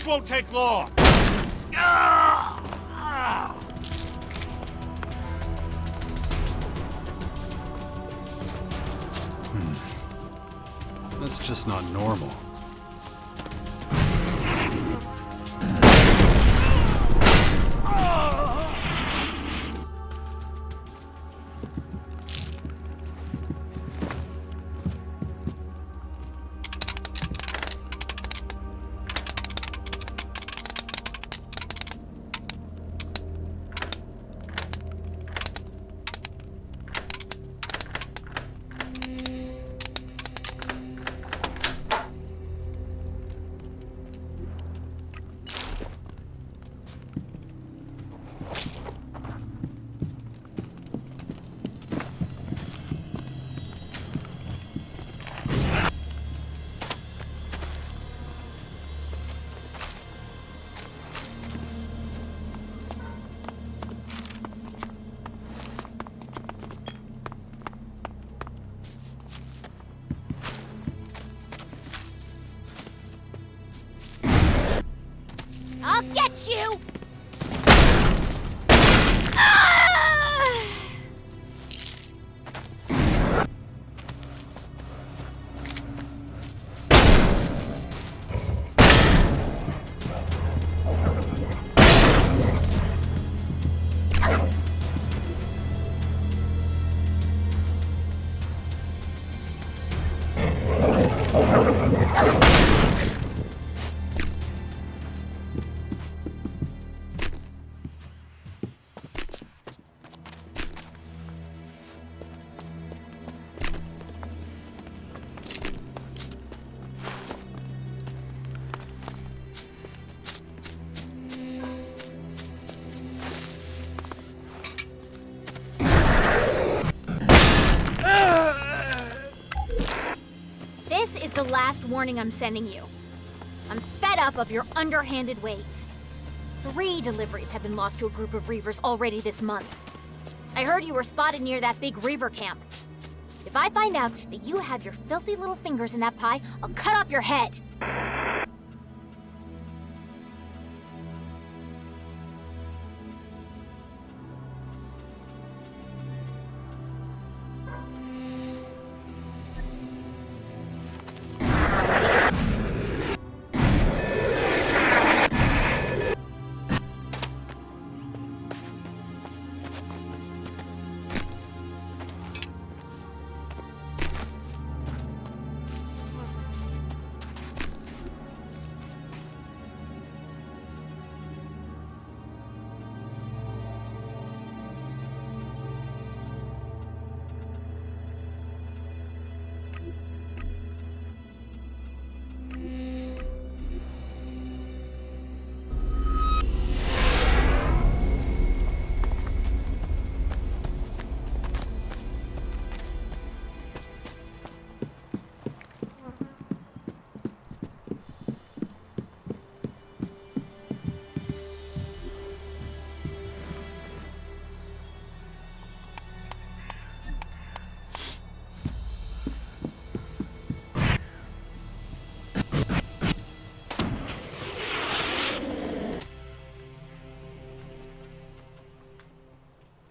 This won't take long! That's just not normal. I'll get you! This is the last warning I'm sending you. I'm fed up of your underhanded ways. 3 deliveries have been lost to a group of Reavers already this month. I heard you were spotted near that big Reaver camp. If I find out that you have your filthy little fingers in that pie, I'll cut off your head.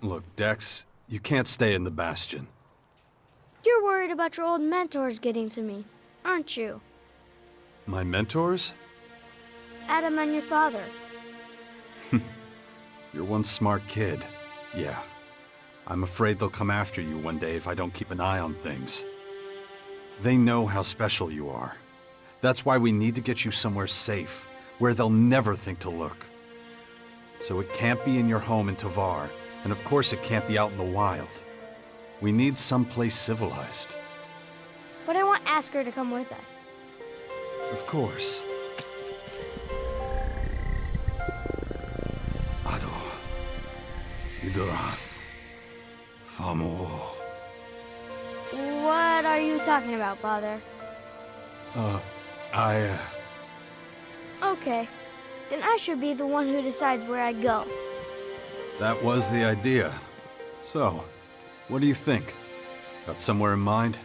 Look, Dex, you can't stay in the Bastion. You're worried about your old mentors getting to me, aren't you? My mentors? Adam and your father. You're one smart kid. Yeah. I'm afraid they'll come after you one day if I don't keep an eye on things. They know how special you are. That's why we need to get you somewhere safe, where they'll never think to look. So it can't be in your home in Tavar, and of course it can't be out in the wild. We need someplace civilized. But I want Asker to come with us. Of course. Ado. Idorath. Famo. What are you talking about, Father? Okay. Then I should be the one who decides where I go. That was the idea. So, what do you think? Got somewhere in mind?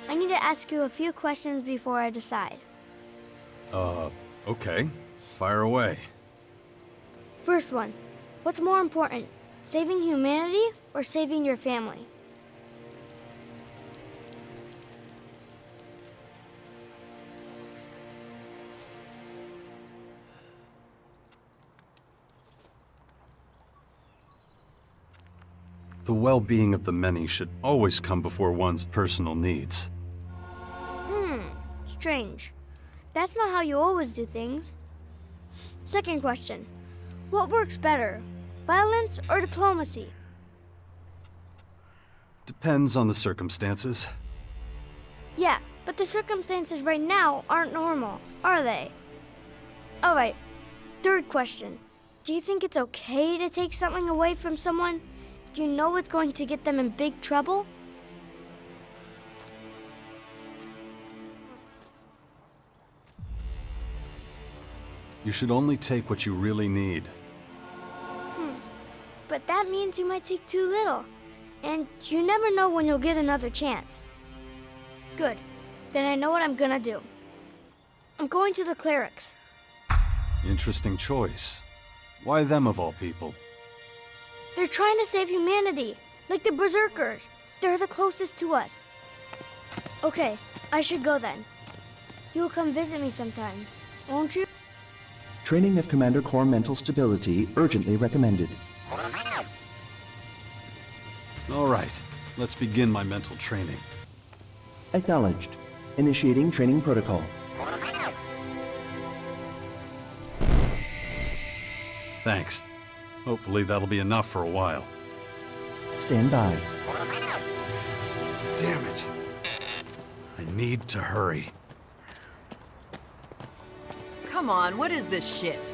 I need to ask you a few questions before I decide. Okay, fire away. First one. What's more important, saving humanity or saving your family? The well-being of the many should always come before one's personal needs. Strange. That's not how you always do things. Second question. What works better, violence or diplomacy? Depends on the circumstances. Yeah, but the circumstances right now aren't normal, are they? Alright, third question. Do you think it's okay to take something away from someone if you know it's going to get them in big trouble? You should only take what you really need. But that means you might take too little. And you never know when you'll get another chance. Good. Then I know what I'm gonna do. I'm going to the clerics. Interesting choice. Why them of all people? They're trying to save humanity, like the berserkers. They're the closest to us. Okay, I should go then. You'll come visit me sometime, won't you? Training of Commander Core mental stability urgently recommended. All right, let's begin my mental training. Acknowledged. Initiating training protocol. Thanks. Hopefully that'll be enough for a while. Stand by. Damn it. I need to hurry. Come on, what is this shit?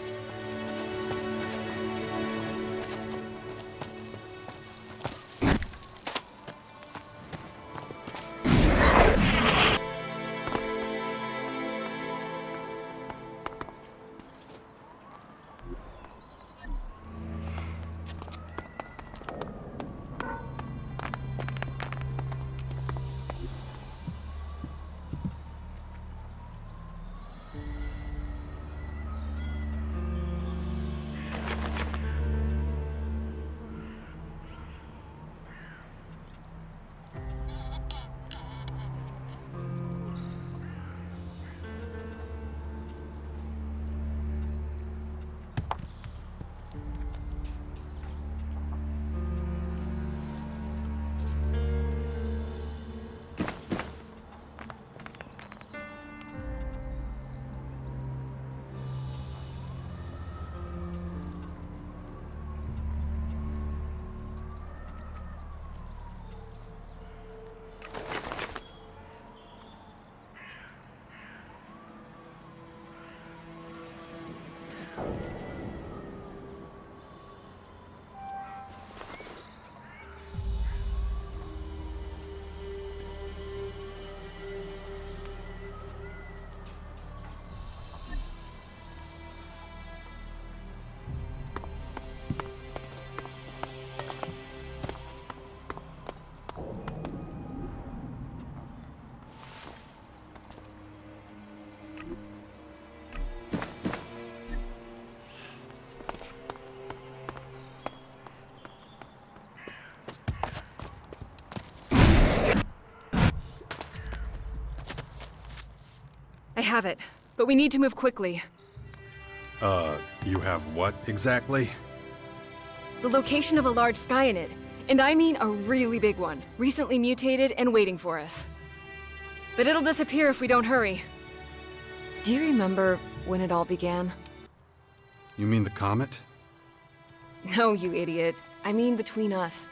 I have it, but we need to move quickly. You have what exactly? The location of a large Skyanid, and I mean a really big one, recently mutated and waiting for us. But it'll disappear if we don't hurry. Do you remember when it all began? You mean the comet? No, you idiot. I mean between us.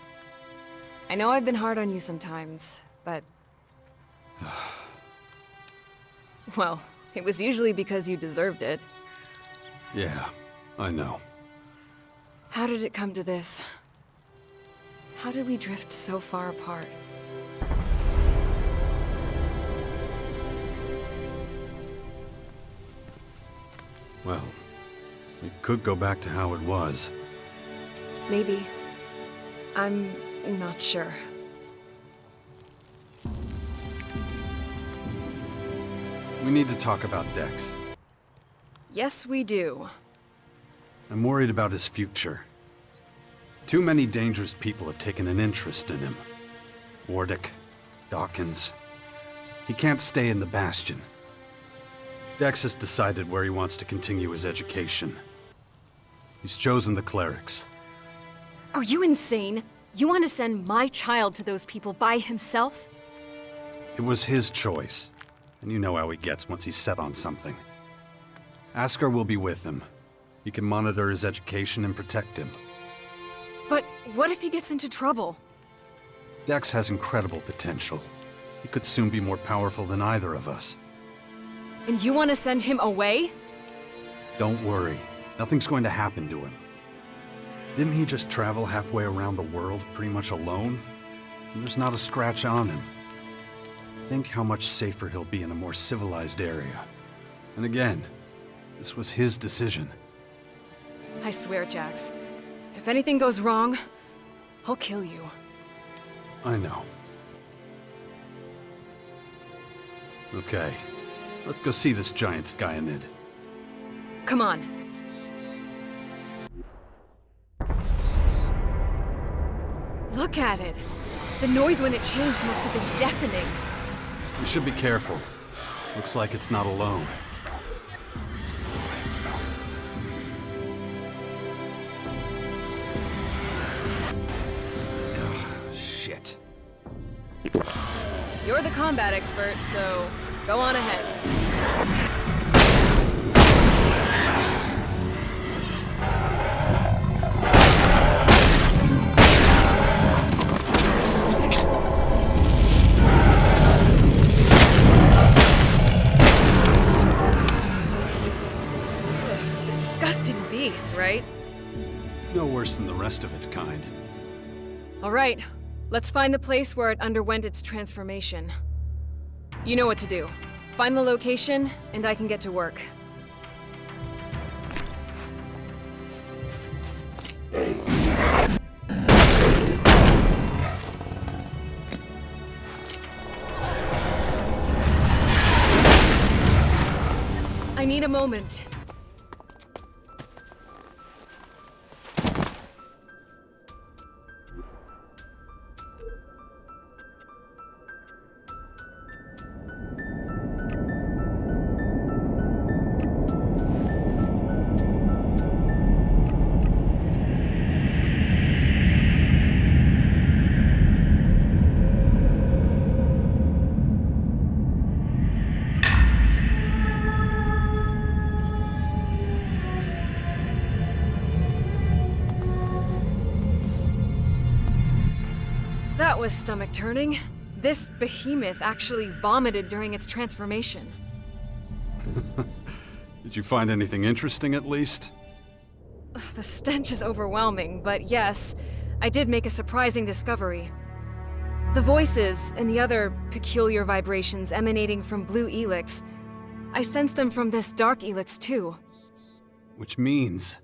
I know I've been hard on you sometimes, but... well, it was usually because you deserved it. Yeah, I know. How did it come to this? How did we drift so far apart? Well, we could go back to how it was. Maybe. I'm not sure. We need to talk about Dex. Yes, we do. I'm worried about his future. Too many dangerous people have taken an interest in him. Wardick, Dawkins. He can't stay in the Bastion. Dex has decided where he wants to continue his education. He's chosen the clerics. Are you insane? You want to send my child to those people by himself? It was his choice, and you know how he gets once he's set on something. Askar will be with him. He can monitor his education and protect him. But what if he gets into trouble? Dex has incredible potential. He could soon be more powerful than either of us. And you want to send him away? Don't worry. Nothing's going to happen to him. Didn't he just travel halfway around the world pretty much alone? And there's not a scratch on him. Think how much safer he'll be in a more civilized area. And again, this was his decision. I swear, Jax, if anything goes wrong, I'll kill you. I know. Okay, let's go see this giant Skyanid. Come on. Look at it. The noise when it changed must have been deafening. We should be careful. Looks like it's not alone. Ugh, shit. You're the combat expert, so go on ahead. Ugh, disgusting beast, right? No worse than the rest of its kind. All right, let's find the place where it underwent its transformation. You know what to do. Find the location, and I can get to work. I need a moment. That was stomach-turning. This behemoth actually vomited during its transformation. Did you find anything interesting at least? Ugh, the stench is overwhelming, but yes, I did make a surprising discovery. The voices and the other peculiar vibrations emanating from blue ELEX, I sense them from this dark ELEX too. Which means...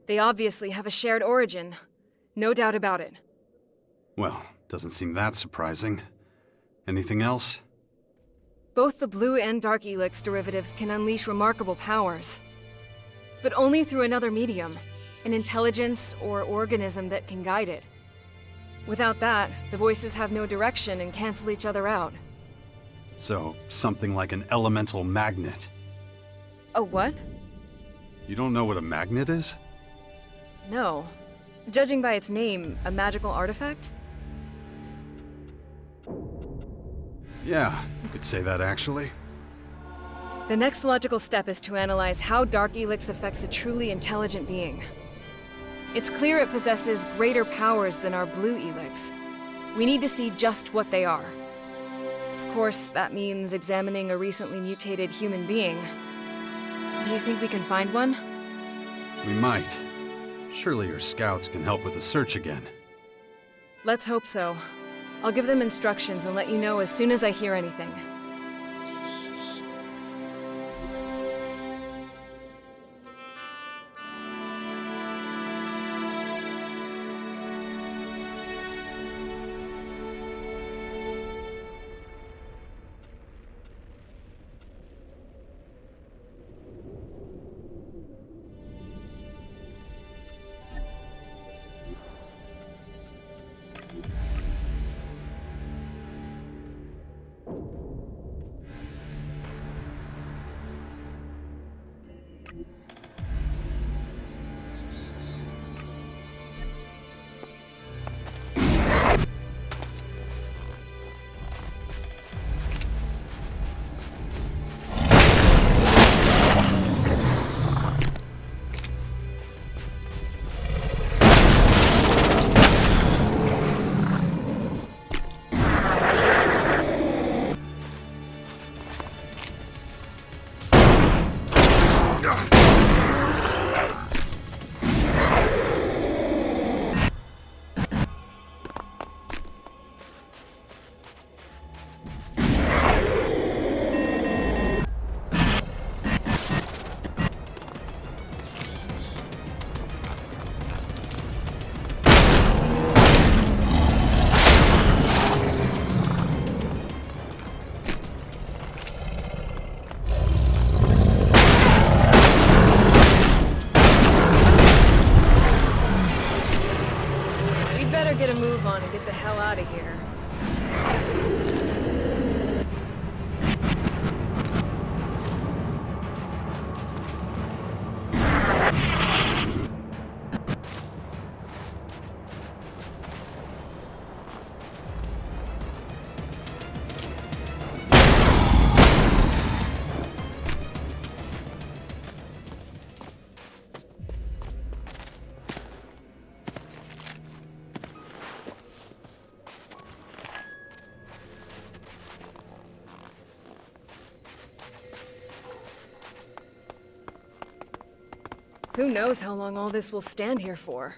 They obviously have a shared origin. No doubt about it. Well, doesn't seem that surprising. Anything else? Both the blue and dark ELEX derivatives can unleash remarkable powers. But only through another medium, an intelligence or organism that can guide it. Without that, the voices have no direction and cancel each other out. So, something like an elemental magnet. A what? You don't know what a magnet is? No. Judging by its name, a magical artifact? Yeah, you could say that actually. The next logical step is to analyze how dark ELEX affects a truly intelligent being. It's clear it possesses greater powers than our blue ELEX. We need to see just what they are. Of course, that means examining a recently mutated human being. Do you think we can find one? We might. Surely your scouts can help with the search again. Let's hope so. I'll give them instructions and let you know as soon as I hear anything. get a move on and get the hell out of here. Who knows how long all this will stand here for?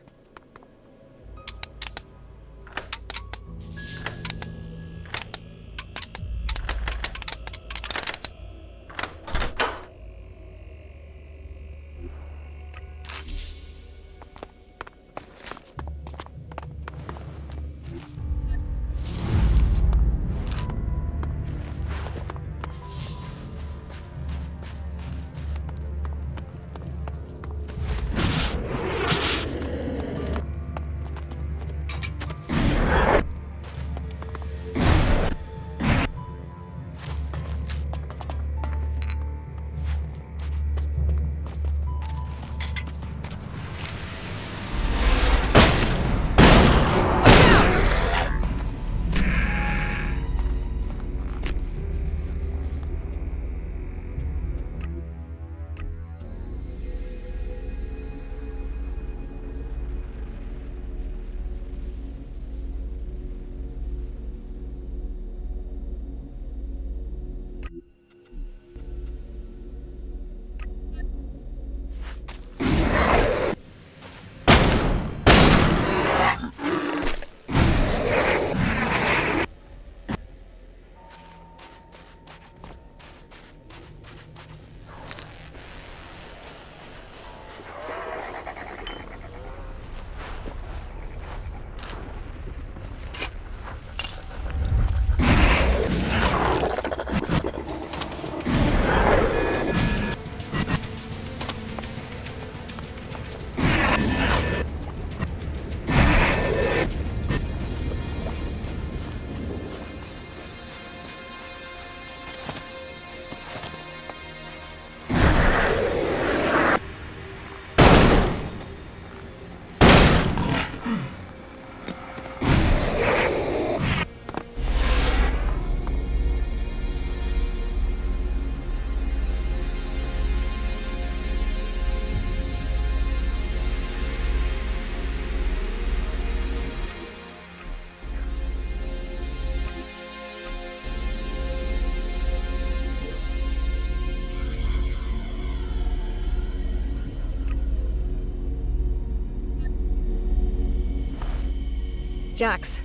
Jax,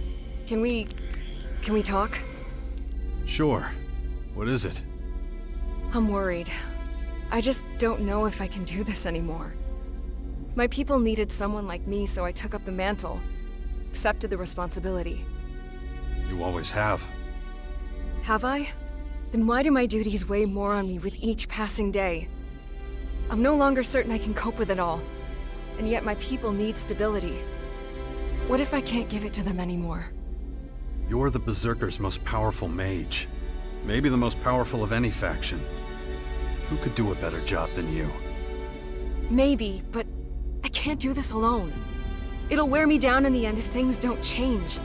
can we talk? Sure. What is it? I'm worried. I just don't know if I can do this anymore. My people needed someone like me, so I took up the mantle. Accepted the responsibility. You always have. Have I? Then why do my duties weigh more on me with each passing day? I'm no longer certain I can cope with it all. And yet my people need stability. What if I can't give it to them anymore? You're the Berserker's most powerful mage. Maybe the most powerful of any faction. Who could do a better job than you? Maybe, but I can't do this alone. It'll wear me down in the end if things don't change.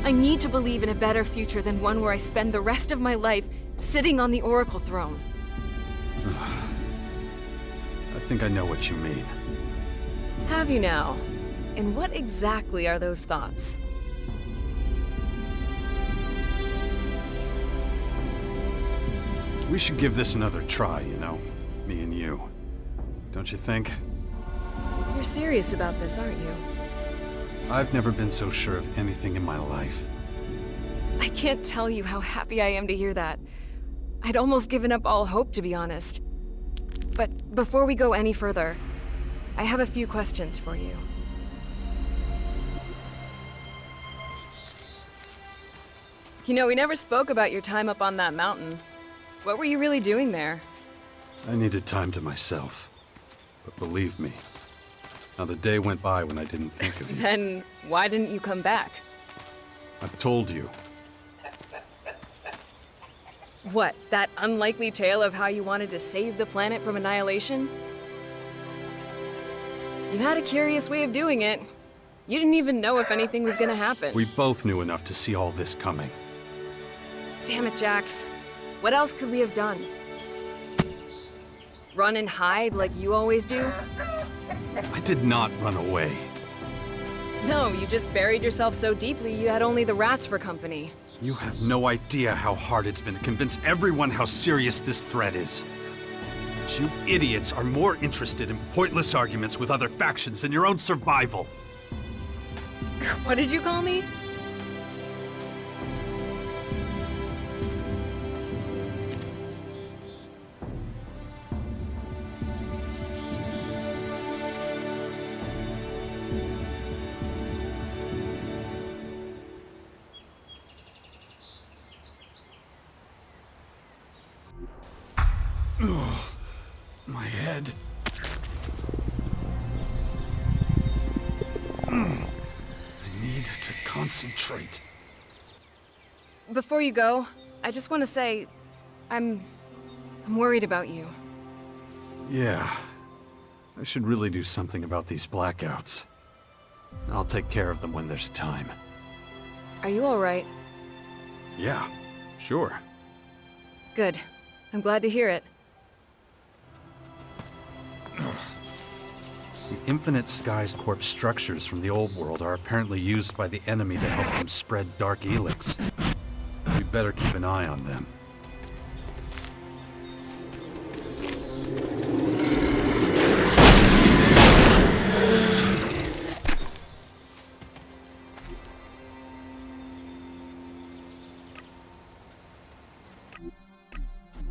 I need to believe in a better future than one where I spend the rest of my life sitting on the Oracle throne. I think I know what you mean. Have you now? And what exactly are those thoughts? We should give this another try, you know? Me and you. Don't you think? You're serious about this, aren't you? I've never been so sure of anything in my life. I can't tell you how happy I am to hear that. I'd almost given up all hope, to be honest. But before we go any further, I have a few questions for you. You know, we never spoke about your time up on that mountain. What were you really doing there? I needed time to myself. But believe me, Not a day went by when I didn't think of you. Then why didn't you come back? I've told you. What, that unlikely tale of how you wanted to save the planet from annihilation? You had a curious way of doing it. You didn't even know if anything was gonna happen. We both knew enough to see all this coming. Damn it, Jax. What else could we have done? Run and hide like you always do? I did not run away. No, you just buried yourself so deeply you had only the rats for company. You have no idea how hard it's been to convince everyone how serious this threat is. But you idiots are more interested in pointless arguments with other factions than your own survival. What did you call me? My head. I need to concentrate. Before you go, I just want to say, I'm worried about you. Yeah. I should really do something about these blackouts. I'll take care of them when there's time. Are you alright? Yeah, sure. Good. I'm glad to hear it. The Infinite Skies Corp structures from the old world are apparently used by the enemy to help them spread dark ELEX. We'd better keep an eye on them.